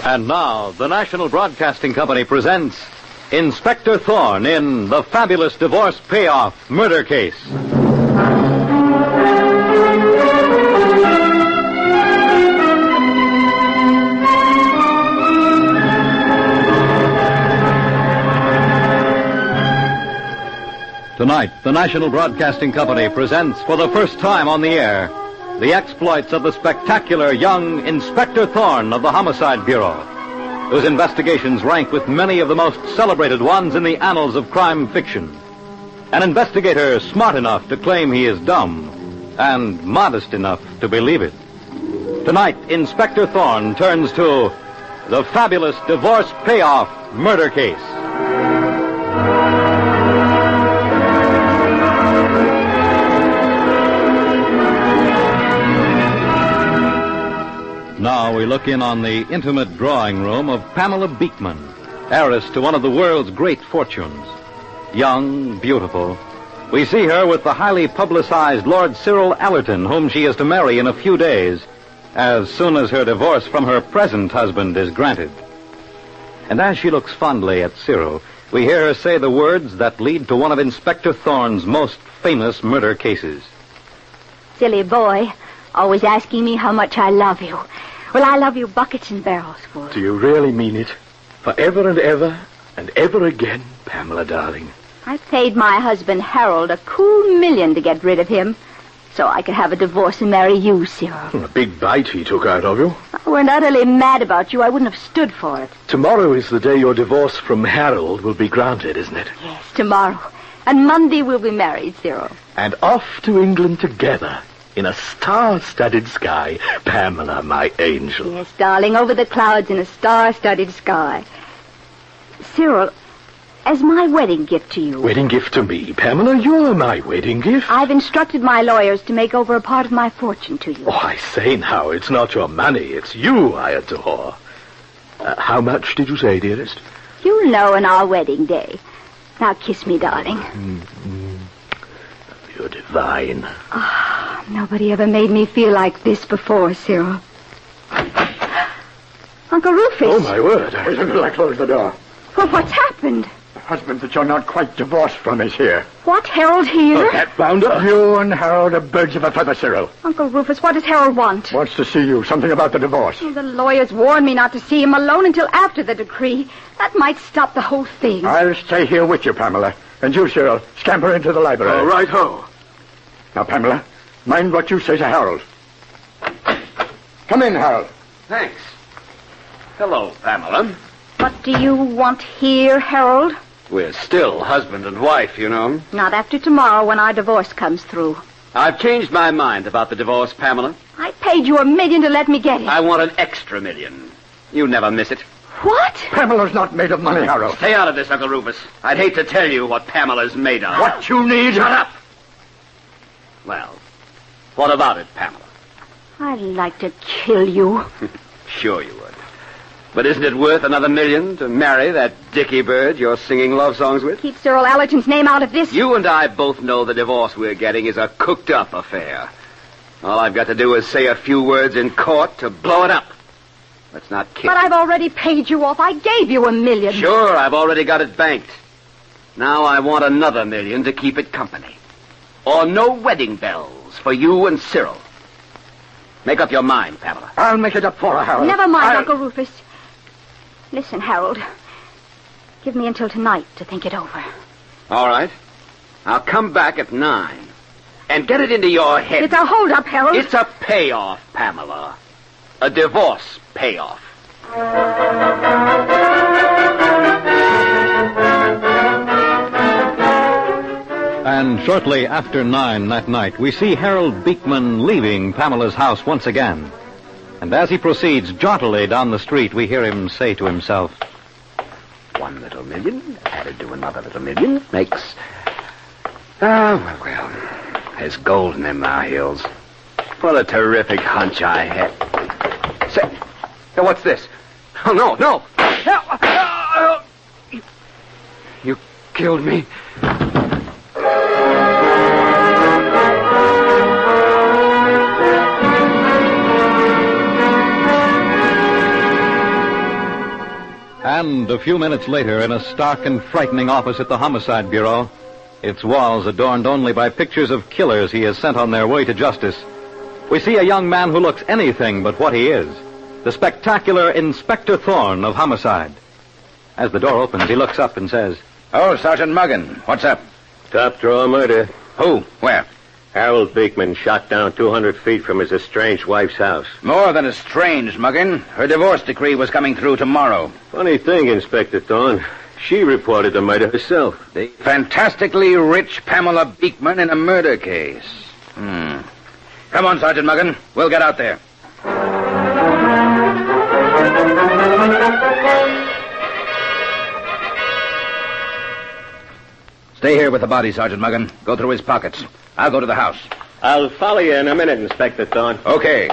And now, the National Broadcasting Company presents Inspector Thorne in The Fabulous Divorce Payoff Murder Case. Tonight, the National Broadcasting Company presents for the first time on the air the exploits of the spectacular young Inspector Thorne of the Homicide Bureau, whose investigations rank with many of the most celebrated ones in the annals of crime fiction. An investigator smart enough to claim he is dumb and modest enough to believe it. Tonight, Inspector Thorne turns to The Fabulous Divorce Payoff Murder Case. Now we look in on the intimate drawing room of Pamela Beekman, heiress to one of the world's great fortunes. Young, beautiful. We see her with the highly publicized Lord Cyril Allerton, whom she is to marry in a few days, as soon as her divorce from her present husband is granted. And as she looks fondly at Cyril, we hear her say the words that lead to one of Inspector Thorne's most famous murder cases. Silly boy, always asking me how much I love you. Well, I love you buckets and barrels full. Do you really mean it? Forever and ever again, Pamela, darling? I paid my husband Harold a cool $1 million to get rid of him, so I could have a divorce and marry you, Cyril. A big bite he took out of you. I weren't utterly mad about you. I wouldn't have stood for it. Tomorrow is the day your divorce from Harold will be granted, isn't it? Yes, tomorrow. And Monday we'll be married, Cyril. And off to England together. In a star-studded sky, Pamela, my angel. Yes, darling, over the clouds in a star-studded sky. Cyril, as my wedding gift to you... Wedding gift to me, Pamela? You're my wedding gift. I've instructed my lawyers to make over a part of my fortune to you. Oh, I say now, it's not your money, it's you I adore. How much did you say, dearest? You'll know on our wedding day. Now kiss me, darling. You're divine. Nobody ever made me feel like this before, Cyril. Uncle Rufus. Oh, my word. Wait until I close the door. Well, what's happened? The husband that you're not quite divorced from is here. What, Harold here? That bounder? You and Harold are birds of a feather, Cyril. Uncle Rufus, what does Harold want? Wants to see you. Something about the divorce. Oh, the lawyers warned me not to see him alone until after the decree. That might stop the whole thing. I'll stay here with you, Pamela. And you, Cyril, scamper into the library. All right, ho. Now, Pamela, mind what you say to Harold. Come in, Harold. Thanks. Hello, Pamela. What do you want here, Harold? We're still husband and wife, you know. Not after tomorrow when our divorce comes through. I've changed my mind about the divorce, Pamela. I paid you $1 million to let me get it. I want an extra $1 million. You never miss it. What? Pamela's not made of money, Harold. Stay out of this, Uncle Rufus. I'd hate to tell you what Pamela's made of. What you need... Shut up! Well, what about it, Pamela? I'd like to kill you. Sure you would. But isn't it worth another $1 million to marry that dicky bird you're singing love songs with? Keep Cyril Allerton's name out of this. You and I both know the divorce we're getting is a cooked-up affair. All I've got to do is say a few words in court to blow it up. Let's not kid. But I've already paid you off. I gave you $1 million. Sure, I've already got it banked. Now I want another $1 million to keep it company. Or no wedding bells for you and Cyril. Make up your mind, Pamela. I'll make it up for her, Harold. Never mind, Uncle Rufus. Listen, Harold. Give me until tonight to think it over. All right. I'll come back at 9. And get it into your head. It's a hold-up, Harold. It's a payoff, Pamela. A divorce payoff. And shortly after 9 that night, we see Harold Beekman leaving Pamela's house once again. And as he proceeds jauntily down the street, we hear him say to himself, One little $1 million added to another little $1 million makes... well, there's gold in them there hills. What a terrific hunch I had. Say, hey, what's this? Oh, no. You killed me. And a few minutes later, in a stark and frightening office at the Homicide Bureau, its walls adorned only by pictures of killers he has sent on their way to justice, we see a young man who looks anything but what he is, the spectacular Inspector Thorne of Homicide. As the door opens, he looks up and says, "Oh, Sergeant Muggin, what's up?" Top drawer murder. Who? Where? Harold Beekman shot down 200 feet from his estranged wife's house. More than estranged, Muggin. Her divorce decree was coming through tomorrow. Funny thing, Inspector Thorne. She reported the murder herself. The fantastically rich Pamela Beekman in a murder case. Come on, Sergeant Muggin. We'll get out there. Stay here with the body, Sergeant Muggin. Go through his pockets. I'll go to the house. I'll follow you in a minute, Inspector Thorne. Okay.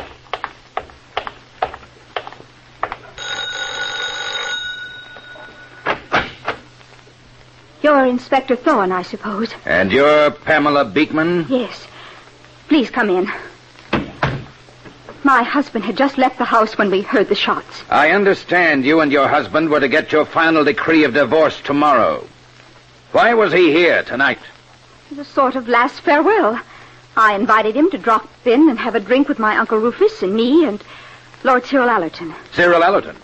You're Inspector Thorne, I suppose. And you're Pamela Beekman? Yes. Please come in. My husband had just left the house when we heard the shots. I understand you and your husband were to get your final decree of divorce tomorrow. Why was he here tonight? It was a sort of last farewell. I invited him to drop in and have a drink with my Uncle Rufus and me and Lord Cyril Allerton. Cyril Allerton?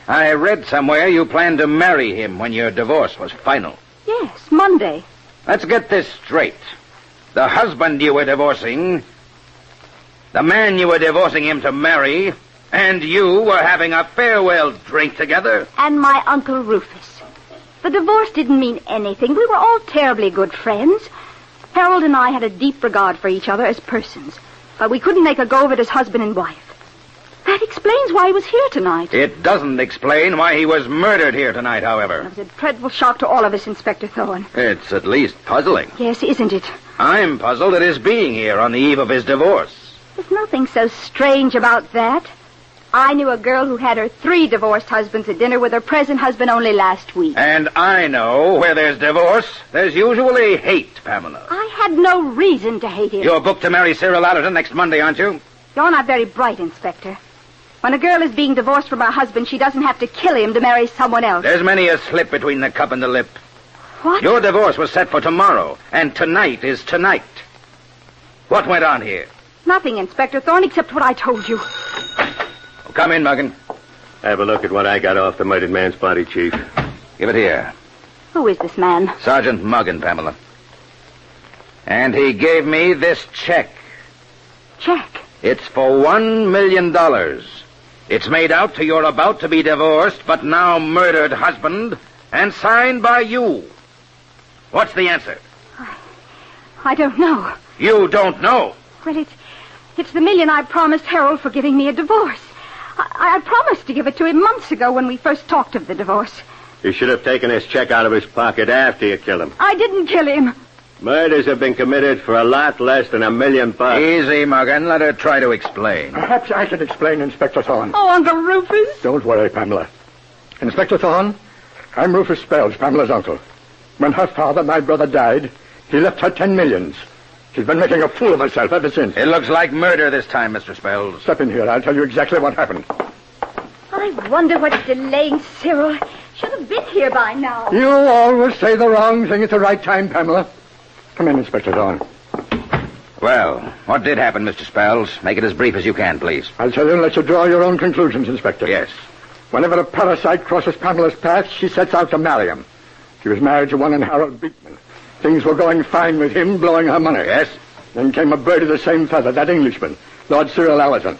I read somewhere you planned to marry him when your divorce was final. Yes, Monday. Let's get this straight. The husband you were divorcing, the man you were divorcing him to marry, and you were having a farewell drink together? And my Uncle Rufus. The divorce didn't mean anything. We were all terribly good friends. Harold and I had a deep regard for each other as persons, but we couldn't make a go of it as husband and wife. That explains why he was here tonight. It doesn't explain why he was murdered here tonight, however. It was a dreadful shock to all of us, Inspector Thorne. It's at least puzzling. Yes, isn't it? I'm puzzled at his being here on the eve of his divorce. There's nothing so strange about that. I knew a girl who had her 3 divorced husbands at dinner with her present husband only last week. And I know where there's divorce, there's usually hate, Pamela. I had no reason to hate him. You're booked to marry Cyril Allerton next Monday, aren't you? You're not very bright, Inspector. When a girl is being divorced from her husband, she doesn't have to kill him to marry someone else. There's many a slip between the cup and the lip. What? Your divorce was set for tomorrow, and tonight is tonight. What went on here? Nothing, Inspector Thorne, except what I told you. Come in, Muggin. Have a look at what I got off the murdered man's body, Chief. Give it here. Who is this man? Sergeant Muggin, Pamela. And he gave me this check. Check? It's for $1 million. It's made out to your about-to-be-divorced but now murdered husband and signed by you. What's the answer? I don't know. You don't know? Well, it's the $1 million I promised Harold for giving me a divorce. I promised to give it to him months ago when we first talked of the divorce. You should have taken his check out of his pocket after you killed him. I didn't kill him. Murders have been committed for a lot less than $1 million. Easy, Muggin. Let her try to explain. Perhaps I can explain, Inspector Thorne. Oh, Uncle Rufus. Don't worry, Pamela. Inspector Thorne, I'm Rufus Spells, Pamela's uncle. When her father, my brother, died, he left her $10 million. She's been making a fool of herself ever since. It looks like murder this time, Mr. Spells. Step in here. I'll tell you exactly what happened. I wonder what's delaying Cyril. Should have been here by now. You always say the wrong thing at the right time, Pamela. Come in, Inspector Thorne. Well, what did happen, Mr. Spells? Make it as brief as you can, please. I'll tell you and let you draw your own conclusions, Inspector. Yes. Whenever a parasite crosses Pamela's path, she sets out to marry him. She was married to one in Harold Beekman. Things were going fine with him, blowing her money. Yes? Then came a bird of the same feather, that Englishman, Lord Cyril Allerton.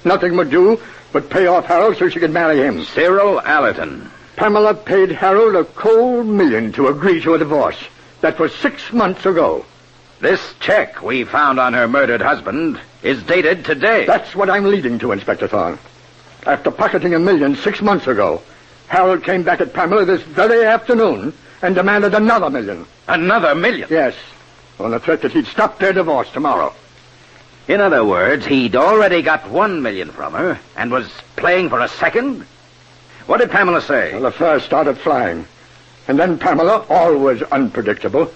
Nothing would do but pay off Harold so she could marry him. Cyril Allerton. Pamela paid Harold a cold $1 million to agree to a divorce. That was 6 months ago. This check we found on her murdered husband is dated today. That's what I'm leading to, Inspector Thorne. After pocketing $1 million 6 months ago, Harold came back at Pamela this very afternoon and demanded another $1 million. Another $1 million? Yes, on the threat that he'd stop their divorce tomorrow. In other words, he'd already got $1 million from her and was playing for a second? What did Pamela say? Well, the first started flying. And then Pamela, always unpredictable,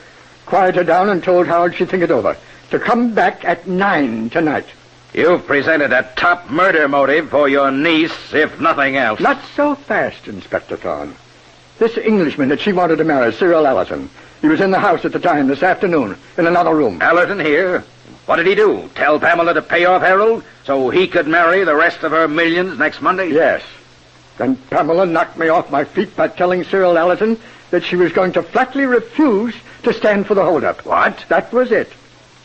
quieted down and told Harold she'd think it over, to come back at 9 tonight. You've presented a top murder motive for your niece, if nothing else. Not so fast, Inspector Thorne. This Englishman that she wanted to marry, Cyril Allerton, he was in the house at the time this afternoon, in another room. Allerton here? What did he do? Tell Pamela to pay off Harold so he could marry the rest of her millions next Monday? Yes. Then Pamela knocked me off my feet by telling Cyril Allerton that she was going to flatly refuse to stand for the holdup. What? That was it.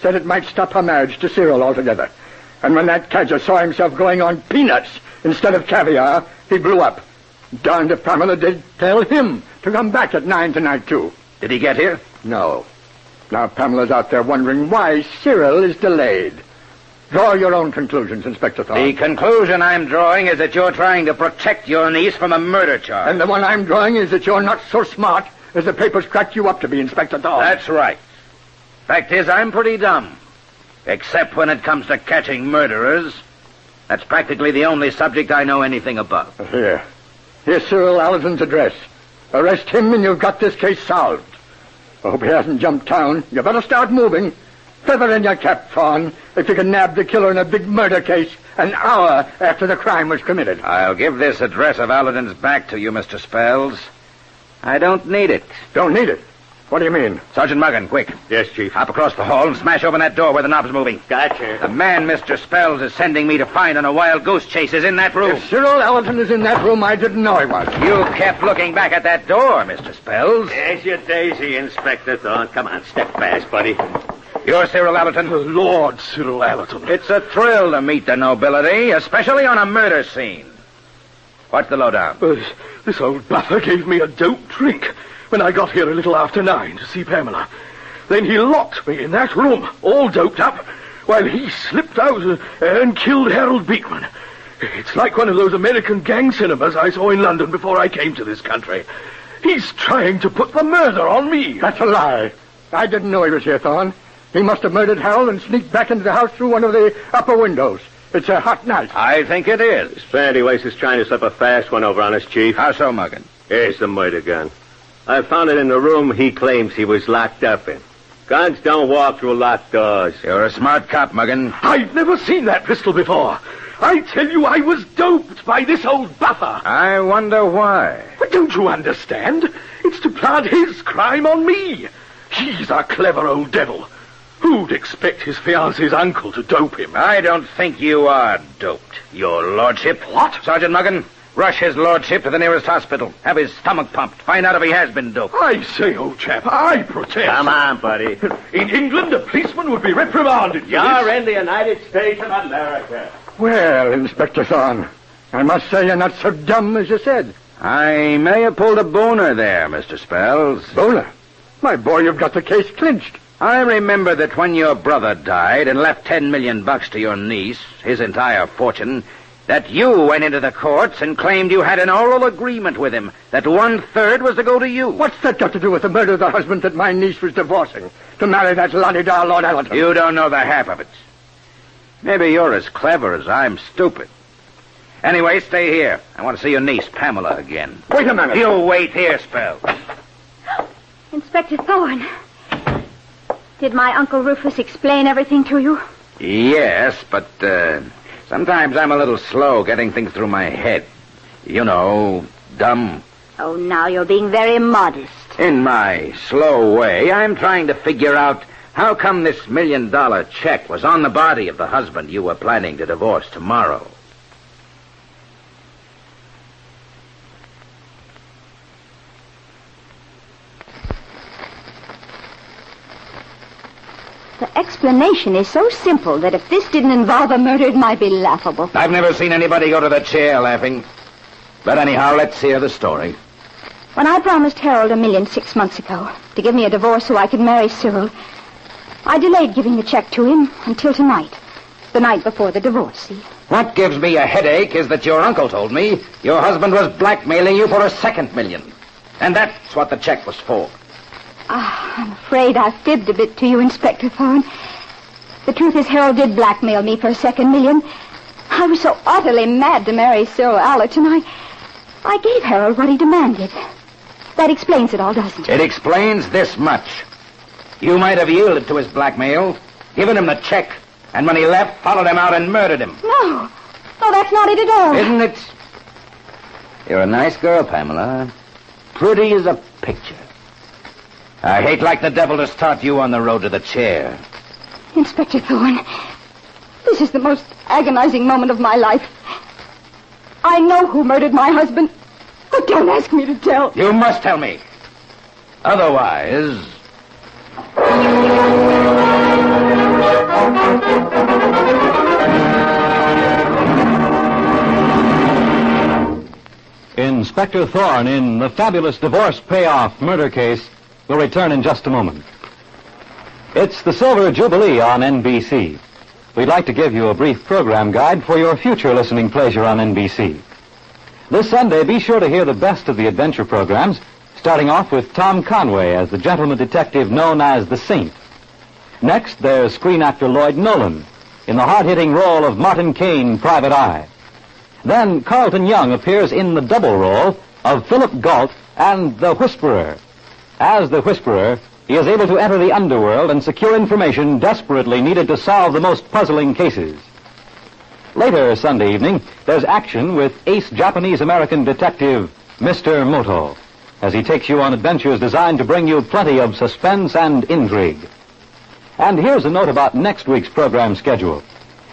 Said it might stop her marriage to Cyril altogether. And when that cadger saw himself going on peanuts instead of caviar, he blew up. Darned if Pamela did tell him to come back at 9 tonight, too. Did he get here? No. Now Pamela's out there wondering why Cyril is delayed. Draw your own conclusions, Inspector Thorne. The conclusion I'm drawing is that you're trying to protect your niece from a murder charge. And the one I'm drawing is that you're not so smart as the papers cracked you up to be, Inspector Thorne. That's right. Fact is, I'm pretty dumb. Except when it comes to catching murderers. That's practically the only subject I know anything about. Here. Here's Cyril Allerton's address. Arrest him and you've got this case solved. I hope he hasn't jumped town. You better start moving. Feather in your cap, Thorne, if you can nab the killer in a big murder case an hour after the crime was committed. I'll give this address of Allerton's back to you, Mr. Spells. I don't need it. Don't need it? What do you mean? Sergeant Muggan, quick. Yes, Chief. Hop across the hall and smash open that door where the knob's moving. Gotcha. The man Mr. Spells is sending me to find on a wild goose chase is in that room. If Cyril Allerton is in that room, I didn't know he was. You kept looking back at that door, Mr. Spells. There's your daisy, Inspector Thorne. Come on, step fast, buddy. You're Cyril Allerton? Lord Cyril Allerton. It's a thrill to meet the nobility, especially on a murder scene. What's the lowdown? This old buffer gave me a dope drink when I got here a little after 9 to see Pamela. Then he locked me in that room, all doped up, while he slipped out and killed Harold Beekman. It's like one of those American gang cinemas I saw in London before I came to this country. He's trying to put the murder on me. That's a lie. I didn't know he was here, Thorne. He must have murdered Harold and sneaked back into the house through one of the upper windows. It's a hot night. I think it is. Fandyways is trying to slip a fast one over on us, Chief. How so, Muggan? Here's the murder gun. I found it in the room he claims he was locked up in. Guns don't walk through locked doors. You're a smart cop, Muggan. I've never seen that pistol before. I tell you, I was doped by this old buffer. I wonder why. But don't you understand? It's to plant his crime on me. He's a clever old devil. Who'd expect his fiancée's uncle to dope him? I don't think you are doped, your lordship. What? Sergeant Muggan, rush his lordship to the nearest hospital. Have his stomach pumped. Find out if he has been doped. I say, old chap, I protest. Come on, buddy. In England, a policeman would be reprimanded for You're this. in the United States of America. Well, Inspector Thorne, I must say you're not so dumb as you said. I may have pulled a boner there, Mr. Spells. Boner? My boy, you've got the case clinched. I remember that when your brother died and left $10 million to your niece, his entire fortune, that you went into the courts and claimed you had an oral agreement with him that 1/3 was to go to you. What's that got to do with the murder of the husband that my niece was divorcing to marry that LEONIDAS Lord Allerton? You don't know the half of it. Maybe you're as clever as I'm stupid. Anyway, stay here. I want to see your niece, Pamela, again. Wait a minute. You wait here, Spells. Inspector Thorne, did my Uncle Rufus explain everything to you? Yes, but sometimes I'm a little slow getting things through my head. You know, dumb. Oh, now you're being very modest. In my slow way, I'm trying to figure out how come this $1 million check was on the body of the husband you were planning to divorce tomorrow. The explanation is so simple that if this didn't involve a murder, it might be laughable. I've never seen anybody go to the chair laughing. But anyhow, let's hear the story. When I promised Harold $1 million 6 months ago to give me a divorce so I could marry Cyril, I delayed giving the check to him until tonight, the night before the divorce, see? What gives me a headache is that your uncle told me your husband was blackmailing you for a second $1 million. And that's what the check was for. I'm afraid I fibbed a bit to you, Inspector Thorne. The truth is Harold did blackmail me for a second $1 million. I was so utterly mad to marry Cyril Allerton, I gave Harold what he demanded. That explains it all, doesn't it? It explains this much. You might have yielded to his blackmail, given him the check, And when he left, followed him out and murdered him. No. No, that's not it at all. Isn't it? You're a nice girl, Pamela. Pretty as a picture. I hate like the devil to start you on the road to the chair. Inspector Thorne, this is the most agonizing moment of my life. I know who murdered my husband, but don't ask me to tell. You must tell me. Otherwise... Inspector Thorne in the fabulous divorce payoff murder case will return in just a moment. It's the Silver Jubilee on NBC. We'd like to give you a brief program guide for your future listening pleasure on NBC. This Sunday, be sure to hear the best of the adventure programs, starting off with Tom Conway as the gentleman detective known as the Saint. Next, there's screen actor Lloyd Nolan in the hard-hitting role of Martin Kane, Private Eye. Then Carlton Young appears in the double role of Philip Galt and the Whisperer. As the Whisperer, he is able to enter the underworld and secure information desperately needed to solve the most puzzling cases. Later Sunday evening, there's action with ace Japanese-American detective Mr. Moto, as he takes you on adventures designed to bring you plenty of suspense and intrigue. And here's a note about next week's program schedule.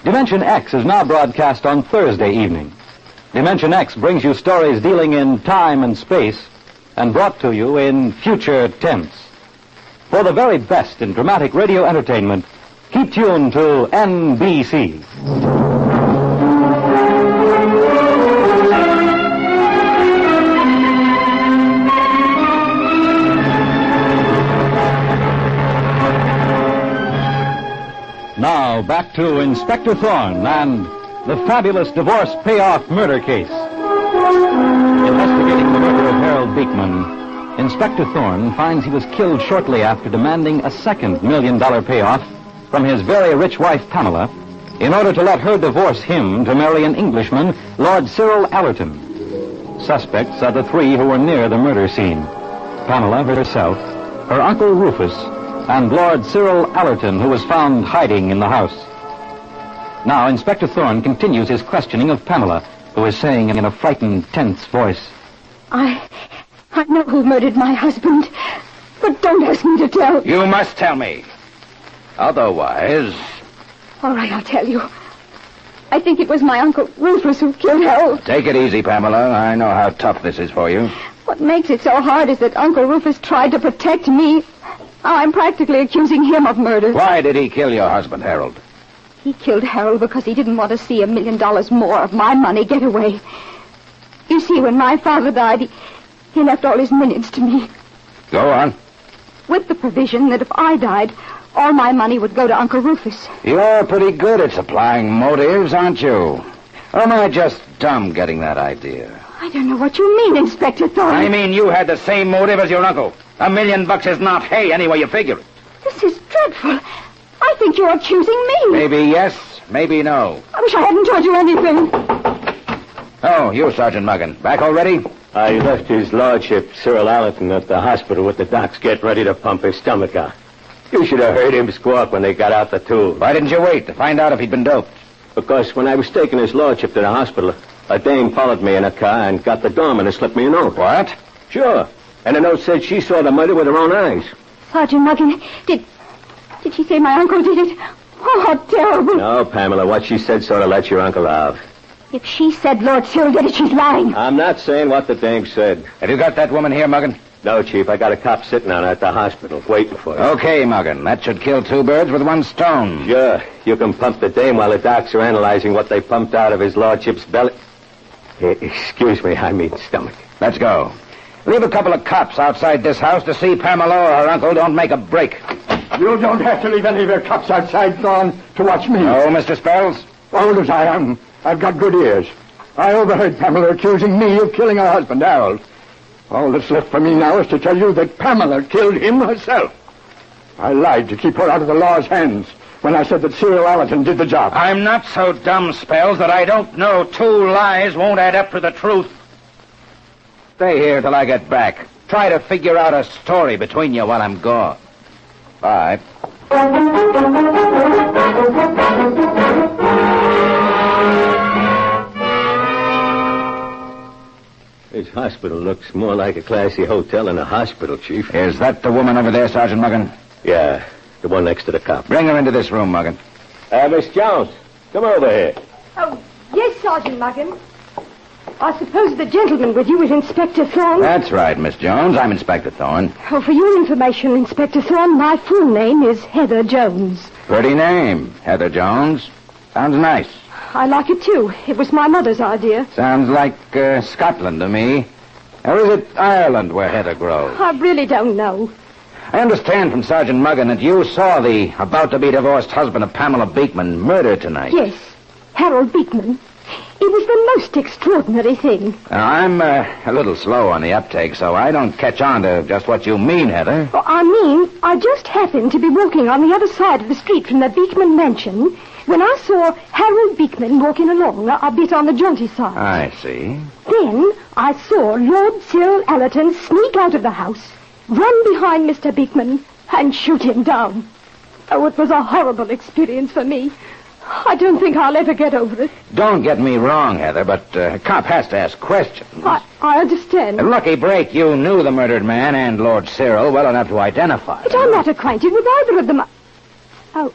Dimension X is now broadcast on Thursday evening. Dimension X brings you stories dealing in time and space and brought to you in future tense. For the very best in dramatic radio entertainment, keep tuned to NBC. Now, back to Inspector Thorne and the fabulous divorce payoff murder case. Investigating the murder of Harold Beekman, Inspector Thorne finds he was killed shortly after demanding a second $1 million payoff from his very rich wife, Pamela, in order to let her divorce him to marry an Englishman, Lord Cyril Allerton. Suspects are the three who were near the murder scene: Pamela herself, her Uncle Rufus, and Lord Cyril Allerton, who was found hiding in the house. Now, Inspector Thorne continues his questioning of Pamela, who is saying in a frightened, tense voice, I know who murdered my husband, but don't ask me to tell. You must tell me. Otherwise... All right, I'll tell you. I think it was my Uncle Rufus who killed Harold. Take it easy, Pamela. I know how tough this is for you. What makes it so hard is that Uncle Rufus tried to protect me. Now I'm practically accusing him of murder. Why did he kill your husband, Harold? He killed Harold because he didn't want to see $1 million more of my money get away. You see, when my father died, he left all his millions to me. Go on. With the provision that if I died, all my money would go to Uncle Rufus. You're pretty good at supplying motives, aren't you? Or am I just dumb getting that idea? I don't know what you mean, Inspector Thorne. I mean you had the same motive as your uncle. $1 million is not hay any way you figure it. This is dreadful. I think you're accusing me. Maybe yes, maybe no. I wish I hadn't told you anything. Oh, you, Sergeant Muggan. Back already? I left his lordship, Cyril Allerton, at the hospital with the docs getting ready to pump his stomach out. You should have heard him squawk when they got out the tube. Why didn't you wait to find out if he'd been doped? Because when I was taking his lordship to the hospital, a dame followed me in a car and got the doorman to slip me a note. What? Sure. And the note said she saw the murder with her own eyes. Sergeant Muggan, did she say my uncle did it? Oh, how terrible. No, Pamela, what she said sort of let your uncle out. If she said Lord Cyril did it, she's lying. I'm not saying what the dame said. Have you got that woman here, Muggan? No, Chief, I got a cop sitting on her at the hospital, waiting for her. Okay, Muggan, that should kill two birds with one stone. Sure, you can pump the dame while the docs are analyzing what they pumped out of his lordship's belly. Excuse me, I mean stomach. Let's go. Leave a couple of cops outside this house to see Pamela or her uncle don't make a break. You don't have to leave any of your cops outside, Thorne, to watch me. Oh, Mr. Spells? Old as I am, I've got good ears. I overheard Pamela accusing me of killing her husband, Harold. All that's left for me now is to tell you that Pamela killed him herself. I lied to keep her out of the law's hands when I said that Cyril Allerton did the job. I'm not so dumb, Spells, that I don't know two lies won't add up to the truth. Stay here till I get back. Try to figure out a story between you while I'm gone. Bye. Hospital looks more like a classy hotel than a hospital, Chief. Is that the woman over there, Sergeant Muggan? Yeah, the one next to the cop. Bring her into this room, Muggan. Miss Jones, come over here. Oh, yes, Sergeant Muggan. I suppose the gentleman with you is Inspector Thorne? That's right, Miss Jones. I'm Inspector Thorne. Oh, for your information, Inspector Thorne, my full name is Heather Jones. Pretty name, Heather Jones. Sounds nice. I like it, too. It was my mother's idea. Sounds like Scotland to me. Or is it Ireland where Heather grows? I really don't know. I understand from Sergeant Muggan that you saw the about-to-be-divorced husband of Pamela Beekman murdered tonight. Yes, Harold Beekman. It was the most extraordinary thing. Now, I'm a little slow on the uptake, so I don't catch on to just what you mean, Heather. Well, I just happened to be walking on the other side of the street from the Beekman mansion when I saw Harold Beekman walking along a bit on the jaunty side. I see. Then I saw Lord Cyril Allerton sneak out of the house, run behind Mr. Beekman, and shoot him down. Oh, it was a horrible experience for me. I don't think I'll ever get over it. Don't get me wrong, Heather, but a cop has to ask questions. I understand. A lucky break, you knew the murdered man and Lord Cyril well enough to identify But them. I'm not acquainted with either of them. Oh,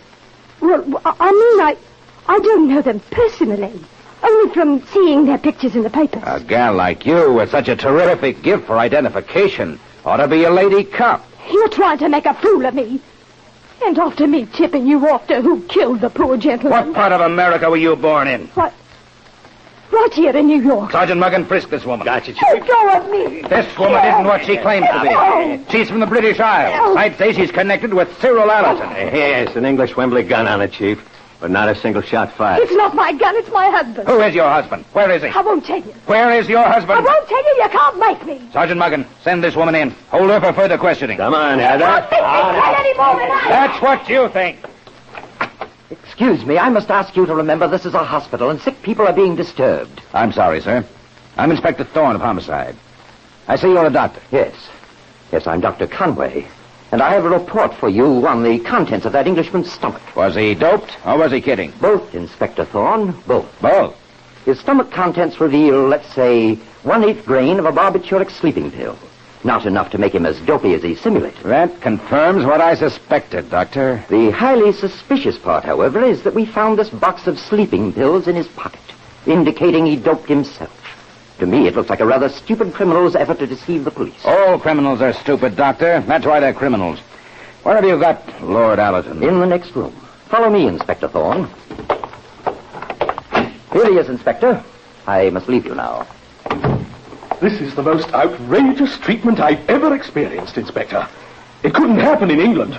well, I don't know them personally. Only from seeing their pictures in the papers. A gal like you with such a terrific gift for identification ought to be a lady cop. You're trying to make a fool of me. And after me tipping you off to who killed the poor gentleman. What part of America were you born in? What? Right here in New York. Sergeant Muggan, frisk this woman. Gotcha, Chief. Let go of me. This woman isn't what she claims to be. She's from the British Isles. I'd say she's connected with Cyril Allerton. Yes, an English Wembley gun on it, Chief. But not a single shot fired. It's not my gun, it's my husband. Who is your husband? Where is he? I won't tell you. Where is your I husband? won't tell you. You can't make me. Sergeant Muggan, send this woman in. Hold her for further questioning. Come on, Heather. I don't think they can any more than I... That's what you think. Excuse me, I must ask you to remember this is a hospital and sick people are being disturbed. I'm sorry, sir. I'm Inspector Thorne of Homicide. I see you're a doctor. Yes. Yes, I'm Dr. Conway. And I have a report for you on the contents of that Englishman's stomach. Was he doped or was he kidding? Both, Inspector Thorne, both. Both. His stomach contents reveal, let's say, 1/8 grain of a barbituric sleeping pill. Not enough to make him as dopey as he simulated. That confirms what I suspected, Doctor. The highly suspicious part, however, is that we found this box of sleeping pills in his pocket, indicating he doped himself. To me, it looks like a rather stupid criminal's effort to deceive the police. All criminals are stupid, Doctor. That's why they're criminals. Where have you got Lord Allerton? In the next room. Follow me, Inspector Thorne. Here he is, Inspector. I must leave you now. This is the most outrageous treatment I've ever experienced, Inspector. It couldn't happen in England.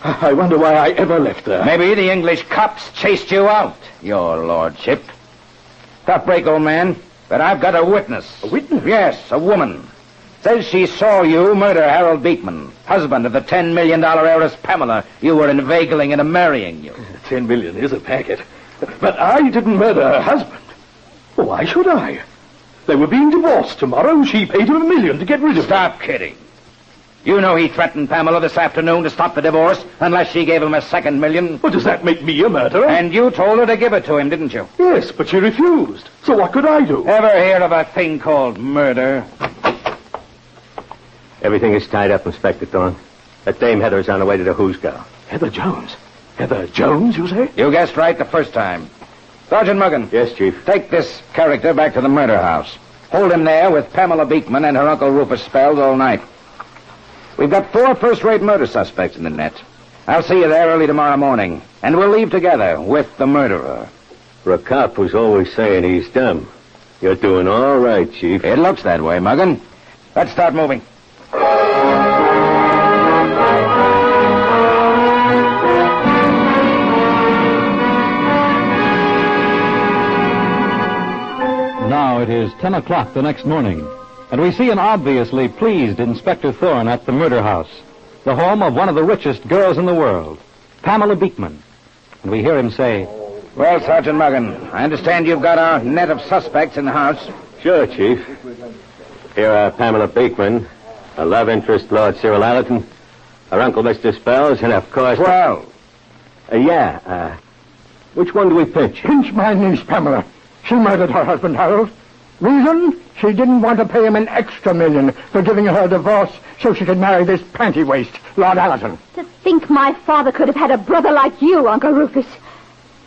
I wonder why I ever left there. Maybe the English cops chased you out, your lordship. Tough break, old man. But I've got a witness. A witness? Yes, a woman. Says she saw you murder Harold Beekman, husband of the $10 million heiress Pamela you were inveigling into marrying you. 10 million is a packet. But I didn't murder her husband. Oh, why should I? They were being divorced tomorrow. She paid him $1 million to get rid of him. Stop kidding. You know he threatened Pamela this afternoon to stop the divorce unless she gave him a second $1 million. Well, does that make me a murderer? And you told her to give it to him, didn't you? Yes, but she refused. So what could I do? Ever hear of a thing called murder? Everything is tied up, Inspector Thorne. That dame Heather's on her way to the Housego. Heather Jones. Heather Jones, you say? You guessed right the first time. Sergeant Muggan. Yes, Chief. Take this character back to the murder house. Hold him there with Pamela Beekman and her Uncle Rufus Spells all night. We've got 4 first-rate murder suspects in the net. I'll see you there early tomorrow morning, and we'll leave together with the murderer. For a cop who's always saying he's dumb, you're doing all right, Chief. It looks that way, Muggan. Let's start moving. Now it is 10 o'clock the next morning, and we see an obviously pleased Inspector Thorne at the murder house, the home of one of the richest girls in the world, Pamela Beekman. And we hear him say, Well, Sergeant Muggan, I understand you've got our net of suspects in the house. Sure, Chief. Here are Pamela Beekman, her love interest, Lord Cyril Allerton, her uncle, Mr. Spells, and, of course... 12. Which one do we pinch? Pinch my niece, Pamela. She murdered her husband, Harold. Reason? She didn't want to pay him an extra $1 million for giving her a divorce so she could marry this panty waste, Lord Allerton. To think my father could have had a brother like you, Uncle Rufus.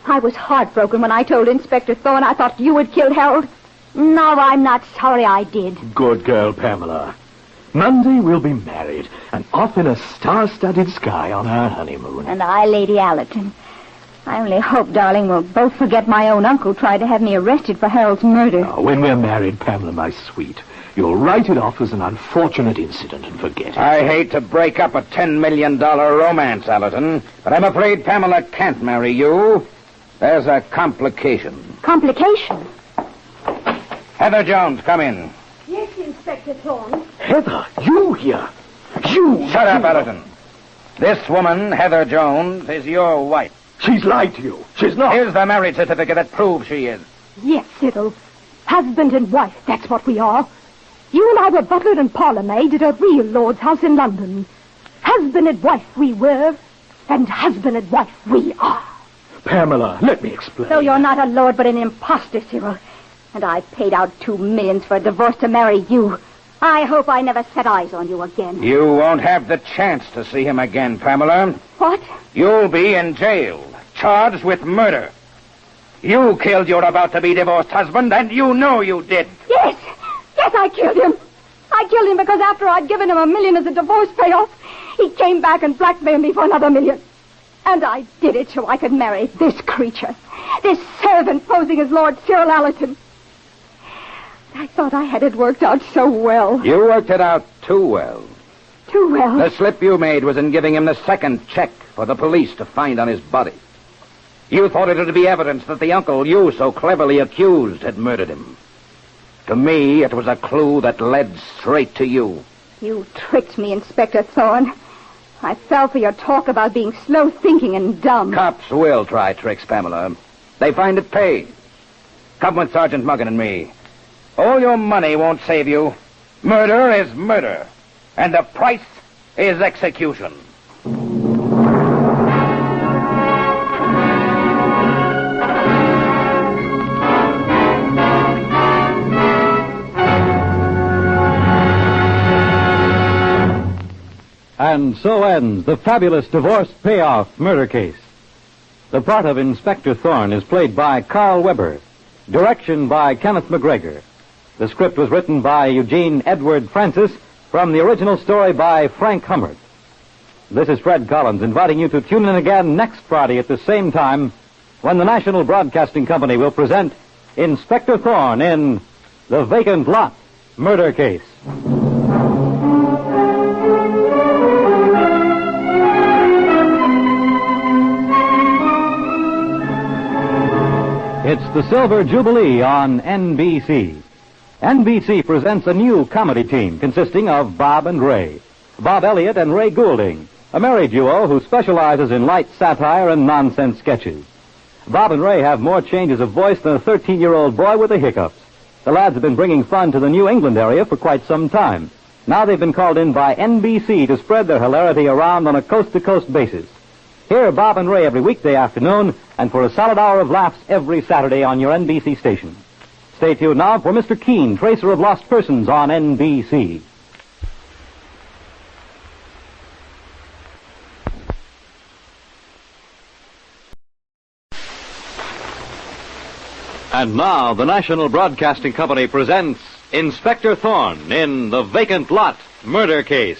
I was heartbroken when I told Inspector Thorne I thought you had killed Harold. No, I'm not sorry I did. Good girl, Pamela. Monday we'll be married and off in a star-studded sky on our honeymoon. And I, Lady Allerton. I only hope, darling, we'll both forget my own uncle tried to have me arrested for Harold's murder. Now, when we're married, Pamela, my sweet, you'll write it off as an unfortunate incident and forget it. I hate to break up a $10 million romance, Allerton, but I'm afraid Pamela can't marry you. There's a complication. Complication? Heather Jones, come in. Yes, Inspector Thorne. Heather, you here? You... Shut up, Allerton. This woman, Heather Jones, is your wife. She's lied to you. She's not. Here's the marriage certificate that proves she is. Yes, Cyril. Husband and wife, that's what we are. You and I were butler and parlour maid at a real lord's house in London. Husband and wife we were, and husband and wife we are. Pamela, let me explain. So you're not a lord but an impostor, Cyril. And I paid out $2 million for a divorce to marry you. I hope I never set eyes on you again. You won't have the chance to see him again, Pamela. What? You'll be in jail, charged with murder. You killed your about-to-be-divorced husband, and you know you did. Yes, I killed him. I killed him because after I'd given him $1 million as a divorce payoff, he came back and blackmailed me for another $1 million. And I did it so I could marry this creature, this servant posing as Lord Cyril Allerton. I thought I had it worked out so well. You worked it out too well. Too well? The slip you made was in giving him the second check for the police to find on his body. You thought it would be evidence that the uncle you so cleverly accused had murdered him. To me, it was a clue that led straight to you. You tricked me, Inspector Thorne. I fell for your talk about being slow-thinking and dumb. Cops will try tricks, Pamela. They find it pays. Come with Sergeant Muggan and me. All your money won't save you. Murder is murder. And the price is execution. And so ends the fabulous divorce payoff murder case. The part of Inspector Thorne is played by Carl Weber. Direction by Kenneth McGregor. The script was written by Eugene Edward Francis from the original story by Frank Hummert. This is Fred Collins inviting you to tune in again next Friday at the same time when the National Broadcasting Company will present Inspector Thorne in The Vacant Lot Murder Case. It's the Silver Jubilee on NBC. NBC presents a new comedy team consisting of Bob and Ray. Bob Elliott and Ray Goulding, a married duo who specializes in light satire and nonsense sketches. Bob and Ray have more changes of voice than a 13-year-old boy with the hiccups. The lads have been bringing fun to the New England area for quite some time. Now they've been called in by NBC to spread their hilarity around on a coast-to-coast basis. Hear Bob and Ray every weekday afternoon and for a solid hour of laughs every Saturday on your NBC station. Stay tuned now for Mr. Keene, Tracer of Lost Persons on NBC. And now the National Broadcasting Company presents Inspector Thorne in The Vacant Lot Murder Case.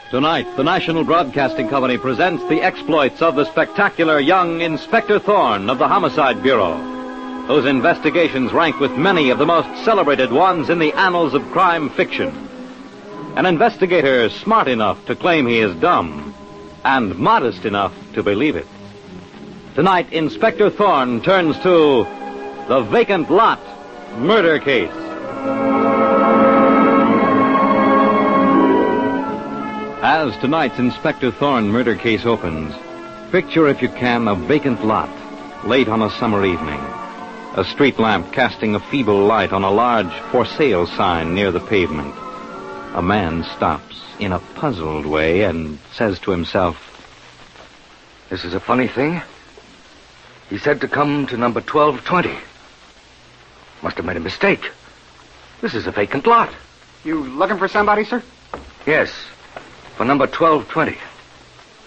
Tonight, the National Broadcasting Company presents the exploits of the spectacular young Inspector Thorne of the Homicide Bureau, whose investigations rank with many of the most celebrated ones in the annals of crime fiction. An investigator smart enough to claim he is dumb, and modest enough to believe it. Tonight, Inspector Thorne turns to The Vacant Lot Murder Case. As tonight's Inspector Thorne murder case opens, picture, if you can, a vacant lot, late on a summer evening. A street lamp casting a feeble light on a large for sale sign near the pavement. A man stops in a puzzled way and says to himself, This is a funny thing. He said to come to number 1220. Must have made a mistake. This is a vacant lot. You looking for somebody, sir? Yes, for number 1220.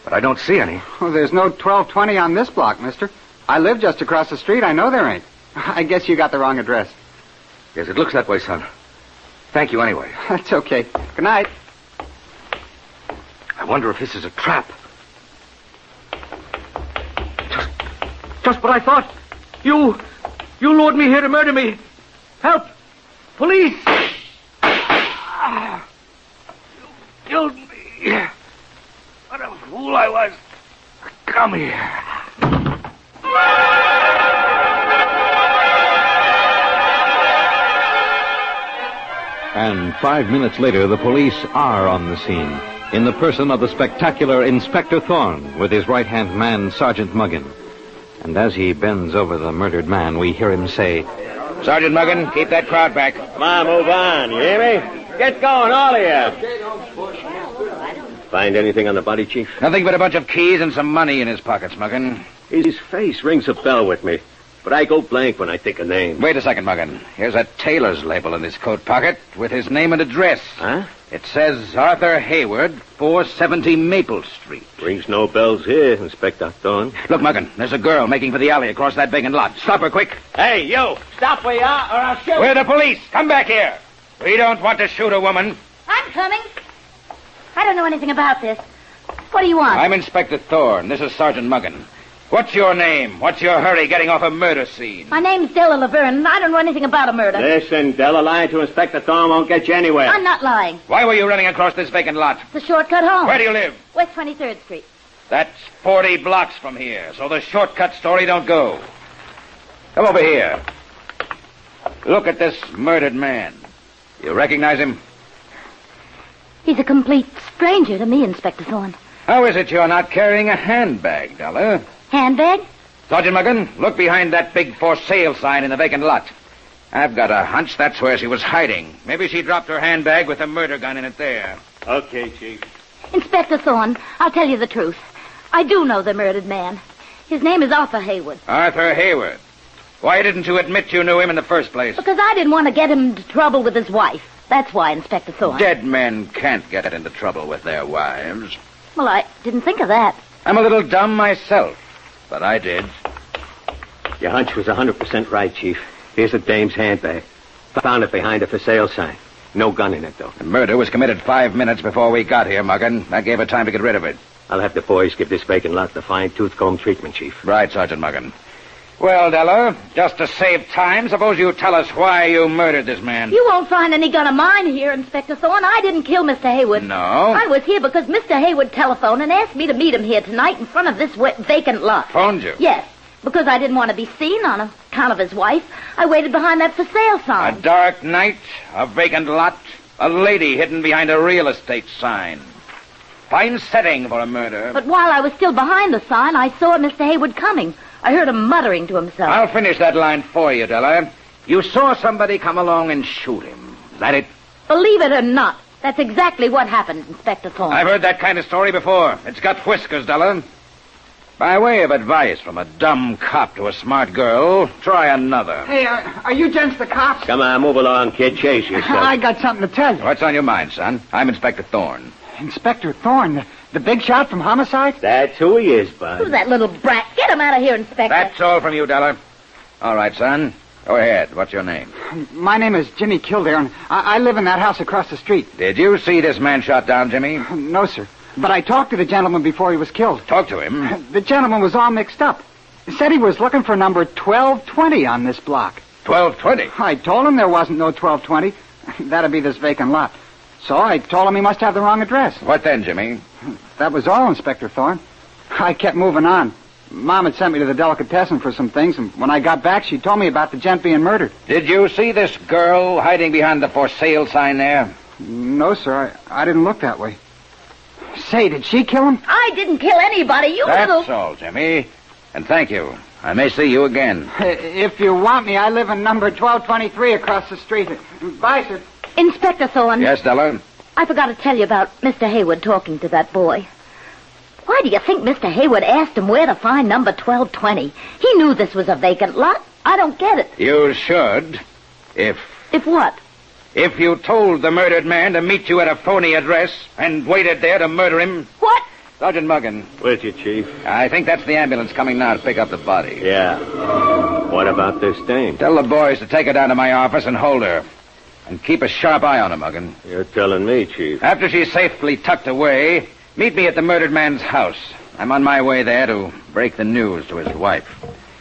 But I don't see any. Oh, there's no 1220 on this block, mister. I live just across the street. I know there ain't. I guess you got the wrong address. Yes, it looks that way, son. Thank you anyway. That's okay. Good night. I wonder if this is a trap. Just what I thought. You lured me here to murder me. Help! Police! You killed me. What a fool I was. Come here. And 5 minutes later, the police are on the scene, in the person of the spectacular Inspector Thorne, with his right-hand man, Sergeant Muggin. And as he bends over the murdered man, we hear him say, Sergeant Muggin, keep that crowd back. Come on, move on. You hear me? Get going, all of you. Find anything on the body, Chief? Nothing but a bunch of keys and some money in his pockets, Muggin. His face rings a bell with me, but I go blank when I think a name. Wait a second, Muggin. Here's a tailor's label in his coat pocket with his name and address. Huh? It says Arthur Hayward, 470 Maple Street. Rings no bells here, Inspector Thorne. Look, Muggin, there's a girl making for the alley across that vacant lot. Stop her, quick. Hey, you! Stop where you are, or I'll shoot! We're the police. Come back here. We don't want to shoot a woman. I'm coming. I don't know anything about this. What do you want? I'm Inspector Thorne. This is Sergeant Muggin. What's your name? What's your hurry getting off a murder scene? My name's Della Laverne, and I don't know anything about a murder. Listen, Della, lying to Inspector Thorne won't get you anywhere. I'm not lying. Why were you running across this vacant lot? It's a shortcut home. Where do you live? West 23rd Street. That's 40 blocks from here, so the shortcut story don't go. Come over here. Look at this murdered man. You recognize him? He's a complete stranger to me, Inspector Thorne. How is it you're not carrying a handbag, Della? Handbag? Sergeant Muggin, look behind that big for sale sign in the vacant lot. I've got a hunch that's where she was hiding. Maybe she dropped her handbag with a murder gun in it there. Okay, Chief. Inspector Thorne, I'll tell you the truth. I do know the murdered man. His name is Arthur Hayward. Arthur Hayward. Why didn't you admit you knew him in the first place? Because I didn't want to get him into trouble with his wife. That's why, Inspector Thorne. Dead men can't get into trouble with their wives. Well, I didn't think of that. I'm a little dumb myself, but I did. Your hunch was 100% right, Chief. Here's the dame's handbag. Found it behind a for sale sign. No gun in it, though. The murder was committed 5 minutes before we got here, Muggin. That gave her time to get rid of it. I'll have the boys give this vacant lot the fine-tooth comb treatment, Chief. Right, Sergeant Muggin. Well, Della, just to save time, suppose you tell us why you murdered this man. You won't find any gun of mine here, Inspector Thorne. I didn't kill Mr. Hayward. No? I was here because Mr. Hayward telephoned and asked me to meet him here tonight in front of this vacant lot. Phoned you? Yes, because I didn't want to be seen on account of his wife. I waited behind that for sale sign. A dark night, a vacant lot, a lady hidden behind a real estate sign. Fine setting for a murder. But while I was still behind the sign, I saw Mr. Hayward coming. I heard him muttering to himself. I'll finish that line for you, Della. You saw somebody come along and shoot him. Is that it? Believe it or not, that's exactly what happened, Inspector Thorne. I've heard that kind of story before. It's got whiskers, Della. By way of advice from a dumb cop to a smart girl, try another. Hey, are you gents the cops? Come on, move along, kid. Chase yourself. I got something to tell you. What's on your mind, son? I'm Inspector Thorne. Inspector Thorne, the big shot from homicide? That's who he is, Bud. Who's that little brat? Get him out of here, Inspector. That's all from you, Della. All right, son. Go ahead. What's your name? My name is Jimmy Kildare, and I live in that house across the street. Did you see this man shot down, Jimmy? No, sir. But I talked to the gentleman before he was killed. Talk to him. The gentleman was all mixed up. He said he was looking for number 1220 on this block. 1220? I told him there wasn't no 1220. That'd be this vacant lot. So I told him he must have the wrong address. What then, Jimmy? That was all, Inspector Thorne. I kept moving on. Mom had sent me to the delicatessen for some things, and when I got back, she told me about the gent being murdered. Did you see this girl hiding behind the for sale sign there? No, sir. I didn't look that way. Say, did she kill him? I didn't kill anybody. You That's little... all, Jimmy. And thank you. I may see you again. If you want me, I live in number 1223 across the street. Bye, sir. Inspector Thorne. Yes, Della? I forgot to tell you about Mr. Hayward talking to that boy. Why do you think Mr. Hayward asked him where to find number 1220? He knew this was a vacant lot. I don't get it. You should. If what? If you told the murdered man to meet you at a phony address and waited there to murder him... What? Sergeant Muggan. With you, Chief. I think that's the ambulance coming now to pick up the body. Yeah. What about this dame? Tell the boys to take her down to my office and hold her. And keep a sharp eye on her, Muggan. You're telling me, Chief. After she's safely tucked away, meet me at the murdered man's house. I'm on my way there to break the news to his wife.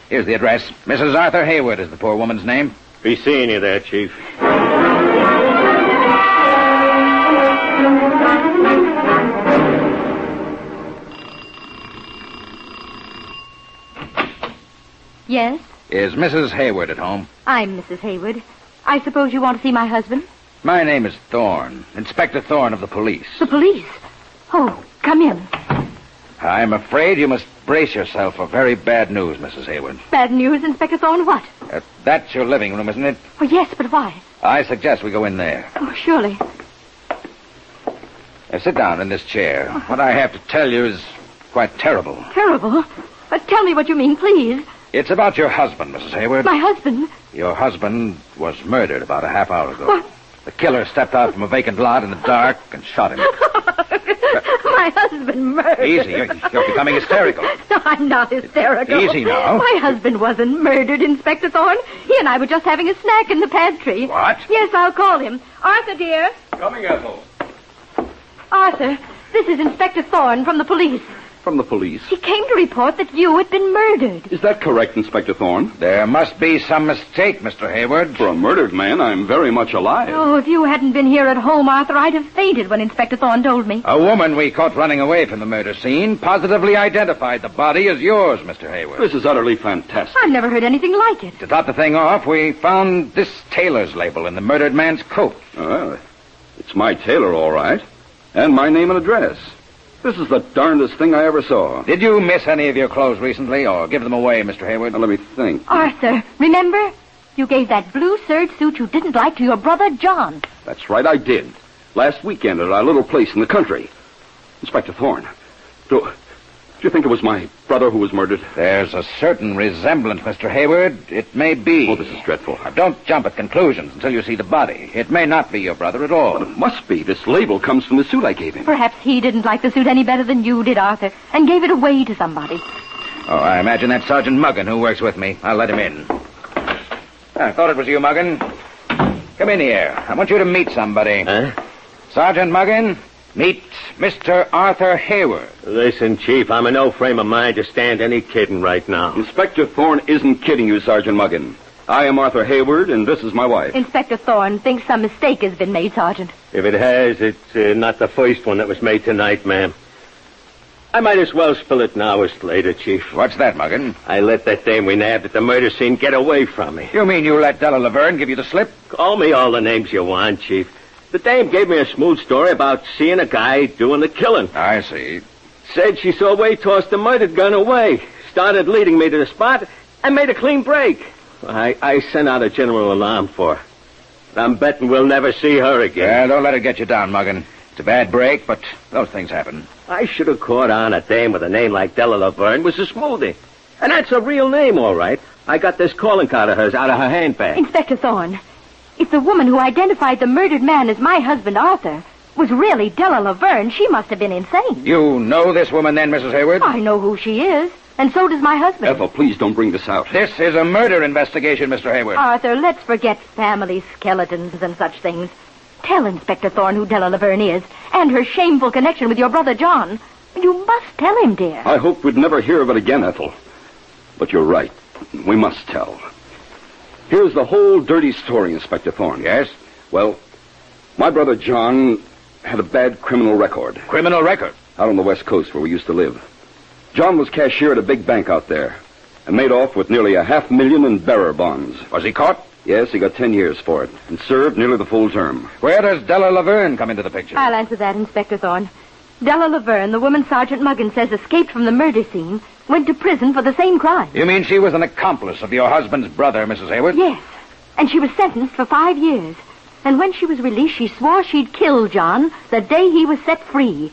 Here's the address. Mrs. Arthur Hayward is the poor woman's name. Be seeing you there, Chief. Yes? Is Mrs. Hayward at home? I'm Mrs. Hayward. I suppose you want to see my husband? My name is Thorne, Inspector Thorne of the police. The police? Oh, come in. I'm afraid you must brace yourself for very bad news, Mrs. Hayward. Bad news, Inspector Thorne? What? That's your living room, isn't it? Oh, yes, but why? I suggest we go in there. Oh, surely. Sit down in this chair. What I have to tell you is quite terrible. Terrible? Tell me what you mean, please. It's about your husband, Mrs. Hayward. My husband? Your husband was murdered about a half hour ago. What? The killer stepped out from a vacant lot in the dark and shot him. My husband murdered. Easy. You're becoming hysterical. No, I'm not hysterical. Easy now. My husband wasn't murdered, Inspector Thorne. He and I were just having a snack in the pantry. What? Yes, I'll call him. Arthur, dear. Coming, Ethel. Arthur, this is Inspector Thorne from the police. From the police. He came to report that you had been murdered. Is that correct, Inspector Thorne? There must be some mistake, Mr. Hayward. For a murdered man, I'm very much alive. Oh, if you hadn't been here at home, Arthur, I'd have fainted when Inspector Thorne told me. A woman we caught running away from the murder scene positively identified the body as yours, Mr. Hayward. This is utterly fantastic. I've never heard anything like it. To top the thing off, we found this tailor's label in the murdered man's coat. Well, it's my tailor, all right. And my name and address. This is the darndest thing I ever saw. Did you miss any of your clothes recently, or give them away, Mr. Hayward? Now, let me think. Arthur, remember? You gave that blue serge suit you didn't like to your brother, John. That's right, I did. Last weekend at our little place in the country. Inspector Thorne, do you think it was my brother who was murdered? There's a certain resemblance, Mr. Hayward. It may be. Oh, this is dreadful. Now, don't jump at conclusions until you see the body. It may not be your brother at all. But it must be. This label comes from the suit I gave him. Perhaps he didn't like the suit any better than you did, Arthur, and gave it away to somebody. Oh, I imagine that's Sergeant Muggan who works with me. I'll let him in. I thought it was you, Muggan. Come in here. I want you to meet somebody. Huh? Sergeant Muggan, meet Mr. Arthur Hayward. Listen, Chief, I'm in no frame of mind to stand any kidding right now. Inspector Thorne isn't kidding you, Sergeant Muggan. I am Arthur Hayward, and this is my wife. Inspector Thorne thinks some mistake has been made, Sergeant. If it has, it's not the first one that was made tonight, ma'am. I might as well spill it now as later, Chief. What's that, Muggan? I let that dame we nabbed at the murder scene get away from me. You mean you let Della Laverne give you the slip? Call me all the names you want, Chief. The dame gave me a smooth story about seeing a guy doing the killing. I see. Said she saw Wade toss the murdered gun away. Started leading me to the spot and made a clean break. I sent out a general alarm for her. I'm betting we'll never see her again. Yeah, don't let it get you down, Muggan. It's a bad break, but those things happen. I should have caught on a dame with a name like Della Laverne was a smoothie. And that's a real name, all right. I got this calling card of hers out of her handbag. Inspector Thorne, if the woman who identified the murdered man as my husband, Arthur, was really Della Laverne, she must have been insane. You know this woman then, Mrs. Hayward? I know who she is, and so does my husband. Ethel, please don't bring this out. This is a murder investigation, Mr. Hayward. Arthur, let's forget family skeletons and such things. Tell Inspector Thorne who Della Laverne is, and her shameful connection with your brother John. You must tell him, dear. I hoped we'd never hear of it again, Ethel. But you're right. We must tell. Here's the whole dirty story, Inspector Thorne. Yes? Well, my brother John had a bad criminal record. Criminal record? Out on the West Coast where we used to live. John was cashier at a big bank out there and made off with nearly $500,000 in bearer bonds. Was he caught? Yes, he got 10 years for it and served nearly the full term. Where does Della Laverne come into the picture? I'll answer that, Inspector Thorne. Della Laverne, the woman Sergeant Muggan says escaped from the murder scene, went to prison for the same crime. You mean she was an accomplice of your husband's brother, Mrs. Hayward? Yes, and she was sentenced for 5 years. And when she was released, she swore she'd kill John the day he was set free.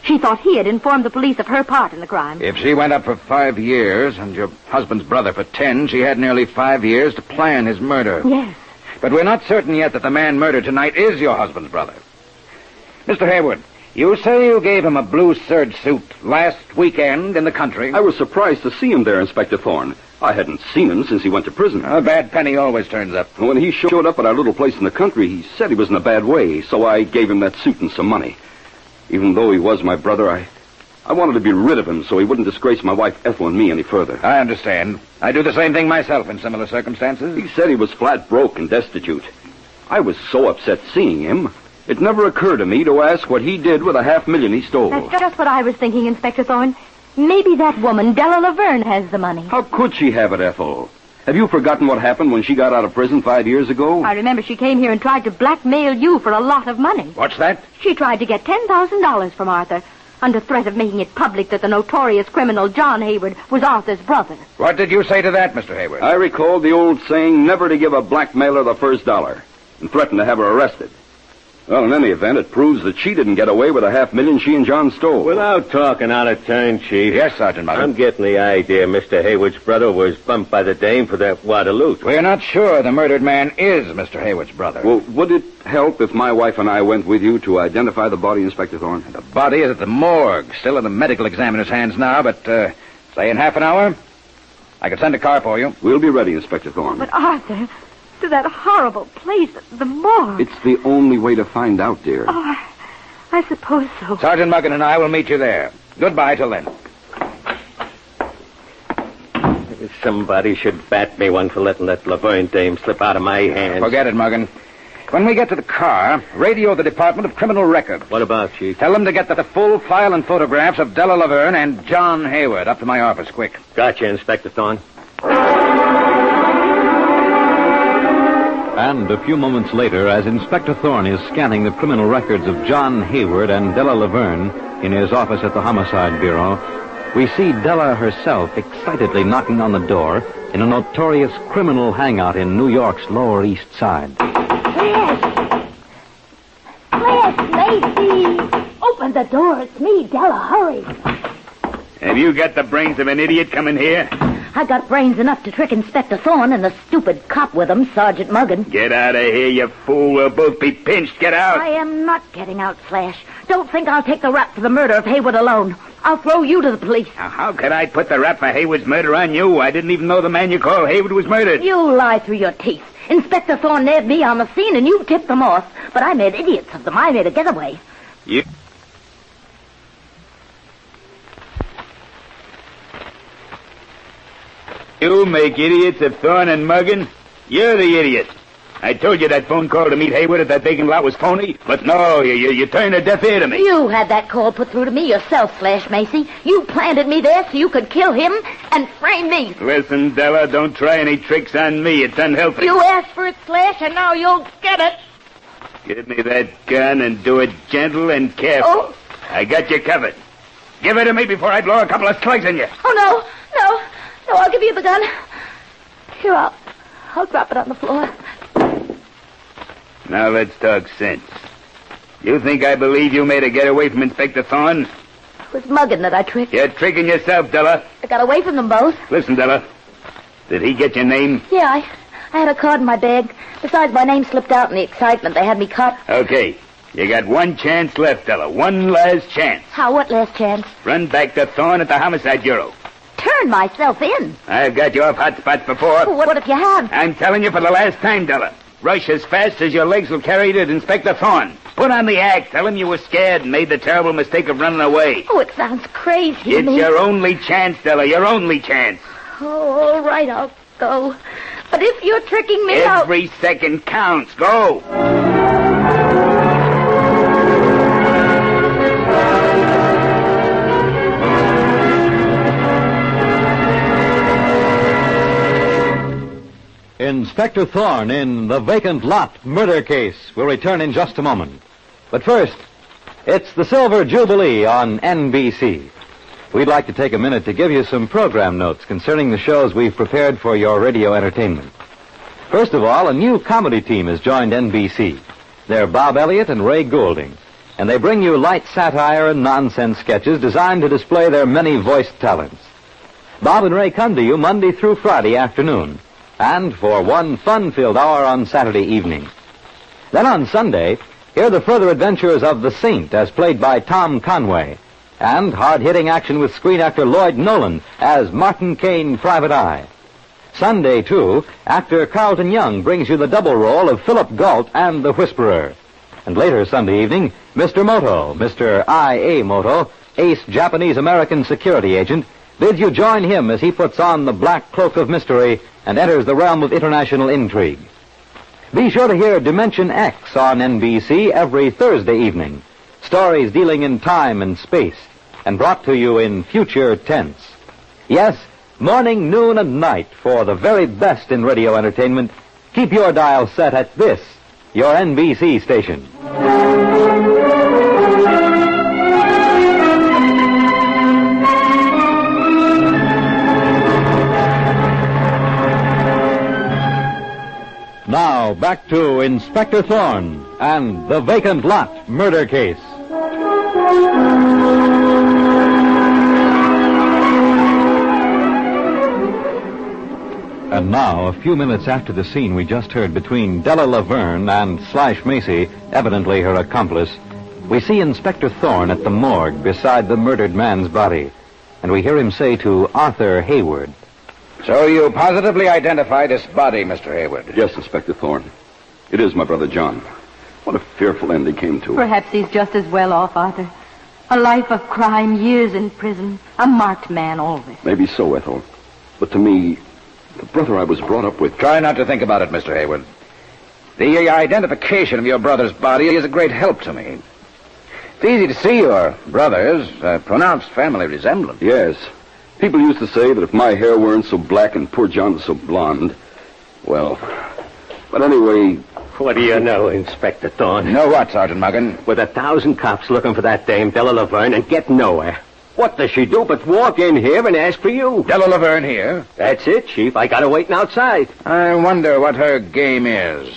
She thought he had informed the police of her part in the crime. If she went up for 5 years and your husband's brother for 10, she had nearly 5 years to plan his murder. Yes. But we're not certain yet that the man murdered tonight is your husband's brother. Mr. Haywood, you say you gave him a blue serge suit last weekend in the country. I was surprised to see him there, Inspector Thorne. I hadn't seen him since he went to prison. A bad penny always turns up. When he showed up at our little place in the country, he said he was in a bad way, so I gave him that suit and some money. Even though he was my brother, I wanted to be rid of him so he wouldn't disgrace my wife Ethel and me any further. I understand. I do the same thing myself in similar circumstances. He said he was flat broke and destitute. I was so upset seeing him, it never occurred to me to ask what he did with the $500,000 he stole. That's just what I was thinking, Inspector Thorne. Maybe that woman, Della Laverne, has the money. How could she have it, Ethel? Have you forgotten what happened when she got out of prison 5 years ago? I remember she came here and tried to blackmail you for a lot of money. What's that? She tried to get $10,000 from Arthur, under threat of making it public that the notorious criminal John Hayward was Arthur's brother. What did you say to that, Mr. Hayward? I recalled the old saying, never to give a blackmailer the first dollar, and threatened to have her arrested. Well, in any event, it proves that she didn't get away with the $500,000 she and John stole. Without talking out of turn, Chief. Yes, Sergeant Muggen. I'm getting the idea Mr. Hayward's brother was bumped by the dame for that wad of loot. We're not sure the murdered man is Mr. Hayward's brother. Well, would it help if my wife and I went with you to identify the body, Inspector Thorne? The body is at the morgue, still in the medical examiner's hands now, but, say in half an hour, I could send a car for you. We'll be ready, Inspector Thorne. But Arthur, to that horrible place, the morgue. It's the only way to find out, dear. Oh, I suppose so. Sergeant Muggen and I will meet you there. Goodbye till then. Somebody should bat me one for letting that Laverne dame slip out of my hands. Forget it, Muggen. When we get to the car, radio the Department of Criminal Records. What about, Chief? Tell them to get the full file and photographs of Della Laverne and John Hayward up to my office, quick. Gotcha, Inspector Thorne. And a few moments later, as Inspector Thorne is scanning the criminal records of John Hayward and Della Laverne in his office at the Homicide Bureau, we see Della herself excitedly knocking on the door in a notorious criminal hangout in New York's Lower East Side. Class, Macy! Open the door. It's me, Della. Hurry. Have you got the brains of an idiot coming here? I got brains enough to trick Inspector Thorne and the stupid cop with him, Sergeant Muggen. Get out of here, you fool. We'll both be pinched. Get out. I am not getting out, Flash. Don't think I'll take the rap for the murder of Hayward alone. I'll throw you to the police. Now, how could I put the rap for Hayward's murder on you? I didn't even know the man you call Hayward was murdered. You lie through your teeth. Inspector Thorne nabbed me on the scene and you tipped them off. But I made idiots of them. I made a getaway. You make idiots of Thorne and Muggen? You're the idiot. I told you that phone call to meet Hayward at that vacant lot was phony, but no, you turned a deaf ear to me. You had that call put through to me yourself, Flash Macy. You planted me there so you could kill him and frame me. Listen, Della, don't try any tricks on me. It's unhealthy. You asked for it, Flash, and now you'll get it. Give me that gun and do it gentle and careful. Oh. I got you covered. Give it to me before I blow a couple of slugs in you. Oh, no, I'll give you the gun. Here, I'll drop it on the floor. Now let's talk sense. You think I believe you made a getaway from Inspector Thorne? It was Muggen that I tricked. You're tricking yourself, Della. I got away from them both. Listen, Della. Did he get your name? Yeah, I had a card in my bag. Besides, my name slipped out in the excitement. They had me cut. Okay. You got one chance left, Della. One last chance. How? What last chance? Run back to Thorne at the Homicide Bureau. Turn myself in. I've got you off hot spots before. What if you have? I'm telling you for the last time, Della. Rush as fast as your legs will carry you to Inspector Thorne. Put on the act. Tell him you were scared and made the terrible mistake of running away. Oh, it sounds crazy. It's your only chance, Della. Your only chance. Oh, all right, I'll go. But if you're tricking me out... Every second counts. Go. Inspector Thorne in The Vacant Lot Murder Case will return in just a moment. But first, it's the Silver Jubilee on NBC. We'd like to take a minute to give you some program notes concerning the shows we've prepared for your radio entertainment. First of all, a new comedy team has joined NBC. They're Bob Elliott and Ray Goulding, and they bring you light satire and nonsense sketches designed to display their many-voiced talents. Bob and Ray come to you Monday through Friday afternoon, and for one fun-filled hour on Saturday evening. Then on Sunday, hear the further adventures of the Saint as played by Tom Conway, and hard-hitting action with screen actor Lloyd Nolan as Martin Kane, Private Eye. Sunday, too, actor Carlton Young brings you the double role of Philip Galt and the Whisperer. And later Sunday evening, Mr. Moto, Mr. I.A. Moto, ace Japanese-American security agent, bids you join him as he puts on the black cloak of mystery and enters the realm of international intrigue. Be sure to hear Dimension X on NBC every Thursday evening. Stories dealing in time and space, and brought to you in future tense. Yes, morning, noon, and night for the very best in radio entertainment. Keep your dial set at this, your NBC station. Now, back to Inspector Thorne and the Vacant Lot murder case. And now, a few minutes after the scene we just heard between Della Laverne and Slash Macy, evidently her accomplice, we see Inspector Thorne at the morgue beside the murdered man's body, and we hear him say to Arthur Hayward, "So you positively identify this body, Mr. Hayward?" Yes, Inspector Thorne. It is my brother John. What a fearful end he came to. Perhaps he's just as well off, Arthur. A life of crime, years in prison, a marked man always. Maybe so, Ethel. But to me, the brother I was brought up with... Try not to think about it, Mr. Hayward. The identification of your brother's body is a great help to me. It's easy to see your brothers, a pronounced family resemblance. Yes. People used to say that if my hair weren't so black and poor John was so blonde... Well... But anyway... What do you know, Inspector Thorne? Know what, Sergeant Muggen? With 1,000 cops looking for that dame, Della Laverne, and get nowhere. What does she do but walk in here and ask for you? Della Laverne here? That's it, Chief. I got her waiting outside. I wonder what her game is.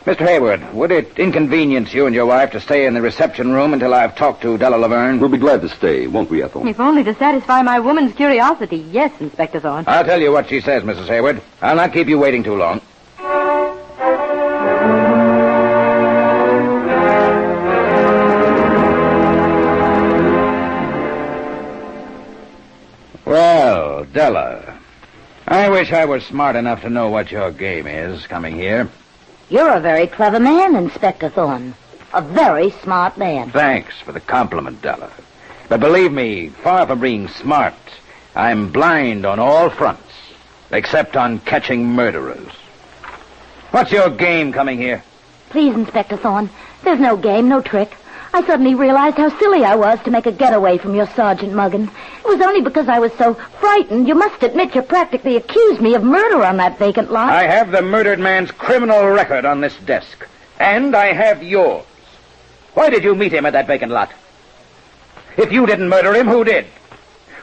Mr. Hayward, would it inconvenience you and your wife to stay in the reception room until I've talked to Della Laverne? We'll be glad to stay, won't we, Ethel? If only to satisfy my woman's curiosity. Yes, Inspector Thorne. I'll tell you what she says, Mrs. Hayward. I'll not keep you waiting too long. Well, Della, I wish I were smart enough to know what your game is coming here. You're a very clever man, Inspector Thorne. A very smart man. Thanks for the compliment, Della. But believe me, far from being smart, I'm blind on all fronts, except on catching murderers. What's your game coming here? Please, Inspector Thorne, there's no game, no trick. I suddenly realized how silly I was to make a getaway from your Sergeant Muggen. It was only because I was so frightened. You must admit you practically accused me of murder on that vacant lot. I have the murdered man's criminal record on this desk. And I have yours. Why did you meet him at that vacant lot? If you didn't murder him, who did?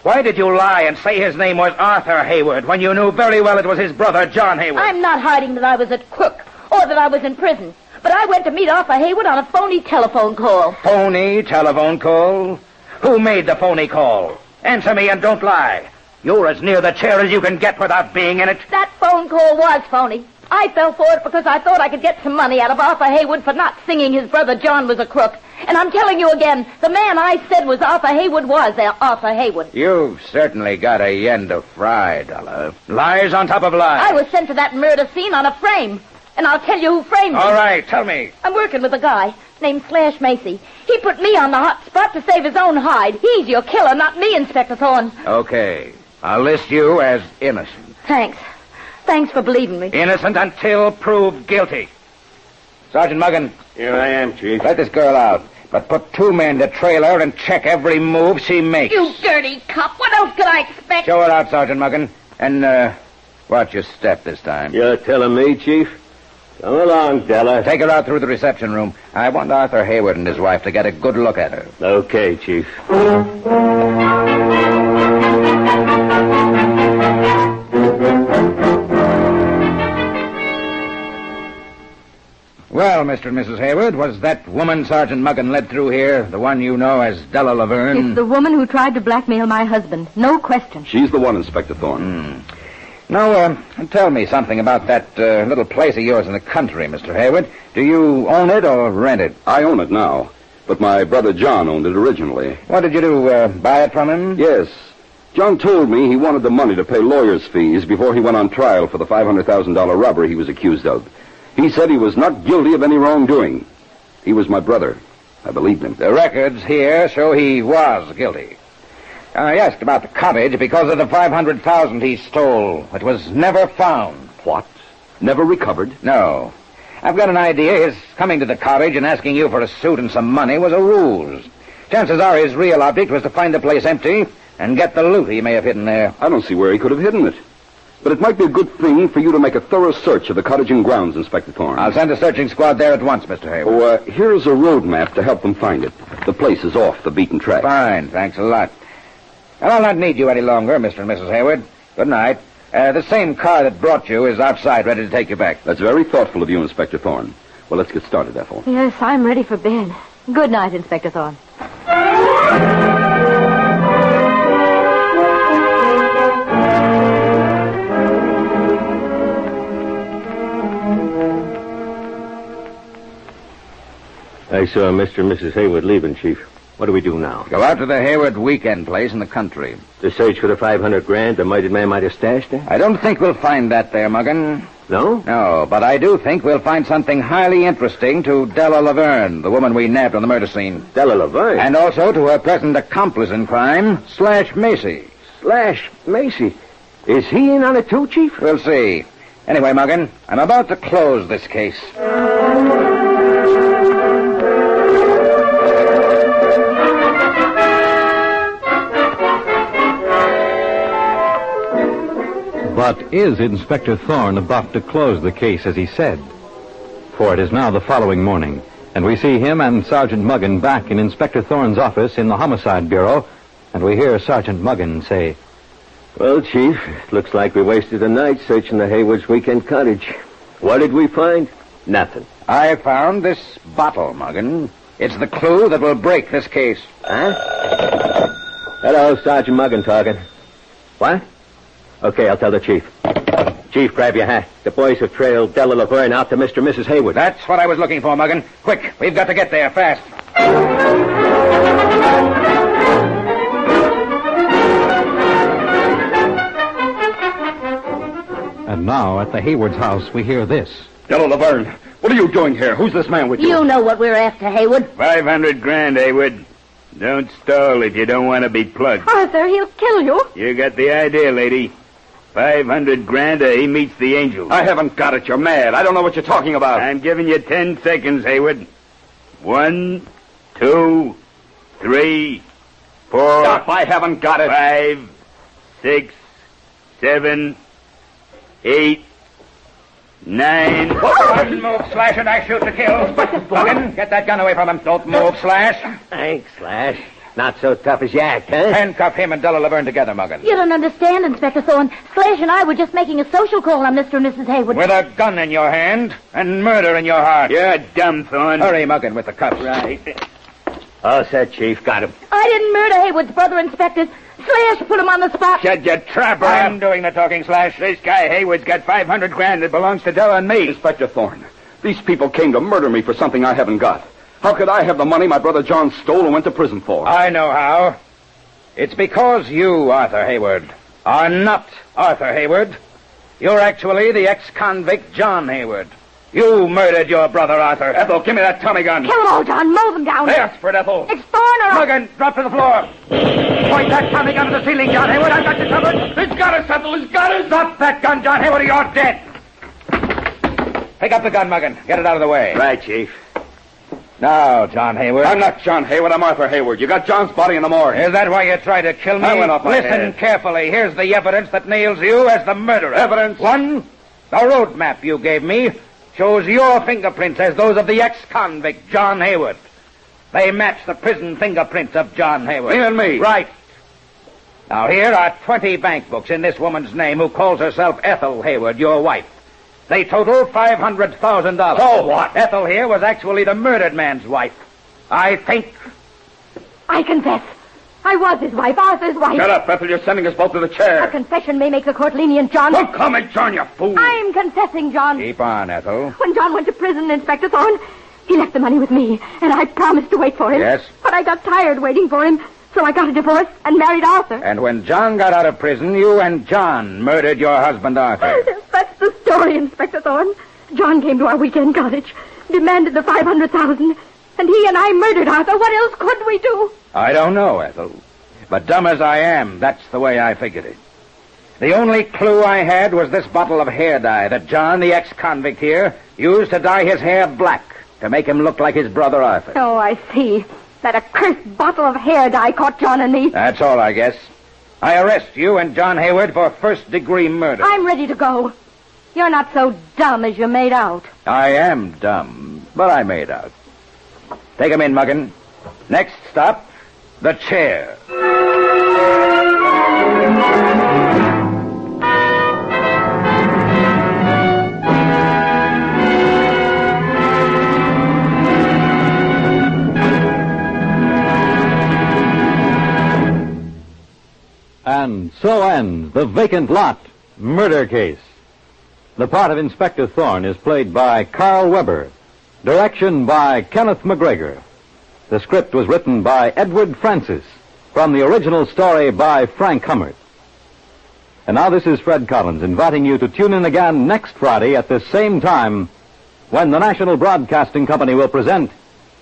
Why did you lie and say his name was Arthur Hayward when you knew very well it was his brother, John Hayward? I'm not hiding that I was at Crook or that I was in prison. But I went to meet Arthur Hayward on a phony telephone call. Phony telephone call? Who made the phony call? Answer me and don't lie. You're as near the chair as you can get without being in it. That phone call was phony. I fell for it because I thought I could get some money out of Arthur Hayward for not singing his brother John was a crook. And I'm telling you again, the man I said was Arthur Hayward was Arthur Hayward. You've certainly got a end to fry, Della. Lies on top of lies. I was sent to that murder scene on a frame. And I'll tell you who framed me. All right, tell me. I'm working with a guy named Slash Macy. He put me on the hot spot to save his own hide. He's your killer, not me, Inspector Thorne. Okay. I'll list you as innocent. Thanks. Thanks for believing me. Innocent until proved guilty. Sergeant Muggen. Here I am, Chief. Let this girl out. But put 2 men to trail her and check every move she makes. You dirty cop. What else could I expect? Show her out, Sergeant Muggen. And, watch your step this time. You're telling me, Chief? Come along, Della. Take her out through the reception room. I want Arthur Hayward and his wife to get a good look at her. Okay, Chief. Well, Mr. and Mrs. Hayward, was that woman Sergeant Muggen led through here the one you know as Della Laverne? It's the woman who tried to blackmail my husband. No question. She's the one, Inspector Thorne. Now, tell me something about that little place of yours in the country, Mr. Hayward. Do you own it or rent it? I own it now, but my brother John owned it originally. What did you do, buy it from him? Yes. John told me he wanted the money to pay lawyers' fees before he went on trial for the $500,000 robbery he was accused of. He said he was not guilty of any wrongdoing. He was my brother. I believed him. The records here show he was guilty. I asked about the cottage because of the $500,000 he stole. It was never found. What? Never recovered? No. I've got an idea his coming to the cottage and asking you for a suit and some money was a ruse. Chances are his real object was to find the place empty and get the loot he may have hidden there. I don't see where he could have hidden it. But it might be a good thing for you to make a thorough search of the cottage and grounds, Inspector Thorne. I'll send a searching squad there at once, Mr. Hayward. Oh, here's a road map to help them find it. The place is off the beaten track. Fine, thanks a lot. Well, I'll not need you any longer, Mr. and Mrs. Hayward. Good night. The same car that brought you is outside, ready to take you back. That's very thoughtful of you, Inspector Thorne. Well, let's get started, Ethel. Yes, I'm ready for bed. Good night, Inspector Thorne. I saw Mr. and Mrs. Hayward leaving, Chief. What do we do now? Go out to the Hayward weekend place in the country. To search for the $500,000 the mighty man might have stashed there? I don't think we'll find that there, Muggen. No? No, but I do think we'll find something highly interesting to Della Laverne, the woman we nabbed on the murder scene. Della Laverne? And also to her present accomplice in crime, Slash Macy. Slash Macy? Is he in on it too, Chief? We'll see. Anyway, Muggen, I'm about to close this case. But is Inspector Thorne about to close the case as he said? For it is now the following morning, and we see him and Sergeant Muggen back in Inspector Thorne's office in the Homicide Bureau, and we hear Sergeant Muggen say, Well, Chief, it looks like we wasted a night searching the Hayward's weekend cottage. What did we find? Nothing. I found this bottle, Muggen. It's the clue that will break this case. Huh? Hello, Sergeant Muggen talking. What? Okay, I'll tell the Chief. Chief, grab your hat. The boys have trailed Della Laverne out to Mr. and Mrs. Hayward. That's what I was looking for, Muggen. Quick, we've got to get there fast. And now, at the Hayward's house, we hear this. Della Laverne, what are you doing here? Who's this man with you? You know what we're after, Hayward. $500,000, Hayward. Don't stall if you don't want to be plugged. Arthur, he'll kill you. You got the idea, lady. $500,000 or he meets the angel. I haven't got it. You're mad. I don't know what you're talking about. I'm giving you 10 seconds, Hayward. 1, 2, 3, 4... Stop. I haven't got it. 5, 6, 7, 8, 9... Don't move, Slash, and I shoot to kill. Muggen, get that gun away from him. Don't move, Slash. Thanks, Slash. Not so tough as you act, huh? Handcuff him and Della Laverne together, Muggen. You don't understand, Inspector Thorne. Slash and I were just making a social call on Mr. and Mrs. Hayward. With a gun in your hand and murder in your heart. You're dumb, Thorne. Hurry, Muggen, with the cuffs. Right. All set, Chief. Got him. I didn't murder Hayward's brother, Inspector. Slash put him on the spot. Shut your trapper. I'm doing the talking, Slash. This guy Hayward's got $500,000 that belongs to Della and me. Inspector Thorne, these people came to murder me for something I haven't got. How could I have the money my brother John stole and went to prison for? I know how. It's because you, Arthur Hayward, are not Arthur Hayward. You're actually the ex-convict John Hayward. You murdered your brother, Arthur. Ethel, give me that Tommy gun. Kill them all, John. Mow them down. There, for Ethel. It's Thorne or... Muggen, drop to the floor. Point that Tommy gun to the ceiling, John Hayward. I've got you covered. He's got us, Ethel. He's got us. Drop that gun, John Hayward, or you're dead. Pick up the gun, Muggen. Get it out of the way. Right, Chief. Now, John Hayward. I'm not John Hayward. I'm Arthur Hayward. You got John's body in the morgue. Is that why you tried to kill me? I went off my Listen head. carefully. Here's the evidence that nails you as the murderer. Evidence? 1, the road map you gave me shows your fingerprints as those of the ex-convict, John Hayward. They match the prison fingerprints of John Hayward. Me and me. Right. Now, here are 20 bank books in this woman's name who calls herself Ethel Hayward, your wife. They total $500,000. So what? Ethel here was actually the murdered man's wife. I think... I confess. I was his wife, Arthur's wife. Shut up, Ethel. You're sending us both to the A chair. confession may make the court lenient, John. Don't come and join, you fool. I'm confessing, John. Keep on, Ethel. When John went to prison, Inspector Thorne, he left the money with me, and I promised to wait for him. Yes? But I got tired waiting for him, so I got a divorce and married Arthur. And when John got out of prison, you and John murdered your husband, Arthur. That's the story, Inspector Thorne. John came to our weekend cottage, demanded the $500,000, and he and I murdered Arthur. What else could we do? I don't know, Ethel. But dumb as I am, that's the way I figured it. The only clue I had was this bottle of hair dye that John, the ex-convict here, used to dye his hair black to make him look like his brother Arthur. Oh, I see. That accursed bottle of hair dye caught John and me. That's all, I guess. I arrest you and John Hayward for first-degree murder. I'm ready to go. You're not so dumb as you made out. I am dumb, but I made out. Take him in, Muggin. Next stop, the chair. And so ends the Vacant Lot murder case. The part of Inspector Thorne is played by Carl Weber. Direction by Kenneth McGregor. The script was written by Edward Francis from the original story by Frank Hummert. And now this is Fred Collins inviting you to tune in again next Friday at this same time when the National Broadcasting Company will present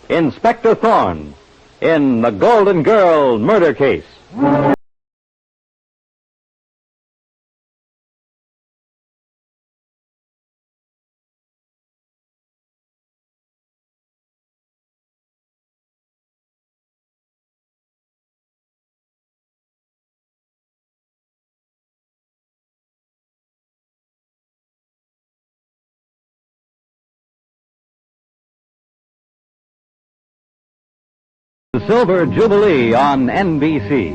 Inspector Thorne in the Golden Girl murder case. The Silver Jubilee on NBC.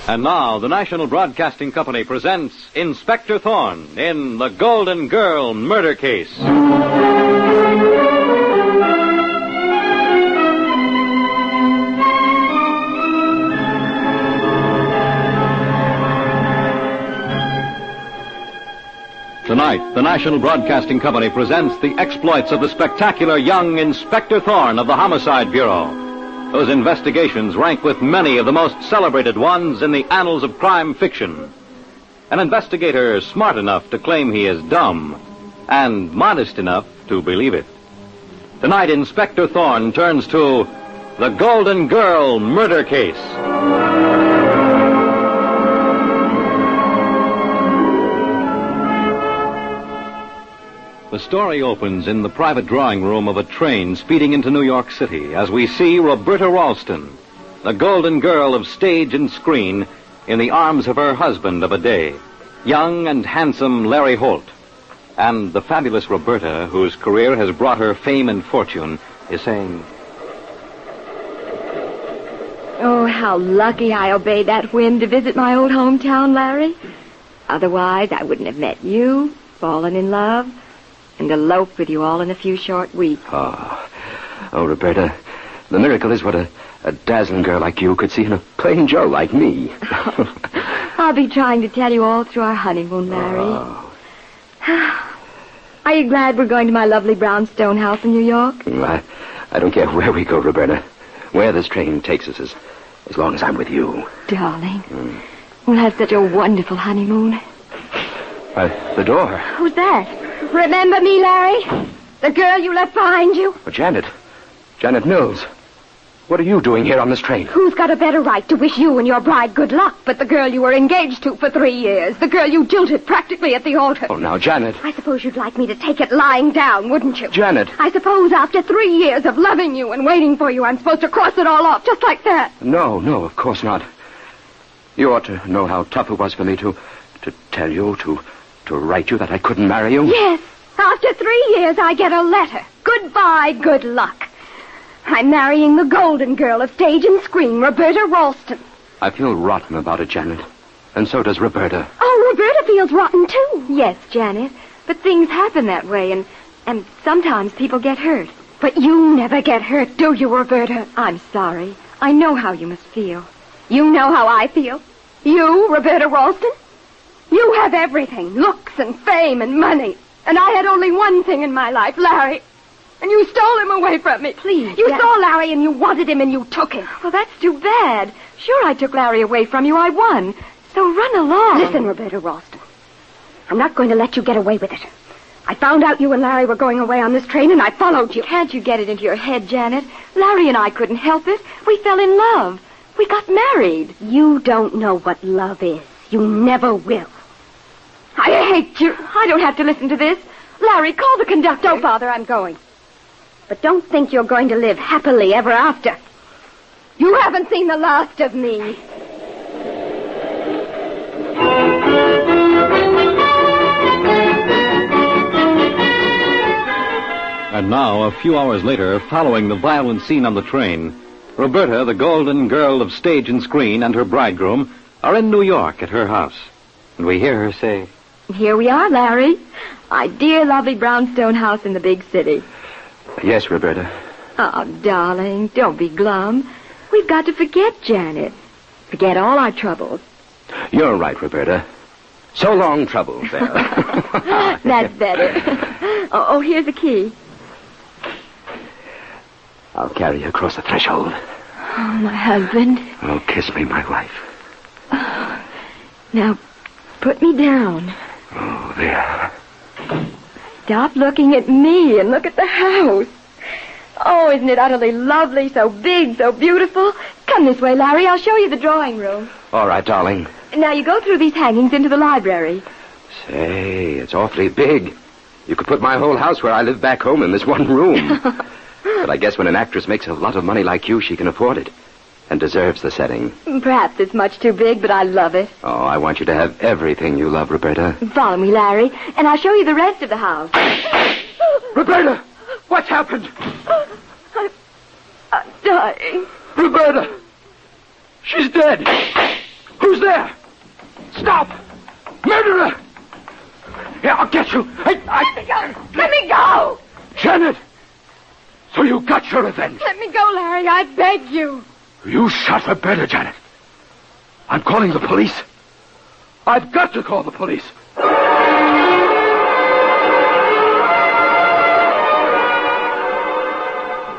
And now, the National Broadcasting Company presents Inspector Thorne in the Golden Girl murder case. Tonight, the National Broadcasting Company presents the exploits of the spectacular young Inspector Thorne of the Homicide Bureau, whose investigations rank with many of the most celebrated ones in the annals of crime fiction. An investigator smart enough to claim he is dumb, and modest enough to believe it. Tonight, Inspector Thorne turns to the Golden Girl murder case. The story opens in the private drawing room of a train speeding into New York City as we see Roberta Ralston, the golden girl of stage and screen, in the arms of her husband of a day, young and handsome Larry Holt. And the fabulous Roberta, whose career has brought her fame and fortune, is saying, "Oh, how lucky I obeyed that whim to visit my old hometown, Larry. Otherwise, I wouldn't have met you, fallen in love, and eloped with you all in a few short weeks." Oh, Roberta, the miracle is what a dazzling girl like you could see in a plain Joe like me. I'll be trying to tell you all through our honeymoon, Larry. Oh. Are you glad we're going to my lovely brownstone house in New York? I don't care where we go, Roberta. Where this train takes us as long as I'm with you. Darling, we'll have such a wonderful honeymoon. The door. Who's that? Remember me, Larry? The girl you left behind you? Oh, Janet Mills. What are you doing here on this train? Who's got a better right to wish you and your bride good luck but the girl you were engaged to for 3 years? The girl you jilted practically at the altar. Oh, now, Janet. I suppose you'd like me to take it lying down, wouldn't you? Janet. I suppose after 3 years of loving you and waiting for you, I'm supposed to cross it all off just like that. No, of course not. You ought to know how tough it was for me to tell you, to write you that I couldn't marry you. Yes. After 3 years, I get a letter. Goodbye, good luck. I'm marrying the golden girl of stage and screen, Roberta Ralston. I feel rotten about it, Janet. And so does Roberta. Oh, Roberta feels rotten, too. Yes, Janet. But things happen that way, and sometimes people get hurt. But you never get hurt, do you, Roberta? I'm sorry. I know how you must feel. You know how I feel. You, Roberta Ralston? You have everything, looks and fame and money. And I had only one thing in my life, Larry. And you stole him away from me. Please, You saw Larry and you wanted him and you took him. Well, that's too bad. Sure, I took Larry away from you. I won. So run along. Listen, Roberta Ralston. I'm not going to let you get away with it. I found out you and Larry were going away on this train, and I followed you. Can't you get it into your head, Janet? Larry and I couldn't help it. We fell in love. We got married. You don't know what love is. You never will. I hate you. I don't have to listen to this. Larry, call the conductor. Don't bother, I'm going. But don't think you're going to live happily ever after. You haven't seen the last of me. And now, a few hours later, following the violent scene on the train, Roberta, the golden girl of stage and screen, and her bridegroom are in New York at her house. And we hear her say, Here we are, Larry. My dear, lovely brownstone house in the big city. Yes, Roberta. Oh, darling, don't be glum. We've got to forget Janet. Forget all our troubles. You're right, Roberta. So long, troubles there. That's better. Oh, here's the key. I'll carry you across the threshold. Oh, my husband. Oh, kiss me, my wife. Oh, now, put me down. Oh, there. Stop looking at me and look at the house. Oh, isn't it utterly lovely, so big, so beautiful? Come this way, Larry. I'll show you the drawing room. All right, darling. Now, you go through these hangings into the library. Say, it's awfully big. You could put my whole house where I live back home in this one room. But I guess when an actress makes a lot of money like you, she can afford it. And deserves the setting. Perhaps it's much too big, but I love it. Oh, I want you to have everything you love, Roberta. Follow me, Larry, and I'll show you the rest of the house. Roberta! What's happened? I'm dying. Roberta! She's dead! Who's there? Stop! Murderer! Yeah, I'll get you. Let me go! Janet! So you got your revenge. Let me go, Larry. I beg you. You shot Roberta, Janet. I'm calling the police. I've got to call the police.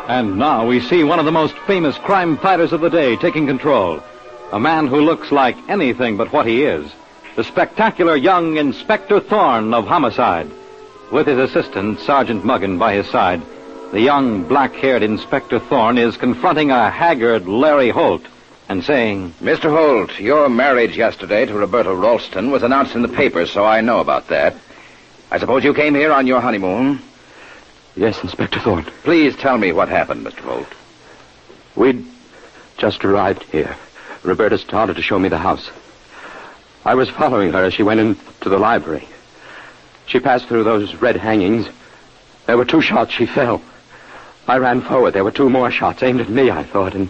And now we see one of the most famous crime fighters of the day taking control. A man who looks like anything but what he is. The spectacular young Inspector Thorne of Homicide. With his assistant, Sergeant Muggen, by his side, the young black-haired Inspector Thorne is confronting a haggard Larry Holt and saying, Mr. Holt, your marriage yesterday to Roberta Ralston was announced in the papers, so I know about that. I suppose you came here on your honeymoon? Yes, Inspector Thorne. Please tell me what happened, Mr. Holt. We'd just arrived here. Roberta started to show me the house. I was following her as she went into the library. She passed through those red hangings. There were 2 shots. She fell. I ran forward. There were 2 more shots aimed at me, I thought, and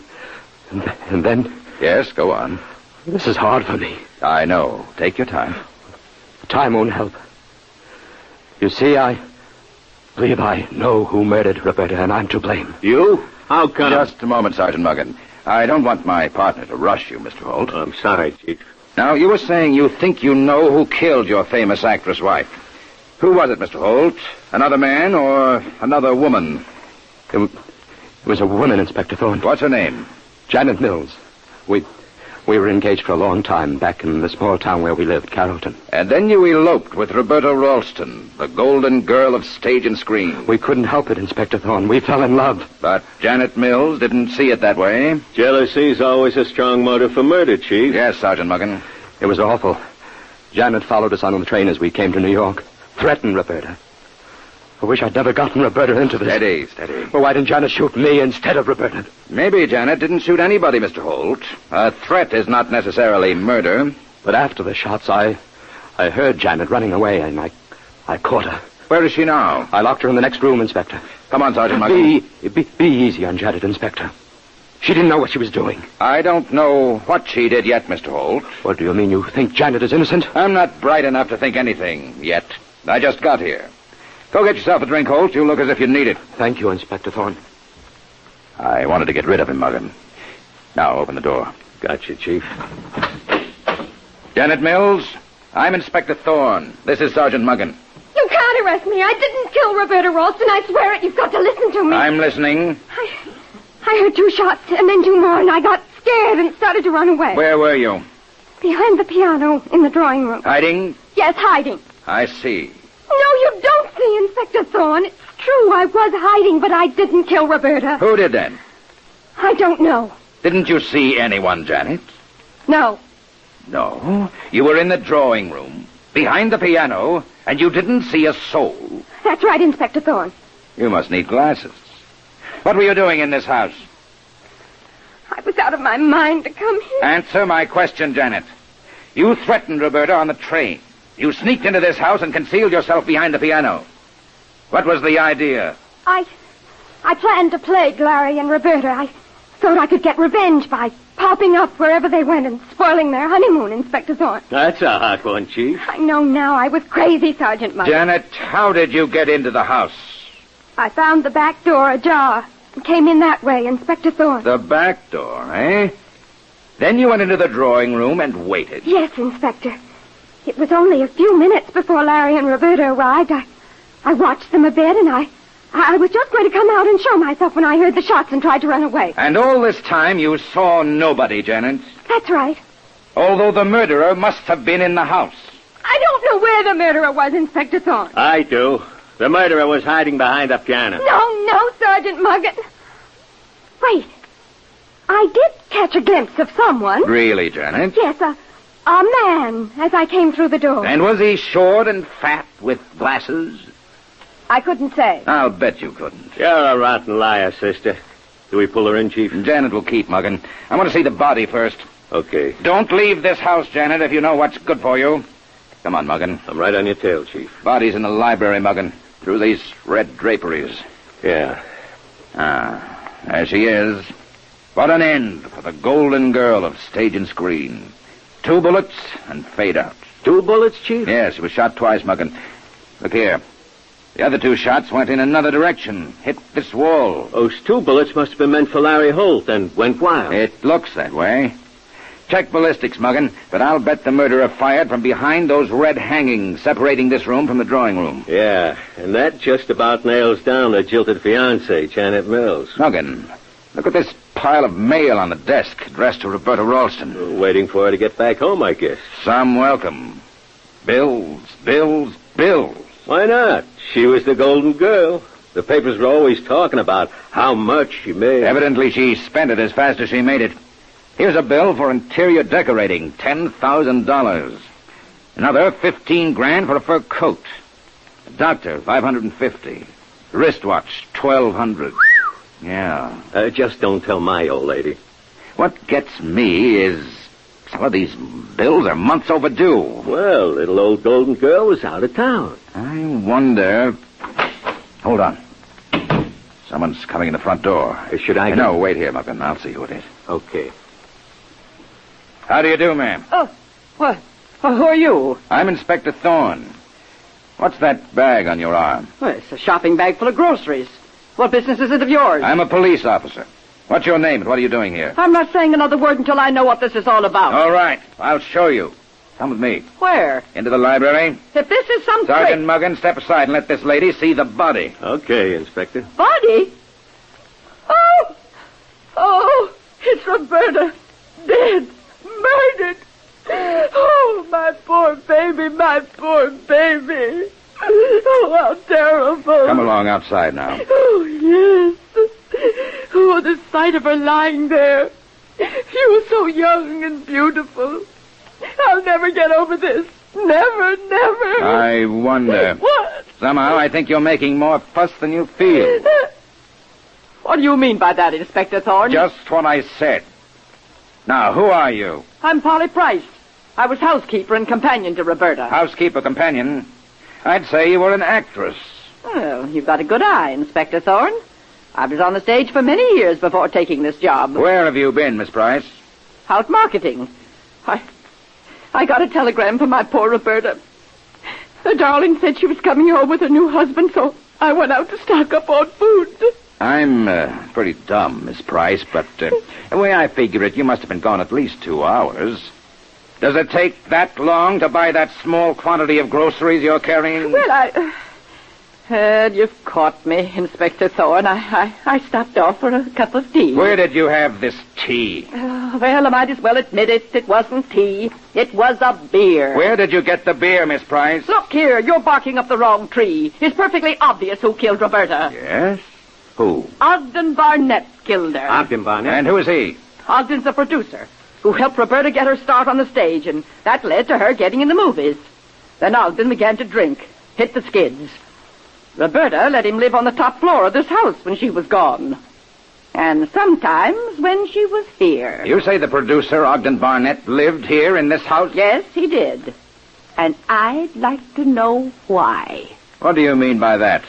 then... Yes, go on. This is hard for me. I know. Take your time. Time won't help. You see, I believe I know who murdered Roberta, and I'm to blame. You? How come? Just a moment, Sergeant Muggen. I don't want my partner to rush you, Mr. Holt. I'm sorry, Chief. Now, you were saying you think you know who killed your famous actress wife. Who was it, Mr. Holt? Another man or another woman? It was a woman, Inspector Thorne. What's her name? Janet Mills. We were engaged for a long time back in the small town where we lived, Carrollton. And then you eloped with Roberta Ralston, the golden girl of stage and screen. We couldn't help it, Inspector Thorne. We fell in love. But Janet Mills didn't see it that way. Jealousy's always a strong motive for murder, Chief. Yes, Sergeant Muggen. It was awful. Janet followed us on the train as we came to New York. Threatened Roberta. I wish I'd never gotten Roberta into this. Steady. Well, why didn't Janet shoot me instead of Roberta? Maybe Janet didn't shoot anybody, Mr. Holt. A threat is not necessarily murder. But after the shots, I heard Janet running away, and I caught her. Where is she now? I locked her in the next room, Inspector. Come on, Sergeant Muggen. Be easy on Janet, Inspector. She didn't know what she was doing. I don't know what she did yet, Mr. Holt. What do you mean? You think Janet is innocent? I'm not bright enough to think anything yet. I just got here. Go get yourself a drink, Holt. You look as if you need it. Thank you, Inspector Thorne. I wanted to get rid of him, Muggin. Now open the door. Gotcha, Chief. Janet Mills, I'm Inspector Thorne. This is Sergeant Muggin. You can't arrest me. I didn't kill Roberta Ralston. I swear it. You've got to listen to me. I'm listening. I heard 2 shots and then 2 more, and I got scared and started to run away. Where were you? Behind the piano in the drawing room. Hiding? Yes, hiding. I see. No, you don't see, Inspector Thorne. It's true, I was hiding, but I didn't kill Roberta. Who did then? I don't know. Didn't you see anyone, Janet? No. No. You were in the drawing room, behind the piano, and you didn't see a soul. That's right, Inspector Thorne. You must need glasses. What were you doing in this house? I was out of my mind to come here. Answer my question, Janet. You threatened Roberta on the train. You sneaked into this house and concealed yourself behind the piano. What was the idea? I planned to plague Larry and Roberta. I thought I could get revenge by popping up wherever they went and spoiling their honeymoon, Inspector Thorne. That's a hot one, Chief. I know now. I was crazy, Sergeant Muggin. Janet, how did you get into the house? I found the back door ajar and came in that way, Inspector Thorne. The back door, eh? Then you went into the drawing room and waited. Yes, Inspector. It was only a few minutes before Larry and Roberta arrived. I watched them a bit, and I was just going to come out and show myself when I heard the shots and tried to run away. And all this time you saw nobody, Janet? That's right. Although the murderer must have been in the house. I don't know where the murderer was, Inspector Thorne. I do. The murderer was hiding behind a piano. No, Sergeant Muggin. Wait. I did catch a glimpse of someone. Really, Janet? Yes, a man, as I came through the door. And was he short and fat with glasses? I couldn't say. I'll bet you couldn't. You're a rotten liar, sister. Do we pull her in, Chief? Janet will keep, Muggin. I want to see the body first. Okay. Don't leave this house, Janet, if you know what's good for you. Come on, Muggin. I'm right on your tail, Chief. Body's in the library, Muggin. Through these red draperies. Yeah. There she is. What an end for the golden girl of stage and screen. 2 bullets and fade out. 2 bullets, Chief? Yes, she was shot twice, Muggin. Look here. The other 2 shots went in another direction. Hit this wall. Those 2 bullets must have been meant for Larry Holt and went wild. It looks that way. Check ballistics, Muggin, but I'll bet the murderer fired from behind those red hangings separating this room from the drawing room. Yeah, and that just about nails down the jilted fiancée, Janet Mills. Muggin, look at this pile of mail on the desk addressed to Roberta Ralston. Waiting for her to get back home, I guess. Some welcome. Bills. Why not? She was the golden girl. The papers were always talking about how much she made. Evidently she spent it as fast as she made it. Here's a bill for interior decorating, $10,000. Another $15,000 for a fur coat. A doctor, $550. Wristwatch, $1,200. Yeah. Just don't tell my old lady. What gets me is some of these bills are months overdue. Well, little old golden girl was out of town. I wonder... Hold on. Someone's coming in the front door. Should I... No, wait here, Muggin. I'll see who it is. Okay. How do you do, ma'am? Oh, what? Who are you? I'm Inspector Thorne. What's that bag on your arm? Well, it's a shopping bag full of groceries. What business is it of yours? I'm a police officer. What's your name and what are you doing here? I'm not saying another word until I know what this is all about. All right. I'll show you. Come with me. Where? Into the library. If this is some Sergeant trick... Muggin, step aside and let this lady see the body. Okay, Inspector. Body? Oh, it's Roberta. Dead. Murdered. Oh, my poor baby, my poor baby. Oh, how terrible. Come along outside now. Oh, yes. Oh, the sight of her lying there. She was so young and beautiful. I'll never get over this. Never. I wonder. What? Somehow I think you're making more fuss than you feel. What do you mean by that, Inspector Thorne? Just what I said. Now, who are you? I'm Polly Price. I was housekeeper and companion to Roberta. Housekeeper companion? I'd say you were an actress. Well, you've got a good eye, Inspector Thorne. I was on the stage for many years before taking this job. Where have you been, Miss Price? Out marketing. I got a telegram from my poor Roberta. The darling said she was coming home with her new husband, so I went out to stock up on food. I'm pretty dumb, Miss Price, but the way I figure it, you must have been gone at least 2 hours. Does it take that long to buy that small quantity of groceries you're carrying? Well, you've caught me, Inspector Thorne. I stopped off for a cup of tea. Where did you have this tea? Well, I might as well admit it. It wasn't tea. It was a beer. Where did you get the beer, Miss Price? Look here, you're barking up the wrong tree. It's perfectly obvious who killed Roberta. Yes? Who? Ogden Barnett killed her. Ogden Barnett? And who is he? Ogden's the producer, who helped Roberta get her start on the stage, and that led to her getting in the movies. Then Ogden began to drink, hit the skids. Roberta let him live on the top floor of this house when she was gone. And sometimes when she was here. You say the producer, Ogden Barnett, lived here in this house? Yes, he did. And I'd like to know why. What do you mean by that?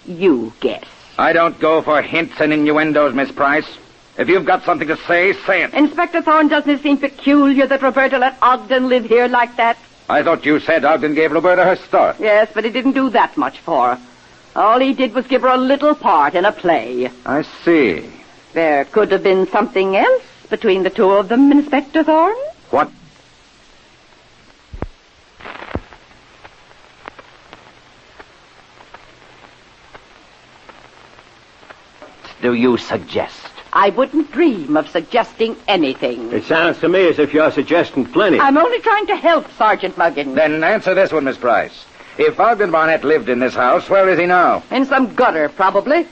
You guess. I don't go for hints and innuendos, Miss Price. If you've got something to say it. Inspector Thorne, doesn't it seem peculiar that Roberta let Ogden live here like that? I thought you said Ogden gave Roberta her start. Yes, but he didn't do that much for her. All he did was give her a little part in a play. I see. There could have been something else between the two of them, Inspector Thorne? What? Do you suggest? I wouldn't dream of suggesting anything. It sounds to me as if you're suggesting plenty. I'm only trying to help, Sergeant Muggin. Then answer this one, Miss Price. If Ogden Barnett lived in this house, where is he now? In some gutter, probably.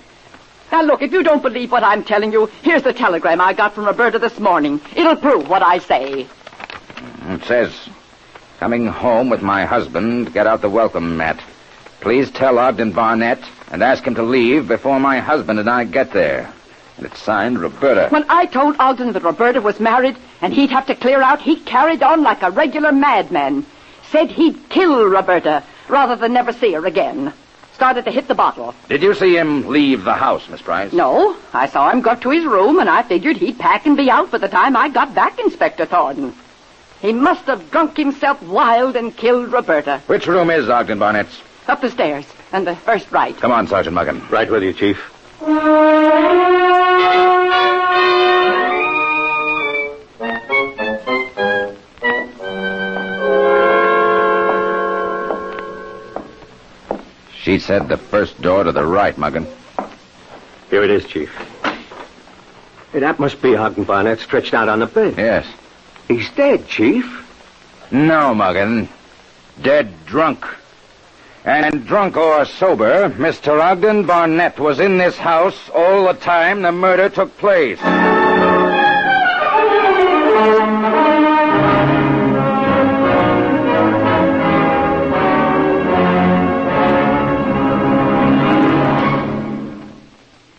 Now, look, if you don't believe what I'm telling you, here's the telegram I got from Roberta this morning. It'll prove what I say. It says, coming home with my husband, get out the welcome mat. Please tell Ogden Barnett and ask him to leave before my husband and I get there. And it's signed Roberta. When I told Ogden that Roberta was married and he'd have to clear out, he carried on like a regular madman. Said he'd kill Roberta rather than never see her again. Started to hit the bottle. Did you see him leave the house, Miss Price? No. I saw him go to his room, and I figured he'd pack and be out by the time I got back, Inspector Thornton. He must have drunk himself wild and killed Roberta. Which room is Ogden Barnett's? Up the stairs, and the first right. Come on, Sergeant Muggin. Right with you, Chief. She said the first door to the right, Muggin. Here it is, Chief. Hey, that must be Ogden Barnett stretched out on the bed. Yes. He's dead, Chief. No, Muggin. Dead drunk. And drunk or sober, Mr. Ogden Barnett was in this house all the time the murder took place.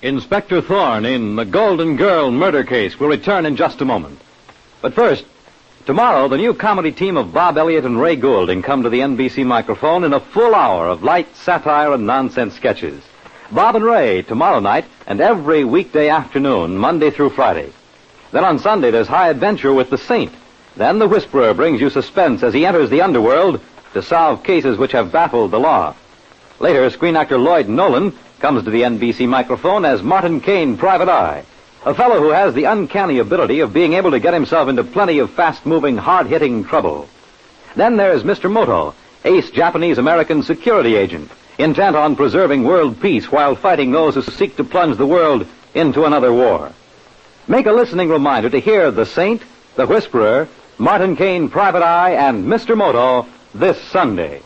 Inspector Thorne in the Golden Girl murder case will return in just a moment. But first, tomorrow the new comedy team of Bob Elliott and Ray Goulding come to the NBC microphone in a full hour of light satire and nonsense sketches. Bob and Ray tomorrow night and every weekday afternoon, Monday through Friday. Then on Sunday there's High Adventure with the Saint. Then the Whisperer brings you suspense as he enters the underworld to solve cases which have baffled the law. Later, screen actor Lloyd Nolan comes to the NBC microphone as Martin Caine, Private Eye, a fellow who has the uncanny ability of being able to get himself into plenty of fast-moving, hard-hitting trouble. Then there's Mr. Moto, ace Japanese-American security agent, intent on preserving world peace while fighting those who seek to plunge the world into another war. Make a listening reminder to hear The Saint, The Whisperer, Martin Caine, Private Eye, and Mr. Moto this Sunday.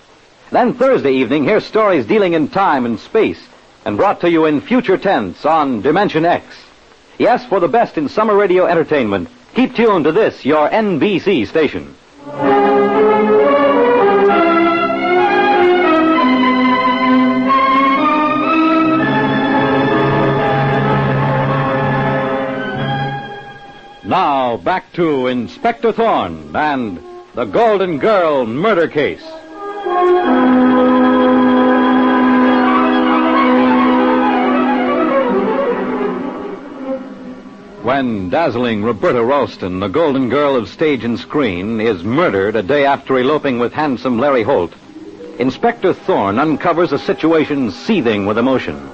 Then Thursday evening, hear stories dealing in time and space, and brought to you in future tense on Dimension X. Yes, for the best in summer radio entertainment, keep tuned to this, your NBC station. Now, back to Inspector Thorne and the Golden Girl murder case. when dazzling Roberta Ralston, the golden girl of stage and screen, is murdered a day after eloping with handsome Larry Holt, Inspector Thorne uncovers a situation seething with emotion.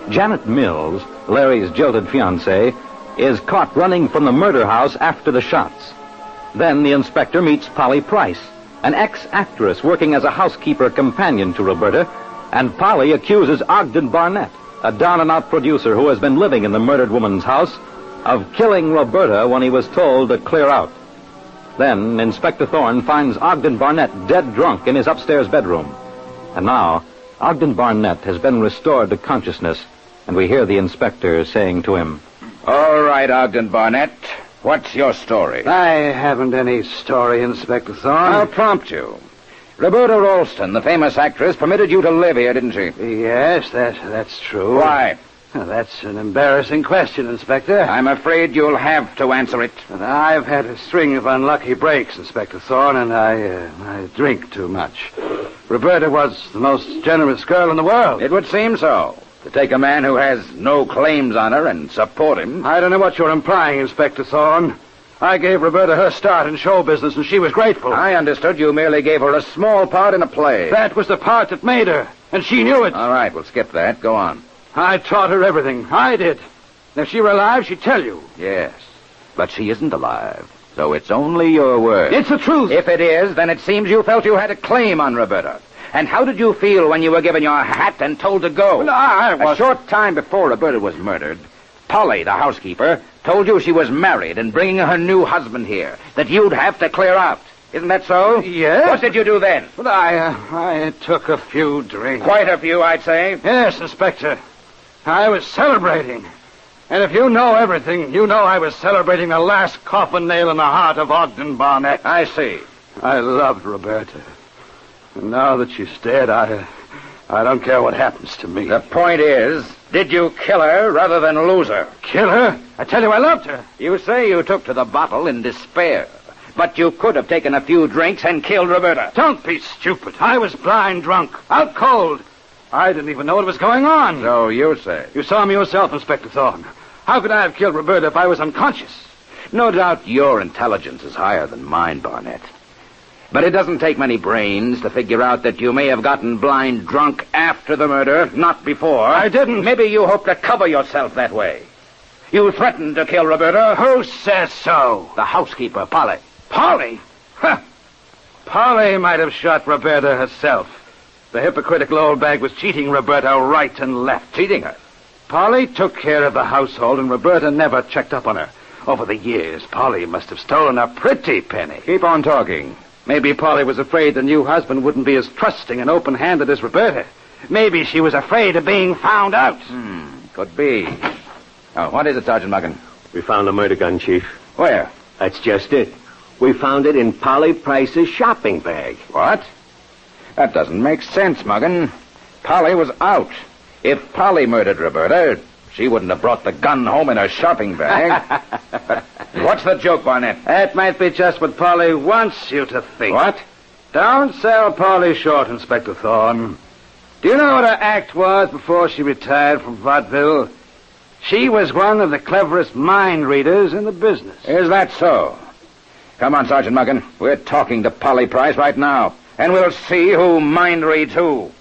Janet Mills, Larry's jilted fiancée, is caught running from the murder house after the shots. Then the inspector meets Polly Price, an ex-actress working as a housekeeper companion to Roberta, and Polly accuses Ogden Barnett, a down-and-out producer who has been living in the murdered woman's house, of killing Roberta when he was told to clear out. Then Inspector Thorne finds Ogden Barnett dead drunk in his upstairs bedroom. And now, Ogden Barnett has been restored to consciousness, and we hear the inspector saying to him, All right, Ogden Barnett. What's your story? I haven't any story, Inspector Thorne. I'll prompt you. Roberta Ralston, the famous actress, permitted you to live here, didn't she? Yes, that's true. Why? Well, that's an embarrassing question, Inspector. I'm afraid you'll have to answer it. But I've had a string of unlucky breaks, Inspector Thorne, and I drink too much. Roberta was the most generous girl in the world. It would seem so. To take a man who has no claims on her and support him. I don't know what you're implying, Inspector Thorne. I gave Roberta her start in show business, and she was grateful. I understood you merely gave her a small part in a play. That was the part that made her, and she knew it. All right, we'll skip that. Go on. I taught her everything. I did. If she were alive, she'd tell you. Yes, but she isn't alive, so it's only your word. It's the truth. If it is, then it seems you felt you had a claim on Roberta. And how did you feel when you were given your hat and told to go? Well, I was... A short time before Roberta was murdered, Polly, the housekeeper, told you she was married and bringing her new husband here, that you'd have to clear out. Isn't that so? Yes. What did you do then? Well, I took a few drinks. Quite a few, I'd say. Yes, Inspector. I was celebrating. And if you know everything, you know I was celebrating the last coffin nail in the heart of Ogden Barnett. I see. I loved Roberta. And now that she's dead, I don't care what happens to me. The point is, did you kill her rather than lose her? Kill her? I tell you, I loved her. You say you took to the bottle in despair. But you could have taken a few drinks and killed Roberta. Don't be stupid. I was blind drunk, out cold. I didn't even know what was going on. So you say. You saw me yourself, Inspector Thorne. How could I have killed Roberta if I was unconscious? No doubt your intelligence is higher than mine, Barnett. But it doesn't take many brains to figure out that you may have gotten blind drunk after the murder, not before. I didn't. Maybe you hoped to cover yourself that way. You threatened to kill Roberta. Who says so? The housekeeper, Polly. Polly? Huh. Polly might have shot Roberta herself. The hypocritical old bag was cheating Roberta right and left. Cheating her? Polly took care of the household, and Roberta never checked up on her. Over the years, Polly must have stolen a pretty penny. Keep on talking. Maybe Polly was afraid the new husband wouldn't be as trusting and open-handed as Roberta. Maybe she was afraid of being found out. Could be. Oh, what is it, Sergeant Muggin? We found a murder gun, Chief. Where? That's just it. We found it in Polly Price's shopping bag. What? That doesn't make sense, Muggin. Polly was out. If Polly murdered Roberta, she wouldn't have brought the gun home in her shopping bag. What's the joke, Barnett? That might be just what Polly wants you to think. What? Don't sell Polly short, Inspector Thorne. Do you know what her act was before she retired from vaudeville? She was one of the cleverest mind readers in the business. Is that so? Come on, Sergeant Muggin. We're talking to Polly Price right now, and we'll see who mind reads who.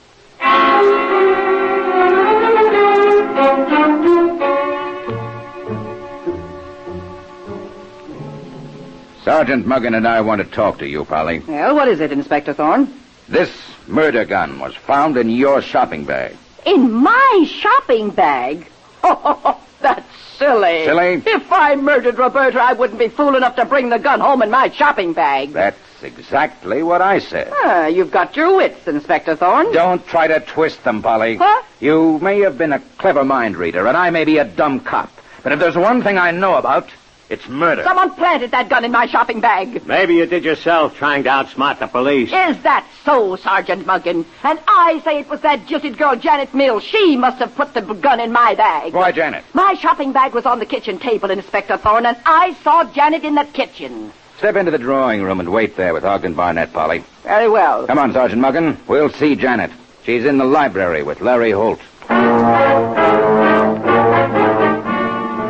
Sergeant Muggin and I want to talk to you, Polly. Well, what is it, Inspector Thorne? This murder gun was found in your shopping bag. In my shopping bag? Oh, that's silly. Silly? If I murdered Roberta, I wouldn't be fool enough to bring the gun home in my shopping bag. That's exactly what I said. You've got your wits, Inspector Thorne. Don't try to twist them, Polly. What? You may have been a clever mind reader, and I may be a dumb cop. But if there's one thing I know about, it's murder. Someone planted that gun in my shopping bag. Maybe you did yourself, trying to outsmart the police. Is that so, Sergeant Muggin? And I say it was that jilted girl, Janet Mills. She must have put the gun in my bag. Why, Janet? My shopping bag was on the kitchen table, Inspector Thorne, and I saw Janet in the kitchen. Step into the drawing room and wait there with Ogden Barnett, Polly. Very well. Come on, Sergeant Muggin. We'll see Janet. She's in the library with Larry Holt.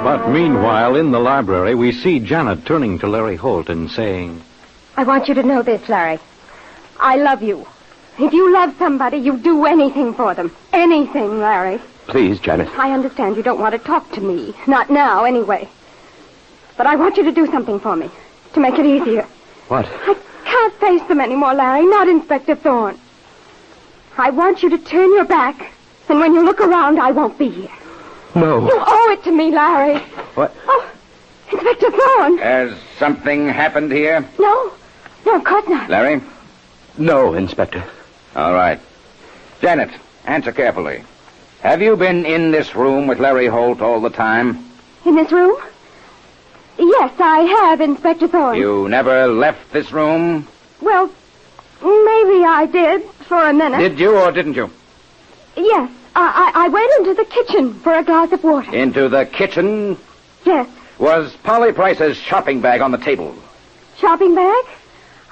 But Meanwhile, in the library, we see Janet turning to Larry Holt and saying, I want you to know this, Larry. I love you. If you love somebody, you do anything for them. Anything, Larry. Please, Janet. I understand you don't want to talk to me. Not now, anyway. But I want you to do something for me. To make it easier. What? I can't face them anymore, Larry. Not Inspector Thorne. I want you to turn your back. And when you look around, I won't be here. No. You owe it to me, Larry. What? Oh, Inspector Thorne. Has something happened here? No. No, of course not. Larry? No, Inspector. All right. Janet, answer carefully. Have you been in this room with Larry Holt all the time? In this room? Yes, I have, Inspector Thorne. You never left this room? Well, maybe I did, for a minute. Did you or didn't you? Yes, I went into the kitchen for a glass of water. Into the kitchen? Yes. Was Polly Price's shopping bag on the table? Shopping bag?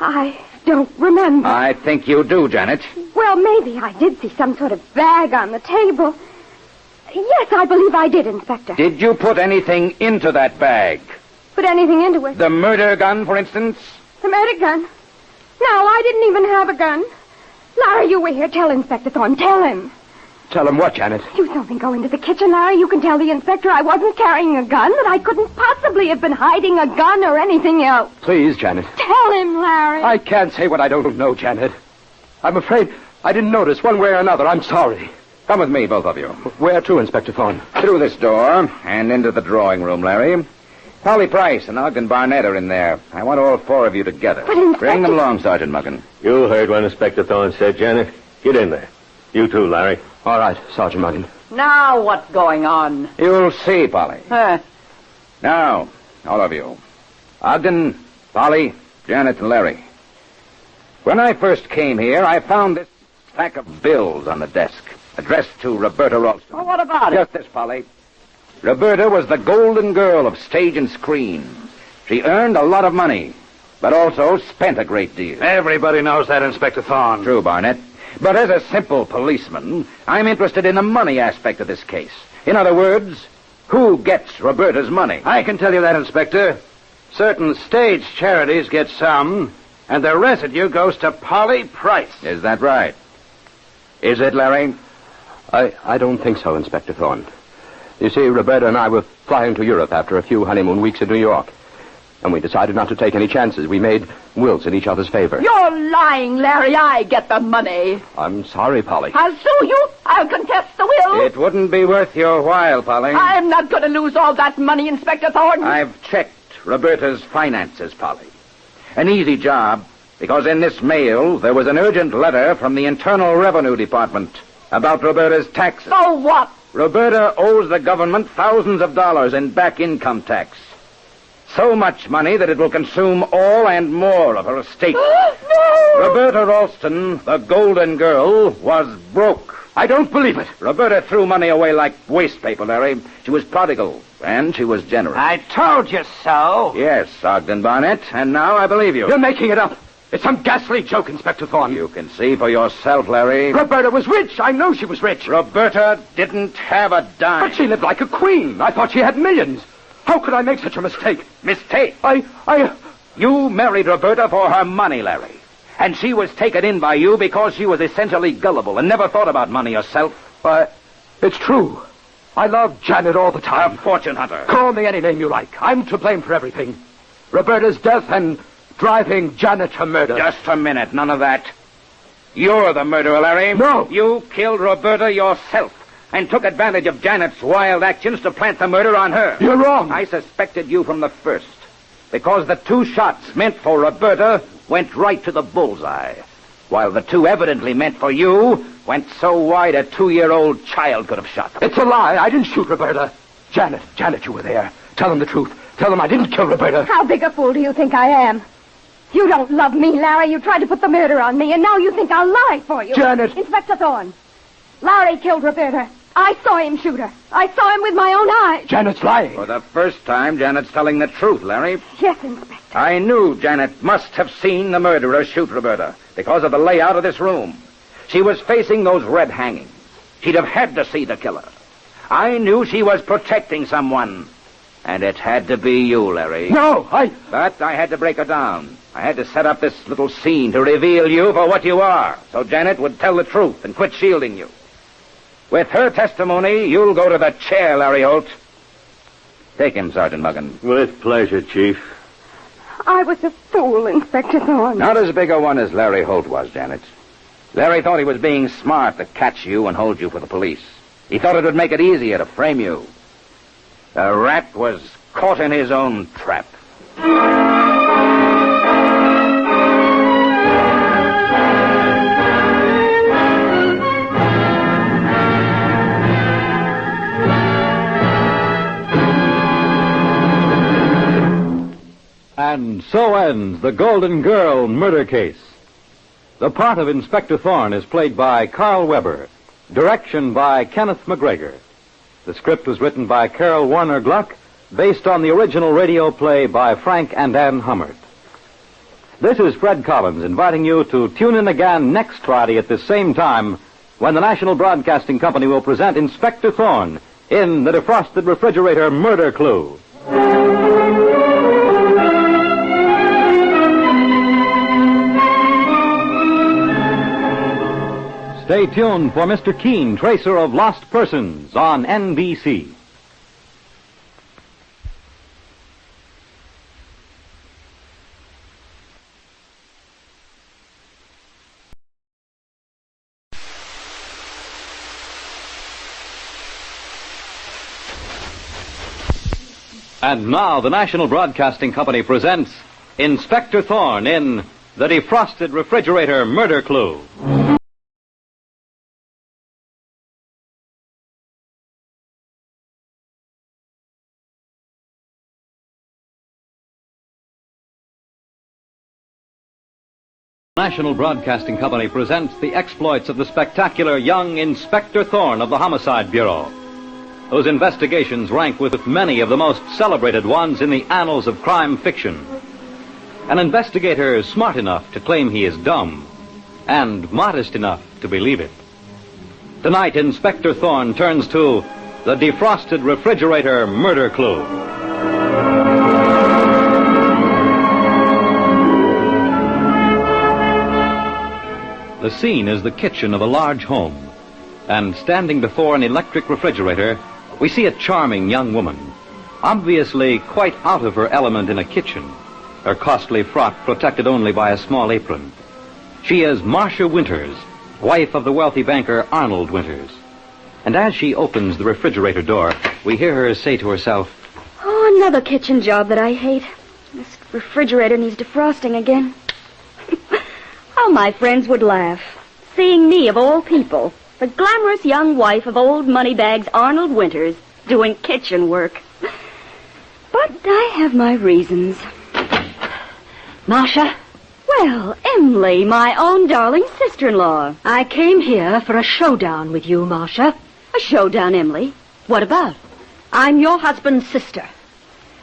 I don't remember. I think you do, Janet. Well, maybe I did see some sort of bag on the table. Yes, I believe I did, Inspector. Did you put anything into that bag? Put anything into it? The murder gun, for instance? The murder gun? No, I didn't even have a gun. Larry, you were here. Tell Inspector Thorne. Tell him. Tell him what, Janet? You saw me go into the kitchen, Larry. You can tell the inspector I wasn't carrying a gun, that I couldn't possibly have been hiding a gun or anything else. Please, Janet. Tell him, Larry. I can't say what I don't know, Janet. I'm afraid I didn't notice one way or another. I'm sorry. Come with me, both of you. Where to, Inspector Thorne? Through this door and into the drawing room, Larry. Polly Price and Ogden Barnett are in there. I want all four of you together. But Inspector... Bring them along, Sergeant Muggan. You heard what Inspector Thorne said, Janet. Get in there. You too, Larry. All right, Sergeant Muggan. Now what's going on? You'll see, Polly. Now, all of you. Ogden, Polly, Janet, and Larry. When I first came here, I found this stack of bills on the desk, addressed to Roberta Ralston. Well, what about Just this, Polly. Roberta was the golden girl of stage and screen. She earned a lot of money, but also spent a great deal. Everybody knows that, Inspector Thorne. True, Barnett. But as a simple policeman, I'm interested in the money aspect of this case. In other words, who gets Roberta's money? I can tell you that, Inspector. Certain stage charities get some, and the residue goes to Polly Price. Is that right? Is it, Larry? I don't think so, Inspector Thorne. You see, Roberta and I were flying to Europe after a few honeymoon weeks in New York. And we decided not to take any chances. We made wills in each other's favor. You're lying, Larry. I get the money. I'm sorry, Polly. I'll sue you. I'll contest the will. It wouldn't be worth your while, Polly. I'm not going to lose all that money, Inspector Thorne. I've checked Roberta's finances, Polly. An easy job, because in this mail there was an urgent letter from the Internal Revenue Department about Roberta's taxes. So what? Roberta owes the government thousands of dollars in back income tax. So much money that it will consume all and more of her estate. No! Roberta Ralston, the golden girl, was broke. I don't believe it. Roberta threw money away like waste paper, Larry. She was prodigal, and she was generous. I told you so. Yes, Ogden Barnett, and now I believe you. You're making it up. It's some ghastly joke, Inspector Thorne. You can see for yourself, Larry. Roberta was rich. I know she was rich. Roberta didn't have a dime. But she lived like a queen. I thought she had millions. How could I make such a mistake? Mistake? You married Roberta for her money, Larry. And she was taken in by you because she was essentially gullible and never thought about money herself. Why, it's true. I loved Janet all the time. A fortune hunter. Call me any name you like. I'm to blame for everything. Roberta's death and driving Janet to murder. Just a minute. None of that. You're the murderer, Larry. No. You killed Roberta yourself and took advantage of Janet's wild actions to plant the murder on her. You're wrong. I suspected you from the first, because the two shots meant for Roberta went right to the bullseye, while the two evidently meant for you went so wide a 2-year-old child could have shot them. It's a lie. I didn't shoot Roberta. Janet, you were there. Tell them the truth. Tell them I didn't kill Roberta. How big a fool do you think I am? You don't love me, Larry. You tried to put the murder on me, and now you think I'll lie for you. Janet! Inspector Thorne, Larry killed Roberta. I saw him shoot her. I saw him with my own eyes. Janet's lying. For the first time, Janet's telling the truth, Larry. Yes, Inspector. I knew Janet must have seen the murderer shoot Roberta because of the layout of this room. She was facing those red hangings. She'd have had to see the killer. I knew she was protecting someone. And it had to be you, Larry. No, But I had to break her down. I had to set up this little scene to reveal you for what you are, so Janet would tell the truth and quit shielding you. With her testimony, you'll go to the chair, Larry Holt. Take him, Sergeant Muggin. With pleasure, Chief. I was a fool, Inspector Thorne. Not as big a one as Larry Holt was, Janet. Larry thought he was being smart to catch you and hold you for the police. He thought it would make it easier to frame you. The rat was caught in his own trap. And so ends the Golden Girl murder case. The part of Inspector Thorne is played by Carl Weber. Direction by Kenneth McGregor. The script was written by Carol Warner Gluck, based on the original radio play by Frank and Ann Hummert. This is Fred Collins inviting you to tune in again next Friday at this same time when the National Broadcasting Company will present Inspector Thorne in The Defrosted Refrigerator Murder Clue. Stay tuned for Mr. Keene, Tracer of Lost Persons on NBC. And now the National Broadcasting Company presents Inspector Thorne in The Defrosted Refrigerator Murder Clue. National Broadcasting Company presents the exploits of the spectacular young Inspector Thorne of the Homicide Bureau, whose investigations rank with many of the most celebrated ones in the annals of crime fiction. An investigator smart enough to claim he is dumb, and modest enough to believe it. Tonight, Inspector Thorne turns to The Defrosted Refrigerator Murder Clue. The scene is the kitchen of a large home, and standing before an electric refrigerator, we see a charming young woman, obviously quite out of her element in a kitchen, her costly frock protected only by a small apron. She is Marcia Winters, wife of the wealthy banker Arnold Winters. And as she opens the refrigerator door, we hear her say to herself, "Oh, another kitchen job that I hate. This refrigerator needs defrosting again." How my friends would laugh, seeing me, of all people, the glamorous young wife of old moneybags Arnold Winters, doing kitchen work. But I have my reasons. Marcia? Well, Emily, my own darling sister-in-law. I came here for a showdown with you, Marcia. A showdown, Emily? What about? I'm your husband's sister,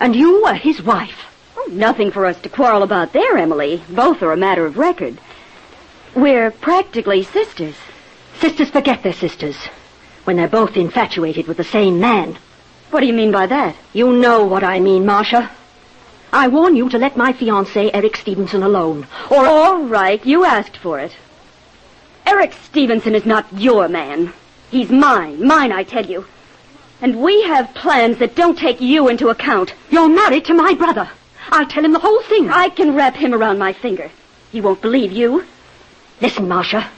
and you are his wife. Oh, nothing for us to quarrel about there, Emily. Both are a matter of record. We're practically sisters. Sisters forget they're sisters when they're both infatuated with the same man. What do you mean by that? You know what I mean, Marcia. I warn you to let my fiancé, Eric Stevenson, alone. Or... All right, you asked for it. Eric Stevenson is not your man. He's mine. Mine, I tell you. And we have plans that don't take you into account. You're married to my brother. I'll tell him the whole thing. I can wrap him around my finger. He won't believe you. Listen, Marcia.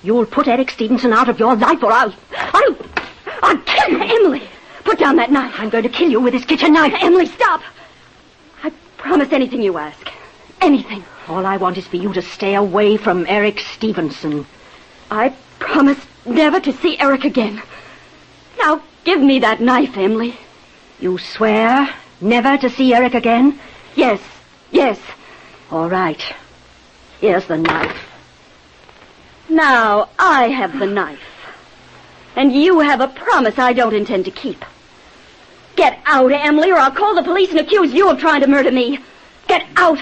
You'll put Eric Stevenson out of your life, or I'll kill you. Emily, put down that knife. I'm going to kill you with this kitchen knife. Emily, stop. I promise anything you ask. Anything. All I want is for you to stay away from Eric Stevenson. I promise never to see Eric again. Now, give me that knife, Emily. You swear never to see Eric again? Yes, yes. All right. Here's the knife. Now, I have the knife. And you have a promise I don't intend to keep. Get out, Emily, or I'll call the police and accuse you of trying to murder me. Get out.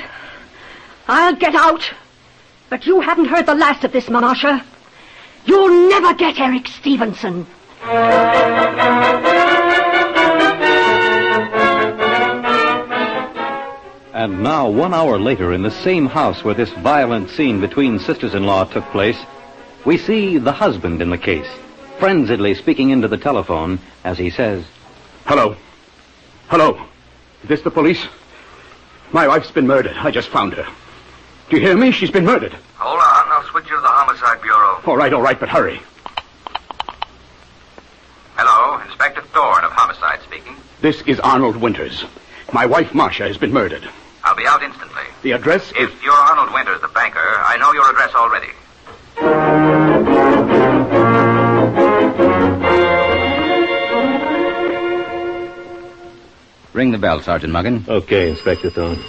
I'll get out. But you haven't heard the last of this, Marcia. You'll never get Eric Stevenson. And now, 1 hour later, in the same house where this violent scene between sisters-in-law took place, we see the husband in the case, frenziedly speaking into the telephone as he says, Hello. Hello. Is this the police? My wife's been murdered. I just found her. Do you hear me? She's been murdered. Hold on. I'll switch you to the Homicide Bureau. All right, but hurry. Hello, Inspector Thorne of Homicide speaking. This is Arnold Winters. My wife, Marcia, has been murdered. I'll be out instantly. The address is... If you're Arnold Winters, the banker, I know your address already. Ring the bell, Sergeant Muggin. Okay, Inspector Thorne.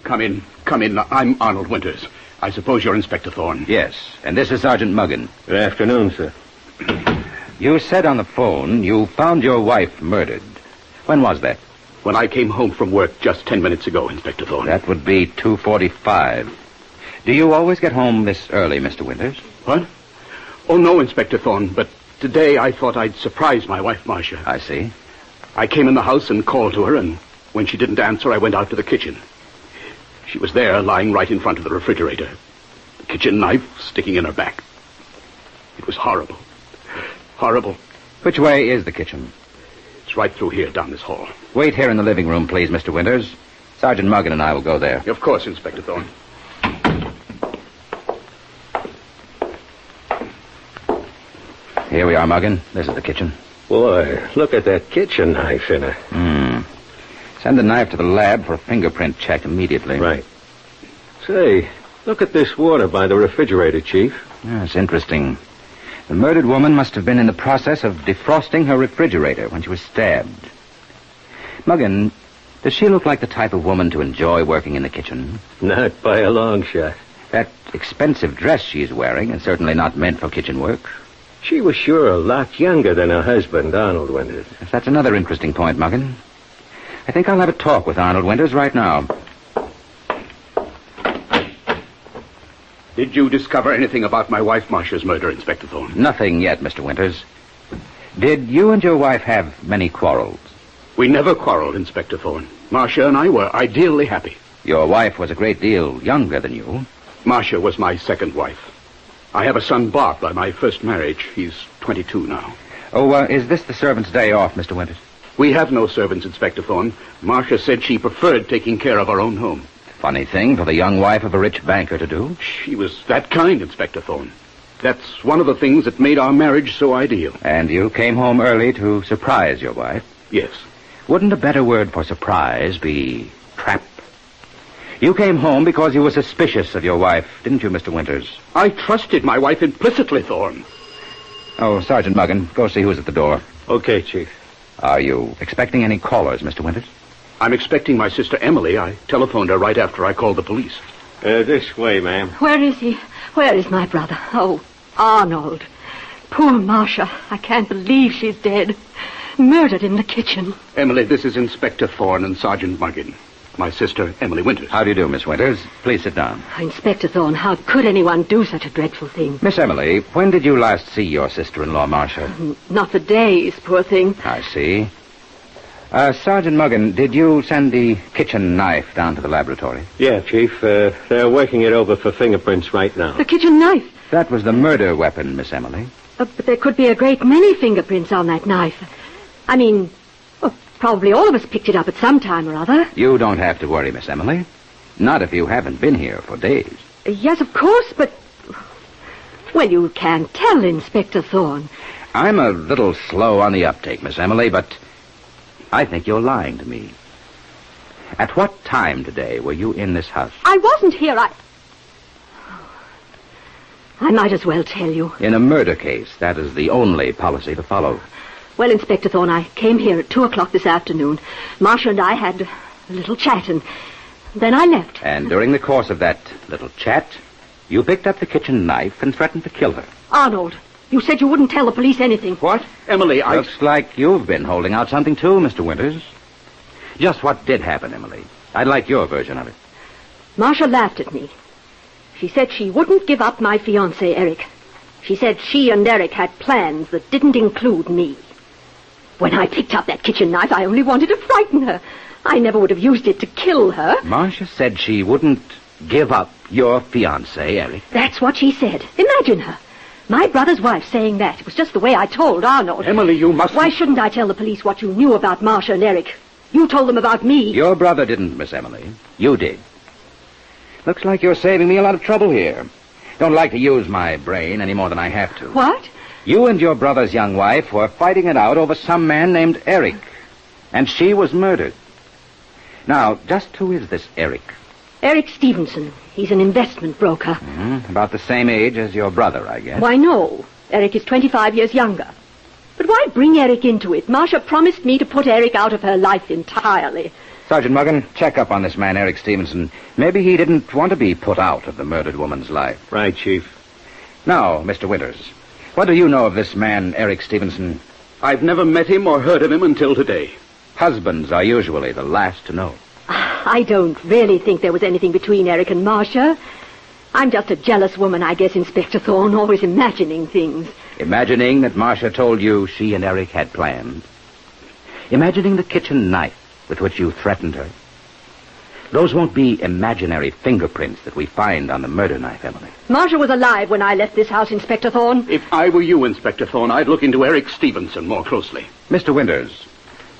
Come in. I'm Arnold Winters. I suppose you're Inspector Thorne. Yes, and this is Sergeant Muggin. Good afternoon, sir. You said on the phone you found your wife murdered. When was that? When I came home from work just 10 minutes ago, Inspector Thorne. That would be 2:45. Do you always get home this early, Mr. Winters? What? Oh, no, Inspector Thorne, but today I thought I'd surprise my wife, Marcia. I see. I came in the house and called to her, and when she didn't answer, I went out to the kitchen. She was there, lying right in front of the refrigerator. The kitchen knife sticking in her back. It was horrible. Horrible. Which way is the kitchen? It's right through here, down this hall. Wait here in the living room, please, Mr. Winters. Sergeant Muggin and I will go there. Of course, Inspector Thorne. Here we are, Muggin. This is the kitchen. Boy, look at that kitchen knife in it. Send the knife to the lab for a fingerprint check immediately. Right. Say, look at this water by the refrigerator, Chief. That's interesting. The murdered woman must have been in the process of defrosting her refrigerator when she was stabbed. Muggin, does she look like the type of woman to enjoy working in the kitchen? Not by a long shot. That expensive dress she's wearing is certainly not meant for kitchen work. She was sure a lot younger than her husband, Arnold Winters. That's another interesting point, Muggin. I think I'll have a talk with Arnold Winters right now. Did you discover anything about my wife Marcia's murder, Inspector Thorne? Nothing yet, Mr. Winters. Did you and your wife have many quarrels? We never quarreled, Inspector Thorne. Marcia and I were ideally happy. Your wife was a great deal younger than you. Marcia was my second wife. I have a son, Bob, by my first marriage. He's 22 now. Oh, is this the servant's day off, Mr. Winters? We have no servants, Inspector Thorne. Marcia said she preferred taking care of our own home. Funny thing for the young wife of a rich banker to do. She was that kind, Inspector Thorne. That's one of the things that made our marriage so ideal. And you came home early to surprise your wife? Yes. Wouldn't a better word for surprise be trap? You came home because you were suspicious of your wife, didn't you, Mr. Winters? I trusted my wife implicitly, Thorne. Oh, Sergeant Muggin, go see who's at the door. Okay, Chief. Are you expecting any callers, Mr. Winters? I'm expecting my sister Emily. I telephoned her right after I called the police. This way, ma'am. Where is he? Where is my brother? Oh, Arnold. Poor Marcia. I can't believe she's dead. Murdered in the kitchen. Emily, this is Inspector Thorne and Sergeant Muggin. My sister, Emily Winters. How do you do, Miss Winters? Please sit down. Inspector Thorne, how could anyone do such a dreadful thing? Miss Emily, when did you last see your sister-in-law, Marcia? Not for days, poor thing. I see. Sergeant Muggin, did you send the kitchen knife down to the laboratory? Yeah, Chief. They're working it over for fingerprints right now. The kitchen knife? That was the murder weapon, Miss Emily. But there could be a great many fingerprints on that knife. I mean, probably all of us picked it up at some time or other. You don't have to worry, Miss Emily. Not if you haven't been here for days. Yes, of course, but... Well, you can't tell, Inspector Thorne. I'm a little slow on the uptake, Miss Emily, but I think you're lying to me. At what time today were you in this house? I wasn't here. I might as well tell you. In a murder case, that is the only policy to follow. Well, Inspector Thorne, I came here at 2 o'clock this afternoon. Marcia and I had a little chat, and then I left. And during the course of that little chat, you picked up the kitchen knife and threatened to kill her. Arnold, you said you wouldn't tell the police anything. What? Emily, Looks like you've been holding out something too, Mr. Winters. Just what did happen, Emily? I'd like your version of it. Marcia laughed at me. She said she wouldn't give up my fiancé, Eric. She said she and Eric had plans that didn't include me. When I picked up that kitchen knife, I only wanted to frighten her. I never would have used it to kill her. Marcia said she wouldn't give up your fiancé, Eric. That's what she said. Imagine her. My brother's wife saying that. It was just the way I told Arnold. Emily, you must... Why shouldn't I tell the police what you knew about Marcia and Eric? You told them about me. Your brother didn't, Miss Emily. You did. Looks like you're saving me a lot of trouble here. Don't like to use my brain any more than I have to. What? You and your brother's young wife were fighting it out over some man named Eric. And she was murdered. Now, just who is this Eric? Eric Stevenson. He's an investment broker. About the same age as your brother, I guess. Why, no. Eric is 25 years younger. But why bring Eric into it? Marcia promised me to put Eric out of her life entirely. Sergeant Muggen, check up on this man, Eric Stevenson. Maybe he didn't want to be put out of the murdered woman's life. Right, Chief. Now, Mr. Winters, what do you know of this man, Eric Stevenson? I've never met him or heard of him until today. Husbands are usually the last to know. I don't really think there was anything between Eric and Marcia. I'm just a jealous woman, I guess, Inspector Thorne, always imagining things. Imagining that Marcia told you she and Eric had planned. Imagining the kitchen knife with which you threatened her. Those won't be imaginary fingerprints that we find on the murder knife, Emily. Marcia was alive when I left this house, Inspector Thorne. If I were you, Inspector Thorne, I'd look into Eric Stevenson more closely. Mr. Winters,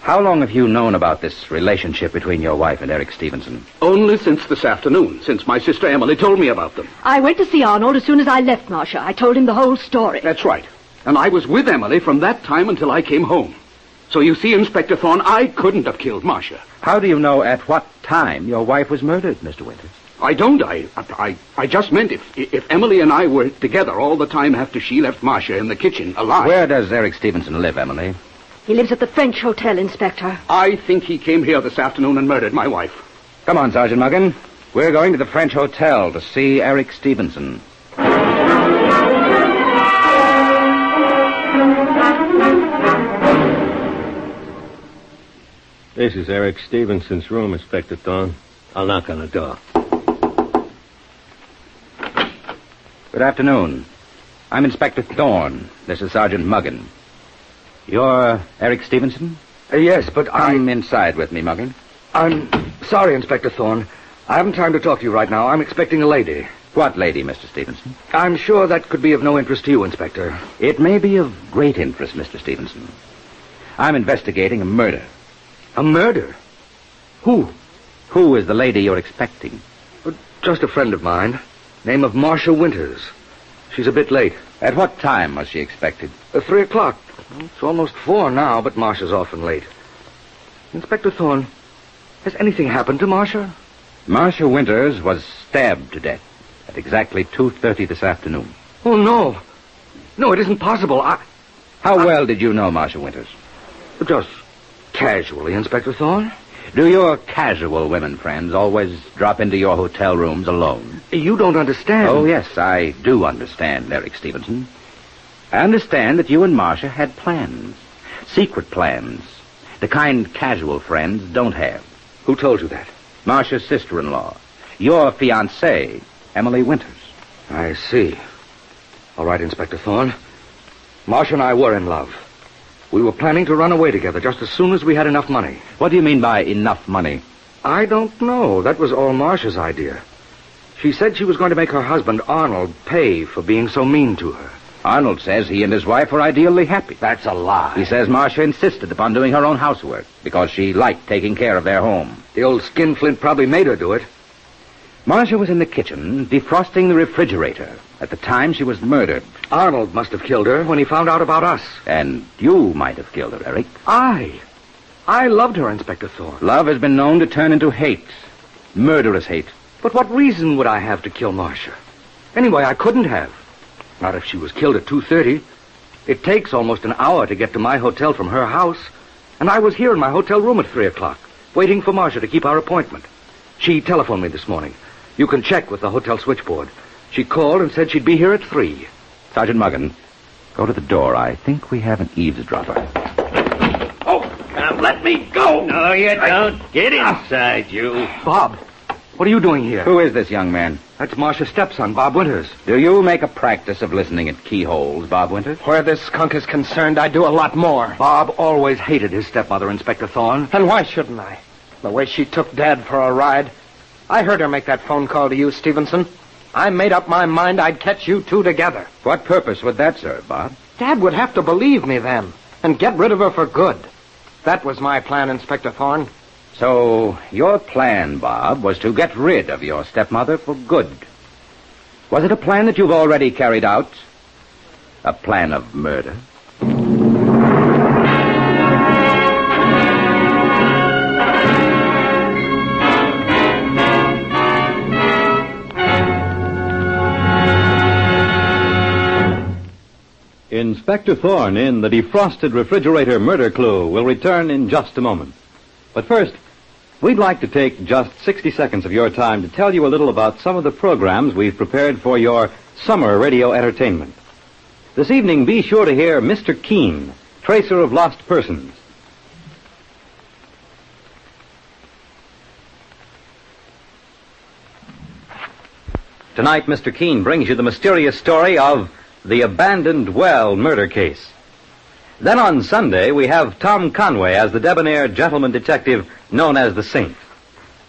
how long have you known about this relationship between your wife and Eric Stevenson? Only since this afternoon, since my sister Emily told me about them. I went to see Arnold as soon as I left Marcia. I told him the whole story. That's right. And I was with Emily from that time until I came home. So you see, Inspector Thorne, I couldn't have killed Marcia. How do you know at what time your wife was murdered, Mr. Winters? I don't. I just meant if Emily and I were together all the time after she left Marcia in the kitchen alive. Where does Eric Stevenson live, Emily? He lives at the French Hotel, Inspector. I think he came here this afternoon and murdered my wife. Come on, Sergeant Muggen. We're going to the French Hotel to see Eric Stevenson. This is Eric Stevenson's room, Inspector Thorne. I'll knock on the door. Good afternoon. I'm Inspector Thorne. This is Sergeant Muggen. You're Eric Stevenson? Yes, but Come inside with me, Muggen. I'm sorry, Inspector Thorne. I haven't time to talk to you right now. I'm expecting a lady. What lady, Mr. Stevenson? I'm sure that could be of no interest to you, Inspector. It may be of great interest, Mr. Stevenson. I'm investigating a murder. A murder? Who? Who is the lady you're expecting? Just a friend of mine. Name of Marcia Winters. She's a bit late. At what time was she expected? 3 o'clock. It's almost 4 now, but Marcia's often late. Inspector Thorne, has anything happened to Marcia? Marcia Winters was stabbed to death at exactly 2:30 this afternoon. Oh, no. No, it isn't possible. How well did you know Marcia Winters? Just casually, Inspector Thorne. Do your casual women friends always drop into your hotel rooms alone? You don't understand. Oh, yes, I do understand, Eric Stevenson. I understand that you and Marcia had plans. Secret plans. The kind casual friends don't have. Who told you that? Marcia's sister-in-law. Your fiancée, Emily Winters. I see. All right, Inspector Thorne. Marcia and I were in love. We were planning to run away together just as soon as we had enough money. What do you mean by enough money? I don't know. That was all Marcia's idea. She said she was going to make her husband, Arnold, pay for being so mean to her. Arnold says he and his wife were ideally happy. That's a lie. He says Marcia insisted upon doing her own housework because she liked taking care of their home. The old skinflint probably made her do it. Marcia was in the kitchen defrosting the refrigerator at the time she was murdered. Arnold must have killed her when he found out about us. And you might have killed her, Eric. I loved her, Inspector Thorne. Love has been known to turn into hate. Murderous hate. But what reason would I have to kill Marcia? Anyway, I couldn't have. Not if she was killed at 2:30. It takes almost an hour to get to my hotel from her house. And I was here in my hotel room at 3 o'clock, waiting for Marcia to keep our appointment. She telephoned me this morning. You can check with the hotel switchboard. She called and said she'd be here at 3. Sergeant Muggen, go to the door. I think we have an eavesdropper. Oh, let me go! No, you don't. Get inside, you. Bob, what are you doing here? Who is this young man? That's Marcia's stepson, Bob Winters. Do you make a practice of listening at keyholes, Bob Winters? Where this skunk is concerned, I do a lot more. Bob always hated his stepmother, Inspector Thorne. And why shouldn't I? The way she took Dad for a ride. I heard her make that phone call to you, Stevenson. I made up my mind I'd catch you two together. What purpose would that serve, Bob? Dad would have to believe me then and get rid of her for good. That was my plan, Inspector Thorne. So, your plan, Bob, was to get rid of your stepmother for good. Was it a plan that you've already carried out? A plan of murder? Inspector Thorne in the Defrosted Refrigerator Murder Clue will return in just a moment. But first, we'd like to take just 60 seconds of your time to tell you a little about some of the programs we've prepared for your summer radio entertainment. This evening, be sure to hear Mr. Keene, Tracer of Lost Persons. Tonight, Mr. Keene brings you the mysterious story of the Abandoned Well murder case. Then on Sunday, we have Tom Conway as the debonair gentleman detective known as the Saint.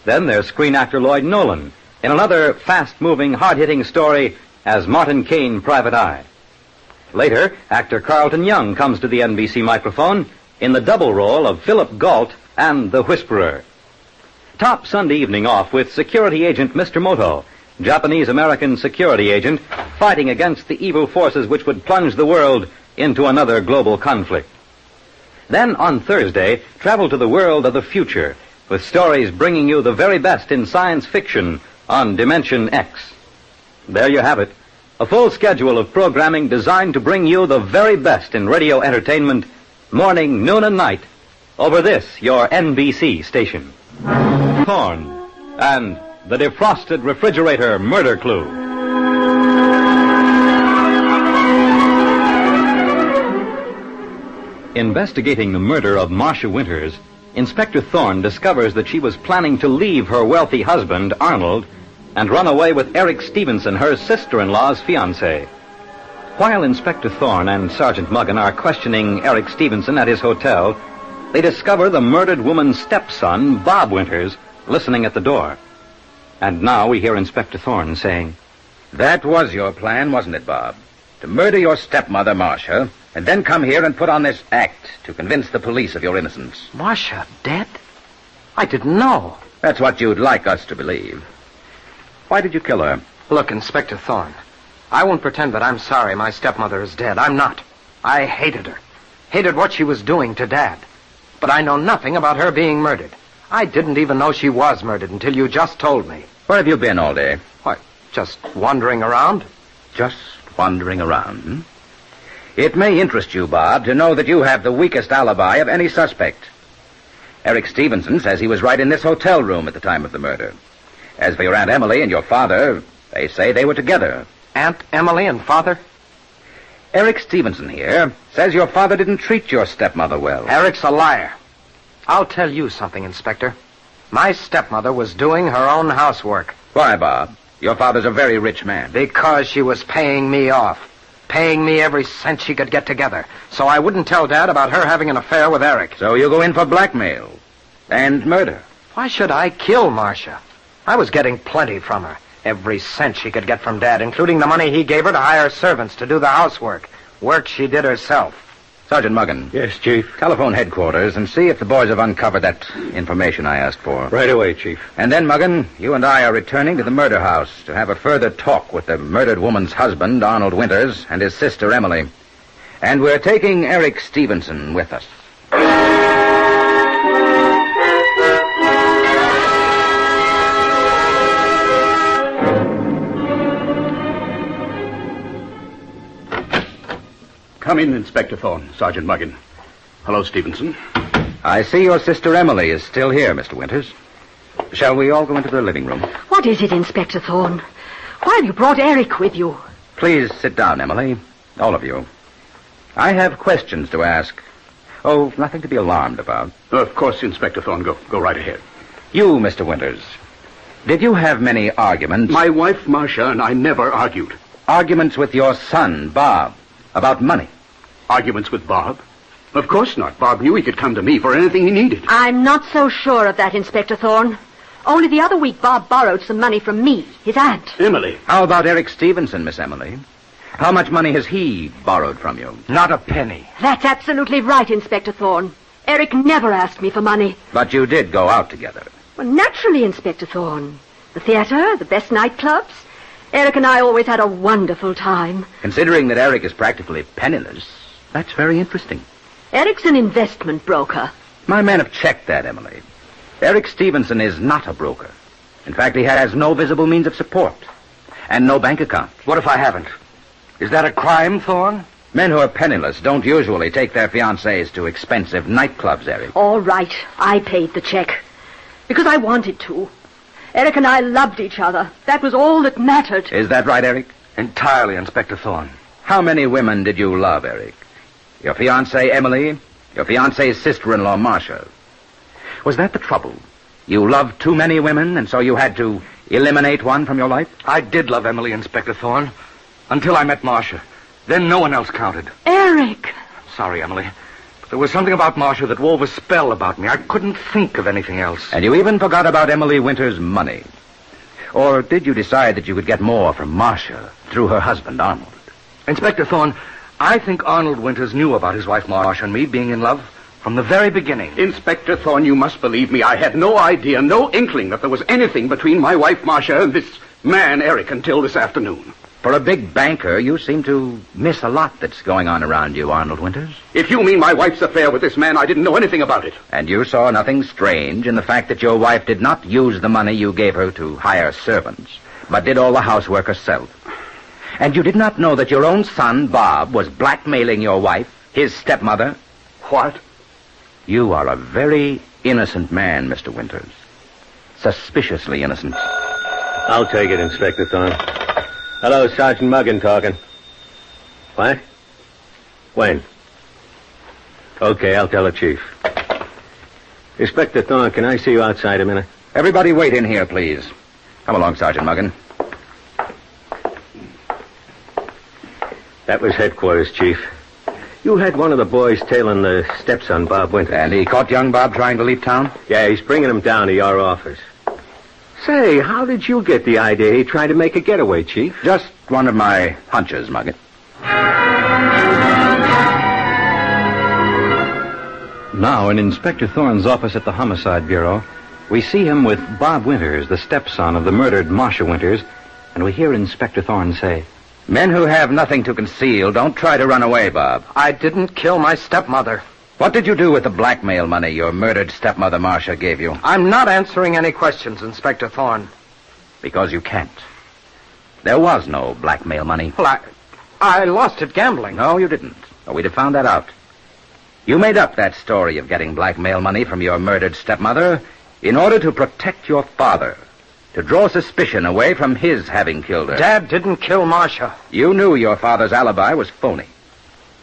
Then there's screen actor Lloyd Nolan in another fast-moving, hard-hitting story as Martin Kane, Private Eye. Later, actor Carlton Young comes to the NBC microphone in the double role of Philip Galt and the Whisperer. Top Sunday evening off with security agent Mr. Moto, Japanese-American security agent fighting against the evil forces which would plunge the world into another global conflict. Then on Thursday, travel to the world of the future with stories bringing you the very best in science fiction on Dimension X. There you have it, a full schedule of programming designed to bring you the very best in radio entertainment, morning, noon, and night, over this, your NBC station. Thorne and the Defrosted Refrigerator Murder Clue. Investigating the murder of Marcia Winters, Inspector Thorne discovers that she was planning to leave her wealthy husband, Arnold, and run away with Eric Stevenson, her sister-in-law's fiancé. While Inspector Thorne and Sergeant Muggan are questioning Eric Stevenson at his hotel, they discover the murdered woman's stepson, Bob Winters, listening at the door. And now we hear Inspector Thorne saying, That was your plan, wasn't it, Bob? To murder your stepmother, Marcia, and then come here and put on this act to convince the police of your innocence. Marcia dead? I didn't know. That's what you'd like us to believe. Why did you kill her? Look, Inspector Thorne, I won't pretend that I'm sorry my stepmother is dead. I'm not. I hated her. Hated what she was doing to Dad. But I know nothing about her being murdered. I didn't even know she was murdered until you just told me. Where have you been all day? Why, just wandering around. Just wandering around, hmm? It may interest you, Bob, to know that you have the weakest alibi of any suspect. Eric Stevenson says he was right in this hotel room at the time of the murder. As for your Aunt Emily and your father, they say they were together. Aunt Emily and father? Eric Stevenson here says your father didn't treat your stepmother well. Eric's a liar. I'll tell you something, Inspector. My stepmother was doing her own housework. Why, Bob? Your father's a very rich man. Because she was paying me off. Paying me every cent she could get together. So I wouldn't tell Dad about her having an affair with Eric. So you go in for blackmail. And murder. Why should I kill Marcia? I was getting plenty from her. Every cent she could get from Dad, including the money he gave her to hire servants to do the housework. Work she did herself. Sergeant Muggan. Yes, Chief. Telephone headquarters and see if the boys have uncovered that information I asked for. Right away, Chief. And then, Muggan, you and I are returning to the murder house to have a further talk with the murdered woman's husband, Arnold Winters, and his sister, Emily. And we're taking Eric Stevenson with us. Come in, Inspector Thorne, Sergeant Muggan. Hello, Stevenson. I see your sister Emily is still here, Mr. Winters. Shall we all go into the living room? What is it, Inspector Thorne? Why have you brought Eric with you? Please sit down, Emily. All of you. I have questions to ask. Oh, nothing to be alarmed about. Of course, Inspector Thorne. Go right ahead. You, Mr. Winters. Did you have many arguments? My wife, Marcia, and I never argued. Arguments with your son, Bob, about money? Arguments with Bob? Of course not. Bob knew he could come to me for anything he needed. I'm not so sure of that, Inspector Thorne. Only the other week, Bob borrowed some money from me, his aunt. Emily. How about Eric Stevenson, Miss Emily? How much money has he borrowed from you? Not a penny. That's absolutely right, Inspector Thorne. Eric never asked me for money. But you did go out together. Well, naturally, Inspector Thorne. The theater, the best nightclubs. Eric and I always had a wonderful time. Considering that Eric is practically penniless, that's very interesting. Eric's an investment broker. My men have checked that, Emily. Eric Stevenson is not a broker. In fact, he has no visible means of support. And no bank account. What if I haven't? Is that a crime, Thorne? Men who are penniless don't usually take their fiancées to expensive nightclubs, Eric. All right, I paid the check. Because I wanted to. Eric and I loved each other. That was all that mattered. Is that right, Eric? Entirely, Inspector Thorne. How many women did you love, Eric? Your fiancée, Emily? Your fiancée's sister-in-law, Marcia? Was that the trouble? You loved too many women, and so you had to eliminate one from your life? I did love Emily, Inspector Thorne. Until I met Marcia. Then no one else counted. Eric! Sorry, Emily. But there was something about Marcia that wove a spell about me. I couldn't think of anything else. And you even forgot about Emily Winter's money. Or did you decide that you could get more from Marcia through her husband, Arnold? Inspector Thorne, I think Arnold Winters knew about his wife Marcia and me being in love from the very beginning. Inspector Thorne, you must believe me. I had no idea, no inkling that there was anything between my wife Marcia and this man, Eric, until this afternoon. For a big banker, you seem to miss a lot that's going on around you, Arnold Winters. If you mean my wife's affair with this man, I didn't know anything about it. And you saw nothing strange in the fact that your wife did not use the money you gave her to hire servants, but did all the housework herself. And you did not know that your own son, Bob, was blackmailing your wife, his stepmother. What? You are a very innocent man, Mr. Winters. Suspiciously innocent. I'll take it, Inspector Thorne. Hello, Sergeant Muggin talking. What? When? Okay, I'll tell the chief. Inspector Thorne, can I see you outside a minute? Everybody wait in here, please. Come along, Sergeant Muggin. That was headquarters, Chief. You had one of the boys tailing the stepson, Bob Winters. And he caught young Bob trying to leave town? Yeah, he's bringing him down to your office. Say, how did you get the idea he tried to make a getaway, Chief? Just one of my hunches, Muggin. Now, in Inspector Thorne's office at the Homicide Bureau, we see him with Bob Winters, the stepson of the murdered Marcia Winters, and we hear Inspector Thorne say, Men who have nothing to conceal don't try to run away, Bob. I didn't kill my stepmother. What did you do with the blackmail money your murdered stepmother Marcia gave you? I'm not answering any questions, Inspector Thorne. Because you can't. There was no blackmail money. Well, I lost it gambling. No, you didn't. Or we'd have found that out. You made up that story of getting blackmail money from your murdered stepmother in order to protect your father, to draw suspicion away from his having killed her. Dad didn't kill Marcia. You knew your father's alibi was phony.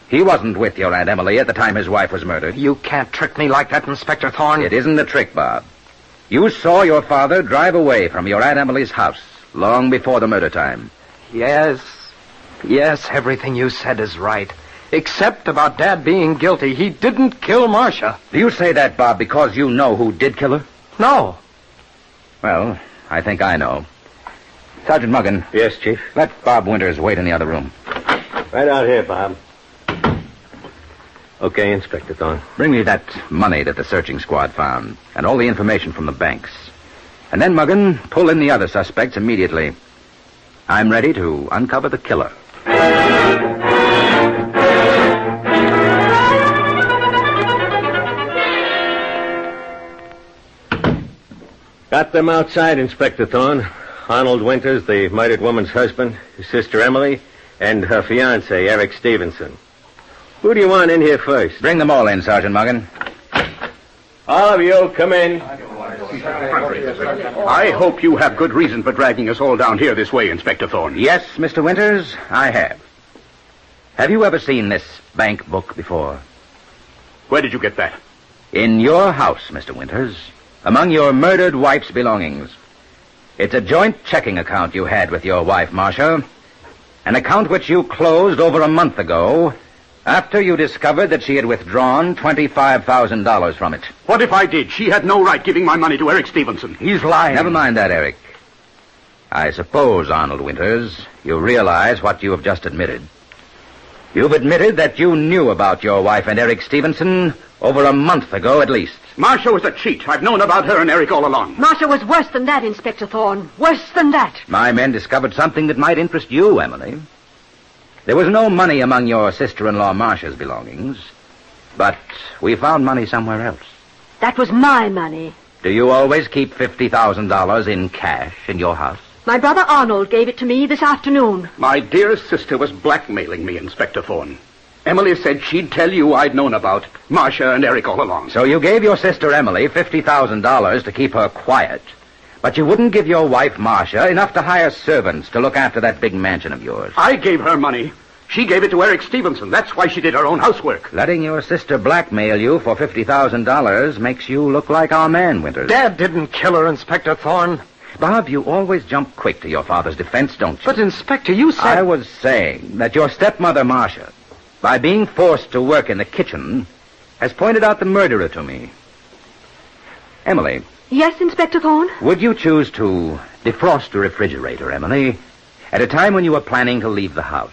He wasn't with your Aunt Emily at the time his wife was murdered. You can't trick me like that, Inspector Thorne. It isn't a trick, Bob. You saw your father drive away from your Aunt Emily's house long before the murder time. Yes, everything you said is right. Except about Dad being guilty. He didn't kill Marcia. Do you say that, Bob, because you know who did kill her? No. Well, I think I know. Sergeant Muggin. Yes, Chief? Let Bob Winters wait in the other room. Right out here, Bob. Okay, Inspector Thorne. Bring me that money that the searching squad found, and all the information from the banks. And then, Muggin, pull in the other suspects immediately. I'm ready to uncover the killer. Got them outside, Inspector Thorne. Arnold Winters, the murdered woman's husband, his sister Emily, and her fiancé, Eric Stevenson. Who do you want in here first? Bring them all in, Sergeant Muggin. All of you, come in. I hope you have good reason for dragging us all down here this way, Inspector Thorne. Yes, Mr. Winters, I have. Have you ever seen this bank book before? Where did you get that? In your house, Mr. Winters, among your murdered wife's belongings. It's a joint checking account you had with your wife, Marcia. An account which you closed over a month ago after you discovered that she had withdrawn $25,000 from it. What if I did? She had no right giving my money to Eric Stevenson. He's lying. Never mind that, Eric. I suppose, Arnold Winters, you realize what you have just admitted. You've admitted that you knew about your wife and Eric Stevenson over a month ago at least. Marcia was a cheat. I've known about her and Eric all along. Marcia was worse than that, Inspector Thorne. Worse than that. My men discovered something that might interest you, Emily. There was no money among your sister-in-law Marcia's belongings, but we found money somewhere else. That was my money. Do you always keep $50,000 in cash in your house? My brother Arnold gave it to me this afternoon. My dearest sister was blackmailing me, Inspector Thorne. Emily said she'd tell you I'd known about Marcia and Eric all along. So you gave your sister Emily $50,000 to keep her quiet, but you wouldn't give your wife Marcia enough to hire servants to look after that big mansion of yours. I gave her money. She gave it to Eric Stevenson. That's why she did her own housework. Letting your sister blackmail you for $50,000 makes you look like our man, Winters. Dad didn't kill her, Inspector Thorne. Bob, you always jump quick to your father's defense, don't you? But, Inspector, you said... I was saying that your stepmother, Marcia, by being forced to work in the kitchen, has pointed out the murderer to me. Emily. Yes, Inspector Thorne? Would you choose to defrost the refrigerator, Emily, at a time when you were planning to leave the house?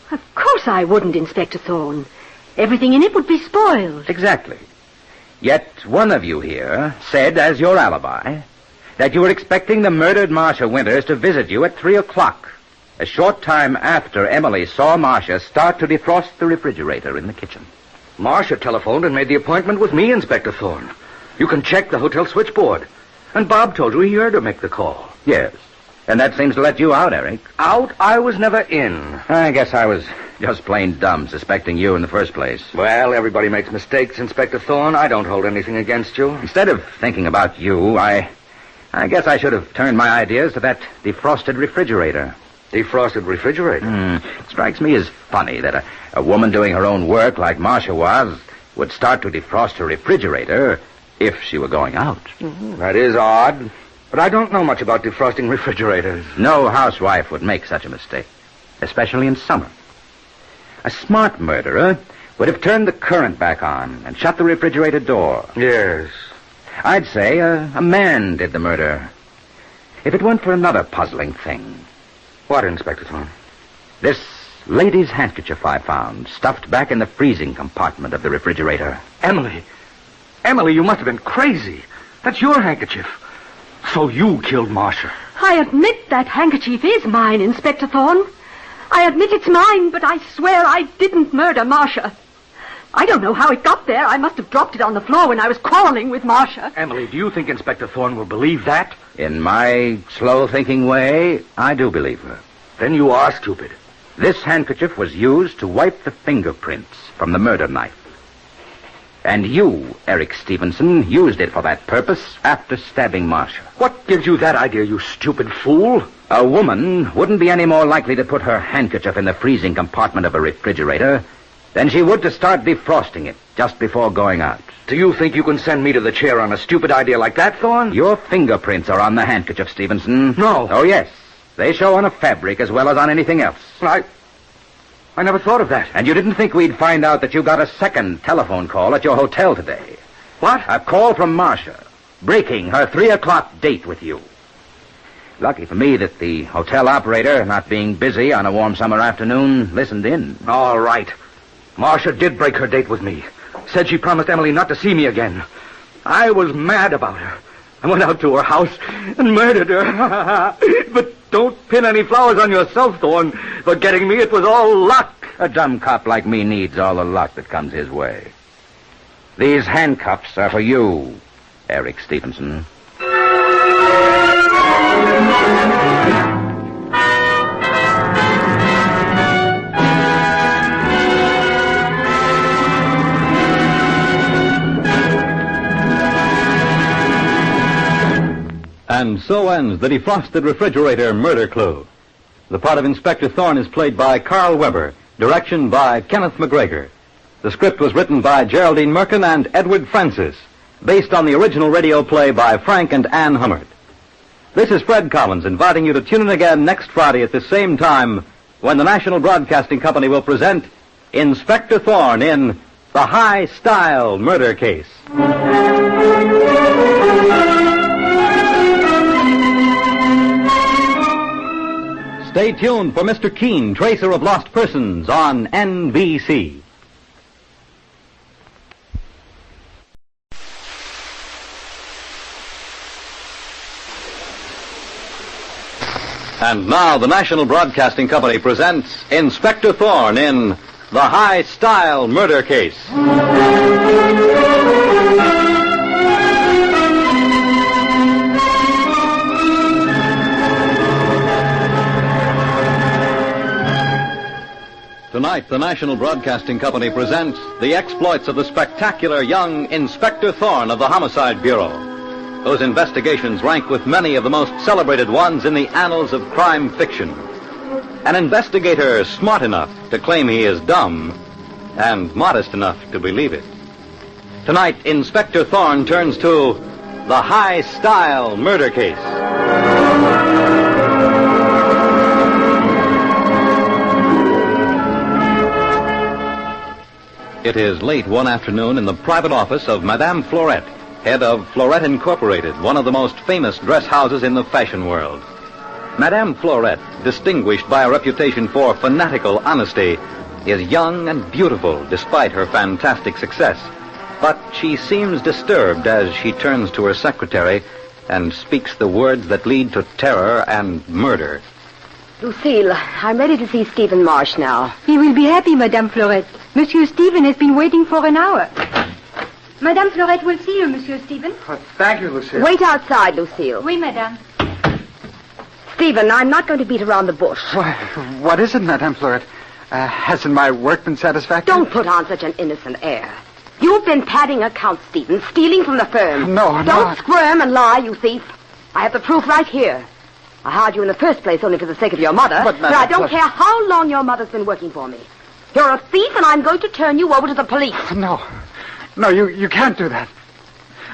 Of course I wouldn't, Inspector Thorne. Everything in it would be spoiled. Exactly. Yet one of you here said, as your alibi, that you were expecting the murdered Marcia Winters to visit you at 3 o'clock, a short time after Emily saw Marcia start to defrost the refrigerator in the kitchen. Marcia telephoned and made the appointment with me, Inspector Thorne. You can check the hotel switchboard. And Bob told you he heard her make the call. Yes. And that seems to let you out, Eric. Out? I was never in. I guess I was just plain dumb, suspecting you in the first place. Well, everybody makes mistakes, Inspector Thorne. I don't hold anything against you. Instead of thinking about you, I guess I should have turned my ideas to that defrosted refrigerator. Defrosted refrigerator? It strikes me as funny that a woman doing her own work like Marcia was would start to defrost her refrigerator if she were going out. That is odd. But I don't know much about defrosting refrigerators. No housewife would make such a mistake, especially in summer. A smart murderer would have turned the current back on and shut the refrigerator door. Yes. I'd say a man did the murder. If it weren't for another puzzling thing. What, Inspector Thorne? This lady's handkerchief I found, stuffed back in the freezing compartment of the refrigerator. Emily, you must have been crazy. That's your handkerchief. So you killed Marcia. I admit that handkerchief is mine, Inspector Thorne. I admit it's mine, but I swear I didn't murder Marcia. I don't know how it got there. I must have dropped it on the floor when I was quarreling with Marcia. Emily, do you think Inspector Thorne will believe that? In my slow-thinking way, I do believe her. Then you are stupid. This handkerchief was used to wipe the fingerprints from the murder knife. And you, Eric Stevenson, used it for that purpose after stabbing Marcia. What gives you that idea, you stupid fool? A woman wouldn't be any more likely to put her handkerchief in the freezing compartment of a refrigerator than she would to start defrosting it just before going out. Do you think you can send me to the chair on a stupid idea like that, Thorne? Your fingerprints are on the handkerchief, Stevenson. No. Oh, yes. They show on a fabric as well as on anything else. I never thought of that. And you didn't think we'd find out that you got a second telephone call at your hotel today. What? A call from Marcia, breaking her 3 o'clock date with you. Lucky for me that the hotel operator, not being busy on a warm summer afternoon, listened in. All right. Marcia did break her date with me. Said she promised Emily not to see me again. I was mad about her. I went out to her house and murdered her. But don't pin any flowers on yourself, Thorne. For getting me, it was all luck. A dumb cop like me needs all the luck that comes his way. These handcuffs are for you, Eric Stevenson. And so ends the defrosted refrigerator murder clue. The part of Inspector Thorne is played by Carl Weber, direction by Kenneth McGregor. The script was written by Geraldine Merkin and Edward Francis, based on the original radio play by Frank and Ann Hummert. This is Fred Collins inviting you to tune in again next Friday at the same time when the National Broadcasting Company will present Inspector Thorne in The High Style Murder Case. Stay tuned for Mr. Keene, Tracer of Lost Persons on NBC. And now the National Broadcasting Company presents Inspector Thorne in The High Style Murder Case. Tonight, the National Broadcasting Company presents the exploits of the spectacular young Inspector Thorne of the Homicide Bureau, whose investigations rank with many of the most celebrated ones in the annals of crime fiction. An investigator smart enough to claim he is dumb and modest enough to believe it. Tonight, Inspector Thorne turns to The High Style Murder Case. It is late one afternoon in the private office of Madame Florette, head of Florette Incorporated, one of the most famous dress houses in the fashion world. Madame Florette, distinguished by a reputation for fanatical honesty, is young and beautiful despite her fantastic success. But she seems disturbed as she turns to her secretary and speaks the words that lead to terror and murder. Lucille, I'm ready to see Stephen Marsh now. He will be happy, Madame Florette. Monsieur Stephen has been waiting for an hour. Madame Florette will see you, Monsieur Stephen. Thank you, Lucille. Wait outside, Lucille. Oui, Madame. Stephen, I'm not going to beat around the bush. What is it, Madame Florette? Hasn't my work been satisfactory? Don't put on such an innocent air. You've been padding accounts, Stephen, stealing from the firm. No. Don't squirm and lie, you thief. I have the proof right here. I hired you in the first place only for the sake of your mother. But I don't care how long your mother's been working for me. You're a thief, and I'm going to turn you over to the police. No, you can't do that.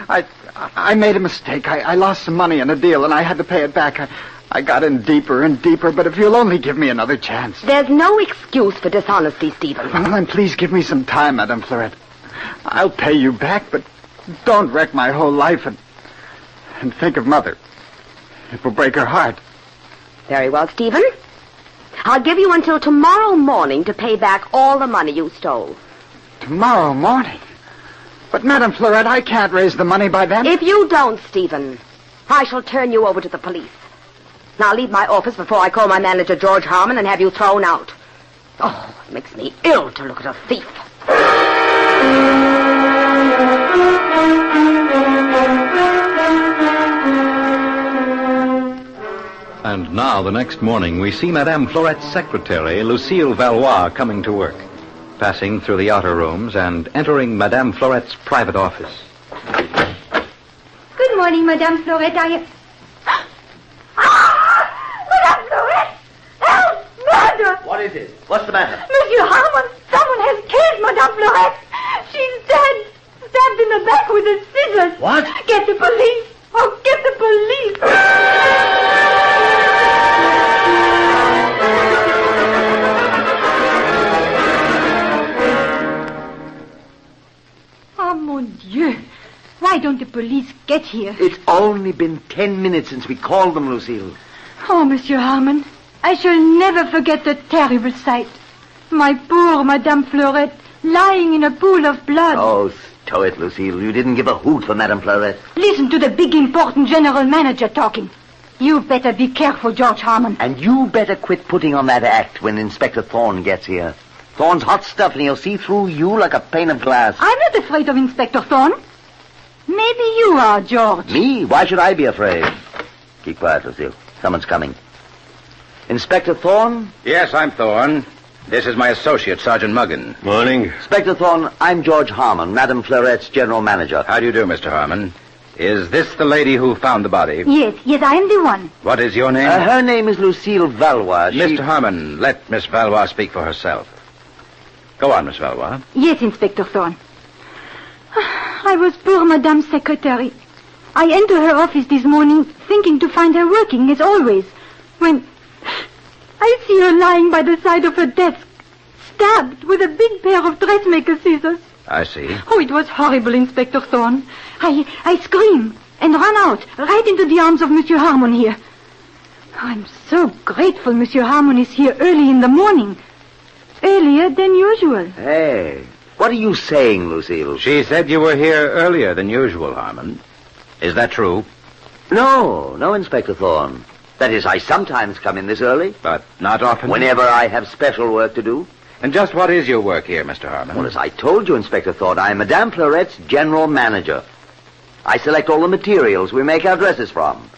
I made a mistake. I lost some money in a deal, and I had to pay it back. I got in deeper and deeper, but if you'll only give me another chance. There's no excuse for dishonesty, Stephen. Well, then please give me some time, Madame Florette. I'll pay you back, but don't wreck my whole life and think of Mother. It will break her heart. Very well, Stephen. I'll give you until tomorrow morning to pay back all the money you stole. Tomorrow morning? But, Madame Florette, I can't raise the money by then. If you don't, Stephen, I shall turn you over to the police. Now leave my office before I call my manager, George Harmon, and have you thrown out. Oh, it makes me ill to look at a thief. And now, the next morning, we see Madame Florette's secretary, Lucille Valois, coming to work, passing through the outer rooms and entering Madame Florette's private office. Good morning, Madame Florette. Madame Florette! Help! Murder! What is it? What's the matter? Monsieur Harmon, someone has killed Madame Florette. She's dead. Stabbed in the back with a scissors. What? Get the police. Oh, get the police. Oh, mon Dieu. Why don't the police get here? It's only been 10 minutes since we called them, Lucille. Oh, Monsieur Harmon, I shall never forget the terrible sight. My poor Madame Florette lying in a pool of blood. Oh, stow it, Lucille. You didn't give a hoot for Madame Florette. Listen to the big, important general manager talking. You better be careful, George Harmon. And you better quit putting on that act when Inspector Thorne gets here. Thorne's hot stuff, and he'll see through you like a pane of glass. I'm not afraid of Inspector Thorne. Maybe you are, George. Me? Why should I be afraid? Keep quiet, Lucille. Someone's coming. Inspector Thorne? Yes, I'm Thorne. This is my associate, Sergeant Muggin. Morning. Inspector Thorne, I'm George Harmon, Madame Florette's general manager. How do you do, Mr. Harmon? Is this the lady who found the body? Yes, I am the one. What is your name? Her name is Lucille Valois. Mr. Harmon, let Miss Valois speak for herself. Go on, Miss Valois. Yes, Inspector Thorne. I was poor Madame's secretary. I entered her office this morning thinking to find her working as always, when I see her lying by the side of her desk, stabbed with a big pair of dressmaker scissors. I see. Oh, it was horrible, Inspector Thorne. I screamed and ran out, right into the arms of Monsieur Harmon here. I'm so grateful Monsieur Harmon is here early in the morning. Earlier than usual. Hey, what are you saying, Lucille? She said you were here earlier than usual, Harmon. Is that true? No, Inspector Thorne. That is, I sometimes come in this early. But not often? Whenever I have special work to do. And just what is your work here, Mr. Harmon? Well, as I told you, Inspector Thorne, I am Madame Florette's general manager. I select all the materials we make our dresses from.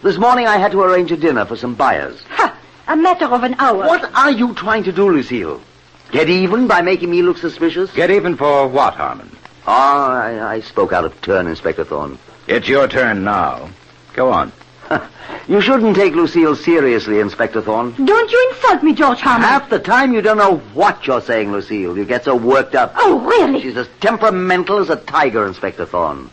This morning I had to arrange a dinner for some buyers. Ha! A matter of an hour. What are you trying to do, Lucille? Get even by making me look suspicious? Get even for what, Harmon? Oh, I spoke out of turn, Inspector Thorne. It's your turn now. Go on. You shouldn't take Lucille seriously, Inspector Thorne. Don't you insult me, George Harmon. Half the time you don't know what you're saying, Lucille. You get so worked up. Oh, really? She's as temperamental as a tiger, Inspector Thorne.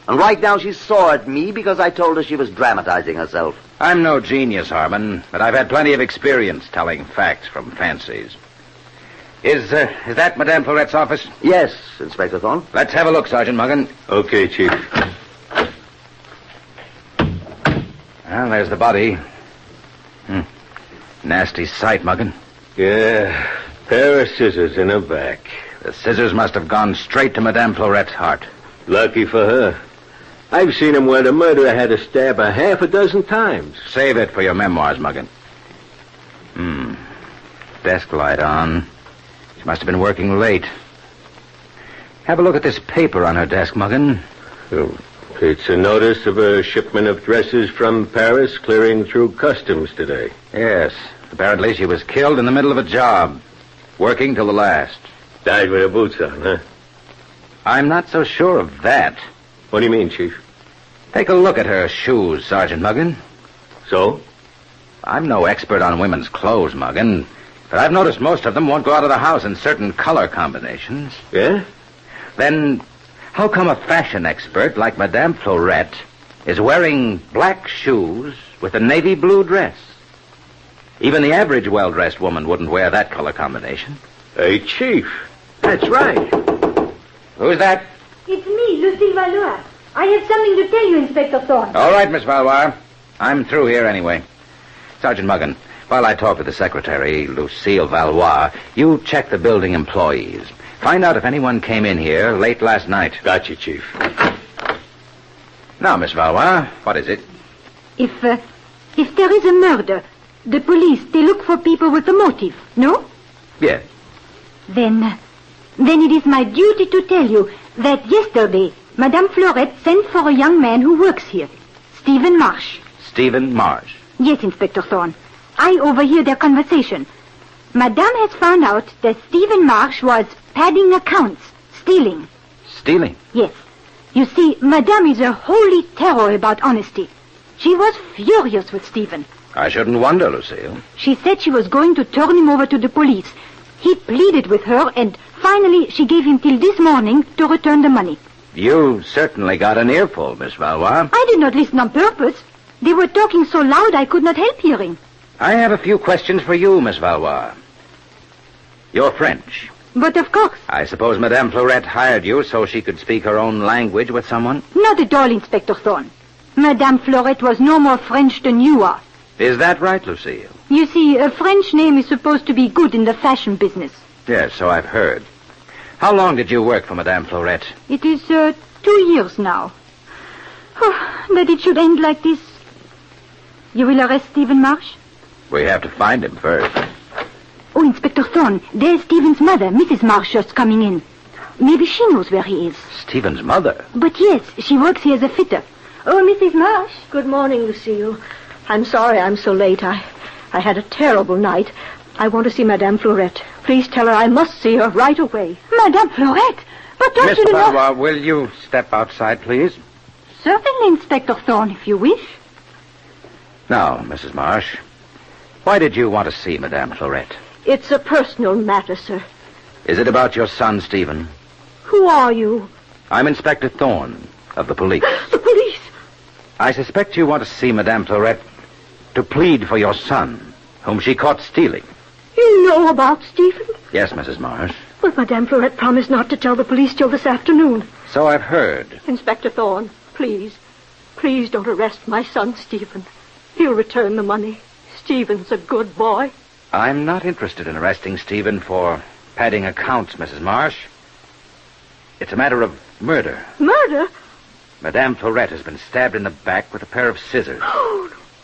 And right now she's sore at me because I told her she was dramatizing herself. I'm no genius, Harmon, but I've had plenty of experience telling facts from fancies. Is that Madame Florette's office? Yes, Inspector Thorne. Let's have a look, Sergeant Muggen. Okay, Chief. Well, there's the body. Nasty sight, Muggen. Yeah, pair of scissors in her back. The scissors must have gone straight to Madame Florette's heart. Lucky for her. I've seen him where the murderer had to stab her half a dozen times. Save it for your memoirs, Muggen. Desk light on. She must have been working late. Have a look at this paper on her desk, Muggen. Oh, it's a notice of a shipment of dresses from Paris clearing through customs today. Yes. Apparently she was killed in the middle of a job. Working till the last. Died with her boots on, huh? I'm not so sure of that. What do you mean, Chief? Take a look at her shoes, Sergeant Muggen. So? I'm no expert on women's clothes, Muggen, but I've noticed most of them won't go out of the house in certain color combinations. Yeah? Then how come a fashion expert like Madame Florette is wearing black shoes with a navy blue dress? Even the average well-dressed woman wouldn't wear that color combination. Hey, Chief. That's right. Who's that? It's me, Lucille Valois. I have something to tell you, Inspector Thorne. All right, Miss Valois. I'm through here anyway. Sergeant Muggen, while I talk to the secretary, Lucille Valois, you check the building employees. Find out if anyone came in here late last night. Gotcha, Chief. Now, Miss Valois, what is it? If there is a murder, the police, they look for people with a motive, no? Yes. Then it is my duty to tell you that yesterday, Madame Florette sent for a young man who works here, Stephen Marsh. Stephen Marsh? Yes, Inspector Thorne. I overhear their conversation. Madame has found out that Stephen Marsh was padding accounts, stealing. Stealing? Yes. You see, Madame is a holy terror about honesty. She was furious with Stephen. I shouldn't wonder, Lucille. She said she was going to turn him over to the police. He pleaded with her, and finally she gave him till this morning to return the money. You certainly got an earful, Miss Valois. I did not listen on purpose. They were talking so loud I could not help hearing. I have a few questions for you, Miss Valois. You're French. But of course. I suppose Madame Florette hired you so she could speak her own language with someone? Not at all, Inspector Thorne. Madame Florette was no more French than you are. Is that right, Lucille? You see, a French name is supposed to be good in the fashion business. Yes, so I've heard. How long did you work for Madame Florette? It is 2 years now. Oh, that it should end like this. You will arrest Stephen Marsh? We have to find him first. Oh, Inspector Thorne, there's Stephen's mother, Mrs. Marsh, just coming in. Maybe she knows where he is. Stephen's mother? But yes, she works here as a fitter. Oh, Mrs. Marsh. Good morning, Lucille. I'm sorry I'm so late. I had a terrible night. I want to see Madame Florette. Please tell her I must see her right away. Madame Florette? But don't Miss you know... Valois, will you step outside, please? Certainly, Inspector Thorne, if you wish. Now, Mrs. Marsh, why did you want to see Madame Florette? It's a personal matter, sir. Is it about your son, Stephen? Who are you? I'm Inspector Thorne of the police. The police? I suspect you want to see Madame Florette to plead for your son, whom she caught stealing. You know about Stephen? Yes, Mrs. Marsh. But Madame Florette promised not to tell the police till this afternoon. So I've heard. Inspector Thorne, please. Please don't arrest my son, Stephen. He'll return the money. Stephen's a good boy. I'm not interested in arresting Stephen for padding accounts, Mrs. Marsh. It's a matter of murder. Murder? Madame Florette has been stabbed in the back with a pair of scissors.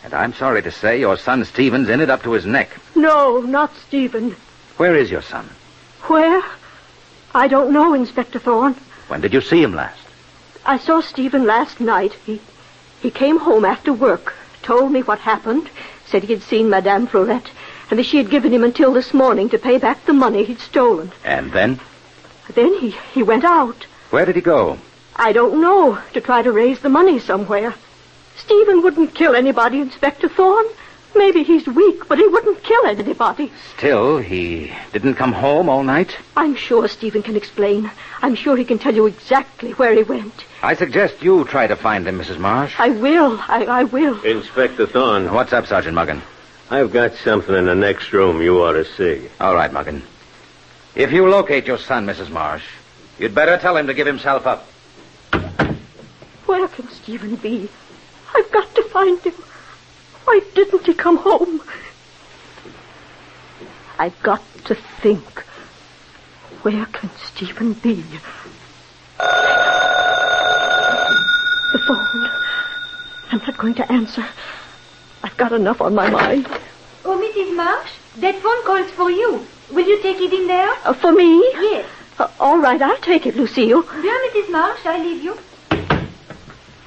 And I'm sorry to say your son Stephen's in it up to his neck. No, not Stephen. Where is your son? Where? I don't know, Inspector Thorne. When did you see him last? I saw Stephen last night. He came home after work, told me what happened, said he had seen Madame Florette, and that she had given him until this morning to pay back the money he'd stolen. And then? Then he went out. Where did he go? I don't know, to try to raise the money somewhere. Stephen wouldn't kill anybody, Inspector Thorne. Maybe he's weak, but he wouldn't kill anybody. Still, he didn't come home all night? I'm sure Stephen can explain. I'm sure he can tell you exactly where he went. I suggest you try to find him, Mrs. Marsh. I will. I will. Inspector Thorne. What's up, Sergeant Muggin? I've got something in the next room you ought to see. All right, Muggin. If you locate your son, Mrs. Marsh, you'd better tell him to give himself up. Where can Stephen be? I've got to find him. Why didn't he come home? I've got to think. Where can Stephen be? The phone. I'm not going to answer. I've got enough on my mind. Oh, Mrs. Marsh, that phone call's for you. Will you take it in there? For me? Yes. All right, I'll take it, Lucille. Dear Mrs. Marsh, I leave you.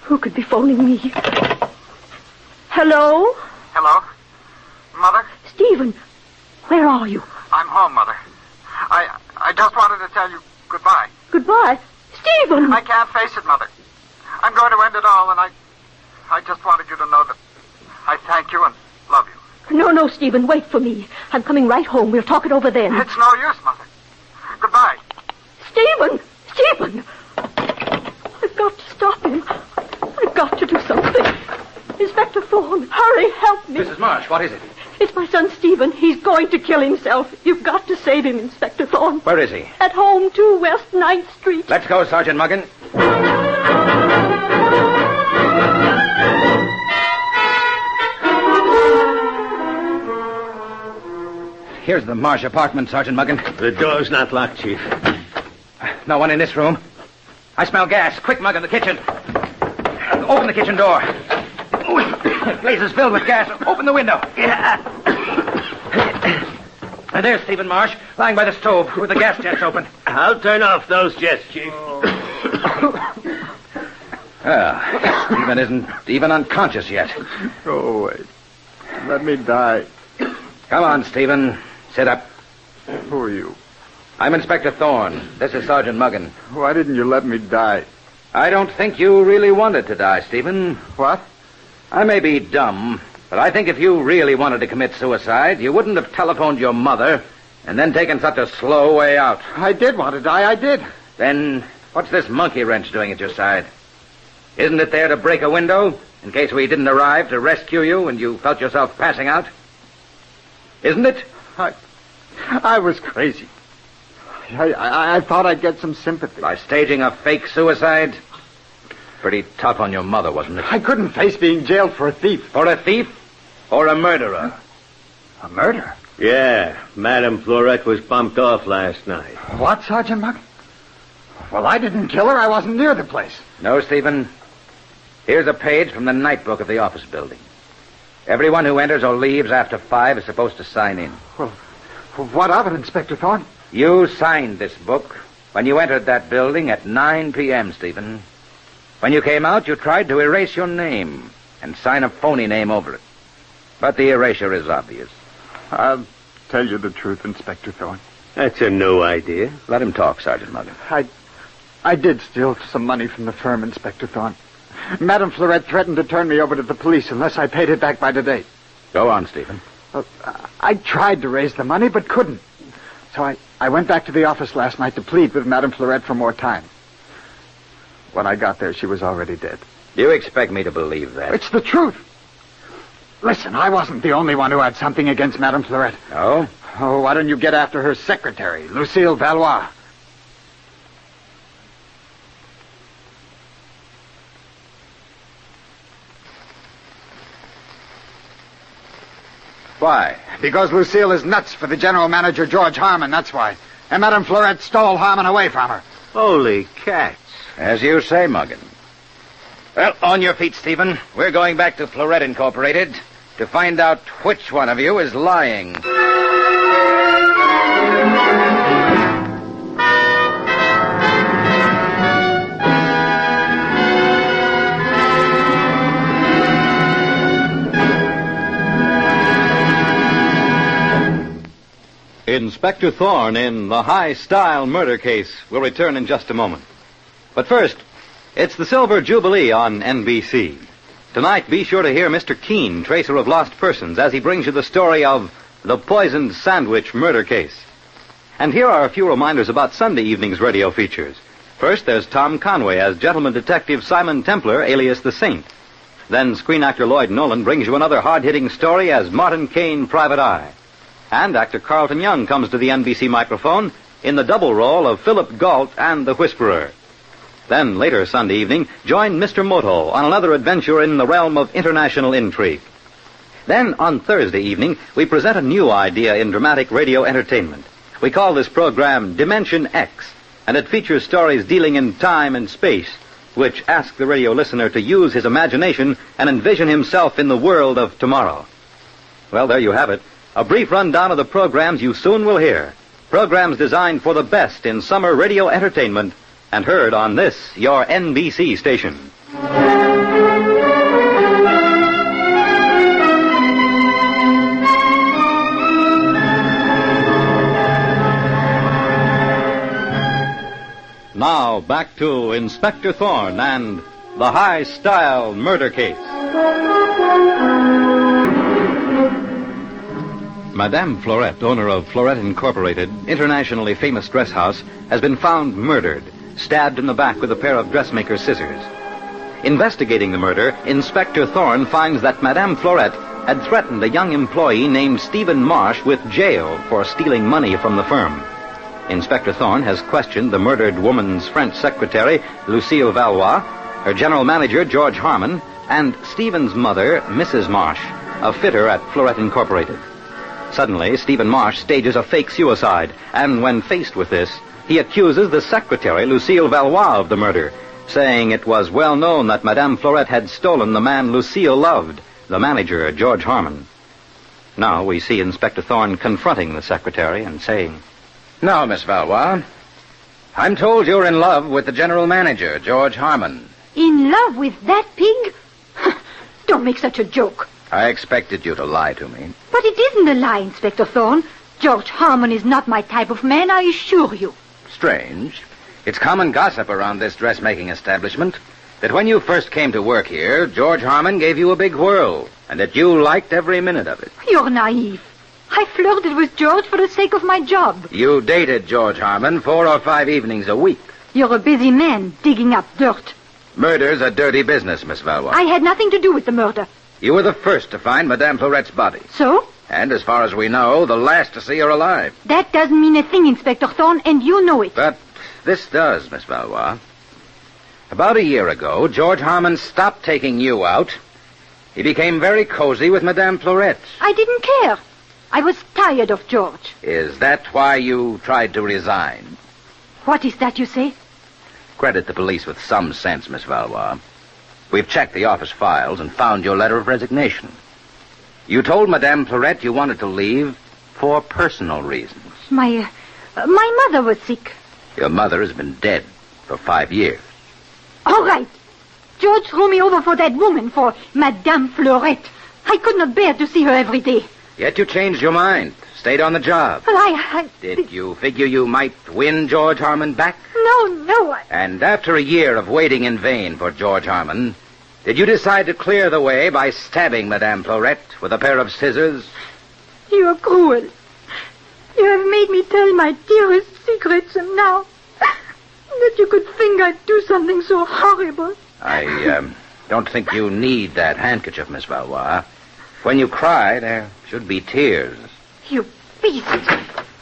Who could be phoning me? Hello? Hello? Mother? Stephen, where are you? I'm home, Mother. I just wanted to tell you goodbye. Goodbye? Stephen! I can't face it, Mother. I'm going to end it all, and I just wanted you to know that I thank you and love you. No, Stephen, wait for me. I'm coming right home. We'll talk it over then. It's no use, Mother. Goodbye. Stephen! I've got to stop him. I've got to do something. Inspector Thorne, hurry, help me. Mrs. Marsh, what is it? It's my son, Stephen. He's going to kill himself. You've got to save him, Inspector Thorne. Where is he? At home, 2 West 9th Street. Let's go, Sergeant Muggin. Here's the Marsh apartment, Sergeant Muggin. The door's not locked, Chief. No one in this room. I smell gas. Quick, Muggin, the kitchen. Open the kitchen door. The place is filled with gas. Open the window. And there's Stephen Marsh, lying by the stove with the gas jets open. I'll turn off those jets, Chief. Stephen isn't even unconscious yet. Go away. Let me die. Come on, Stephen. Sit up. Who are you? I'm Inspector Thorne. This is Sergeant Muggin. Why didn't you let me die? I don't think you really wanted to die, Stephen. What? I may be dumb, but I think if you really wanted to commit suicide, you wouldn't have telephoned your mother and then taken such a slow way out. I did want to die, I did. Then what's this monkey wrench doing at your side? Isn't it there to break a window in case we didn't arrive to rescue you and you felt yourself passing out? Isn't it? I was crazy. I thought I'd get some sympathy. By staging a fake suicide? Pretty tough on your mother, wasn't it? I couldn't face being jailed for a thief. For a thief? Or a murderer? A murder? Yeah, Madame Florette was bumped off last night. What, Sergeant Muggin? Well, I didn't kill her. I wasn't near the place. No, Stephen. Here's a page from the night book of the office building. Everyone who enters or leaves after 5 is supposed to sign in. Well, what of it, Inspector Thorne? You signed this book when you entered that building at 9 p.m., Stephen. When you came out, you tried to erase your name and sign a phony name over it. But the erasure is obvious. I'll tell you the truth, Inspector Thorne. That's a new idea. Let him talk, Sergeant Muggin. I did steal some money from the firm, Inspector Thorne. Madame Florette threatened to turn me over to the police unless I paid it back by today. Go on, Stephen. I tried to raise the money, but couldn't. So I went back to the office last night to plead with Madame Florette for more time. When I got there, she was already dead. Do you expect me to believe that? It's the truth. Listen, I wasn't the only one who had something against Madame Florette. Oh? Oh, why don't you get after her secretary, Lucille Valois? Why? Because Lucille is nuts for the general manager, George Harmon, that's why. And Madame Florette stole Harmon away from her. Holy cats. As you say, Muggin. Well, on your feet, Stephen. We're going back to Florette Incorporated to find out which one of you is lying. Inspector Thorne in the high-style murder case will return in just a moment. But first, it's the Silver Jubilee on NBC. Tonight, be sure to hear Mr. Keene, tracer of lost persons, as he brings you the story of the poisoned sandwich murder case. And here are a few reminders about Sunday evening's radio features. First, there's Tom Conway as gentleman detective Simon Templar, alias the Saint. Then screen actor Lloyd Nolan brings you another hard-hitting story as Martin Kane, Private Eye. And actor Carlton Young comes to the NBC microphone in the double role of Philip Galt and the Whisperer. Then, later Sunday evening, join Mr. Moto on another adventure in the realm of international intrigue. Then, on Thursday evening, we present a new idea in dramatic radio entertainment. We call this program Dimension X, and it features stories dealing in time and space, which ask the radio listener to use his imagination and envision himself in the world of tomorrow. Well, there you have it. A brief rundown of the programs you soon will hear. Programs designed for the best in summer radio entertainment and heard on this, your NBC station. Now, back to Inspector Thorne and the high-style murder case. Madame Florette, owner of Florette Incorporated, internationally famous dress house, has been found murdered, stabbed in the back with a pair of dressmaker's scissors. Investigating the murder, Inspector Thorne finds that Madame Florette had threatened a young employee named Stephen Marsh with jail for stealing money from the firm. Inspector Thorne has questioned the murdered woman's French secretary, Lucille Valois, her general manager, George Harmon, and Stephen's mother, Mrs. Marsh, a fitter at Florette Incorporated. Suddenly, Stephen Marsh stages a fake suicide, and when faced with this, he accuses the secretary, Lucille Valois, of the murder, saying it was well known that Madame Florette had stolen the man Lucille loved, the manager, George Harmon. Now we see Inspector Thorne confronting the secretary and saying, "Now, Miss Valois, I'm told you're in love with the general manager, George Harmon." In love with that pig? Don't make such a joke. I expected you to lie to me. But it isn't a lie, Inspector Thorne. George Harmon is not my type of man, I assure you. Strange. It's common gossip around this dressmaking establishment that when you first came to work here, George Harmon gave you a big whirl, and that you liked every minute of it. You're naive. I flirted with George for the sake of my job. You dated George Harmon 4 or 5 evenings a week. You're a busy man digging up dirt. Murder's a dirty business, Miss Valois. I had nothing to do with the murder. You were the first to find Madame Florette's body. So? And as far as we know, the last to see her alive. That doesn't mean a thing, Inspector Thorne, and you know it. But this does, Miss Valois. About a year ago, George Harmon stopped taking you out. He became very cozy with Madame Florette. I didn't care. I was tired of George. Is that why you tried to resign? What is that you say? Credit the police with some sense, Miss Valois. We've checked the office files and found your letter of resignation. You told Madame Florette you wanted to leave for personal reasons. My mother was sick. Your mother has been dead for 5 years. All right. George threw me over for that woman, for Madame Florette. I could not bear to see her every day. Yet you changed your mind, stayed on the job. Well, Did you figure you might win George Harmon back? No. And after a year of waiting in vain for George Harmon, did you decide to clear the way by stabbing Madame Florette with a pair of scissors? You are cruel. You have made me tell my dearest secrets, and now that you could think I'd do something so horrible. I don't think you need that handkerchief, Miss Valois. When you cry, there should be tears. You beast.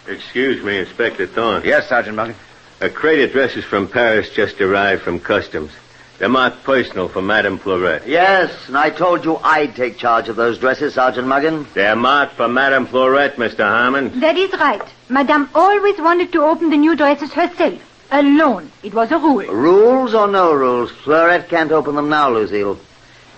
Excuse me, Inspector Thorne. Yes, Sergeant Muggin? A crate of dresses from Paris just arrived from Customs. They're marked personal for Madame Fleurette. Yes, and I told you I'd take charge of those dresses, Sergeant Muggin. They're marked for Madame Fleurette, Mr. Harmon. That is right. Madame always wanted to open the new dresses herself. Alone. It was a rule. Rules or no rules, Fleurette can't open them now, Lucille.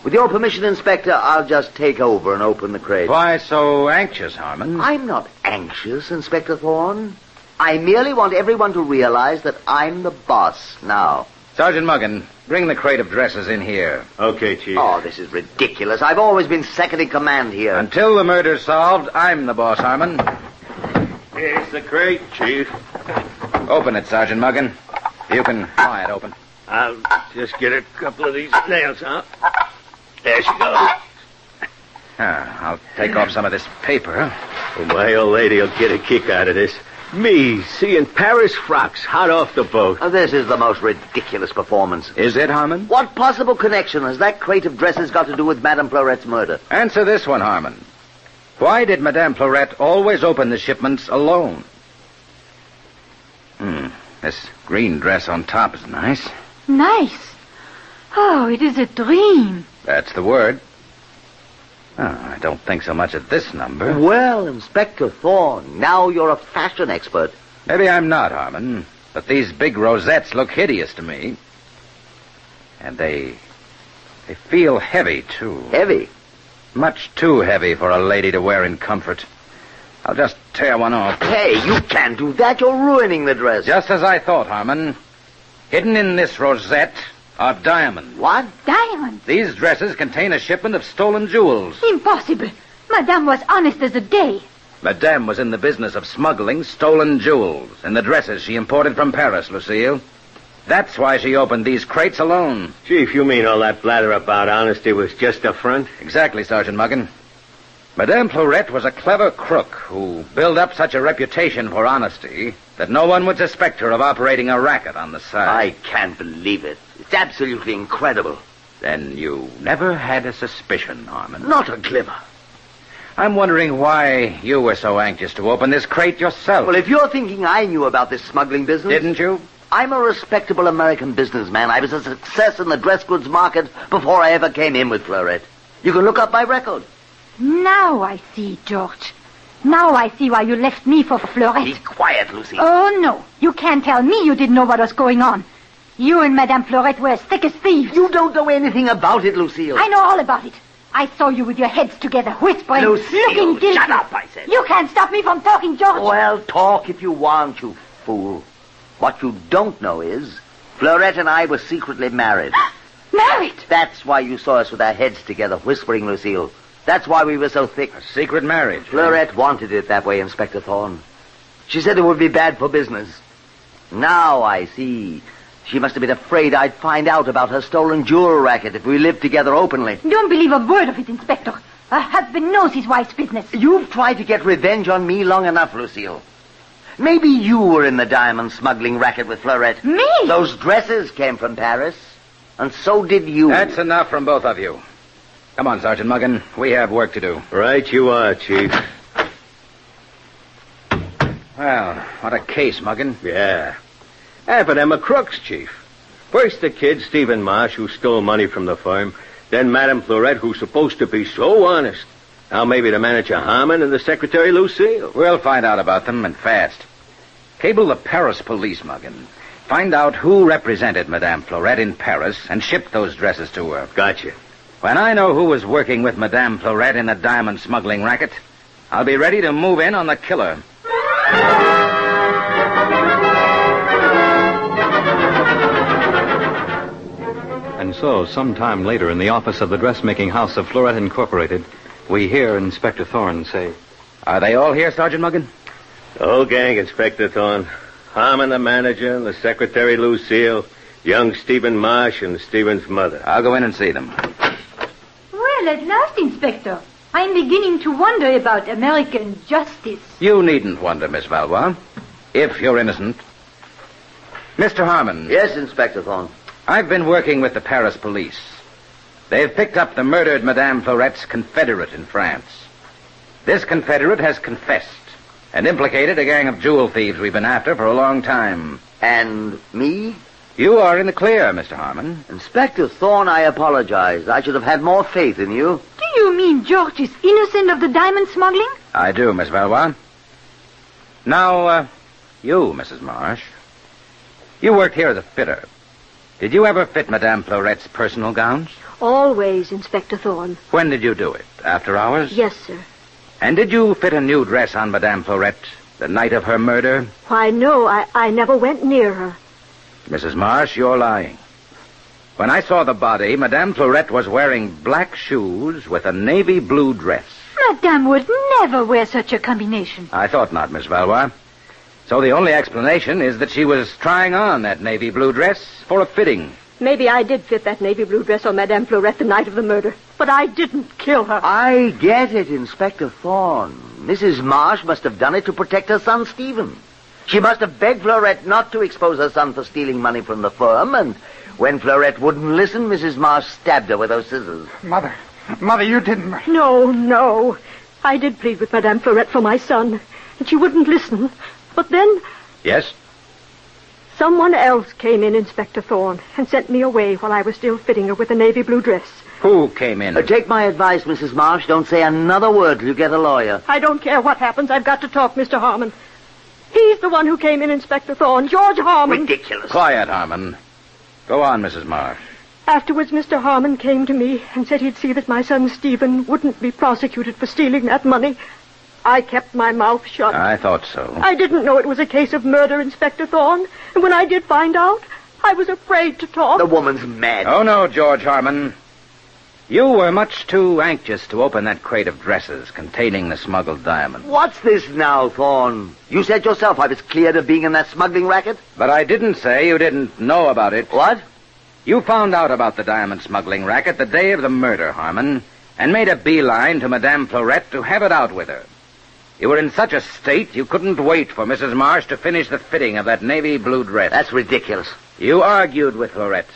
With your permission, Inspector, I'll just take over and open the crate. Why so anxious, Harmon? I'm not anxious, Inspector Thorne. I merely want everyone to realize that I'm the boss now. Sergeant Muggin, bring the crate of dresses in here. Okay, Chief. Oh, this is ridiculous. I've always been second in command here. Until the murder's solved, I'm the boss, Harmon. Here's the crate, Chief. Open it, Sergeant Muggin. You can pry it open. I'll just get a couple of these nails out. There she goes. I'll take off some of this paper. Oh, my old lady will get a kick out of this. Me, seeing Paris frocks hot off the boat. Oh, this is the most ridiculous performance. Is it, Harmon? What possible connection has that crate of dresses got to do with Madame Fleurette's murder? Answer this one, Harmon. Why did Madame Fleurette always open the shipments alone? This green dress on top is nice. Nice. Oh, it is a dream. That's the word. Oh, I don't think so much of this number. Well, Inspector Thorne, now you're a fashion expert. Maybe I'm not, Harmon, but these big rosettes look hideous to me. And they feel heavy, too. Heavy? Much too heavy for a lady to wear in comfort. I'll just tear one off. Hey, you can't do that. You're ruining the dress. Just as I thought, Harmon. Hidden in this rosette are diamonds. What? Diamonds? These dresses contain a shipment of stolen jewels. Impossible. Madame was honest as the day. Madame was in the business of smuggling stolen jewels in the dresses she imported from Paris, Lucille. That's why she opened these crates alone. Chief, you mean all that blather about honesty was just a front? Exactly, Sergeant Muggin. Madame Fleurette was a clever crook who built up such a reputation for honesty that no one would suspect her of operating a racket on the side. I can't believe it. It's absolutely incredible. Then you never had a suspicion, Harmon? Not a glimmer. I'm wondering why you were so anxious to open this crate yourself. Well, if you're thinking I knew about this smuggling business... Didn't you? I'm a respectable American businessman. I was a success in the dress goods market before I ever came in with Fleurette. You can look up my record. Now I see, George. Now I see why you left me for Fleurette. Be quiet, Lucy. Oh, no. You can't tell me you didn't know what was going on. You and Madame Fleurette were as thick as thieves. You don't know anything about it, Lucille. I know all about it. I saw you with your heads together, whispering, Lucille, looking guilty. shut up, I said. You can't stop me from talking, George. Well, talk if you want, you fool. What you don't know is Fleurette and I were secretly married. Married? That's why you saw us with our heads together, whispering, Lucille. That's why we were so thick. A secret marriage. Fleurette wanted it that way, Inspector Thorne. She said it would be bad for business. Now I see. She must have been afraid I'd find out about her stolen jewel racket if we lived together openly. Don't believe a word of it, Inspector. Her husband knows his wife's business. You've tried to get revenge on me long enough, Lucille. Maybe you were in the diamond smuggling racket with Fleurette. Me? Those dresses came from Paris, and so did you. That's enough from both of you. Come on, Sergeant Muggin. We have work to do. Right you are, Chief. Well, what a case, Muggin. Yeah. Half of them are crooks, Chief. First the kid, Stephen Marsh, who stole money from the firm. Then Madame Fleurette, who's supposed to be so honest. Now maybe the manager Harmon and the secretary Lucille. We'll find out about them, and fast. Cable the Paris police, Muggin. Find out who represented Madame Fleurette in Paris and shipped those dresses to her. Gotcha. When I know who was working with Madame Fleurette in the diamond smuggling racket, I'll be ready to move in on the killer. And so, sometime later, in the office of the dressmaking house of Fleurette Incorporated, we hear Inspector Thorne say, "Are they all here, Sergeant Muggin?" The whole gang, Inspector Thorne. Harmon, the manager, the secretary Lucille, young Stephen Marsh, and Stephen's mother. I'll go in and see them. Well, at last, Inspector. I'm beginning to wonder about American justice. You needn't wonder, Miss Valois. If you're innocent. Mr. Harmon. Yes, Inspector Thorne. I've been working with the Paris police. They've picked up the murdered Madame Florette's confederate in France. This confederate has confessed and implicated a gang of jewel thieves we've been after for a long time. And me? You are in the clear, Mr. Harmon. Inspector Thorne, I apologize. I should have had more faith in you. Do you mean George is innocent of the diamond smuggling? I do, Miss Valois. Now, you, Mrs. Marsh. You worked here as a fitter. Did you ever fit Madame Florette's personal gowns? Always, Inspector Thorne. When did you do it? After hours? Yes, sir. And did you fit a new dress on Madame Florette the night of her murder? Why, no, I never went near her. Mrs. Marsh, you're lying. When I saw the body, Madame Florette was wearing black shoes with a navy blue dress. Madame would never wear such a combination. I thought not, Miss Valois. So the only explanation is that she was trying on that navy blue dress for a fitting. Maybe I did fit that navy blue dress on Madame Florette the night of the murder, but I didn't kill her. I get it, Inspector Thorne. Mrs. Marsh must have done it to protect her son, Stephen. She must have begged Florette not to expose her son for stealing money from the firm, and when Florette wouldn't listen, Mrs. Marsh stabbed her with those scissors. Mother, you didn't... No. I did plead with Madame Florette for my son, and she wouldn't listen. But then... Yes? Someone else came in, Inspector Thorne, and sent me away while I was still fitting her with a navy blue dress. Who came in? Take my advice, Mrs. Marsh. Don't say another word till you get a lawyer. I don't care what happens. I've got to talk, Mr. Harmon. He's the one who came in, Inspector Thorne. George Harmon. Ridiculous. Quiet, Harmon. Go on, Mrs. Marsh. Afterwards, Mr. Harmon came to me and said he'd see that my son Stephen wouldn't be prosecuted for stealing that money. I kept my mouth shut. I thought so. I didn't know it was a case of murder, Inspector Thorne. And when I did find out, I was afraid to talk. The woman's mad. Oh, no, George Harmon. You were much too anxious to open that crate of dresses containing the smuggled diamond. What's this now, Thorne? You said yourself I was cleared of being in that smuggling racket. But I didn't say you didn't know about it. What? You found out about the diamond smuggling racket the day of the murder, Harmon, and made a beeline to Madame Florette to have it out with her. You were in such a state you couldn't wait for Mrs. Marsh to finish the fitting of that navy blue dress. That's ridiculous. You argued with Florette.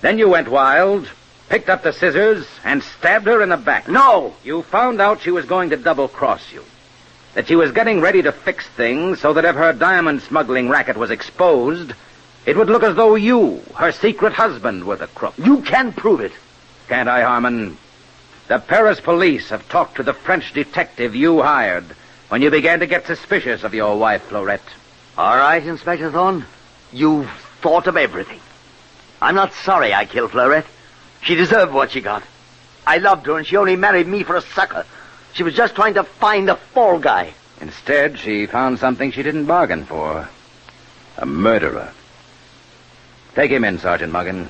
Then you went wild, picked up the scissors, and stabbed her in the back. No! You found out she was going to double-cross you. That she was getting ready to fix things so that if her diamond smuggling racket was exposed, it would look as though you, her secret husband, were the crook. You can prove it. Can't I, Harmon? The Paris police have talked to the French detective you hired when you began to get suspicious of your wife, Florette. All right, Inspector Thorne. You've thought of everything. I'm not sorry I killed Florette. She deserved what she got. I loved her, and she only married me for a sucker. She was just trying to find a fall guy. Instead, she found something she didn't bargain for. A murderer. Take him in, Sergeant Muggin.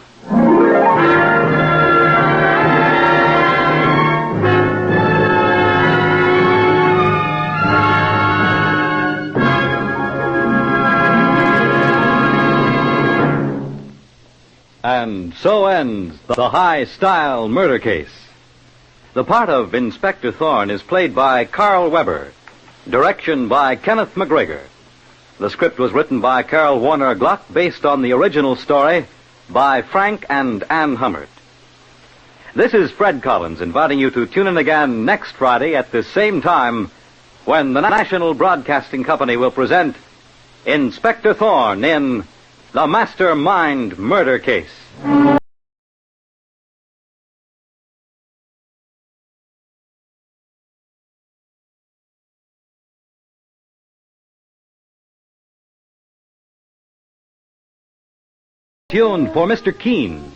And so ends the high-style murder case. The part of Inspector Thorne is played by Carl Weber. Direction by Kenneth McGregor. The script was written by Carol Warner Gluck based on the original story by Frank and Ann Hummert. This is Fred Collins inviting you to tune in again next Friday at the same time when the National Broadcasting Company will present Inspector Thorne in The Mastermind Murder Case. Tuned for Mr. Keene,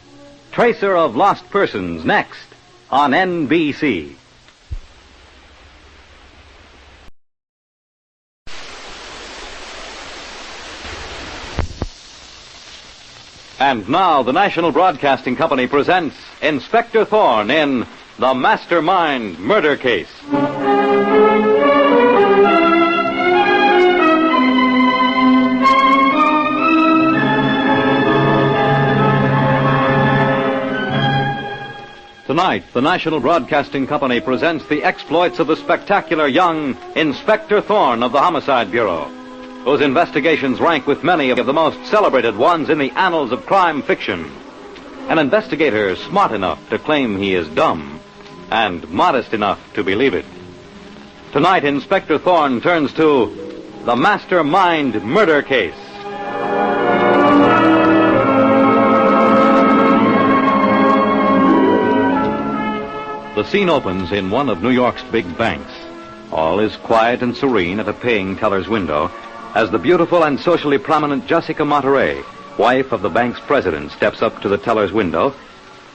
Tracer of Lost Persons, next on NBC. And now the National Broadcasting Company presents Inspector Thorne in The Mastermind Murder Case. Tonight, the National Broadcasting Company presents the exploits of the spectacular young Inspector Thorne of the Homicide Bureau, whose investigations rank with many of the most celebrated ones in the annals of crime fiction. An investigator smart enough to claim he is dumb, and modest enough to believe it. Tonight, Inspector Thorne turns to the Mastermind murder case. The scene opens in one of New York's big banks. All is quiet and serene at a paying teller's window as the beautiful and socially prominent Jessica Monterey, wife of the bank's president, steps up to the teller's window,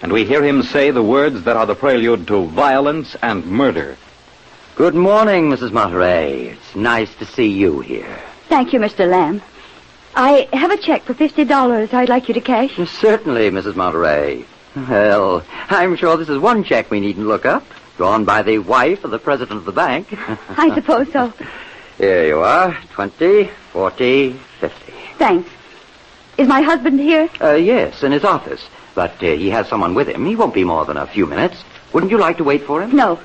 and we hear him say the words that are the prelude to violence and murder. Good morning, Mrs. Monterey. It's nice to see you here. Thank you, Mr. Lamb. I have a check for $50 I'd like you to cash. Certainly, Mrs. Monterey. Well, I'm sure this is one check we needn't look up. Drawn by the wife of the president of the bank. I suppose so. Here you are. 20, 40, 50. Thanks. Is my husband here? Yes, in his office. But he has someone with him. He won't be more than a few minutes. Wouldn't you like to wait for him? No.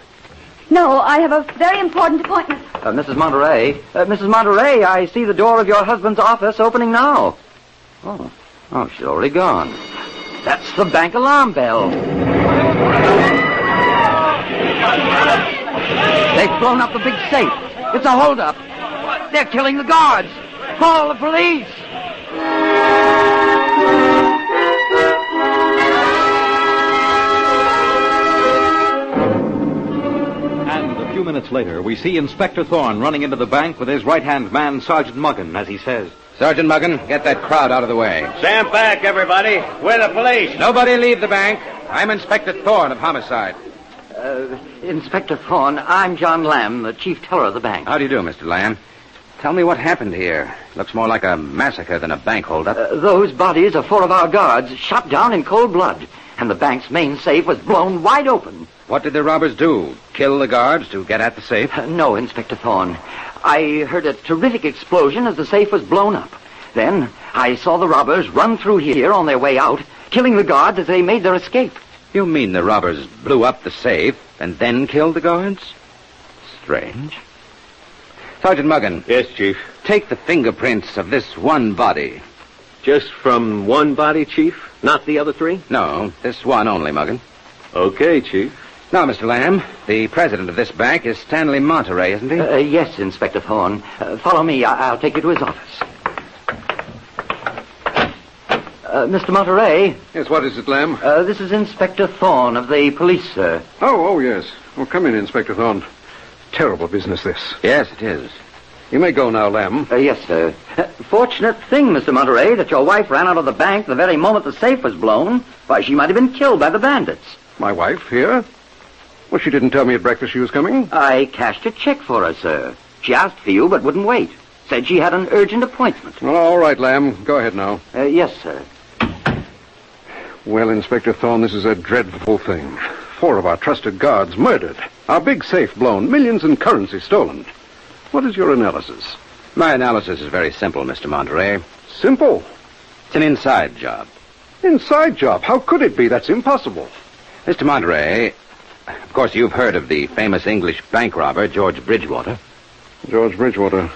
No, I have a very important appointment. Mrs. Monterey. Mrs. Monterey, I see the door of your husband's office opening now. Oh, she's already gone. That's the bank alarm bell. They've blown up the big safe. It's a holdup. They're killing the guards. Call the police. And a few minutes later, we see Inspector Thorne running into the bank with his right-hand man, Sergeant Muggan, as he says, Sergeant Muggan, get that crowd out of the way. Stand back, everybody. We're the police. Nobody leave the bank. I'm Inspector Thorne of Homicide. Inspector Thorne, I'm John Lamb, the chief teller of the bank. How do you do, Mr. Lamb? Tell me what happened here. Looks more like a massacre than a bank holdup. Those bodies are 4 of our guards, shot down in cold blood. And the bank's main safe was blown wide open. What did the robbers do? Kill the guards to get at the safe? No, Inspector Thorne. I heard a terrific explosion as the safe was blown up. Then I saw the robbers run through here on their way out, killing the guards as they made their escape. You mean the robbers blew up the safe and then killed the guards? Strange. Sergeant Muggan. Yes, Chief. Take the fingerprints of this one body. Just from one body, Chief? Not the other 3? No, this one only, Muggan. Okay, Chief. Now, Mr. Lamb, the president of this bank is Stanley Monterey, isn't he? Yes, Inspector Thorne. Follow me. I'll take you to his office. Mr. Monterey. Yes, what is it, Lamb? This is Inspector Thorne of the police, sir. Oh, yes. Well, come in, Inspector Thorne. Terrible business, this. Yes, it is. You may go now, Lamb. Yes, sir. Fortunate thing, Mr. Monterey, that your wife ran out of the bank the very moment the safe was blown. Why, she might have been killed by the bandits. My wife here? Well, she didn't tell me at breakfast she was coming. I cashed a check for her, sir. She asked for you, but wouldn't wait. Said she had an urgent appointment. Well, all right, Lamb. Go ahead now. Yes, sir. Well, Inspector Thorne, this is a dreadful thing. 4 of our trusted guards murdered. Our big safe blown. Millions in currency stolen. What is your analysis? My analysis is very simple, Mr. Monterey. Simple? It's an inside job. Inside job? How could it be? That's impossible. Mr. Monterey, of course you've heard of the famous English bank robber, George Bridgewater. George Bridgewater?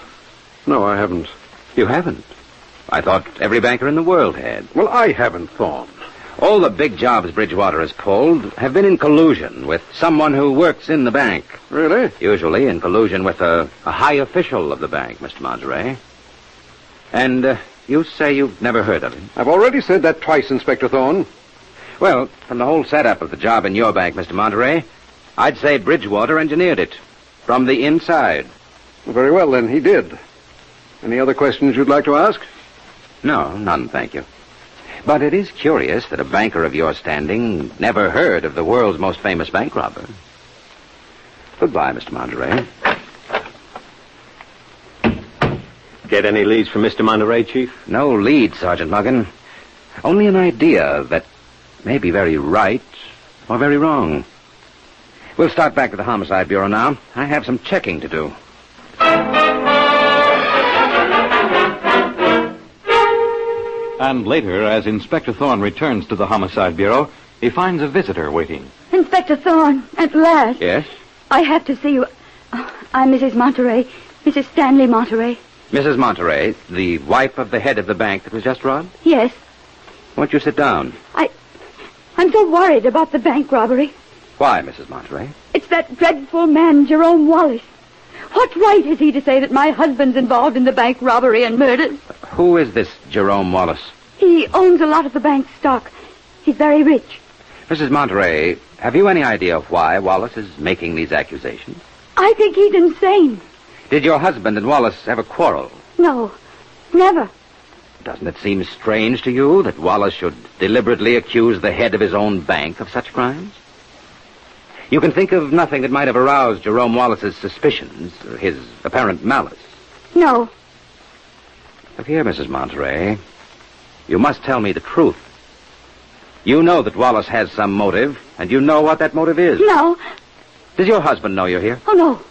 No, I haven't. You haven't? I thought every banker in the world had. Well, I haven't, Thorne. All the big jobs Bridgewater has pulled have been in collusion with someone who works in the bank. Really? Usually in collusion with a high official of the bank, Mr. Monterey. And you say you've never heard of him? I've already said that twice, Inspector Thorne. Well, from the whole setup of the job in your bank, Mr. Monterey, I'd say Bridgewater engineered it. From the inside. Very well, then, he did. Any other questions you'd like to ask? No, none, thank you. But it is curious that a banker of your standing never heard of the world's most famous bank robber. Goodbye, Mr. Monterey. Get any leads from Mr. Monterey, Chief? No leads, Sergeant Muggan. Only an idea that may be very right or very wrong. We'll start back to the Homicide Bureau now. I have some checking to do. And later, as Inspector Thorne returns to the Homicide Bureau, he finds a visitor waiting. Inspector Thorne, at last. Yes? I have to see you. I'm Mrs. Monterey, Mrs. Stanley Monterey. Mrs. Monterey, the wife of the head of the bank that was just robbed? Yes. Won't you sit down? I'm so worried about the bank robbery. Why, Mrs. Monterey? It's that dreadful man, Jerome Wallace. What right has he to say that my husband's involved in the bank robbery and murders? Who is this Jerome Wallace? He owns a lot of the bank's stock. He's very rich. Mrs. Monterey, have you any idea of why Wallace is making these accusations? I think he's insane. Did your husband and Wallace ever quarrel? No, never. Doesn't it seem strange to you that Wallace should deliberately accuse the head of his own bank of such crimes? You can think of nothing that might have aroused Jerome Wallace's suspicions or his apparent malice. No. Look here, Mrs. Monterey. You must tell me the truth. You know that Wallace has some motive, and you know what that motive is. No. Does your husband know you're here? Oh, no.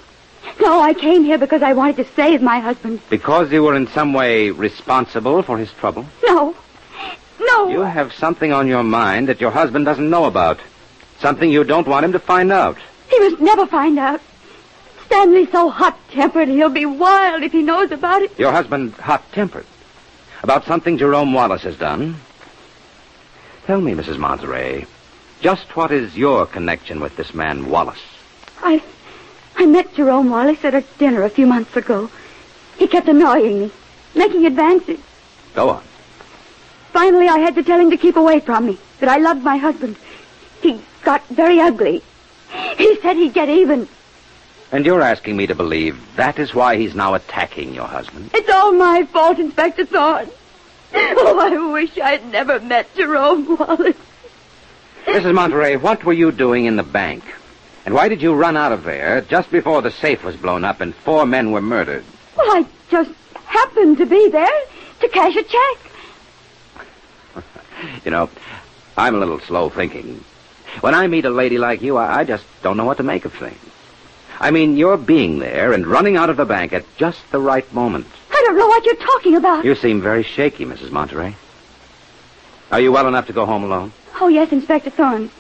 No, I came here because I wanted to save my husband. Because you were in some way responsible for his trouble? No. No. You have something on your mind that your husband doesn't know about. Something you don't want him to find out. He must never find out. Stanley's so hot-tempered, he'll be wild if he knows about it. Your husband hot-tempered? About something Jerome Wallace has done? Tell me, Mrs. Monterey, just what is your connection with this man Wallace? I met Jerome Wallace at a dinner a few months ago. He kept annoying me, making advances. Go on. Finally, I had to tell him to keep away from me, that I loved my husband. He got very ugly. He said he'd get even. And you're asking me to believe that is why he's now attacking your husband? It's all my fault, Inspector Thorne. Oh, I wish I'd never met Jerome Wallace. Mrs. Monterey, what were you doing in the bank? And why did you run out of there just before the safe was blown up and 4 men were murdered? Well, I just happened to be there to cash a check. You know, I'm a little slow thinking. When I meet a lady like you, I just don't know what to make of things. I mean, you're being there and running out of the bank at just the right moment. I don't know what you're talking about. You seem very shaky, Mrs. Monterey. Are you well enough to go home alone? Oh, yes, Inspector Thorne.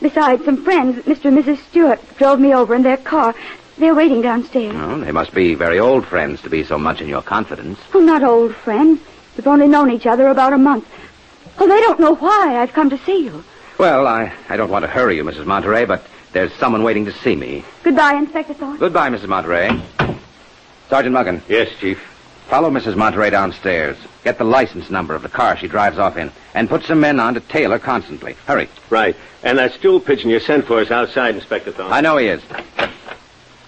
Besides, some friends, Mr. and Mrs. Stewart, drove me over in their car. They're waiting downstairs. Oh, they must be very old friends to be so much in your confidence. Oh, not old friends. We've only known each other about a month. Oh, they don't know why I've come to see you. Well, I don't want to hurry you, Mrs. Monterey, but there's someone waiting to see me. Goodbye, Inspector Thorne. Goodbye, Mrs. Monterey. Sergeant Muggin. Yes, Chief. Follow Mrs. Monterey downstairs. Get the license number of the car she drives off in. And put some men on to tail her constantly. Hurry. Right. And that stool pigeon you sent for is outside, Inspector Thorne. I know he is.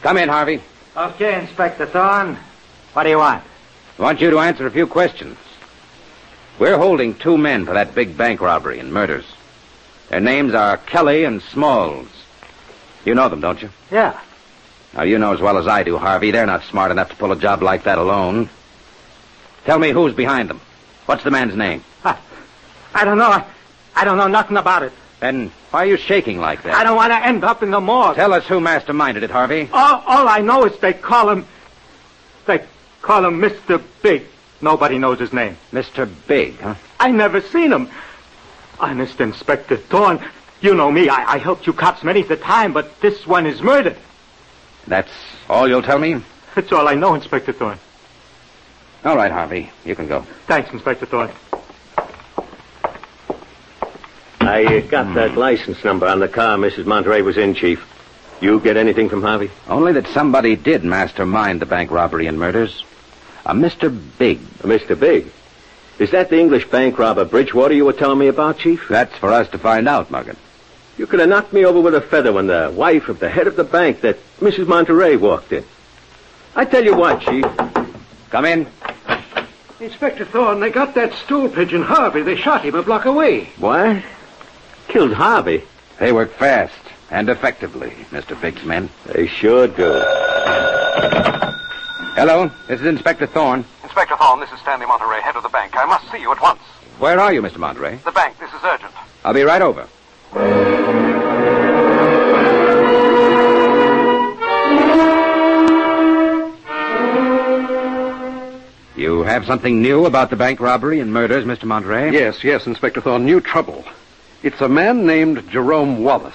Come in, Harvey. Okay, Inspector Thorne. What do you want? I want you to answer a few questions. We're holding 2 men for that big bank robbery and murders. Their names are Kelly and Smalls. You know them, don't you? Yeah. Now, you know as well as I do, Harvey, they're not smart enough to pull a job like that alone. Tell me who's behind them. What's the man's name? I don't know. I don't know nothing about it. Then why are you shaking like that? I don't want to end up in the morgue. Tell us who masterminded it, Harvey. All I know is they call him Mr. Big. Nobody knows his name. Mr. Big, huh? I never seen him. Honest, Inspector Thorne, you know me. I helped you cops many a time, but this one is murdered. That's all you'll tell me? That's all I know, Inspector Thorne. All right, Harvey. You can go. Thanks, Inspector Thorne. I got that license number on the car Mrs. Monterey was in, Chief. You get anything from Harvey? Only that somebody did mastermind the bank robbery and murders. A Mr. Big. A Mr. Big? Is that the English bank robber Bridgewater you were telling me about, Chief? That's for us to find out, Muggin. You could have knocked me over with a feather when the wife of the head of the bank that Mrs. Monterey walked in. I tell you what, Chief. Come in. Inspector Thorne, they got that stool pigeon, Harvey. They shot him a block away. What? Killed Harvey? They work fast and effectively, Mr. Big's men. They sure do. Hello, this is Inspector Thorne. Inspector Thorne, this is Stanley Monterey, head of the bank. I must see you at once. Where are you, Mr. Monterey? The bank. This is urgent. I'll be right over. You have something new about the bank robbery and murders, Mr. Monterey? Yes, Inspector Thorne. New trouble. It's a man named Jerome Wallace,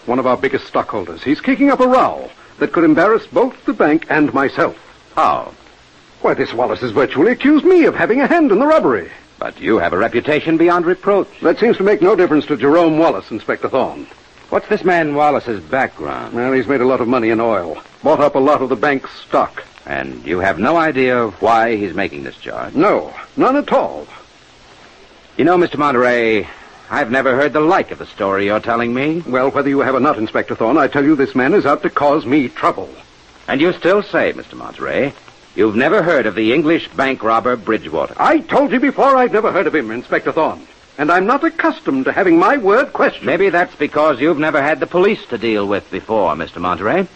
one of our biggest stockholders. He's kicking up a row that could embarrass both the bank and myself. How? Why, this Wallace has virtually accused me of having a hand in the robbery. But you have a reputation beyond reproach. That seems to make no difference to Jerome Wallace, Inspector Thorne. What's this man Wallace's background? Well, he's made a lot of money in oil. Bought up a lot of the bank's stock. And you have no idea why he's making this charge? No, none at all. You know, Mr. Monterey, I've never heard the like of the story you're telling me. Well, whether you have or not, Inspector Thorne, I tell you this man is out to cause me trouble. And you still say, Mr. Monterey, you've never heard of the English bank robber Bridgewater? I told you before I've never heard of him, Inspector Thorne. And I'm not accustomed to having my word questioned. Maybe that's because you've never had the police to deal with before, Mr. Monterey.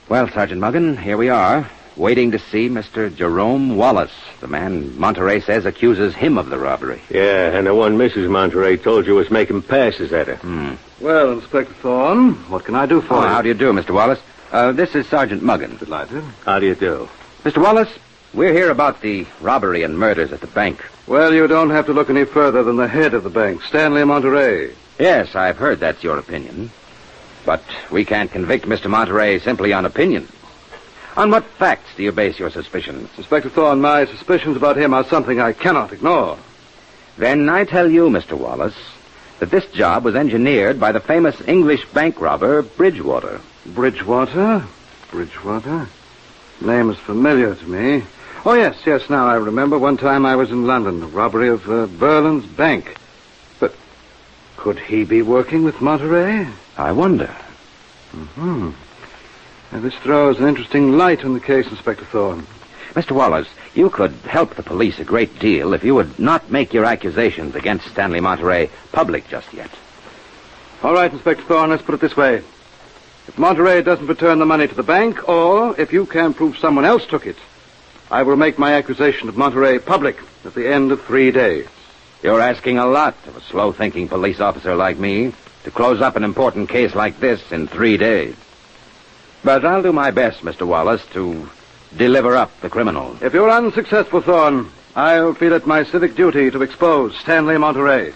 Well, Sergeant Muggen, here we are, waiting to see Mr. Jerome Wallace, the man Monterey says accuses him of the robbery. Yeah, and the one Mrs. Monterey told you was making passes at her. Well, Inspector Thorne, what can I do for you? How do you do, Mr. Wallace? This is Sergeant Muggen. Delighted. How do you do? Mr. Wallace, we're here about the robbery and murders at the bank. Well, you don't have to look any further than the head of the bank, Stanley Monterey. Yes, I've heard that's your opinion. But we can't convict Mr. Monterey simply on opinion. On what facts do you base your suspicions? Inspector Thorne, my suspicions about him are something I cannot ignore. Then I tell you, Mr. Wallace, that this job was engineered by the famous English bank robber, Bridgewater. Bridgewater? Bridgewater? Name is familiar to me. Oh, yes, now I remember. One time I was in London, the robbery of Berlin's bank. But could he be working with Monterey? I wonder. Now, this throws an interesting light on the case, Inspector Thorne. Mr. Wallace, you could help the police a great deal if you would not make your accusations against Stanley Monterey public just yet. All right, Inspector Thorne, let's put it this way. If Monterey doesn't return the money to the bank, or if you can prove someone else took it, I will make my accusation of Monterey public at the end of 3 days. You're asking a lot of a slow-thinking police officer like me to close up an important case like this in 3 days. But I'll do my best, Mr. Wallace, to deliver up the criminals. If you're unsuccessful, Thorne, I'll feel it my civic duty to expose Stanley Monterey.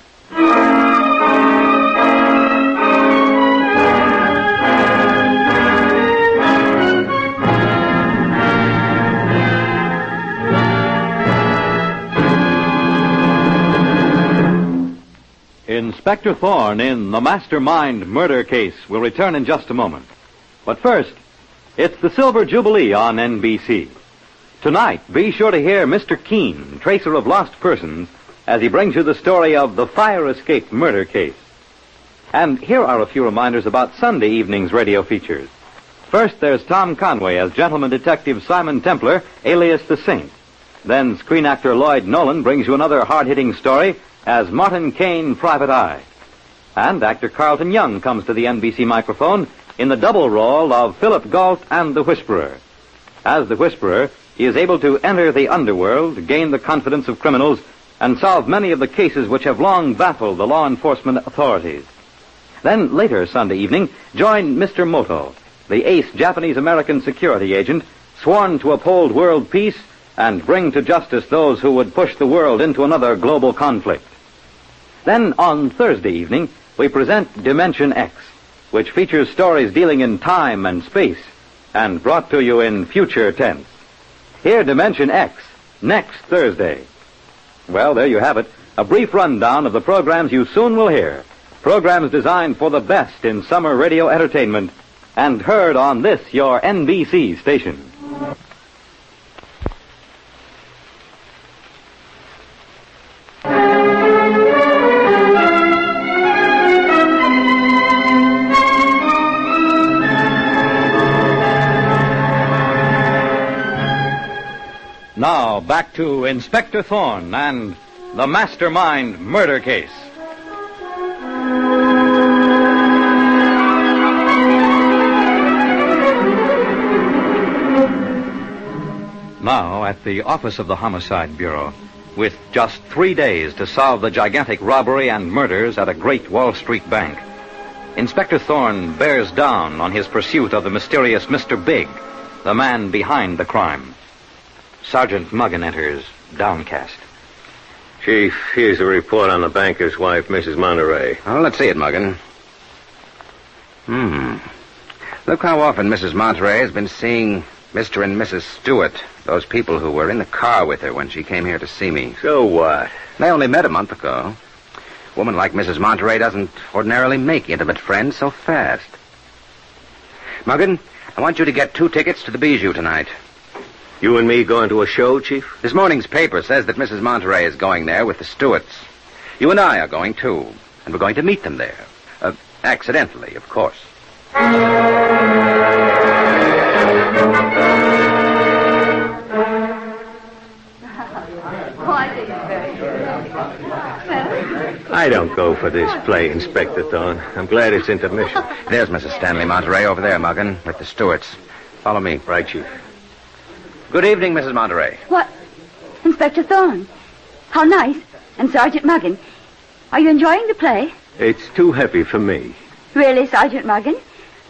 Inspector Thorne in the Mastermind murder case will return in just a moment. But first, it's the Silver Jubilee on NBC. Tonight, be sure to hear Mr. Keene, tracer of lost persons, as he brings you the story of the fire escape murder case. And here are a few reminders about Sunday evening's radio features. First, there's Tom Conway as gentleman detective Simon Templar, alias the Saint. Then screen actor Lloyd Nolan brings you another hard-hitting story as Martin Kane, Private Eye. And actor Carlton Young comes to the NBC microphone in the double role of Philip Galt and the Whisperer. As the Whisperer, he is able to enter the underworld, gain the confidence of criminals, and solve many of the cases which have long baffled the law enforcement authorities. Then later Sunday evening, join Mr. Moto, the ace Japanese-American security agent, sworn to uphold world peace and bring to justice those who would push the world into another global conflict. Then on Thursday evening, we present Dimension X, which features stories dealing in time and space, and brought to you in future tense. Hear Dimension X next Thursday. Well, there you have it, a brief rundown of the programs you soon will hear. Programs designed for the best in summer radio entertainment, and heard on this, your NBC station. Now, back to Inspector Thorne and the Mastermind murder case. Now, at the office of the Homicide Bureau, with just 3 days to solve the gigantic robbery and murders at a great Wall Street bank, Inspector Thorne bears down on his pursuit of the mysterious Mr. Big, the man behind the crime. Sergeant Muggen enters, downcast. Chief, here's a report on the banker's wife, Mrs. Monterey. Well, let's see it, Muggen. Look how often Mrs. Monterey has been seeing Mr. and Mrs. Stewart, those people who were in the car with her when she came here to see me. So what? They only met a month ago. A woman like Mrs. Monterey doesn't ordinarily make intimate friends so fast. Muggin, I want you to get 2 tickets to the Bijou tonight. You and me going to a show, Chief? This morning's paper says that Mrs. Monterey is going there with the Stewarts. You and I are going, too. And we're going to meet them there. Accidentally, of course. I don't go for this play, Inspector Thorne. I'm glad it's intermission. There's Mrs. Stanley Monterey over there, Muggin, with the Stewarts. Follow me. Right, Chief. Good evening, Mrs. Monterey. What? Inspector Thorne? How nice. And Sergeant Muggin. Are you enjoying the play? It's too heavy for me. Really, Sergeant Muggin?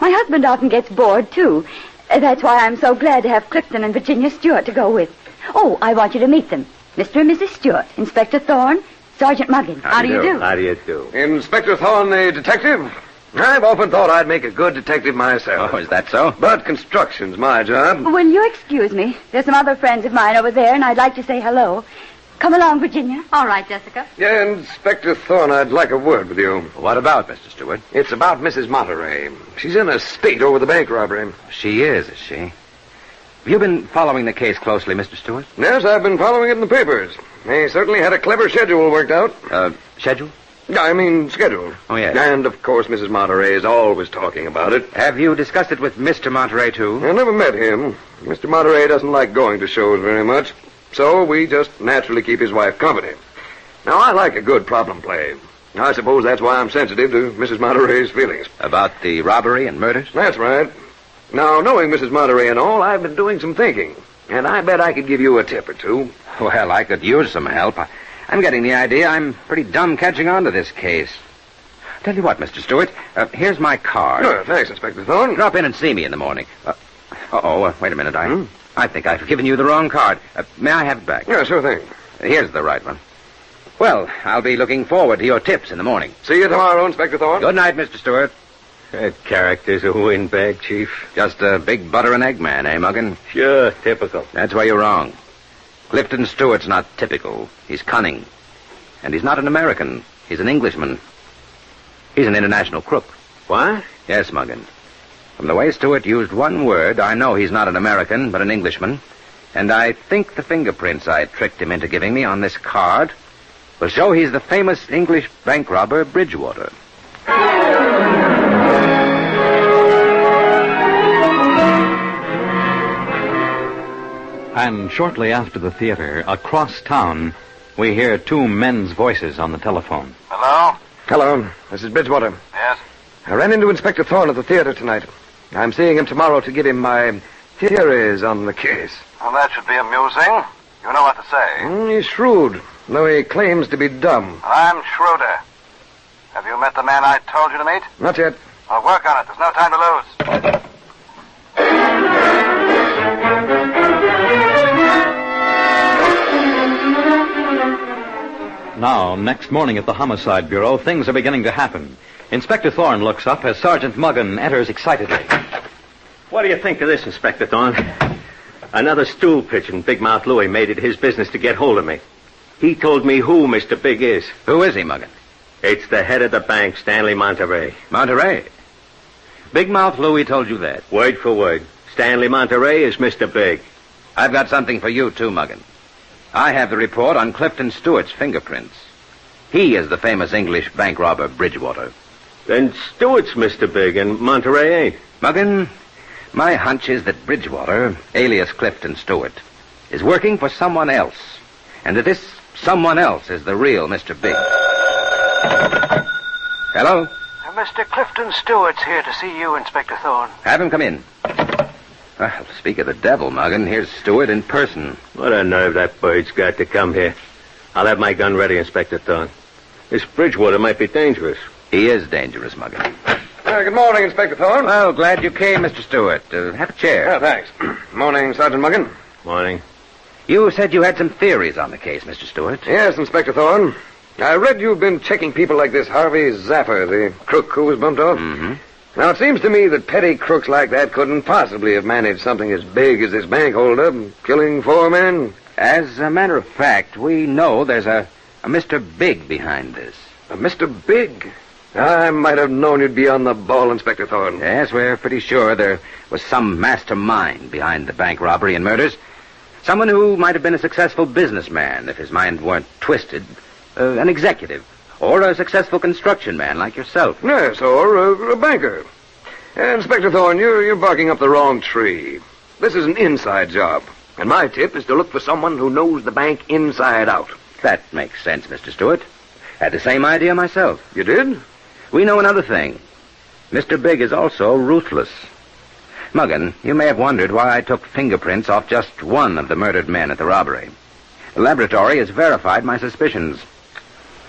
My husband often gets bored, too. That's why I'm so glad to have Clifton and Virginia Stewart to go with. Oh, I want you to meet them. Mr. and Mrs. Stewart, Inspector Thorne, Sergeant Muggin. How do you do? How do you do? Inspector Thorne, the detective? I've often thought I'd make a good detective myself. Oh, is that so? But construction's my job. Will you excuse me? There's some other friends of mine over there, and I'd like to say hello. Come along, Virginia. All right, Jessica. Yeah, Inspector Thorne, I'd like a word with you. What about, Mr. Stewart? It's about Mrs. Monterey. She's in a state over the bank robbery. She is she? Have you been following the case closely, Mr. Stewart? Yes, I've been following it in the papers. They certainly had a clever schedule worked out. Schedule? I mean, schedule. Oh, yes. And, of course, Mrs. Monterey is always talking about it. Have you discussed it with Mr. Monterey, too? I never met him. Mr. Monterey doesn't like going to shows very much. So we just naturally keep his wife company. Now, I like a good problem play. I suppose that's why I'm sensitive to Mrs. Monterey's feelings. About the robbery and murders? That's right. Now, knowing Mrs. Monterey and all, I've been doing some thinking. And I bet I could give you a tip or two. Well, I could use some help. I'm getting the idea I'm pretty dumb catching on to this case. Tell you what, Mr. Stewart, here's my card. Oh, thanks, Inspector Thorne. Drop in and see me in the morning. Wait a minute. I think I've given you the wrong card. May I have it back? Yeah, sure thing. Here's the right one. Well, I'll be looking forward to your tips in the morning. See you tomorrow, Inspector Thorne. Good night, Mr. Stewart. That character's a windbag, Chief. Just a big butter and egg man, eh, Muggin? Sure, typical. That's where you're wrong. Clifton Stewart's not typical. He's cunning. And he's not an American. He's an Englishman. He's an international crook. What? Yes, Muggin. From the way Stewart used one word, I know he's not an American, but an Englishman. And I think the fingerprints I tricked him into giving me on this card will show he's the famous English bank robber, Bridgewater. And shortly after the theater, across town, we hear 2 men's voices on the telephone. Hello? Hello, this is Bridgewater. Yes? I ran into Inspector Thorne at the theater tonight. I'm seeing him tomorrow to give him my theories on the case. Well, that should be amusing. You know what to say. He's shrewd, though he claims to be dumb. I'm shrewder. Have you met the man I told you to meet? Not yet. Well, work on it. There's no time to lose. Now, next morning at the Homicide Bureau, things are beginning to happen. Inspector Thorne looks up as Sergeant Muggin enters excitedly. What do you think of this, Inspector Thorne? Another stool pigeon, Big Mouth Louie, made it his business to get hold of me. He told me who Mr. Big is. Who is he, Muggin? It's the head of the bank, Stanley Monterey. Monterey? Big Mouth Louie told you that? Word for word. Stanley Monterey is Mr. Big. I've got something for you, too, Muggin. I have the report on Clifton Stewart's fingerprints. He is the famous English bank robber, Bridgewater. Then Stewart's Mr. Big and Monterey ain't. Muggin, my hunch is that Bridgewater, alias Clifton Stewart, is working for someone else. And that this someone else is the real Mr. Big. Hello? Mr. Clifton Stewart's here to see you, Inspector Thorne. Have him come in. Well, speak of the devil, Muggin, here's Stewart in person. What a nerve that bird's got to come here. I'll have my gun ready, Inspector Thorne. This Bridgewater might be dangerous. He is dangerous, Muggin. Good morning, Inspector Thorne. Well, glad you came, Mr. Stewart. Have a chair. Thanks. Morning, Sergeant Muggin. Morning. You said you had some theories on the case, Mr. Stewart. Yes, Inspector Thorne. I read you've been checking people like this Harvey Zapper, the crook who was bumped off. Mm-hmm. Now, it seems to me that petty crooks like that couldn't possibly have managed something as big as this bank holdup, killing 4 men. As a matter of fact, we know there's a Mr. Big behind this. A Mr. Big? I might have known you'd be on the ball, Inspector Thorne. Yes, we're pretty sure there was some mastermind behind the bank robbery and murders. Someone who might have been a successful businessman if his mind weren't twisted. An executive. Or a successful construction man like yourself. Yes, or a banker. Inspector Thorne, you're barking up the wrong tree. This is an inside job. And my tip is to look for someone who knows the bank inside out. That makes sense, Mr. Stewart. Had the same idea myself. You did? We know another thing. Mr. Big is also ruthless. Muggin, you may have wondered why I took fingerprints off just one of the murdered men at the robbery. The laboratory has verified my suspicions.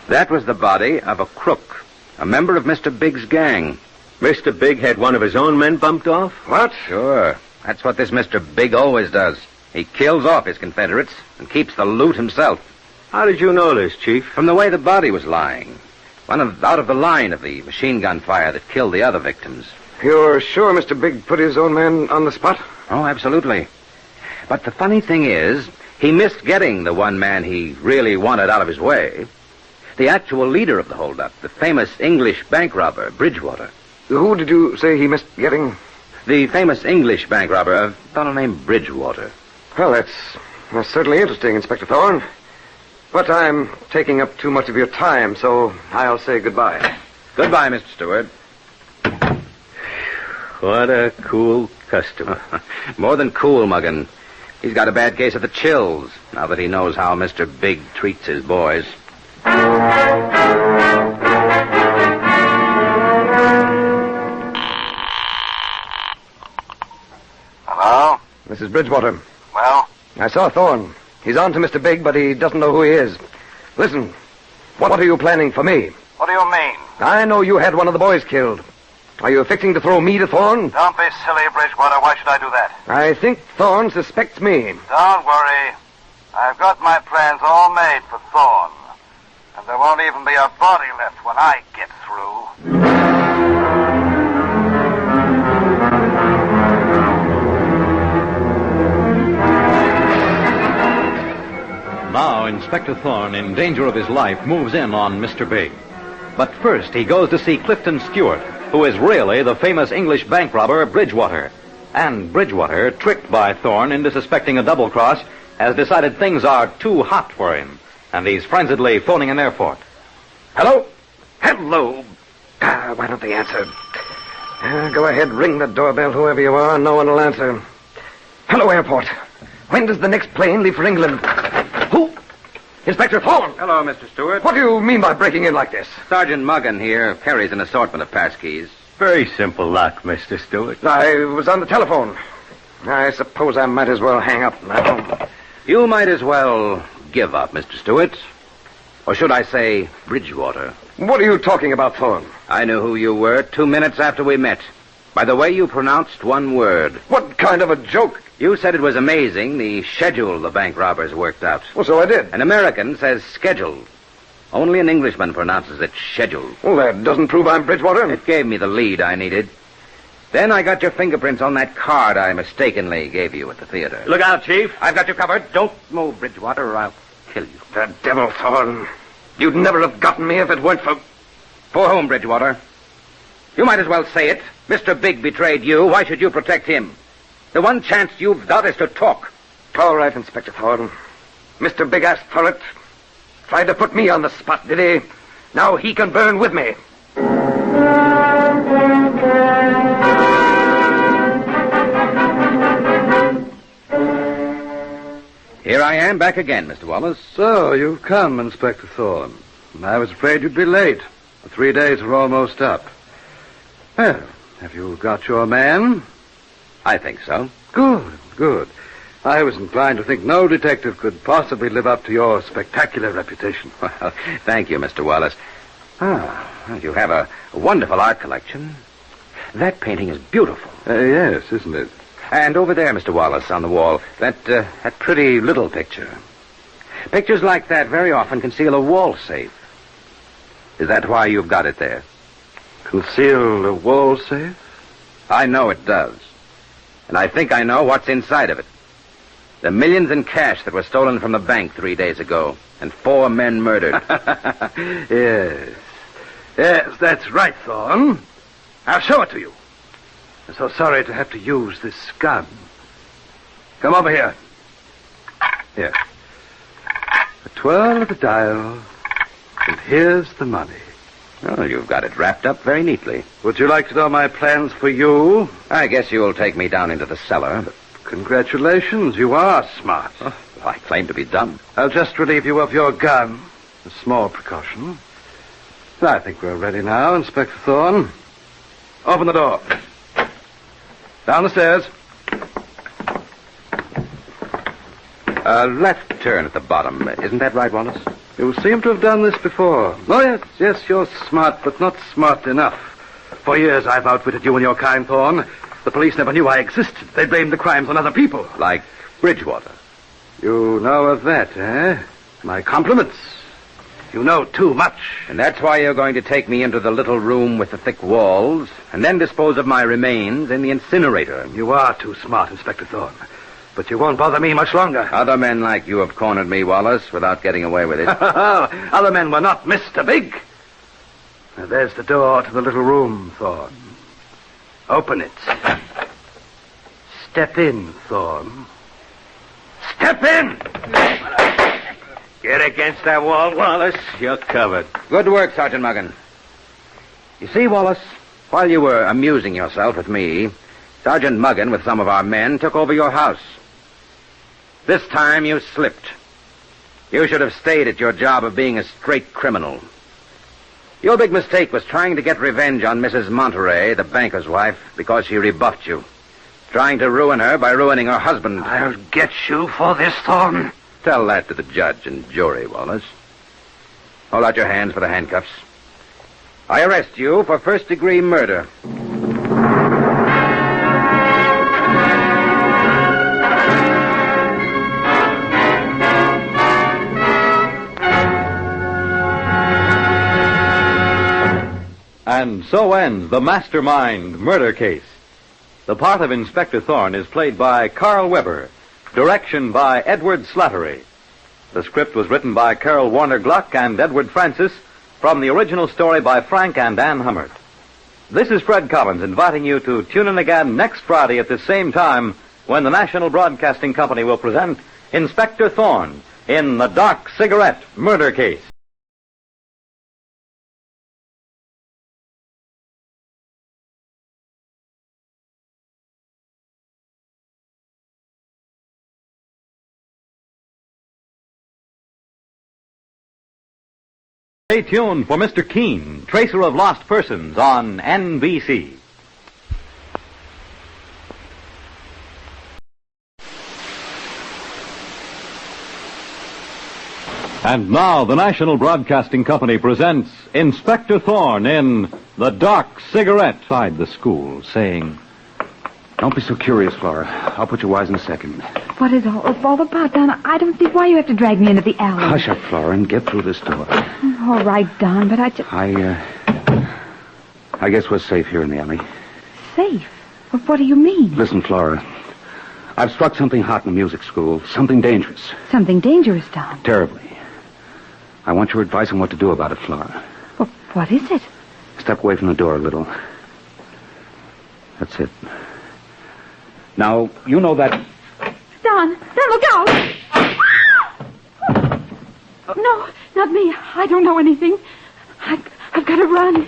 That was the body of a crook, a member of Mr. Big's gang. Mr. Big had one of his own men bumped off? What? Sure. That's what this Mr. Big always does. He kills off his Confederates and keeps the loot himself. How did you know this, Chief? From the way the body was lying. Out of the line of the machine gun fire that killed the other victims. You're sure Mr. Big put his own man on the spot? Oh, absolutely. But the funny thing is, he missed getting the one man he really wanted out of his way. The actual leader of the holdup, the famous English bank robber, Bridgewater. Who did you say he missed getting? The famous English bank robber, a fellow named Bridgewater. Well, that's certainly interesting, Inspector Thorne. But I'm taking up too much of your time, so I'll say goodbye. Goodbye, Mr. Stewart. What a cool customer. More than cool, Muggin. He's got a bad case of the chills, now that he knows how Mr. Big treats his boys. Hello? This is Bridgewater. Well? I saw Thorne. He's on to Mr. Big, but he doesn't know who he is. Listen, what are you planning for me? What do you mean? I know you had one of the boys killed. Are you fixing to throw me to Thorne? Don't be silly, Bridgewater. Why should I do that? I think Thorne suspects me. Don't worry. I've got my plans all made for Thorne. And there won't even be a body left when I get through. Now, Inspector Thorne, in danger of his life, moves in on Mr. Big. But first, he goes to see Clifton Stewart, who is really the famous English bank robber, Bridgewater. And Bridgewater, tricked by Thorne into suspecting a double-cross, has decided things are too hot for him, and he's frenziedly phoning an airport. Hello? Hello? Why don't they answer? Go ahead, ring the doorbell, whoever you are. No one will answer. Hello, airport. When does the next plane leave for England? Who? Inspector Thorne. Hello, Mr. Stewart. What do you mean by breaking in like this? Sergeant Muggin here carries an assortment of passkeys. Very simple lock, Mr. Stewart. I was on the telephone. I suppose I might as well hang up now. You might as well give up, Mr. Stewart. Or should I say, Bridgewater. What are you talking about, Thorne? I knew who you were 2 minutes after we met. By the way you pronounced one word. What kind of a joke? You said it was amazing, the schedule the bank robbers worked out. Well, so I did. An American says schedule. Only an Englishman pronounces it schedule. Well, that doesn't prove I'm Bridgewater. It gave me the lead I needed. Then I got your fingerprints on that card I mistakenly gave you at the theater. Look out, Chief. I've got you covered. Don't move, Bridgewater, or I'll kill you. The devil, Thorne. You'd never have gotten me if it weren't for... For whom, Bridgewater? You might as well say it. Mr. Big betrayed you. Why should you protect him? The one chance you've got is to talk. All right, Inspector Thorne. Mr. Big asked for it. Tried to put me on the spot, did he? Now he can burn with me. Here I am, back again, Mr. Wallace. So, you've come, Inspector Thorne. I was afraid you'd be late. The 3 days are almost up. Well, have you got your man? I think so. Good, good. I was inclined to think no detective could possibly live up to your spectacular reputation. Well, thank you, Mr. Wallace. You have a wonderful art collection. That painting is beautiful. Yes, isn't it? And over there, Mr. Wallace, on the wall, that pretty little picture. Pictures like that very often conceal a wall safe. Is that why you've got it there? conceal a wall safe? I know it does. And I think I know what's inside of it. The millions in cash that were stolen from the bank 3 days ago, and 4 men murdered. Yes. Yes, that's right, Thorne. I'll show it to you. I'm so sorry to have to use this gun. Come over here. Here. A twirl of the dial, and here's the money. Oh, you've got it wrapped up very neatly. Would you like to know my plans for you? I guess you'll take me down into the cellar. Congratulations, you are smart. Oh, I claim to be dumb. I'll just relieve you of your gun. A small precaution. I think we're ready now, Inspector Thorne. Open the door. Down the stairs. Left turn at the bottom. Isn't that right, Wallace? You seem to have done this before. Oh, yes, you're smart, but not smart enough. For years I've outwitted you and your kind, Thorne. The police never knew I existed. They blamed the crimes on other people. Like Bridgewater. You know of that, eh? My compliments. You know too much. And that's why you're going to take me into the little room with the thick walls, and then dispose of my remains in the incinerator. You are too smart, Inspector Thorne. But you won't bother me much longer. Other men like you have cornered me, Wallace, without getting away with it. Other men were not Mr. Big. Now, there's the door to the little room, Thorne. Open it. Step in, Thorne. Step in! Get against that wall, Wallace. You're covered. Good work, Sergeant Muggen. You see, Wallace, while you were amusing yourself with me, Sergeant Muggen, with some of our men, took over your house. This time you slipped. You should have stayed at your job of being a straight criminal. Your big mistake was trying to get revenge on Mrs. Monterey, the banker's wife, because she rebuffed you. Trying to ruin her by ruining her husband. I'll get you for this, Thorne. Tell that to the judge and jury, Wallace. Hold out your hands for the handcuffs. I arrest you for first-degree murder. And so ends the Mastermind murder case. The part of Inspector Thorne is played by Carl Weber. Direction by Edward Slattery. The script was written by Carol Warner Gluck and Edward Francis from the original story by Frank and Ann Hummert. This is Fred Collins inviting you to tune in again next Friday at the same time when the National Broadcasting Company will present Inspector Thorne in the Dark Cigarette Murder Case. Stay tuned for Mr. Keene, Tracer of Lost Persons on NBC. And now the National Broadcasting Company presents Inspector Thorne in The Dark Cigarette. Inside the school, saying, Don't be so curious, Flora. I'll put you wise in a second. What is all about, Don? I don't see why you have to drag me into the alley. Hush up, Flora, and get through this door. All right, Don, but I just... I guess we're safe here in the alley. Safe? But what do you mean? Listen, Flora. I've struck something hot in the music school. Something dangerous. Something dangerous, Don? Terribly. I want your advice on what to do about it, Flora. Well, what is it? Step away from the door a little. That's it. Now, you know that... Don, look out! No, not me. I don't know anything. I've got to run.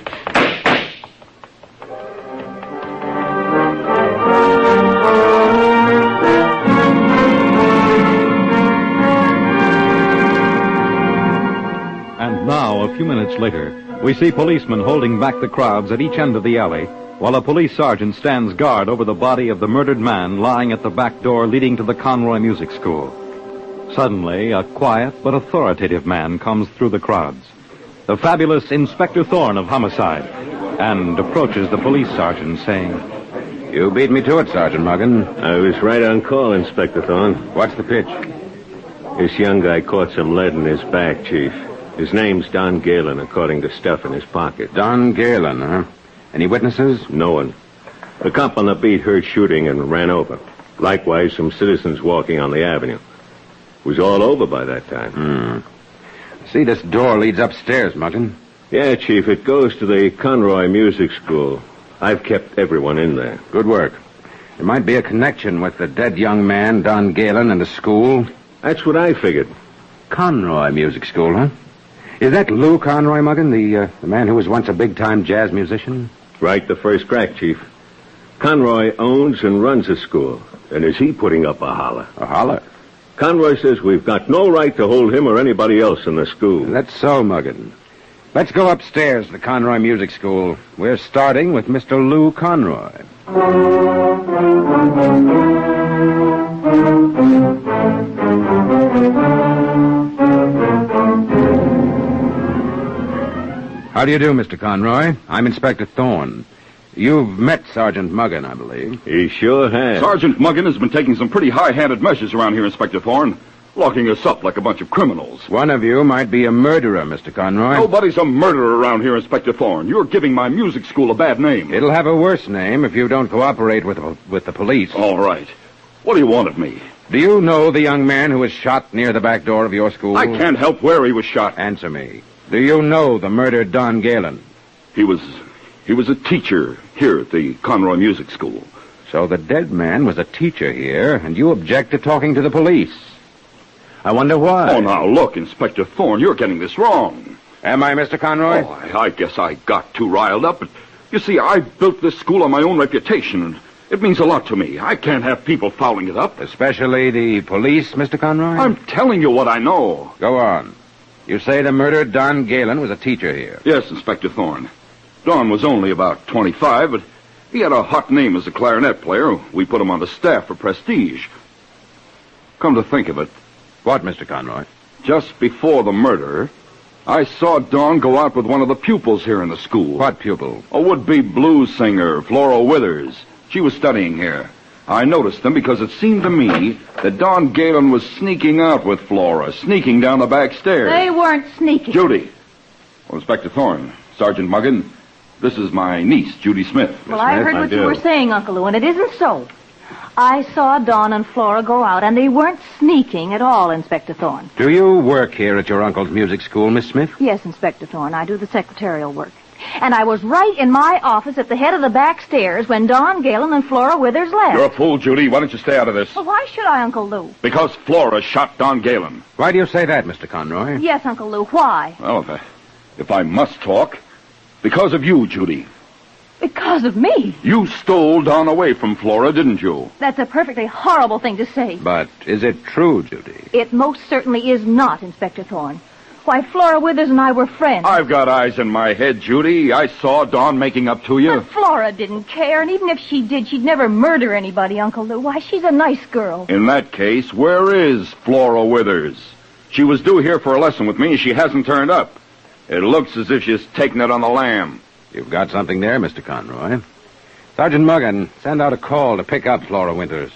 And now, a few minutes later, we see policemen holding back the crowds at each end of the alley, while a police sergeant stands guard over the body of the murdered man lying at the back door leading to the Conroy Music School. Suddenly, a quiet but authoritative man comes through the crowds. The fabulous Inspector Thorne of Homicide, and approaches the police sergeant, saying, You beat me to it, Sergeant Muggen. I was right on call, Inspector Thorne. What's the pitch? This young guy caught some lead in his back, Chief. His name's Don Galen, according to stuff in his pocket. Don Galen, huh? Any witnesses? No one. The cop on the beat heard shooting and ran over. Likewise, some citizens walking on the avenue. It was all over by that time. See, this door leads upstairs, Muggen. Yeah, Chief, it goes to the Conroy Music School. I've kept everyone in there. Good work. There might be a connection with the dead young man, Don Galen, and the school. That's what I figured. Conroy Music School, huh? Is that Lou Conroy, Muggen, the man who was once a big-time jazz musician? Right the first crack, Chief. Conroy owns and runs the school. And is he putting up a holler? A holler? Conroy says we've got no right to hold him or anybody else in the school. That's so, Muggen. Let's go upstairs to the Conroy Music School. We're starting with Mr. Lou Conroy. How do you do, Mr. Conroy? I'm Inspector Thorne. You've met Sergeant Muggen, I believe. He sure has. Sergeant Muggen has been taking some pretty high-handed measures around here, Inspector Thorne. Locking us up like a bunch of criminals. One of you might be a murderer, Mr. Conroy. Nobody's a murderer around here, Inspector Thorne. You're giving my music school a bad name. It'll have a worse name if you don't cooperate with the police. All right. What do you want of me? Do you know the young man who was shot near the back door of your school? I can't help where he was shot. Answer me. Do you know the murdered Don Galen? He was a teacher here at the Conroy Music School. So the dead man was a teacher here, and you object to talking to the police. I wonder why. Oh, now, look, Inspector Thorne, you're getting this wrong. Am I, Mr. Conroy? Oh, I guess I got too riled up. But you see, I built this school on my own reputation, and it means a lot to me. I can't have people fouling it up. Especially the police, Mr. Conroy? I'm telling you what I know. Go on. You say the murdered Don Galen was a teacher here. Yes, Inspector Thorne. Don was only about 25, but he had a hot name as a clarinet player. We put him on the staff for prestige. Come to think of it. What, Mr. Conroy? Just before the murder, I saw Don go out with one of the pupils here in the school. What pupil? A would-be blues singer, Flora Withers. She was studying here. I noticed them because it seemed to me that Don Galen was sneaking out with Flora, sneaking down the back stairs. They weren't sneaking. Judy. Well, Inspector Thorne, Sergeant Muggen, this is my niece, Judy Smith. Well, I heard what you were saying, Uncle Lou, and it isn't so. I saw Don and Flora go out, and they weren't sneaking at all, Inspector Thorne. Do you work here at your uncle's music school, Miss Smith? Yes, Inspector Thorne. I do the secretarial work. And I was right in my office at the head of the back stairs when Don Galen and Flora Withers left. You're a fool, Judy. Why don't you stay out of this? Well, why should I, Uncle Lou? Because Flora shot Don Galen. Why do you say that, Mr. Conroy? Yes, Uncle Lou. Why? Well, if I must talk, because of you, Judy. Because of me? You stole Don away from Flora, didn't you? That's a perfectly horrible thing to say. But is it true, Judy? It most certainly is not, Inspector Thorne. Why, Flora Withers and I were friends. I've got eyes in my head, Judy. I saw Don making up to you. But Flora didn't care, and even if she did, she'd never murder anybody, Uncle Lou. Why, she's a nice girl. In that case, where is Flora Withers? She was due here for a lesson with me, and she hasn't turned up. It looks as if she's taking it on the lam. You've got something there, Mr. Conroy. Sergeant Muggen, send out a call to pick up Flora Withers.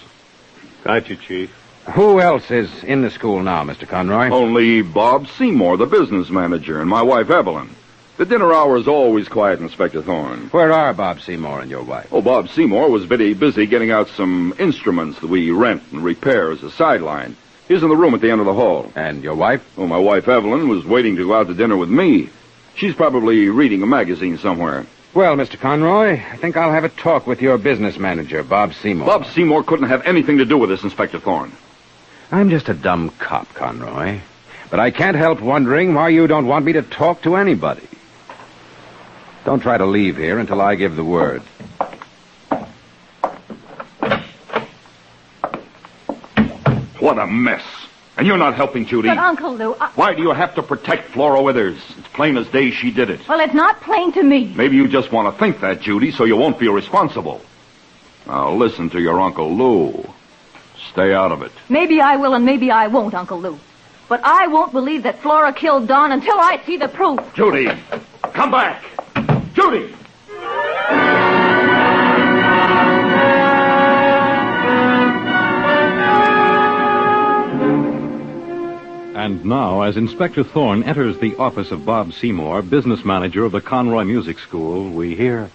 Got you, Chief. Who else is in the school now, Mr. Conroy? Only Bob Seymour, the business manager, and my wife, Evelyn. The dinner hour is always quiet, Inspector Thorne. Where are Bob Seymour and your wife? Oh, Bob Seymour was very busy getting out some instruments that we rent and repair as a sideline. He's in the room at the end of the hall. And your wife? Oh, my wife, Evelyn, was waiting to go out to dinner with me. She's probably reading a magazine somewhere. Well, Mr. Conroy, I think I'll have a talk with your business manager, Bob Seymour. Bob Seymour couldn't have anything to do with this, Inspector Thorne. I'm just a dumb cop, Conroy. But I can't help wondering why you don't want me to talk to anybody. Don't try to leave here until I give the word. What a mess. And you're not helping, Judy. But, Uncle Lou, Why do you have to protect Flora Withers? It's plain as day she did it. Well, it's not plain to me. Maybe you just want to think that, Judy, so you won't feel responsible. Now, listen to your Uncle Lou. Stay out of it. Maybe I will and maybe I won't, Uncle Lou. But I won't believe that Flora killed Don until I see the proof. Judy, come back. Judy! And now, as Inspector Thorne enters the office of Bob Seymour, business manager of the Conroy Music School, we hear...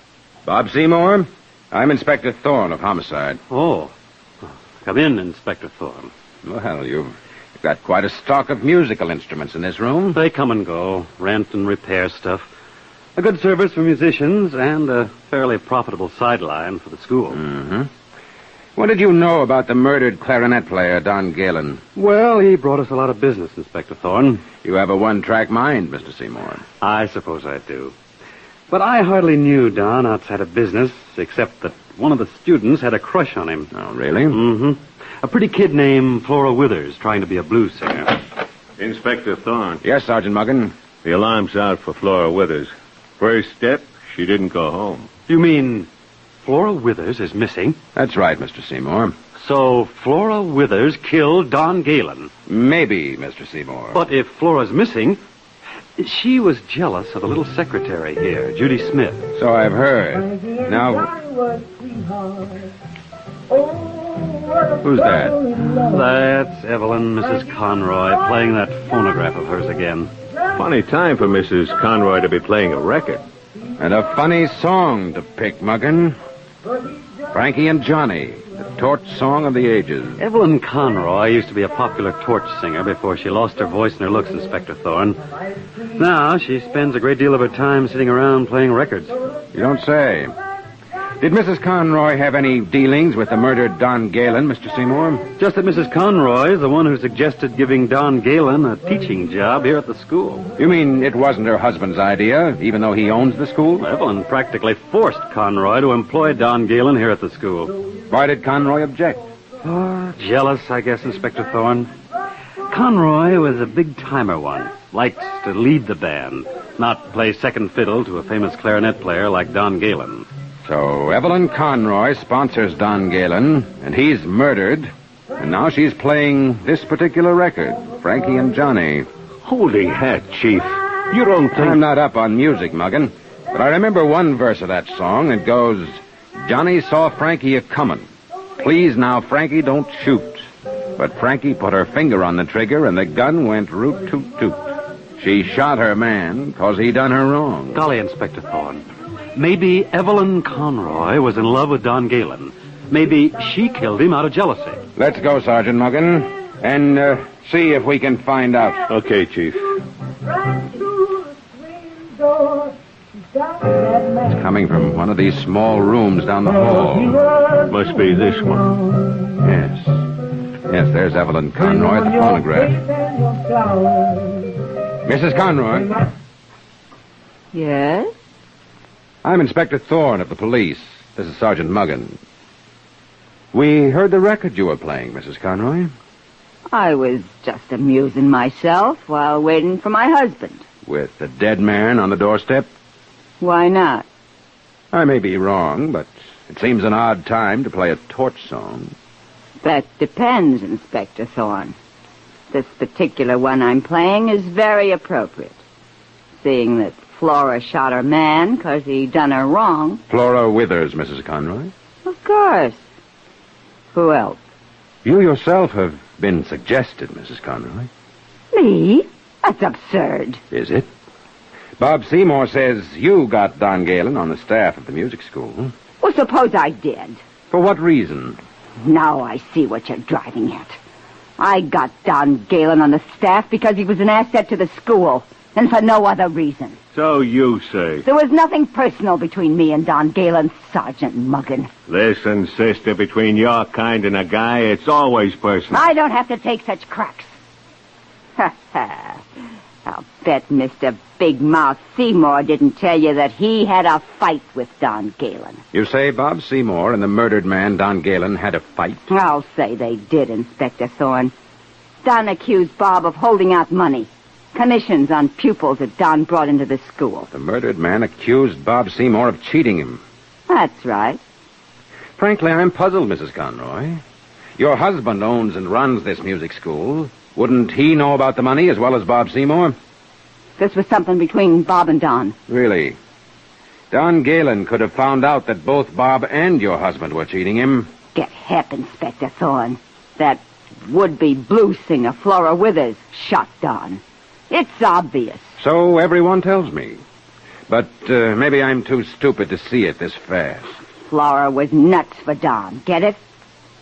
Bob Seymour, I'm Inspector Thorne of Homicide. Oh. Come in, Inspector Thorne. Well, you've got quite a stock of musical instruments in this room. They come and go. Rent and repair stuff. A good service for musicians and a fairly profitable sideline for the school. Mm-hmm. What did you know about the murdered clarinet player, Don Galen? Well, he brought us a lot of business, Inspector Thorne. You have a one-track mind, Mr. Seymour. I suppose I do. But I hardly knew Don outside of business, except that one of the students had a crush on him. Oh, really? Mm-hmm. A pretty kid named Flora Withers, trying to be a blues singer. Inspector Thorne. Yes, Sergeant Muggen? The alarm's out for Flora Withers. First step, she didn't go home. You mean Flora Withers is missing? That's right, Mr. Seymour. So Flora Withers killed Don Galen? Maybe, Mr. Seymour. But if Flora's missing, she was jealous of the little secretary here, Judy Smith. So I've heard. Now, who's that? That's Evelyn, Mrs. Conroy, playing that phonograph of hers again. Funny time for Mrs. Conroy to be playing a record. And a funny song to pick, Muggen. Frankie and Johnny, the torch song of the ages. Evelyn Conroy used to be a popular torch singer before she lost her voice and her looks, Inspector Thorne. Now she spends a great deal of her time sitting around playing records. You don't say. Did Mrs. Conroy have any dealings with the murdered Don Galen, Mr. Seymour? Just that Mrs. Conroy is the one who suggested giving Don Galen a teaching job here at the school. You mean it wasn't her husband's idea, even though he owns the school? Evelyn practically forced Conroy to employ Don Galen here at the school. Why did Conroy object? Oh, jealous, I guess, Inspector Thorne. Conroy was a big-timer one. Likes to lead the band, not play second fiddle to a famous clarinet player like Don Galen. So Evelyn Conroy sponsors Don Galen, and he's murdered, and now she's playing this particular record, Frankie and Johnny. Holy hat, Chief. You don't think... I'm not up on music, Muggen, but I remember one verse of that song. It goes, Johnny saw Frankie a-comin'. Please now, Frankie, don't shoot. But Frankie put her finger on the trigger, and the gun went root-toot-toot. She shot her man, 'cause he done her wrong. Golly, Inspector Thorne. Maybe Evelyn Conroy was in love with Don Galen. Maybe she killed him out of jealousy. Let's go, Sergeant Muggen, and see if we can find out. Okay, Chief. It's coming from one of these small rooms down the hall. Must be this one. Yes. Yes, there's Evelyn Conroy at the phonograph. Mrs. Conroy? Yes? I'm Inspector Thorne of the police. This is Sergeant Muggen. We heard the record you were playing, Mrs. Conroy. I was just amusing myself while waiting for my husband. With the dead man on the doorstep? Why not? I may be wrong, but it seems an odd time to play a torch song. That depends, Inspector Thorne. This particular one I'm playing is very appropriate, seeing that Flora shot her man 'cause he done her wrong. Flora Withers, Mrs. Conroy. Of course. Who else? You yourself have been suggested, Mrs. Conroy. Me? That's absurd. Is it? Bob Seymour says you got Don Galen on the staff of the music school. Well, suppose I did. For what reason? Now I see what you're driving at. I got Don Galen on the staff because he was an asset to the school, and for no other reason. So you say. There was nothing personal between me and Don Galen, Sergeant Muggen. Listen, sister, between your kind and a guy, it's always personal. I don't have to take such cracks. Ha ha. I'll bet Mr. Big Mouth Seymour didn't tell you that he had a fight with Don Galen. You say Bob Seymour and the murdered man, Don Galen, had a fight? I'll say they did, Inspector Thorne. Don accused Bob of holding out money. Commissions on pupils that Don brought into the school. The murdered man accused Bob Seymour of cheating him. That's right. Frankly, I'm puzzled, Mrs. Conroy. Your husband owns and runs this music school. Wouldn't he know about the money as well as Bob Seymour? This was something between Bob and Don. Really? Don Galen could have found out that both Bob and your husband were cheating him. Get hep, Inspector Thorne. That would-be blues singer, Flora Withers, shot Don. It's obvious. So everyone tells me. But maybe I'm too stupid to see it this fast. Flora was nuts for Don, get it?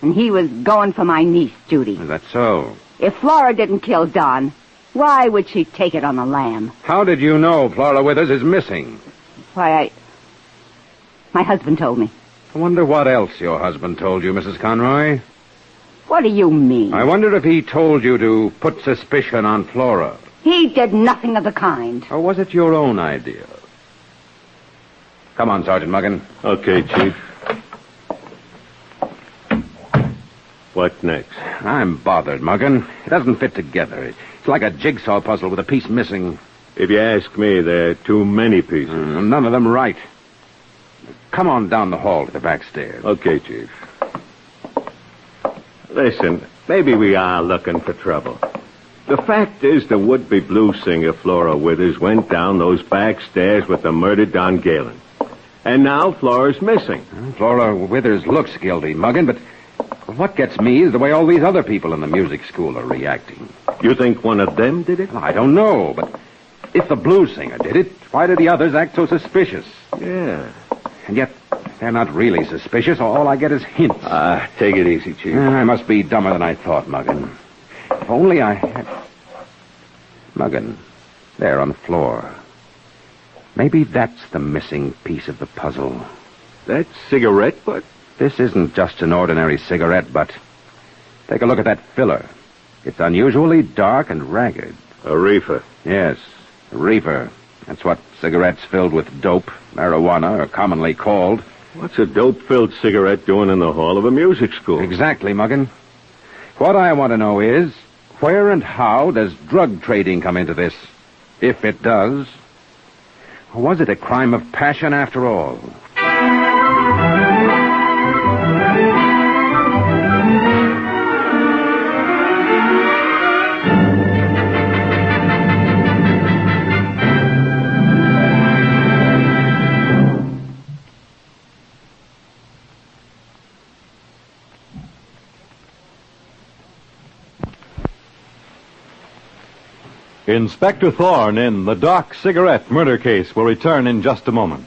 And he was going for my niece, Judy. Is that so? If Flora didn't kill Don, why would she take it on the lam? How did you know Flora Withers is missing? Why, my husband told me. I wonder what else your husband told you, Mrs. Conroy. What do you mean? I wonder if he told you to put suspicion on Flora. He did nothing of the kind. Or was it your own idea? Come on, Sergeant Muggin. Okay, Chief. What next? I'm bothered, Muggin. It doesn't fit together. It's like a jigsaw puzzle with a piece missing. If you ask me, there are too many pieces. None of them right. Come on down the hall to the back stairs. Okay, Chief. Listen, maybe we are looking for trouble. The fact is the would-be blues singer Flora Withers went down those back stairs with the murdered Don Galen. And now Flora's missing. Flora Withers looks guilty, Muggin, but what gets me is the way all these other people in the music school are reacting. You think one of them did it? Well, I don't know, but if the blues singer did it, why do the others act so suspicious? Yeah. And yet, they're not really suspicious. All I get is hints. Take it easy, Chief. I must be dumber than I thought, Muggin. If only I had... Muggin, there on the floor. Maybe that's the missing piece of the puzzle. That cigarette butt? This isn't just an ordinary cigarette butt. Take a look at that filler. It's unusually dark and ragged. A reefer? Yes, a reefer. That's what cigarettes filled with dope, marijuana, are commonly called. What's a dope-filled cigarette doing in the hall of a music school? Exactly, Muggin. What I want to know is, where and how does drug trading come into this? If it does. Or was it a crime of passion after all? Inspector Thorne in the Doc cigarette murder case will return in just a moment.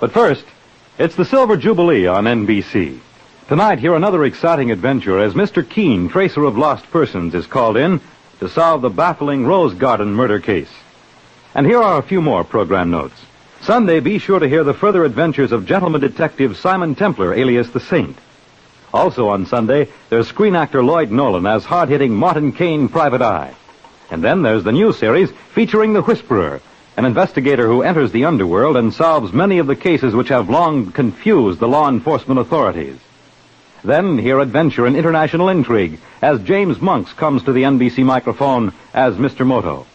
But first, it's the Silver Jubilee on NBC. Tonight, hear another exciting adventure as Mr. Keene, tracer of lost persons, is called in to solve the baffling Rose Garden murder case. And here are a few more program notes. Sunday, be sure to hear the further adventures of gentleman detective Simon Templar, alias the Saint. Also on Sunday, there's screen actor Lloyd Nolan as hard-hitting Martin Kane, Private Eye. And then there's the new series featuring the Whisperer, an investigator who enters the underworld and solves many of the cases which have long confused the law enforcement authorities. Then hear adventure and international intrigue as James Monks comes to the NBC microphone as Mr. Moto.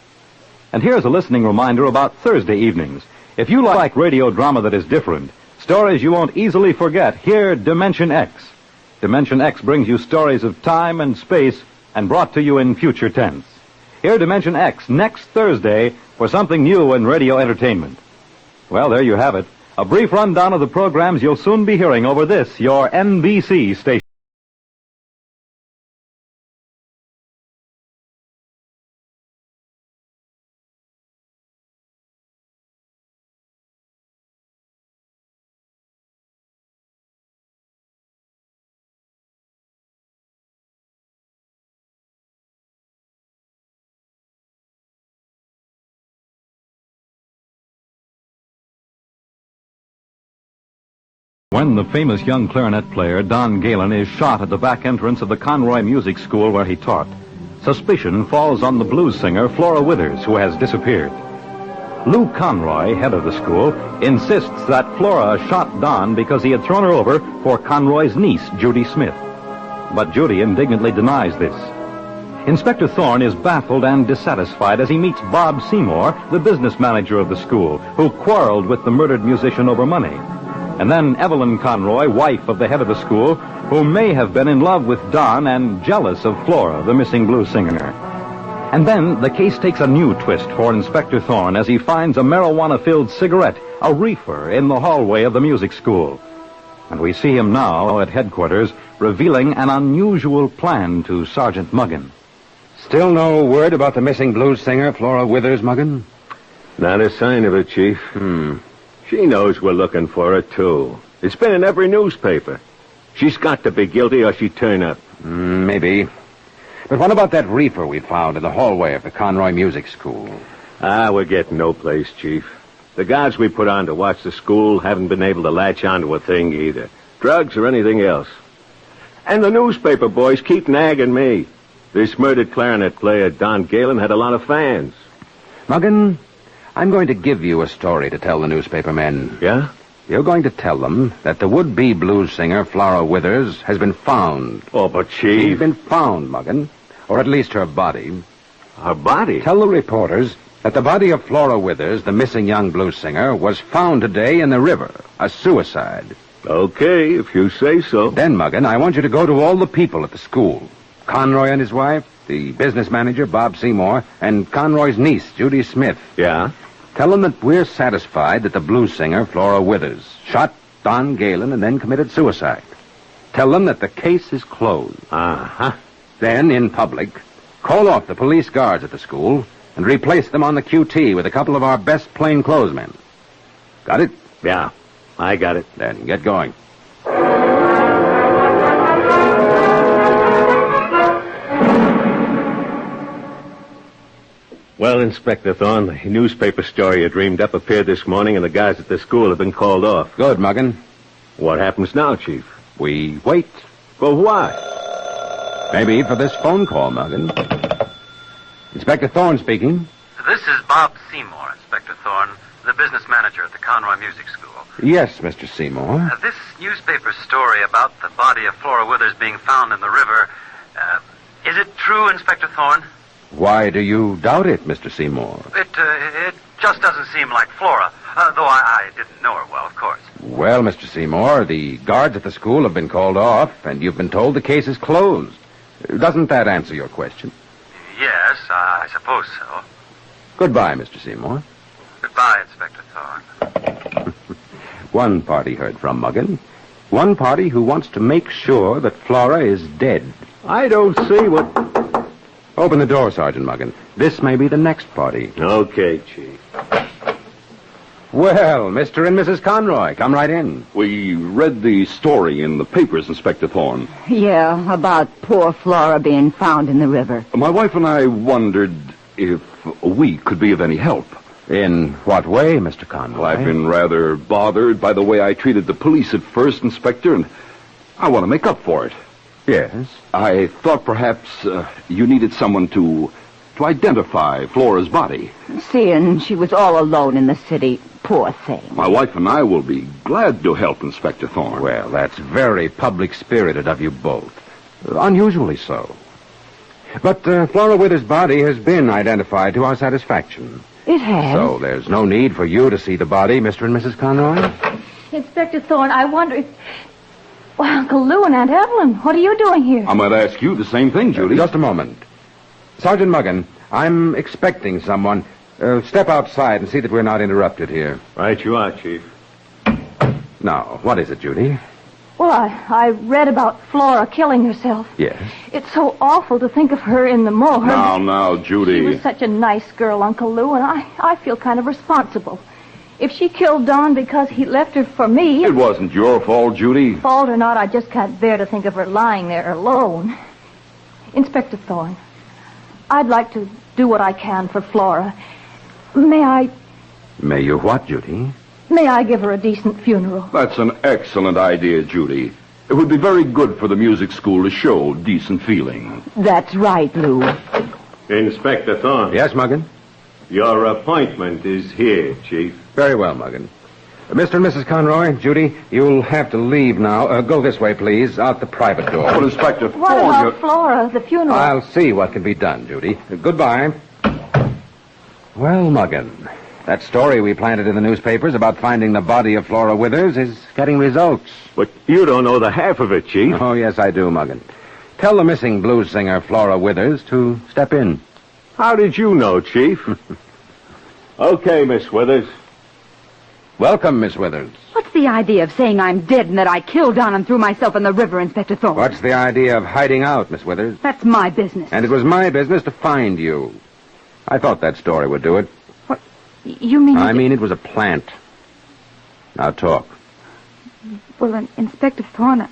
And here's a listening reminder about Thursday evenings. If you like radio drama that is different, stories you won't easily forget, hear Dimension X. Dimension X brings you stories of time and space and brought to you in future tense. Hear Dimension X next Thursday for something new in radio entertainment. Well, there you have it. A brief rundown of the programs you'll soon be hearing over this, your NBC station. When the famous young clarinet player Don Galen is shot at the back entrance of the Conroy Music School where he taught, suspicion falls on the blues singer Flora Withers, who has disappeared. Lou Conroy, head of the school, insists that Flora shot Don because he had thrown her over for Conroy's niece, Judy Smith. But Judy indignantly denies this. Inspector Thorne is baffled and dissatisfied as he meets Bob Seymour, the business manager of the school, who quarreled with the murdered musician over money. And then Evelyn Conroy, wife of the head of the school, who may have been in love with Don and jealous of Flora, the missing blues singer. And then the case takes a new twist for Inspector Thorne as he finds a marijuana-filled cigarette, a reefer, in the hallway of the music school. And we see him now at headquarters revealing an unusual plan to Sergeant Muggin. Still no word about the missing blues singer, Flora Withers, Muggin? Not a sign of her, Chief. She knows we're looking for her, too. It's been in every newspaper. She's got to be guilty or she'd turn up. Maybe. But what about that reefer we found in the hallway of the Conroy Music School? We're getting no place, Chief. The guards we put on to watch the school haven't been able to latch onto a thing either. Drugs or anything else. And the newspaper boys keep nagging me. This murdered clarinet player, Don Galen, had a lot of fans. Muggin, I'm going to give you a story to tell the newspaper men. Yeah? You're going to tell them that the would-be blues singer, Flora Withers, has been found. Oh, but Chief... She's been found, Muggin. Or at least her body. Her body? Tell the reporters that the body of Flora Withers, the missing young blues singer, was found today in the river. A suicide. Okay, if you say so. Then, Muggin, I want you to go to all the people at the school. Conroy and his wife, the business manager, Bob Seymour, and Conroy's niece, Judy Smith. Yeah? Tell them that we're satisfied that the blues singer, Flora Withers, shot Don Galen and then committed suicide. Tell them that the case is closed. Uh-huh. Then, in public, call off the police guards at the school and replace them on the QT with a couple of our best plainclothesmen. Got it? Yeah, I got it. Then get going. Well, Inspector Thorne, the newspaper story you dreamed up appeared this morning, and the guys at the school have been called off. Good, Muggin. What happens now, Chief? We wait. For what? Maybe for this phone call, Muggin. Inspector Thorne speaking. This is Bob Seymour, Inspector Thorne, the business manager at the Conroy Music School. Yes, Mr. Seymour. This newspaper story about the body of Flora Withers being found in the river, is it true, Inspector Thorne? Why do you doubt it, Mr. Seymour? It just doesn't seem like Flora, though I didn't know her well, of course. Well, Mr. Seymour, the guards at the school have been called off, and you've been told the case is closed. Doesn't that answer your question? Yes, I suppose so. Goodbye, Mr. Seymour. Goodbye, Inspector Thorne. One party heard from Muggin. One party who wants to make sure that Flora is dead. I don't see what... Open the door, Sergeant Muggin. This may be the next party. Okay, Chief. Well, Mr. and Mrs. Conroy, come right in. We read the story in the papers, Inspector Thorne. Yeah, about poor Flora being found in the river. My wife and I wondered if we could be of any help. In what way, Mr. Conroy? Well, I've been rather bothered by the way I treated the police at first, Inspector, and I want to make up for it. Yes? I thought perhaps you needed someone to identify Flora's body. Seeing she was all alone in the city, poor thing. My wife and I will be glad to help, Inspector Thorne. Well, that's very public-spirited of you both. Unusually so. But Flora Withers' body has been identified to our satisfaction. It has? So there's no need for you to see the body, Mr. and Mrs. Conroy? Inspector Thorne, I wonder if... Well, Uncle Lou and Aunt Evelyn, what are you doing here? I might ask you the same thing, Judy. Just a moment. Sergeant Muggin, I'm expecting someone. Step outside and see that we're not interrupted here. Right you are, Chief. Now, what is it, Judy? Well, I read about Flora killing herself. Yes. It's so awful to think of her in the morgue. Now, Judy. She was such a nice girl, Uncle Lou, and I feel kind of responsible. If she killed Don because he left her for me... It wasn't your fault, Judy. Fault or not, I just can't bear to think of her lying there alone. Inspector Thorne, I'd like to do what I can for Flora. May I... May you what, Judy? May I give her a decent funeral? That's an excellent idea, Judy. It would be very good for the music school to show decent feeling. That's right, Lou. Inspector Thorne. Yes, Muggin? Your appointment is here, Chief. Very well, Muggin. Mr. and Mrs. Conroy, Judy, you'll have to leave now. Go this way, please, out the private door. But, Inspector Thorne... What about Flora, the funeral? I'll see what can be done, Judy. Goodbye. Well, Muggin, that story we planted in the newspapers about finding the body of Flora Withers is getting results. But you don't know the half of it, Chief. Oh, yes, I do, Muggin. Tell the missing blues singer, Flora Withers, to step in. How did you know, Chief? Okay, Miss Withers. Welcome, Miss Withers. What's the idea of saying I'm dead and that I killed Don and threw myself in the river, Inspector Thorne? What's the idea of hiding out, Miss Withers? That's my business. And it was my business to find you. I thought that story would do it. You mean... I mean it was a plant. Now talk. Well, Inspector Thorne,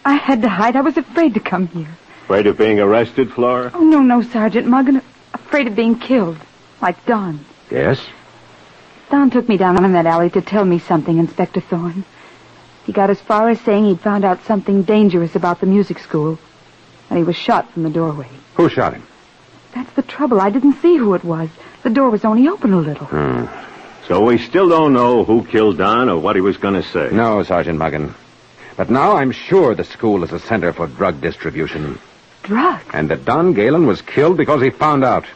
I had to hide. I was afraid to come here. Afraid of being arrested, Flora? Oh, no, Sergeant Muggen. Afraid of being killed. Like Don. Yes? Don took me down in that alley to tell me something, Inspector Thorne. He got as far as saying he'd found out something dangerous about the music school. And he was shot from the doorway. Who shot him? That's the trouble. I didn't see who it was. The door was only open a little. So we still don't know who killed Don or what he was going to say. No, Sergeant Muggen. But now I'm sure the school is a center for drug distribution. Drugs? And that Don Galen was killed because he found out.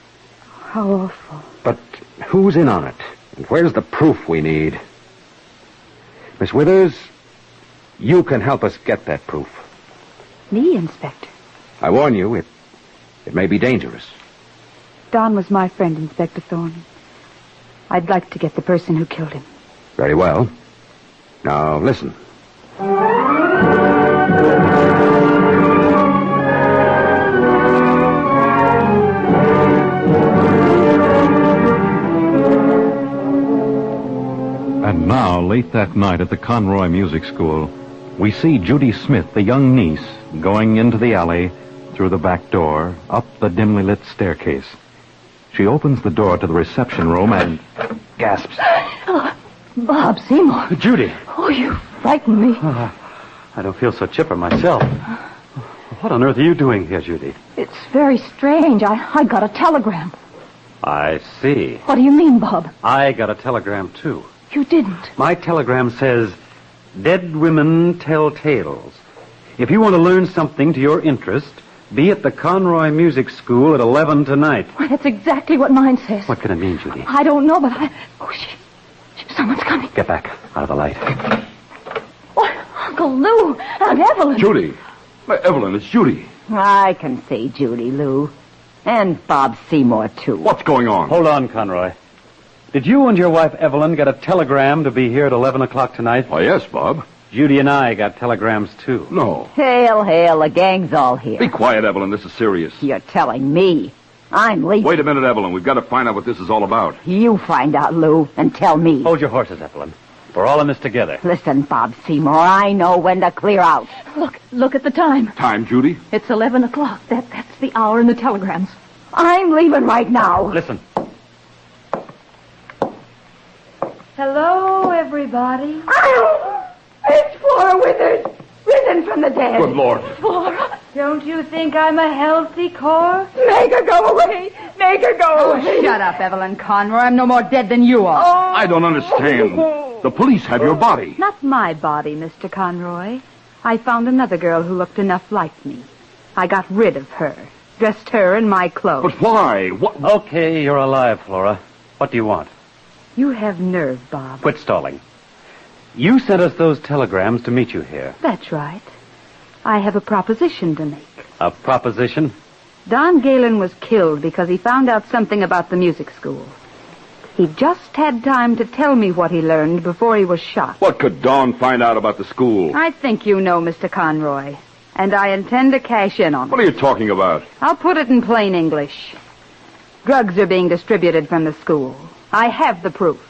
How awful. But who's in on it? And where's the proof we need? Miss Withers, you can help us get that proof. Me, Inspector? I warn you, it may be dangerous. Don was my friend, Inspector Thorne. I'd like to get the person who killed him. Very well. Now, listen. And now, late that night at the Conroy Music School, we see Judy Smith, the young niece, going into the alley, through the back door, up the dimly lit staircase. She opens the door to the reception room and gasps. Oh, Bob Seymour. Judy. Oh, you frightened me. I don't feel so chipper myself. What on earth are you doing here, Judy? It's very strange. I got a telegram. I see. What do you mean, Bob? I got a telegram, too. You didn't. My telegram says, "Dead women tell tales. If you want to learn something to your interest, be at the Conroy Music School at 11 tonight." Why, that's exactly what mine says. What can it mean, Judy? I don't know, but someone's coming. Get back out of the light. What? Uncle Lou, Aunt Evelyn. Judy. Evelyn, it's Judy. I can see Judy, Lou. And Bob Seymour, too. What's going on? Hold on, Conroy. Did you and your wife, Evelyn, get a telegram to be here at 11 o'clock tonight? Oh, yes, Bob. Judy and I got telegrams, too. No. Hail, the gang's all here. Be quiet, Evelyn. This is serious. You're telling me. I'm leaving. Wait a minute, Evelyn. We've got to find out what this is all about. You find out, Lou, and tell me. Hold your horses, Evelyn. We're all in this together. Listen, Bob Seymour, I know when to clear out. Look at the time. Time, Judy? It's 11 o'clock. That's the hour in the telegrams. I'm leaving right now. Listen. Hello, everybody. It's Flora Withers, risen from the dead. Good Lord. Flora. Don't you think I'm a healthy corpse? Make her go away. Make her go away. Shut up, Evelyn Conroy. I'm no more dead than you are. I don't understand. The police have your body. Not my body, Mr. Conroy. I found another girl who looked enough like me. I got rid of her. Dressed her in my clothes. But why? What? Okay, you're alive, Flora. What do you want? You have nerve, Bob. Quit stalling. You sent us those telegrams to meet you here. That's right. I have a proposition to make. A proposition? Don Galen was killed because he found out something about the music school. He just had time to tell me what he learned before he was shot. What could Dawn find out about the school? I think you know, Mr. Conroy. And I intend to cash in on it. What are you talking about? I'll put it in plain English. Drugs are being distributed from the school. I have the proof.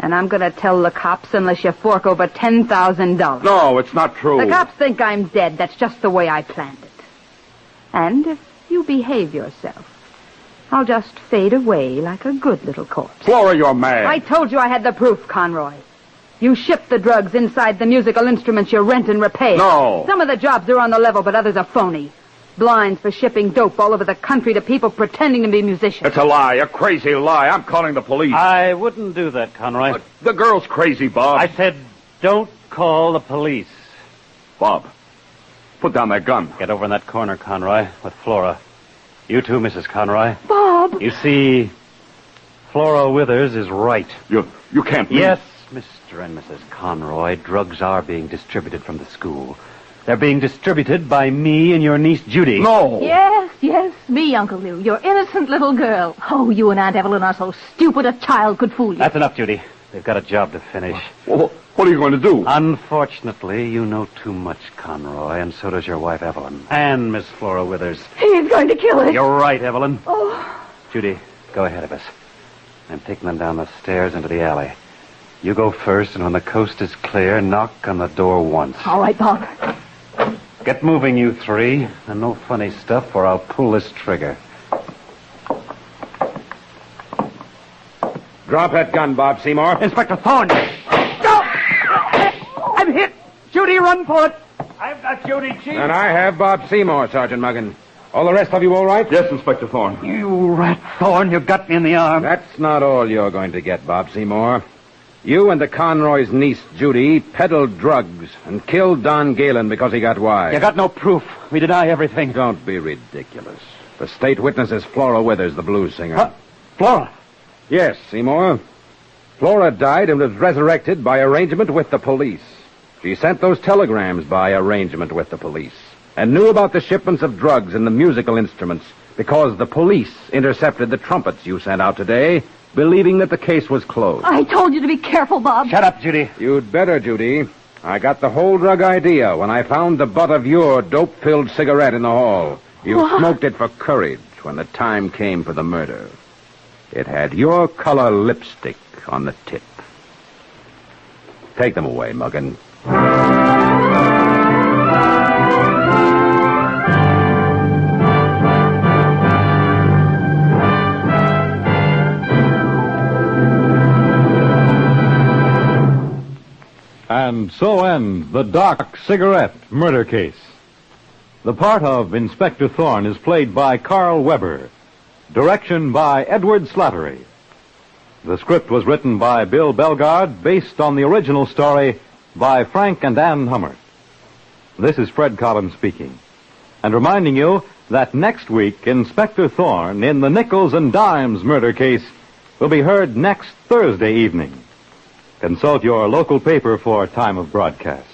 And I'm going to tell the cops unless you fork over $10,000. No, it's not true. The cops think I'm dead. That's just the way I planned it. And if you behave yourself, I'll just fade away like a good little corpse. Flora, you're mad. I told you I had the proof, Conroy. You ship the drugs inside the musical instruments you rent and repair. No. Some of the jobs are on the level, but others are phony. Blinds for shipping dope all over the country to people pretending to be musicians. It's a lie, a crazy lie. I'm calling the police. I wouldn't do that, Conroy. The girl's crazy, Bob. I said, don't call the police. Bob, put down that gun. Get over in that corner, Conroy, with Flora. You too, Mrs. Conroy. Bob! You see, Flora Withers is right. You can't be... Yes, Mr. and Mrs. Conroy, drugs are being distributed from the school. They're being distributed by me and your niece, Judy. No! Yes, me, Uncle Lou, your innocent little girl. Oh, you and Aunt Evelyn are so stupid a child could fool you. That's enough, Judy. They've got a job to finish. Well, what are you going to do? Unfortunately, you know too much, Conroy, and so does your wife, Evelyn. And Miss Flora Withers. He's going to kill us. You're right, Evelyn. Oh. Judy, go ahead of us. I'm taking them down the stairs into the alley. You go first, and when the coast is clear, knock on the door once. All right, Bob. Get moving, you three. And no funny stuff, or I'll pull this trigger. Drop that gun, Bob Seymour. Inspector Thorne! I'm hit! Judy, run for it! I've got Judy, Chief. And I have Bob Seymour, Sergeant Muggin. All the rest of you all right? Yes, Inspector Thorne. You rat, Thorne, you got me in the arm. That's not all you're going to get, Bob Seymour. You and the Conroy's niece, Judy, peddled drugs and killed Don Galen because he got wise. You got no proof. We deny everything. Don't be ridiculous. The state witness is Flora Withers, the blues singer. Flora? Yes, Seymour. Flora died and was resurrected by arrangement with the police. She sent those telegrams by arrangement with the police and knew about the shipments of drugs and the musical instruments because the police intercepted the trumpets you sent out today, believing that the case was closed. I told you to be careful, Bob. Shut up, Judy. You'd better, Judy. I got the whole drug idea when I found the butt of your dope-filled cigarette in the hall. You smoked it for courage when the time came for the murder. It had your color lipstick on the tip. Take them away, Muggin. And so ends the Doc Cigarette murder case. The part of Inspector Thorne is played by Carl Weber. Direction by Edward Slattery. The script was written by Bill Bellegarde, based on the original story by Frank and Ann Hummert. This is Fred Collins speaking, and reminding you that next week, Inspector Thorne in the Nickles and Dimes murder case will be heard next Thursday evening. Consult your local paper for time of broadcast.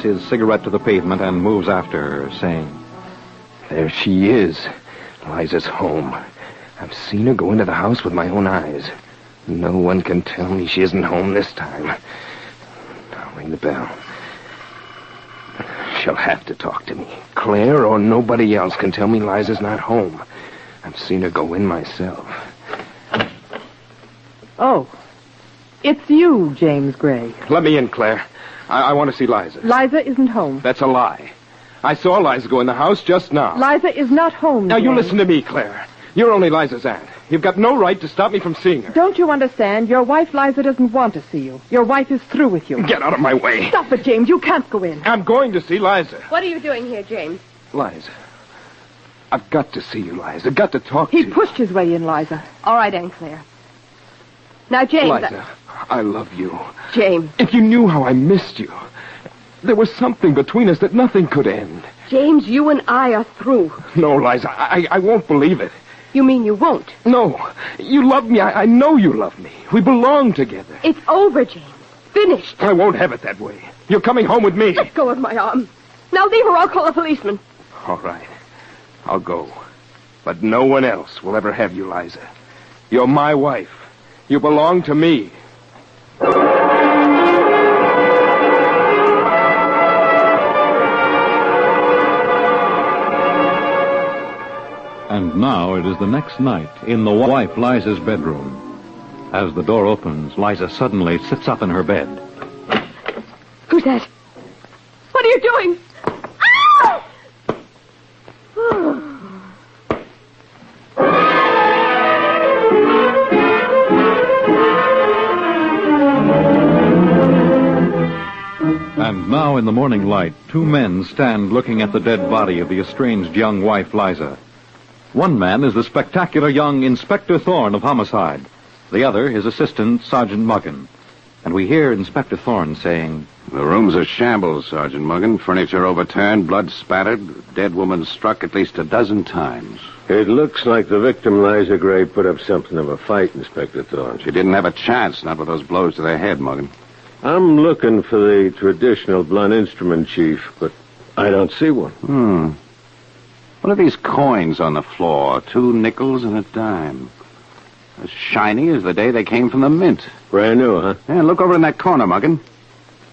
His cigarette to the pavement and moves after her, saying, There she is. Liza's home. I've seen her go into the house with my own eyes. No one can tell me she isn't home this time. I'll ring the bell. She'll have to talk to me. Claire or nobody else can tell me Liza's not home. I've seen her go in myself. Oh, it's you, James Gray. Let me in, Claire. I want to see Liza. Liza isn't home. That's a lie. I saw Liza go in the house just now. Liza is not home, Now, you James. listen to me, Claire. You're only Liza's aunt. You've got no right to stop me from seeing her. Don't you understand? Your wife, Liza, doesn't want to see you. Your wife is through with you. Get out of my way. Stop it, James. You can't go in. I'm going to see Liza. What are you doing here, James? Liza. I've got to see you, Liza. Got to talk to you. He pushed his way in, Liza. All right, Aunt Claire. Now, James... Liza, I love you. James. If you knew how I missed you. There was something between us that nothing could end. James, you and I are through. No, Liza, I won't believe it. You mean you won't? No. You love me. I know you love me. We belong together. It's over, James. Finished. I won't have it that way. You're coming home with me. Let go of my arm. Now leave or I'll call a policeman. All right. I'll go. But no one else will ever have you, Liza. You're my wife. You belong to me. And now it is the next night in the wife Liza's bedroom. As the door opens, Liza suddenly sits up in her bed. Who's that? What are you doing? Ah! And now in the morning light, two men stand looking at the dead body of the estranged young wife Liza. One man is the spectacular young Inspector Thorne of Homicide. The other, his assistant, Sergeant Muggen. And we hear Inspector Thorne saying, The room's a shambles, Sergeant Muggen. Furniture overturned, blood spattered, dead woman struck at least a dozen times. It looks like the victim, Liza Gray, put up something of a fight, Inspector Thorne. She didn't have a chance, not with those blows to the head, Muggen. I'm looking for the traditional blunt instrument, Chief, but I don't see one. What are these coins on the floor? 2 nickels and a dime. As shiny as the day they came from the mint. Brand new, huh? Yeah, look over in that corner, Muggen.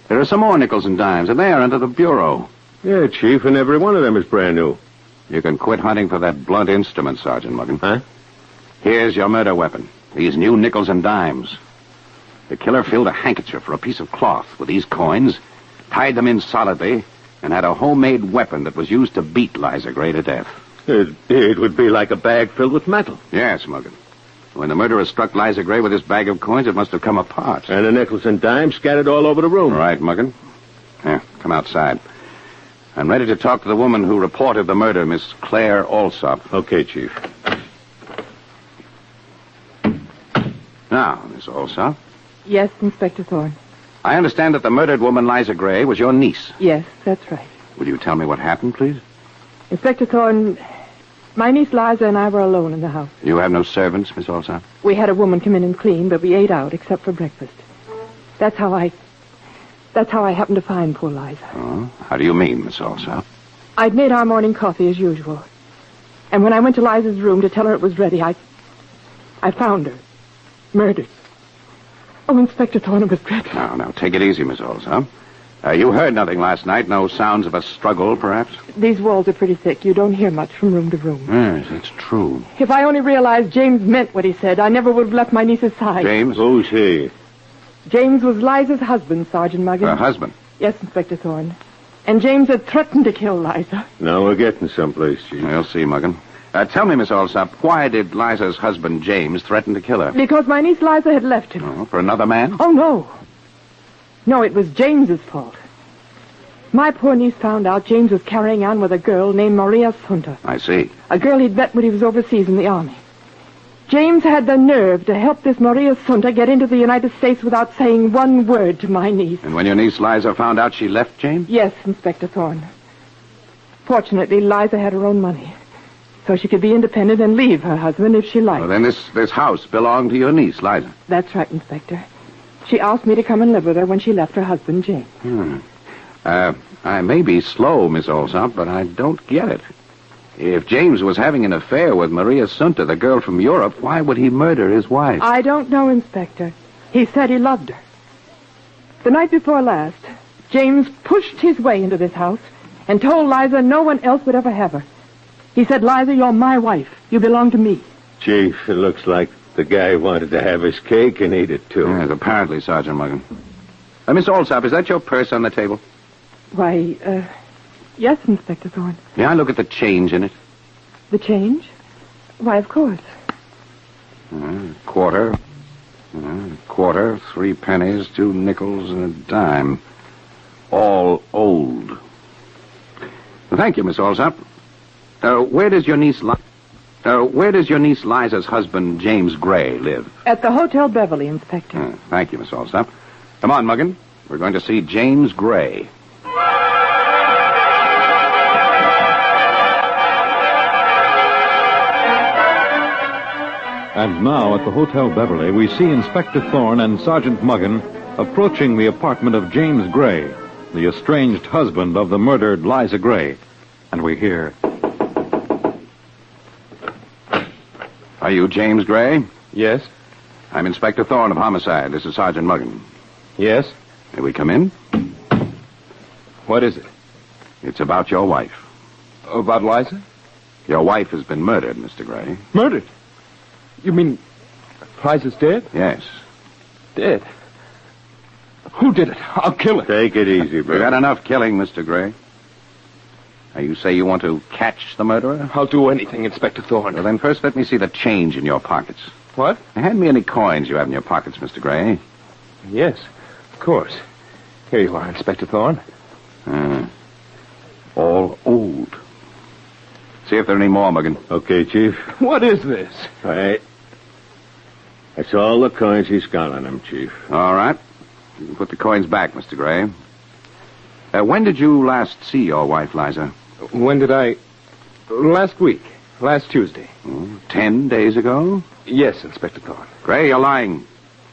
There are some more nickels and dimes, and there under the bureau. Yeah, Chief, and every one of them is brand new. You can quit hunting for that blunt instrument, Sergeant Muggen. Huh? Here's your murder weapon. These new nickels and dimes. The killer filled a handkerchief or a piece of cloth with these coins, tied them in solidly, and had a homemade weapon that was used to beat Liza Gray to death. It would be like a bag filled with metal. Yes, Muggen. When the murderer struck Liza Gray with this bag of coins, it must have come apart. And the nickels and dimes scattered all over the room. Right, Muggen. Here, come outside. I'm ready to talk to the woman who reported the murder, Miss Claire Alsop. Okay, Chief. Now, Miss Alsop. Yes, Inspector Thorne. I understand that the murdered woman, Liza Gray, was your niece. Yes, that's right. Will you tell me what happened, please? Inspector Thorne, my niece Liza and I were alone in the house. You have no servants, Miss Alsop? We had a woman come in and clean, but we ate out except for breakfast. That's how I happened to find poor Liza. Oh, how do you mean, Miss Alsop? I'd made our morning coffee as usual. And when I went to Liza's room to tell her it was ready, I found her. Murdered. Oh, Inspector Thorne, it was dreadful. Now, take it easy, Miss Alsop. You heard nothing last night? No sounds of a struggle, perhaps? These walls are pretty thick. You don't hear much from room to room. Yes, that's true. If I only realized James meant what he said, I never would have left my niece's side. James? Who's he? James was Liza's husband, Sergeant Muggen. Her husband? Yes, Inspector Thorne. And James had threatened to kill Liza. Now we're getting someplace, Chief. We'll see, Muggen. Tell me, Miss Alsop, why did Liza's husband, James, threaten to kill her? Because my niece Liza had left him. Oh, for another man? Oh, no. No, it was James's fault. My poor niece found out James was carrying on with a girl named Maria Sunta. I see. A girl he'd met when he was overseas in the army. James had the nerve to help this Maria Sunta get into the United States without saying one word to my niece. And when your niece Liza found out, she left James? Yes, Inspector Thorne. Fortunately, Liza had her own money, so she could be independent and leave her husband if she liked. Well, then this house belonged to your niece, Liza. That's right, Inspector. She asked me to come and live with her when she left her husband, James. I may be slow, Miss Alsop, but I don't get it. If James was having an affair with Maria Sunta, the girl from Europe, why would he murder his wife? I don't know, Inspector. He said he loved her. The night before last, James pushed his way into this house and told Liza no one else would ever have her. He said, Liza, you're my wife. You belong to me. Chief, it looks like the guy wanted to have his cake and eat it, too. Yes, apparently, Sergeant Muggen. Miss Alsop, is that your purse on the table? Why, yes, Inspector Thorne. May I look at the change in it? The change? Why, of course. Quarter, 3 pennies, 2 nickels, and a dime. All old. Well, thank you, Miss Alsop. Where does your niece Liza's husband, James Gray, live? At the Hotel Beverly, Inspector. Thank you, Miss Alsop. Come on, Muggen. We're going to see James Gray. And now at the Hotel Beverly, we see Inspector Thorne and Sergeant Muggen approaching the apartment of James Gray, the estranged husband of the murdered Liza Gray. And we hear... Are you James Gray? Yes. I'm Inspector Thorne of Homicide. This is Sergeant Muggen. Yes. May we come in? What is it? It's about your wife. About Liza? Your wife has been murdered, Mr. Gray. Murdered? You mean Liza's dead? Yes. Dead? Who did it? I'll kill her. Take it easy, We've had enough killing, Mr. Gray. Now, you say you want to catch the murderer? I'll do anything, Inspector Thorne. Well, then first let me see the change in your pockets. What? Hand me any coins you have in your pockets, Mr. Gray. Yes, of course. Here you are, Inspector Thorne. All old. See if there are any more, Muggen. Okay, Chief. What is this? That's all the coins he's got on him, Chief. All right. You can put the coins back, Mr. Gray. When did you last see your wife, Liza? When did I... Last week. Last Tuesday. 10 days ago? Yes, Inspector Thorne. Gray, you're lying.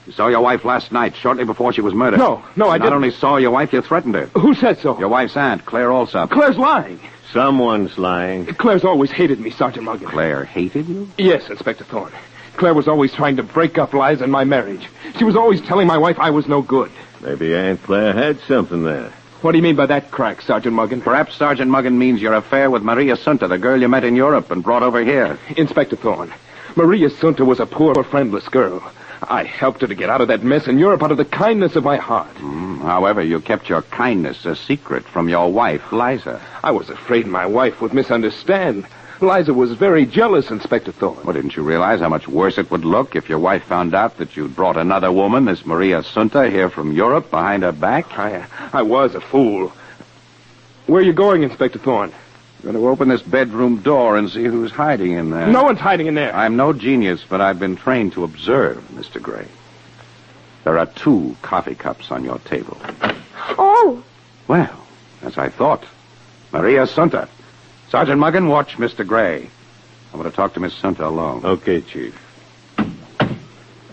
You saw your wife last night, shortly before she was murdered. No, I didn't. Not only saw your wife, you threatened her. Who said so? Your wife's aunt, Claire Alsop. Claire's lying. Someone's lying. Claire's always hated me, Sergeant Muggen. Claire hated you? Yes, Inspector Thorne. Claire was always trying to break up Liza and my marriage. She was always telling my wife I was no good. Maybe Aunt Claire had something there. What do you mean by that crack, Sergeant Muggen? Perhaps Sergeant Muggen means your affair with Maria Sunta, the girl you met in Europe and brought over here. Inspector Thorne, Maria Sunta was a poor, friendless girl. I helped her to get out of that mess in Europe out of the kindness of my heart. However, you kept your kindness a secret from your wife, Liza. I was afraid my wife would misunderstand. Liza was very jealous, Inspector Thorne. Well, didn't you realize how much worse it would look if your wife found out that you'd brought another woman, this Maria Sunta, here from Europe behind her back? I was a fool. Where are you going, Inspector Thorne? I'm going to open this bedroom door and see who's hiding in there. No one's hiding in there. I'm no genius, but I've been trained to observe, Mr. Gray. There are 2 coffee cups on your table. Oh! Well, as I thought. Maria Sunta. Sergeant Muggen, watch Mr. Gray. I want to talk to Miss Sunta alone. Okay, Chief.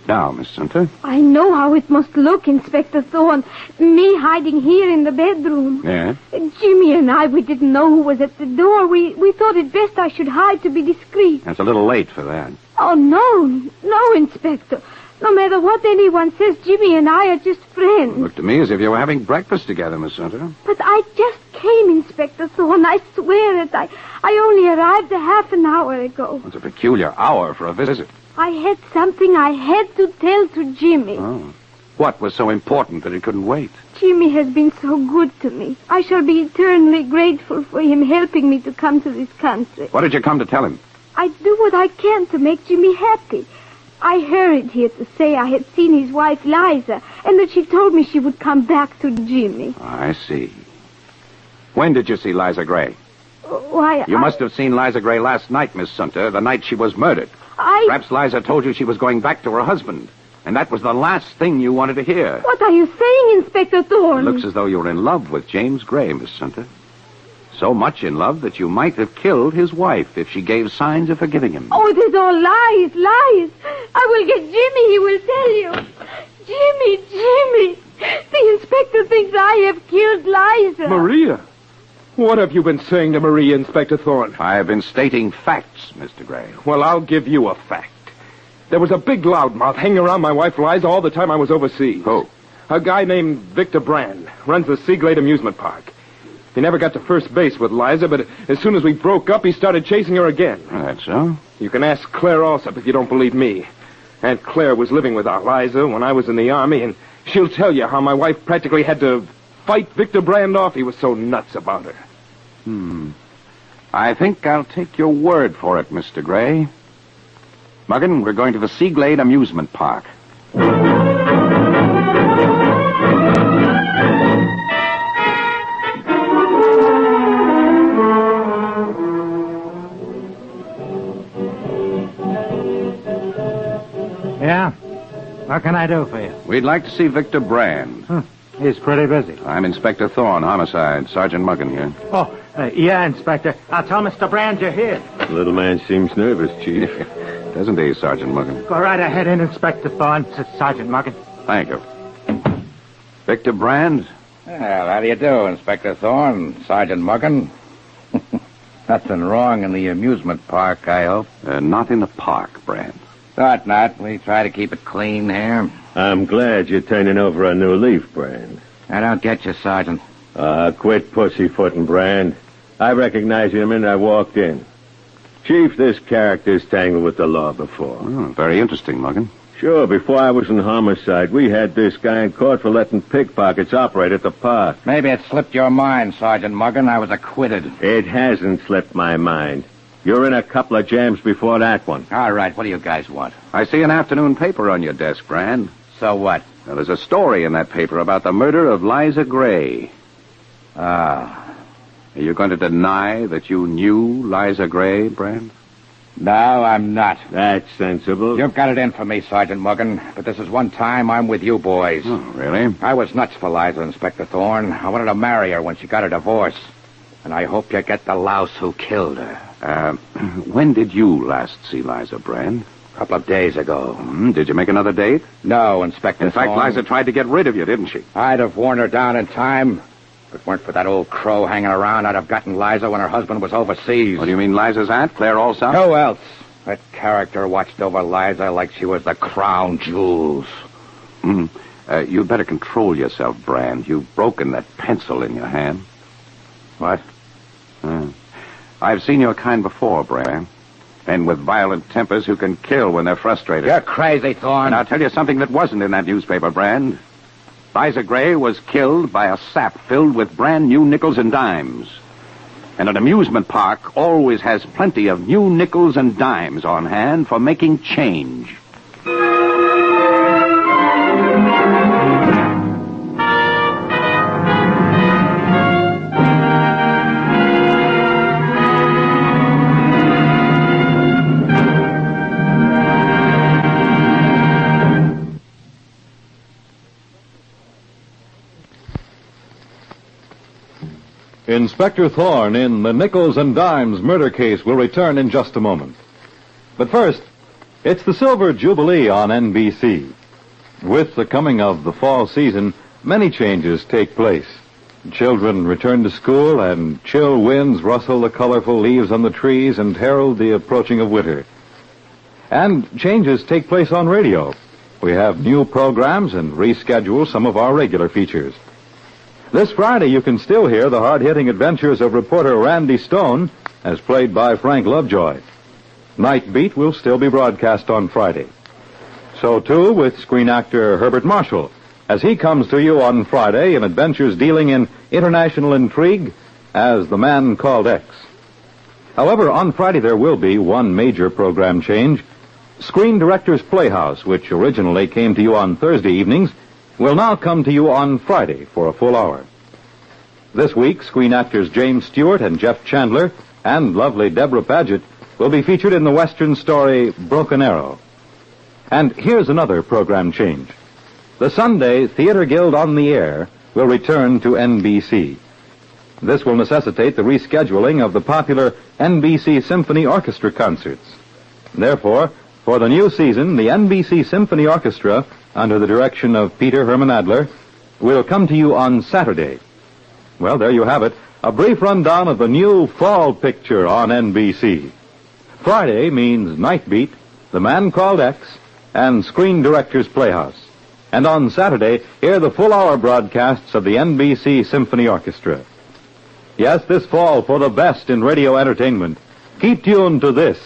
Now, Miss Sunta. I know how it must look, Inspector Thorne. Me hiding here in the bedroom. Yeah? Jimmy and I, we didn't know who was at the door. We thought it best I should hide to be discreet. It's a little late for that. Oh, no, Inspector. No matter what anyone says, Jimmy and I are just friends. Looked to me as if you were having breakfast together, Miss Sunta. But I just came, Inspector Thorne. I swear it. I only arrived a half an hour ago. It's a peculiar hour for a visit. I had something I had to tell to Jimmy. Oh. What was so important that it couldn't wait? Jimmy has been so good to me. I shall be eternally grateful for him helping me to come to this country. What did you come to tell him? I do what I can to make Jimmy happy. I hurried here to say I had seen his wife, Liza, and that she told me she would come back to Jimmy. I see. When did you see Liza Gray? Why, You must have seen Liza Gray last night, Miss Sunta, the night she was murdered. Perhaps Liza told you she was going back to her husband, and that was the last thing you wanted to hear. What are you saying, Inspector Thorne? It looks as though you're in love with James Gray, Miss Sunta. So much in love that you might have killed his wife if she gave signs of forgiving him. Oh, it is all lies. I will get Jimmy, he will tell you. Jimmy. The inspector thinks I have killed Liza. Maria? What have you been saying to Maria, Inspector Thorne? I have been stating facts, Mr. Gray. Well, I'll give you a fact. There was a big loudmouth hanging around my wife Liza all the time I was overseas. Who? A guy named Victor Brand. Runs the Seaglade amusement park. He never got to first base with Liza, but as soon as we broke up, he started chasing her again. That's so? You can ask Claire Alsop if you don't believe me. Aunt Claire was living with our Liza when I was in the Army, and she'll tell you how my wife practically had to fight Victor Brand off. He was so nuts about her. I think I'll take your word for it, Mr. Gray. Muggen, we're going to the Seaglade amusement park. Yeah? What can I do for you? We'd like to see Victor Brand. He's pretty busy. I'm Inspector Thorne, Homicide. Sergeant Muggen here. Oh, yeah, Inspector. I'll tell Mr. Brand you're here. The little man seems nervous, Chief. Doesn't he, Sergeant Muggen? Go right ahead in, Inspector Thorne, said Sergeant Muggen. Thank you. Victor Brand, Well, how do you do, Inspector Thorne, Sergeant Muggen? Nothing wrong in the amusement park, I hope. Not in the park, Brand. Thought not. We try to keep it clean here. I'm glad you're turning over a new leaf, Brand. I don't get you, Sergeant. Quit pussyfooting, Brand. I recognized you the minute I walked in. Chief, this character's tangled with the law before. Very interesting, Muggen. Sure, before I was in homicide, we had this guy in court for letting pickpockets operate at the park. Maybe it slipped your mind, Sergeant Muggen. I was acquitted. It hasn't slipped my mind. You're in a couple of jams before that one. All right, what do you guys want? I see an afternoon paper on your desk, Brand. So what? Well, there's a story in that paper about the murder of Liza Gray. Ah. Are you going to deny that you knew Liza Gray, Brand? No, I'm not. That's sensible. You've got it in for me, Sergeant Muggen, but this is one time I'm with you boys. Oh, really? I was nuts for Liza, Inspector Thorne. I wanted to marry her when she got her divorce. And I hope you get the louse who killed her. When did you last see Liza, Brand? A couple of days ago. Did you make another date? No, Inspector Thorne. In fact, Liza tried to get rid of you, didn't she? I'd have worn her down in time. If it weren't for that old crow hanging around, I'd have gotten Liza when her husband was overseas. What do you mean, Liza's aunt, Claire Allsop? Who else? That character watched over Liza like she was the crown jewels. You'd better control yourself, Brand. You've broken that pencil in your hand. What? I've seen your kind before, Brand. Men with violent tempers who can kill when they're frustrated. You're crazy, Thorne. And I'll tell you something that wasn't in that newspaper, Brand. Liza Gray was killed by a sap filled with brand new nickels and dimes. And an amusement park always has plenty of new nickels and dimes on hand for making change. Inspector Thorne in the Nickels and Dimes murder case will return in just a moment. But first, it's the Silver Jubilee on NBC. With the coming of the fall season, many changes take place. Children return to school, and chill winds rustle the colorful leaves on the trees and herald the approaching of winter. And changes take place on radio. We have new programs and reschedule some of our regular features. This Friday, you can still hear the hard-hitting adventures of reporter Randy Stone, as played by Frank Lovejoy. Night Beat will still be broadcast on Friday. So, too, with screen actor Herbert Marshall, as he comes to you on Friday in adventures dealing in international intrigue as The Man Called X. However, on Friday there will be one major program change. Screen Directors Playhouse, which originally came to you on Thursday evenings, will now come to you on Friday for a full hour. This week, screen actors James Stewart and Jeff Chandler and lovely Deborah Paget will be featured in the Western story Broken Arrow. And here's another program change. The Sunday Theater Guild on the Air will return to NBC. This will necessitate the rescheduling of the popular NBC Symphony Orchestra concerts. Therefore, for the new season, the NBC Symphony Orchestra, under the direction of Peter Herman Adler, will come to you on Saturday. Well, there you have it, a brief rundown of the new fall picture on NBC. Friday means Night Beat, The Man Called X, and Screen Directors Playhouse. And on Saturday, hear the full-hour broadcasts of the NBC Symphony Orchestra. Yes, this fall for the best in radio entertainment. Keep tuned to this.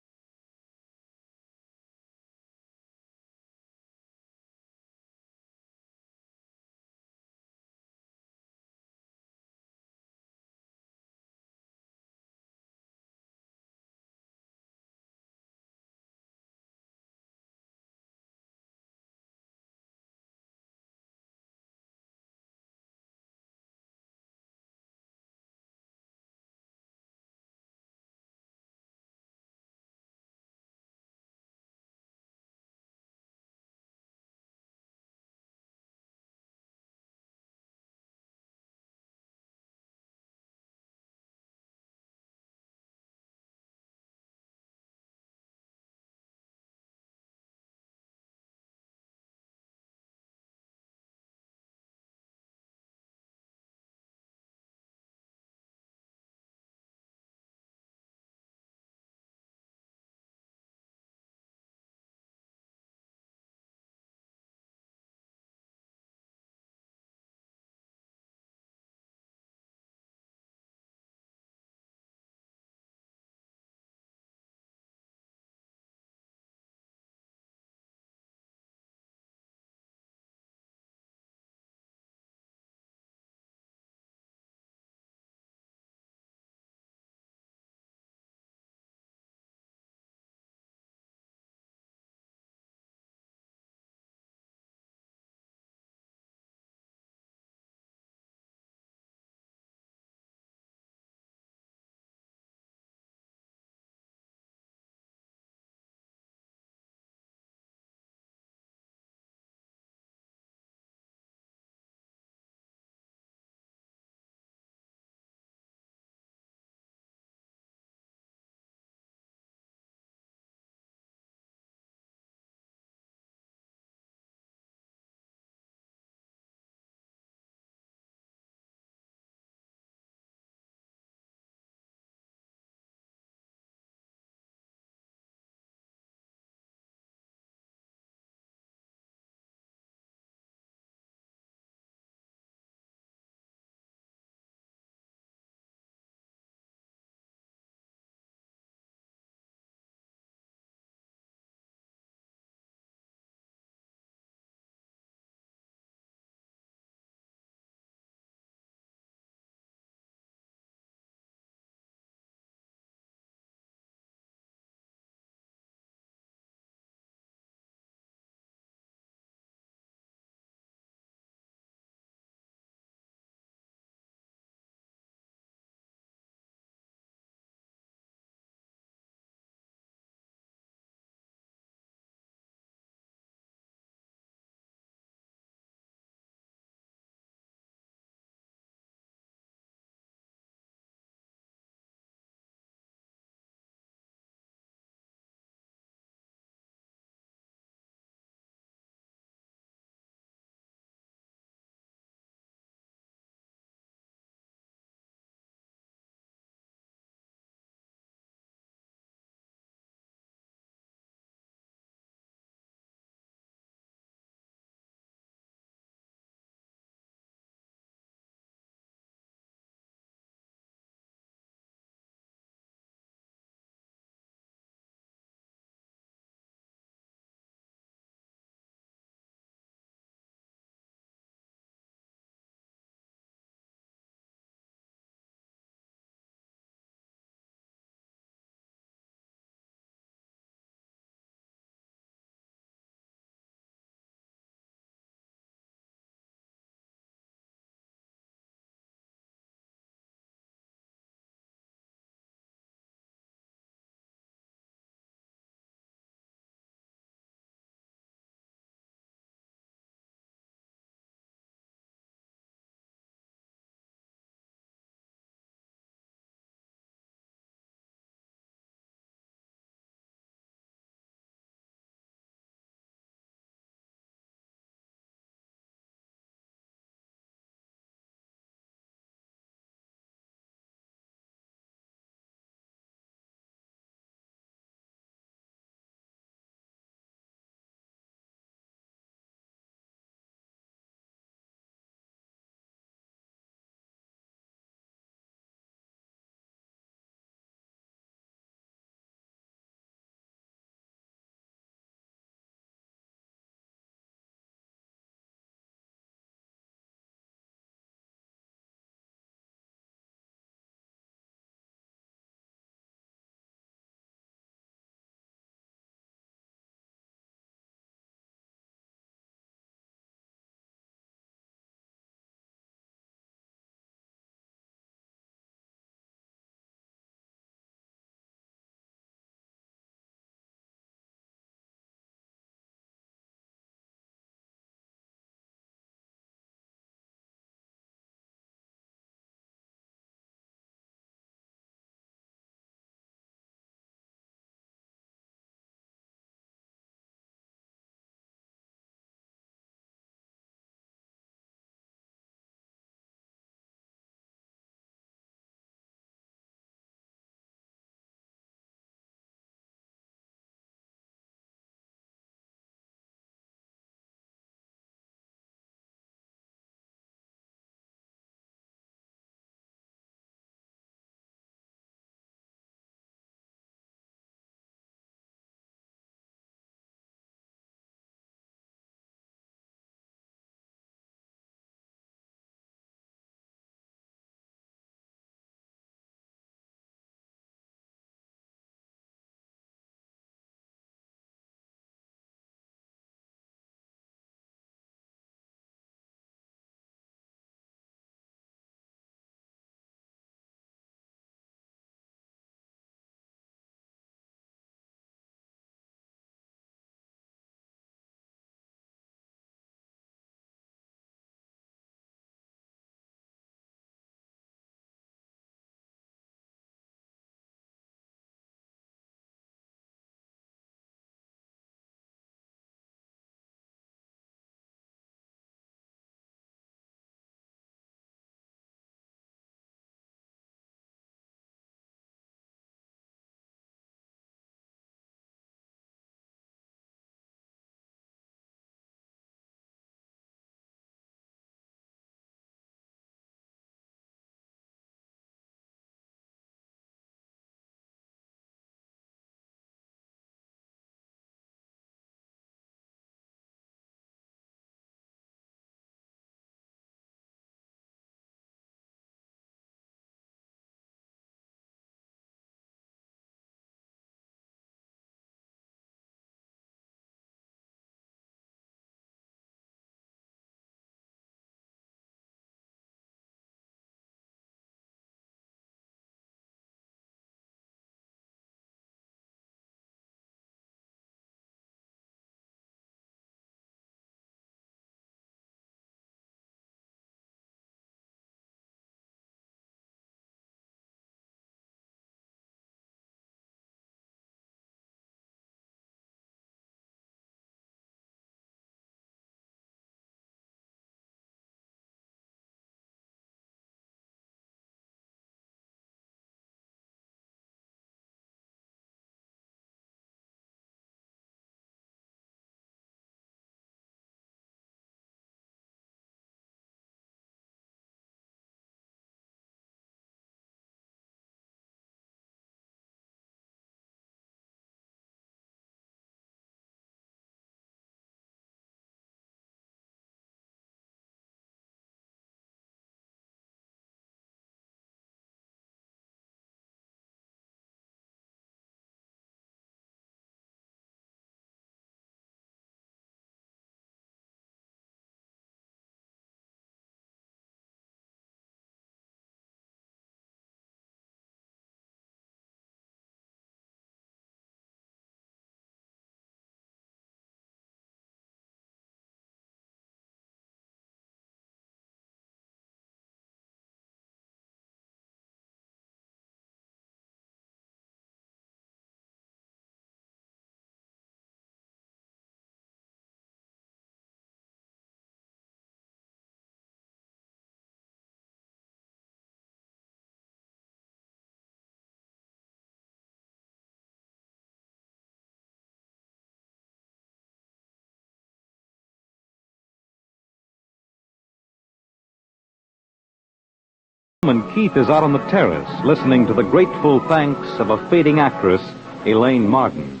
And Keith is out on the terrace, listening to the grateful thanks of a fading actress, Elaine Martin.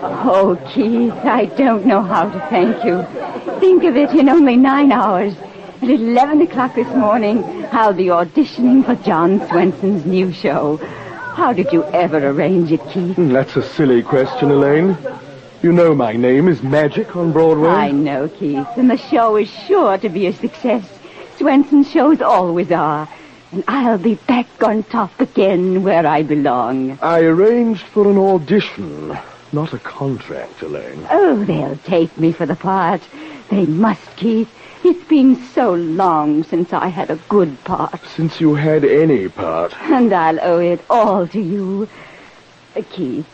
Oh, Keith, I don't know how to thank you. Think of it, in only 9 hours. At 11 o'clock this morning, I'll be auditioning for John Swenson's new show. How did you ever arrange it, Keith? That's a silly question, Elaine. You know my name is Magic on Broadway. I know, Keith, and the show is sure to be a success. Swenson shows always are. And I'll be back on top again where I belong. I arranged for an audition, not a contract, Elaine. Oh, they'll take me for the part. They must, Keith. It's been so long since I had a good part. Since you had any part. And I'll owe it all to you. Keith,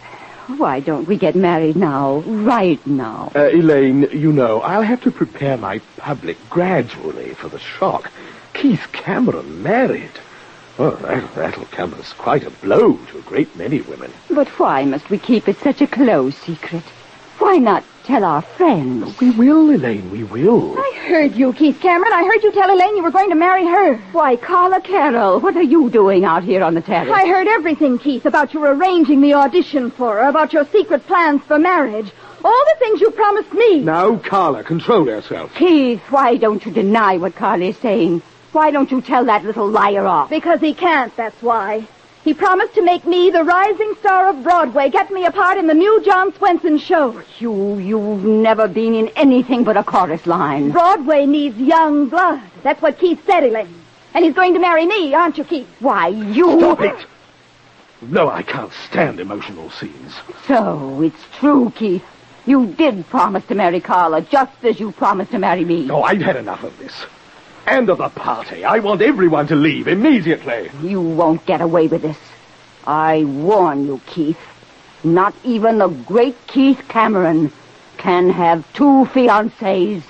why don't we get married now, right now? Elaine, you know, I'll have to prepare my public gradually for the shock. Keith Cameron married. Oh, that'll come as quite a blow to a great many women. But why must we keep it such a close secret? Why not tell our friends? We will, Elaine, we will. I heard you, Keith Cameron. I heard you tell Elaine you were going to marry her. Why, Carla Carroll, what are you doing out here on the terrace? I heard everything, Keith, about your arranging the audition for her, about your secret plans for marriage. All the things you promised me. Now, Carla, control yourself. Keith, why don't you deny what Carla is saying? Why don't you tell that little liar off? Because he can't, that's why. He promised to make me the rising star of Broadway, get me a part in the new John Swenson show. You've never been in anything but a chorus line. Broadway needs young blood. That's what Keith said, Elaine. And he's going to marry me, aren't you, Keith? Why, you... Stop it! No, I can't stand emotional scenes. So, it's true, Keith. You did promise to marry Carla, just as you promised to marry me. Oh, I've had enough of this. And of the party. I want everyone to leave immediately. You won't get away with this. I warn you, Keith. Not even the great Keith Cameron can have 2 fiancés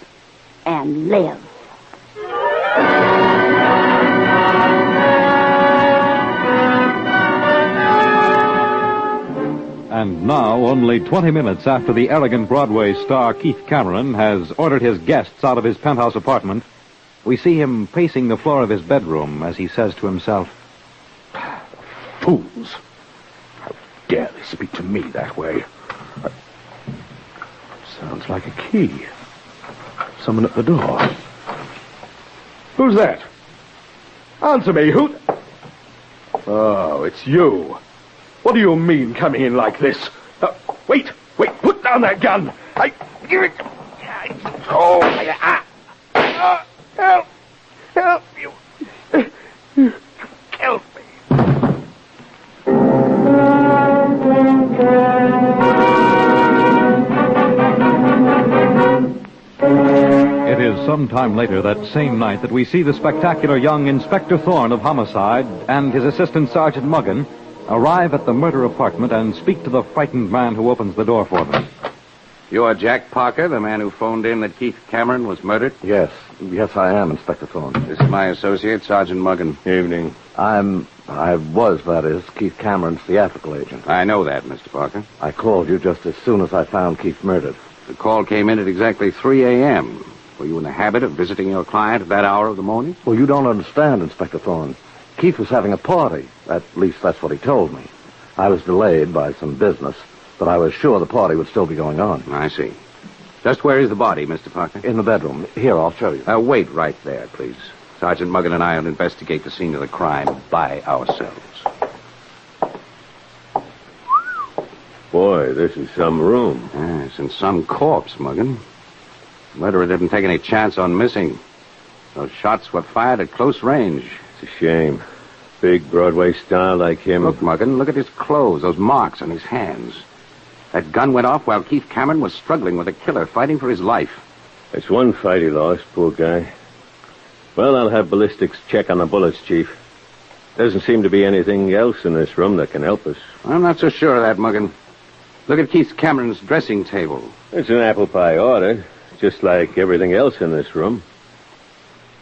and live. And now, only 20 minutes after the arrogant Broadway star Keith Cameron has ordered his guests out of his penthouse apartment, we see him pacing the floor of his bedroom as he says to himself, "Fools! How dare they speak to me that way? Sounds like a key. Someone at the door. Who's that? Answer me, who... Oh, it's you. What do you mean coming in like this? Wait, put down that gun. Give it... Oh, help you. Help me. It is some time later that same night that we see the spectacular young Inspector Thorne of Homicide and his assistant Sergeant Muggan arrive at the murder apartment and speak to the frightened man who opens the door for them. You're Jack Parker, the man who phoned in that Keith Cameron was murdered? Yes, I am, Inspector Thorne. This is my associate, Sergeant Muggan. Evening. I was, Keith Cameron's theatrical agent. I know that, Mr. Parker. I called you just as soon as I found Keith murdered. The call came in at exactly 3 a.m. Were you in the habit of visiting your client at that hour of the morning? Well, you don't understand, Inspector Thorne. Keith was having a party. At least that's what he told me. I was delayed by some business, but I was sure the party would still be going on. I see. Just where is the body, Mr. Parker? In the bedroom. Here, I'll show you. Wait right there, please. Sergeant Muggan and I will investigate the scene of the crime by ourselves. Boy, this is some room. Yes, and some corpse, Muggan. The murderer didn't take any chance on missing. Those shots were fired at close range. It's a shame. Big Broadway star like him. Look, Muggan, look at his clothes, those marks on his hands. That gun went off while Keith Cameron was struggling with a killer, fighting for his life. It's one fight he lost, poor guy. Well, I'll have ballistics check on the bullets, Chief. Doesn't seem to be anything else in this room that can help us. I'm not so sure of that, Muggan. Look at Keith Cameron's dressing table. It's an apple pie order, just like everything else in this room.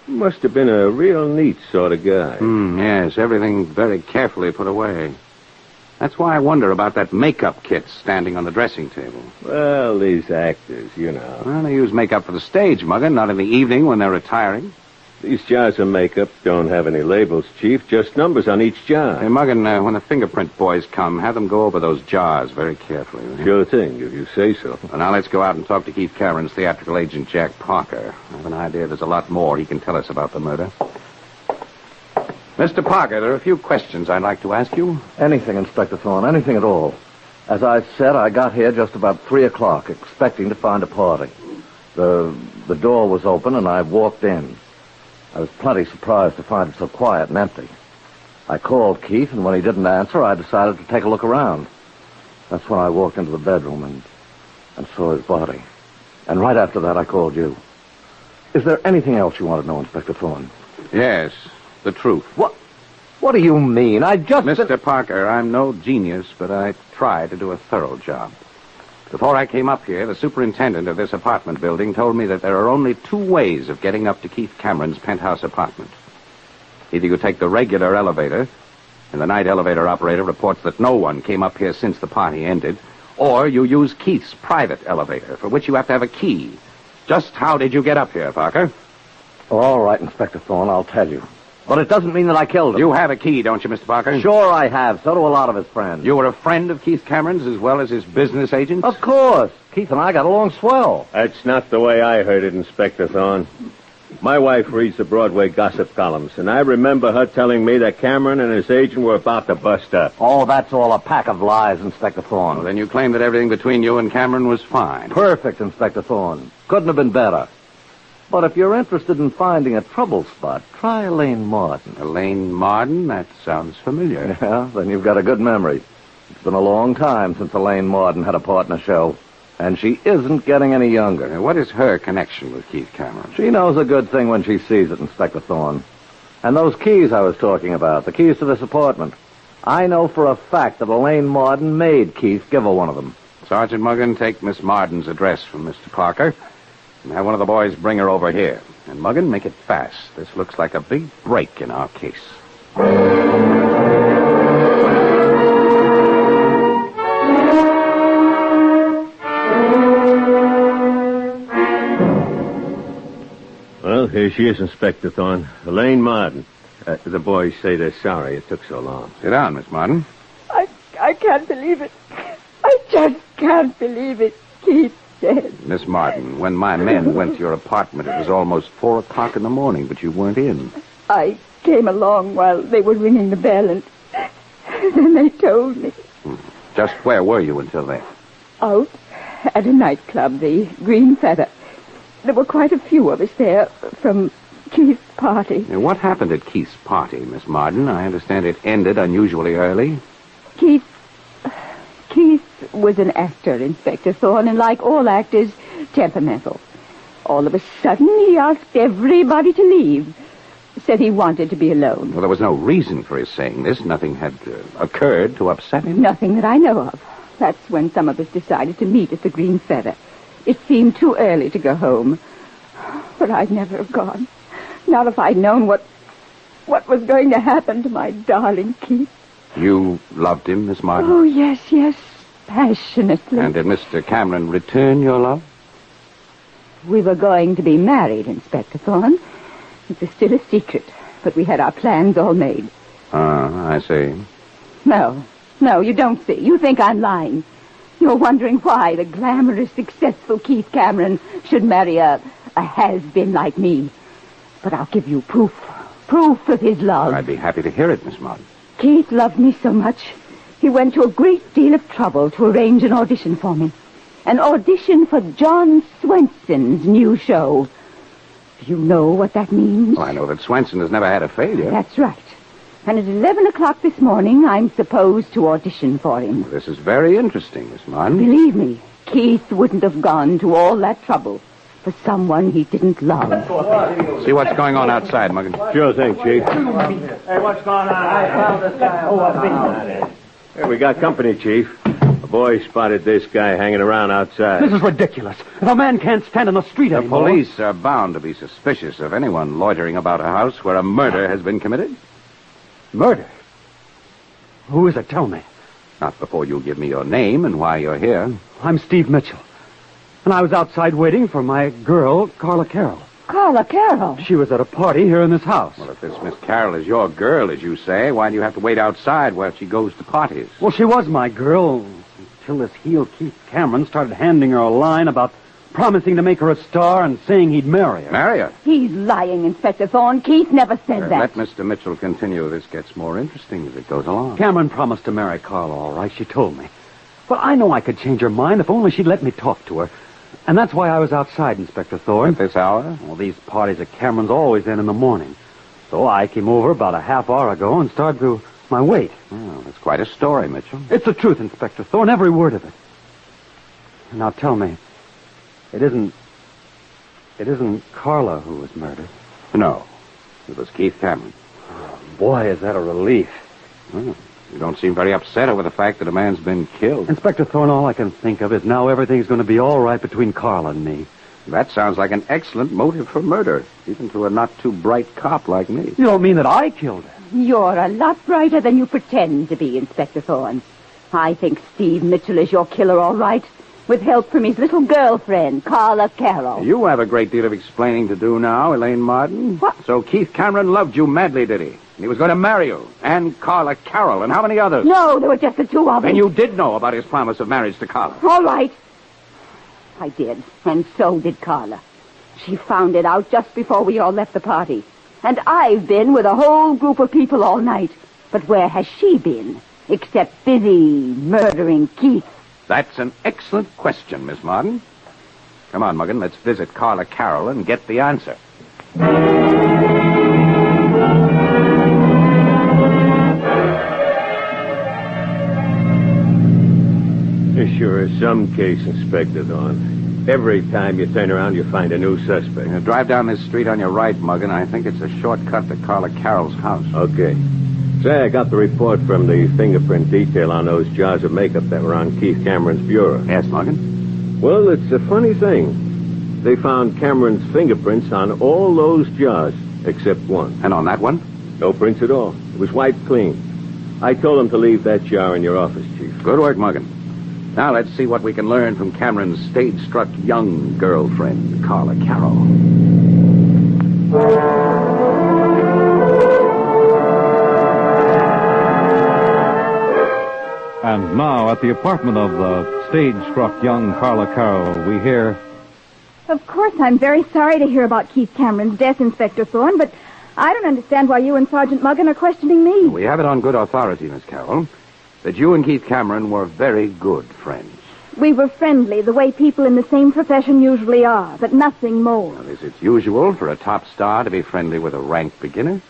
Must have been a real neat sort of guy. Yes, everything very carefully put away. That's why I wonder about that makeup kit standing on the dressing table. Well, these actors, you know. Well, they use makeup for the stage, Muggan, not in the evening when they're retiring. These jars of makeup don't have any labels, Chief. Just numbers on each jar. Hey, Muggin, when the fingerprint boys come, have them go over those jars very carefully. Will you? Sure thing, if you say so. Well, now let's go out and talk to Keith Cameron's theatrical agent, Jack Parker. I have an idea there's a lot more he can tell us about the murder. Mr. Parker, there are a few questions I'd like to ask you. Anything, Inspector Thorne, anything at all. As I said, I got here just about 3 o'clock, expecting to find a party. The door was open, and I walked in. I was plenty surprised to find it so quiet and empty. I called Keith, and when he didn't answer, I decided to take a look around. That's when I walked into the bedroom and saw his body. And right after that, I called you. Is there anything else you want to know, Inspector Thorne? Yes, the truth. What do you mean? I just... Mr. Parker, I'm no genius, but I try to do a thorough job. Before I came up here, the superintendent of this apartment building told me that there are only 2 ways of getting up to Keith Cameron's penthouse apartment. Either you take the regular elevator, and the night elevator operator reports that no one came up here since the party ended, or you use Keith's private elevator, for which you have to have a key. Just how did you get up here, Parker? All right, Inspector Thorne, I'll tell you. But it doesn't mean that I killed him. You have a key, don't you, Mr. Parker? Sure I have. So do a lot of his friends. You were a friend of Keith Cameron's as well as his business agents? Of course. Keith and I got along swell. That's not the way I heard it, Inspector Thorne. My wife reads the Broadway gossip columns, and I remember her telling me that Cameron and his agent were about to bust up. Oh, that's all a pack of lies, Inspector Thorne. Well, then you claim that everything between you and Cameron was fine. Perfect, Inspector Thorne. Couldn't have been better. But if you're interested in finding a trouble spot, try Elaine Martin. Elaine Martin? That sounds familiar. Yeah, then you've got a good memory. It's been a long time since Elaine Martin had a partner show, and she isn't getting any younger. Now, what is her connection with Keith Cameron? She knows a good thing when she sees it, Inspector Thorne. And those keys I was talking about, the keys to this apartment, I know for a fact that Elaine Martin made Keith give her one of them. Sergeant Muggin, take Miss Martin's address from Mr. Parker. And have one of the boys bring her over here. And, Muggin, make it fast. This looks like a big break in our case. Well, here she is, Inspector Thorne. Elaine Martin. The boys say they're sorry it took so long. Sit down, Miss Martin. I can't believe it. I just can't believe it. Keith dead. Miss Martin, when my men went to your apartment, it was almost 4 o'clock in the morning, but you weren't in. I came along while they were ringing the bell, and then they told me. Just where were you until then? Out at a nightclub, the Green Feather. There were quite a few of us there from Keith's party. Now, what happened at Keith's party, Miss Martin? I understand it ended unusually early. Keith was an actor, Inspector Thorne, and like all actors, temperamental. All of a sudden, he asked everybody to leave. Said he wanted to be alone. Well, there was no reason for his saying this. Nothing had occurred to upset him. Nothing that I know of. That's when some of us decided to meet at the Green Feather. It seemed too early to go home. But I'd never have gone. Not if I'd known what was going to happen to my darling Keith. You loved him, Miss Martin? Oh, yes, passionately. And did Mr. Cameron return your love? We were going to be married, Inspector Thorne. It was still a secret, but we had our plans all made. I see. No, you don't see. You think I'm lying. You're wondering why the glamorous, successful Keith Cameron should marry a has-been like me. But I'll give you proof of his love. I'd be happy to hear it, Miss Martin. Keith loved me so much, he went to a great deal of trouble to arrange an audition for me. An audition for John Swenson's new show. Do you know what that means? Well, I know that Swenson has never had a failure. That's right. And at 11 o'clock this morning, I'm supposed to audition for him. This is very interesting, Miss Martin. Believe me, Keith wouldn't have gone to all that trouble for someone he didn't love. See what's going on outside, Muggin. Sure thing, Chief. Hey, what's going on? I found this guy. Hey, we got company, Chief. A boy spotted this guy hanging around outside. This is ridiculous. If a man can't stand in the street The anymore... police are bound to be suspicious of anyone loitering about a house where a murder has been committed. Murder? Who is it? Tell me. Not before you give me your name and why you're here. I'm Steve Mitchell. And I was outside waiting for my girl, Carla Carroll. Carla Carroll. She was at a party here in this house. Well, if this Miss Carroll is your girl, as you say, why do you have to wait outside while she goes to parties? Well, she was my girl until this heel Keith Cameron started handing her a line about promising to make her a star and saying he'd marry her. Marry her? He's lying, Inspector Thorne. Keith never said that. Let Mr. Mitchell continue. This gets more interesting as it goes along. Cameron promised to marry Carla, all right, she told me. But I know I could change her mind if only she'd let me talk to her. And that's why I was outside, Inspector Thorne. At this hour? Well, these parties at Cameron's always end in the morning. So I came over about a half hour ago and started to my wait. Well, that's quite a story, Mitchell. It's the truth, Inspector Thorne, every word of it. Now tell me, it isn't Carla who was murdered? No. It was Keith Cameron. Oh, boy, is that a relief. Well, you don't seem very upset over the fact that a man's been killed. Inspector Thorne, all I can think of is now everything's going to be all right between Carla and me. That sounds like an excellent motive for murder, even to a not-too-bright cop like me. You don't mean that I killed her? You're a lot brighter than you pretend to be, Inspector Thorne. I think Steve Mitchell is your killer, all right, with help from his little girlfriend, Carla Carroll. You have a great deal of explaining to do now, Elaine Martin. What? So Keith Cameron loved you madly, did he? And he was going to marry you, and Carla Carroll, and how many others? No, there were just the two of them. Then you did know about his promise of marriage to Carla. All right. I did, and so did Carla. She found it out just before we all left the party. And I've been with a whole group of people all night. But where has she been? Except busy murdering Keith. That's an excellent question, Miss Martin. Come on, Muggen, let's visit Carla Carroll and get the answer. This sure is some case, Inspector Thorne. Every time you turn around, you find a new suspect. Drive down this street on your right, Muggen. I think it's a shortcut to Carla Carroll's house. Okay. Say, I got the report from the fingerprint detail on those jars of makeup that were on Keith Cameron's bureau. Yes, Muggen? Well, it's a funny thing. They found Cameron's fingerprints on all those jars, except one. And on that one? No prints at all. It was wiped clean. I told him to leave that jar in your office, Chief. Good work, Muggen. Now let's see what we can learn from Cameron's stage-struck young girlfriend, Carla Carroll. And now, at the apartment of the stage-struck young Carla Carroll, we hear... Of course, I'm very sorry to hear about Keith Cameron's death, Inspector Thorne, but I don't understand why you and Sergeant Muggen are questioning me. We have it on good authority, Miss Carroll, that you and Keith Cameron were very good friends. We were friendly, the way people in the same profession usually are, but nothing more. Well, is it usual for a top star to be friendly with a rank beginner?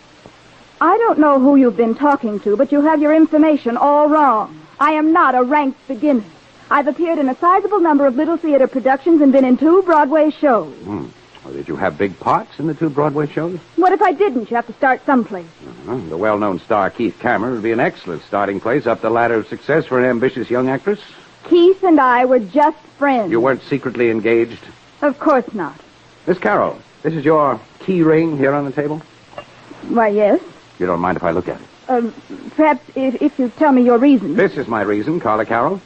I don't know who you've been talking to, but you have your information all wrong. I am not a ranked beginner. I've appeared in a sizable number of little theater productions and been in 2 Broadway shows. Well, did you have big parts in the 2 Broadway shows? What if I didn't? You have to start someplace. The well-known star Keith Cameron would be an excellent starting place up the ladder of success for an ambitious young actress. Keith and I were just friends. You weren't secretly engaged? Of course not. Miss Carroll, this is your key ring here on the table? Why, yes. You don't mind if I look at it? Perhaps if you tell me your reason. This is my reason, Carla Carroll.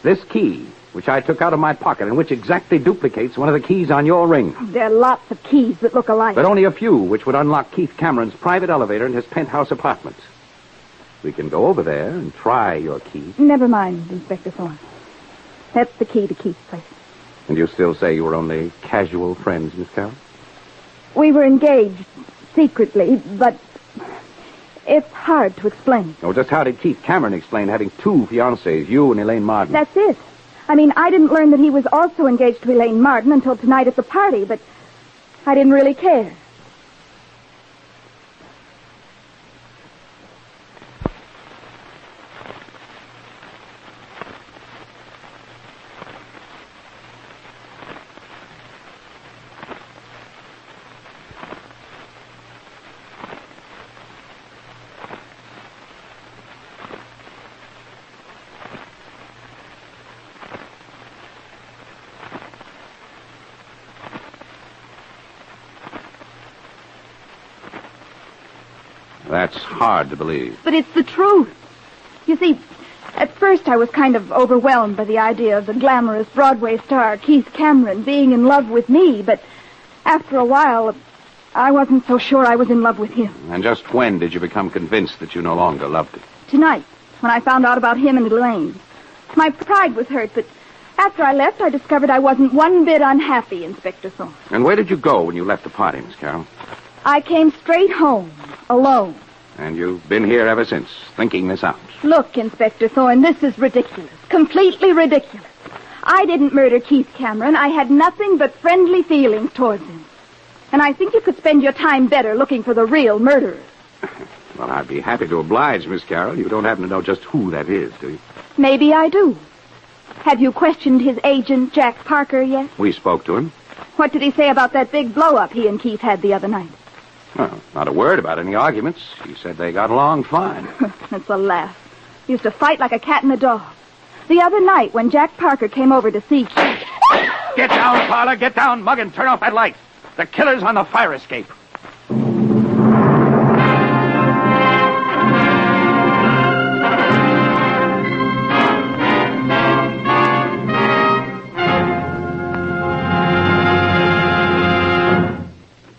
This key, which I took out of my pocket and which exactly duplicates one of the keys on your ring. There are lots of keys that look alike. But only a few which would unlock Keith Cameron's private elevator in his penthouse apartment. We can go over there and try your key. Never mind, Inspector Thorne. That's the key to Keith's place. And you still say you were only casual friends, Miss Carroll? We were engaged secretly, but it's hard to explain. Oh, just how did Keith Cameron explain having 2 fiancées, you and Elaine Martin? That's it. I mean, I didn't learn that he was also engaged to Elaine Martin until tonight at the party, but I didn't really care. That's hard to believe. But it's the truth. You see, at first I was kind of overwhelmed by the idea of the glamorous Broadway star Keith Cameron being in love with me, but After a while, I wasn't so sure I was in love with him. And just when did you become convinced that you no longer loved him? Tonight, when I found out about him and Elaine. My pride was hurt, but after I left, I discovered I wasn't one bit unhappy, Inspector Thorne. And where did you go when you left the party, Miss Carroll? I came straight home, alone. And you've been here ever since, thinking this out. Look, Inspector Thorne, this is ridiculous. Completely ridiculous. I didn't murder Keith Cameron. I had nothing but friendly feelings towards him. And I think you could spend your time better looking for the real murderer. Well, I'd be happy to oblige, Miss Carroll. You don't happen to know just who that is, do you? Maybe I do. Have you questioned his agent, Jack Parker, yet? We spoke to him. What did he say about that big blow-up he and Keith had the other night? Well, not a word about any arguments. He said they got along fine. That's a laugh. Used to fight like a cat and a dog. The other night, when Jack Parker came over to see Keith... Get down, Parla, get down, Mug, and turn off that light. The killer's on the fire escape.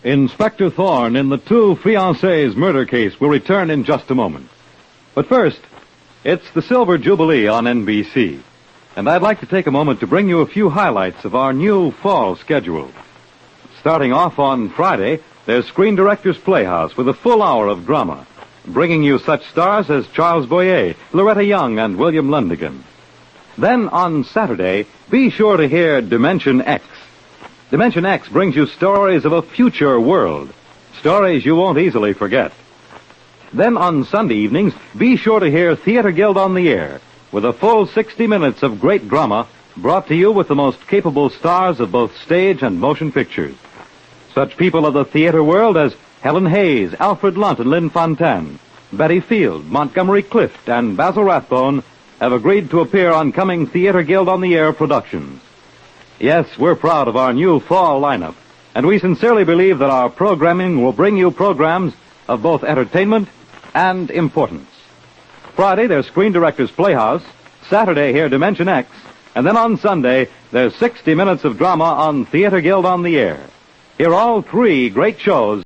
Inspector Thorne in the two fiancés murder case will return in just a moment. But first, it's the Silver Jubilee on NBC. And I'd like to take a moment to bring you a few highlights of our new fall schedule. Starting off on Friday, there's Screen Directors Playhouse with a full hour of drama, bringing you such stars as Charles Boyer, Loretta Young, and William Lundigan. Then on Saturday, be sure to hear Dimension X. Dimension X brings you stories of a future world, stories you won't easily forget. Then on Sunday evenings, be sure to hear Theater Guild on the Air, with a full 60 minutes of great drama brought to you with the most capable stars of both stage and motion pictures. Such people of the theater world as Helen Hayes, Alfred Lunt, and Lynn Fontanne, Betty Field, Montgomery Clift, and Basil Rathbone have agreed to appear on coming Theater Guild on the Air productions. Yes, we're proud of our new fall lineup, and we sincerely believe that our programming will bring you programs of both entertainment and importance. Friday, there's Screen Directors Playhouse. Saturday, here, Dimension X. And then on Sunday, there's 60 minutes of drama on Theater Guild on the Air. Hear all three great shows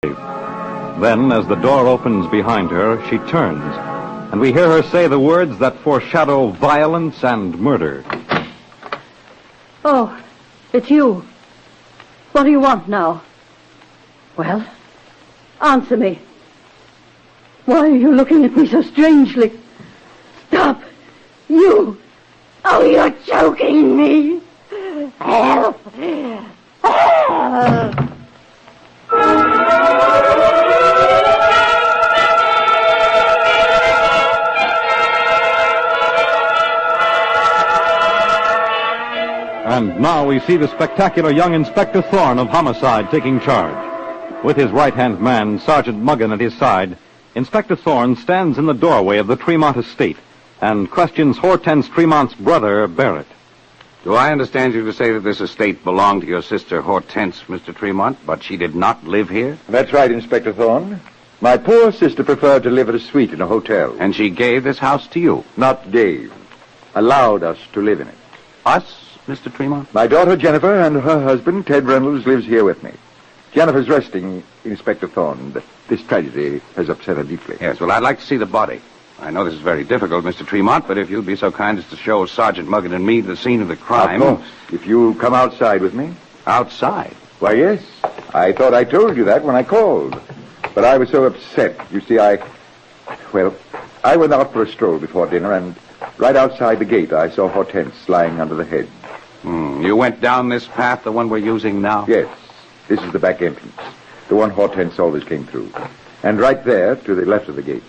Then, as the door opens behind her, she turns, and we hear her say the words that foreshadow violence and murder. Oh, it's you. What do you want now? Well, answer me. Why are you looking at me so strangely? Stop! You! Oh, you're choking me! Help! Help! And now we see the spectacular young Inspector Thorne of Homicide taking charge. With his right-hand man, Sergeant Muggen, at his side, Inspector Thorne stands in the doorway of the Tremont estate and questions Hortense Tremont's brother, Barrett. Do I understand you to say that this estate belonged to your sister Hortense, Mr. Tremont, but she did not live here? That's right, Inspector Thorne. My poor sister preferred to live at a suite in a hotel. And she gave this house to you? Not gave. Allowed us to live in it. Us, Mr. Tremont? My daughter Jennifer and her husband, Ted Reynolds, lives here with me. Jennifer's resting, Inspector Thorne. This tragedy has upset her deeply. Yes, well, I'd like to see the body. I know this is very difficult, Mr. Tremont, but if you'd be so kind as to show Sergeant Muggen and me the scene of the crime... Of course. If you'll come outside with me. Outside? Why, yes. I thought I told you that when I called. But I was so upset. You see, I went out for a stroll before dinner, and right outside the gate I saw Hortense lying under the hedge. You went down this path, the one we're using now? Yes. This is the back entrance. The one Hortense always came through. And right there, to the left of the gate.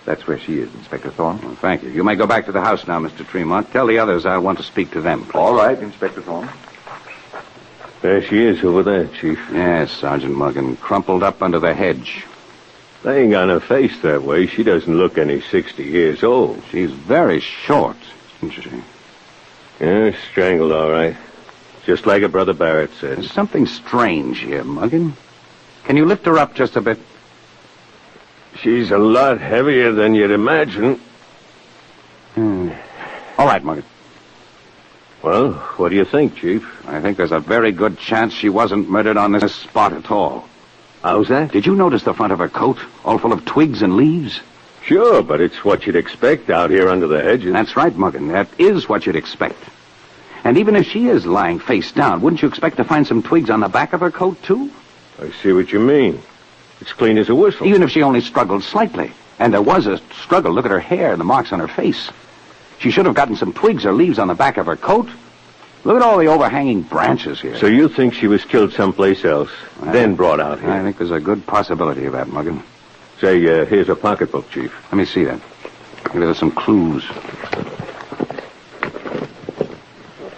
That's where she is, Inspector Thorne. Well, thank you. You may go back to the house now, Mr. Tremont. Tell the others I want to speak to them, please. All right, Inspector Thorne. There she is over there, Chief. Yes, Sergeant Muggen, crumpled up under the hedge. Laying on her face that way, she doesn't look any 60 years old. She's very short, isn't she? Yeah, strangled, all right. Just like her brother Barrett said. There's something strange here, Muggen. Can you lift her up just a bit? She's a lot heavier than you'd imagine. All right, Muggen. Well, what do you think, Chief? I think there's a very good chance she wasn't murdered on this spot at all. How's that? Did you notice the front of her coat, all full of twigs and leaves? Sure, but it's what you'd expect out here under the hedges. That's right, Muggen. That is what you'd expect. And even if she is lying face down, wouldn't you expect to find some twigs on the back of her coat, too? I see what you mean. It's clean as a whistle. Even if she only struggled slightly. And there was a struggle. Look at her hair and the marks on her face. She should have gotten some twigs or leaves on the back of her coat. Look at all the overhanging branches here. So you think she was killed someplace else, then brought out here? I think there's a good possibility of that, Muggen. Say, here's a pocketbook, Chief. Let me see that. Maybe there's some clues.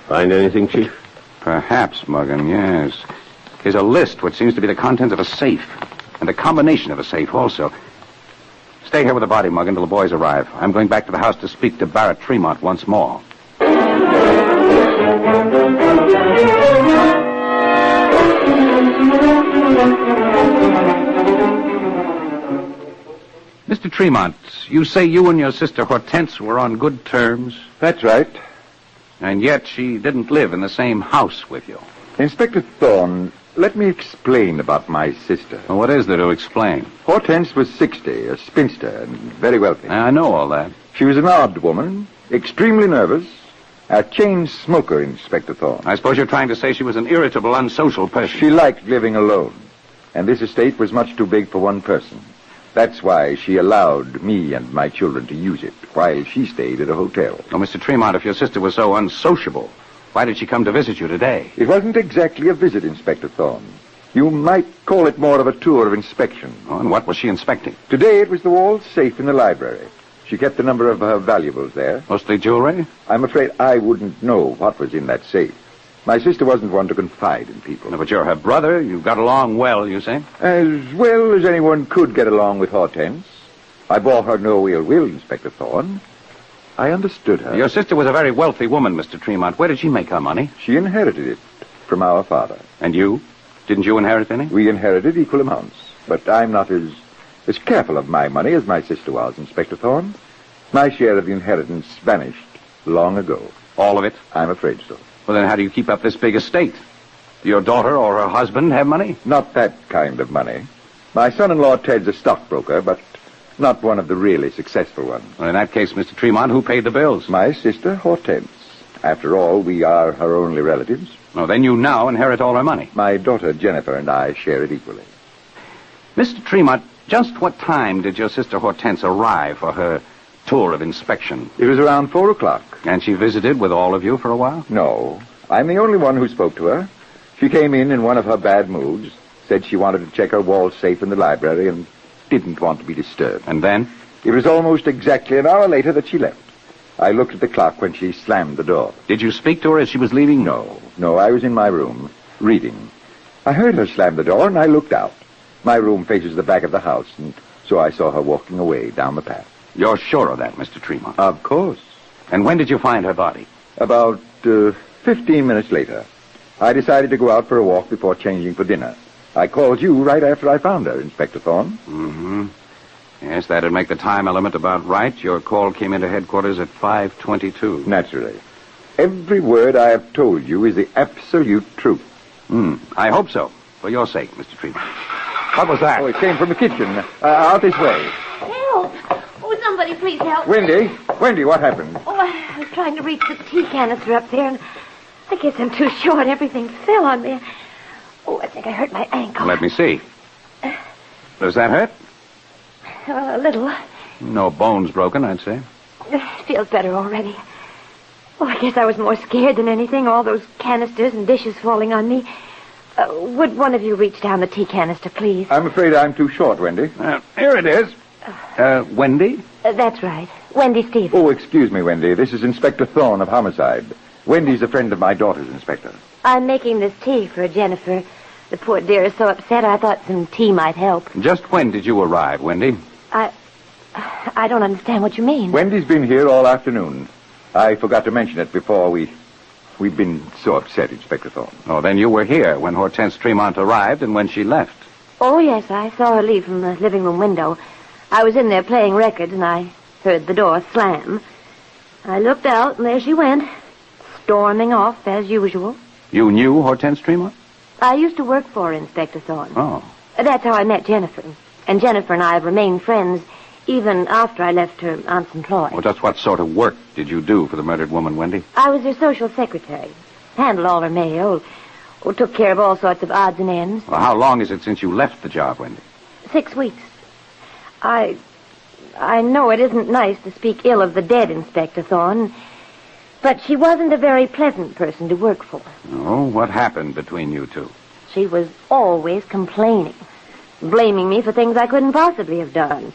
Find anything, Chief? Perhaps, Muggen, yes. Here's a list, which seems to be the contents of a safe. And a combination of a safe, also. Stay here with the body, Muggen, until the boys arrive. I'm going back to the house to speak to Barrett Tremont once more. Mr. Tremont, you say you and your sister Hortense were on good terms? That's right. And yet she didn't live in the same house with you. Inspector Thorne, let me explain about my sister. Well, what is there to explain? Hortense was 60, a spinster, and very wealthy. I know all that. She was an odd woman, extremely nervous, a chain smoker, Inspector Thorne. I suppose you're trying to say she was an irritable, unsocial person. She liked living alone, and this estate was much too big for one person. That's why she allowed me and my children to use it, while she stayed at a hotel. Oh, Mr. Tremont, if your sister was so unsociable, why did she come to visit you today? It wasn't exactly a visit, Inspector Thorne. You might call it more of a tour of inspection. Oh, and what was she inspecting? Today it was the wall safe in the library. She kept a number of her valuables there. Mostly jewelry? I'm afraid I wouldn't know what was in that safe. My sister wasn't one to confide in people. No, but you're her brother. You got along well, you say? As well as anyone could get along with Hortense. I bore her no ill will, Inspector Thorne. I understood her. Your sister was a very wealthy woman, Mr. Tremont. Where did she make her money? She inherited it from our father. And you? Didn't you inherit any? We inherited equal amounts. But I'm not as careful of my money as my sister was, Inspector Thorne. My share of the inheritance vanished long ago. All of it? I'm afraid so. Well, then how do you keep up this big estate? Do your daughter or her husband have money? Not that kind of money. My son-in-law Ted's a stockbroker, but not one of the really successful ones. Well, in that case, Mr. Tremont, who paid the bills? My sister, Hortense. After all, we are her only relatives. Oh, then you now inherit all her money. My daughter Jennifer and I share it equally. Mr. Tremont, just what time did your sister Hortense arrive for her tour of inspection? It was around 4 o'clock. And she visited with all of you for a while? No. I'm the only one who spoke to her. She came in one of her bad moods, said she wanted to check her wall safe in the library and didn't want to be disturbed. And then? It was almost exactly an hour later that she left. I looked at the clock when she slammed the door. Did you speak to her as she was leaving? No, I was in my room, reading. I heard her slam the door, and I looked out. My room faces the back of the house, and so I saw her walking away down the path. You're sure of that, Mr. Tremont? Of course. And when did you find her body? About 15 minutes later. I decided to go out for a walk before changing for dinner. I called you right after I found her, Inspector Thorne. Mm-hmm. Yes, that'd make the time element about right. Your call came into headquarters at 5:22. Naturally. Every word I have told you is the absolute truth. I hope so. For your sake, Mr. Tremont. What was that? Oh, it came from the kitchen. Out this way. Help! Oh, somebody please help. Wendy, what happened? Oh, I was trying to reach the tea canister up there, and I guess I'm too short. Everything fell on me. Oh, I think I hurt my ankle. Let me see. Does that hurt? A little. No bones broken, I'd say. Feels better already. Oh, I guess I was more scared than anything, all those canisters and dishes falling on me. Would one of you reach down the tea canister, please? I'm afraid I'm too short, Wendy. Here it is. Wendy? That's right. Wendy Stevens. Oh, excuse me, Wendy. This is Inspector Thorne of Homicide. Wendy's a friend of my daughter's, Inspector. I'm making this tea for Jennifer. The poor dear is so upset, I thought some tea might help. Just when did you arrive, Wendy? I don't understand what you mean. Wendy's been here all afternoon. I forgot to mention it before we've been so upset, Inspector Thorne. Oh, then you were here when Hortense Tremont arrived and when she left. Oh, yes, I saw her leave from the living room window. I was in there playing records, and I heard the door slam. I looked out, and there she went, storming off as usual. You knew Hortense Tremont? I used to work for her, Inspector Thorne. Oh. That's how I met Jennifer. And Jennifer and I have remained friends even after I left her aunt's employ. Well, just what sort of work did you do for the murdered woman, Wendy? I was her social secretary. Handled all her mail. Took care of all sorts of odds and ends. Well, how long is it since you left the job, Wendy? 6 weeks. I know it isn't nice to speak ill of the dead, Inspector Thorne, but she wasn't a very pleasant person to work for. Oh, what happened between you two? She was always complaining, blaming me for things I couldn't possibly have done.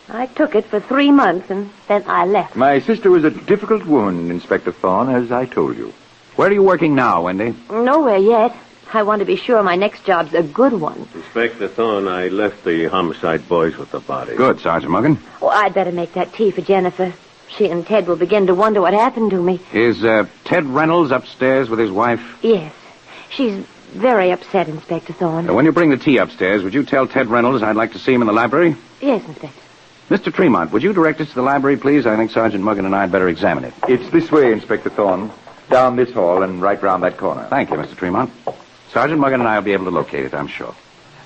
I took it for 3 months, and then I left. My sister was a difficult woman, Inspector Thorne, as I told you. Where are you working now, Wendy? Nowhere yet. I want to be sure my next job's a good one. Inspector Thorne, I left the homicide boys with the body. Good, Sergeant Muggen. Oh, I'd better make that tea for Jennifer. She and Ted will begin to wonder what happened to me. Is Ted Reynolds upstairs with his wife? Yes. She's very upset, Inspector Thorne. When you bring the tea upstairs, would you tell Ted Reynolds I'd like to see him in the library? Yes, Inspector. Mr. Tremont, would you direct us to the library, please? I think Sergeant Muggen and I had better examine it. It's this way, Inspector Thorne. Down this hall and right round that corner. Thank you, Mr. Tremont. Sergeant Muggen and I will be able to locate it, I'm sure.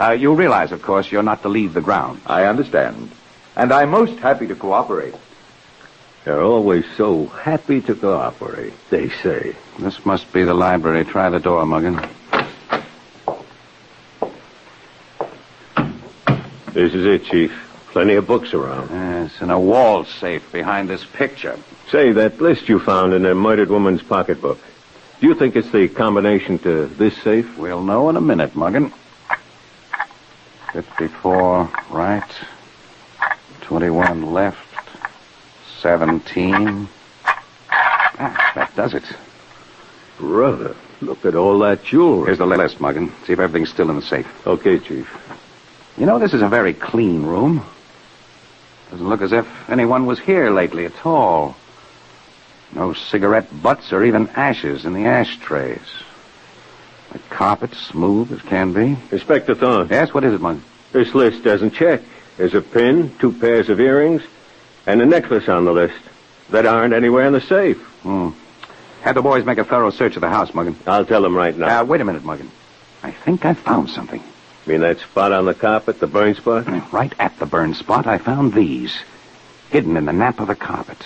You realize, of course, you're not to leave the ground. I understand. And I'm most happy to cooperate. They're always so happy to cooperate, they say. This must be the library. Try the door, Muggen. This is it, Chief. Plenty of books around. Yes, and a wall safe behind this picture. Say, that list you found in the murdered woman's pocketbook. Do you think it's the combination to this safe? We'll know in a minute, Muggen. 54 right, 21 left, 17. That does it. Brother, look at all that jewelry. Here's the list, Muggen. See if everything's still in the safe. Okay, Chief. You know, this is a very clean room. Doesn't look as if anyone was here lately at all. No cigarette butts or even ashes in the ashtrays. The carpet smooth as can be. Inspector Thorne. Yes, what is it, Muggen? This list doesn't check. There's a pin, 2 pairs of earrings, and a necklace on the list that aren't anywhere in the safe. Have the boys make a thorough search of the house, Muggen. I'll tell them right now. Wait a minute, Muggen. I think I found something. You mean that spot on the carpet, the burn spot? Right at the burn spot, I found these, hidden in the nap of the carpet.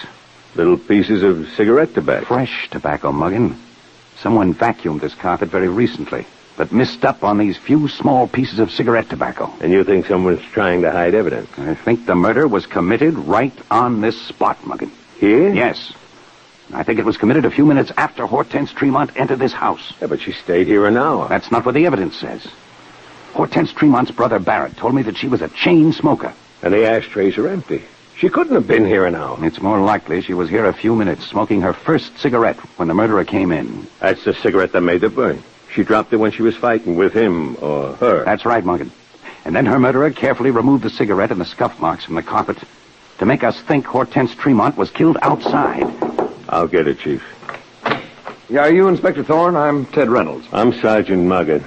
Little pieces of cigarette tobacco. Fresh tobacco, Muggin. Someone vacuumed this carpet very recently, but missed up on these few small pieces of cigarette tobacco. And you think someone's trying to hide evidence? I think the murder was committed right on this spot, Muggin. Here? Yes. I think it was committed a few minutes after Hortense Tremont entered this house. Yeah, but she stayed here an hour. That's not what the evidence says. Hortense Tremont's brother Barrett told me that she was a chain smoker. And the ashtrays are empty. She couldn't have been here an hour. It's more likely she was here a few minutes, smoking her first cigarette when the murderer came in. That's the cigarette that made the burn. She dropped it when she was fighting with him or her. That's right, Muggin. And then her murderer carefully removed the cigarette and the scuff marks from the carpet to make us think Hortense Tremont was killed outside. I'll get it, Chief. Yeah, are you Inspector Thorne? I'm Ted Reynolds. I'm Sergeant Muggin.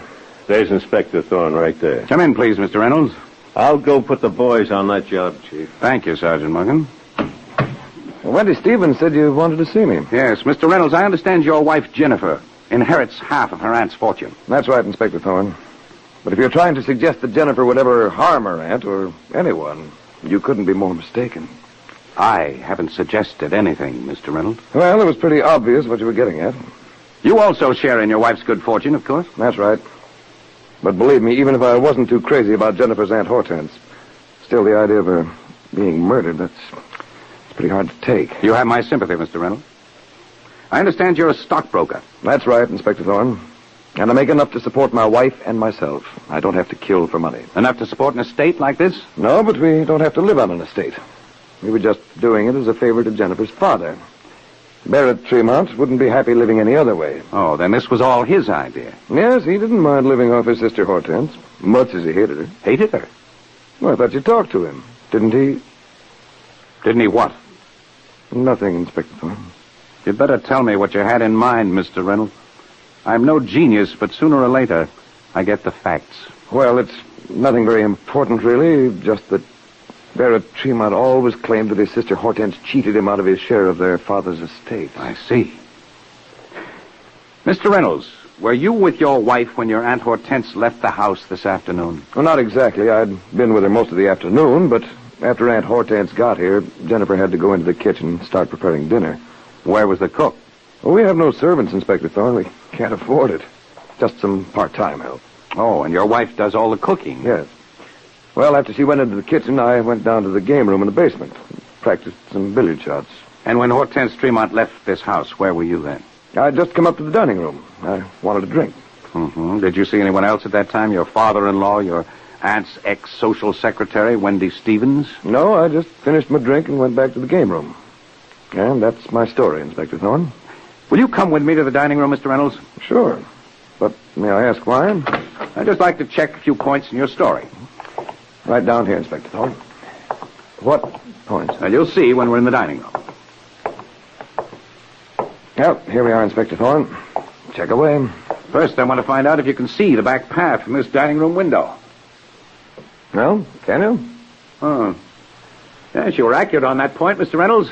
There's Inspector Thorne right there. Come in, please, Mr. Reynolds. I'll go put the boys on that job, Chief. Thank you, Sergeant Muggin. Wendy Stevens said you wanted to see me. Yes, Mr. Reynolds, I understand your wife, Jennifer, inherits half of her aunt's fortune. That's right, Inspector Thorne. But if you're trying to suggest that Jennifer would ever harm her aunt or anyone, you couldn't be more mistaken. I haven't suggested anything, Mr. Reynolds. Well, it was pretty obvious what you were getting at. You also share in your wife's good fortune, of course? That's right. But believe me, even if I wasn't too crazy about Jennifer's Aunt Hortense, still the idea of her being murdered, it's pretty hard to take. You have my sympathy, Mr. Reynolds. I understand you're a stockbroker. That's right, Inspector Thorne. And I make enough to support my wife and myself. I don't have to kill for money. Enough to support an estate like this? No, but we don't have to live on an estate. We were just doing it as a favor to Jennifer's father. Barrett Tremont wouldn't be happy living any other way. Oh, then this was all his idea. Yes, he didn't mind living off his sister Hortense, much as he hated her. Hated her? Well, I thought you talked to him. Didn't he? Didn't he what? Nothing, Inspector Thorne. You'd better tell me what you had in mind, Mr. Reynolds. I'm no genius, but sooner or later, I get the facts. Well, it's nothing very important, really. Just that Barrett Tremont always claimed that his sister Hortense cheated him out of his share of their father's estate. I see. Mr. Reynolds, were you with your wife when your Aunt Hortense left the house this afternoon? Well, not exactly. I'd been with her most of the afternoon, but after Aunt Hortense got here, Jennifer had to go into the kitchen and start preparing dinner. Where was the cook? Well, we have no servants, Inspector Thorne. We can't afford it. Just some part-time help. Oh, and your wife does all the cooking? Yes. Well, after she went into the kitchen, I went down to the game room in the basement, practiced some billiard shots. And when Hortense Tremont left this house, where were you then? I'd just come up to the dining room. I wanted a drink. Mm-hmm. Did you see anyone else at that time? Your father-in-law, your aunt's ex-social secretary, Wendy Stevens? No, I just finished my drink and went back to the game room. And that's my story, Inspector Thorne. Will you come with me to the dining room, Mr. Reynolds? Sure. But may I ask why? I'd just like to check a few points in your story. Right down here, Inspector Thorne. What points? Well, you'll see when we're in the dining room. Yep, here we are, Inspector Thorne. Check away. First, I want to find out if you can see the back path from this dining room window. Well, can you? Oh. Yes, you were accurate on that point, Mr. Reynolds.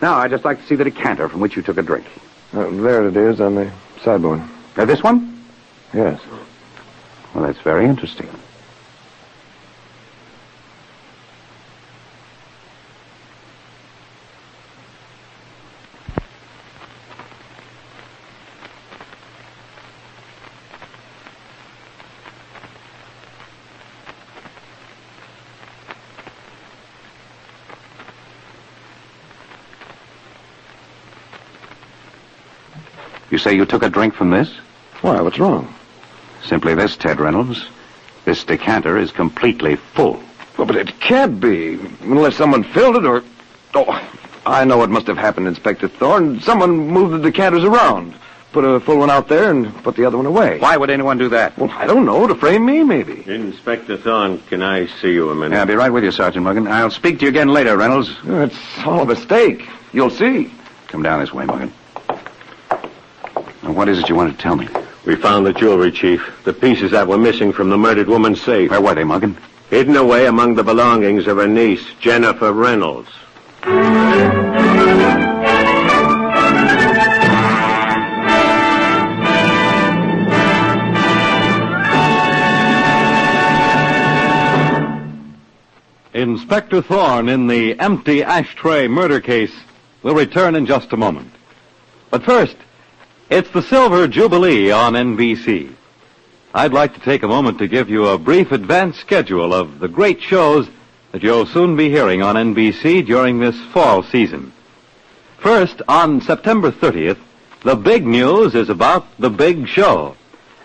Now, I'd just like to see the decanter from which you took a drink. There it is on the sideboard. This one? Yes. Well, that's very interesting. You say you took a drink from this? Why, what's wrong? Simply this, Ted Reynolds. This decanter is completely full. Well, but it can't be, unless someone filled it or... Oh, I know what must have happened, Inspector Thorne. Someone moved the decanters around, put a full one out there, and put the other one away. Why would anyone do that? Well, I don't know, to frame me, maybe. Inspector Thorne, can I see you a minute? Yeah, I'll be right with you, Sergeant Muggin. I'll speak to you again later, Reynolds. It's all a mistake. You'll see. Come down this way, Muggin. Now, what is it you want to tell me? We found the jewelry, Chief. The pieces that were missing from the murdered woman's safe. Where were they, Muggin? Hidden away among the belongings of her niece, Jennifer Reynolds. Inspector Thorne in the empty ashtray murder case will return in just a moment. But first, it's the Silver Jubilee on NBC. I'd like to take a moment to give you a brief advance schedule of the great shows that you'll soon be hearing on NBC during this fall season. First, on September 30th, the big news is about The Big Show.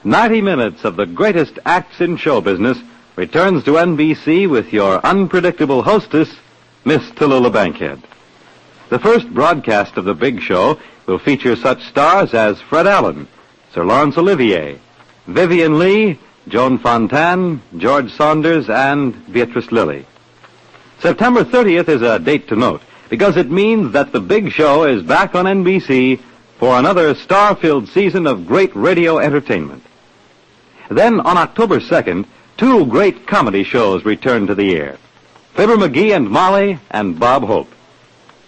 90 minutes of the greatest acts in show business returns to NBC with your unpredictable hostess, Miss Tallulah Bankhead. The first broadcast of The Big Show will feature such stars as Fred Allen, Sir Laurence Olivier, Vivian Leigh, Joan Fontaine, George Saunders, and Beatrice Lilly. September 30th is a date to note because it means that The Big Show is back on NBC for another star-filled season of great radio entertainment. Then, on October 2nd, two great comedy shows return to the air. Fibber McGee and Molly and Bob Hope.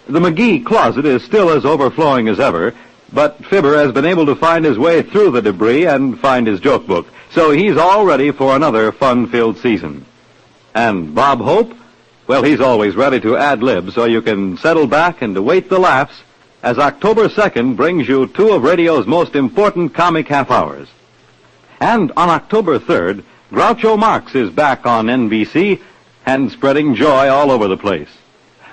The McGee closet is still as overflowing as ever, but Fibber has been able to find his way through the debris and find his joke book, so he's all ready for another fun-filled season. And Bob Hope? Well, he's always ready to ad-lib, so you can settle back and await the laughs as October 2nd brings you two of radio's most important comic half-hours. And on October 3rd, Groucho Marx is back on NBC and spreading joy all over the place.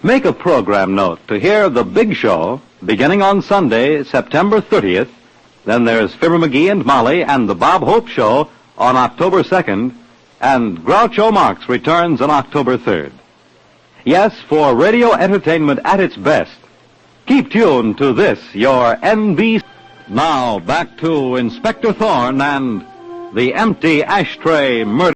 Make a program note to hear The Big Show beginning on Sunday, September 30th. Then there's Fibber McGee and Molly and the Bob Hope Show on October 2nd, and Groucho Marx returns on October 3rd. Yes, for radio entertainment at its best. Keep tuned to this, your NBC. Now, back to Inspector Thorne and the empty ashtray murder.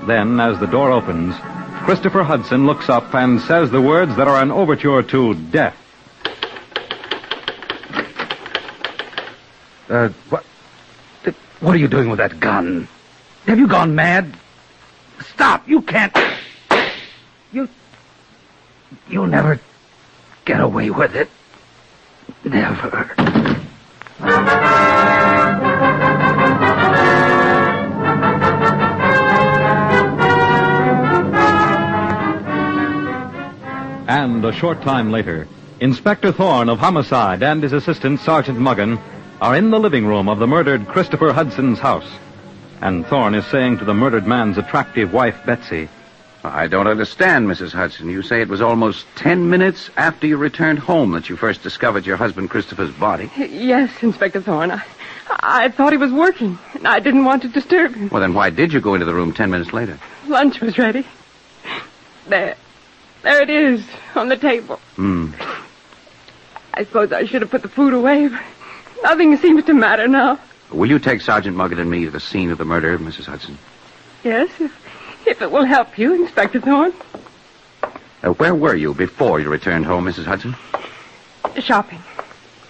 Then, as the door opens, Christopher Hudson looks up and says the words that are an overture to death. What are you doing with that gun? Have you gone mad? Stop! You can't... You'll never get away with it. Never. And a short time later, Inspector Thorne of Homicide and his assistant, Sergeant Muggen, are in the living room of the murdered Christopher Hudson's house. And Thorne is saying to the murdered man's attractive wife, Betsy, I don't understand, Mrs. Hudson. You say it was almost 10 minutes after you returned home that you first discovered your husband Christopher's body. Yes, Inspector Thorne. I thought he was working, and I didn't want to disturb him. Well, then why did you go into the room 10 minutes later? Lunch was ready. There it is, on the table. I suppose I should have put the food away, but nothing seems to matter now. Will you take Sergeant Muggen and me to the scene of the murder, Mrs. Hudson? Yes, if it will help you, Inspector Thorne. Where were you before you returned home, Mrs. Hudson? Shopping.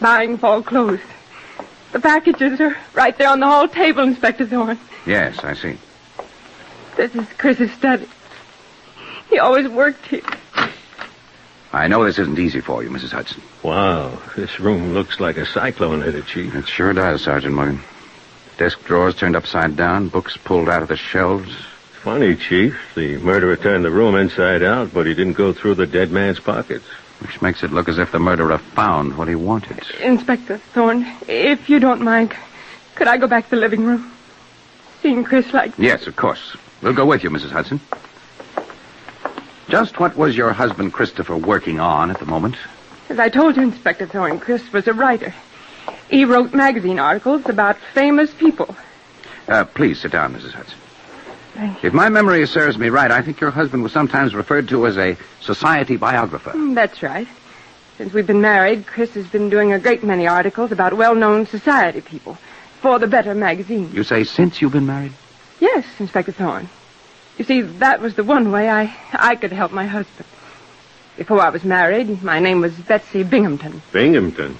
Buying fall clothes. The packages are right there on the hall table, Inspector Thorne. Yes, I see. This is Chris's study. He always worked here. I know this isn't easy for you, Mrs. Hudson. Wow, this room looks like a cyclone hit it, Chief. It sure does, Sergeant Muggen. Desk drawers turned upside down, books pulled out of the shelves. Funny, Chief. The murderer turned the room inside out, but he didn't go through the dead man's pockets. Which makes it look as if the murderer found what he wanted. Inspector Thorne, if you don't mind, could I go back to the living room? Seeing Chris like... Yes, of course. We'll go with you, Mrs. Hudson. Just what was your husband Christopher working on at the moment? As I told you, Inspector Thorne, Chris was a writer. He wrote magazine articles about famous people. Please sit down, Mrs. Hudson. If my memory serves me right, I think your husband was sometimes referred to as a society biographer. That's right. Since we've been married, Chris has been doing a great many articles about well-known society people for the Better magazine. You say since you've been married? Yes, Inspector Thorne. You see, that was the one way I could help my husband. Before I was married, my name was Betsy Binghamton. Binghamton?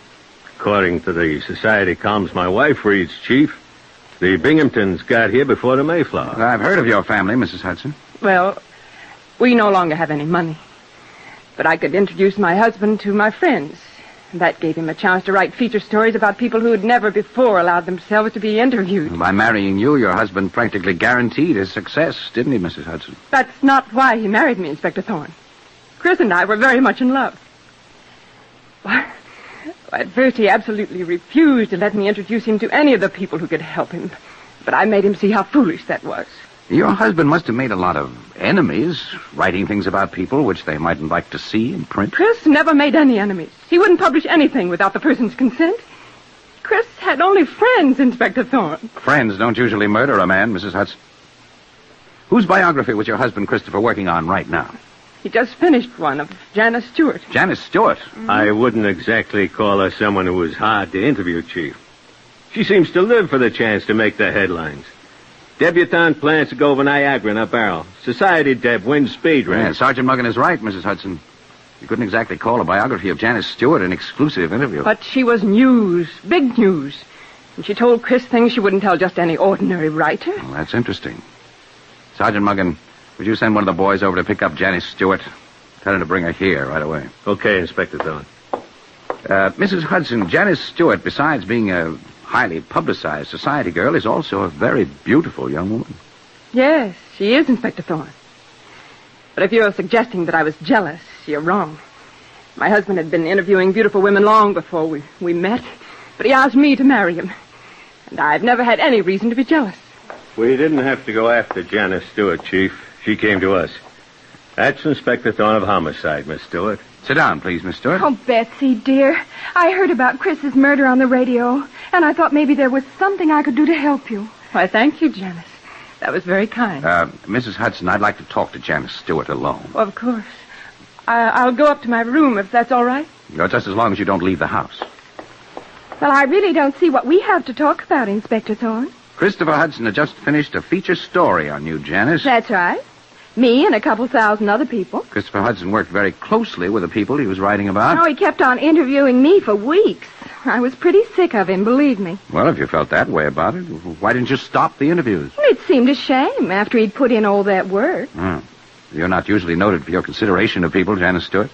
According to the society columns my wife reads, Chief, the Binghamtons got here before the Mayflower. I've heard of your family, Mrs. Hudson. Well, we no longer have any money. But I could introduce my husband to my friends. That gave him a chance to write feature stories about people who had never before allowed themselves to be interviewed. By marrying you, your husband practically guaranteed his success, didn't he, Mrs. Hudson? That's not why he married me, Inspector Thorne. Chris and I were very much in love. Well, at first he absolutely refused to let me introduce him to any of the people who could help him. But I made him see how foolish that was. Your husband must have made a lot of enemies, writing things about people which they mightn't like to see in print. Chris never made any enemies. He wouldn't publish anything without the person's consent. Chris had only friends, Inspector Thorne. Friends don't usually murder a man, Mrs. Hudson. Whose biography was your husband Christopher working on right now? He just finished one of Janice Stewart. Janice Stewart? I wouldn't exactly call her someone who was hard to interview, Chief. She seems to live for the chance to make the headlines. Debutante plans to go over Niagara in a barrel. Society Deb wins speed race. Yeah, Sergeant Muggen is right, Mrs. Hudson. You couldn't exactly call a biography of Janice Stewart an exclusive interview. But she was news, big news. And she told Chris things she wouldn't tell just any ordinary writer. Well, that's interesting. Sergeant Muggen, would you send one of the boys over to pick up Janice Stewart? Tell her to bring her here right away. Okay, Inspector Thorne. Mrs. Hudson, Janice Stewart, besides being a highly publicized society girl, is also a very beautiful young woman. Yes, she is, Inspector Thorne. But if you're suggesting that I was jealous, you're wrong. My husband had been interviewing beautiful women long before we met, but he asked me to marry him. And I've never had any reason to be jealous. We didn't have to go after Janice Stewart, Chief. She came to us. That's Inspector Thorne of Homicide, Miss Stewart. Sit down, please, Miss Stewart. Oh, Betsy, dear. I heard about Chris's murder on the radio, and I thought maybe there was something I could do to help you. Why, thank you, Janice. That was very kind. Mrs. Hudson, I'd like to talk to Janice Stewart alone. Well, of course. I'll go up to my room if that's all right. Just as long as you don't leave the house. Well, I really don't see what we have to talk about, Inspector Thorne. Christopher Hudson had just finished a feature story on you, Janice. That's right. Me and a couple thousand other people. Christopher Hudson worked very closely with the people he was writing about. Oh, he kept on interviewing me for weeks. I was pretty sick of him, believe me. Well, if you felt that way about it, why didn't you stop the interviews? It seemed a shame after he'd put in all that work. You're not usually noted for your consideration of people, Janice Stewart.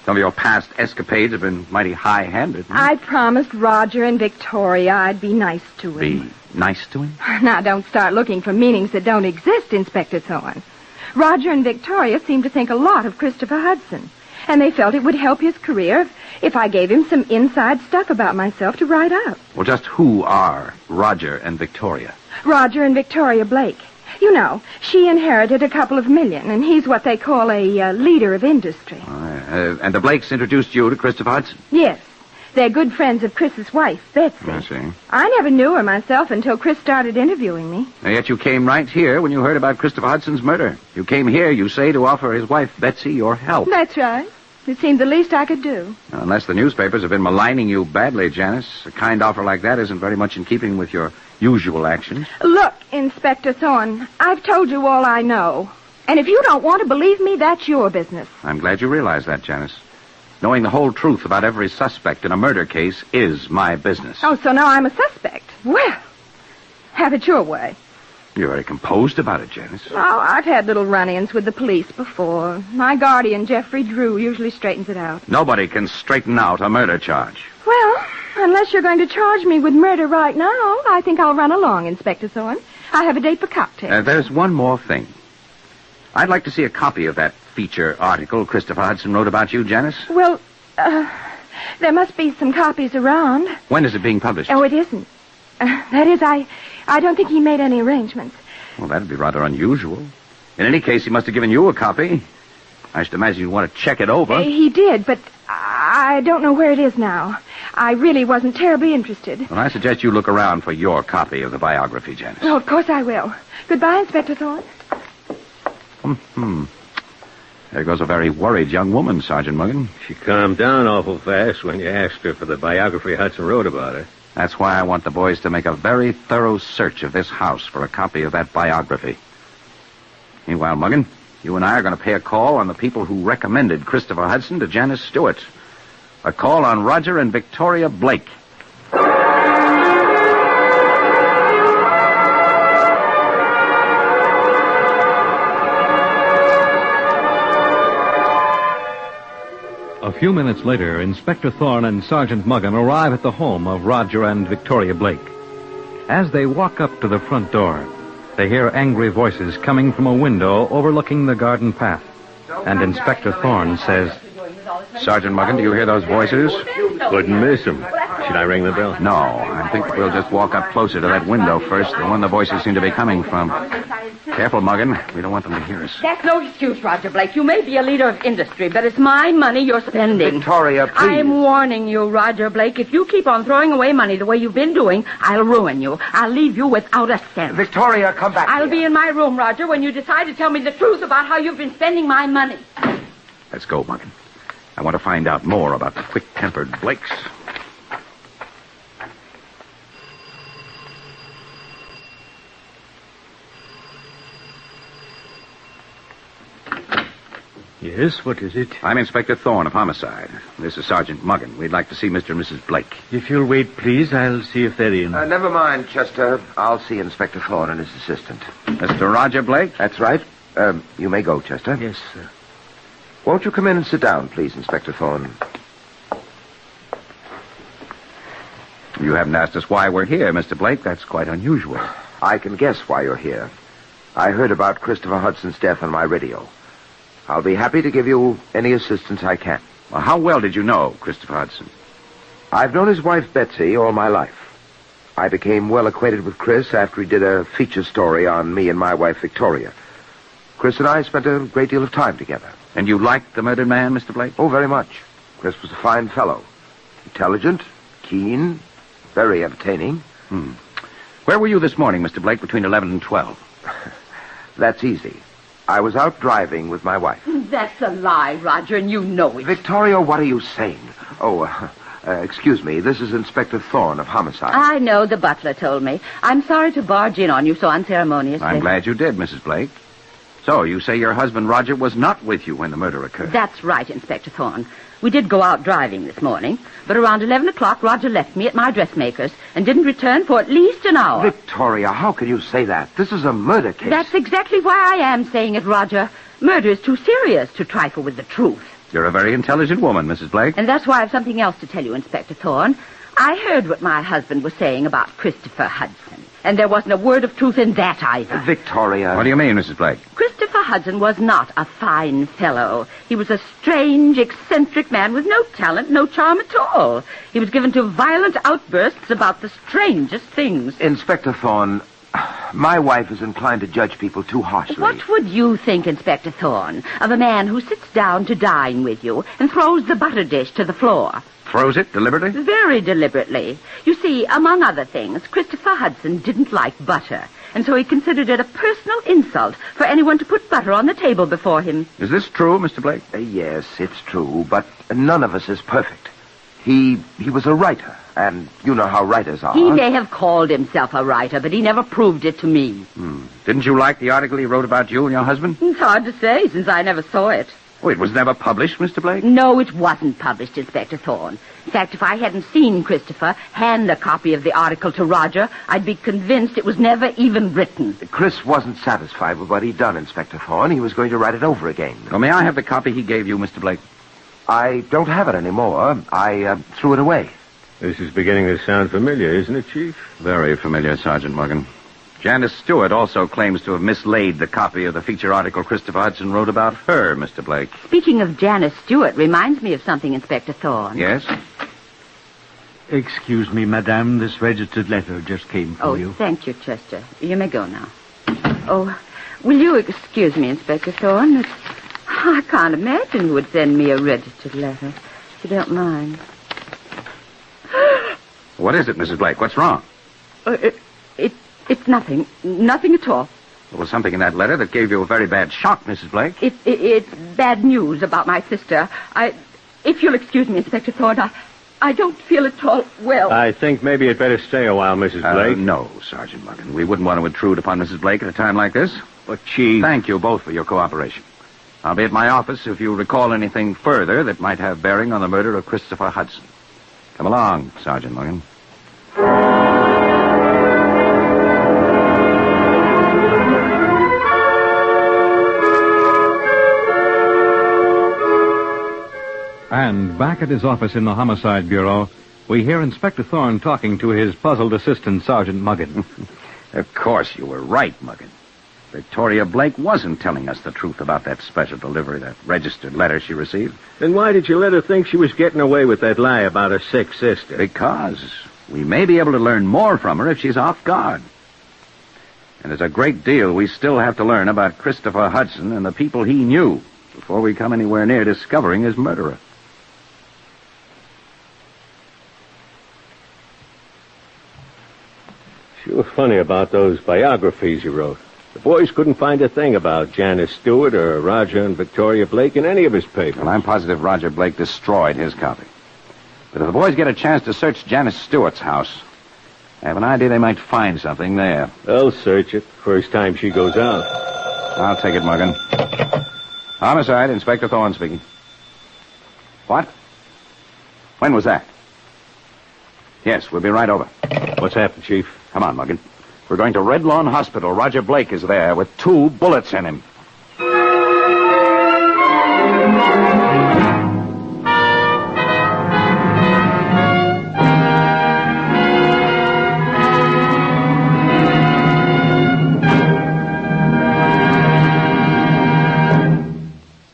Some of your past escapades have been mighty high-handed. I promised Roger and Victoria I'd be nice to him. Be nice to him? Now, don't start looking for meanings that don't exist, Inspector Thorne. Roger and Victoria seemed to think a lot of Christopher Hudson, and they felt it would help his career if I gave him some inside stuff about myself to write up. Well, just who are Roger and Victoria? Roger and Victoria Blake. You know, she inherited a couple of million, and he's what they call a leader of industry. And the Blakes introduced you to Christopher Hudson? Yes. They're good friends of Chris's wife, Betsy. I see. I never knew her myself until Chris started interviewing me. And yet you came right here when you heard about Christopher Hudson's murder. You came here, you say, to offer his wife, Betsy, your help. That's right. It seemed the least I could do. Unless the newspapers have been maligning you badly, Janice, a kind offer like that isn't very much in keeping with your usual actions. Look, Inspector Thorne, I've told you all I know. And if you don't want to believe me, that's your business. I'm glad you realize that, Janice. Knowing the whole truth about every suspect in a murder case is my business. Oh, so now I'm a suspect. Well, have it your way. You're very composed about it, Janice. Oh, I've had little run-ins with the police before. My guardian, Jeffrey Drew, usually straightens it out. Nobody can straighten out a murder charge. Well, unless you're going to charge me with murder right now, I think I'll run along, Inspector Thorne. I have a date for cocktails. There's one more thing. I'd like to see a copy of that feature article Christopher Hudson wrote about you, Janice. Well, there must be some copies around. When is it being published? Oh, it isn't. That is, I don't think he made any arrangements. Well, that'd be rather unusual. In any case, he must have given you a copy. I should imagine you'd want to check it over. He did, but I don't know where it is now. I really wasn't terribly interested. Well, I suggest you look around for your copy of the biography, Janice. Oh, of course I will. Goodbye, Inspector Thorne. There goes a very worried young woman, Sergeant Muggen. She calmed down awful fast when you asked her for the biography Hudson wrote about her. That's why I want the boys to make a very thorough search of this house for a copy of that biography. Meanwhile, Muggen, you and I are going to pay a call on the people who recommended Christopher Hudson to Janice Stewart. A call on Roger and Victoria Blake. A few minutes later, Inspector Thorne and Sergeant Muggen arrive at the home of Roger and Victoria Blake. As they walk up to the front door, they hear angry voices coming from a window overlooking the garden path. And Inspector Thorne says, Sergeant Muggen, do you hear those voices? Couldn't miss them. Should I ring the bell? No, I think we'll just walk up closer to that window first, the one the voices seem to be coming from. Careful, Muggen. We don't want them to hear us. That's no excuse, Roger Blake. You may be a leader of industry, but it's my money you're spending. Victoria, please. I'm warning you, Roger Blake. If you keep on throwing away money the way you've been doing, I'll ruin you. I'll leave you without a cent. Victoria, come back I'll here. be in my room, Roger, when you decide to tell me the truth about how you've been spending my money. Let's go, Muggen. I want to find out more about the quick-tempered Blakes. Yes, what is it? I'm Inspector Thorne of Homicide. This is Sergeant Muggen. We'd like to see Mr. and Mrs. Blake. If you'll wait, please, I'll see if they're in. Never mind, Chester. I'll see Inspector Thorne and his assistant. Mr. Roger Blake? That's right. You may go, Chester. Yes, sir. Won't you come in and sit down, please, Inspector Thorne? You haven't asked us why we're here, Mr. Blake. That's quite unusual. I can guess why you're here. I heard about Christopher Hudson's death on my radio. I'll be happy to give you any assistance I can. Well, how well did you know Christopher Hudson? I've known his wife, Betsy, all my life. I became well acquainted with Chris after he did a feature story on me and my wife, Victoria. Chris and I spent a great deal of time together. And you liked the murdered man, Mr. Blake? Oh, very much. Chris was a fine fellow. Intelligent, keen, very entertaining. Where were you this morning, Mr. Blake, between 11 and 12? That's easy. I was out driving with my wife. That's a lie, Roger, and you know it. Victoria, what are you saying? Oh, Excuse me, this is Inspector Thorne of Homicide. I know, the butler told me. I'm sorry to barge in on you so unceremoniously. I'm glad you did, Mrs. Blake. So, you say your husband Roger was not with you when the murder occurred? That's right, Inspector Thorne. We did go out driving this morning, but around 11 o'clock, Roger left me at my dressmaker's and didn't return for at least an hour. Victoria, how can you say that? This is a murder case. That's exactly why I am saying it, Roger. Murder is too serious to trifle with the truth. You're a very intelligent woman, Mrs. Blake. And that's why I have something else to tell you, Inspector Thorne. I heard what my husband was saying about Christopher Hudson, and there wasn't a word of truth in that either. Victoria. What do you mean, Mrs. Blake? Christopher Hudson was not a fine fellow. He was a strange, eccentric man with no talent, no charm at all. He was given to violent outbursts about the strangest things. Inspector Thorne, my wife is inclined to judge people too harshly. What would you think, Inspector Thorne, of a man who sits down to dine with you and throws the butter dish to the floor? Throws it deliberately? Very deliberately. You see, among other things, Christopher Hudson didn't like butter, and so he considered it a personal insult for anyone to put butter on the table before him. Is this true, Mr. Blake? Yes, it's true, but none of us is perfect. He was a writer, and you know how writers are. He may have called himself a writer, but he never proved it to me. Didn't you like the article he wrote about you and your husband? It's hard to say, since I never saw it. Oh, it was never published, Mr. Blake? No, it wasn't published, Inspector Thorne. In fact, if I hadn't seen Christopher hand a copy of the article to Roger, I'd be convinced it was never even written. Chris wasn't satisfied with what he'd done, Inspector Thorne. He was going to write it over again. Well, may I have the copy he gave you, Mr. Blake? I don't have it anymore. I threw it away. This is beginning to sound familiar, isn't it, Chief? Very familiar, Sergeant Morgan. Janice Stewart also claims to have mislaid the copy of the feature article Christopher Hudson wrote about her, Mr. Blake. Speaking of Janice Stewart reminds me of something, Inspector Thorne. Yes? Excuse me, madame. This registered letter just came for you. Oh, thank you, Chester. You may go now. Oh, will you excuse me, Inspector Thorne? I can't imagine who would send me a registered letter. If you don't mind. What is it, Mrs. Blake? What's wrong? It's nothing. Nothing at all. There was something in that letter that gave you a very bad shock, Mrs. Blake. It's bad news about my sister. If you'll excuse me, Inspector Thorne, I don't feel at all well. I think maybe you'd better stay a while, Mrs. Blake. No, Sergeant Morgan. We wouldn't want to intrude upon Mrs. Blake at a time like this. But, Chief... Thank you both for your cooperation. I'll be at my office if you recall anything further that might have bearing on the murder of Christopher Hudson. Come along, Sergeant Morgan. And back at his office in the Homicide Bureau, we hear Inspector Thorne talking to his puzzled assistant, Sergeant Muggin. Of course you were right, Muggin. Victoria Blake wasn't telling us the truth about that special delivery, that registered letter she received. Then why did you let her think she was getting away with that lie about her sick sister? Because we may be able to learn more from her if she's off guard. And there's a great deal we still have to learn about Christopher Hudson and the people he knew before we come anywhere near discovering his murderer. Sure funny about those biographies you wrote. The boys couldn't find a thing about Janice Stewart or Roger and Victoria Blake in any of his papers. Well, I'm positive Roger Blake destroyed his copy. But if the boys get a chance to search Janice Stewart's house, I have an idea they might find something there. They'll search it first time she goes out. I'll take it, Morgan. Homicide, Inspector Thorne speaking. What? When was that? Yes, we'll be right over. What's happened, Chief? Come on, Morgan. We're going to Red Lawn Hospital. Roger Blake is there with 2 bullets in him.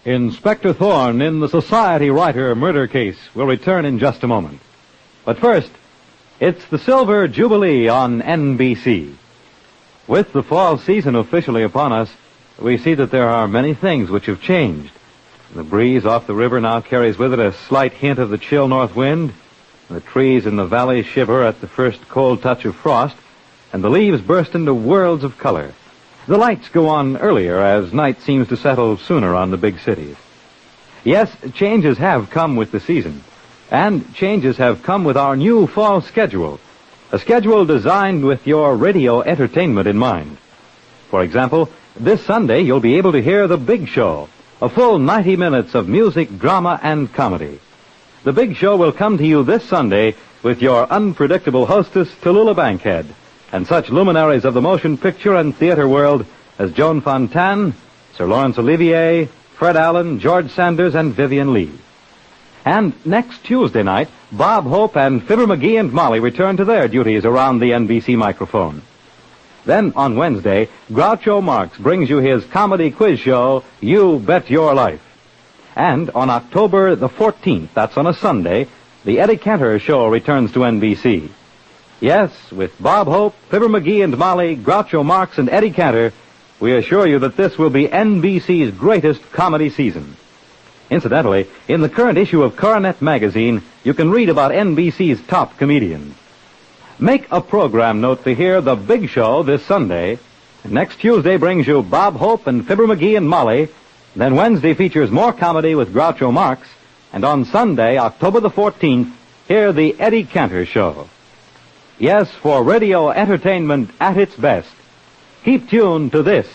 Inspector Thorne in the Society Writer murder case will return in just a moment. But first, it's the Silver Jubilee on NBC. With the fall season officially upon us, we see that there are many things which have changed. The breeze off the river now carries with it a slight hint of the chill north wind. The trees in the valley shiver at the first cold touch of frost, and the leaves burst into worlds of color. The lights go on earlier as night seems to settle sooner on the big cities. Yes, changes have come with the season. And changes have come with our new fall schedule, a schedule designed with your radio entertainment in mind. For example, this Sunday you'll be able to hear The Big Show, a full 90 minutes of music, drama, and comedy. The Big Show will come to you this Sunday with your unpredictable hostess, Tallulah Bankhead, and such luminaries of the motion picture and theater world as Joan Fontaine, Sir Laurence Olivier, Fred Allen, George Sanders, and Vivian Lee. And next Tuesday night, Bob Hope and Fibber McGee and Molly return to their duties around the NBC microphone. Then on Wednesday, Groucho Marx brings you his comedy quiz show, You Bet Your Life. And on October the 14th, that's on a Sunday, the Eddie Cantor Show returns to NBC. Yes, with Bob Hope, Fibber McGee and Molly, Groucho Marx, and Eddie Cantor, we assure you that this will be NBC's greatest comedy season. Incidentally, in the current issue of Coronet magazine, you can read about NBC's top comedians. Make a program note to hear The Big Show this Sunday. Next Tuesday brings you Bob Hope and Fibber McGee and Molly. Then Wednesday features more comedy with Groucho Marx. And on Sunday, October the 14th, hear the Eddie Cantor Show. Yes, for radio entertainment at its best. Keep tuned to this.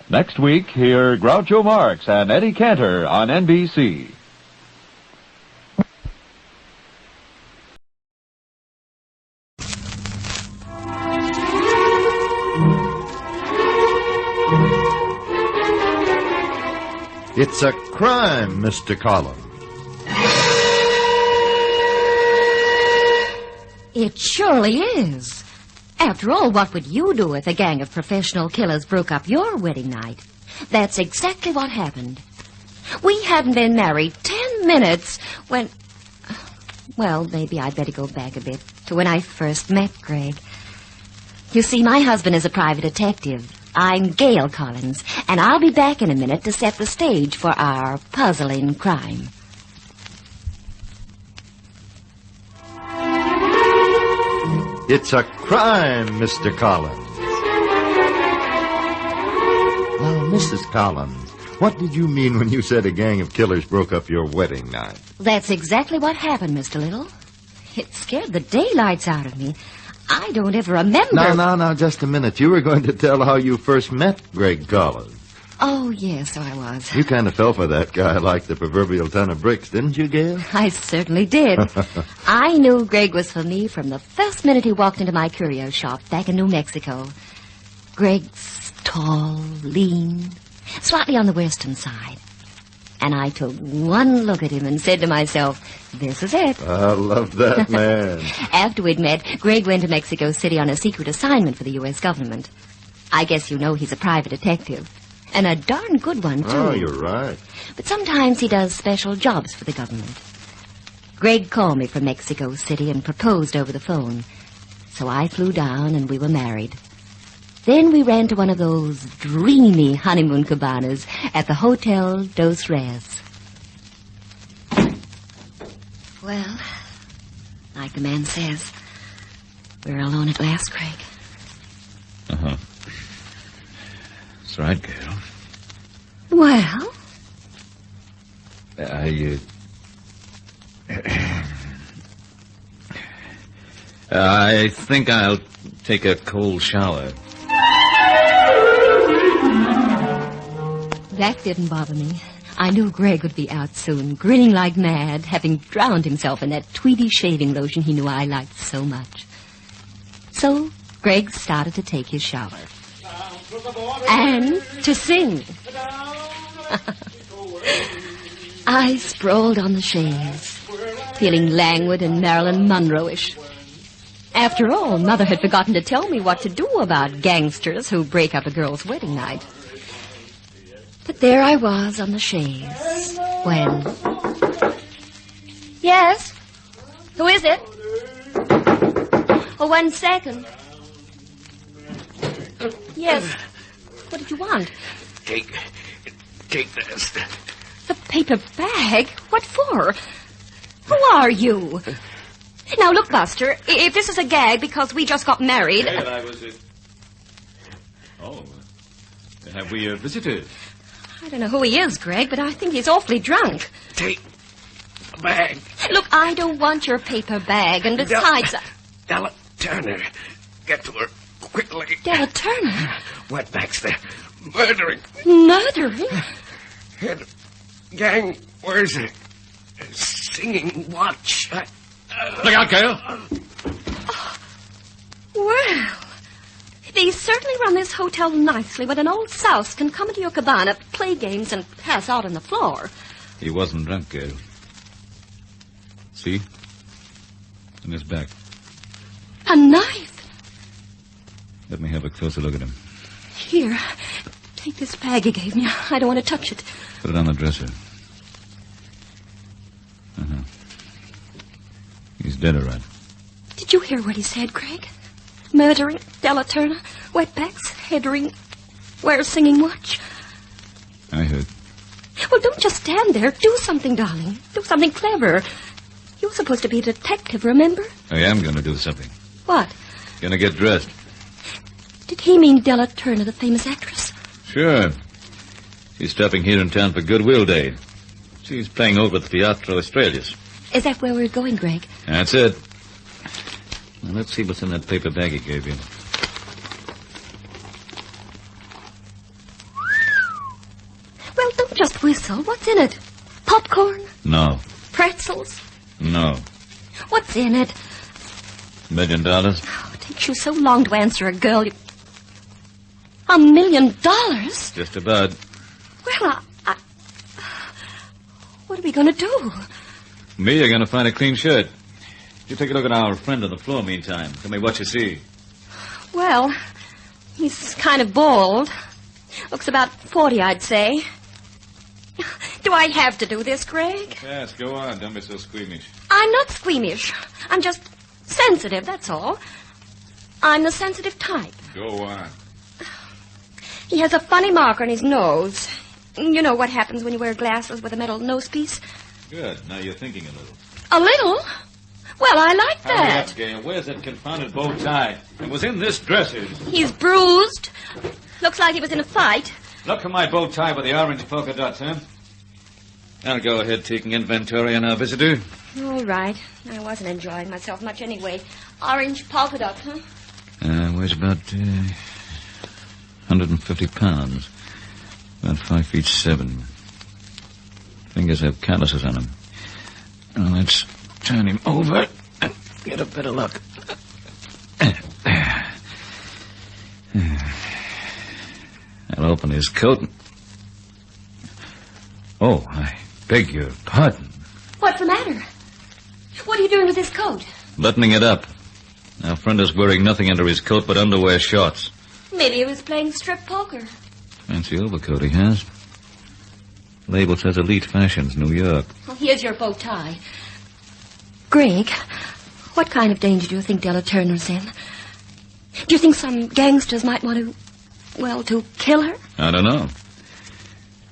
Next week, hear Groucho Marx and Eddie Cantor on NBC. It's a crime, Mr. Collins. It surely is. After all, what would you do if a gang of professional killers broke up your wedding night? That's exactly what happened. We hadn't been married 10 minutes when... Well, maybe I'd better go back a bit to when I first met Greg. You see, my husband is a private detective. I'm Gail Collins, and I'll be back in a minute to set the stage for our puzzling crime. It's a crime, Mr. Collins. Now, Mrs. Collins, what did you mean when you said a gang of killers broke up your wedding night? That's exactly what happened, Mr. Little. It scared the daylights out of me. I don't ever remember... Now, just a minute. You were going to tell how you first met Greg Collins. Oh, yes, so I was. You kind of fell for that guy like the proverbial ton of bricks, didn't you, Gail? I certainly did. I knew Greg was for me from the first minute he walked into my curio shop back in New Mexico. Greg's tall, lean, slightly on the western side. And I took one look at him and said to myself, this is it. I love that man. After we'd met, Greg went to Mexico City on a secret assignment for the U.S. government. I guess you know he's a private detective. And a darn good one, too. Oh, you're right. But sometimes he does special jobs for the government. Greg called me from Mexico City and proposed over the phone. So I flew down and we were married. Then we ran to one of those dreamy honeymoon cabanas at the Hotel Dos Reyes. Well, like the man says, we're alone at last, Craig. Uh-huh. That's right, Gail. Well? I think I'll take a cold shower. That didn't bother me. I knew Greg would be out soon, grinning like mad, having drowned himself in that Tweety shaving lotion he knew I liked so much. So Greg started to take his shower. And to sing. I sprawled on the chaise, feeling languid and Marilyn Monroe-ish. After all, Mother had forgotten to tell me what to do about gangsters who break up a girl's wedding night. But there I was on the chaise when... Yes? Who is it? Oh, 1 second. Yes. What did you want? Take this. The paper bag? What for? Who are you? Now, look, Buster, if this is a gag because we just got married... Hey, I was... Oh, have we a visitor? I don't know who he is, Greg, but I think he's awfully drunk. Take the bag. Look, I don't want your paper bag, and besides... Della Turner. Get to her quickly. Della Turner? Wetback's there. Murdering. Murdering? Head gang, where's it? Singing watch. Look out, Gail. Well, they certainly run this hotel nicely when an old souse can come into your cabana, play games, and pass out on the floor. He wasn't drunk, Gail. See? In his back. A knife? Let me have a closer look at him. Here, take this bag he gave me. I don't want to touch it. Put it on the dresser. Uh-huh. He's dead, all right. Did you hear what he said, Craig? Murdering, Della Turner, wetbacks, headering, wears singing watch. I heard. Well, don't just stand there. Do something, darling. Do something clever. You're supposed to be a detective, remember? I am going to do something. What? Going to get dressed. Did he mean Della Turner, the famous actress? Sure. She's stopping here in town for Goodwill Day. She's playing over at the Teatro Australis. Is that where we're going, Greg? That's it. Now, let's see what's in that paper bag he gave you. Just whistle. What's in it? Popcorn? No. Pretzels? No. What's in it? $1 million? Oh, it takes you so long to answer a girl. $1 million? Just about. Well, what are we going to do? Me, you're going to find a clean shirt. You take a look at our friend on the floor meantime. Tell me what you see. Well, he's kind of bald. Looks about 40, I'd say. Do I have to do this, Greg? Yes, go on. Don't be so squeamish. I'm not squeamish. I'm just sensitive, that's all. I'm the sensitive type. Go on. He has a funny mark on his nose. You know what happens when you wear glasses with a metal nose piece? Good. Now you're thinking a little. A little? Well, I like Hurry that. up, Gail. Where's that confounded bow tie? It was in this dresser. He's bruised. Looks like he was in a fight. Look at my bow tie with the orange polka dots, huh? I'll go ahead taking inventory on our visitor. All right. I wasn't enjoying myself much anyway. Orange polka dots, huh? Weighs about 150 pounds. About 5'7". Fingers have calluses on them. Now let's turn him over and get a better look. I'll open his coat. Oh, I beg your pardon. What's the matter? What are you doing with this coat? Buttoning it up. Our friend is wearing nothing under his coat but underwear shorts. Maybe he was playing strip poker. Fancy overcoat he has. Label says Elite Fashions, New York. Well, here's your bow tie. Greg, what kind of danger do you think Della Turner's in? Do you think some gangsters might want to kill her? I don't know.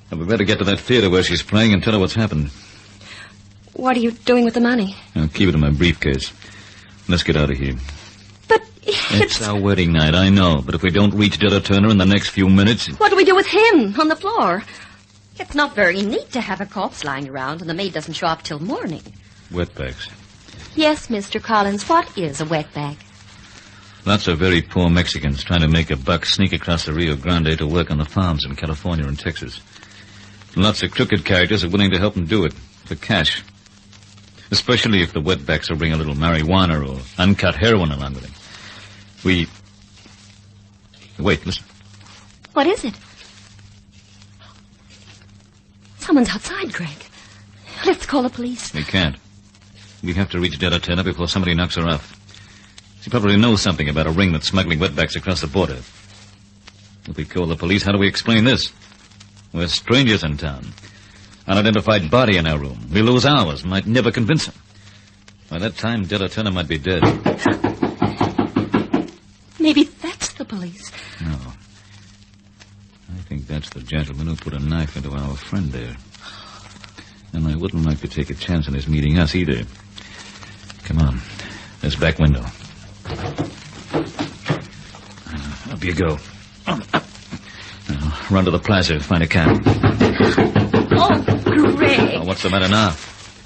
But we better get to that theater where she's playing and tell her what's happened. What are you doing with the money? I'll keep it in my briefcase. Let's get out of here. But It's our wedding night, I know. But if we don't reach Della Turner in the next few minutes... What do we do with him on the floor? It's not very neat to have a corpse lying around and the maid doesn't show up till morning. Wetbacks. Yes, Mr. Collins, what is a wetback? Lots of very poor Mexicans trying to make a buck sneak across the Rio Grande to work on the farms in California and Texas. Lots of crooked characters are willing to help them do it for cash. Especially if the wetbacks will bring a little marijuana or uncut heroin along with them. Wait, listen. What is it? Someone's outside, Greg. Let's call the police. We can't. We have to reach Della Turner before somebody knocks her off. She probably knows something about a ring that's smuggling wetbacks across the border. If we call the police, how do we explain this? We're strangers in town. Unidentified body in our room. We lose hours. Might never convince them. By that time, Della Turner might be dead. Maybe that's the police. No. I think that's the gentleman who put a knife into our friend there. And I wouldn't like to take a chance on his meeting us either. Come on. This back window. Up you go. Now, run to the plaza, find a cab. Oh, Greg. Oh, what's the matter now?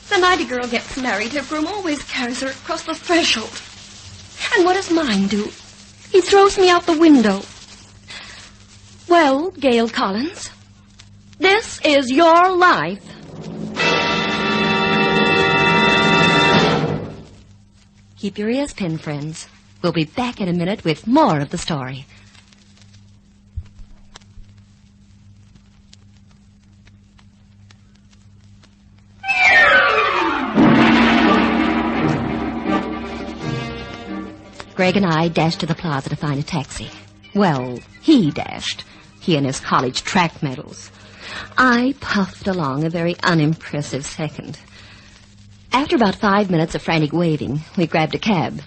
The night a girl gets married, her groom always carries her across the threshold. And what does mine do? He throws me out the window. Well, Gail Collins, this is your life. Keep your ears pinned, friends. We'll be back in a minute with more of the story. Greg and I dashed to the plaza to find a taxi. Well, he dashed. He and his college track medals. I puffed along a very unimpressive second. After about 5 minutes of frantic waving, we grabbed a cab.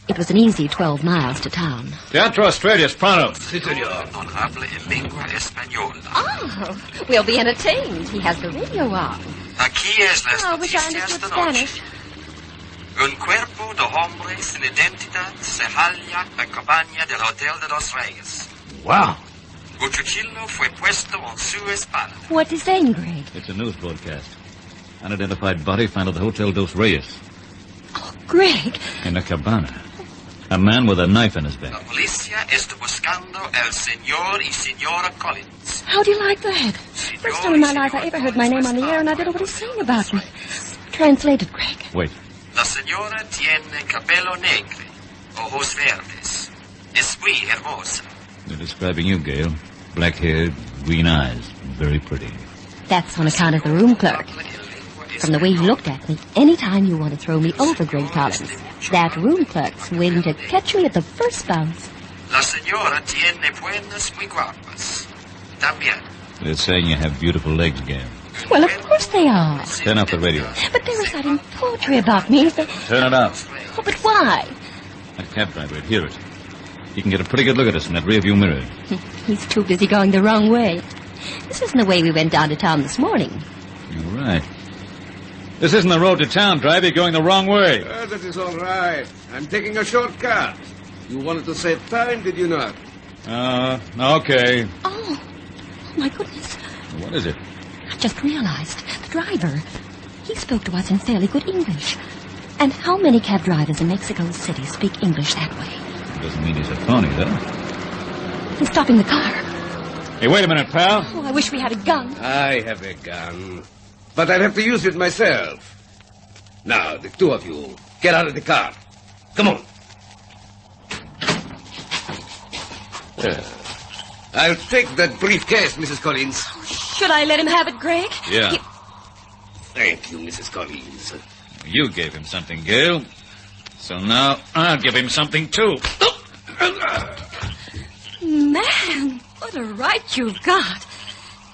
It was an easy 12 miles to town. Teatro Australia's pronto. Sí, señor. Non habla en lengua española. Oh, we'll be entertained. He has the radio on. Aquí es las I wish I noticias understood de noche. Spanish. Un cuerpo de hombre sin identidad se halla en cabaña del Hotel de los Reyes. Wow. Cuchillo fue puesto en su espalda. What's he saying, Greg? It's a news broadcast. Unidentified body found at the Hotel Dos Reyes. Oh, Greg. In a cabana. A man with a knife in his back. La policía está buscando el señor y señora Collins. How do you like that? First time in my life I ever heard my name on the air, and I don't know what he's saying about me. Translated, Greg. Wait. La señora tiene cabello negro, ojos verdes. Es muy hermosa. They're describing you, Gail. Black-haired, green eyes. Very pretty. That's on account of the room clerk. From the way he looked at me, any time you want to throw me over, Greg Collins, that room clerk's waiting to catch me at the first bounce. La señora tiene buenas muy guapas. También. They're saying you have beautiful legs, Gail. Well, of course they are. Turn off the radio. But they're reciting poetry about me. Turn it off. Oh, but why? That cab driver would hear it. He can get a pretty good look at us in that rearview mirror. He's too busy going the wrong way. This isn't the way we went down to town this morning. You're right. This isn't the road to town, driver. You're going the wrong way. That is all right. I'm taking a shortcut. You wanted to save time, did you not? Okay. Oh, my goodness. What is it? I just realized. The driver. He spoke to us in fairly good English. And how many cab drivers in Mexico City speak English that way? Doesn't mean he's a phony, though. He's stopping the car. Hey, wait a minute, pal. Oh, I wish we had a gun. I have a gun. But I'll have to use it myself. Now, the two of you, get out of the car. Come on. I'll take that briefcase, Mrs. Collins. Should I let him have it, Greg? Yeah. Thank you, Mrs. Collins. You gave him something, Gail. So now I'll give him something, too. Man, what a right you've got.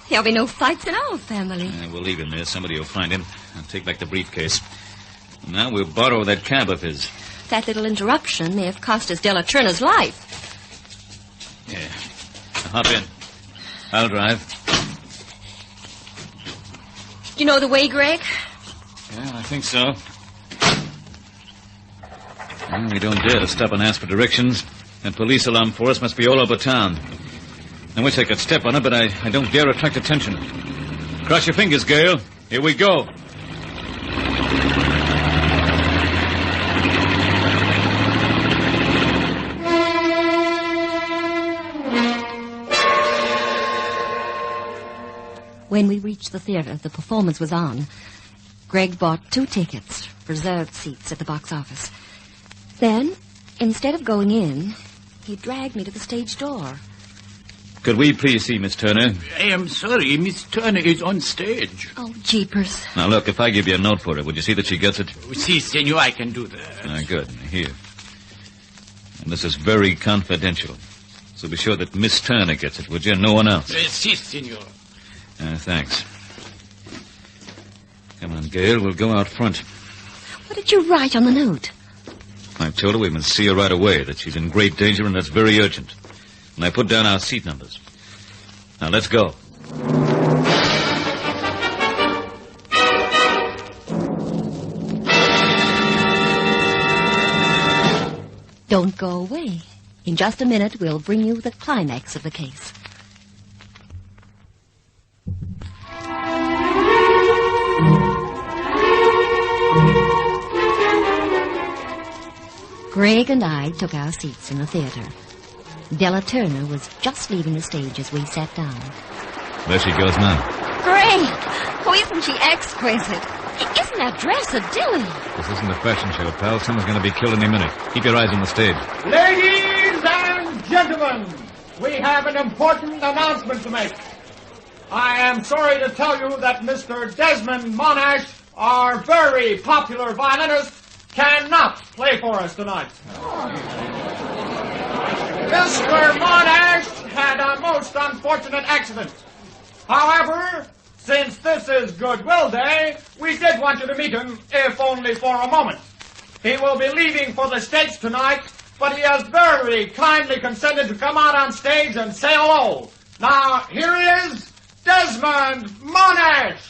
There'll be no fights in our family. We'll leave him there. Somebody will find him. I'll take back the briefcase. Now we'll borrow that cab of his. That little interruption may have cost us Della Turner's life. Yeah. Now hop in. I'll drive. Do you know the way, Greg? Yeah, I think so. Well, we don't dare to stop and ask for directions. That police alarm for us must be all over town. I wish I could step on it, but I don't dare attract attention. Cross your fingers, Gail. Here we go. When we reached the theater, the performance was on. Greg bought 2 tickets, reserved seats at the box office. Then, instead of going in, he dragged me to the stage door. Could we please see Miss Turner? I am sorry, Miss Turner is on stage. Oh, jeepers. Now, look, if I give you a note for her, would you see that she gets it? Si, senor, I can do that. Good. Here. And this is very confidential. So be sure that Miss Turner gets it, would you? No one else. Si, senor. Thanks. Come on, Gail. We'll go out front. What did you write on the note? I told her we must see her right away, that she's in great danger and that's very urgent. And I put down our seat numbers. Now, let's go. Don't go away. In just a minute, we'll bring you the climax of the case. Greg and I took our seats in the theater. Della Turner was just leaving the stage as we sat down. There she goes now. Great! Oh, isn't she exquisite? Isn't that dress a dilly? This isn't a fashion show, pal. Someone's going to be killed any minute. Keep your eyes on the stage. Ladies and gentlemen, we have an important announcement to make. I am sorry to tell you that Mr. Desmond Monash, our very popular violinist, cannot play for us tonight. Mr. Monash had a most unfortunate accident. However, since this is Goodwill Day, we did want you to meet him, if only for a moment. He will be leaving for the States tonight, but he has very kindly consented to come out on stage and say hello. Now, here he is, Desmond Monash.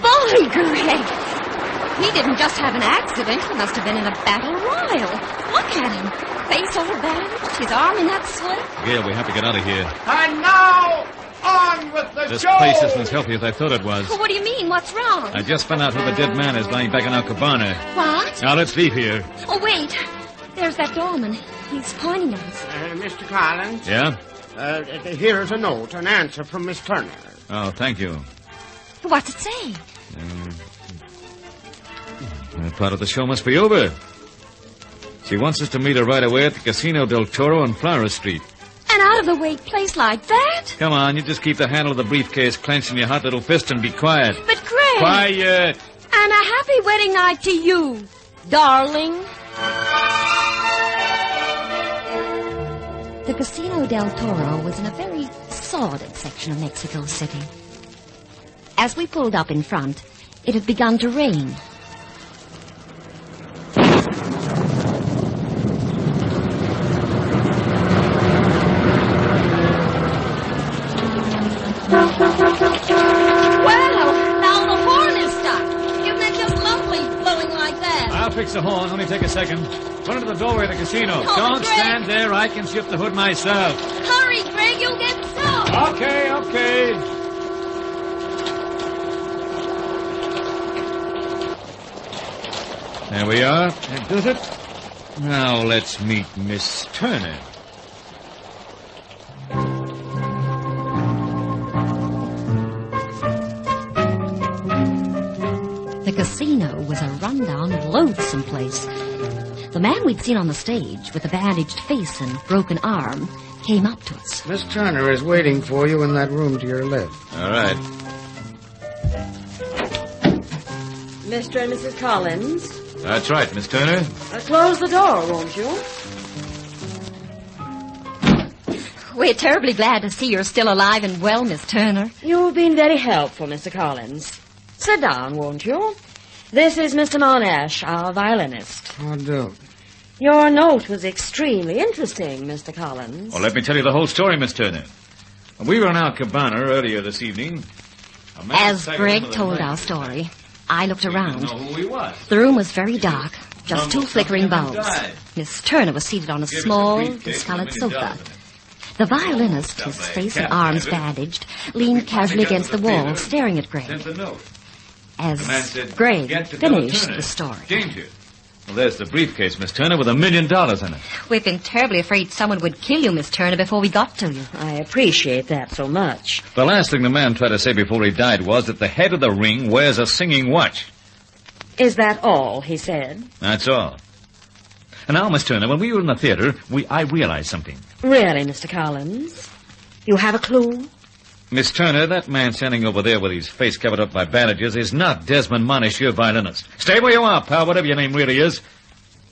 Boy, Greg! He didn't just have an accident. He must have been in a battle royal. Look at him. Face all bandaged, his arm in that sling. Gail, we have to get out of here. And now, on with the This show! place isn't as healthy as I thought it was. Well, what do you mean? What's wrong? I just found out who the dead man is lying back in our cabana. What? Now, let's leave here. Oh, wait. There's that doorman. He's pointing at us. Mr. Collins? Yeah? Here's a note, an answer from Miss Turner. Oh, thank you. What's it say? That part of the show must be over. She wants us to meet her right away at the Casino del Toro on Flora Street. An out-of-the-way place like that? Come on, you just keep the handle of the briefcase clenched in your hot little fist and be quiet. But, Greg... Quiet! And a happy wedding night to you, darling. The Casino del Toro was in a very sordid section of Mexico City. As we pulled up in front, it had begun to rain. Fix the horn. Only take a second. Run to the doorway of the casino. Oh, Don't Greg. stand there. I can shift the hood myself. Hurry, Greg. You'll get soaked. Okay. There we are. That does it. Now let's meet Miss Turner. The casino was a rundown, loathsome place. The man we'd seen on the stage with a bandaged face and broken arm came up to us. Miss Turner is waiting for you in that room to your left. All right. Mr. and Mrs. Collins. That's right, Miss Turner. Close the door, won't you? We're terribly glad to see you're still alive and well, Miss Turner. You've been very helpful, Mr. Collins. Sit down, won't you? This is Mr. Monash, our violinist. How do? Your note was extremely interesting, Mr. Collins. Well, let me tell you the whole story, Miss Turner. We were in our cabana earlier this evening. As Greg told our story, I looked around. Know who he was. The room was very dark, just two flickering bulbs. Miss Turner was seated on a small, discolored sofa. The violinist, his face and arms bandaged, leaned casually against the wall, staring at Greg. As Greg finished the story. Danger. Well, there's the briefcase, Miss Turner, with $1 million in it. We've been terribly afraid someone would kill you, Miss Turner, before we got to you. I appreciate that so much. The last thing the man tried to say before he died was that the head of the ring wears a singing watch. Is that all he said? That's all. And now, Miss Turner, when we were in the theater, I realized something. Really, Mr. Collins? You have a clue? Miss Turner, that man standing over there with his face covered up by bandages is not Desmond Monish, your violinist. Stay where you are, pal, whatever your name really is.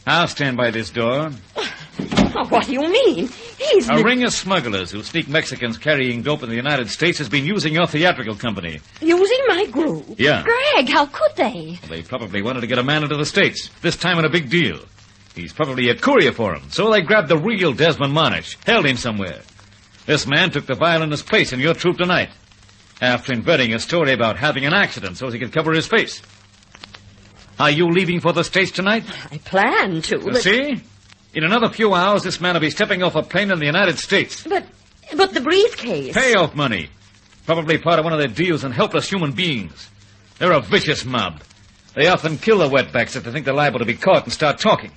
I'll stand by this door. Oh, what do you mean? He's a ring of smugglers who sneak Mexicans carrying dope in the United States has been using your theatrical company. Using my group? Yeah. Greg, how could they? Well, they probably wanted to get a man into the States, this time in a big deal. He's probably a courier for him, so they grabbed the real Desmond Monish, held him somewhere. This man took the violinist's place in your troupe tonight, after inventing a story about having an accident so he could cover his face. Are you leaving for the States tonight? I plan to, but... See? In another few hours, this man will be stepping off a plane in the United States. But the briefcase... Payoff money. Probably part of one of their deals in helpless human beings. They're a vicious mob. They often kill the wetbacks if they think they're liable to be caught and start talking.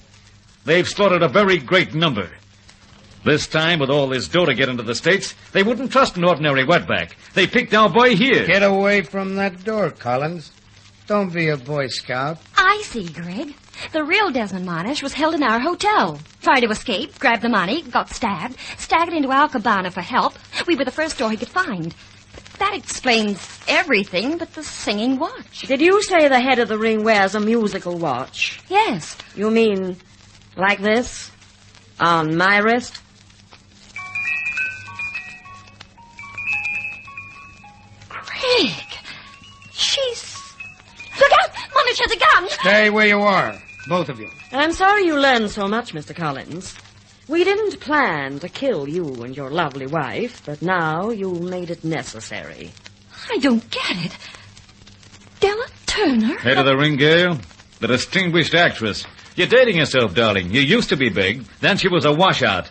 They've slaughtered a very great number. This time, with all this dough to get into the States, they wouldn't trust an ordinary wetback. They picked our boy here. Get away from that door, Collins. Don't be a Boy Scout. I see, Greg. The real Desmond Monish was held in our hotel. Tried to escape, grabbed the money, got stabbed, staggered into our cabana for help. We were the first door he could find. That explains everything but the singing watch. Did you say the head of the ring wears a musical watch? Yes. You mean like this? On my wrist? Greg, she's... Look out! Monish has a gun! Stay where you are, both of you. I'm sorry you learned so much, Mr. Collins. We didn't plan to kill you and your lovely wife, but now you made it necessary. I don't get it. Della Turner? Head of the ring, Gail. The distinguished actress. You're dating yourself, darling. You used to be big. Then she was a washout.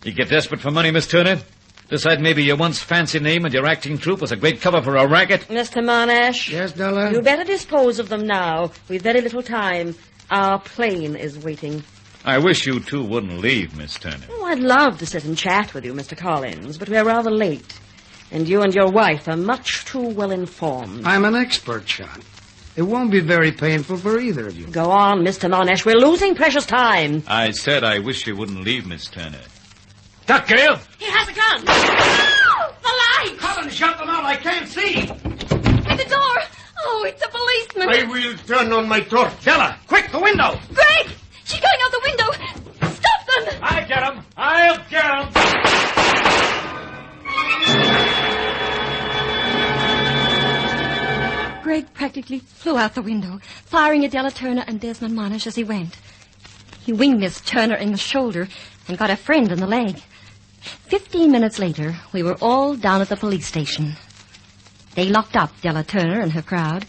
You get desperate for money, Miss Turner? Decide maybe your once fancy name and your acting troupe was a great cover for a racket? Mr. Monash? Yes, Della? You better dispose of them now. We've very little time. Our plane is waiting. I wish you two wouldn't leave, Miss Turner. Oh, I'd love to sit and chat with you, Mr. Collins, but we're rather late. And you and your wife are much too well informed. I'm an expert shot. It won't be very painful for either of you. Go on, Mr. Monash. We're losing precious time. I said I wish you wouldn't leave, Miss Turner. Duck, Gail! He has a gun! The light! Collins, shut them out. I can't see. At the door! Oh, it's a policeman. I will turn on my torch. Della, quick, the window! Greg! She's going out the window! Stop them! I'll get him! I'll get him! Greg practically flew out the window, firing at Della Turner and Desmond Monash as he went. He winged Miss Turner in the shoulder and got a friend in the leg. 15 minutes later, we were all down at the police station. They locked up Della Turner and her crowd,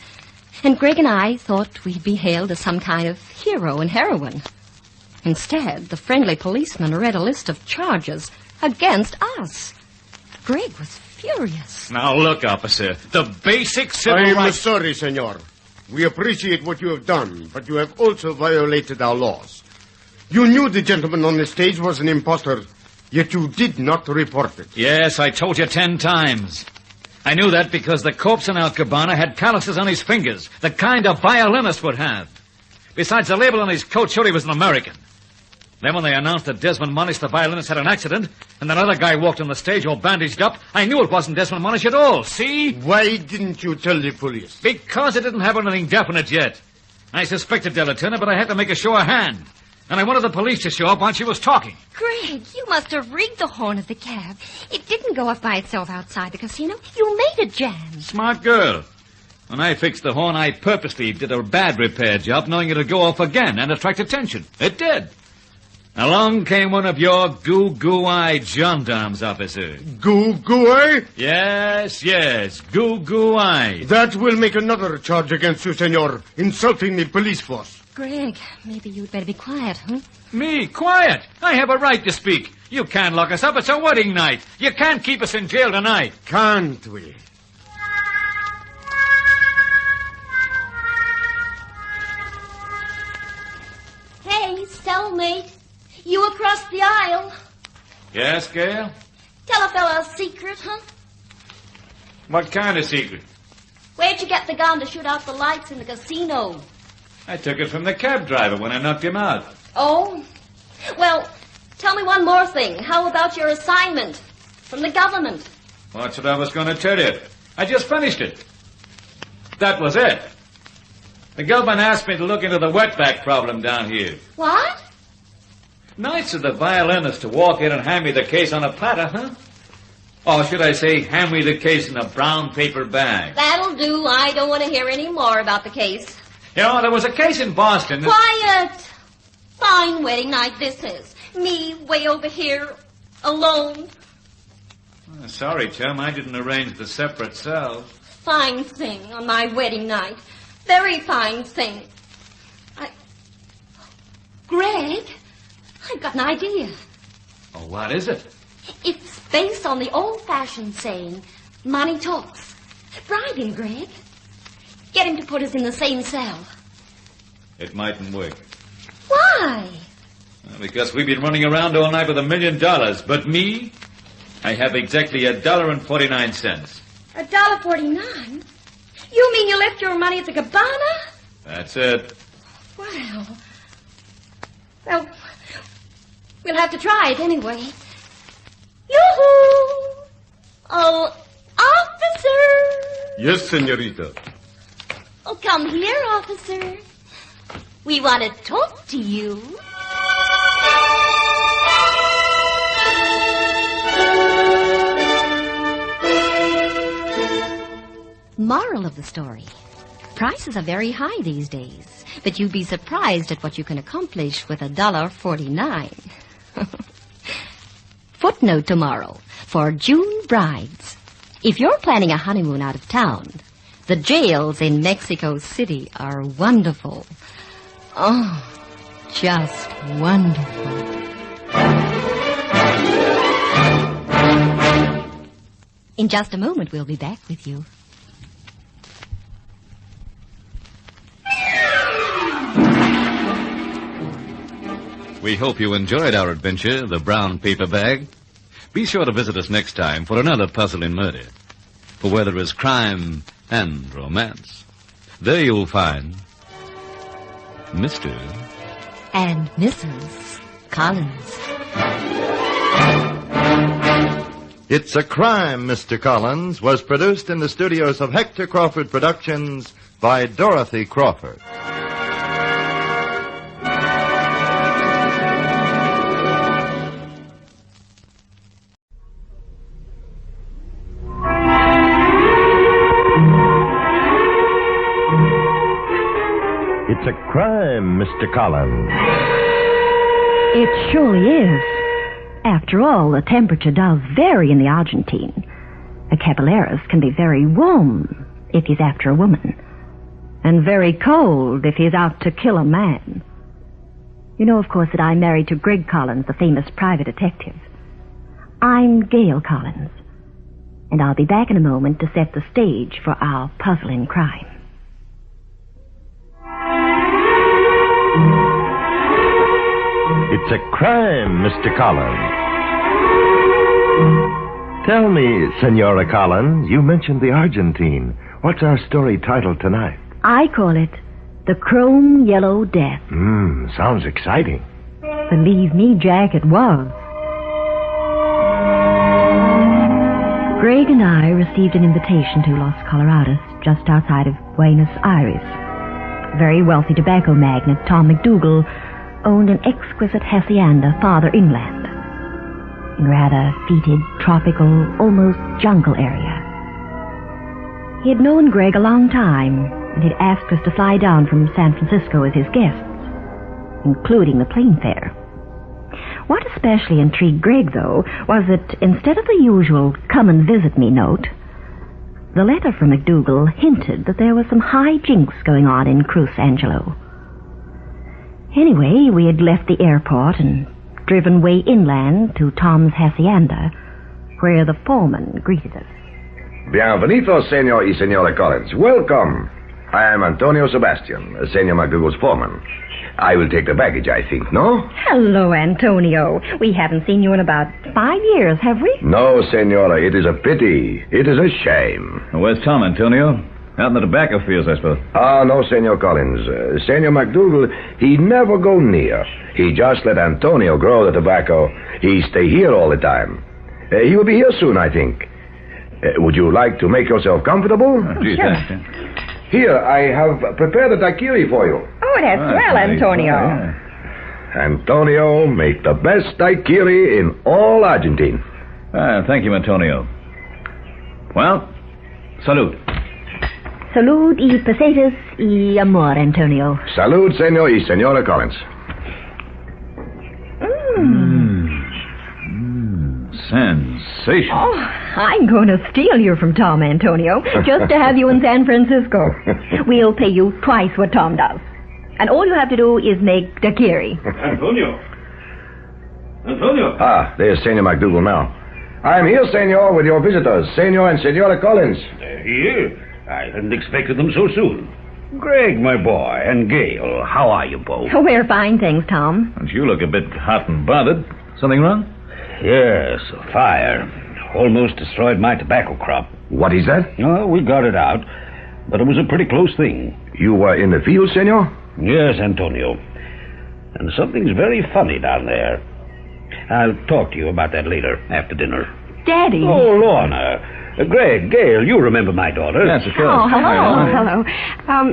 and Greg and I thought we'd be hailed as some kind of hero and heroine. Instead, the friendly policeman read a list of charges against us. Greg was furious. Now look, officer, the basic civil I'm rights... sorry, senor. We appreciate what you have done, but you have also violated our laws. You knew the gentleman on the stage was an impostor, yet you did not report it. Yes, I told you 10 times. I knew that because the corpse in our cabana had calluses on his fingers, the kind a violinist would have. Besides, the label on his coat showed he was an American. Then when they announced that Desmond Monash, the violinist, had an accident, and that other guy walked on the stage all bandaged up, I knew it wasn't Desmond Monash at all, see? Why didn't you tell the police? Because it didn't have anything definite yet. I suspected Della Turner, but I had to make a sure hand. And I wanted the police to show up while she was talking. Greg, you must have rigged the horn of the cab. It didn't go off by itself outside the casino. You made it jam. Smart girl. When I fixed the horn, I purposely did a bad repair job, knowing it'd go off again and attract attention. It did. Along came one of your goo-goo-eyed gendarmes, officer. Goo-goo-eye? Yes, goo-goo-eyed. That will make another charge against you, senor, insulting the police force. Greg, maybe you'd better be quiet, huh? Me? Quiet? I have a right to speak. You can't lock us up. It's a wedding night. You can't keep us in jail tonight. Can't we? Hey, cellmate. You across the aisle. Yes, Gail? Tell a fella a secret, huh? What kind of secret? Where'd you get the gun to shoot out the lights in the casino? I took it from the cab driver when I knocked him out. Oh? Well, tell me one more thing. How about your assignment from the government? That's what I was going to tell you. I just finished it. That was it. The government asked me to look into the wetback problem down here. What? Nice of the violinist to walk in and hand me the case on a platter, huh? Or should I say, hand me the case in a brown paper bag? That'll do. I don't want to hear any more about the case. You know, there was a case in Boston... Quiet! Fine wedding night this is. Me way over here, alone. Oh, sorry, chum, I didn't arrange the separate cells. Fine thing on my wedding night. Very fine thing. Greg, I've got an idea. Oh, what is it? It's based on the old-fashioned saying, money talks. Bribe him, Greg. Get him to put us in the same cell. It mightn't work. Why? Well, because we've been running around all night with $1 million. But me, I have exactly $1.49. $1.49? You mean you left your money at the cabana? That's it. Well, we'll have to try it anyway. Yoo-hoo! Oh, officer! Yes, senorita. Oh, come here, officer. We want to talk to you. Moral of the story. Prices are very high these days, but you'd be surprised at what you can accomplish with $1.49. Footnote tomorrow for June brides. If you're planning a honeymoon out of town, the jails in Mexico City are wonderful. Oh, just wonderful. In just a moment, we'll be back with you. We hope you enjoyed our adventure, The Brown Paper Bag. Be sure to visit us next time for another puzzling murder. For where there is crime and romance, there you'll find Mr. And Mrs. Collins. It's a Crime, Mr. Collins was produced in the studios of Hector Crawford Productions by Dorothy Crawford. It's a crime, Mr. Collins. It surely is. After all, the temperature does vary in the Argentine. A caballeros can be very warm if he's after a woman, and very cold if he's out to kill a man. You know, of course, that I'm married to Greg Collins, the famous private detective. I'm Gail Collins, and I'll be back in a moment to set the stage for our puzzling crime. It's a crime, Mr. Collins. Tell me, Senora Collins, you mentioned the Argentine. What's our story title tonight? I call it The Chrome Yellow Death. Sounds exciting. Believe me, Jack, it was. Greg and I received an invitation to Los Colorados, just outside of Buenos Aires. A very wealthy tobacco magnate, Tom McDougal, owned an exquisite hacienda farther inland, in a rather fetid, tropical, almost jungle area. He had known Greg a long time, and he'd asked us to fly down from San Francisco as his guests, including the plane fare. What especially intrigued Greg, though, was that instead of the usual come and visit me note, the letter from McDougal hinted that there was some high jinks going on in Cruz Angelo. Anyway, we had left the airport and driven way inland to Tom's hacienda, where the foreman greeted us. Bienvenido, Senor y Senora Collins. Welcome. I am Antonio Sebastian, Senor McDougal's foreman. I will take the baggage, I think, no? Hello, Antonio. We haven't seen you in about 5 years, have we? No, Senora, it is a pity. It is a shame. Where's Tom, Antonio? Out in the tobacco fields, I suppose. Ah, no, Senor Collins. Senor McDougal, he never go near. He just let Antonio grow the tobacco. He stay here all the time. He will be here soon, I think. Would you like to make yourself comfortable? Gee, sure. thanks. Here, I have prepared a daiquiri for you. Oh, that's swell, Antonio. Antonio, make the best daiquiri in all Argentine. Thank you, Antonio. Well, salud. Salud y pesetas y amor, Antonio. Salud, Senor y Senora Collins. Sensation. Oh, I'm going to steal you from Tom, Antonio, just to have you in San Francisco. We'll pay you twice what Tom does. And all you have to do is make daiquiri. Antonio. Ah, there's Senor McDougal now. I'm here, Senor, with your visitors, Senor and Senora Collins. Here? I hadn't expected them so soon. Greg, my boy, and Gail, how are you both? We're fine, thanks, Tom. And you look a bit hot and bothered. Something wrong? Yes, a fire. Almost destroyed my tobacco crop. What is that? Oh, we got it out, but it was a pretty close thing. You were in the field, Senor? Yes, Antonio. And something's very funny down there. I'll talk to you about that later, after dinner. Daddy. Oh, Lorna. Greg, Gail, you remember my daughter. Yes, of course. Oh, hello. Hello.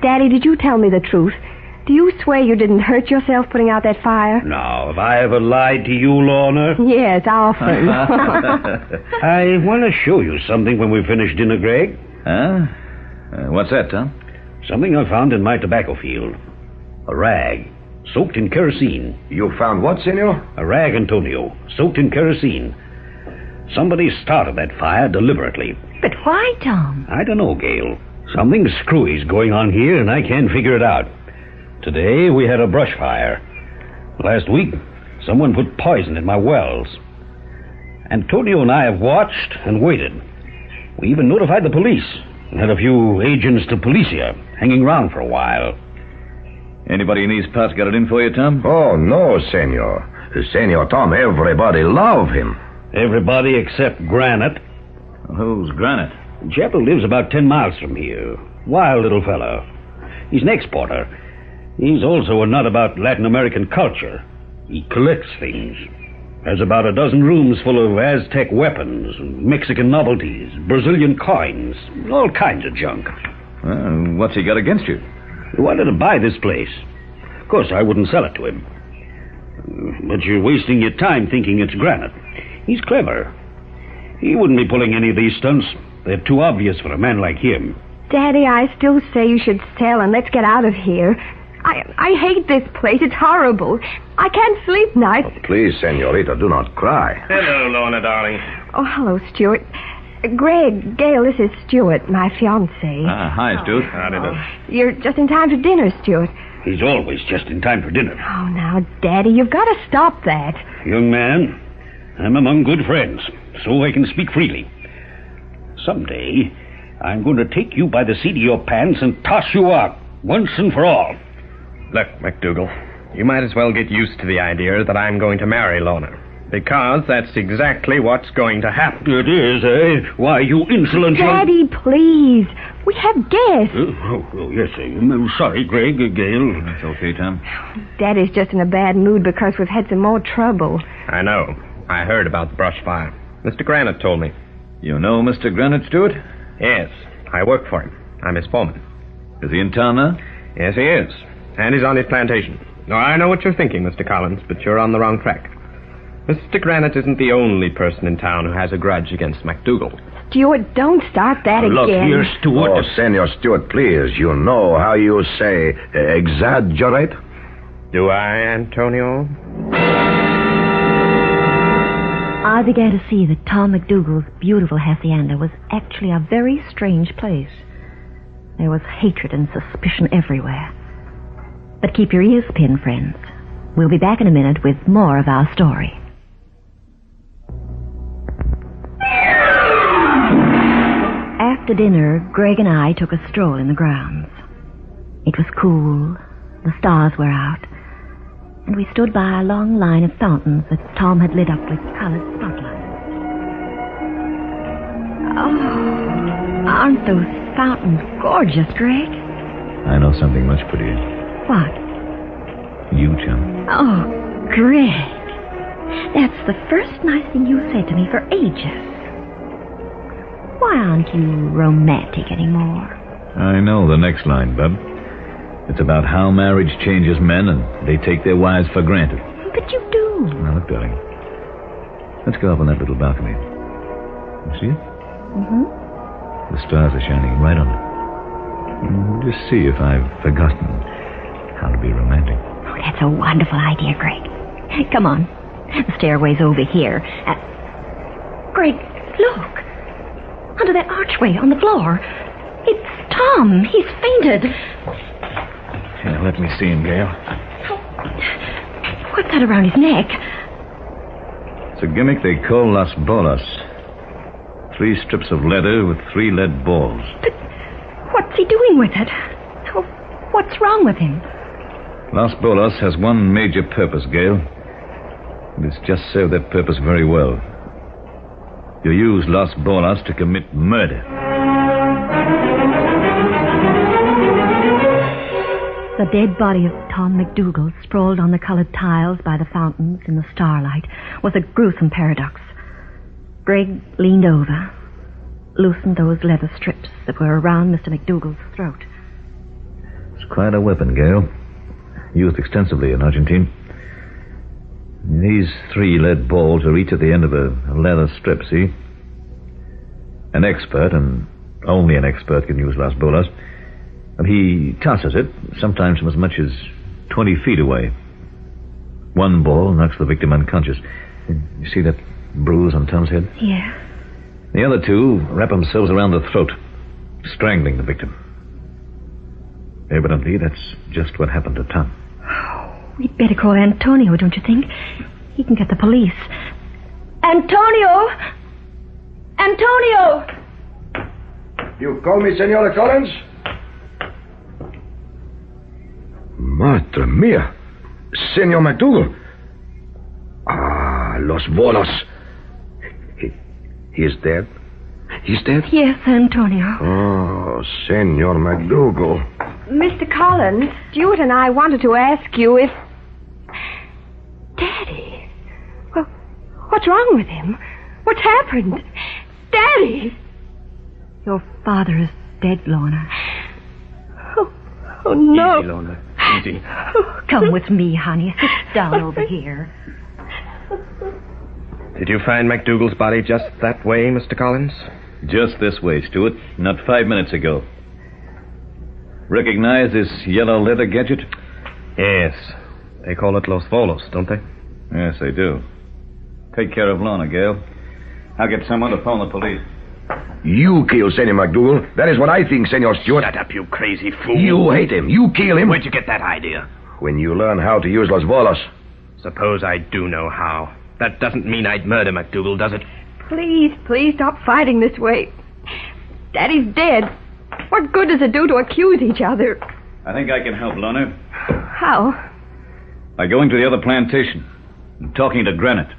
Daddy, did you tell me the truth? Do you swear you didn't hurt yourself putting out that fire? Now, have I ever lied to you, Lorna? Yes, often. I want to show you something when we finish dinner, Greg. Huh? What's that, Tom? Something I found in my tobacco field. A rag, soaked in kerosene. You found what, Senor? A rag, Antonio, soaked in kerosene. Somebody started that fire deliberately. But why, Tom? I don't know, Gail. Something screwy's going on here, and I can't figure it out. Today, we had a brush fire. Last week, someone put poison in my wells. Antonio and I have watched and waited. We even notified the police and had a few agents to policia hanging around for a while. Anybody in these parts got it in for you, Tom? Oh, no, senor. Senor Tom, everybody love him. Everybody except Granite. Who's Granite? A chap who lives about 10 miles from here. Wild little fellow. He's an exporter. He's also a nut about Latin American culture. He collects things. Has about a dozen rooms full of Aztec weapons, Mexican novelties, Brazilian coins, all kinds of junk. What's he got against you? He wanted to buy this place. Of course, I wouldn't sell it to him. But you're wasting your time thinking it's Granite. He's clever. He wouldn't be pulling any of these stunts. They're too obvious for a man like him. Daddy, I still say you should sell and let's get out of here. I hate this place. It's horrible. I can't sleep nights. Oh, please, senorita, do not cry. Hello, Lorna, darling. Oh, hello, Stuart. Greg, Gail, this is Stuart, my fiancé. Hi, Stuart. You're just in time for dinner, Stuart. He's always just in time for dinner. Oh, now, Daddy, you've got to stop that. Young man, I'm among good friends, so I can speak freely. Someday, I'm going to take you by the seat of your pants and toss you out, once and for all. Look, McDougal, you might as well get used to the idea that I'm going to marry Lorna. Because that's exactly what's going to happen. It is, eh? Why, you insolent... Daddy, please. We have guests. Oh, yes, I'm sorry, Greg, Gail. That's okay, Tom. Daddy's just in a bad mood because we've had some more trouble. I know. I heard about the brush fire. Mr. Granite told me. You know Mr. Granite, Stuart? Yes, I work for him. I'm his foreman. Is he in town now? Yes, he is. And he's on his plantation. Now, I know what you're thinking, Mr. Collins, but you're on the wrong track. Mr. Granite isn't the only person in town who has a grudge against McDougal. Stuart, don't start that again. Look here, Stuart. Oh, Senor Stuart, please. You know how you say exaggerate? Do I, Antonio? I began to see that Tom McDougal's beautiful hacienda was actually a very strange place. There was hatred and suspicion everywhere. But keep your ears pinned, friends. We'll be back in a minute with more of our story. After dinner, Greg and I took a stroll in the grounds. It was cool, the stars were out, and we stood by a long line of fountains that Tom had lit up with colored spotlights. Oh, aren't those fountains gorgeous, Greg? I know something much prettier. What? You, chum. Oh, Greg. That's the first nice thing you've said to me for ages. Why aren't you romantic anymore? I know the next line, Bub. It's about how marriage changes men and they take their wives for granted. But you do. Now, look, darling. Let's go up on that little balcony. You see it? Mm-hmm. The stars are shining right on it. Just see if I've forgotten how to be romantic. Oh, that's a wonderful idea, Greg. Come on. The stairway's over here. Greg, look. Under that archway on the floor. It's Tom. He's fainted. Here, let me see him, Gail. What's that around his neck? It's a gimmick they call Las Bolas. 3 strips of leather with 3 lead balls. But what's he doing with it? Oh, what's wrong with him? Las Bolas has one major purpose, Gail. And it's just served that purpose very well. You use Las Bolas to commit murder. The dead body of Tom McDougal, sprawled on the colored tiles by the fountains in the starlight, was a gruesome paradox. Greg leaned over, loosened those leather strips that were around Mr. McDougal's throat. It's quite a weapon, Gail. Used extensively in Argentina. These 3 lead balls are each at the end of a leather strip, see? An expert, and only an expert, can use Las Bolas. And he tosses it, sometimes from as much as 20 feet away. 1 ball knocks the victim unconscious. You see that bruise on Tom's head? Yeah. The other 2 wrap themselves around the throat, strangling the victim. Evidently, that's just what happened to Tom. We'd better call Antonio, don't you think? He can get the police. Antonio! Antonio! You call me Senora Collins? Much Madre mia. Senor MacDougall. Ah, Los Bolos. He is dead? He's dead? Yes, Antonio. Oh, Senor MacDougall. Mr. Collins, Stuart and I wanted to ask you if... Daddy? Well, what's wrong with him? What's happened? Daddy! Your father is dead, Lorna. Oh, no. Easy, Lorna. Easy. Come with me, honey. Sit down over here. Did you find MacDougall's body just that way, Mr. Collins? Just this way, Stuart. Not 5 minutes ago. Recognize this yellow leather gadget? Yes. They call it Los Bolos, don't they? Yes, they do. Take care of Lorna, Gail. I'll get someone to phone the police. You kill Senor MacDougall. That is what I think, Senor Stuart. Shut up, you crazy fool. You hate him. You kill him. Where'd you get that idea? When you learn how to use Los Bolos. Suppose I do know how. That doesn't mean I'd murder MacDougall, does it? Please stop fighting this way. Daddy's dead. What good does it do to accuse each other? I think I can help, Lorna. How? By going to the other plantation and talking to Granite.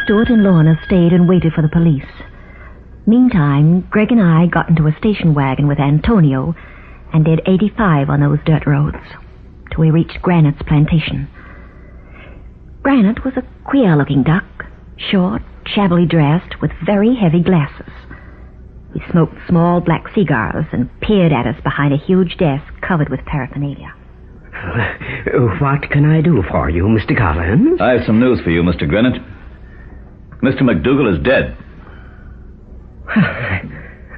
Stuart and Lorna stayed and waited for the police. Meantime, Greg and I got into a station wagon with Antonio and did 85 on those dirt roads till we reached Granite's plantation. Granite was a queer-looking duck, short, shabbily dressed, with very heavy glasses. He smoked small black cigars and peered at us behind a huge desk covered with paraphernalia. What can I do for you, Mr. Collins? I have some news for you, Mr. Granite. Mr. MacDougall is dead.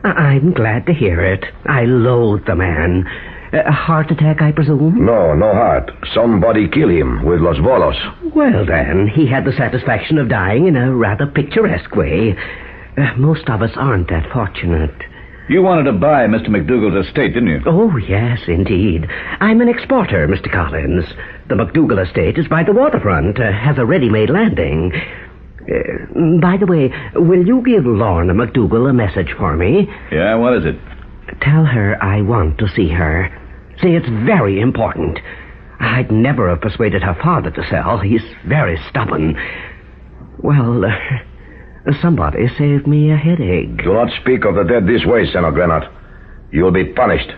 I'm glad to hear it. I loathe the man. A heart attack, I presume? No heart. Somebody kill him with Los Bolos. Well, then, he had the satisfaction of dying in a rather picturesque way. Most of us aren't that fortunate. You wanted to buy Mr. MacDougall's estate, didn't you? Oh, yes, indeed. I'm an exporter, Mr. Collins. The MacDougall estate is by the waterfront, has a ready-made landing. By the way, will you give Lorna MacDougall a message for me? Yeah, what is it? Tell her I want to see her. Say it's very important. I'd never have persuaded her father to sell. He's very stubborn. Well, somebody saved me a headache. Do not speak of the dead this way, Senor Granite. You will be punished.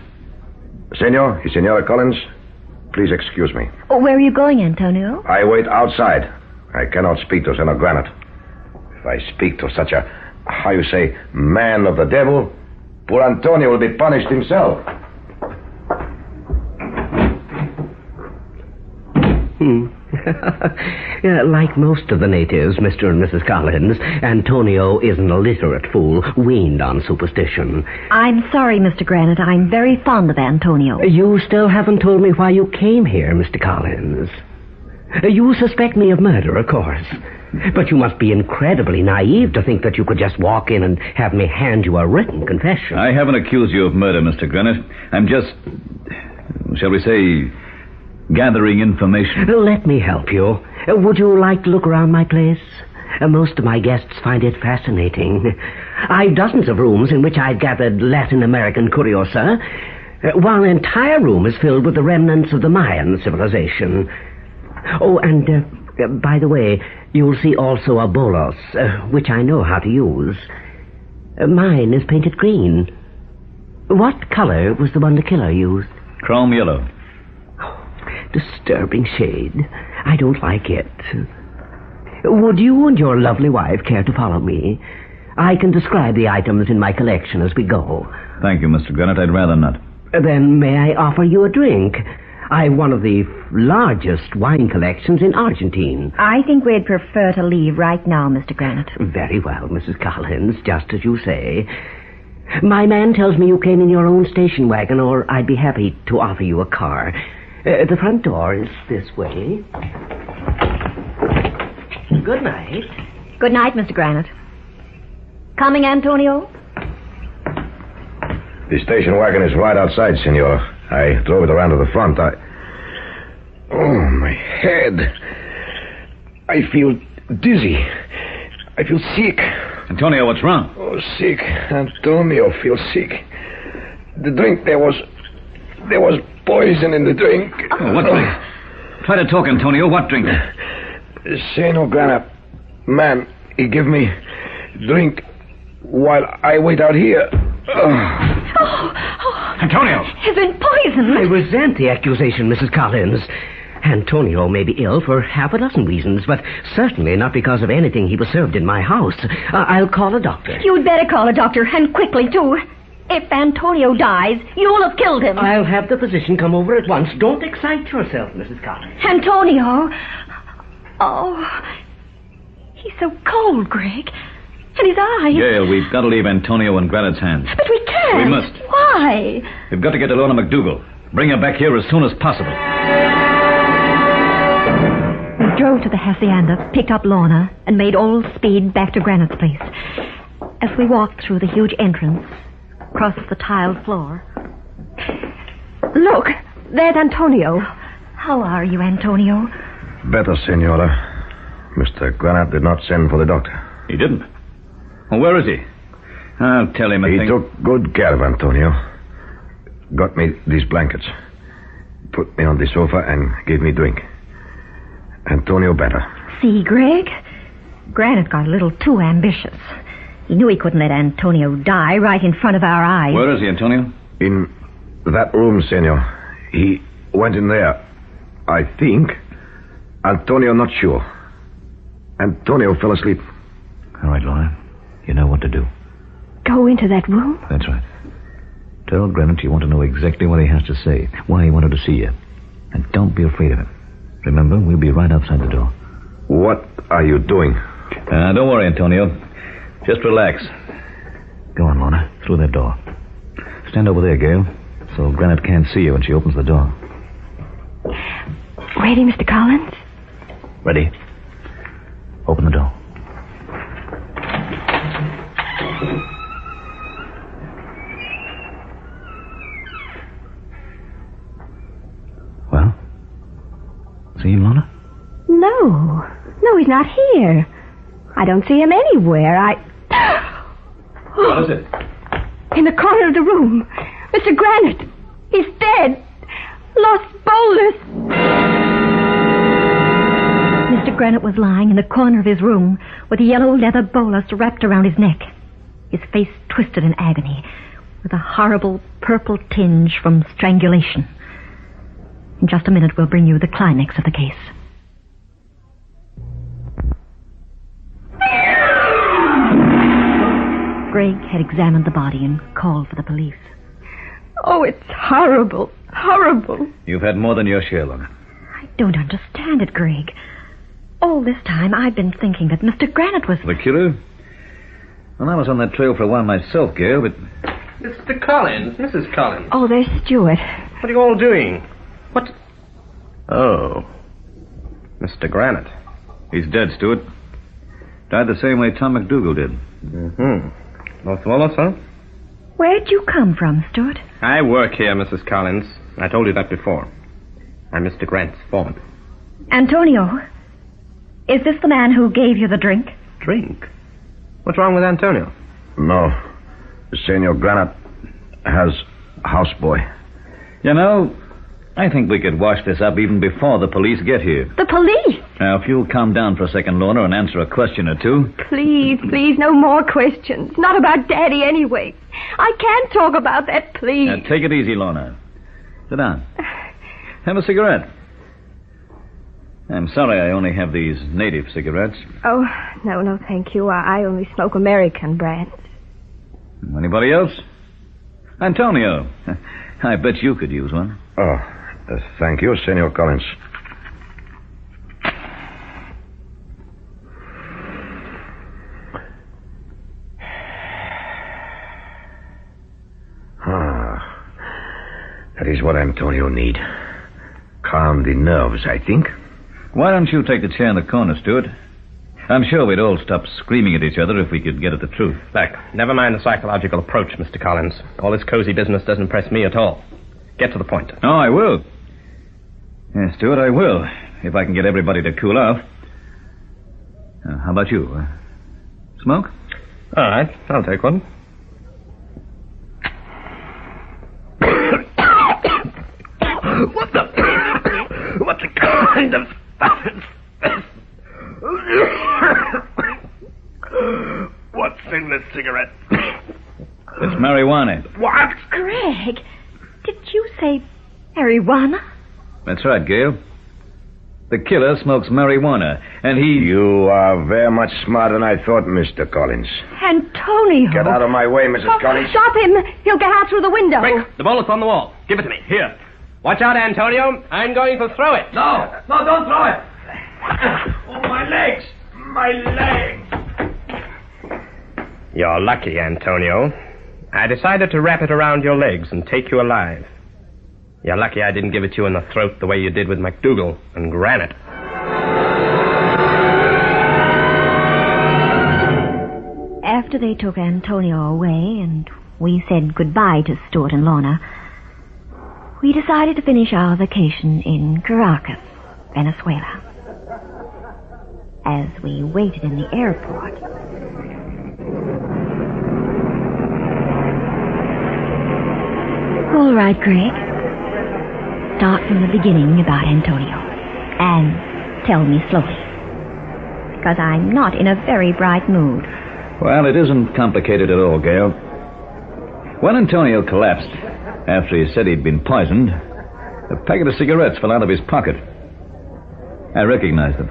Senora Collins, please excuse me. Oh, where are you going, Antonio? I wait outside. I cannot speak to Senor Granite. If I speak to such a, man of the devil, poor Antonio will be punished himself. Like most of the natives, Mr. and Mrs. Collins, Antonio is an illiterate fool, weaned on superstition. I'm sorry, Mr. Granite. I'm very fond of Antonio. You still haven't told me why you came here, Mr. Collins. You suspect me of murder, of course. But you must be incredibly naive to think that you could just walk in and have me hand you a written confession. I haven't accused you of murder, Mr. Granite. I'm just, shall we say, gathering information. Let me help you. Would you like to look around my place? Most of my guests find it fascinating. I've dozens of rooms in which I've gathered Latin American curiosa. One entire room is filled with the remnants of the Mayan civilization. Oh, and by the way, you'll see also a bolos, which I know how to use. Mine is painted green. What color was the one the killer used? Chrome yellow. Disturbing shade. I don't like it. Would you and your lovely wife care to follow me? I can describe the items in my collection as we go. Thank you, Mr. Granite. I'd rather not. Then may I offer you a drink? I've one of the largest wine collections in Argentine. I think we'd prefer to leave right now, Mr. Granite. Very well, Mrs. Collins, just as you say. My man tells me you came in your own station wagon, or I'd be happy to offer you a car. The front door is this way. Good night. Good night, Mr. Granite. Coming, Antonio? The station wagon is right outside, senor. I drove it around to the front. Oh, my head. I feel dizzy. I feel sick. Antonio, what's wrong? Oh, sick. Antonio feels sick. The drink there was There was poison in the drink. Oh, what drink? Try to talk, Antonio. What drink? Senor Granat, man, he give me drink while I wait out here. Antonio! Has been poisoned. I resent the accusation, Mrs. Collins. Antonio may be ill for half a dozen reasons, but certainly not because of anything he was served in my house. I'll call a doctor. You'd better call a doctor, and quickly, too. If Antonio dies, you'll have killed him. I'll have the physician come over at once. Don't excite yourself, Mrs. Collins. Antonio. Oh, he's so cold, Greg. And his eyes. Gail, we've got to leave Antonio in Granite's hands. But we can't. We must. Why? We've got to get to Lorna McDougal. Bring her back here as soon as possible. We drove to the hacienda, picked up Lorna, and made all speed back to Granite's place. As we walked through the huge entrance, across the tiled floor. Look, there's Antonio. How are you, Antonio? Better, Senora. Mr. Granat did not send for the doctor. He didn't? Well, where is he? I'll tell him He took good care of Antonio. Got me these blankets. Put me on the sofa and gave me drink. Antonio better. See, Greg? Granite got a little too ambitious. He knew he couldn't let Antonio die right in front of our eyes. Where is he, Antonio? In that room, senor. He went in there. I think. Antonio not sure. Antonio fell asleep. All right, Lorna. You know what to do. Go into that room? That's right. Tell Granite you want to know exactly what he has to say, why he wanted to see you. And don't be afraid of him. Remember, we'll be right outside the door. What are you doing? Don't worry, Antonio. Just relax. Go on, Lorna. Through that door. Stand over there, Gail, so Granite can't see you when she opens the door. Ready, Mr. Collins? Ready? Open the door. Well? See him, Lorna? No, he's not here. I don't see him anywhere. What is it? In the corner of the room. Mr. Granite. He's dead. Los Bolas. Mr. Granite was lying in the corner of his room with a yellow leather bolus wrapped around his neck. His face twisted in agony, with a horrible purple tinge from strangulation. In just a minute, we'll bring you the climax of the case. Greg had examined the body and called for the police. Oh, it's horrible. Horrible. You've had more than your share, Lorna. I don't understand it, Greg. All this time, I've been thinking that Mr. Granite was... The killer? Well, I was on that trail for a while myself, Gail, but... Mr. Collins, Mrs. Collins. Oh, there's Stuart. What are you all doing? What? Oh. Mr. Granite. He's dead, Stuart. Died the same way Tom McDougal did. Mm-hmm. Los Wallace, huh? Where'd you come from, Stuart? I work here, Mrs. Collins. I told you that before. I'm Mr. Grant's foreman. Antonio, is this the man who gave you the drink? Drink? What's wrong with Antonio? No. Senor Granat has houseboy. You know, I think we could wash this up even before the police get here. The police? Now, if you'll calm down for a second, Lorna, and answer a question or two. Please, no more questions. Not about Daddy, anyway. I can't talk about that, please. Now, take it easy, Lorna. Sit down. Have a cigarette. I'm sorry I only have these native cigarettes. Oh, no, thank you. I only smoke American brands. Anybody else? Antonio. I bet you could use one. Oh, thank you, Senor Collins. That is what Antonio need. Calm the nerves, I think. Why don't you take the chair in the corner, Stuart? I'm sure we'd all stop screaming at each other if we could get at the truth. Look, never mind the psychological approach, Mr. Collins. All this cozy business doesn't impress me at all. Get to the point. Oh, I will. Yes, Stuart, I will, if I can get everybody to cool off. How about you? Smoke? All right, I'll take one. kind of... What's in this cigarette? It's marijuana. What? Greg, did you say marijuana? That's right, Gail. The killer smokes marijuana, and he... You are very much smarter than I thought, Mr. Collins. Antonio! Get out of my way, Mrs. Collins. Stop him! He'll get out through the window. Quick, the bullet's on the wall. Give it to me. Here. Watch out, Antonio. I'm going to throw it. No, don't throw it. Oh, my legs. My legs. You're lucky, Antonio. I decided to wrap it around your legs and take you alive. You're lucky I didn't give it to you in the throat the way you did with MacDougal and Granite. After they took Antonio away and we said goodbye to Stuart and Lorna, we decided to finish our vacation in Caracas, Venezuela. As we waited in the airport... All right, Greg. Start from the beginning about Antonio. And tell me slowly. Because I'm not in a very bright mood. Well, it isn't complicated at all, Gail. When Antonio collapsed, after he said he'd been poisoned, a packet of cigarettes fell out of his pocket. I recognized them.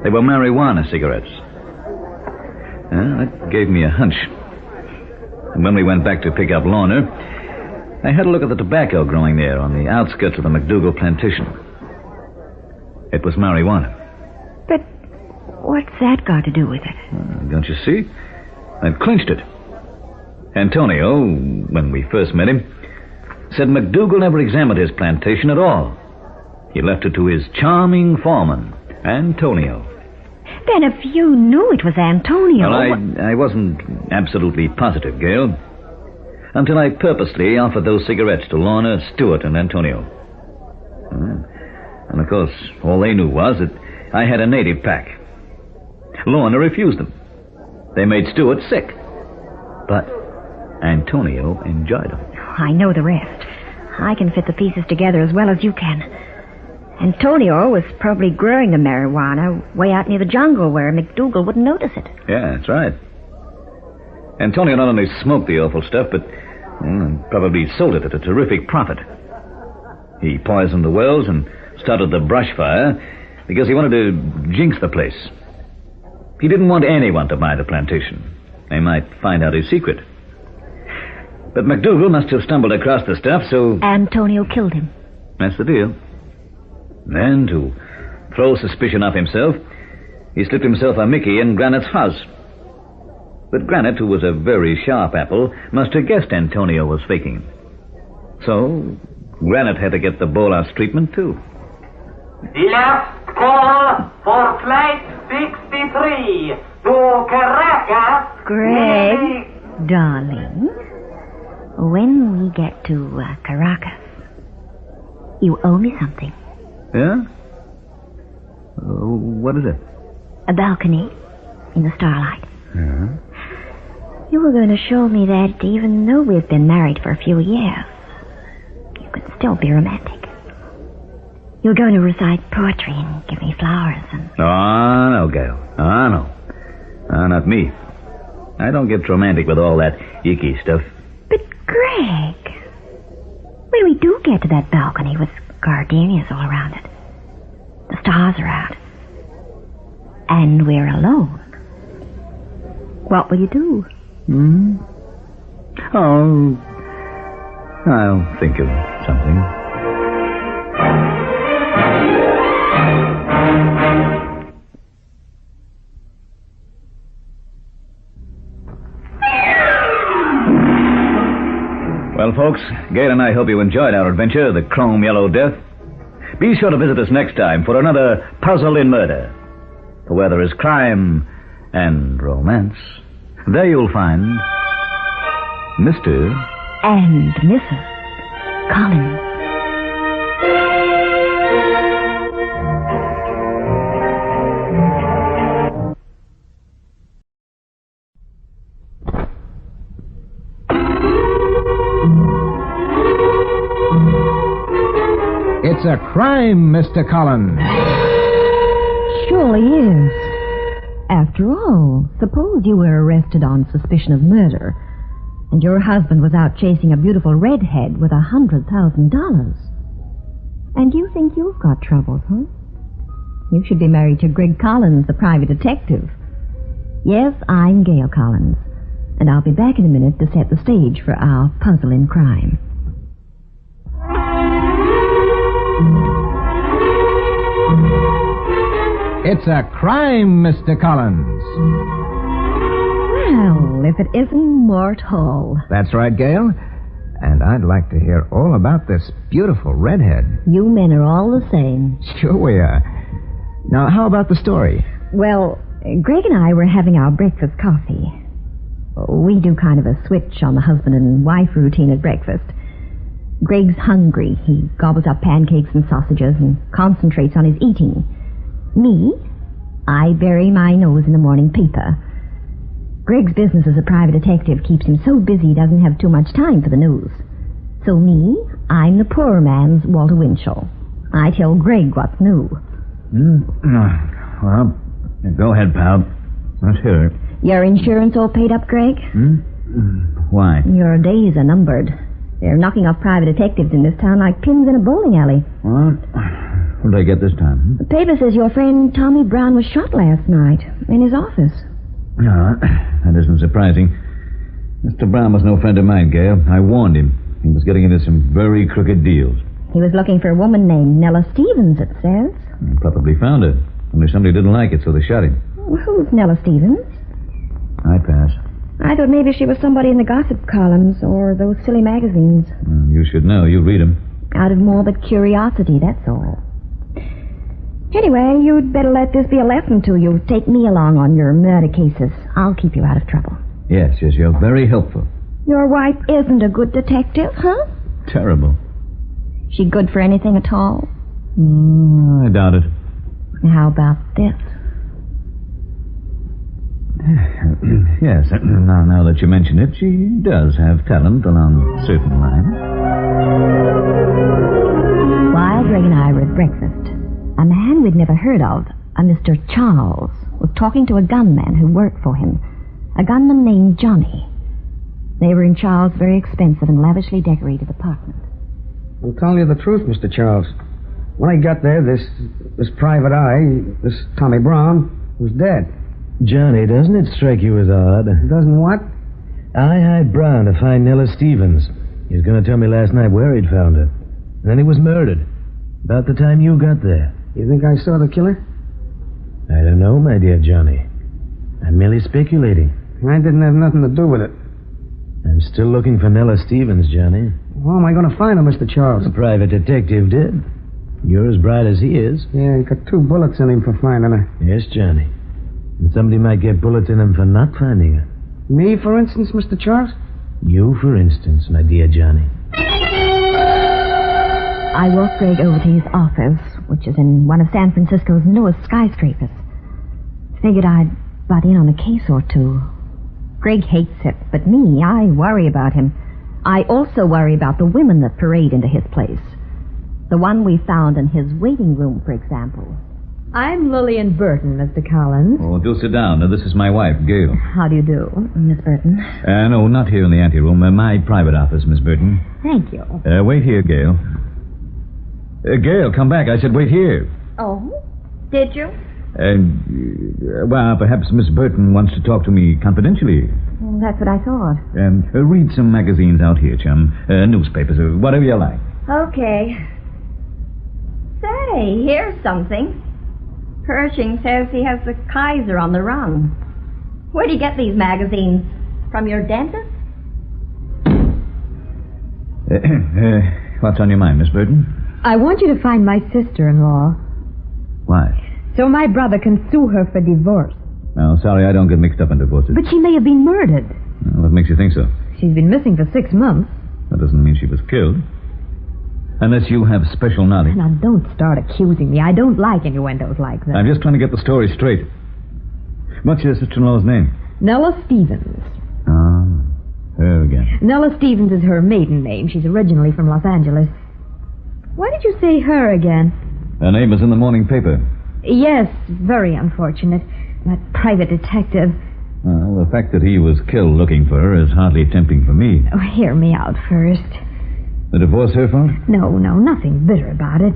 They were marijuana cigarettes. That gave me a hunch. And when we went back to pick up Lorna, I had a look at the tobacco growing there on the outskirts of the MacDougal plantation. It was marijuana. But what's that got to do with it? Don't you see? I've clinched it. Antonio, when we first met him, said MacDougal never examined his plantation at all. He left it to his charming foreman, Antonio. Then if you knew it was Antonio... Well, I wasn't absolutely positive, Gail, until I purposely offered those cigarettes to Lorna, Stuart, and Antonio. And, of course, all they knew was that I had a native pack. Lorna refused them. They made Stuart sick. But Antonio enjoyed them. I know the rest. I can fit the pieces together as well as you can. Antonio was probably growing the marijuana way out near the jungle where MacDougal wouldn't notice it. Yeah, that's right. Antonio not only smoked the awful stuff, but probably sold it at a terrific profit. He poisoned the wells and started the brush fire because he wanted to jinx the place. He didn't want anyone to buy the plantation. They might find out his secret. But MacDougal must have stumbled across the stuff, so... Antonio killed him. That's the deal. Then, to throw suspicion off himself, he slipped himself a Mickey in Granite's house. But Granite, who was a very sharp apple, must have guessed Antonio was faking. So, Granite had to get the bolas treatment, too. Last call for flight 63 to Caracas. Greg, darling, when we get to Caracas, you owe me something. Yeah? What is it? A balcony in the starlight. Uh-huh. You were going to show me that even though we've been married for a few years, you could still be romantic. You were going to recite poetry and give me flowers and... Oh, no, Gail. Oh, no. Oh, not me. I don't get romantic with all that icky stuff. But, Greg, when we do get to that balcony with gardenias all around it, the stars are out, and we're alone, what will you do? Oh, I'll think of something. Well, folks, Gail and I hope you enjoyed our adventure, The Chrome Yellow Death. Be sure to visit us next time for another puzzle in murder. For where there is crime and romance, there you'll find Mr. And Mrs. Collins. It's a crime, Mr. Collins. Surely is. After all, suppose you were arrested on suspicion of murder, and your husband was out chasing a beautiful redhead with $100,000. And you think you've got troubles, huh? You should be married to Greg Collins, the private detective. Yes, I'm Gail Collins, and I'll be back in a minute to set the stage for our puzzle in crime. It's a crime, Mr. Collins. Well, if it isn't Mort Hall. That's right, Gail. And I'd like to hear all about this beautiful redhead. You men are all the same. Sure we are. Now, how about the story? Well, Greg and I were having our breakfast coffee. We do kind of a switch on the husband and wife routine at breakfast. Greg's hungry. He gobbles up pancakes and sausages and concentrates on his eating. Me, I bury my nose in the morning paper. Greg's business as a private detective keeps him so busy he doesn't have too much time for the news. So me, I'm the poor man's Walter Winchell. I tell Greg what's new. Well, go ahead, pal. Let's hear it. Your insurance all paid up, Greg? Why? Your days are numbered. They're knocking off private detectives in this town like pins in a bowling alley. What? What did I get this time? The paper says your friend Tommy Brown was shot last night in his office. No, that isn't surprising. Mr. Brown was no friend of mine, Gail. I warned him. He was getting into some very crooked deals. He was looking for a woman named Nella Stevens, it says. He probably found her. Only somebody didn't like it, so they shot him. Well, who's Nella Stevens? I pass. I thought maybe she was somebody in the gossip columns or those silly magazines. You should know. You read them. Out of morbid curiosity, that's all. Anyway, you'd better let this be a lesson to you. Take me along on your murder cases. I'll keep you out of trouble. Yes, you're very helpful. Your wife isn't a good detective, huh? Terrible. She good for anything at all? I doubt it. How about this? Yes, now that you mention it, she does have talent along certain lines. While Greg and I were at breakfast, a man we'd never heard of, a Mr. Charles, was talking to a gunman who worked for him, a gunman named Johnny. They were in Charles' very expensive and lavishly decorated apartment. I'll tell you the truth, Mr. Charles. When I got there, this private eye, this Tommy Brown, was dead. Johnny, doesn't it strike you as odd? Doesn't what? I hired Brown to find Nella Stevens. He was going to tell me last night where he'd found her. And then he was murdered. About the time you got there. You think I saw the killer? I don't know, my dear Johnny. I'm merely speculating. I didn't have nothing to do with it. I'm still looking for Nella Stevens, Johnny. How am I going to find her, Mr. Charles? The private detective did. You're as bright as he is. Yeah, he got 2 bullets in him for finding her. Yes, Johnny. And somebody might get bullets in him for not finding her. Me, for instance, Mr. Charles? You, for instance, my dear Johnny. I walked Greg over to his office, which is in one of San Francisco's newest skyscrapers. Figured I'd butt in on a case or two. Greg hates it, but me, I worry about him. I also worry about the women that parade into his place. The one we found in his waiting room, for example. I'm Lillian Burton, Mr. Collins. Oh, do sit down. This is my wife, Gail. How do you do, Miss Burton? No, not here in the anteroom. My private office, Miss Burton. Thank you. Wait here, Gail. Gail, come back. I said wait here. Oh? Did you? Well, perhaps Miss Burton wants to talk to me confidentially. That's what I thought. Read some magazines out here, chum. Newspapers, whatever you like. Okay. Say, here's something. Pershing says he has the Kaiser on the run. Where do you get these magazines? From your dentist? What's on your mind, Miss Burton? I want you to find my sister-in-law. Why? So my brother can sue her for divorce. Oh, sorry, I don't get mixed up in divorces. But she may have been murdered. What makes you think so? She's been missing for 6 months. That doesn't mean she was killed. Unless you have special knowledge. Now, don't start accusing me. I don't like innuendos like that. I'm just trying to get the story straight. What's your sister-in-law's name? Nella Stevens. Ah, her again. Nella Stevens is her maiden name. She's originally from Los Angeles. Why did you say her again? Her name was in the morning paper. Yes, very unfortunate. That private detective. Well, the fact that he was killed looking for her is hardly tempting for me. Oh, hear me out first. The divorce her fault? No, nothing bitter about it.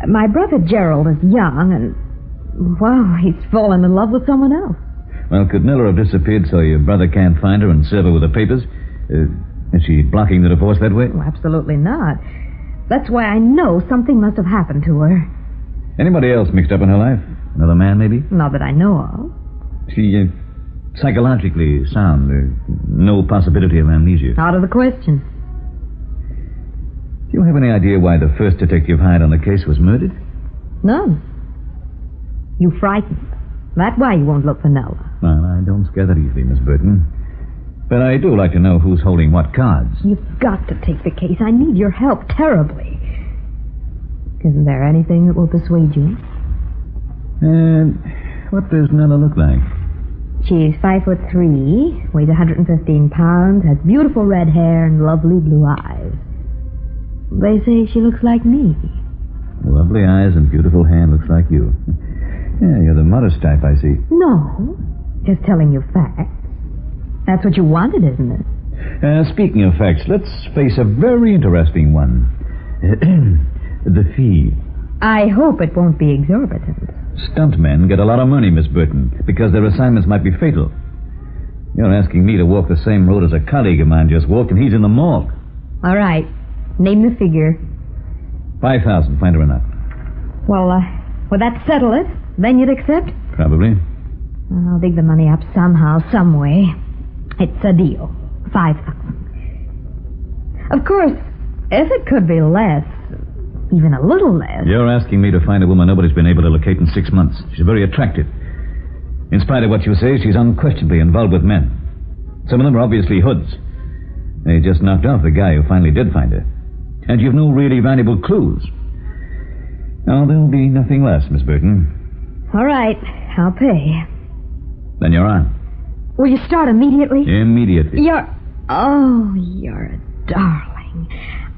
My brother Gerald is young and, well, he's fallen in love with someone else. Well, could Nella have disappeared so your brother can't find her and serve her with the papers? Is she blocking the divorce that way? Oh, absolutely not. That's why I know something must have happened to her. Anybody else mixed up in her life? Another man, maybe? Not that I know of. She, psychologically sound. No possibility of amnesia. Out of the question. Do you have any idea why the first detective hired on the case was murdered? None. You frightened. That's why you won't look for Nella. Well, I don't scare that easily, Miss Burton. But I do like to know who's holding what cards. You've got to take the case. I need your help terribly. Isn't there anything that will persuade you? What does Nella look like? She's 5'3", weighs 115 pounds, has beautiful red hair and lovely blue eyes. They say she looks like me. Lovely eyes and beautiful hair, looks like you. Yeah, you're the modest type, I see. No, just telling you facts. That's what you wanted, isn't it? Speaking of facts, let's face a very interesting one. The fee. I hope it won't be exorbitant. Stuntmen get a lot of money, Miss Burton, because their assignments might be fatal. You're asking me to walk the same road as a colleague of mine just walked, and he's in the morgue. All right. Name the figure. 5,000, find her enough. Well, would that settle it? Then you'd accept? Probably. I'll dig the money up somehow, some way. It's a deal. 5,000. Of course, if it could be less, even a little less. You're asking me to find a woman nobody's been able to locate in 6 months. She's very attractive. In spite of what you say, she's unquestionably involved with men. Some of them are obviously hoods. They just knocked off the guy who finally did find her. And you've no really valuable clues. Now, there'll be nothing less, Miss Burton. All right, I'll pay. Then you're on. Will you start immediately? Immediately. You're a darling.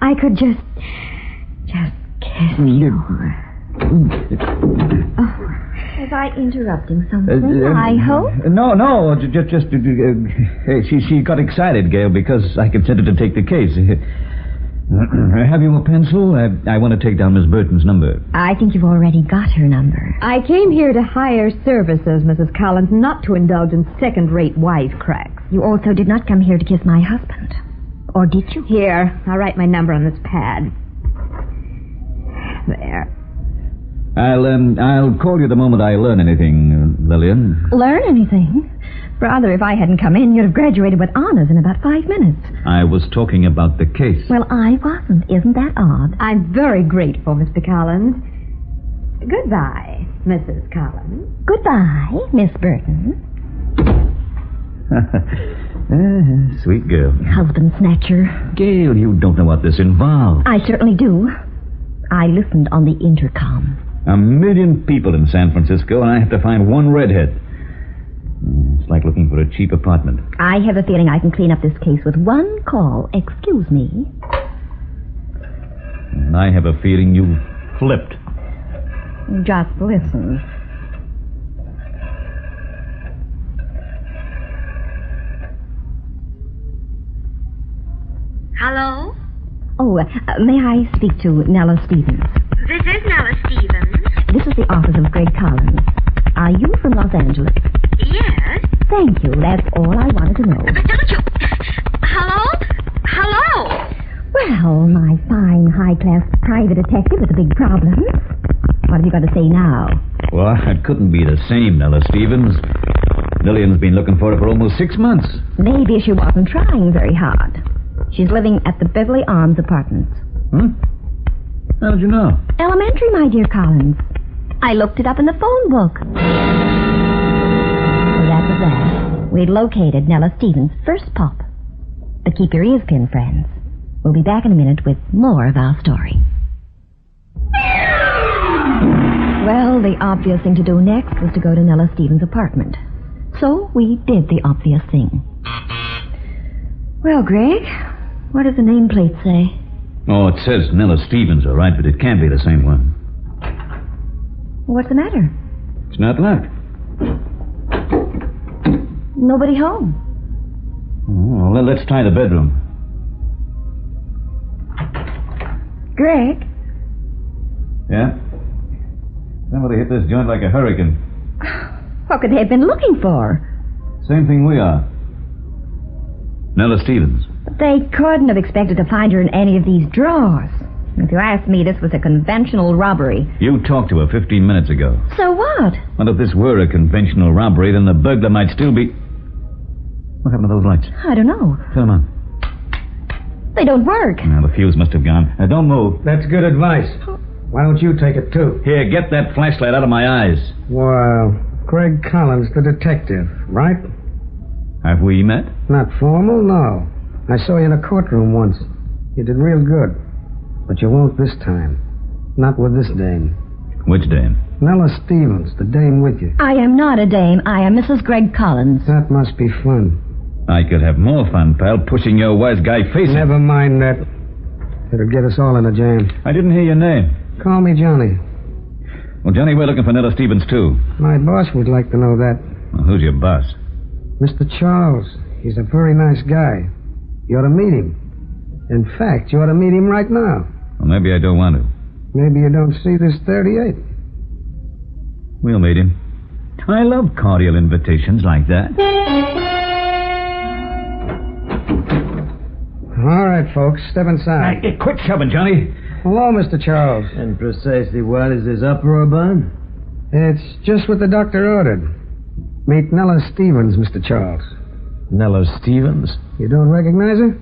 I could just kiss you. Was I interrupting something? I hope? No, just she got excited, Gail, because I consented to take the case. Have you a pencil? I want to take down Miss Burton's number. I think you've already got her number. I came here to hire services, Mrs. Collins, not to indulge in second-rate wisecracks. You also did not come here to kiss my husband. Or did you? Here, I'll write my number on this pad. There. I'll call you the moment I learn anything, Lillian. Learn anything? Brother, if I hadn't come in, you'd have graduated with honors in about 5 minutes. I was talking about the case. Well, I wasn't. Isn't that odd? I'm very grateful, Mr. Collins. Goodbye, Mrs. Collins. Goodbye, Miss Burton. Sweet girl. Husband snatcher. Gail, you don't know what this involves. I certainly do. I listened on the intercom. 1 million people in San Francisco, and I have to find one redhead. It's like looking for a cheap apartment. I have a feeling I can clean up this case with one call. Excuse me. And I have a feeling you flipped. Just listen. Hello? Oh, may I speak to Nella Stevens? This is Nella Stevens. This is the office of Greg Collins. Are you from Los Angeles? Yes. Thank you. That's all I wanted to know. But don't you... Hello? Hello? Well, my fine, high-class private detective with a big problem. What have you got to say now? Well, it couldn't be the same, Nella Stevens. Lillian's been looking for her for almost 6 months. Maybe she wasn't trying very hard. She's living at the Beverly Arms Apartments. How did you know? Elementary, my dear Collins. I looked it up in the phone book. So that was that. We'd located Nella Stevens' first pup. But keep your ears pinned, friends. We'll be back in a minute with more of our story. Well, the obvious thing to do next was to go to Nella Stevens' apartment. So we did the obvious thing. Well, Greg, what does the nameplate say? Oh, it says Nella Stevens, all right, but it can't be the same one. What's the matter? It's not locked. Nobody home. Oh, well, let's try the bedroom. Greg? Yeah? Somebody hit this joint like a hurricane. What could they have been looking for? Same thing we are. Nella Stevens. They couldn't have expected to find her in any of these drawers. If you ask me, this was a conventional robbery. You talked to her 15 minutes ago. So what? Well, if this were a conventional robbery, then the burglar might still be... What happened to those lights? I don't know. Turn them on. They don't work. Now, the fuse must have gone. Now, don't move. That's good advice. Why don't you take it, too? Here, get that flashlight out of my eyes. Well, Greg Collins, the detective, right? Have we met? Not formal, no. I saw you in a courtroom once. You did real good. But you won't this time. Not with this dame. Which dame? Nella Stevens, the dame with you. I am not a dame. I am Mrs. Greg Collins. That must be fun. I could have more fun, pal, pushing your wise guy face. Never mind that. It'll get us all in a jam. I didn't hear your name. Call me Johnny. Well, Johnny, we're looking for Nella Stevens, too. My boss would like to know that. Well, who's your boss? Mr. Charles. He's a very nice guy. You ought to meet him. In fact, you ought to meet him right now. Well, maybe I don't want to. Maybe you don't see this 38. We'll meet him. I love cordial invitations like that. All right, folks, step inside. Hey, quit shoving, Johnny. Hello, Mr. Charles. And precisely what is this uproar about? It's just what the doctor ordered. Meet Nella Stevens, Mr. Charles. Nella Stevens? You don't recognize her?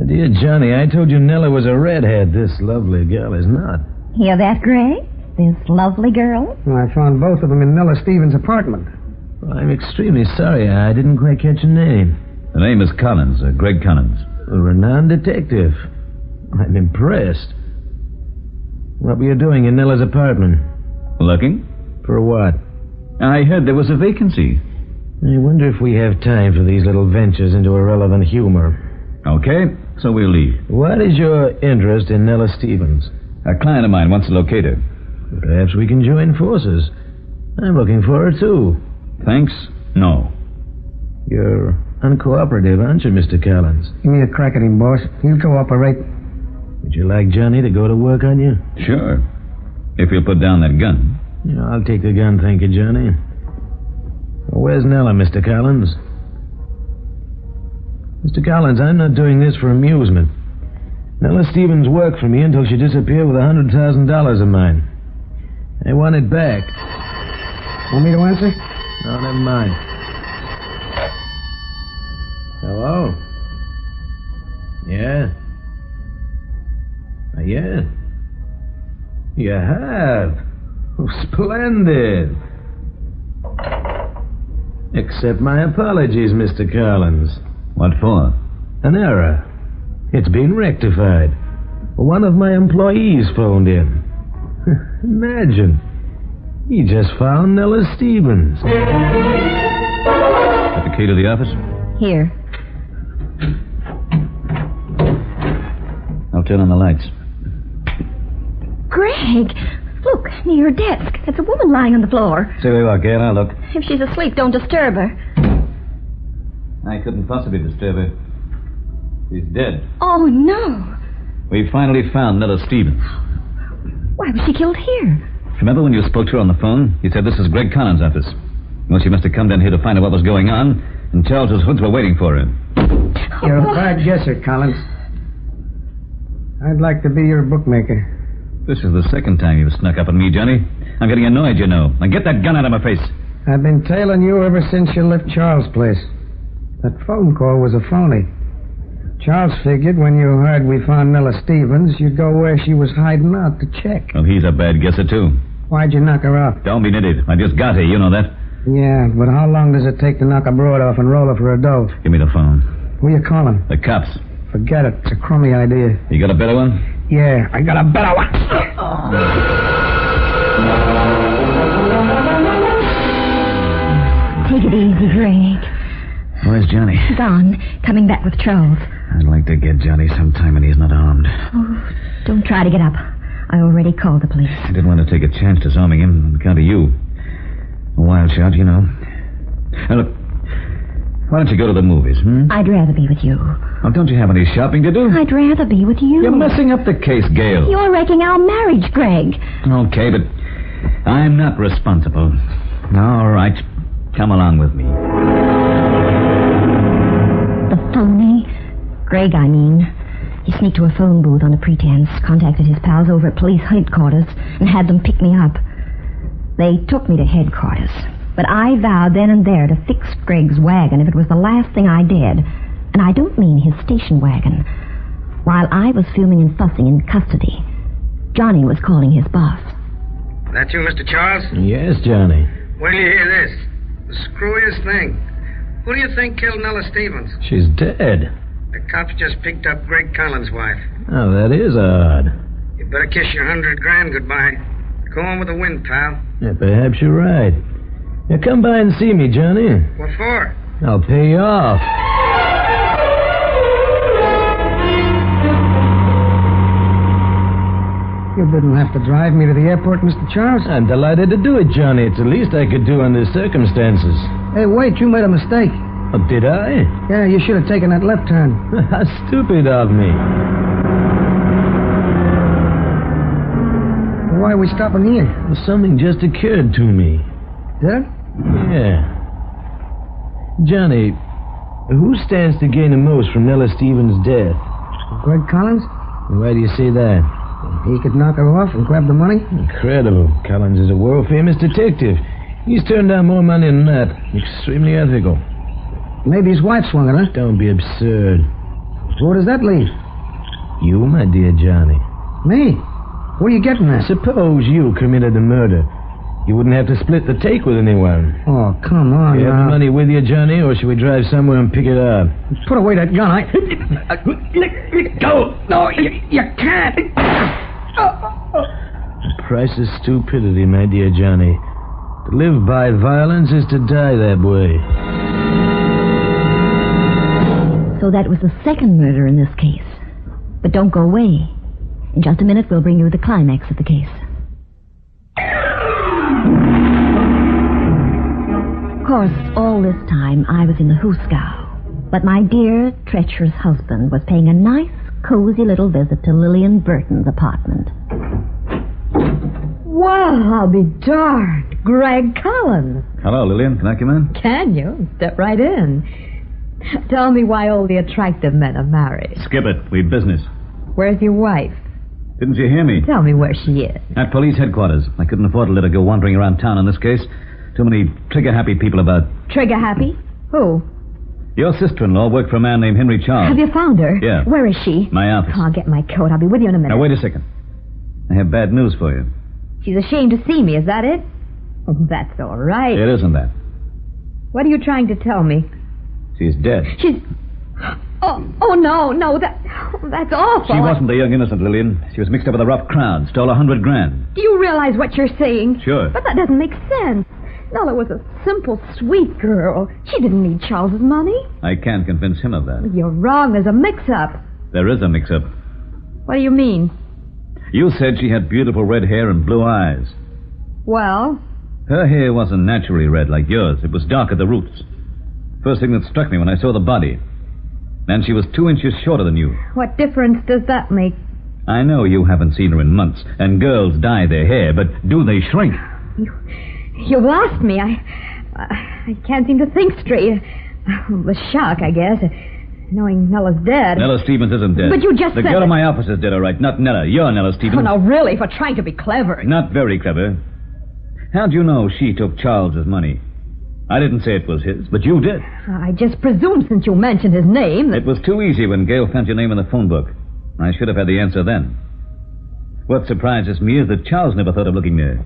Dear Johnny, I told you Nella was a redhead. This lovely girl is not. Hear that, Greg? This lovely girl? Well, I found both of them in Nella Stevens' apartment. Well, I'm extremely sorry. I didn't quite catch your name. The name is Collins, Greg Collins. A renowned detective. I'm impressed. What were you doing in Nella's apartment? Looking? For what? I heard there was a vacancy. I wonder if we have time for these little ventures into irrelevant humor. Okay, so we'll leave. What is your interest in Nella Stevens? A client of mine wants to locate her. Perhaps we can join forces. I'm looking for her, too. Thanks? No. You're uncooperative, aren't you, Mr. Collins? Give me a crack at him, boss. He'll cooperate. Would you like Johnny to go to work on you? Sure. If you'll put down that gun. Yeah, I'll take the gun, thank you, Johnny. Where's Nella, Mr. Collins? Mr. Collins, I'm not doing this for amusement. Nella Stevens worked for me until she disappeared with $100,000 of mine. I want it back. Want me to answer? No, never mind. Hello? Yeah? Yeah? You have? Oh, splendid. Accept my apologies, Mr. Collins. What for? An error. It's been rectified. One of my employees phoned in. Imagine. He just found Nella Stevens. Got the key to the office? Here. I'll turn on the lights. Greg, look, near your desk. There's a woman lying on the floor. Stay where you are, Gail. I'll look. If she's asleep, don't disturb her. I couldn't possibly disturb her. She's dead. Oh, no. We finally found Nella Stevens. Why was she killed here? Remember when you spoke to her on the phone? You said this is Greg Collins' office. Well, she must have come down here to find out what was going on, and Charles's hoods were waiting for her. You're a bad guesser, Collins. I'd like to be your bookmaker. This is the second time you've snuck up on me, Johnny. I'm getting annoyed, you know. Now get that gun out of my face. I've been tailing you ever since you left Charles' place. That phone call was a phony. Charles figured when you heard we found Nella Stevens, you'd go where she was hiding out to check. Well, he's a bad guesser, too. Why'd you knock her out? Don't be an idiot. I just got her, you know that. Yeah, but how long does it take to knock a broad off and roll her for a dope? Give me the phone. Who you calling? The cops. Forget it. It's a crummy idea. You got a better one? Yeah, I got a better one. Take it easy, Greg. Where's Johnny? Gone. Coming back with Charles. I'd like to get Johnny sometime when he's not armed. Oh, don't try to get up. I already called the police. I didn't want to take a chance disarming him on account of you. A wild shot, you know. Now, look, why don't you go to the movies, I'd rather be with you. Oh, don't you have any shopping to do? I'd rather be with you. You're messing up the case, Gail. You're wrecking our marriage, Greg. Okay, but I'm not responsible. All right. Come along with me. The phony? Greg, I mean. He sneaked to a phone booth on a pretense, contacted his pals over at police headquarters, and had them pick me up. They took me to headquarters, but I vowed then and there to fix Greg's wagon if it was the last thing I did. And I don't mean his station wagon. While I was fuming and fussing in custody, Johnny was calling his boss. That you, Mr. Charles? Yes, Johnny. Wait till you hear this. The screwiest thing. Who do you think killed Nella Stevens? She's dead. The cops just picked up Greg Collins' wife. Oh, that is odd. You better kiss your $100,000 goodbye. Go on with the wind, pal. Yeah, perhaps you're right. Now, come by and see me, Johnny. What for? I'll pay you off. You didn't have to drive me to the airport, Mr. Charles. I'm delighted to do it, Johnny. It's the least I could do under the circumstances. Hey, wait, you made a mistake. Oh, did I? Yeah, you should have taken that left turn. How stupid of me. Why are we stopping here? Well, something just occurred to me. Did it? Yeah. Johnny, who stands to gain the most from Nella Stevens' death? Greg Collins? Why do you say that? He could knock her off and grab the money? Incredible. Collins is a world-famous detective. He's turned down more money than that. Extremely ethical. Maybe his wife swung it, huh? Don't be absurd. Where does that leave? You, my dear Johnny. Me? What are you getting at? Suppose you committed the murder. You wouldn't have to split the take with anyone. Oh, come on, You have the money with you, Johnny, or should we drive somewhere and pick it up? Put away that gun, Let go! No, you can't! The price of stupidity, my dear Johnny. To live by violence is to die that way. So that was the second murder in this case. But don't go away. In just a minute, we'll bring you the climax of the case. Of course, all this time, I was in the Hooskow. But my dear, treacherous husband was paying a nice, cozy little visit to Lillian Burton's apartment. Well, I'll be darned. Greg Collins. Hello, Lillian. Can I come in? Can you? Step right in. Tell me why all the attractive men are married. Skip it. We've business. Where's your wife? Didn't you hear me? Tell me where she is. At police headquarters. I couldn't afford to let her go wandering around town in this case. Too many trigger-happy people about. Trigger-happy? Who? Your sister-in-law worked for a man named Henry Charles. Have you found her? Yeah. Where is she? My office. Oh, I'll get my coat. I'll be with you in a minute. Now, wait a second. I have bad news for you. She's ashamed to see me, is that it? Oh, that's all right. It isn't that. What are you trying to tell me? She's dead. She's... Oh, no, that's awful. She wasn't a young innocent, Lillian. She was mixed up with a rough crowd, stole $100,000. Do you realize what you're saying? Sure. But that doesn't make sense. Nella was a simple, sweet girl. She didn't need Charles's money. I can't convince him of that. You're wrong. There's a mix-up. There is a mix-up. What do you mean? You said she had beautiful red hair and blue eyes. Well? Her hair wasn't naturally red like yours. It was dark at the roots. First thing that struck me when I saw the body. And she was 2 inches shorter than you. What difference does that make? I know you haven't seen her in months, and girls dye their hair, but do they shrink? You've lost me. I can't seem to think straight. The shock, I guess. Knowing Nella's dead. Nella Stevens isn't dead. But you just said... The girl in my office is dead, all right. Not Nella. You're Nella Stevens. Oh, no, really, for trying to be clever. Not very clever. How'd you know she took Charles's money? I didn't say it was his, but you did. I just presumed since you mentioned his name that... It was too easy when Gail found your name in the phone book. I should have had the answer then. What surprises me is that Charles never thought of looking there.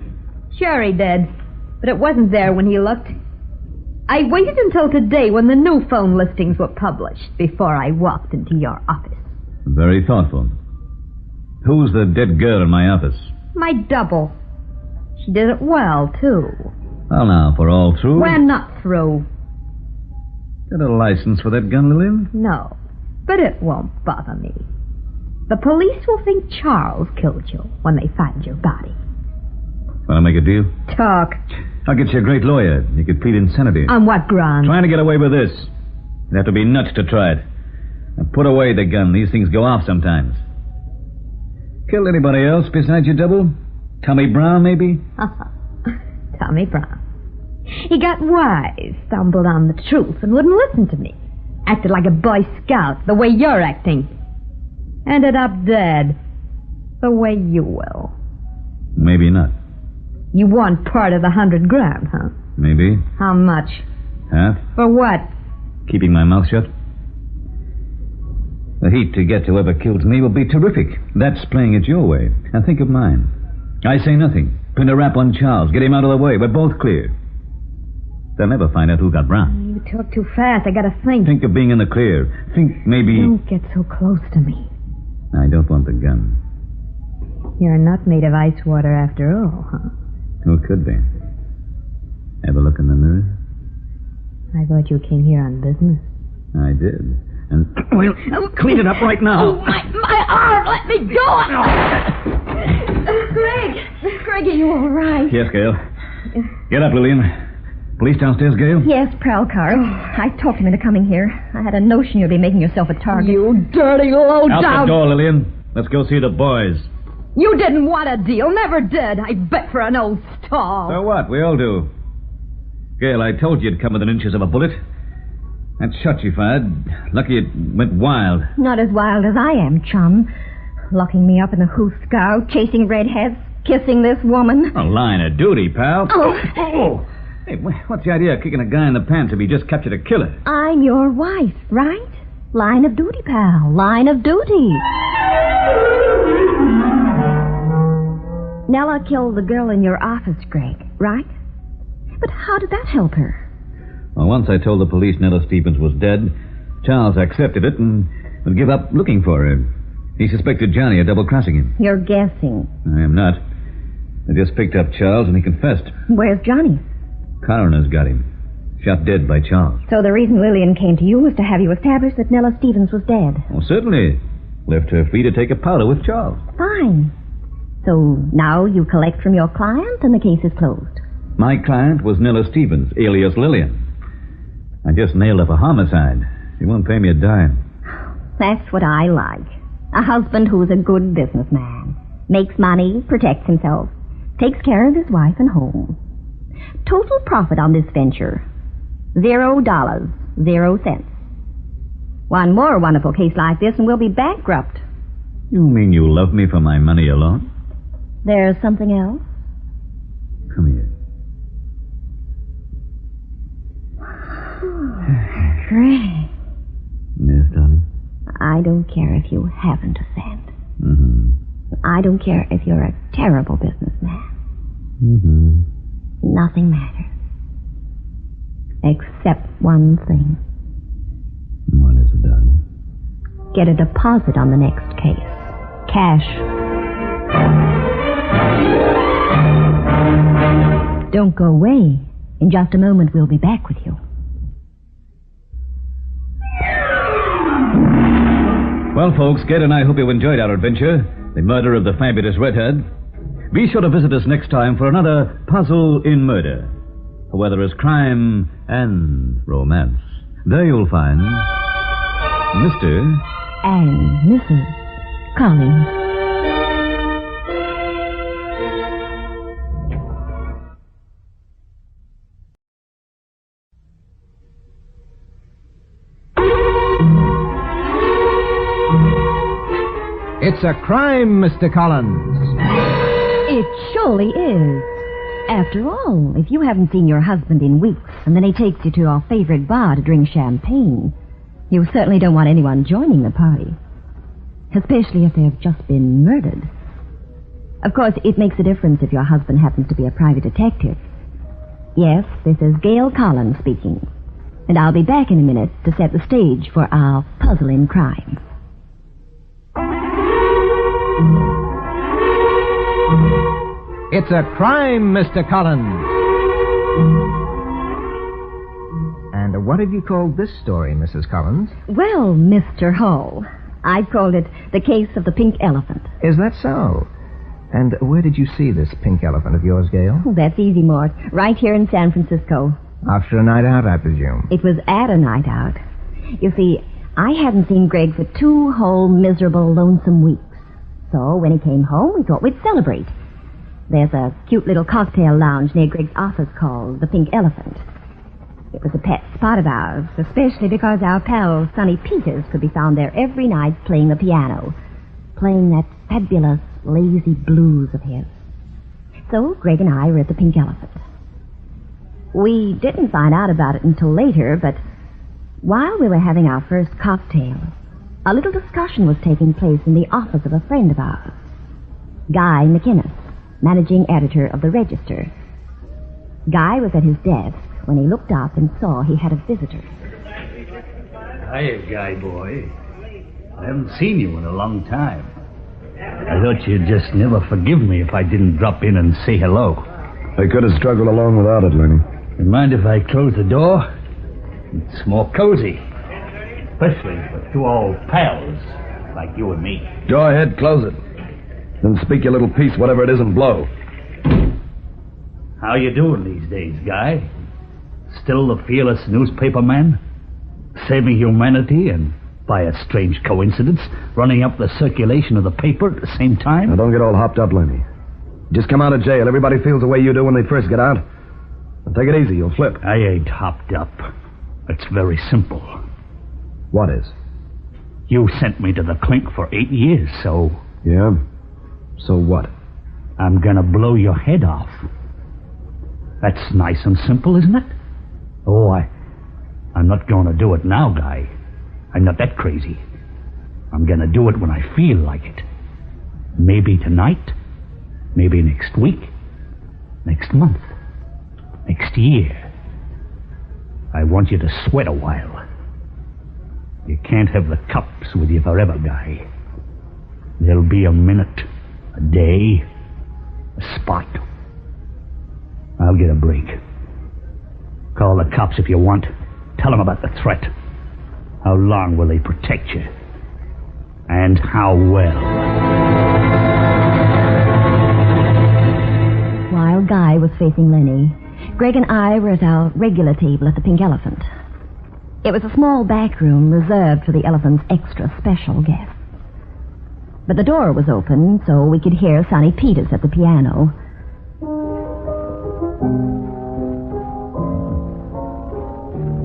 Sure he did, but it wasn't there when he looked. I waited until today when the new phone listings were published before I walked into your office. Very thoughtful. Who's the dead girl in my office? My double. She did it well, too. Well, now, for all through... We're not through. Got a license for that gun, Lillian? No. But it won't bother me. The police will think Charles killed you when they find your body. Want to make a deal? Talk. I'll get you a great lawyer. You could plead insanity. On what ground? Trying to get away with this. You'd have to be nuts to try it. Now put away the gun. These things go off sometimes. Killed anybody else besides your double? Tommy Brown, maybe? Tommy Brown. He got wise, stumbled on the truth, and wouldn't listen to me. Acted like a Boy Scout, the way you're acting. Ended up dead, the way you will. Maybe not. You want part of the $100,000, huh? Maybe. How much? Half. For what? Keeping my mouth shut. The heat to get to whoever kills me will be terrific. That's playing it your way. Now think of mine. I say nothing. Pin a rap on Charles. Get him out of the way. We're both clear. They'll never find out who got Brown. You talk too fast. I gotta think. Think of being in the clear. Think maybe... Don't get so close to me. I don't want the gun. You're not made of ice water after all, huh? Who could be? Ever look in the mirror? I thought you came here on business. I did. And we'll clean it up right now. Oh, my arm! Let me go! Greg, are you all right? Yes, Gail. Get up, Lillian. Police downstairs, Gail? Yes, prowl car. I talked him into coming here. I had a notion you'd be making yourself a target. You dirty low-down... Out the door, Lillian. Let's go see the boys. You didn't want a deal. Never did. I bet for an old stall. So what? We all do. Gail, I told you you'd come within inches of a bullet. That shot you fired, lucky it went wild. Not as wild as I am, chum. Locking me up in the Hoosegow, chasing redheads, kissing this woman. A line of duty, pal. Oh. Hey, what's the idea of kicking a guy in the pants if he just captured a killer? I'm your wife, right? Line of duty, pal. Line of duty. Nella killed the girl in your office, Greg, right? But how did that help her? Well, once I told the police Nella Stevens was dead, Charles accepted it and would give up looking for her. He suspected Johnny of double-crossing him. You're guessing. I am not. I just picked up Charles and he confessed. Where's Johnny? Coroner's got him. Shot dead by Charles. So the reason Lillian came to you was to have you establish that Nella Stevens was dead? Oh, certainly. Left her free to take a powder with Charles. Fine. So now you collect from your client and the case is closed. My client was Nella Stevens, alias Lillian. I just nailed up a homicide. She won't pay me a dime. That's what I like. A husband who's a good businessman. Makes money, protects himself, takes care of his wife and home. Total profit on this venture, $0, 0 cents. One more wonderful case like this and we'll be bankrupt. You mean you love me for my money alone? There's something else? Come here. Greg. Yes, darling? I don't care if you haven't a cent. Mm-hmm. I don't care if you're a terrible businessman. Mm-hmm. Nothing matters. Except one thing. What is it, darling? Get a deposit on the next case. Cash. Don't go away. In just a moment, we'll be back with you. Well, folks, Ged and I hope you enjoyed our adventure, the murder of the fabulous Redhead. Be sure to visit us next time for another Puzzle in Murder, where there is crime and romance. There you'll find Mr. And Mrs. Collins. It's a crime, Mr. Collins. It surely is. After all, if you haven't seen your husband in weeks, and then he takes you to your favorite bar to drink champagne, you certainly don't want anyone joining the party. Especially if they've just been murdered. Of course, it makes a difference if your husband happens to be a private detective. Yes, this is Gail Collins speaking. And I'll be back in a minute to set the stage for our puzzle in crime. It's a crime, Mr. Collins. And What have you called this story, Mrs. Collins? Well, Mr. Hull, I've called it The Case of the Pink Elephant. Is that so? And where did you see this pink elephant of yours, Gail? Oh, that's easy, Mort. Right here in San Francisco. After a night out, I presume. It was at a night out. You see, I hadn't seen Greg for 2 whole miserable, lonesome weeks. So when he came home, we thought we'd celebrate. There's a cute little cocktail lounge near Greg's office called the Pink Elephant. It was a pet spot of ours, especially because our pal, Sonny Peters, could be found there every night playing the piano, playing that fabulous, lazy blues of his. So Greg and I were at the Pink Elephant. We didn't find out about it until later, but while we were having our first cocktail, a little discussion was taking place in the office of a friend of ours, Guy McInnes, managing editor of the Register. Guy was at his desk when he looked up and saw he had a visitor. Hiya, Guy boy. I haven't seen you in a long time. I thought you'd just never forgive me if I didn't drop in and say hello. I could have struggled along without it, Lenny. You mind if I close the door? It's more cozy. Especially for 2 old pals like you and me. Go ahead, close it. Then speak your little piece, whatever it is, and blow. How you doing these days, Guy? Still the fearless newspaper man? Saving humanity and, by a strange coincidence, running up the circulation of the paper at the same time? Now, don't get all hopped up, Lenny. Just come out of jail. Everybody feels the way you do when they first get out. Now, take it easy. You'll flip. I ain't hopped up. It's very simple. What is? You sent me to the clink for 8 years, so... Yeah? So what? I'm gonna blow your head off. That's nice and simple, isn't it? Oh, I'm not gonna do it now, Guy. I'm not that crazy. I'm gonna do it when I feel like it. Maybe tonight. Maybe next week. Next month. Next year. I want you to sweat a while. You can't have the cops with you forever, Guy. There'll be a minute, a day, a spot. I'll get a break. Call the cops if you want. Tell them about the threat. How long will they protect you? And how well? While Guy was facing Lenny, Greg and I were at our regular table at the Pink Elephant. It was a small back room reserved for the elephant's extra special guests. But the door was open, so we could hear Sonny Peters at the piano.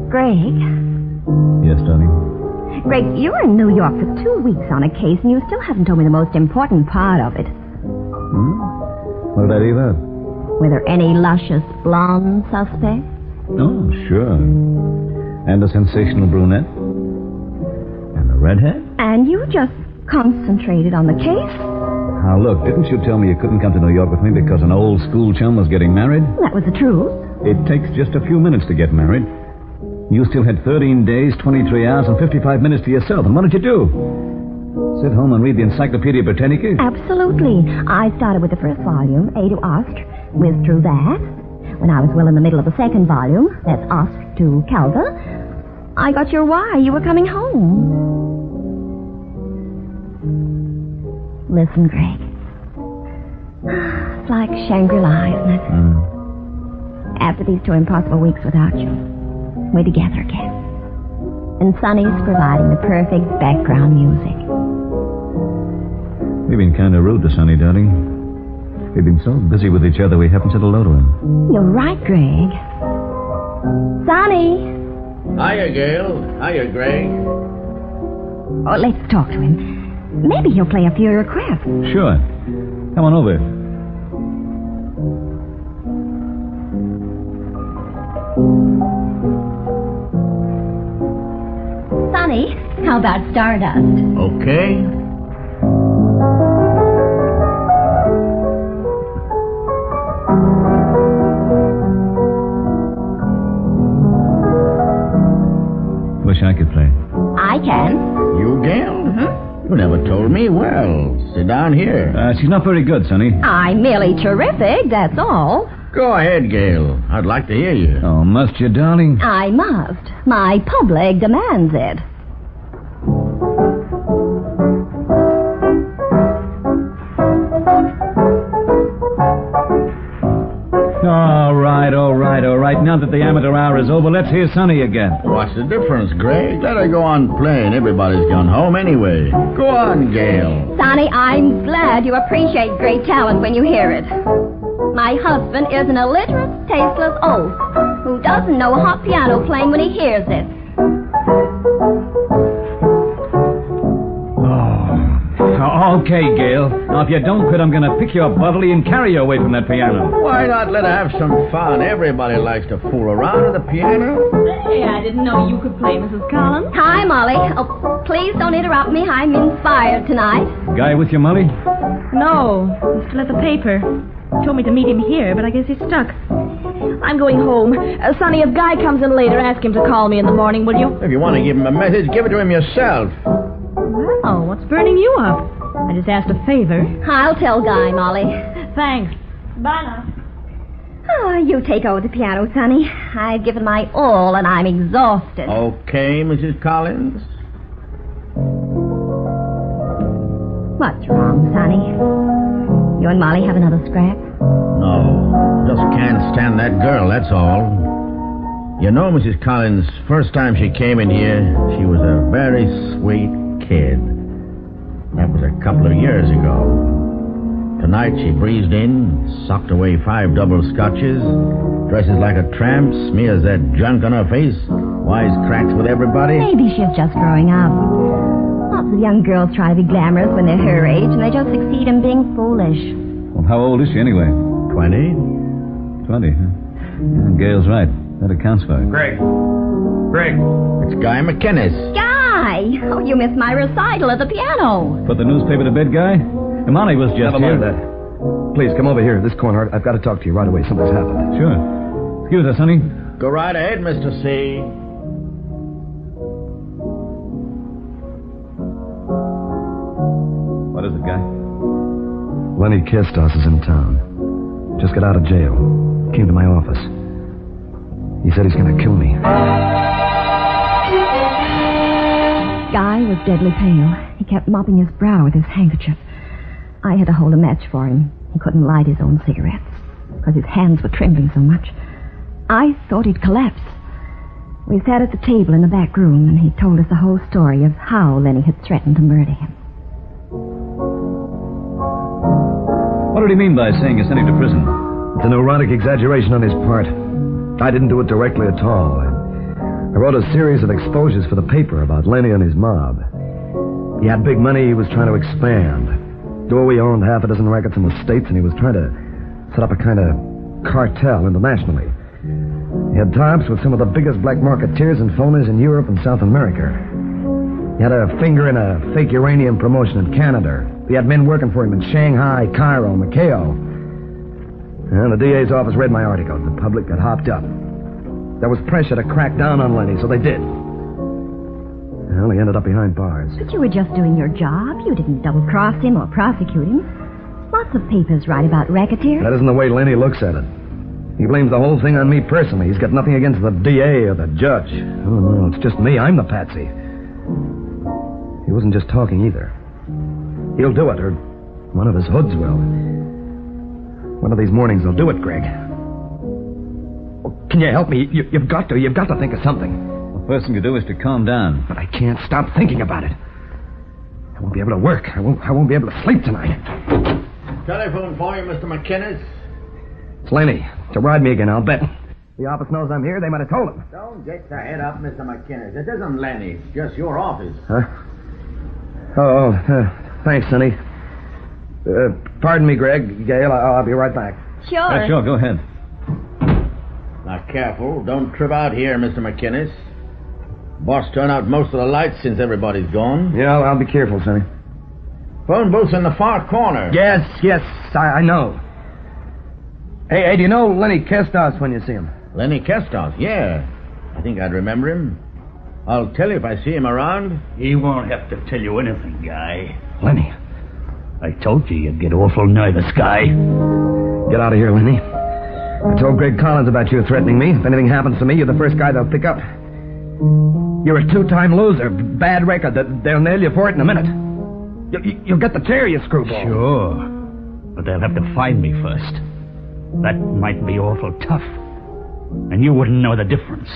Greg? Yes, darling? Greg, you were in New York for 2 weeks on a case, and you still haven't told me the most important part of it. What did I leave out? Were there any luscious blonde suspects? Oh, sure. And a sensational brunette. And a redhead. And you just concentrated on the case? Now, look, didn't you tell me you couldn't come to New York with me because an old school chum was getting married? That was the truth. It takes just a few minutes to get married. You still had 13 days, 23 hours, and 55 minutes to yourself. And what did you do? Sit home and read the Encyclopedia Britannica? Absolutely. I started with the first volume, A to Ost, whizzed through that. When I was well in the middle of the second volume, that's Ost to Calva, I got your why you were coming home. Listen, Greg. It's like Shangri-La, isn't it? After these 2 impossible weeks without you, we're together again. And Sonny's providing the perfect background music. We've been kind of rude to Sonny, darling. We've been so busy with each other we haven't said hello to him. You're right, Greg. Sonny! Hiya, Gail. Hiya, Greg. Oh, let's talk to him. Maybe he'll play a few requests. Sure. Come on over. Sonny, how about Stardust? Okay. Wish I could play. I can. You, Gail? You never told me. Well, sit down here. She's not very good, Sonny. I'm merely terrific, that's all. Go ahead, Gail. I'd like to hear you. Oh, must you, darling? I must. My public demands it. All right. Now that the amateur hour is over, let's hear Sonny again. What's the difference, Greg? Let her go on playing. Everybody's gone home anyway. Go on, Gail. Sonny, I'm glad you appreciate great talent when you hear it. My husband is an illiterate, tasteless oaf who doesn't know hot piano playing when he hears it. Okay, Gail. Now, if you don't quit, I'm going to pick you up bodily and carry you away from that piano. Why not let her have some fun? Everybody likes to fool around with the piano. Hey, I didn't know you could play, Mrs. Collins. Hi, Molly. Oh, please don't interrupt me. I'm inspired tonight. Guy with you, Molly? No, he's still at the paper. Told me to meet him here, but I guess he's stuck. I'm going home. Sonny, if Guy comes in later, ask him to call me in the morning, will you? If you want to give him a message, give it to him yourself. Well, what's burning you up? I just asked a favor. I'll tell Guy, Molly. Thanks. Bye now. Oh, you take over the piano, Sonny. I've given my all, and I'm exhausted. Okay, Mrs. Collins. What's wrong, Sonny? You and Molly have another scrap? No, just can't stand that girl, that's all. You know, Mrs. Collins, first time she came in here, she was a very sweet kid. That was a couple of years ago. Tonight she breezed in, socked away 5 double scotches, dresses like a tramp, smears that junk on her face, wisecracks with everybody. Maybe she's just growing up. Lots of young girls try to be glamorous when they're her age, and they just succeed in being foolish. Well, how old is she anyway? 20. 20, huh? Yeah, Gail's right. That accounts for it. Greg. It's Guy McInnes. Guy! Oh, you missed my recital at the piano. Put the newspaper to bed, Guy? Molly was just Never here. mind that. Please, come over here, this corner. I've got to talk to you right away. Something's happened. Sure. Excuse us, Sonny. Go right ahead, Mr. C. What is it, Guy? Lenny Kestos is in town. Just got out of jail. Came to my office. He said he's going to kill me. Guy was deadly pale. He kept mopping his brow with his handkerchief. I had to hold a match for him. He couldn't light his own cigarettes because his hands were trembling so much. I thought he'd collapse. We sat at the table in the back room, and he told us the whole story of how Lenny had threatened to murder him. What did he mean by saying you sent him to prison? It's a neurotic exaggeration on his part. I didn't do it directly at all. I wrote a series of exposures for the paper about Lenny and his mob. He had big money he was trying to expand. Dewey owned half a dozen records in the States, and he was trying to set up a kind of cartel internationally. He had tie-ups with some of the biggest black marketeers and phonies in Europe and South America. He had a finger in a fake uranium promotion in Canada. He had men working for him in Shanghai, Cairo, Macao. And the DA's office read my article. The public got hopped up. There was pressure to crack down on Lenny, so they did. Well, he ended up behind bars. But you were just doing your job. You didn't double-cross him or prosecute him. Lots of papers write about racketeers. That isn't the way Lenny looks at it. He blames the whole thing on me personally. He's got nothing against the DA or the judge. Oh, no, it's just me. I'm the patsy. He wasn't just talking either. He'll do it, or one of his hoods will. One of these mornings he'll do it, Greg. Oh, can you help me? You've got to think of something. The first thing to do is to calm down. But I can't stop thinking about it. I won't be able to work. I won't be able to sleep tonight. Telephone for you, Mr. McInnes. It's Lenny. To ride me again, I'll bet. The office knows I'm here. They might have told him. Don't get your head up, Mr. McInnes. It isn't Lenny. It's just your office. Huh? Thanks, Sonny. Pardon me, Greg. Gail, I'll be right back. Sure. Sure, go ahead. Now, careful. Don't trip out here, Mr. McInnes. Boss turned out most of the lights since everybody's gone. Yeah, I'll be careful, Sonny. Phone booth's in the far corner. Yes, I know. Hey, do you know Lenny Kestos when you see him? Lenny Kestos, yeah. I think I'd remember him. I'll tell you if I see him around. He won't have to tell you anything, Guy. Lenny. I told you you'd get awful nervous, Guy. Get out of here, Lenny. I told Greg Collins about you threatening me. If anything happens to me, you're the first guy they'll pick up. You're a 2-time loser. Bad record. They'll nail you for it in a minute. You'll get the chair, you screwball. Sure. But they'll have to find me first. That might be awful tough. And you wouldn't know the difference.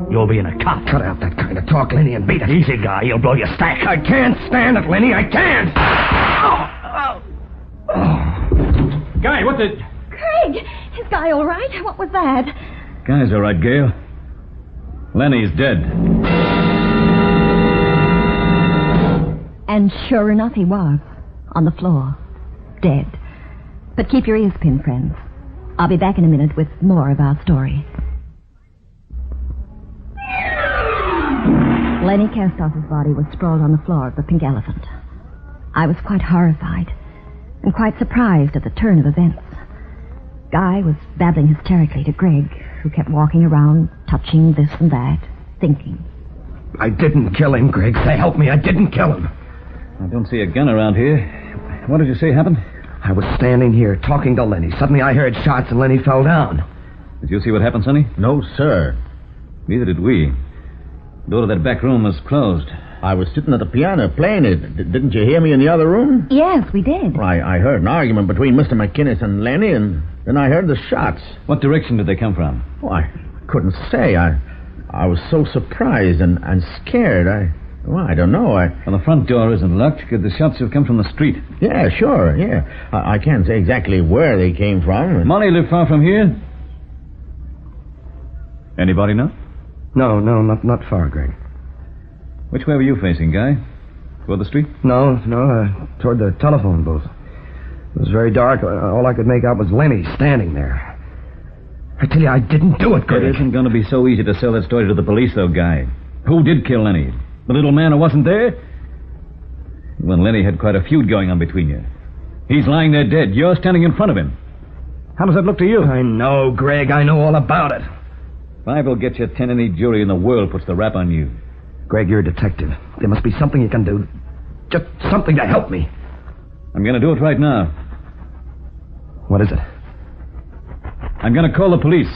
You'll be in a cop. Cut out that kind of talk, Lenny, and beat it. Easy, guy. You'll blow your stack. I can't stand it, Lenny. I can't. Guy, what the... Craig! Is Guy all right? What was that? Guy's all right, Gail. Lenny's dead. And sure enough, he was. On the floor. Dead. But keep your ears pinned, friends. I'll be back in a minute with more of our story. Lenny Castoff's body was sprawled on the floor of the Pink Elephant. I was quite horrified and quite surprised at the turn of events. Guy was babbling hysterically to Greg, who kept walking around, touching this and that, thinking. I didn't kill him, Greg. Say, help me. I didn't kill him. I don't see a gun around here. What did you say happened? I was standing here talking to Lenny. Suddenly I heard shots and Lenny fell down. Did you see what happened, Sonny? No, sir. Neither did we. The door to that back room was closed. I was sitting at the piano playing it. Didn't you hear me in the other room? Yes, we did. I heard an argument between Mr. McInnes and Lenny, and then I heard the shots. What direction did they come from? Oh, I couldn't say. I was so surprised and scared. I don't know. Well, the front door isn't locked. Could the shots have come from the street? Yeah, sure, yeah. I can't say exactly where they came from. Money live far from here? Anybody know? No, not far, Greg. Which way were you facing, Guy? Toward the street? No, toward the telephone booth. It was very dark. All I could make out was Lenny standing there. I tell you, I didn't do it, Greg. It isn't going to be so easy to sell that story to the police, though, Guy. Who did kill Lenny? The little man who wasn't there? Well, Lenny had quite a feud going on between you. He's lying there dead. You're standing in front of him. How does that look to you? I know, Greg. I know all about it. If I will get you 10 any jury in the world puts the rap on you. Greg, you're a detective. There must be something you can do. Just something to help me. I'm going to do it right now. What is it? I'm going to call the police.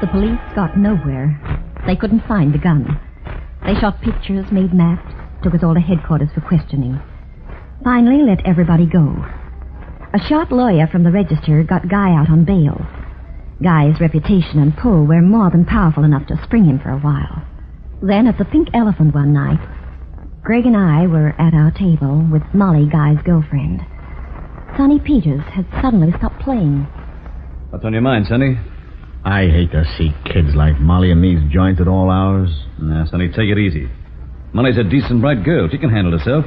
The police got nowhere. They couldn't find the gun. They shot pictures, made maps, took us all to headquarters for questioning. Finally, let everybody go. A sharp lawyer from the register got Guy out on bail. Guy's reputation and pull were more than powerful enough to spring him for a while. Then at the Pink Elephant one night, Greg and I were at our table with Molly, Guy's girlfriend. Sonny Peters had suddenly stopped playing. What's on your mind, Sonny? I hate to see kids like Molly in these joints at all hours. Now, Sonny, take it easy. Molly's a decent, bright girl. She can handle herself.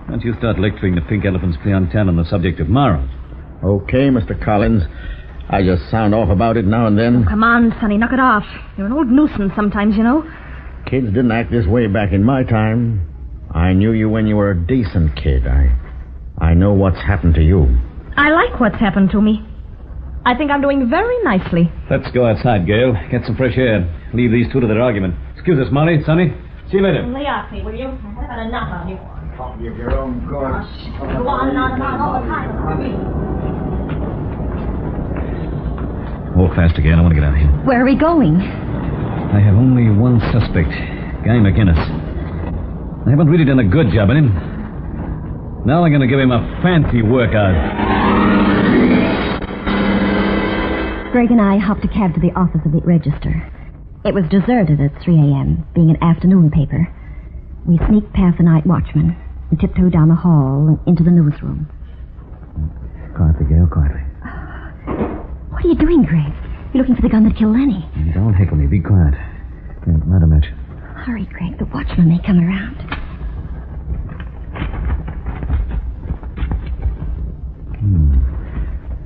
Don't you start lecturing the Pink Elephant's clientele on the subject of morals. Okay, Mr. Collins. I just sound off about it now and then. Oh, come on, Sonny, knock it off. You're an old nuisance sometimes, you know. Kids didn't act this way back in my time. I knew you when you were a decent kid. I know what's happened to you. I like what's happened to me. I think I'm doing very nicely. Let's go outside, Gail. Get some fresh air. Leave these two to their argument. Excuse us, Molly. Sonny. See you later. Lay off me, will you? I've had enough of you. Copy of your own course. Go on and on all the time. Walk fast again. I want to get out of here. Where are we going? I have only one suspect, Guy McInnes. I haven't really done a good job on him. Now I'm going to give him a fancy workout. Greg and I hopped a cab to the office of the Register. It was deserted at 3 a.m., being an afternoon paper. We sneaked past the night watchman and tiptoed down the hall and into the newsroom. Quietly, Gail, quietly. What are you doing, Greg? You're looking for the gun that killed Lenny. Don't heckle me. Be quiet. Here, light a match. Hurry, Greg. The watchman may come around.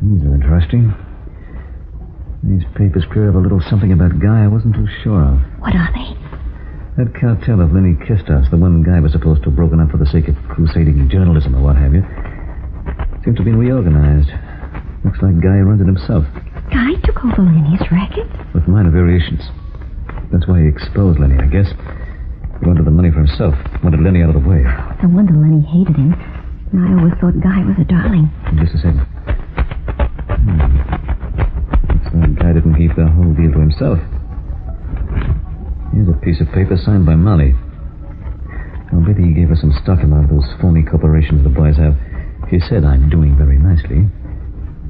These are interesting. These papers clear up a little something about Guy I wasn't too sure of. What are they? That cartel of Lenny Kistas, the one Guy was supposed to have broken up for the sake of crusading journalism or what have you, seems to have been reorganized. Looks like Guy runs it himself. Guy took over Lenny's racket? With minor variations. That's why he exposed Lenny, I guess. He wanted the money for himself. Wanted Lenny out of the way. No wonder Lenny hated him. And I always thought Guy was a darling. Just a second. Looks like Guy didn't keep the whole deal to himself. Here's a piece of paper signed by Molly. I'll bet he gave her some stock amount of those phony corporations the boys have. He said I'm doing very nicely.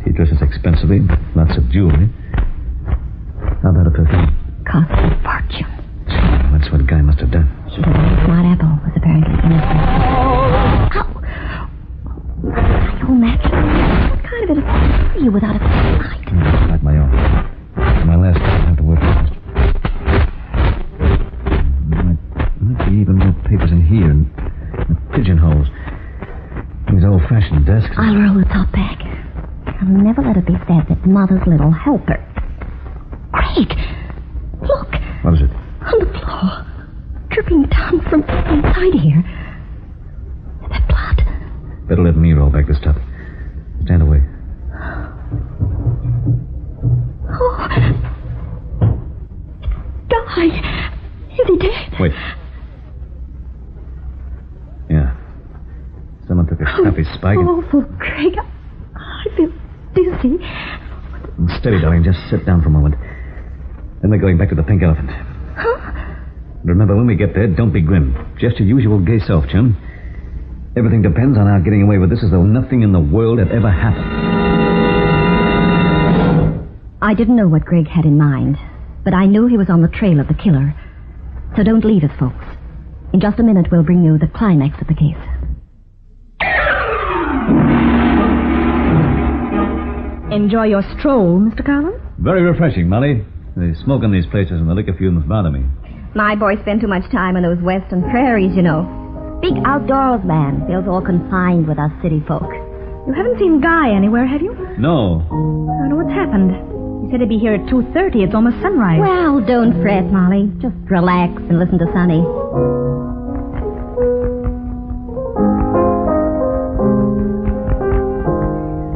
He dresses expensively, lots of jewelry. How about a perfume? Cost a fortune. That's what Guy must have done. She said the smart apple was apparently innocent. Ow! Oh, Mac, what kind of it are you without a light? Like my own. My last time I have to work fast. Might be even more papers in here and pigeonholes. These old-fashioned desks. I'll roll the top back. I'll never let it be said that Mother's little helper. Craig! Look! What is it? On the floor. Dripping down from inside here. That blood. Better let me roll back this stuff. Stand away. Oh. Guy. Is he dead? Wait. Yeah. Someone took a crappy spike. Awful, Craig. I feel dizzy. Steady, darling. Just sit down for a moment. Then we're going back to the Pink Elephant. Huh? Remember, when we get there, don't be grim. Just your usual gay self, chum. Everything depends on our getting away with this as though nothing in the world had ever happened. I didn't know what Greg had in mind, but I knew he was on the trail of the killer. So don't leave us, folks. In just a minute, we'll bring you the climax of the case. Enjoy your stroll, Mr. Collins? Very refreshing, Molly. The smoke in these places and the liquor fumes bother me. My boy spent too much time in those western prairies, you know. Big outdoors man feels all confined with us city folk. You haven't seen Guy anywhere, have you? No. I don't know what's happened. He said he'd be here at 2:30. It's almost sunrise. Well, don't fret, Molly. Just relax and listen to Sonny.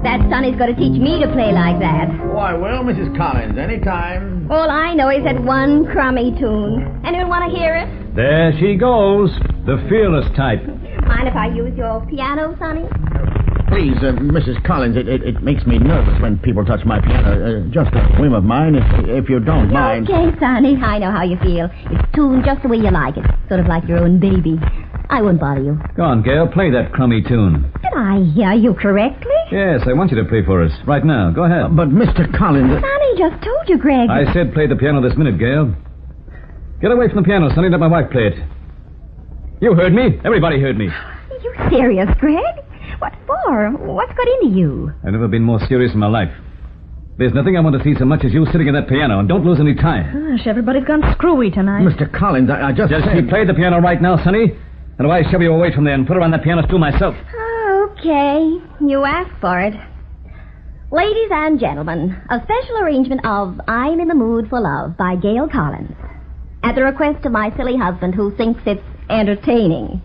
That Sonny's going to teach me to play like that. Oh, I will, Mrs. Collins, any time. All I know is that one crummy tune. Anyone want to hear it? There she goes. The fearless type. Mind if I use your piano, Sonny? Please, Mrs. Collins, it makes me nervous when people touch my piano. Just a whim of mine, if you don't mind. Okay, Sonny, I know how you feel. It's tuned just the way you like it. Sort of like your own baby. I won't bother you. Go on, Gail, play that crummy tune. Did I hear you correctly? Yes, I want you to play for us. Right now. Go ahead. But, Mr. Collins... Sonny just told you, Greg. I said play the piano this minute, Gail. Get away from the piano, Sonny. Let my wife play it. You heard me. Everybody heard me. Are you serious, Greg? What for? What's got into you? I've never been more serious in my life. There's nothing I want to see so much as you sitting at that piano, and don't lose any time. Gosh, everybody's gone screwy tonight. Mr. Collins, I just said... you play the piano right now, Sonny. Otherwise, shove you away from there and put her on that piano stool myself. Okay, you asked for it. Ladies and gentlemen, a special arrangement of I'm in the Mood for Love by Gail Collins. At the request of my silly husband who thinks it's entertaining.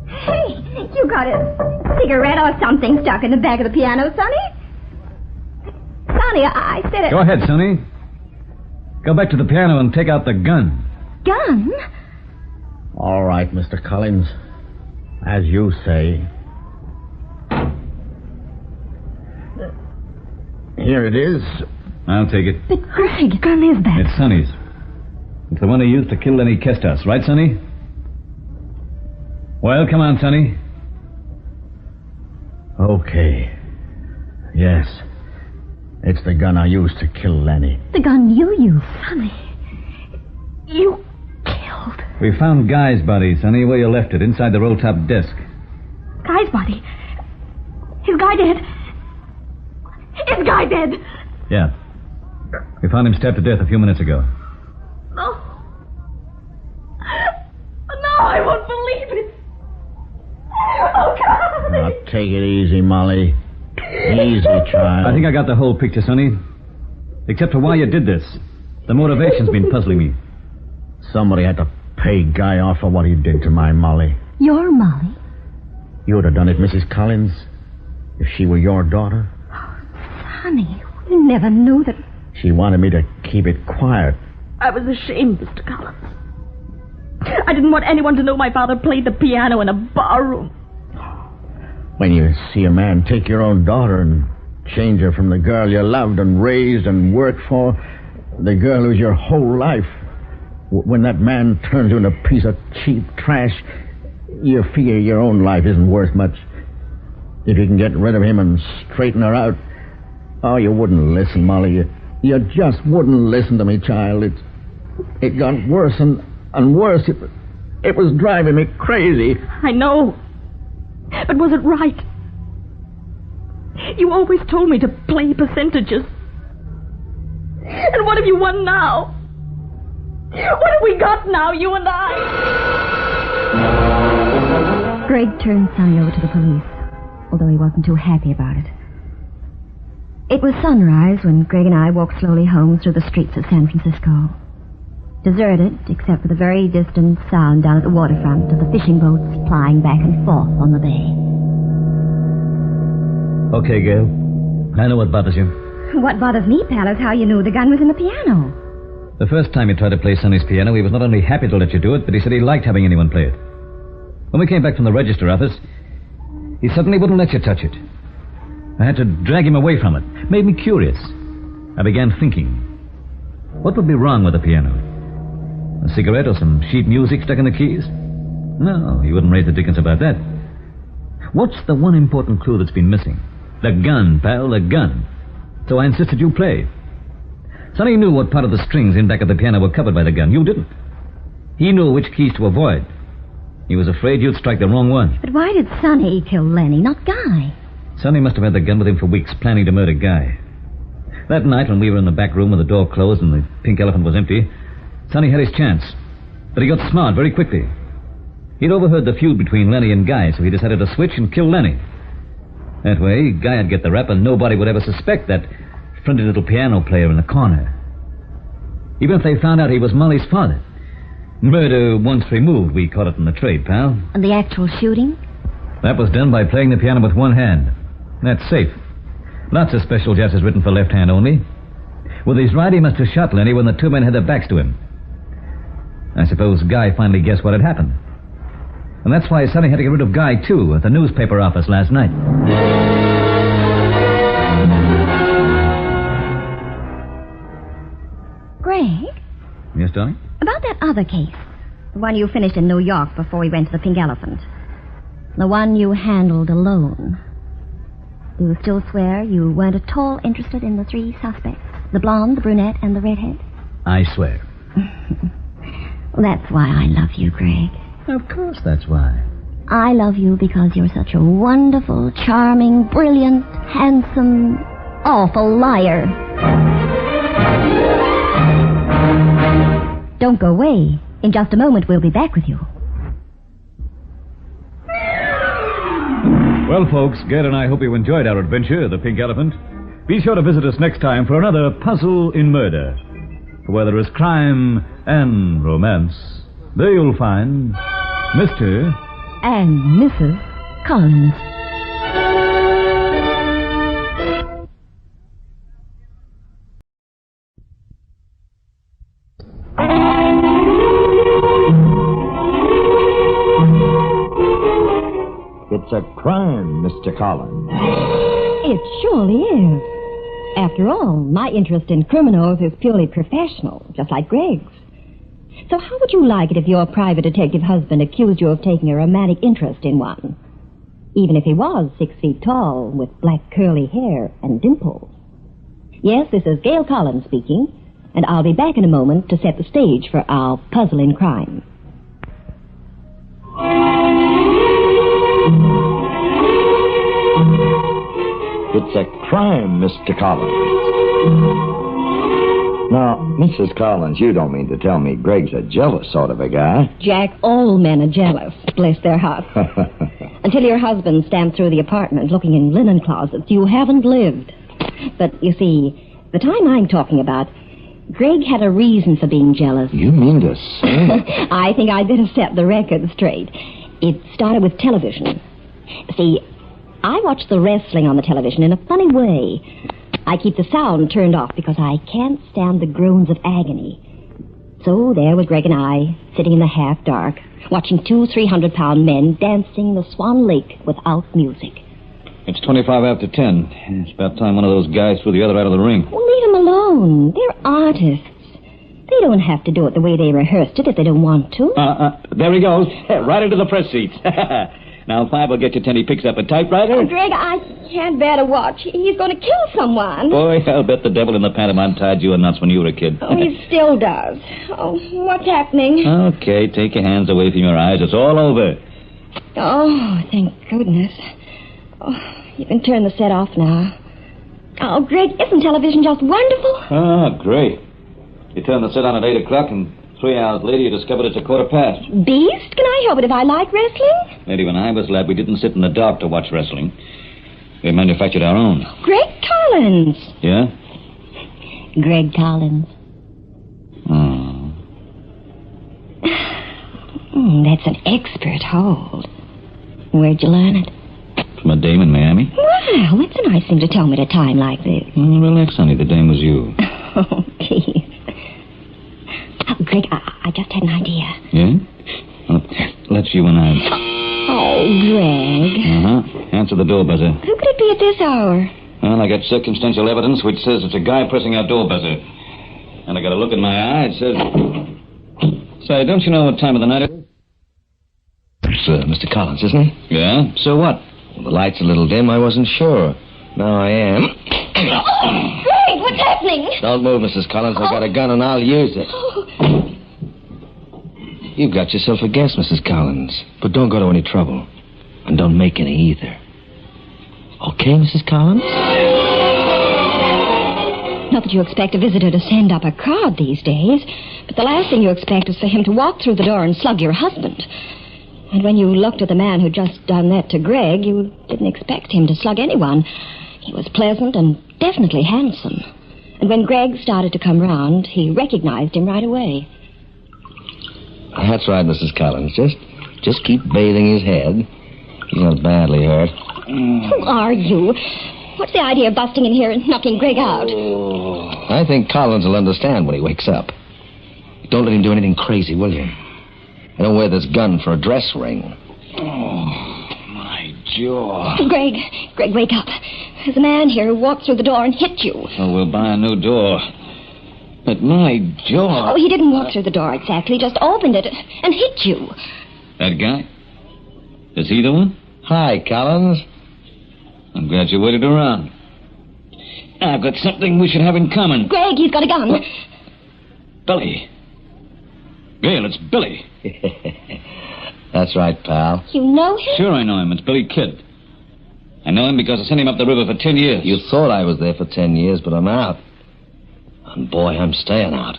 Hey, you got a cigarette or something stuck in the back of the piano, Sonny? Sonny, I said it... Go ahead, Sonny. Go back to the piano and take out the gun. Gun? All right, Mr. Collins. As you say. Here it is. I'll take it. But, Greg, gun is that? It's Sonny's. It's the one he used to kill Lenny Kestas, right, Sonny? Well, come on, Sonny. Okay. Yes. It's the gun I used to kill Lenny. The gun you used? Sonny. You killed. We found Guy's body, Sonny, where you left it, inside the roll-top desk. Guy's body? Is Guy dead? Is Guy dead? Yeah. We found him stabbed to death a few minutes ago. No. No, I won't believe it. Oh, God. Now, take it easy, Molly. Easy, child. I think I got the whole picture, Sonny. Except for why you did this. The motivation's been puzzling me. Somebody had to pay Guy off for what he did to my Molly. Your Molly? You would have done it, Mrs. Collins, if she were your daughter. Sonny, we never knew that... She wanted me to keep it quiet. I was ashamed, Mr. Collins. I didn't want anyone to know my father played the piano in a barroom. When you see a man take your own daughter and change her from the girl you loved and raised and worked for, the girl who's your whole life, when that man turns you into a piece of cheap trash, you figure your own life isn't worth much. If you can get rid of him and straighten her out. Oh, you wouldn't listen, Molly. You just wouldn't listen to me, child. It got worse and worse. It was driving me crazy. I know. But was it right? You always told me to play percentages. And what have you won now? What have we got now, you and I? Greg turned Sonny over to the police, although he wasn't too happy about it. It was sunrise when Greg and I walked slowly home through the streets of San Francisco. Deserted, except for the very distant sound down at the waterfront of the fishing boats plying back and forth on the bay. Okay, Gail. I know what bothers you. What bothers me, pal, is how you knew the gun was in the piano. The first time you tried to play Sonny's piano, he was not only happy to let you do it, but he said he liked having anyone play it. When we came back from the register office, he suddenly wouldn't let you touch it. I had to drag him away from it. Made me curious. I began thinking. What would be wrong with the piano? A cigarette or some sheet music stuck in the keys? No, he wouldn't raise the dickens about that. What's the one important clue that's been missing? The gun, pal, the gun. So I insisted you play. Sonny knew what part of the strings in back of the piano were covered by the gun. You didn't. He knew which keys to avoid. He was afraid you'd strike the wrong one. But why did Sonny kill Lenny, not Guy? Sonny must have had the gun with him for weeks, planning to murder Guy. That night, when we were in the back room with the door closed and the pink elephant was empty, Sonny had his chance. But he got smart very quickly. He'd overheard the feud between Lenny and Guy, so he decided to switch and kill Lenny. That way, Guy would get the rap and nobody would ever suspect that friendly little piano player in the corner. Even if they found out he was Molly's father. Murder once removed, we caught it in the trade, pal. And the actual shooting? That was done by playing the piano with one hand. That's safe. Lots of special jazzes written for left hand only. With his right, he must have shot Lenny when the two men had their backs to him. I suppose Guy finally guessed what had happened. And that's why Sonny had to get rid of Guy, too, at the newspaper office last night. Greg? Yes, darling? About that other case. The one you finished in New York before we went to the Pink Elephant. The one you handled alone. Do you still swear you weren't at all interested in the three suspects? The blonde, the brunette, and the redhead? I swear. Well, that's why I love you, Greg. Of course that's why. I love you because you're such a wonderful, charming, brilliant, handsome, awful liar. Don't go away. In just a moment, we'll be back with you. Well, folks, Ged and I hope you enjoyed our adventure, The Pink Elephant. Be sure to visit us next time for another puzzle in murder. For where there is crime and romance, there you'll find Mr. and Mrs. Collins. It's a crime, Mr. Collins. It surely is. After all, my interest in criminals is purely professional, just like Greg's. So how would you like it if your private detective husband accused you of taking a romantic interest in one? Even if he was 6 feet tall, with black curly hair and dimples. Yes, this is Gail Collins speaking, and I'll be back in a moment to set the stage for our puzzle in crime. It's a crime, Mr. Collins. Now, Mrs. Collins, you don't mean to tell me Greg's a jealous sort of a guy. Jack, all men are jealous, bless their hearts. Until your husband stamped through the apartment looking in linen closets, you haven't lived. But, you see, the time I'm talking about, Greg had a reason for being jealous. You mean to say? I think I'd better set the record straight. It started with television. See, I watch the wrestling on the television in a funny way. I keep the sound turned off because I can't stand the groans of agony. So there were Greg and I, sitting in the half-dark, watching 2 300-pound men dancing the Swan Lake without music. It's 25 after 10. It's about time one of those guys threw the other out of the ring. Well, leave them alone. They're artists. They don't have to do it the way they rehearsed it if they don't want to. There he goes. Right into the press seats. Now, 5 will get you 10. He picks up a typewriter. Oh, Greg, I can't bear to watch. He's going to kill someone. Boy, I'll bet the devil in the pantomime tied you a nuts when you were a kid. Oh, he still does. Oh, what's happening? Okay, take your hands away from your eyes. It's all over. Oh, thank goodness. Oh, you can turn the set off now. Oh, Greg, isn't television just wonderful? Ah, great. You turn the set on at 8 o'clock, and 3 hours later you discovered it's 1:15. Beast? Can I help it if I like wrestling? Lady, when I was lad, we didn't sit in the dark to watch wrestling. We manufactured our own. Greg Collins. Yeah? Greg Collins. Oh. That's an expert hold. Where'd you learn it? From a dame in Miami. Well, it's a nice thing to tell me at a time like this. Relax, honey. The dame was you. Oh, please. Oh, Greg, I just had an idea. Yeah? Well, let's you and I. Oh, Greg. Uh-huh. Answer the door buzzer. Who could it be at this hour? Well, I got circumstantial evidence which says it's a guy pressing our door buzzer. And I got a look in my eye. It says... Say, don't you know what time of the night it is? It's Mr. Collins, isn't he? Yeah? So what? Well, the light's a little dim. I wasn't sure. Now I am. Oh, Greg, what's happening? Don't move, Mrs. Collins. I got a gun and I'll use it. You've got yourself a guess, Mrs. Collins. But don't go to any trouble. And don't make any either. Okay, Mrs. Collins? Not that you expect a visitor to send up a crowd these days, but the last thing you expect is for him to walk through the door and slug your husband. And when you looked at the man who'd just done that to Greg, you didn't expect him to slug anyone. He was pleasant and definitely handsome. And when Greg started to come round, he recognized him right away. That's right, Mrs. Collins. Just keep bathing his head. He's not badly hurt. Who are you? What's the idea of busting in here and knocking Greg out? I think Collins will understand when he wakes up. Don't let him do anything crazy, will you? I don't wear this gun for a dress ring. Oh, my jaw. Greg, wake up. There's a man here who walked through the door and hit you. Oh, we'll buy a new door. But my jaw... Oh, he didn't walk through the door exactly. Just opened it and hit you. That guy? Is he the one? Hi, Collins. I'm glad you waited around. I've got something we should have in common. Greg, he's got a gun. What? Billy. Gail, it's Billy. That's right, pal. You know him? Sure I know him. It's Billy Kidd. I know him because I sent him up the river for 10 years. You thought I was there for 10 years, but I'm out. And boy, I'm staying out.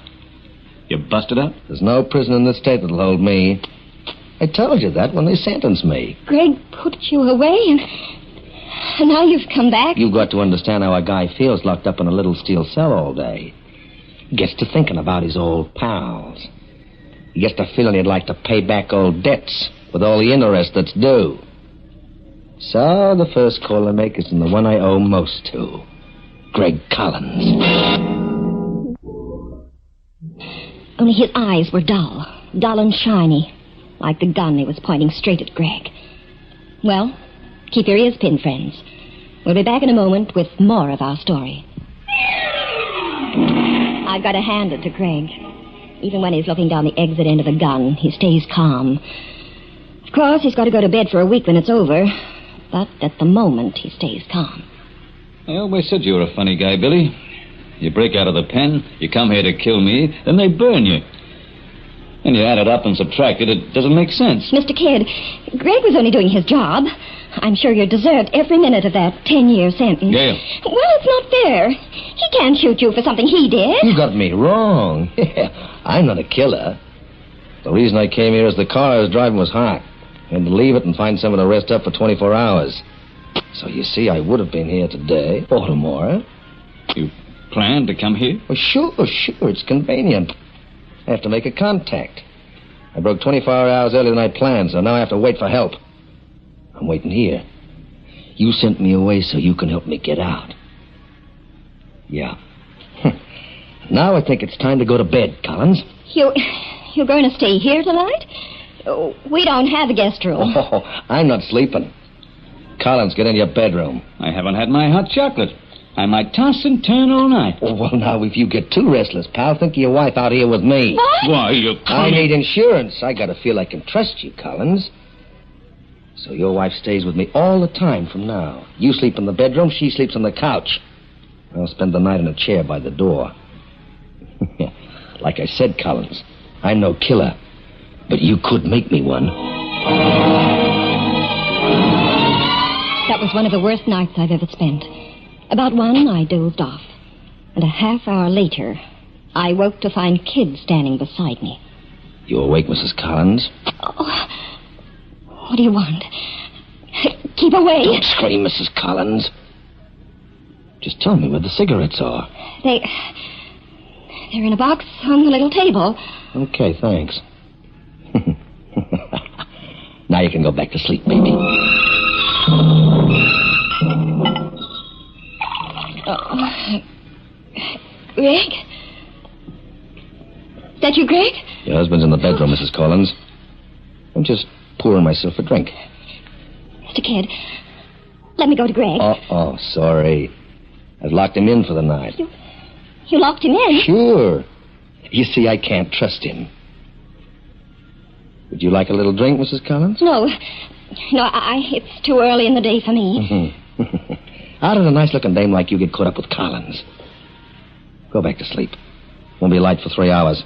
You busted out? There's no prison in this state that'll hold me. I told you that when they sentenced me. Greg put you away and now you've come back? You've got to understand how a guy feels locked up in a little steel cell all day. He gets to thinking about his old pals. He gets the feeling he'd like to pay back old debts with all the interest that's due. So the first call I make is in the one I owe most to. Greg Collins. Only his eyes were dull and shiny, like the gun he was pointing straight at Greg. Well, keep your ears pinned, friends. We'll be back in a moment with more of our story. I've got to hand it to Greg. Even when he's looking down the exit end of a gun, he stays calm. Of course, he's got to go to bed for a week when it's over, but at the moment, he stays calm. I always said you were a funny guy, Billy. You break out of the pen, you come here to kill me, then they burn you. And you add it up and subtract it, it doesn't make sense. Mr. Kidd, Greg was only doing his job. I'm sure you deserved every minute of that 10-year sentence. Gail. Well, it's not fair. He can't shoot you for something he did. You got me wrong. I'm not a killer. The reason I came here is the car I was driving was hot. I had to leave it and find someone to rest up for 24 hours. So you see, I would have been here today or tomorrow. You planned to come here? Well, sure. It's convenient. I have to make a contact. I broke 24 hours earlier than I planned, so now I have to wait for help. I'm waiting here. You sent me away so you can help me get out. Yeah. Now I think it's time to go to bed, Collins. You're going to stay here tonight? We don't have a guest room. Oh, I'm not sleeping. Collins, get in your bedroom. I haven't had my hot chocolate. I might toss and turn all night. Oh, well, now, if you get too restless, pal, think of your wife out here with me. What? Why, you I need insurance. I gotta feel I can trust you, Collins. So your wife stays with me all the time from now. You sleep in the bedroom, she sleeps on the couch. I'll spend the night in a chair by the door. Like I said, Collins, I'm no killer, but you could make me one. That was one of the worst nights I've ever spent. About 1, I dozed off. And a half hour later, I woke to find Kid standing beside me. You awake, Mrs. Collins? Oh, what do you want? Keep away. Don't scream, Mrs. Collins. Just tell me where the cigarettes are. They're in a box on the little table. Okay, thanks. Now you can go back to sleep, baby. Greg? Is that you, Greg? Your husband's in the bedroom, Mrs. Collins. I'm just pouring myself a drink. Mr. Kidd, let me go to Greg. Oh, sorry. I've locked him in for the night. You locked him in? Sure. You see, I can't trust him. Would you like a little drink, Mrs. Collins? No, it's too early in the day for me. How did a nice-looking dame like you get caught up with Collins? Go back to sleep. Won't be light for 3 hours.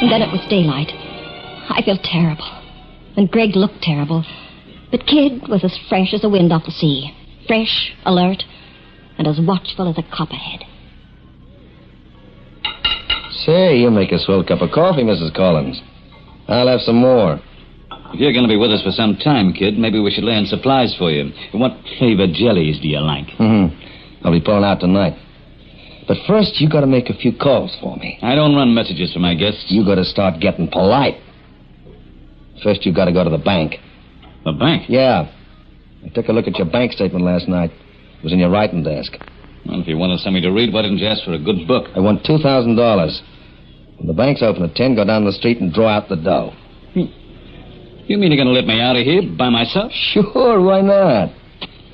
And then it was daylight. I felt terrible. And Greg looked terrible. But Kid was as fresh as the wind off the sea. Fresh, alert, and as watchful as a copperhead. Say, you make a swell cup of coffee, Mrs. Collins. I'll have some more. If you're going to be with us for some time, Kid, maybe we should lay in supplies for you. What flavor jellies do you like? I'll be pulling out tonight. But first, you got to make a few calls for me. I don't run messages for my guests. You got to start getting polite. First, you got to go to the bank. The bank? Yeah. I took a look at your bank statement last night. It was in your writing desk. Well, if you wanted something to read, why didn't you ask for a good book? I want $2,000. When the bank's open at 10, go down the street and draw out the dough. You mean you're going to let me out of here by myself? Sure, why not?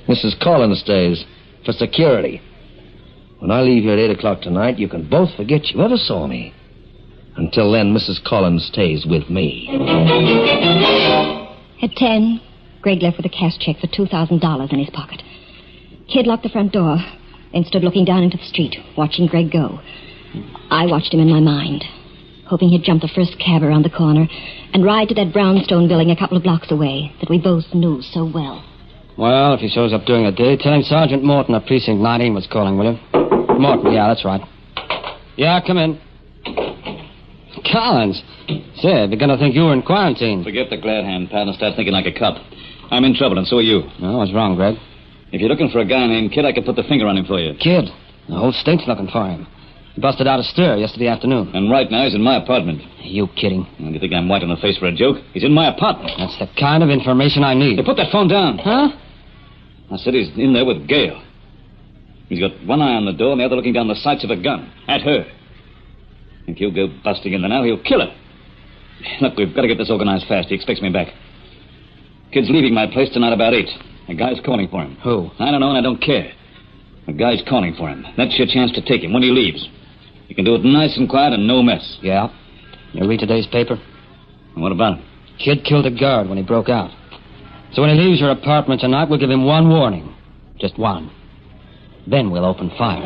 Mrs. Collins stays for security. When I leave here at 8 o'clock tonight, you can both forget you ever saw me. Until then, Mrs. Collins stays with me. At 10, Greg left with a cash check for $2,000 in his pocket. Kid locked the front door and stood looking down into the street, watching Greg go. I watched him in my mind, hoping he'd jump the first cab around the corner and ride to that brownstone building a couple of blocks away that we both knew so well. Well, if he shows up during the day, tell him Sergeant Morton of Precinct 19 was calling, will you? Morton, yeah, that's right. Yeah, come in. Collins. Say, they're going to think you were in quarantine. Forget the glad hand, pal, and start thinking like a cop. I'm in trouble, and so are you. No, what's wrong, Greg? If you're looking for a guy named Kid, I could put the finger on him for you. Kid? The whole state's looking for him. He busted out of stir yesterday afternoon. And right now he's in my apartment. Are you kidding? And you think I'm white on the face for a joke? He's in my apartment. That's the kind of information I need. Hey, put that phone down. Huh? I said he's in there with Gail. He's got one eye on the door and the other looking down the sights of a gun. At her. If he'll go busting in there now, he'll kill her. Look, we've got to get this organized fast. He expects me back. Kid's leaving my place tonight about 8. A guy's calling for him. Who? I don't know, and I don't care. A guy's calling for him. That's your chance to take him when he leaves. You can do it nice and quiet and no mess. Yeah? You read today's paper? And what about him? Kid killed a guard when he broke out. So when he leaves your apartment tonight, we'll give him one warning. Just one. Then we'll open fire.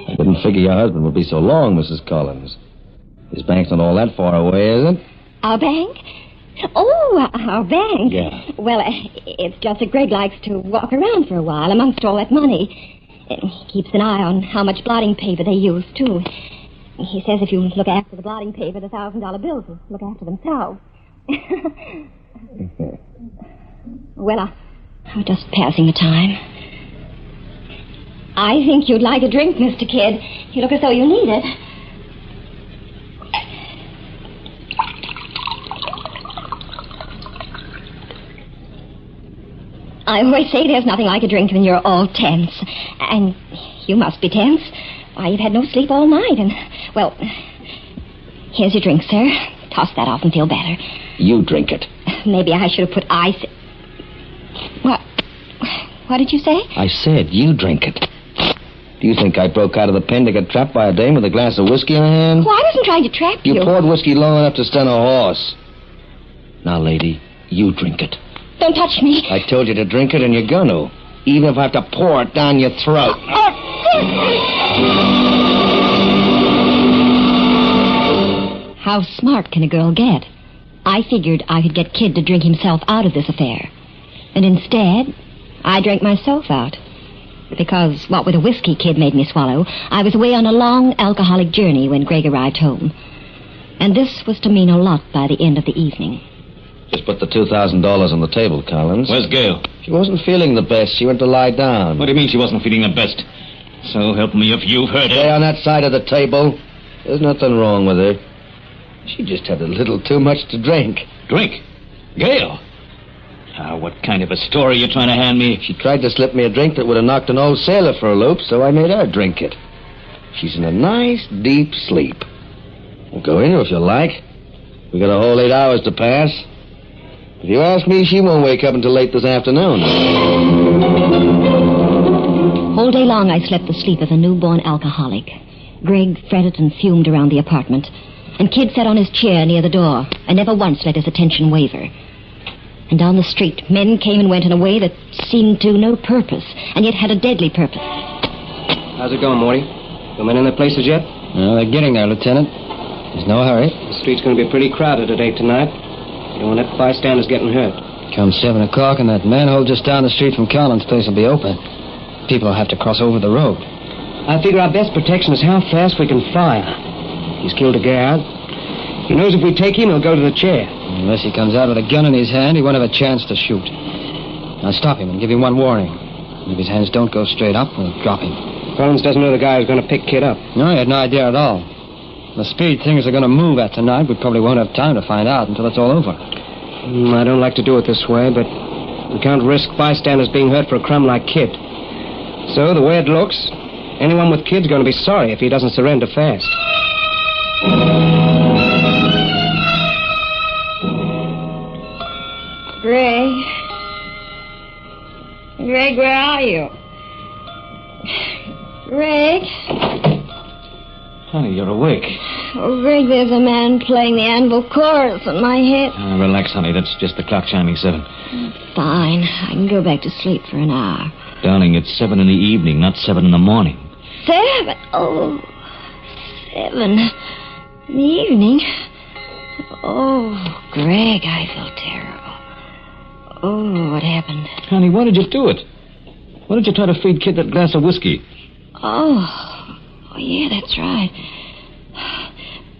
I didn't figure your husband would be so long, Mrs. Collins. His bank's not all that far away, is it? Our bank? Oh, our bank? Yeah. Well, it's just that Greg likes to walk around for a while amongst all that money. He keeps an eye on how much blotting paper they use, too. He says if you look after the blotting paper, the $1,000 bills will look after themselves. Well, I'm just passing the time. I think you'd like a drink, Mr. Kidd. You look as though you need it. I always say there's nothing like a drink when you're all tense. And you must be tense. Why, you've had no sleep all night, and, well, here's your drink, sir. Toss that off and feel better. You drink it. Maybe I should have put ice... What did you say? I said you drink it. Do you think I broke out of the pen to get trapped by a dame with a glass of whiskey in her hand? Well, I wasn't trying to trap you. You poured whiskey low enough to stun a horse. Now, lady, you drink it. Don't touch me. I told you to drink it, and you're going to. Even if I have to pour it down your throat. How smart can a girl get? I figured I could get Kid to drink himself out of this affair. And instead, I drank myself out. Because, what with the whiskey Kid made me swallow, I was away on a long alcoholic journey when Greg arrived home. And this was to mean a lot by the end of the evening. Just put the $2,000 on the table, Collins. Where's Gail? She wasn't feeling the best. She went to lie down. What do you mean she wasn't feeling the best? So help me if you've heard Stay her. on that side of the table. There's nothing wrong with her. She just had a little too much to drink. Drink? Gail? What kind of a story are you trying to hand me? She tried to slip me a drink that would have knocked an old sailor for a loop, so I made her drink it. She's in a nice, deep sleep. We'll go in if you like. We got a whole 8 hours to pass. If you ask me, she won't wake up until late this afternoon. All day long I slept the sleep of a newborn alcoholic. Greg fretted and fumed around the apartment, and Kid sat on his chair near the door and never once let his attention waver. And down the street, men came and went in a way that seemed to no purpose, and yet had a deadly purpose. How's it going, Morty? The men in their places yet? No, they're getting there, Lieutenant. There's no hurry. The street's going to be pretty crowded at 8 tonight. You don't want that bystanders getting hurt. Come 7 o'clock, and that manhole just down the street from Collins' place will be open. People will have to cross over the road. I figure our best protection is how fast we can fire. He's killed a guard. He knows if we take him, he'll go to the chair. Unless he comes out with a gun in his hand, he won't have a chance to shoot. Now stop him and give him one warning. If his hands don't go straight up, we'll drop him. Collins doesn't know the guy who's going to pick Kid up. No, he had no idea at all. The speed things are going to move at tonight. We probably won't have time to find out until it's all over. I don't like to do it this way, but we can't risk bystanders being hurt for a crumb like Kid. So, the way it looks, anyone with Kid's going to be sorry if he doesn't surrender fast. Greg? Greg, where are you? Greg? Honey, you're awake. Oh, Greg, there's a man playing the anvil chorus in my head. Relax, honey. That's just the clock chiming 7. Fine. I can go back to sleep for an hour. Darling, it's 7 in the evening, not 7 in the morning. 7? Oh, 7 in the evening. Oh, Greg, I feel terrible. Oh, what happened? Honey, why did you do it? Why did you try to feed Kid that glass of whiskey? Oh, yeah, that's right.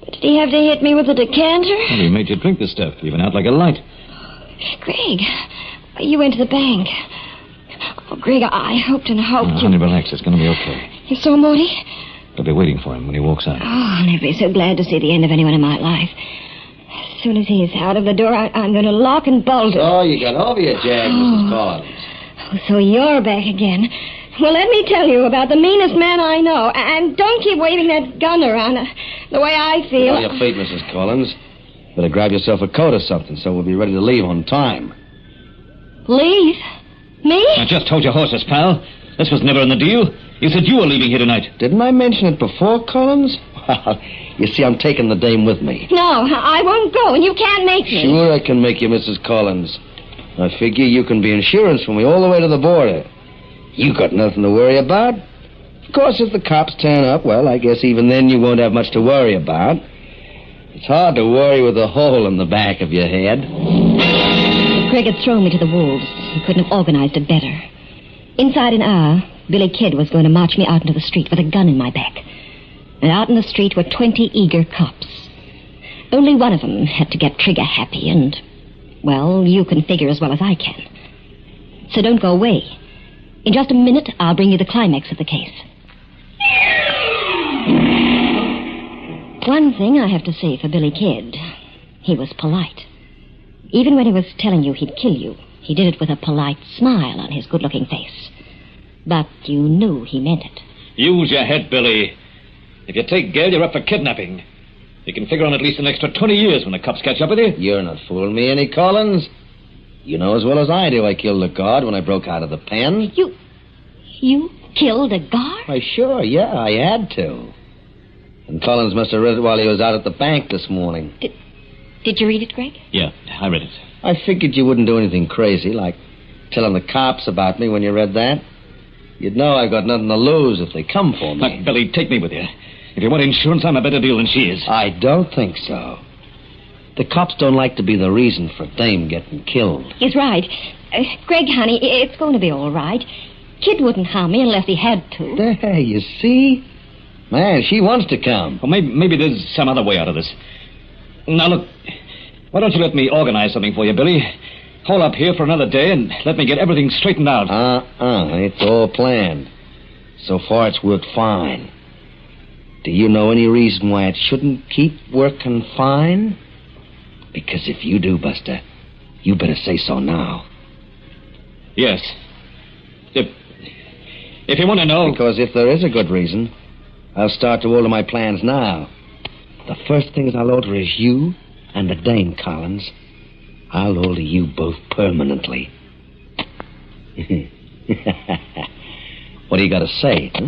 But did he have to hit me with a decanter? Well, he made you drink the stuff. You went out like a light. Greg, you went to the bank. Oh, Greg, I hoped and hoped you... Honey, relax. It's going to be okay. You saw Morty? I'll be waiting for him when he walks out. Oh, I'll never be so glad to see the end of anyone in my life. As soon as he's out of the door, I'm going to lock and bolt it. Oh, you got over your jag, Mrs. Collins. Oh, so you're back again. Well, let me tell you about the meanest man I know. And don't keep waving that gun around the way I feel. On your feet, Mrs. Collins. Better grab yourself a coat or something so we'll be ready to leave on time. Leave? Me? I just told your horses, pal. This was never in the deal. You said you were leaving here tonight. Didn't I mention it before, Collins? Well, you see, I'm taking the dame with me. No, I won't go, and you can't make me. Sure I can make you, Mrs. Collins. I figure you can be insurance for me all the way to the border. You got nothing to worry about. Of course, if the cops turn up, well, I guess even then you won't have much to worry about. It's hard to worry with a hole in the back of your head. Greg had thrown me to the wolves. He couldn't have organized it better. Inside an hour, Billy Kid was going to march me out into the street with a gun in my back. And out in the street were 20 eager cops. Only one of them had to get trigger happy, and, well, you can figure as well as I can. So don't go away. In just a minute, I'll bring you the climax of the case. One thing I have to say for Billy Kid. He was polite. Even when he was telling you he'd kill you, He did it with a polite smile on his good-looking face. But you knew he meant it. Use your head, Billy. If you take Gail, you're up for kidnapping. You can figure on at least an extra 20 years when the cops catch up with you. You're not fooling me any, Collins. You know as well as I do I killed a guard when I broke out of the pen. You killed a guard? Why, sure, yeah, I had to. And Collins must have read it while he was out at the bank this morning. Did you read it, Greg? Yeah, I read it. I figured you wouldn't do anything crazy, like telling the cops about me when you read that. You'd know I've got nothing to lose if they come for me. Look, Billy, take me with you. If you want insurance, I'm a better deal than she is. I don't think so. The cops don't like to be the reason for Dame getting killed. He's right. Greg, honey, it's going to be all right. Kid wouldn't harm me unless he had to. There, you see? Man, she wants to come. Well, maybe there's some other way out of this. Now, look, why don't you let me organize something for you, Billy? Hold up here for another day and let me get everything straightened out. It's all planned. So far, it's worked fine. Do you know any reason why it shouldn't keep working fine? Because if you do, Buster, you better say so now. Yes. If you want to know... Because if there is a good reason, I'll start to alter my plans now. The first things I'll alter is you and the Dame, Collins. I'll alter you both permanently. What do you got to say, huh?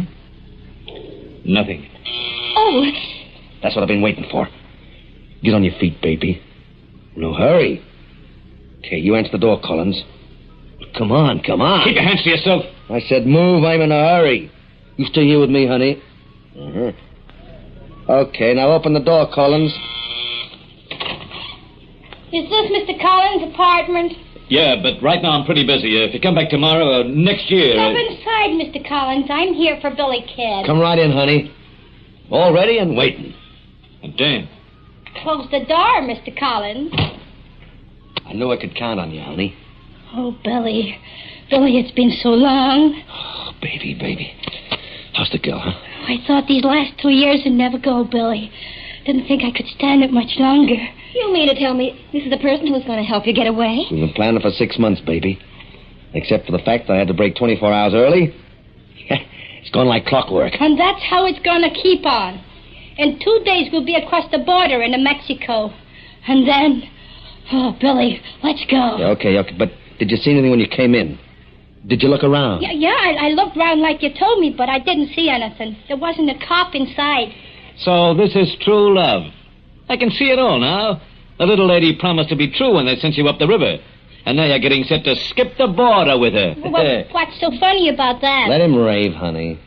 Nothing. Oh! That's what I've been waiting for. Get on your feet, baby. No hurry. Okay, you answer the door, Collins. Come on. Keep your hands to yourself. I said move, I'm in a hurry. You stay here with me, honey. Uh-huh. Okay, now open the door, Collins. Is this Mr. Collins' apartment? Yeah, but right now I'm pretty busy. If you come back tomorrow or next year... Step inside, Mr. Collins. I'm here for Billy Kid. Come right in, honey. All ready and waiting. Dame. Close the door, Mr. Collins. I knew I could count on you, honey. Oh, Billy. Billy, it's been so long. Oh, baby. How's the girl, huh? I thought these last 2 years would never go, Billy. Didn't think I could stand it much longer. You mean to tell me this is the person who's going to help you get away? We've been planning for 6 months, baby. Except for the fact that I had to break 24 hours early. It's gone like clockwork. And that's how it's going to keep on. In 2 days, we'll be across the border into Mexico. And then... Oh, Billy, let's go. Yeah, okay. But did you see anything when you came in? Did you look around? Yeah, I looked around like you told me, but I didn't see anything. There wasn't a cop inside. So this is true love. I can see it all now. The little lady promised to be true when they sent you up the river. And now you're getting set to skip the border with her. Well, what's so funny about that? Let him rave, honey.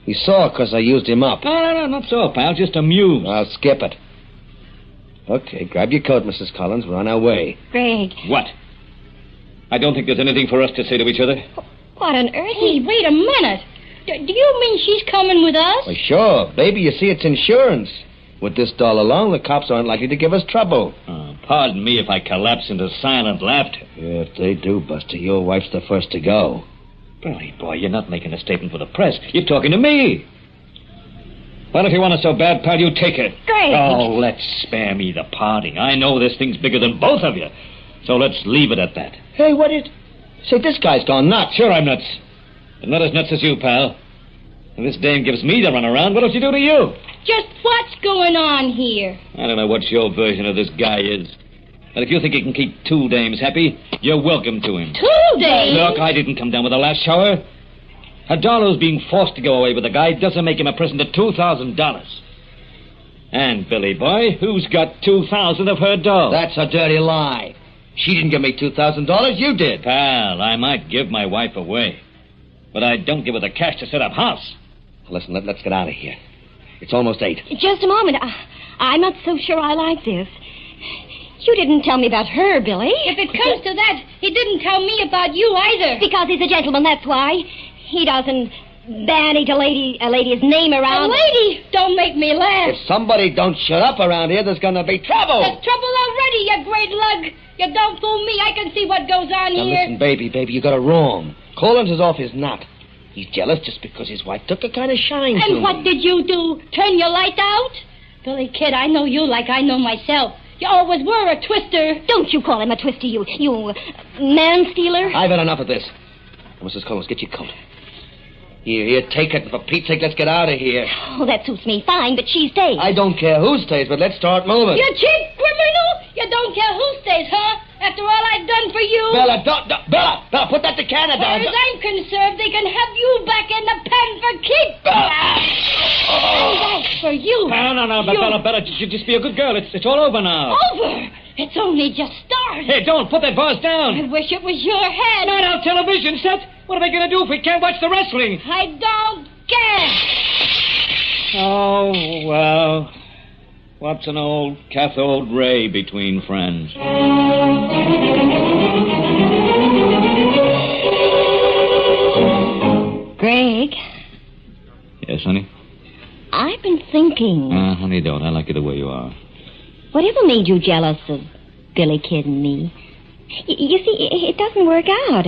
He saw because I used him up. No, not so, pal. Just amused. I'll skip it. Okay, grab your coat, Mrs. Collins. We're on our way. Greg. What? I don't think there's anything for us to say to each other. What on earth? Hey, wait a minute. Do you mean she's coming with us? Well, sure. Baby, you see, it's insurance. With this doll alone, the cops aren't likely to give us trouble. Pardon me if I collapse into silent laughter. Yeah, if they do, Buster, your wife's the first to go. Billy, boy, you're not making a statement for the press. You're talking to me. Well, if you want it so bad, pal, you take it. Greg! Oh, let's spare me the parting. I know this thing's bigger than both of you. So let's leave it at that. Hey, what is... Say, this guy's gone nuts. Sure, I'm nuts. But not as nuts as you, pal. If this dame gives me the runaround, what'll she do to you? Just what's going on here? I don't know what your version of this guy is. But if you think he can keep 2 dames happy, you're welcome to him. 2 dames? Look, I didn't come down with the last shower. A doll who's being forced to go away with a guy doesn't make him a present of $2,000. And, Billy boy, who's got 2,000 of her doll? That's a dirty lie. She didn't give me $2,000. You did. Pal, I might give my wife away. But I don't give her the cash to set up house. Listen, let's get out of here. It's almost 8. Just a moment. I'm not so sure I like this. You didn't tell me about her, Billy. If it comes to that, he didn't tell me about you either. Because he's a gentleman, that's why. He doesn't bandage a lady's name around. A lady? Don't make me laugh. If somebody don't shut up around here, there's going to be trouble. There's trouble already, you great lug. You don't fool me. I can see what goes on now here. Listen, baby, you got it wrong. Collins is off his nut. He's jealous just because his wife took a kind of shine to him. And what did you do? Turn your light out? Billy Kid, I know you like I know myself. You always were a twister. Don't you call him a twister, you man-stealer. I've had enough of this. Mrs. Collins, get your coat. Here, take it. For Pete's sake, let's get out of here. Oh, that suits me fine, but she stays. I don't care who stays, but let's start moving. You cheap criminal! You don't care who stays, huh? After all I've done for you. Bella, Bella, put that to Canada. As far as I'm concerned, they can have you back in the pen for keep. And that's for you. No, Bella, just be a good girl. It's all over now. Over? It's only just started. Hey, don't put that vase down. I wish it was your head. Not our television set. What are they going to do if we can't watch the wrestling? I don't care. Oh, well, what's an old cathode ray between friends? Greg. Yes, honey? I've been thinking. Honey, don't. I like you the way you are. Whatever made you jealous of Billy Kid and me? You see, it doesn't work out.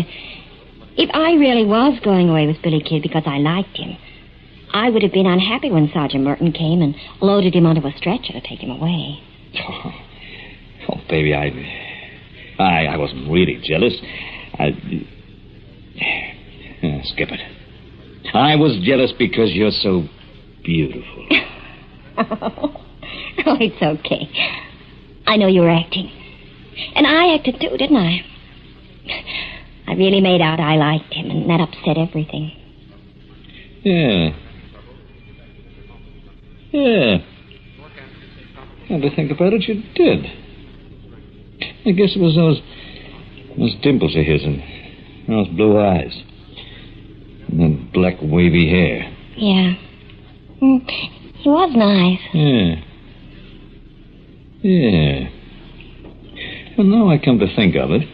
If I really was going away with Billy Kid because I liked him, I would have been unhappy when Sergeant Merton came and loaded him onto a stretcher to take him away. Oh, baby, I wasn't really jealous. Skip it. I was jealous because you're so beautiful. Oh, it's okay. I know you were acting. And I acted too, didn't I? I really made out I liked him, and that upset everything. Yeah. Come to think about it, you did. I guess it was those dimples of his and those blue eyes. And that black wavy hair. Yeah. He was nice. Yeah. And now I come to think of it,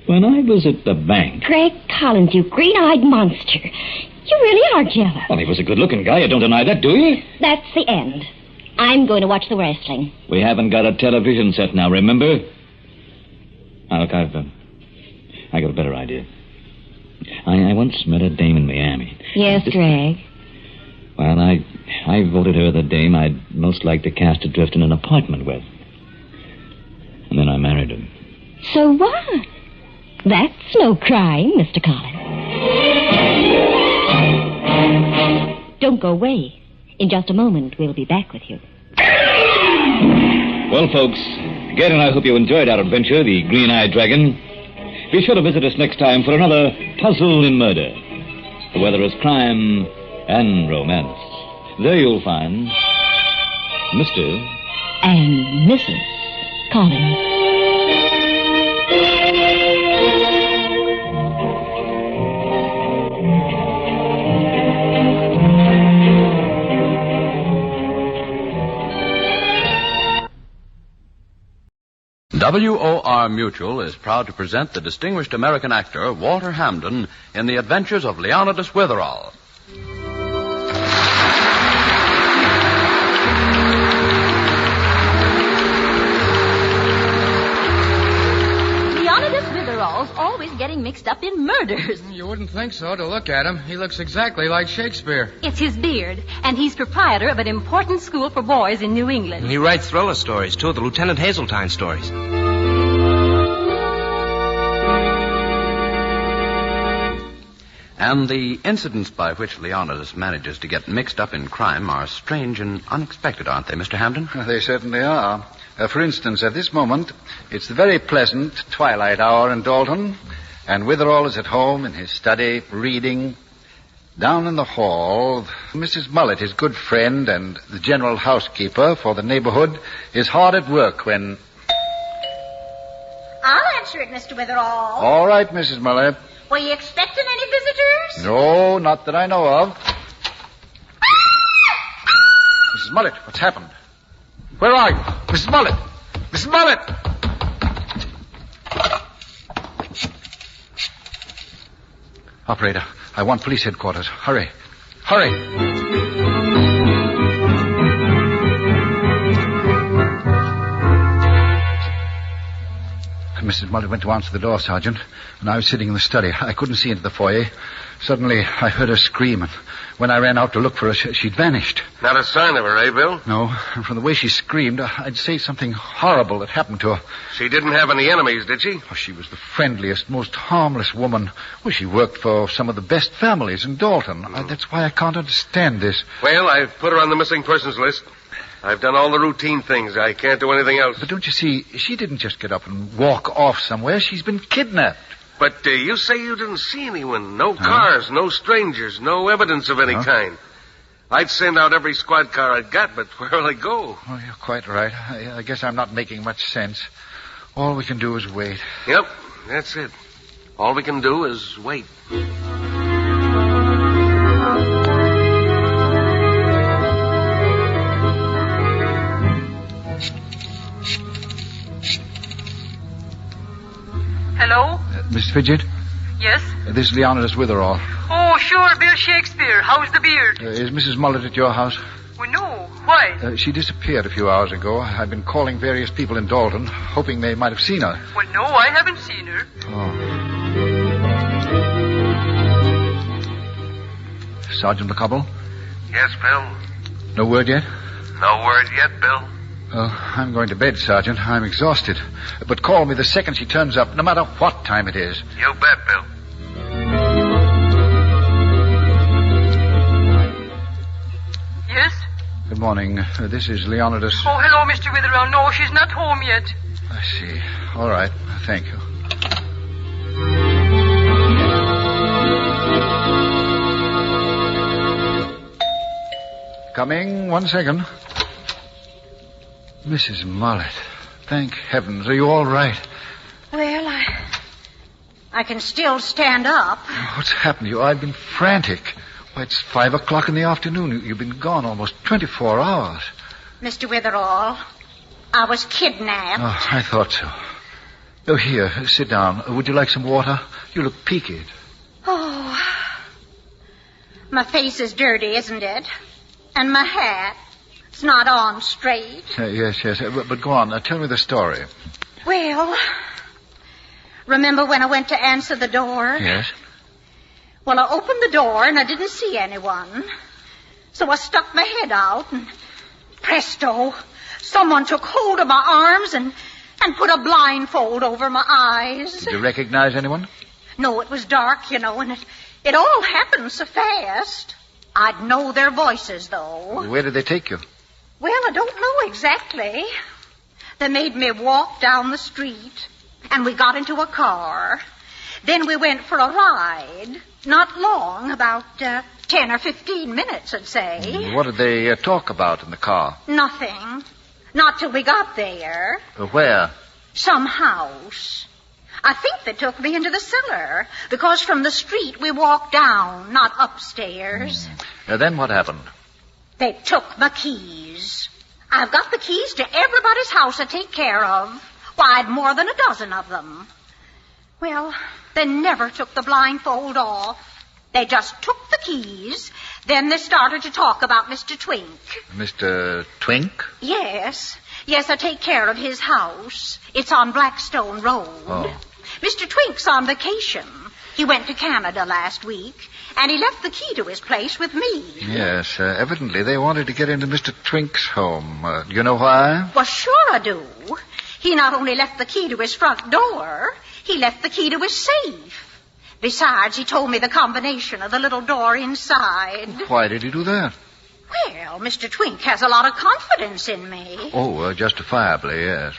when I was at the bank... Greg Collins, you green-eyed monster. You really are jealous. Well, he was a good-looking guy. You don't deny that, do you? That's the end. I'm going to watch the wrestling. We haven't got a television set now, remember? Now, look, I got a better idea. I once met a dame in Miami. Yes, Greg. Well, I voted her the dame I'd most like to cast adrift in an apartment with. And then I married her. So what? That's no crime, Mr. Collins. Don't go away. In just a moment, we'll be back with you. Well, folks, again, and I hope you enjoyed our adventure, The Green-Eyed Dragon. Be sure to visit us next time for another Puzzle in Murder, where there is crime and romance. There you'll find Mr. and Mrs. Collins. WOR Mutual is proud to present the distinguished American actor Walter Hamden in The Adventures of Leonidas Witherall. Leonidas Witherall's always getting mixed up in murders. You wouldn't think so to look at him. He looks exactly like Shakespeare. It's his beard, and he's proprietor of an important school for boys in New England. And he writes thriller stories, too, the Lieutenant Hazeltine stories. And the incidents by which Leonidas manages to get mixed up in crime are strange and unexpected, aren't they, Mr. Hamden? They certainly are. For instance, at this moment, it's the very pleasant twilight hour in Dalton, and Witherall is at home in his study, reading. Down in the hall, Mrs. Mullet, his good friend and the general housekeeper for the neighborhood, is hard at work when... I'll answer it, Mr. Witherall. All right, Mrs. Mullet. Were you expecting any visitors? No, not that I know of. Mrs. Mullet, what's happened? Where are you? Mrs. Mullet! Mrs. Mullet! Operator, I want police headquarters. Hurry. Hurry! Mrs. Mullet went to answer the door, Sergeant, and I was sitting in the study. I couldn't see into the foyer, Suddenly, I heard her scream, and when I ran out to look for her, she'd vanished. Not a sign of her, eh, Bill? No, and from the way she screamed, I'd say something horrible had happened to her. She didn't have any enemies, did she? Oh, she was the friendliest, most harmless woman. Well, she worked for some of the best families in Dalton. That's why I can't understand this. Well, I've put her on the missing persons list. I've done all the routine things. I can't do anything else. But don't you see, she didn't just get up and walk off somewhere. She's been kidnapped. But you say you didn't see anyone. No cars, no strangers, no evidence of any kind. I'd send out every squad car I'd got, but where'll they go? Oh, you're quite right. I guess I'm not making much sense. All we can do is wait. Yep, that's it. All we can do is wait. Hello? Miss Fidget? Yes? This is Leonidas Witherall. Oh, sure, Bill Shakespeare. How's the beard? Is Mrs. Mullet at your house? Well, no. Why? She disappeared a few hours ago. I've been calling various people in Dalton, hoping they might have seen her. Well, no, I haven't seen her. Oh. Sergeant McCobble? Yes, Bill? No word yet? No word yet, Bill. I'm going to bed, Sergeant. I'm exhausted. But call me the second she turns up, no matter what time it is. You bet, Bill. Yes? Good morning. This is Leonidas. Oh, hello, Mr. Witherall. No, she's not home yet. I see. All right. Thank you. Coming. 1 second. Mrs. Mullet. Thank heavens. Are you all right? Well, I can still stand up. What's happened to you? I've been frantic. Why, it's 5 o'clock in the afternoon. You've been gone almost 24 hours. Mr. Witherall, I was kidnapped. Oh, I thought so. Oh, here, sit down. Would you like some water? You look peaked. Oh, my face is dirty, isn't it? And my hat, it's not on straight. Yes. But go on. Tell me the story. Well, remember when I went to answer the door? Yes. Well, I opened the door and I didn't see anyone. So I stuck my head out and presto, someone took hold of my arms and put a blindfold over my eyes. Did you recognize anyone? No, it was dark, and it all happened so fast. I'd know their voices, though. Where did they take you? Well, I don't know exactly. They made me walk down the street, and we got into a car. Then we went for a ride. Not long, about 10 or 15 minutes, I'd say. What did they talk about in the car? Nothing. Not till we got there. Where? Some house. I think they took me into the cellar, because from the street we walked down, not upstairs. Then what happened? They took my keys. I've got the keys to everybody's house I take care of. Why, I'd more than a dozen of them. Well, they never took the blindfold off. They just took the keys. Then they started to talk about Mr. Twink. Mr. Twink? Yes, I take care of his house. It's on Blackstone Road. Oh. Mr. Twink's on vacation. He went to Canada last week, and he left the key to his place with me. Yes, evidently they wanted to get into Mr. Twink's home. Do you know why? Well, sure I do. He not only left the key to his front door, he left the key to his safe. Besides, he told me the combination of the little door inside. Why did he do that? Well, Mr. Twink has a lot of confidence in me. Oh, justifiably, yes.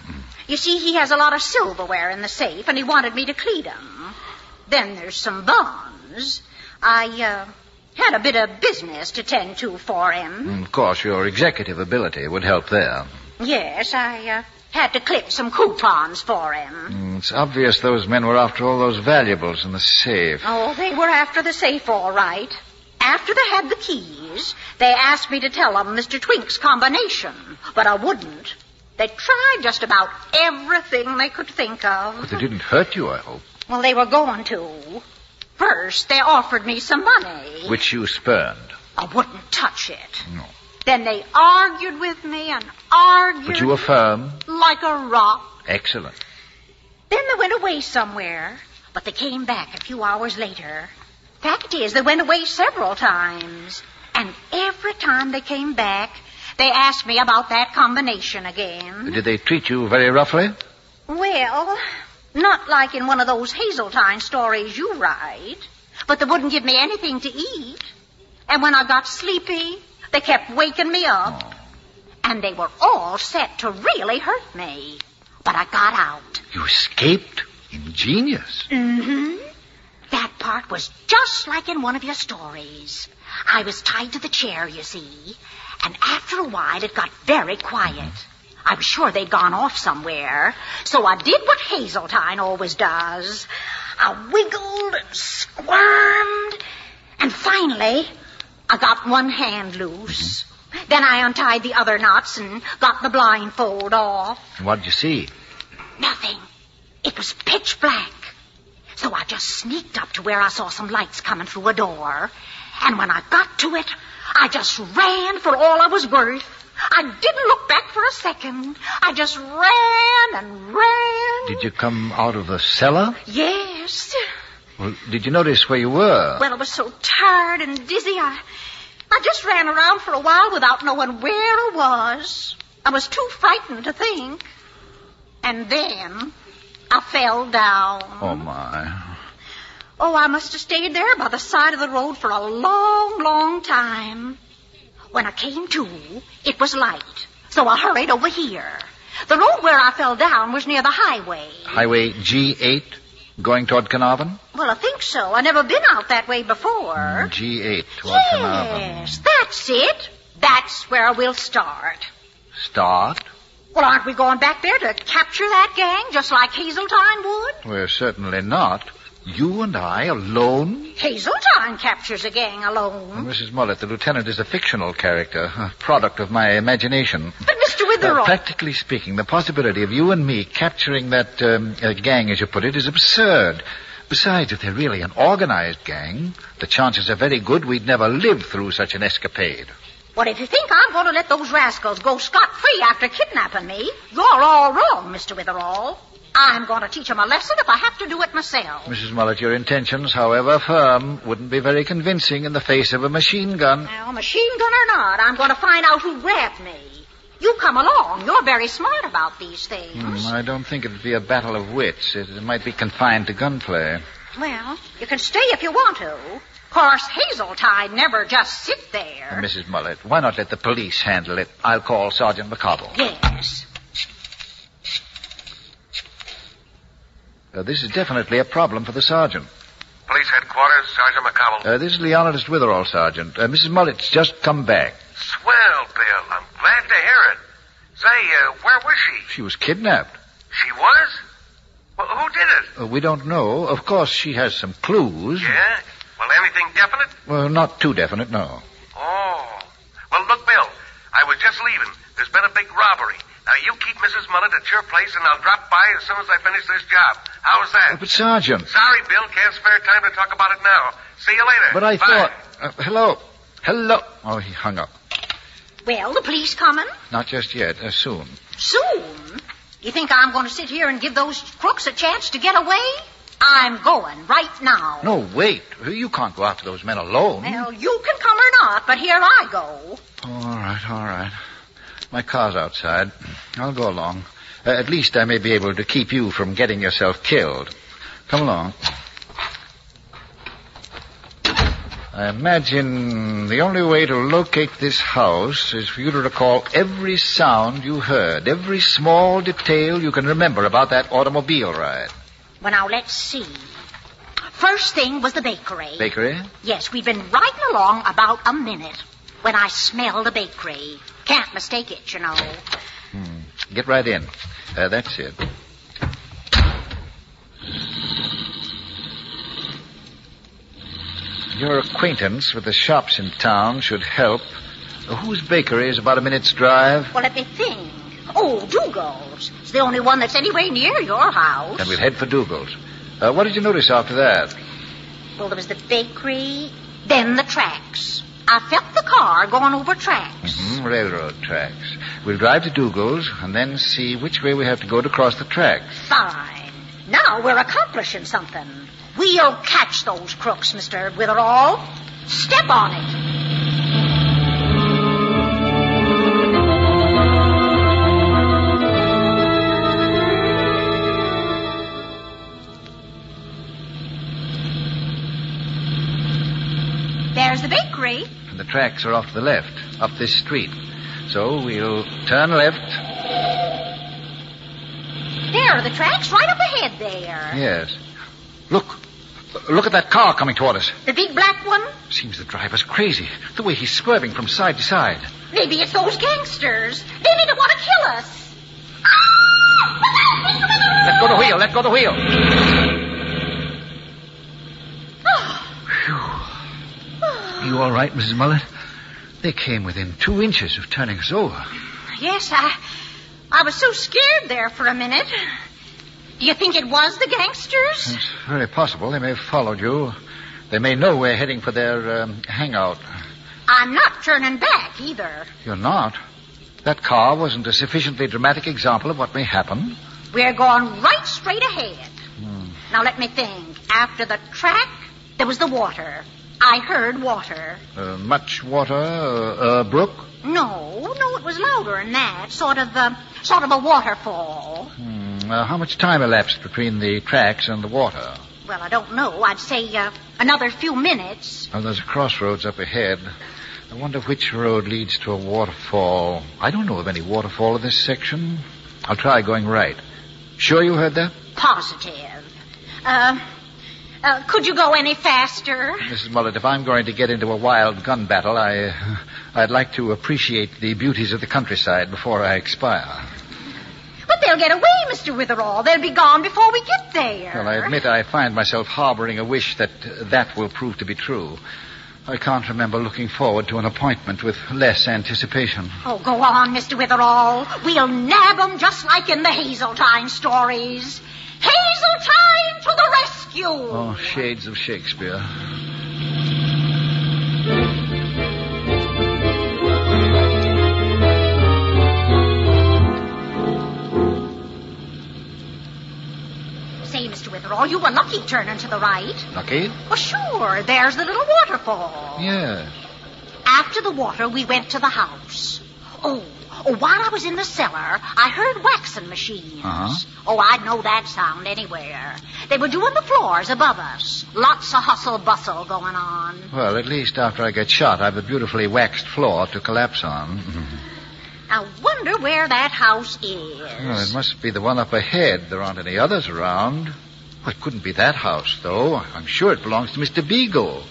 You see, he has a lot of silverware in the safe, and he wanted me to clean them. Then there's some bonds. I had a bit of business to tend to for him. Of course, your executive ability would help there. Yes, I had to clip some coupons for him. It's obvious those men were after all those valuables in the safe. Oh, they were after the safe, all right. After they had the keys, they asked me to tell them Mr. Twink's combination, but I wouldn't. They tried just about everything they could think of. But they didn't hurt you, I hope. Well, they were going to. First, they offered me some money. Which you spurned. I wouldn't touch it. No. Then they argued with me and argued. But you were firm? Like a rock. Excellent. Then they went away somewhere, but they came back a few hours later. Fact is, they went away several times. And every time they came back, they asked me about that combination again. Did they treat you very roughly? Well, not like in one of those Hazeltine stories you write. But they wouldn't give me anything to eat. And when I got sleepy, they kept waking me up. Oh. And they were all set to really hurt me. But I got out. You escaped? Ingenious. Mm-hmm. That part was just like in one of your stories. I was tied to the chair, you see. And after a while, it got very quiet. I was sure they'd gone off somewhere. So I did what Hazeltine always does. I wiggled and squirmed. And finally, I got one hand loose. Then I untied the other knots and got the blindfold off. What'd you see? Nothing. It was pitch black. So I just sneaked up to where I saw some lights coming through a door. And when I got to it, I just ran for all I was worth. I didn't look back for a second. I just ran and ran. Did you come out of the cellar? Yes. Well, did you notice where you were? Well, I was so tired and dizzy, I just ran around for a while without knowing where I was. I was too frightened to think. And then I fell down. Oh, my. Oh, I must have stayed there by the side of the road for a long, long time. When I came to, it was light, so I hurried over here. The road where I fell down was near the highway. Highway G8, going toward Carnarvon? Well, I think so. I've never been out that way before. G8 toward Carnarvon. Yes, that's it. That's where we'll start. Start? Well, aren't we going back there to capture that gang, just like Hazeltine would? We're certainly not. You and I alone? Hazeltine captures a gang alone. Mrs. Mullet, the lieutenant is a fictional character, a product of my imagination. But, Mr. Witherall... practically speaking, the possibility of you and me capturing that gang, as you put it, is absurd. Besides, if they're really an organized gang, the chances are very good we'd never live through such an escapade. Well, if you think I'm going to let those rascals go scot-free after kidnapping me, you're all wrong, Mr. Witherall. I'm going to teach them a lesson if I have to do it myself. Mrs. Mullet, your intentions, however firm, wouldn't be very convincing in the face of a machine gun. Well, machine gun or not, I'm going to find out who grabbed me. You come along. You're very smart about these things. I don't think it would be a battle of wits. It might be confined to gunplay. Well, you can stay if you want to. Of course, Hazeltine never just sit there. Mrs. Mullet, why not let the police handle it? I'll call Sergeant McCobble. Yes. This is definitely a problem for the sergeant. Police headquarters, Sergeant McCobble. This is Leonidas Witherall, Sergeant. Mrs. Mullet's just come back. Swell, Bill. I'm glad to hear it. Say, where was she? She was kidnapped. She was? Well, who did it? We don't know. Of course, she has some clues. Yeah? Well, anything definite? Well, not too definite, no. Oh. Well, look, Bill, I was just leaving. There's been a big robbery. Now, you keep Mrs. Mullet at your place, and I'll drop by as soon as I finish this job. How's that? But, Sergeant... Sorry, Bill. Can't spare time to talk about it now. See you later. But I Bye. thought... Hello. Hello. Oh, he hung up. Well, the police coming? Not just yet. Soon. Soon? You think I'm going to sit here and give those crooks a chance to get away? I'm going right now. No, wait. You can't go after those men alone. Well, you can come or not, but here I go. All right. My car's outside. I'll go along. At least I may be able to keep you from getting yourself killed. Come along. I imagine the only way to locate this house is for you to recall every sound you heard, every small detail you can remember about that automobile ride. Well, now, let's see. First thing was the bakery. Bakery? Yes, we'd been riding along about a minute when I smelled a bakery. Can't mistake it, you know. Get right in. That's it. Your acquaintance with the shops in town should help. Whose bakery is about a minute's drive? Well, let me think. Oh, Dougal's. It's the only one that's anywhere near your house. And we'll head for Dougal's. What did you notice after that? Well, there was the bakery, then the tracks. I felt the car going over tracks. Railroad tracks. We'll drive to Dougal's and then see which way we have to go to cross the tracks. Fine. Now we're accomplishing something. We'll catch those crooks, Mr. Witherall. Step on it. There's the bakery. And the tracks are off to the left, up this street. So we'll turn left. There are the tracks right up ahead there. Yes. Look at that car coming toward us. The big black one? Seems the driver's crazy. The way he's swerving from side to side. Maybe it's those gangsters. They may want to kill us. Let go the wheel. Let go the wheel. You all right, Mrs. Mullet? They came within 2 inches of turning us over. Yes, I was so scared there for a minute. Do you think it was the gangsters? It's very possible. They may have followed you. They may know we're heading for their hangout. I'm not turning back either. You're not? That car wasn't a sufficiently dramatic example of what may happen? We're going right straight ahead. Now let me think. After the track, there was the water. I heard water. Much water? A brook? No, it was louder than that. Sort of a waterfall. How much time elapsed between the tracks and the water? Well, I don't know. I'd say another few minutes. Oh, there's a crossroads up ahead. I wonder which road leads to a waterfall. I don't know of any waterfall in this section. I'll try going right. Sure you heard that? Positive. Could you go any faster? Mrs. Mullet, if I'm going to get into a wild gun battle, I'd like to appreciate the beauties of the countryside before I expire. But they'll get away, Mr. Witherall. They'll be gone before we get there. Well, I admit I find myself harboring a wish that will prove to be true. I can't remember looking forward to an appointment with less anticipation. Oh, go on, Mr. Witherall. We'll nab 'em just like in the Hazeltine stories. Hazeltine to the rescue! Oh, shades of Shakespeare. Say, Mr. Witherall, you were lucky turning to the right. Lucky? Oh, sure. There's the little waterfall. Yes. After the water, we went to the house. Oh, while I was in the cellar, I heard waxing machines. Oh, I'd know that sound anywhere. They were doing the floors above us. Lots of hustle-bustle going on. Well, at least after I get shot, I've a beautifully waxed floor to collapse on. I wonder where that house is. Well, it must be the one up ahead. There aren't any others around. Well, it couldn't be that house, though. I'm sure it belongs to Mr. Beagle.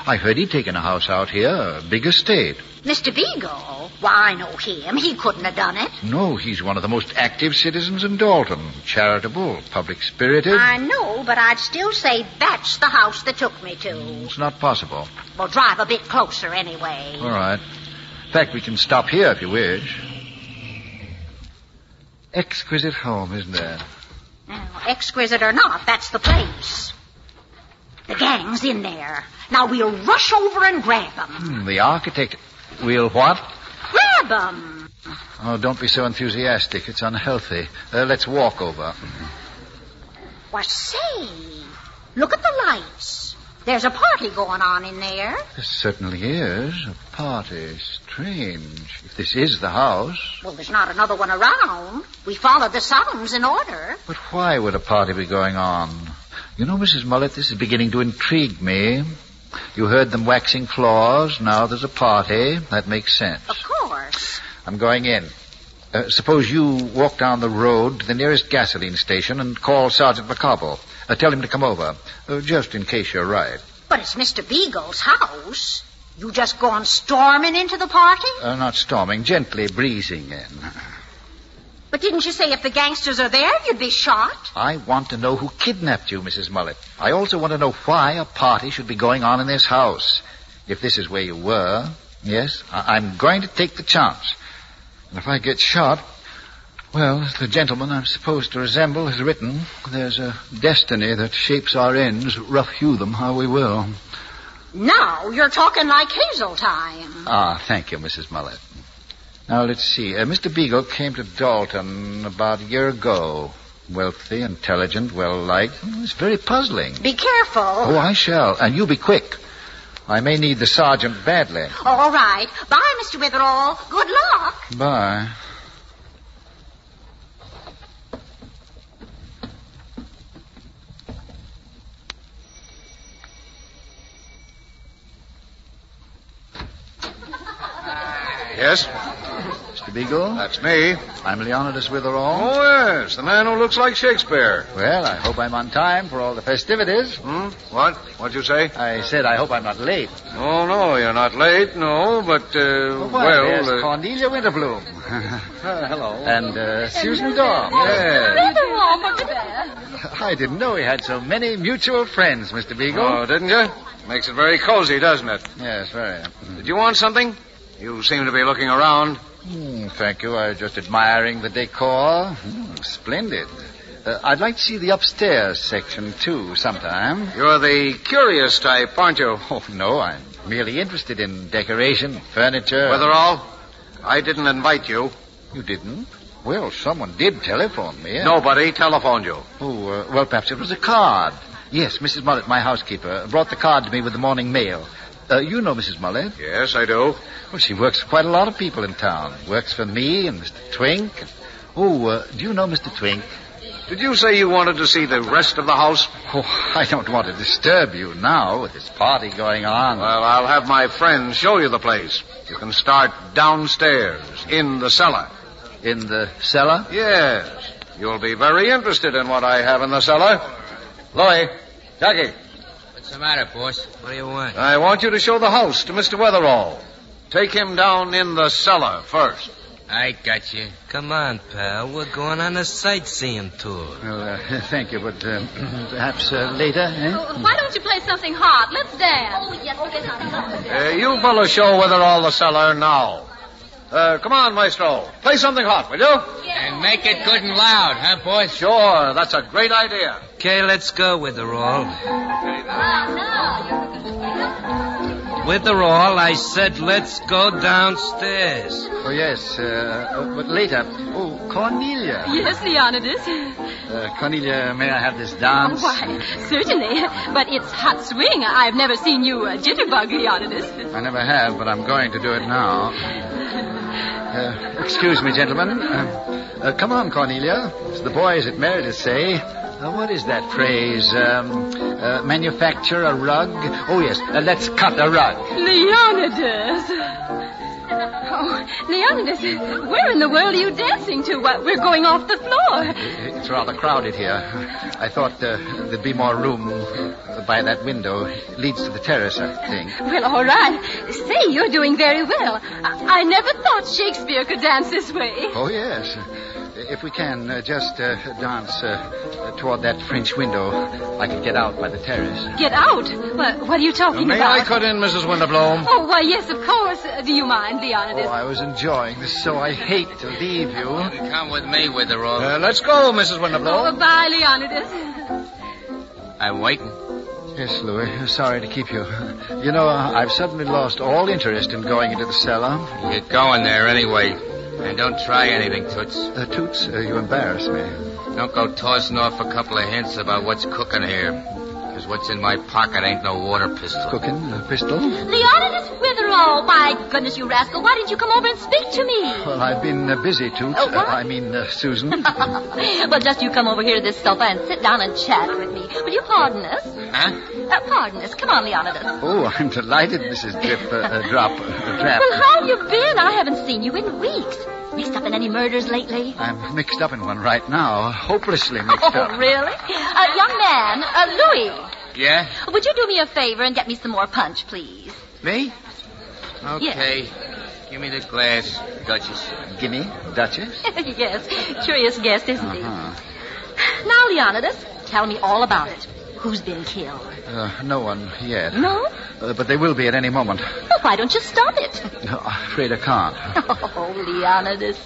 I heard he'd taken a house out here, a big estate. Mr. Beagle? Why, I know him. He couldn't have done it. No, he's one of the most active citizens in Dalton. Charitable, public-spirited. I know, but I'd still say that's the house that took me to. It's not possible. Well, drive a bit closer anyway. All right. In fact, we can stop here if you wish. Exquisite home, isn't there? Now, exquisite or not, that's the place. The gang's in there. Now we'll rush over and grab them. The architect... We'll what? Grab them. Oh, don't be so enthusiastic. It's unhealthy. Let's walk over. Why, say, look at the lights. There's a party going on in there. There certainly is. A party. Strange. If this is the house. Well, there's not another one around. We followed the sounds in order. But why would a party be going on? You know, Mrs. Mullet, this is beginning to intrigue me. You heard them waxing floors. Now there's a party. That makes sense. Of course. I'm going in. Suppose you walk down the road to the nearest gasoline station and call Sergeant McCobble. Tell him to come over, just in case you're right. But it's Mr. Beagle's house. You just gone storming into the party? Not storming, gently breezing in. But didn't you say if the gangsters are there, you'd be shot? I want to know who kidnapped you, Mrs. Mullet. I also want to know why a party should be going on in this house. If this is where you were, yes, I'm going to take the chance. And if I get shot, well, the gentleman I'm supposed to resemble has written, there's a destiny that shapes our ends, rough hew them how we will. Now you're talking like Hazeltine. Thank you, Mrs. Mullet. Now, let's see. Mr. Beagle came to Dalton about a year ago. Wealthy, intelligent, well-liked. It's very puzzling. Be careful. Oh, I shall. And you be quick. I may need the sergeant badly. All right. Bye, Mr. Witherall. Good luck. Bye. Yes? Mr. Beagle? That's me. I'm Leonidas Witherall. Oh, yes. The man who looks like Shakespeare. Well, I hope I'm on time for all the festivities. What? What'd you say? I said I hope I'm not late. Oh, no, you're not late, no, but, There's Cornelia Winterbloom. Hello. And Susan Daw. Yes. I didn't know we had so many mutual friends, Mr. Beagle. Oh, didn't you? Makes it very cozy, doesn't it? Yes, very. Did you want something? You seem to be looking around. Thank you. I was just admiring the decor. Splendid. I'd like to see the upstairs section, too, sometime. You're the curious type, aren't you? Oh, no, I'm merely interested in decoration, furniture. Witherall, I didn't invite you. You didn't? Well, someone did telephone me. Nobody telephoned you. Oh, well, perhaps it was a card. Yes, Mrs. Mullet, my housekeeper, brought the card to me with the morning mail. You know Mrs. Mullet? Yes, I do. Well, she works for quite a lot of people in town. Works for me and Mr. Twink. Do you know Mr. Twink? Did you say you wanted to see the rest of the house? Oh, I don't want to disturb you now with this party going on. Well, I'll have my friends show you the place. You can start downstairs, in the cellar. In the cellar? Yes. You'll be very interested in what I have in the cellar. Louis, Jackie. What's the matter, boss? What do you want? I want you to show the house to Mr. Witherall. Take him down in the cellar first. I got you. Come on, pal. We're going on a sightseeing tour. Well, thank you, but perhaps later, eh? Why don't you play something hot? Let's dance. Oh, yes, You fellas show Witherall the cellar now. Come on, Maestro. Play something hot, will you? And make it good and loud, huh, boys? Sure, that's a great idea. Okay, let's go, Witherall. Witherall, I said let's go downstairs. Oh, yes, but later. Oh, Cornelia. Yes, Leonidas. Cornelia, may I have this dance? Why, certainly. But it's hot swing. I've never seen you jitterbug, Leonidas. I never have, but I'm going to do it now. Excuse me, gentlemen. Come on, Cornelia. As the boys at Meredith say, what is that phrase? Manufacture a rug? Oh, yes, let's cut a rug. Leonidas! Oh, Leonidas, where in the world are you dancing to? We're going off the floor. It's rather crowded here. I thought there'd be more room by that window. It leads to the terrace, I think. Well, all right. Say, you're doing very well. I never thought Shakespeare could dance this way. Oh, yes. If we can just dance toward that French window, I could get out by the terrace. Get out? What are you talking about? May I cut in, Mrs. Winterbloom? Oh, why, yes, of course. Do you mind, Leonidas? Oh, I was enjoying this, so I hate to leave you. Come with me, Witherall. Let's go, Mrs. Winterbloom. Oh, bye, Leonidas. I'm waiting. Yes, Louis. Sorry to keep you. You know, I've suddenly lost all interest in going into the cellar. You're going there anyway. And don't try anything, Toots. Toots, you embarrass me. Don't go tossing off a couple of hints about what's cooking here. Because what's in my pocket ain't no water pistol. Cooking? A pistol? Leonidas Witherall! My goodness, you rascal. Why didn't you come over and speak to me? Well, I've been busy, Toots. Susan. Well, just you come over here to this sofa and sit down and chat with me. Will you pardon us? Huh? Pardon us. Come on, Leonidas. Oh, I'm delighted, Mrs. Drap. Well, how have you been? I haven't seen you in weeks. Mixed up in any murders lately? I'm mixed up in one right now. Hopelessly mixed up. Oh, really? Young man, Louis. Yeah? Would you do me a favor and get me some more punch, please? Me? Okay. Yes. Give me the glass, Duchess. Gimme, Duchess? Yes. Curious guest, isn't he? Now, Leonidas, tell me all about it. Who's been killed? No one yet. No? But they will be at any moment. Well, why don't you stop it? No, I'm afraid I can't. Oh, Leonidas,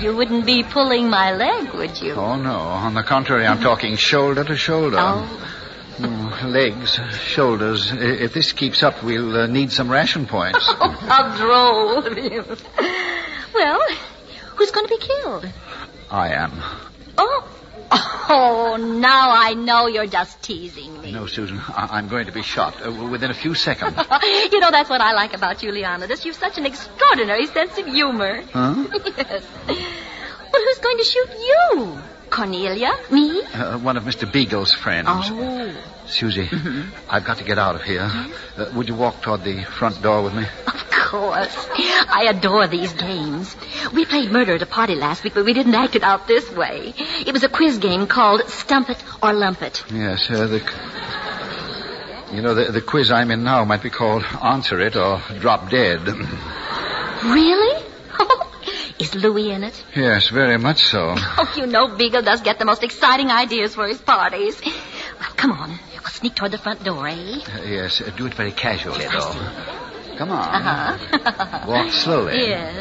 you wouldn't be pulling my leg, would you? Oh, no. On the contrary, I'm talking shoulder to shoulder. Oh. Legs, shoulders. If this keeps up, we'll need some ration points. Oh, how droll of you. Well, who's going to be killed? I am. Oh, Oh, now I know you're just teasing me. No, Susan, I'm going to be shot within a few seconds. You know, that's what I like about you, Leonidas. You've such an extraordinary sense of humor. Huh? Yes. Well, who's going to shoot you? Cornelia? Me? One of Mr. Beagle's friends. Oh. Susie, I've got to get out of here. Would you walk toward the front door with me? Of course. I adore these games. We played murder at a party last week, but we didn't act it out this way. It was a quiz game called Stump It or Lump It. Yes, the quiz I'm in now might be called Answer It or Drop Dead. Really? Is Louis in it? Yes, very much so. Oh, you know Beagle does get the most exciting ideas for his parties. Well, come on. We'll sneak toward the front door, eh? Yes, do it very casually, though. Come on. Uh-huh. Walk slowly. Yes.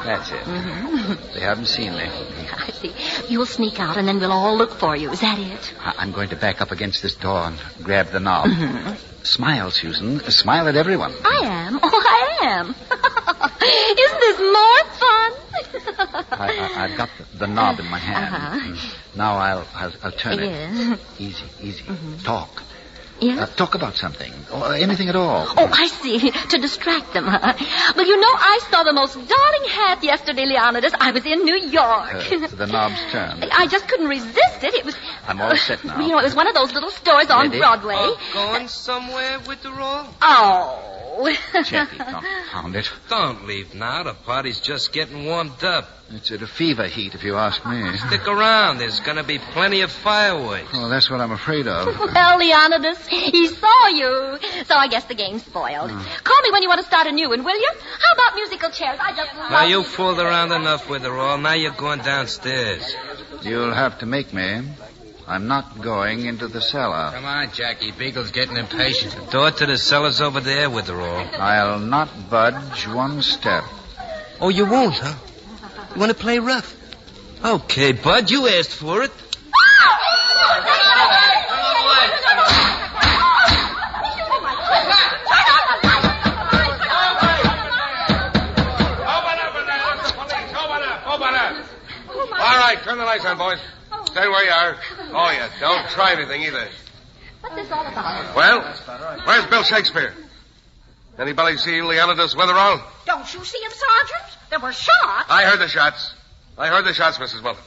That's it. Mm-hmm. They haven't seen me. I see. You'll sneak out, and then we'll all look for you. Is that it? I'm going to back up against this door and grab the knob. Mm-hmm. Smile, Susan. Smile at everyone. I am. Oh, I am. Isn't this more fun? I've got the knob in my hand. Uh-huh. Now I'll turn Yes. it. Easy. Mm-hmm. Talk. Yes? Talk about something. Or anything at all. Oh, I see. To distract them, huh? Well, you know, I saw the most darling hat yesterday, Leonidas. I was in New York. The knob's turned. I just couldn't resist it. It was... I'm all set now. You know, it was one of those little stores on Ready? Broadway. Going somewhere with the roll? Oh. Jackie, confound it. Don't leave now. The party's just getting warmed up. It's at a fever heat, if you ask me. Stick around. There's going to be plenty of fireworks. Oh, that's what I'm afraid of. Well, Leonidas, he saw you. So I guess the game's spoiled. Call me when you want to start a new one, will you? How about musical chairs? I just love... Now, you fooled around enough with her all. Now you're going downstairs. You'll have to make me. I'm not going into the cellar. Come on, Jackie. Beagle's getting impatient. The door to the cellar's over there with her all. I'll not budge one step. Oh, you won't, huh? You want to play rough? Okay, Bud, you asked for it. All right, turn the lights on, boys. Stay where you are. Oh, yeah, don't try anything either. What's this all about? Well, where's Bill Shakespeare? Anybody see Leonidas Witherall? Don't you see him, Sergeant? There were shots. I heard the shots, Mrs. Muller.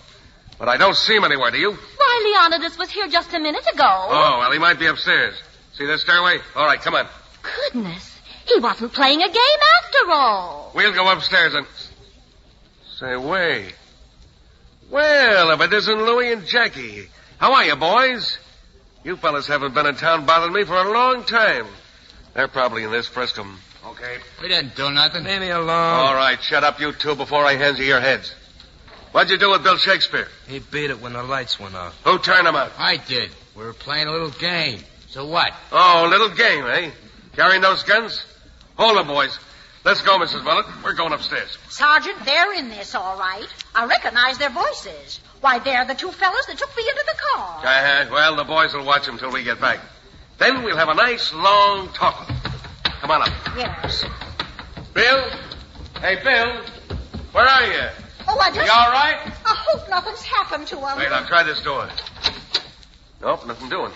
But I don't see him anywhere, do you? Why, Leonidas was here just a minute ago. Oh, well, he might be upstairs. See this stairway? All right, come on. Goodness. He wasn't playing a game after all. We'll go upstairs and... Say, wait. Well, if it isn't Louie and Jackie. How are you, boys? You fellas haven't been in town bothering me for a long time. They're probably in this friskum. Okay. We didn't do nothing. Leave me alone. All right, shut up, you two, before I hand you your heads. What'd you do with Bill Shakespeare? He beat it when the lights went out. Who turned him out? I did. We were playing a little game. So what? Oh, a little game, eh? Carrying those guns? Hold them, boys. Let's go, Mrs. Mullet. We're going upstairs. Sergeant, they're in this, all right. I recognize their voices. Why, they're the two fellas that took me into the car. Well, the boys will watch them till we get back. Then we'll have a nice, long talk. Come on up. Yes. Bill? Hey, Bill. Where are you? Oh, I just... You all right? I hope nothing's happened to him. Wait, I'll try this door. Nope, nothing doing.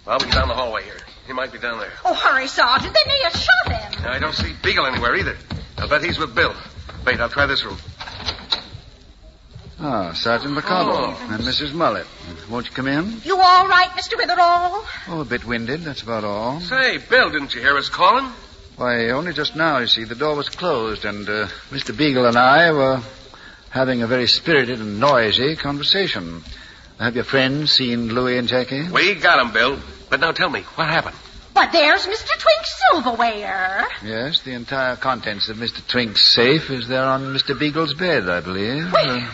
Well, we get down the hallway here. He might be down there. Oh, hurry, Sergeant. They may have shot him. I don't see Beagle anywhere either. I'll bet he's with Bill. Wait, I'll try this room. Ah, Sergeant McConnell and Mrs. Mullet. Won't you come in? You all right, Mr. Witherall? Oh, a bit winded, that's about all. Say, Bill, didn't you hear us calling? Why, only just now, you see, the door was closed, and Mr. Beagle and I were having a very spirited and noisy conversation. Have your friends seen Louie and Jackie? We got 'em, Bill. But now tell me, what happened? Why, there's Mr. Twink's silverware. Yes, the entire contents of Mr. Twink's safe is there on Mr. Beagle's bed, I believe. Well...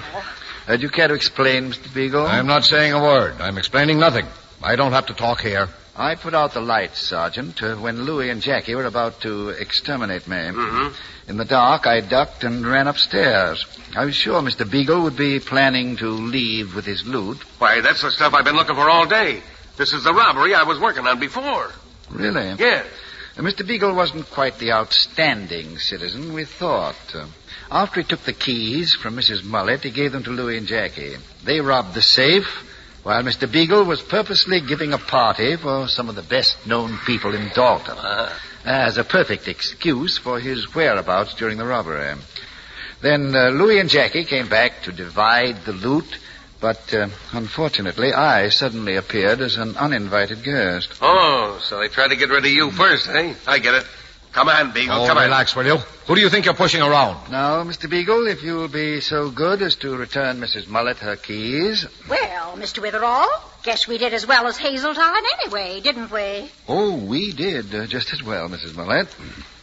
do you care to explain, Mr. Beagle? I'm not saying a word. I'm explaining nothing. I don't have to talk here. I put out the lights, Sergeant, when Louie and Jackie were about to exterminate me. Mm-hmm. In the dark, I ducked and ran upstairs. I was sure Mr. Beagle would be planning to leave with his loot. Why, that's the stuff I've been looking for all day. This is the robbery I was working on before. Really? Yes. Mr. Beagle wasn't quite the outstanding citizen we thought. After he took the keys from Mrs. Mullet, he gave them to Louie and Jackie. They robbed the safe while Mr. Beagle was purposely giving a party for some of the best-known people in Dalton, as a perfect excuse for his whereabouts during the robbery. Then Louis and Jackie came back to divide the loot, but unfortunately I suddenly appeared as an uninvited guest. Oh, so they tried to get rid of you first, eh? I get it. Come on, Beagle, come on. Relax, will you? Who do you think you're pushing around? Now, Mr. Beagle, if you'll be so good as to return Mrs. Mullet her keys. Well, Mr. Witherall, guess we did as well as Hazeltine anyway, didn't we? Oh, we did just as well, Mrs. Mullet.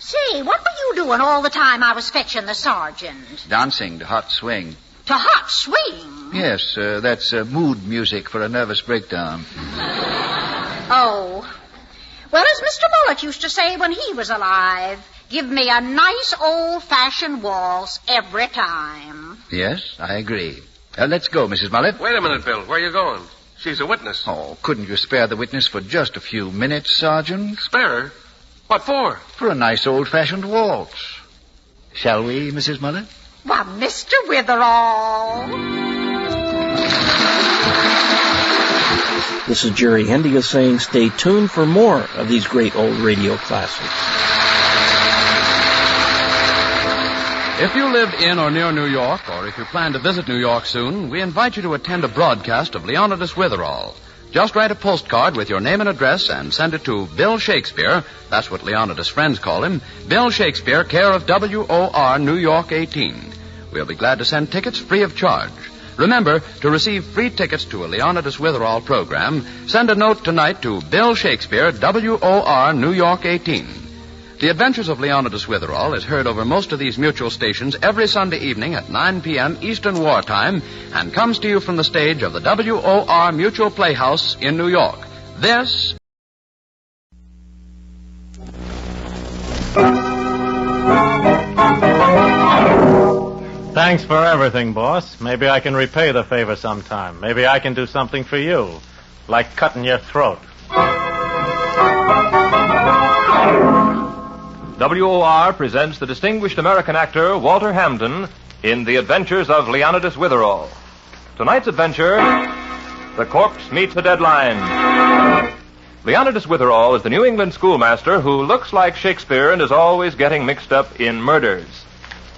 Say, what were you doing all the time I was fetching the sergeant? Dancing to Hot Swing. To Hot Swing? Yes, that's mood music for a nervous breakdown. Oh. Well, as Mr. Mullet used to say when he was alive, give me a nice old-fashioned waltz every time. Yes, I agree. Let's go, Mrs. Mullet. Wait a minute, Bill. Where are you going? She's a witness. Oh, couldn't you spare the witness for just a few minutes, Sergeant? Spare her? What for? For a nice old-fashioned waltz. Shall we, Mrs. Mullet? Why, Mr. Witherall. This is Jerry Hendiga saying stay tuned for more of these great old radio classics. If you live in or near New York, or if you plan to visit New York soon, we invite you to attend a broadcast of Leonidas Witherall. Just write a postcard with your name and address and send it to Bill Shakespeare. That's what Leonidas' friends call him. Bill Shakespeare, care of WOR, New York 18. We'll be glad to send tickets free of charge. Remember, to receive free tickets to a Leonidas Witherall program, send a note tonight to Bill Shakespeare, WOR, New York 18. The Adventures of Leonidas Witherall is heard over most of these mutual stations every Sunday evening at 9 p.m. Eastern Wartime and comes to you from the stage of the WOR Mutual Playhouse in New York. This... Thanks for everything, boss. Maybe I can repay the favor sometime. Maybe I can do something for you, like cutting your throat. WOR presents the distinguished American actor Walter Hamden in The Adventures of Leonidas Witherall. Tonight's adventure, The Corpse Meets a Deadline. Leonidas Witherall is the New England schoolmaster who looks like Shakespeare and is always getting mixed up in murders.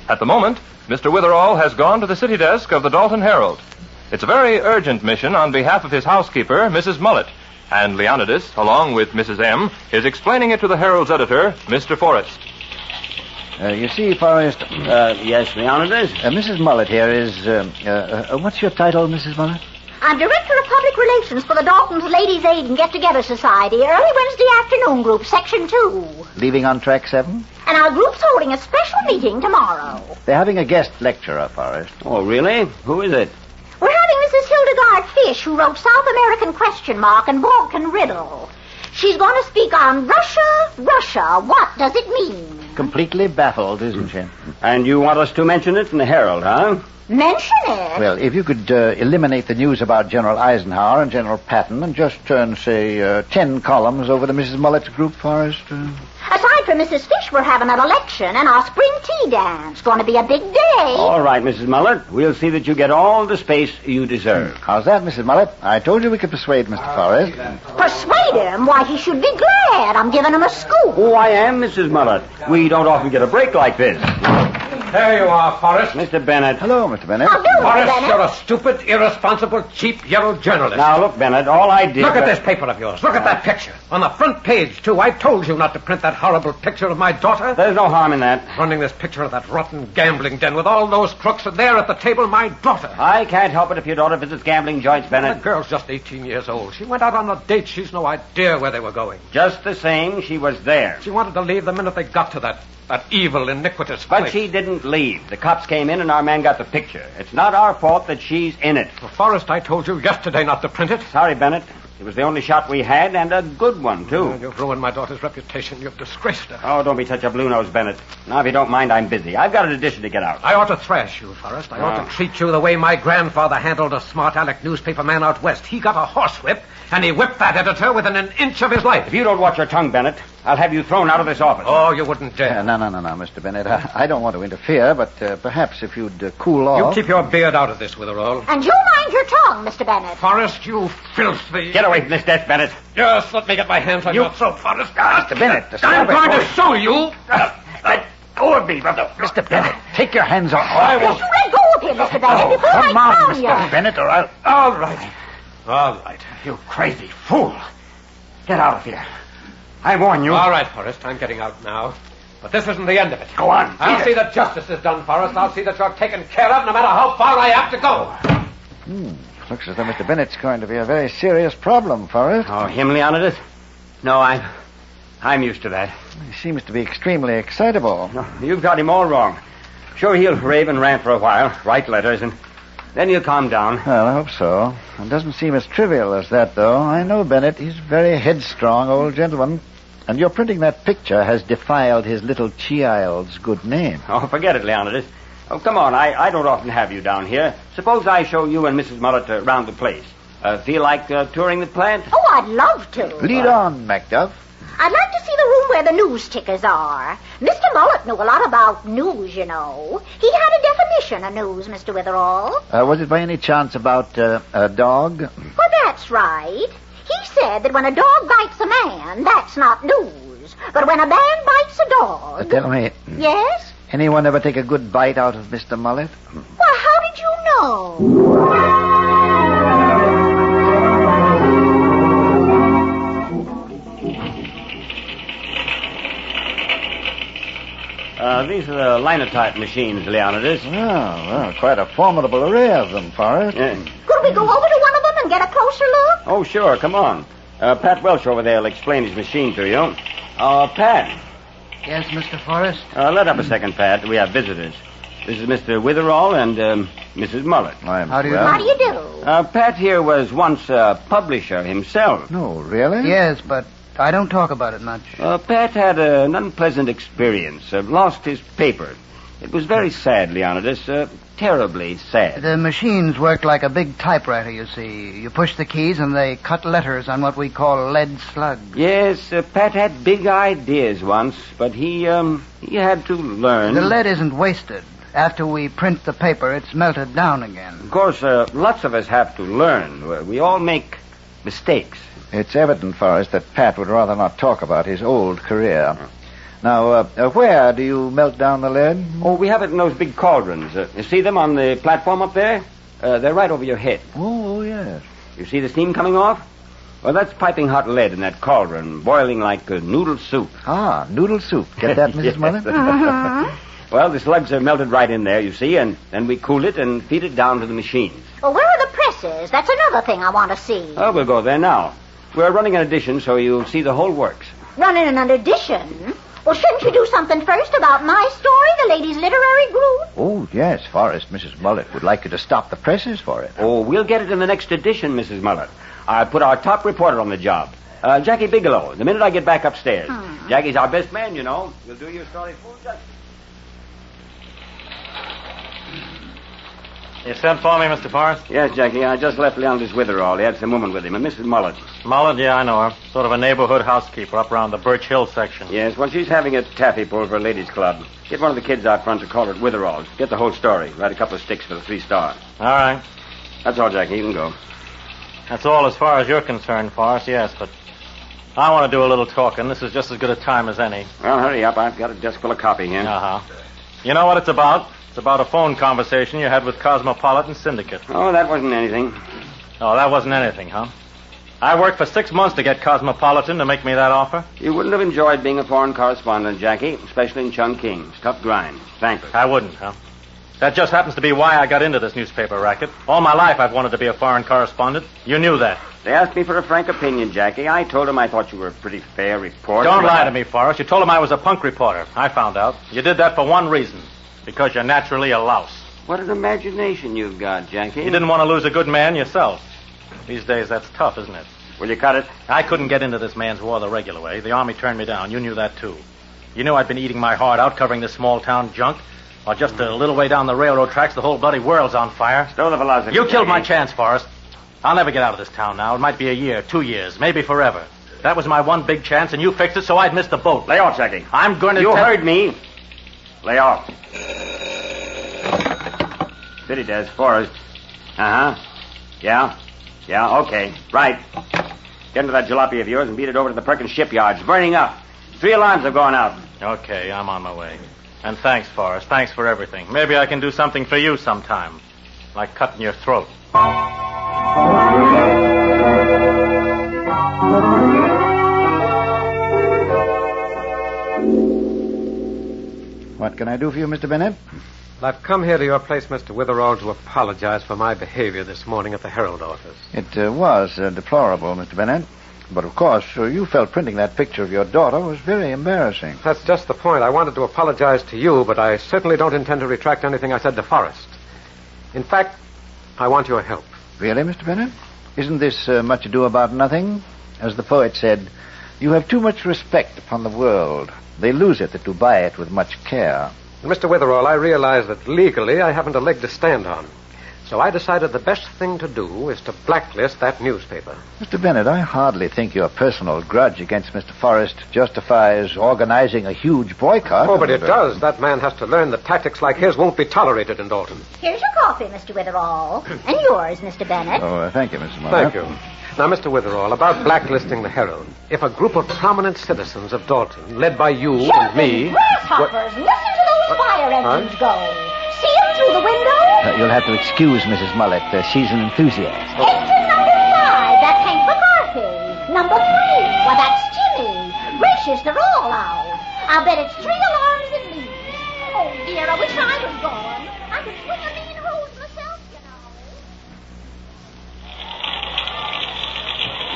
At the moment, Mr. Witherall has gone to the city desk of the Dalton Herald. It's a very urgent mission on behalf of his housekeeper, Mrs. Mullet, and Leonidas, along with Mrs. M., is explaining it to the Herald's editor, Mr. Forrest. You see, Forrest... yes, Leonidas? Mrs. Mullet here is... what's your title, Mrs. Mullet? I'm Director of Public Relations for the Dalton's Ladies' Aid and Get-Together Society, early Wednesday afternoon group, Section 2. Leaving on track 7? And our group's holding a special meeting tomorrow. They're having a guest lecturer, Forrest. Oh, really? Who is it? We're having Mrs. Hildegard Fish, who wrote South American Question Mark and Balkan Riddle. She's going to speak on Russia. What does it mean? Completely baffled, isn't she? And you want us to mention it in the Herald, huh? Mention it? Well, if you could eliminate the news about General Eisenhower and General Patton and just turn, say, 10 columns over to Mrs. Mullet's group, Forrest. Aside from Mrs. Fish, we're having an election and our spring tea dance. Going to be a big day. All right, Mrs. Mullet. We'll see that you get all the space you deserve. How's that, Mrs. Mullet? I told you we could persuade Mr. Forrest. Persuade him? Why, he should be glad. I'm giving him a scoop. Oh, I am, Mrs. Mullet. We don't often get a break like this. There you are, Forrest. Mr. Bennett. Hello, Mr. Bennett. Forrest, you're a stupid, irresponsible, cheap yellow journalist. Now, look, Bennett, all I did... Look at this paper of yours. Look at that picture. On the front page, too. I told you not to print that horrible picture of my daughter. There's no harm in that. Running this picture of that rotten gambling den with all those crooks, and there at the table, my daughter. I can't help it if your daughter visits gambling joints, Bennett. The girl's just 18 years old. She went out on a date. She's no idea where they were going. Just the same, she was there. She wanted to leave the minute they got to that evil, iniquitous But place. she didn't leave. The cops came in and our man got the picture. It's not our fault that she's in it. Well, Forrest, I told you yesterday not to print it. Sorry, Bennett. It was the only shot we had, and a good one, too. Oh, you've ruined my daughter's reputation. You've disgraced her. Oh, don't be such a blue nose, Bennett. Now, if you don't mind, I'm busy. I've got an edition to get out. I ought to thrash you, Forrest. I ought to treat you the way my grandfather handled a smart aleck newspaper man out west. He got a horsewhip, and he whipped that editor within an inch of his life. If you don't watch your tongue, Bennett, I'll have you thrown out of this office. Oh, you wouldn't dare. No, Mr. Bennett. I don't want to interfere, but perhaps if you'd cool off. You keep your beard out of this, Witherall. And you mind your tongue, Mr. Bennett. Forrest, you filthy... Get away from this desk, Bennett. Just let me get my hands on your throat, Forrest. Mr. Bennett, I'm going to show you. Let go of me, Mr. Bennett, take your hands off. I will. You let go of him, Mr. Bennett, before I Come on, crown you. Mr. Bennett, or I'll... All right. All right. You crazy fool. Get out of here. I warn you. All right, Forrest, I'm getting out now. But this isn't the end of it. Go on. I'll see that justice is done, Forrest. I'll see that you're taken care of, no matter how far I have to go. Looks as though Mr. Bennett's going to be a very serious problem, Forrest. Oh, him, Leonidas? No, I'm used to that. He seems to be extremely excitable. No, you've got him all wrong. Sure, he'll rave and rant for a while, write letters, and then he'll calm down. Well, I hope so. It doesn't seem as trivial as that, though. I know Bennett. He's a very headstrong old gentleman. And your printing that picture has defiled his little child's good name. Oh, forget it, Leonidas. Oh, come on. I don't often have you down here. Suppose I show you and Mrs. Mullet around the place. Feel like touring the plant? Oh, I'd love to. Lead on, Macduff. I'd like to see the room where the news tickers are. Mr. Mullet knew a lot about news, you know. He had a definition of news, Mr. Witherall. Was it by any chance about a dog? Well, that's right. He said that when a dog bites a man, that's not news. But when a man bites a dog... Tell me... Yes? Anyone ever take a good bite out of Mr. Mullet? Well, how did you know? These are the linotype machines, Leonidas. Oh, well, quite a formidable array of them, Forrest. Yeah. Could we go over to one of them and get a closer look? Oh, sure. Come on. Pat Welch over there will explain his machine to you. Pat. Yes, Mr. Forrest? Let up a second, Pat. We have visitors. This is Mr. Witherall and Mrs. Mullet. How do you do? How do you do? Pat here was once a publisher himself. No, really? Yes, but I don't talk about it much. Pat had an unpleasant experience. Lost his paper. It was very sad, Leonidas. Terribly sad. The machines work like a big typewriter, you see. You push the keys and they cut letters on what we call lead slugs. Yes, Pat had big ideas once, but he had to learn. The lead isn't wasted. After we print the paper, it's melted down again. Of course, lots of us have to learn. We all make mistakes. It's evident, Forrest, that Pat would rather not talk about his old career. Now, where do you melt down the lead? Oh, we have it in those big cauldrons. You see them on the platform up there? They're right over your head. Oh, yes. You see the steam coming off? Well, that's piping hot lead in that cauldron, boiling like noodle soup. Ah, noodle soup. Get that, Mrs. Mullet? Well, the slugs are melted right in there, you see, and then we cool it and feed it down to the machines. Well, where are the presses? That's another thing I want to see. Oh, we'll go there now. We're running an edition, so you'll see the whole works. Running an edition? Well, shouldn't you do something first about my story, the ladies' literary group? Oh, yes, Forrest. Mrs. Mullet would like you to stop the presses for it. Oh, we'll get it in the next edition, Mrs. Mullet. I'll put our top reporter on the job. Jackie Bigelow, the minute I get back upstairs. Jackie's our best man, you know. We'll do your story full justice. You sent for me, Mr. Forrest? Yes, Jackie. I just left Leonidas Witherall. He had some woman with him, and Mrs. Mullet. Mullet? Yeah, I know her. Sort of a neighborhood housekeeper up around the Birch Hill section. Yes, well, she's having a taffy pull for a ladies' club. Get one of the kids out front to call it Witherall. Get the whole story. Write a couple of sticks for the 3 Star. All right. That's all, Jackie. You can go. That's all as far as you're concerned, Forrest, yes, but I want to do a little talking. This is just as good a time as any. Well, hurry up. I've got a desk full of copy here. Uh-huh. You know what it's about? It's about a phone conversation you had with Cosmopolitan Syndicate. Oh, that wasn't anything. Oh, that wasn't anything, huh? I worked for 6 months to get Cosmopolitan to make me that offer. You wouldn't have enjoyed being a foreign correspondent, Jackie, especially in Chungking. It's tough grind. Thankless. I wouldn't, huh? That just happens to be why I got into this newspaper racket. All my life I've wanted to be a foreign correspondent. You knew that. They asked me for a frank opinion, Jackie. I told them I thought you were a pretty fair reporter. Don't lie to me, Forrest. You told them I was a punk reporter. I found out. You did that for one reason. Because you're naturally a louse. What an imagination you've got, Jackie. You didn't want to lose a good man yourself. These days, that's tough, isn't it? Will you cut it? I couldn't get into this man's war the regular way. The Army turned me down. You knew that, too. You knew I'd been eating my heart out covering this small-town junk. While just a little way down the railroad tracks, the whole bloody world's on fire. Stow the philosophy, You killed my Jackie. chance, Forrest. I'll never get out of this town now. It might be a year, 2 years, maybe forever. That was my one big chance, and you fixed it so I'd miss the boat. Lay off, Jackie. I'm going to... You heard me. Lay off. City Des, Forrest. Uh-huh. Yeah? Yeah, okay. Right. Get into that jalopy of yours and beat it over to the Perkins shipyard. It's burning up. 3 alarms have gone out. Okay, I'm on my way. And thanks, Forrest. Thanks for everything. Maybe I can do something for you sometime. Like cutting your throat. What can I do for you, Mr. Bennett? I've come here to your place, Mr. Witherall, to apologize for my behavior this morning at the Herald office. It was deplorable, Mr. Bennett. But, of course, you felt printing that picture of your daughter was very embarrassing. That's just the point. I wanted to apologize to you, but I certainly don't intend to retract anything I said to Forrest. In fact, I want your help. Really, Mr. Bennett? Isn't this much ado about nothing? As the poet said, you have too much respect upon the world. They lose it that do buy it with much care. Mr. Witherall, I realize that legally I haven't a leg to stand on. So I decided the best thing to do is to blacklist that newspaper. Mr. Bennett, I hardly think your personal grudge against Mr. Forrest justifies organizing a huge boycott. Oh, but it does. That man has to learn that tactics like his won't be tolerated in Dalton. Here's your coffee, Mr. Witherall. And yours, Mr. Bennett. Oh, thank you, Mrs. Muller. Thank you. Now, Mr. Witherall, about blacklisting the Herald. If a group of prominent citizens of Dalton, led by you and me... Grasshoppers, listen to those fire engines go. See them through the window? You'll have to excuse Mrs. Mullet. She's an enthusiast. Engine number 5, that's Hank McCarthy. Number 3, well, that's Jimmy. Gracious, they're all out. I'll bet it's 3 alarms at least. Oh, dear, I wish I was gone. I could swing a mean hose myself, you know.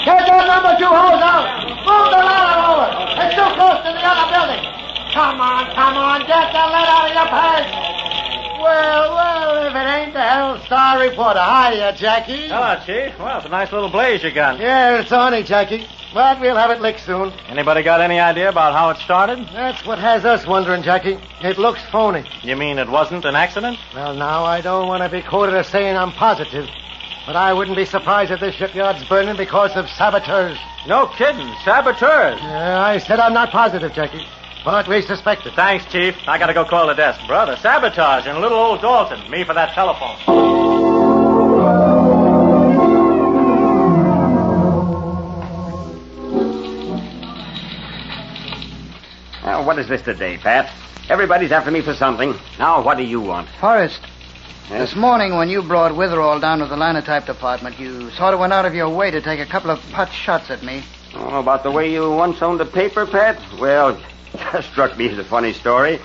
Get that number 2 hose out. Move the ladder over. It's too close to the other building. Come on, get the lead out of your pants. Well, if it ain't the Herald Star reporter. Hiya, Jackie. Hello, Chief. Well, it's a nice little blaze you got. Yeah, it's on it, Jackie. But we'll have it licked soon. Anybody got any idea about how it started? That's what has us wondering, Jackie. It looks phony. You mean it wasn't an accident? Well, now, I don't want to be quoted as saying I'm positive. But I wouldn't be surprised if this shipyard's burning because of saboteurs. No kidding. Saboteurs. Yeah, I said I'm not positive, Jackie. But we suspect it. Thanks, Chief. I gotta go call the desk. Brother, sabotage in little old Dalton. Me for that telephone. Well, what is this today, Pat? Everybody's after me for something. Now, what do you want? Forrest, Yes? this morning when you brought Witherall down to the linotype department, you sort of went out of your way to take a couple of pot shots at me. Oh, about the way you once owned a paper, Pat? Well, that struck me as a funny story.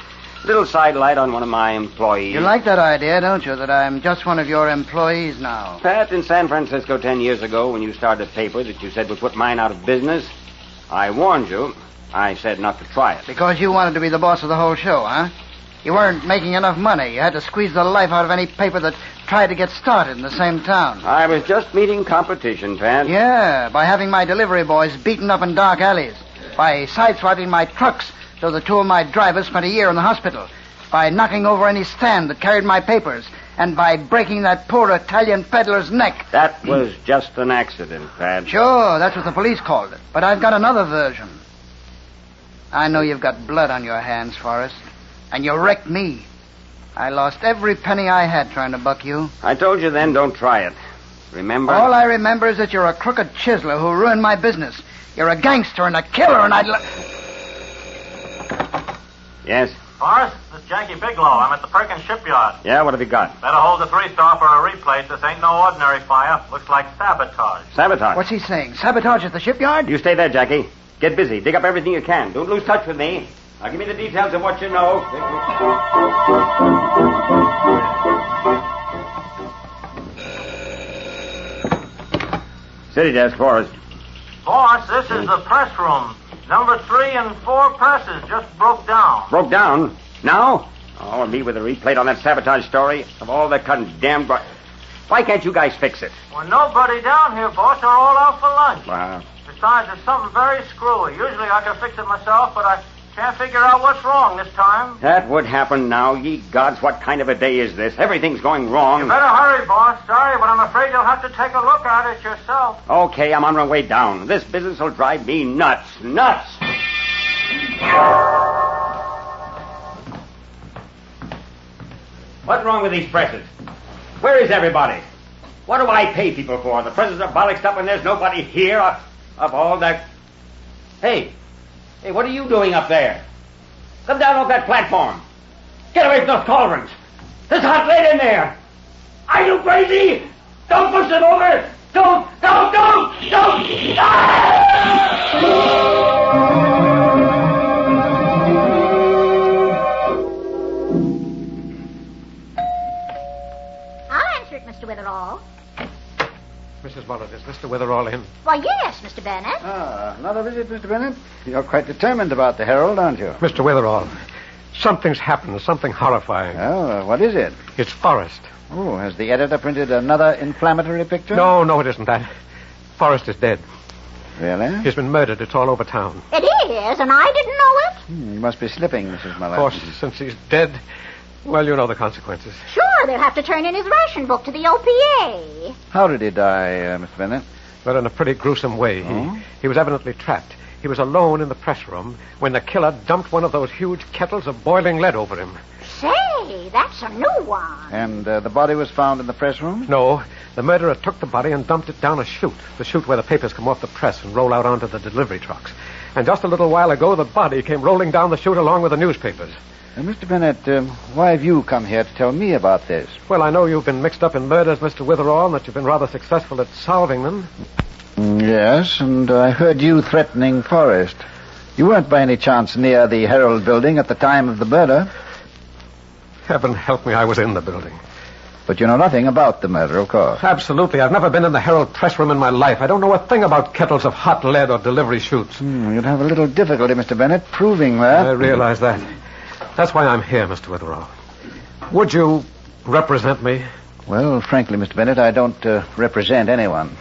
Little sidelight on one of my employees. You like that idea, don't you, that I'm just one of your employees now? Pat, in San Francisco 10 years ago, when you started a paper that you said would put mine out of business, I warned you. I said not to try it. Because you wanted to be the boss of the whole show, huh? You weren't making enough money. You had to squeeze the life out of any paper that tried to get started in the same town. I was just meeting competition, Pat. Yeah, by having my delivery boys beaten up in dark alleys. By sideswiping my trucks so the 2 of my drivers spent a year in the hospital. By knocking over any stand that carried my papers. And by breaking that poor Italian peddler's neck. That was just an accident, Pat. Sure, that's what the police called it. But I've got another version. I know you've got blood on your hands, Forrest. And you wrecked me. I lost every penny I had trying to buck you. I told you then, don't try it. Remember? All I remember is that you're a crooked chiseler who ruined my business. You're a gangster and a killer, and I'd... Yes? Forrest, this is Jackie Bigelow. I'm at the Perkins shipyard. Yeah, what have you got? Better hold the 3-star for a replate. This ain't no ordinary fire. Looks like sabotage. Sabotage? What's he saying? Sabotage at the shipyard? You stay there, Jackie. Get busy. Dig up everything you can. Don't lose touch with me. Now, give me the details of what you know. City desk, Forrest. Boss, this is the press room. Number 3 and 4 presses just broke down. Broke down? Now? Oh, me with a replate on that sabotage story of all the condemned... Why can't you guys fix it? Well, nobody down here, boss. They're all out for lunch. Wow. Besides, it's something very screwy. Usually I can fix it myself, but I Can't figure out what's wrong this time. That would happen now. Ye gods, what kind of a day is this? Everything's going wrong. You better hurry, boss. Sorry, but I'm afraid you'll have to take a look at it yourself. Okay, I'm on my way down. This business will drive me nuts. Nuts! What's wrong with these presses? Where is everybody? What do I pay people for? The presses are bollocksed up and there's nobody here of all that... Hey, what are you doing up there? Come down off that platform. Get away from those cauldrons. There's hot lead in there. Are you crazy? Don't push them over. Don't. I'll answer it, Mr. Witherall. Mrs. Mullard, is Mr. Witherall in? Why, yes, Mr. Bennett. Another visit, Mr. Bennett? You're quite determined about the Herald, aren't you? Mr. Witherall, something's happened, something horrifying. Oh, what is it? It's Forrest. Oh, has the editor printed another inflammatory picture? No, it isn't that. Forrest is dead. Really? He's been murdered. It's all over town. It is, and I didn't know it. You must be slipping, Mrs. Mullard. Of course, since he's dead, well, you know the consequences. Sure, they'll have to turn in his ration book to the OPA. How did he die, Mr. Bennett? Well, in a pretty gruesome way. He was evidently trapped. He was alone in the press room when the killer dumped one of those huge kettles of boiling lead over him. Say, that's a new one. And the body was found in the press room? No, the murderer took the body and dumped it down a chute, the chute where the papers come off the press and roll out onto the delivery trucks. And just a little while ago, the body came rolling down the chute along with the newspapers. Mr. Bennett, why have you come here to tell me about this? Well, I know you've been mixed up in murders, Mr. Witherall, and that you've been rather successful at solving them. Yes, and I heard you threatening Forrest. You weren't by any chance near the Herald building at the time of the murder. Heaven help me, I was in the building. But you know nothing about the murder, of course. Absolutely. I've never been in the Herald press room in my life. I don't know a thing about kettles of hot lead or delivery chutes. You'd have a little difficulty, Mr. Bennett, proving that. I realize that. That's why I'm here, Mr. Witherall. Would you represent me? Well, frankly, Mr. Bennett, I don't represent anyone.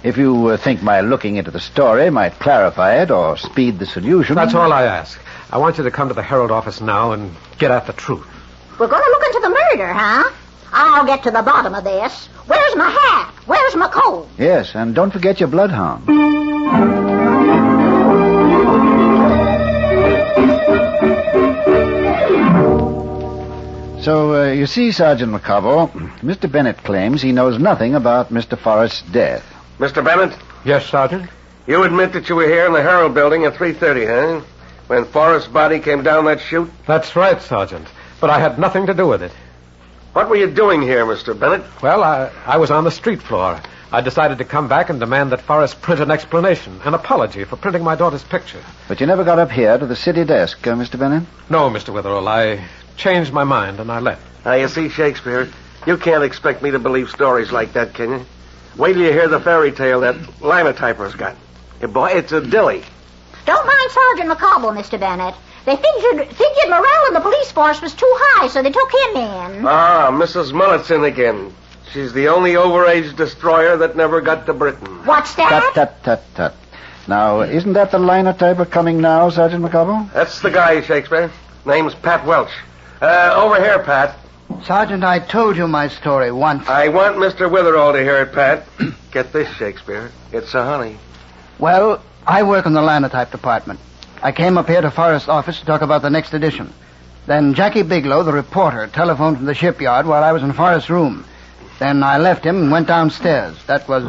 If you think my looking into the story might clarify it or speed the solution... That's all I ask. I want you to come to the Herald office now and get at the truth. We're going to look into the murder, huh? I'll get to the bottom of this. Where's my hat? Where's my coat? Yes, and don't forget your bloodhound. So, you see, Sergeant McCobble, Mr. Bennett claims he knows nothing about Mr. Forrest's death. Mr. Bennett? Yes, Sergeant? You admit that you were here in the Herald building at 3:30, huh? When Forrest's body came down that chute? That's right, Sergeant. But I had nothing to do with it. What were you doing here, Mr. Bennett? Well, I was on the street floor. I decided to come back and demand that Forrest print an explanation, an apology for printing my daughter's picture. But you never got up here to the city desk, Mr. Bennett? No, Mr. Witherall. I changed my mind and I left. Now, you see, Shakespeare, you can't expect me to believe stories like that, can you? Wait till you hear the fairy tale that linotyper's got. Hey, boy, it's a dilly. Don't mind Sergeant McCobble, Mr. Bennett. They figured morale in the police force was too high, so they took him in. Ah, Mrs. Mullet's in again. She's the only overage destroyer that never got to Britain. What's that? Tut. Now, isn't that the linotyper coming now, Sergeant McCobble? That's the guy, Shakespeare. Name's Pat Welch. Over here, Pat. Sergeant, I told you my story once. I want Mr. Witherall to hear it, Pat. Get this, Shakespeare. It's a honey. Well, I work in the linotype department. I came up here to Forrest's office to talk about the next edition. Then Jackie Biglow, the reporter, telephoned from the shipyard while I was in Forrest's room. Then I left him and went downstairs. That was,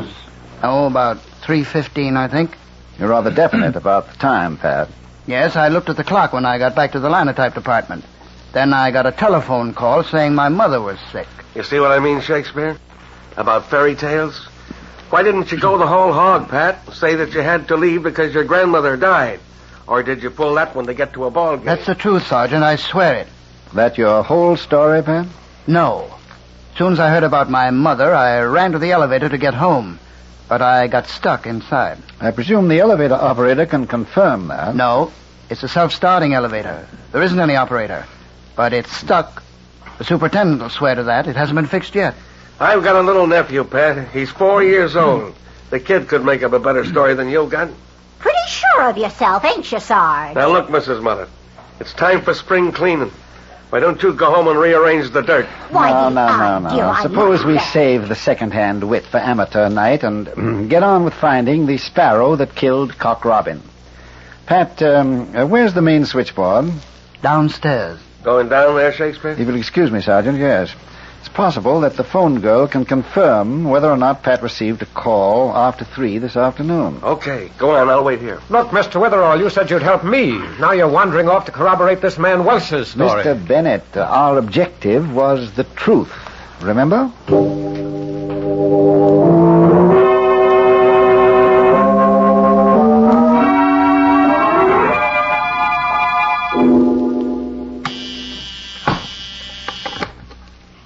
about 3:15, I think. You're rather definite about the time, Pat. Yes, I looked at the clock when I got back to the linotype department. Then I got a telephone call saying my mother was sick. You see what I mean, Shakespeare? About fairy tales? Why didn't you go the whole hog, Pat? Say that you had to leave because your grandmother died. Or did you pull that one to get to a ball game? That's the truth, Sergeant. I swear it. That your whole story, Pat? No. As soon as I heard about my mother, I ran to the elevator to get home. But I got stuck inside. I presume the elevator operator can confirm that. No. It's a self-starting elevator. There isn't any operator. But it's stuck. The superintendent will swear to that. It hasn't been fixed yet. I've got a little nephew, Pat. He's 4 years old. The kid could make up a better story than you got. Pretty sure sure of yourself, ain't you, Sarge? Now, look, Mrs. Mullet. It's time for spring cleaning. Why don't you go home and rearrange the dirt? No. Suppose we save the second-hand wit for amateur night and get on with finding the sparrow that killed Cock Robin. Pat, where's the main switchboard? Downstairs. Going down there, Shakespeare? If you'll excuse me, Sergeant, yes. It's possible that the phone girl can confirm whether or not Pat received a call after 3 this afternoon. Okay, go on. I'll wait here. Look, Mr. Witherall, you said you'd help me. Now you're wandering off to corroborate this man Welsh's story. Mr. Bennett, our objective was the truth. Remember?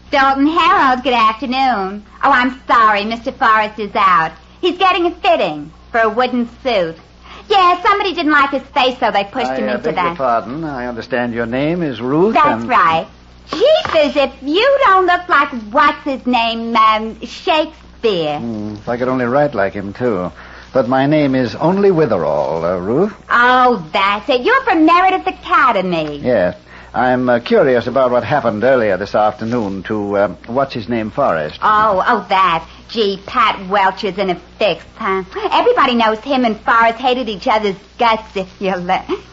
Dalton Harold, good afternoon. Oh, I'm sorry, Mr. Forrest is out. He's getting a fitting for a wooden suit. Yeah, somebody didn't like his face, so they pushed him into beg that. your pardon. I understand your name is Ruth. That's right. Jeepers, if you don't look like what's his name, Shakespeare. If I could only write like him, too. But my name is only Witherall, Ruth. Oh, that's it. You're from Meredith Academy. Yes. I'm curious about what happened earlier this afternoon to, what's-his-name, Forrest. Oh, that. Gee, Pat Welch is in a fix, huh? Everybody knows him and Forrest hated each other's guts, if you'll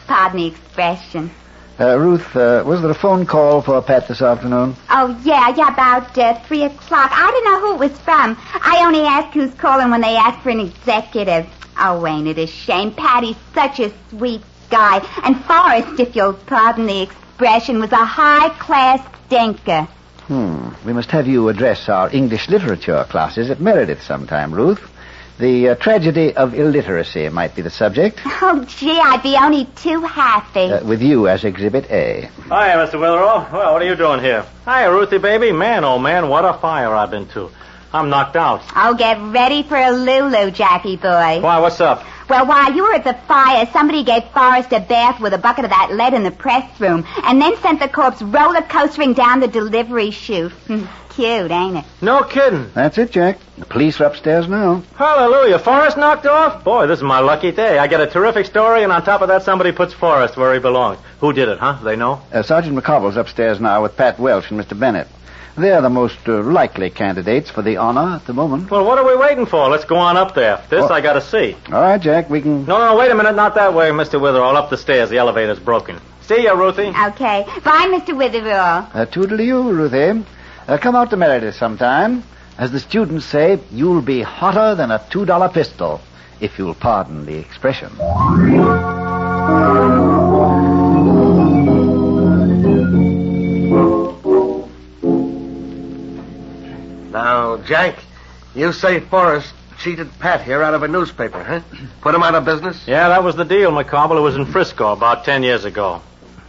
pardon the expression. Ruth, was there a phone call for Pat this afternoon? Oh, yeah, about 3 o'clock. I don't know who it was from. I only ask who's calling when they ask for an executive. Oh, ain't it a shame? Patty's such a sweet guy. And Forrest, if you'll pardon the expression, was a high-class stinker. We must have you address our English literature classes at Meredith sometime, Ruth. The tragedy of illiteracy might be the subject. Oh, gee, I'd be only too happy. With you as Exhibit A. Hi, Mr. Witherall. Well, what are you doing here? Hi, Ruthie, baby. Man, oh, man, what a fire I've been to. I'm knocked out. Oh, get ready for a Lulu, Jackie boy. Why, what's up? Well, while you were at the fire, somebody gave Forrest a bath with a bucket of that lead in the press room and then sent the corpse roller coastering down the delivery chute. Cute, ain't it? No kidding. That's it, Jack. The police are upstairs now. Hallelujah. Forrest knocked off? Boy, this is my lucky day. I get a terrific story, and on top of that, somebody puts Forrest where he belongs. Who did it, huh? They know? Sergeant McCobble's upstairs now with Pat Welch and Mr. Bennett. They're the most likely candidates for the honor at the moment. Well, what are we waiting for? Let's go on up there. This I gotta see. All right, Jack, we can... No, wait a minute. Not that way, Mr. Witherall. Up the stairs. The elevator's broken. See ya, Ruthie. Okay. Bye, Mr. Witherall. Toodaloo, Ruthie. Come out to Meredith sometime. As the students say, you'll be hotter than a $2 pistol, if you'll pardon the expression. Now, Jack, you say Forrest cheated Pat here out of a newspaper, huh? Put him out of business? Yeah, that was the deal, McCobble. It was in Frisco about 10 years ago.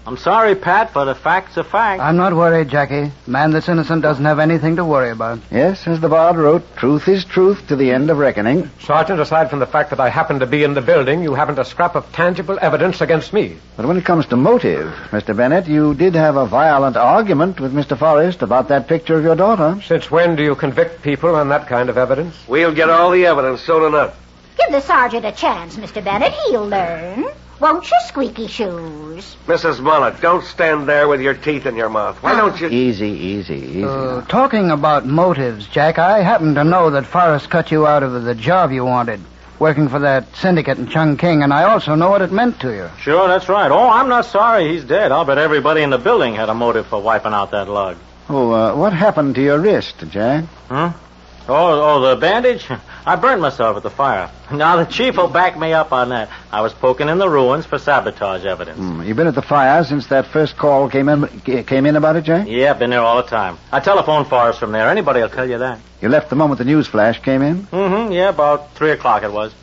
I'm sorry, Pat, but a fact's a fact. I'm not worried, Jackie. Man that's innocent doesn't have anything to worry about. Yes, as the bard wrote, truth is truth to the end of reckoning. Sergeant, aside from the fact that I happen to be in the building, you haven't a scrap of tangible evidence against me. But when it comes to motive, Mr. Bennett, you did have a violent argument with Mr. Forrest about that picture of your daughter. Since when do you convict people on that kind of evidence? We'll get all the evidence soon enough. Give the sergeant a chance, Mr. Bennett. He'll learn. Won't you, squeaky shoes? Mrs. Mullet, don't stand there with your teeth in your mouth. Why don't you... Easy. Talking about motives, Jack, I happen to know that Forrest cut you out of the job you wanted, working for that syndicate in Chungking, and I also know what it meant to you. Sure, that's right. Oh, I'm not sorry he's dead. I'll bet everybody in the building had a motive for wiping out that lug. Oh, what happened to your wrist, Jack? Huh? Oh, the bandage? I burnt myself at the fire. Now, the chief will back me up on that. I was poking in the ruins for sabotage evidence. You've been at the fire since that first call came in about it, Jack? Yeah, been there all the time. I telephoned Forrest from there. Anybody will tell you that. You left the moment the news flash came in? Yeah, about 3 o'clock it was.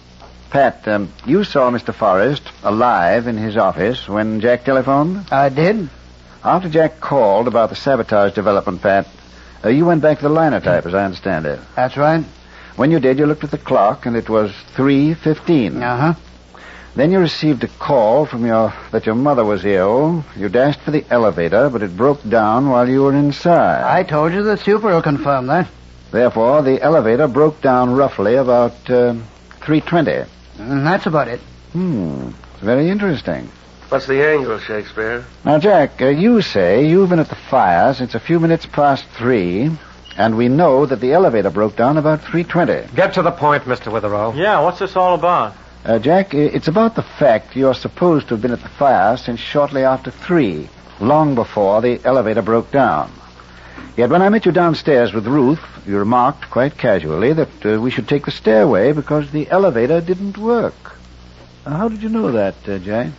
Pat, you saw Mr. Forrest alive in his office when Jack telephoned? I did. After Jack called about the sabotage development, Pat, you went back to the linotype, as I understand it. That's right. When you did, you looked at the clock, and it was 3:15. Uh-huh. Then you received a call from that your mother was ill. You dashed for the elevator, but it broke down while you were inside. I told you the super will confirm that. Therefore, the elevator broke down roughly about 3:20. That's about it. It's very interesting. What's the angle, Shakespeare? Now, Jack, you say you've been at the fire since a few minutes past 3, and we know that the elevator broke down about 3:20. Get to the point, Mr. Witherall. Yeah, what's this all about? Jack, it's about the fact you're supposed to have been at the fire since shortly after 3, long before the elevator broke down. Yet when I met you downstairs with Ruth, you remarked quite casually that we should take the stairway because the elevator didn't work. How did you know that, Jack?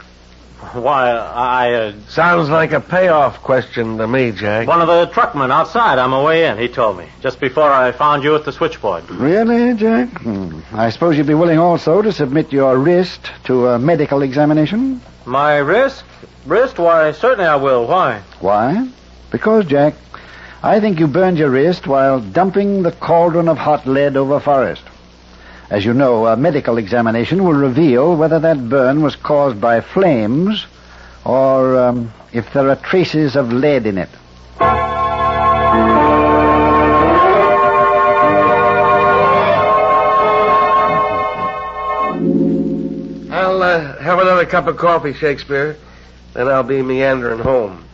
Why, Sounds like a payoff question to me, Jack. One of the truckmen outside on my way in, he told me, just before I found you at the switchboard. Really, Jack? I suppose you'd be willing also to submit your wrist to a medical examination? My wrist? Wrist? Why, certainly I will. Why? Why? Because, Jack, I think you burned your wrist while dumping the cauldron of hot lead over Forrest. As you know, a medical examination will reveal whether that burn was caused by flames or if there are traces of lead in it. I'll have another cup of coffee, Shakespeare. Then I'll be meandering home.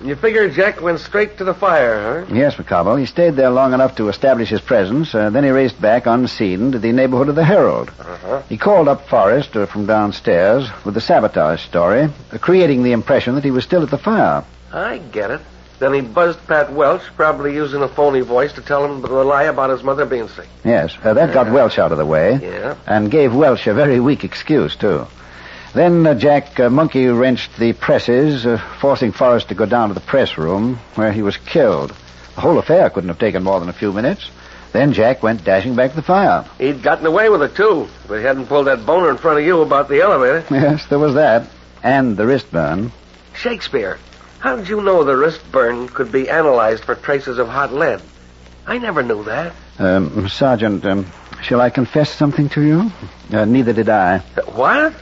You figure Jack went straight to the fire, huh? Yes, McCobble. He stayed there long enough to establish his presence. Then he raced back unseen to the neighborhood of the Herald. He called up Forrest from downstairs with the sabotage story, creating the impression that he was still at the fire. I get it. Then he buzzed Pat Welch, probably using a phony voice to tell him the lie about his mother being sick. Yes, that got Welch out of the way. Yeah. And gave Welch a very weak excuse, too. Then Jack monkey-wrenched the presses, forcing Forrest to go down to the press room, where he was killed. The whole affair couldn't have taken more than a few minutes. Then Jack went dashing back to the fire. He'd gotten away with it, too, if he hadn't pulled that boner in front of you about the elevator. Yes, there was that. And the wrist burn. Shakespeare, how did you know the wrist burn could be analyzed for traces of hot lead? I never knew that. Sergeant, shall I confess something to you? Neither did I. What?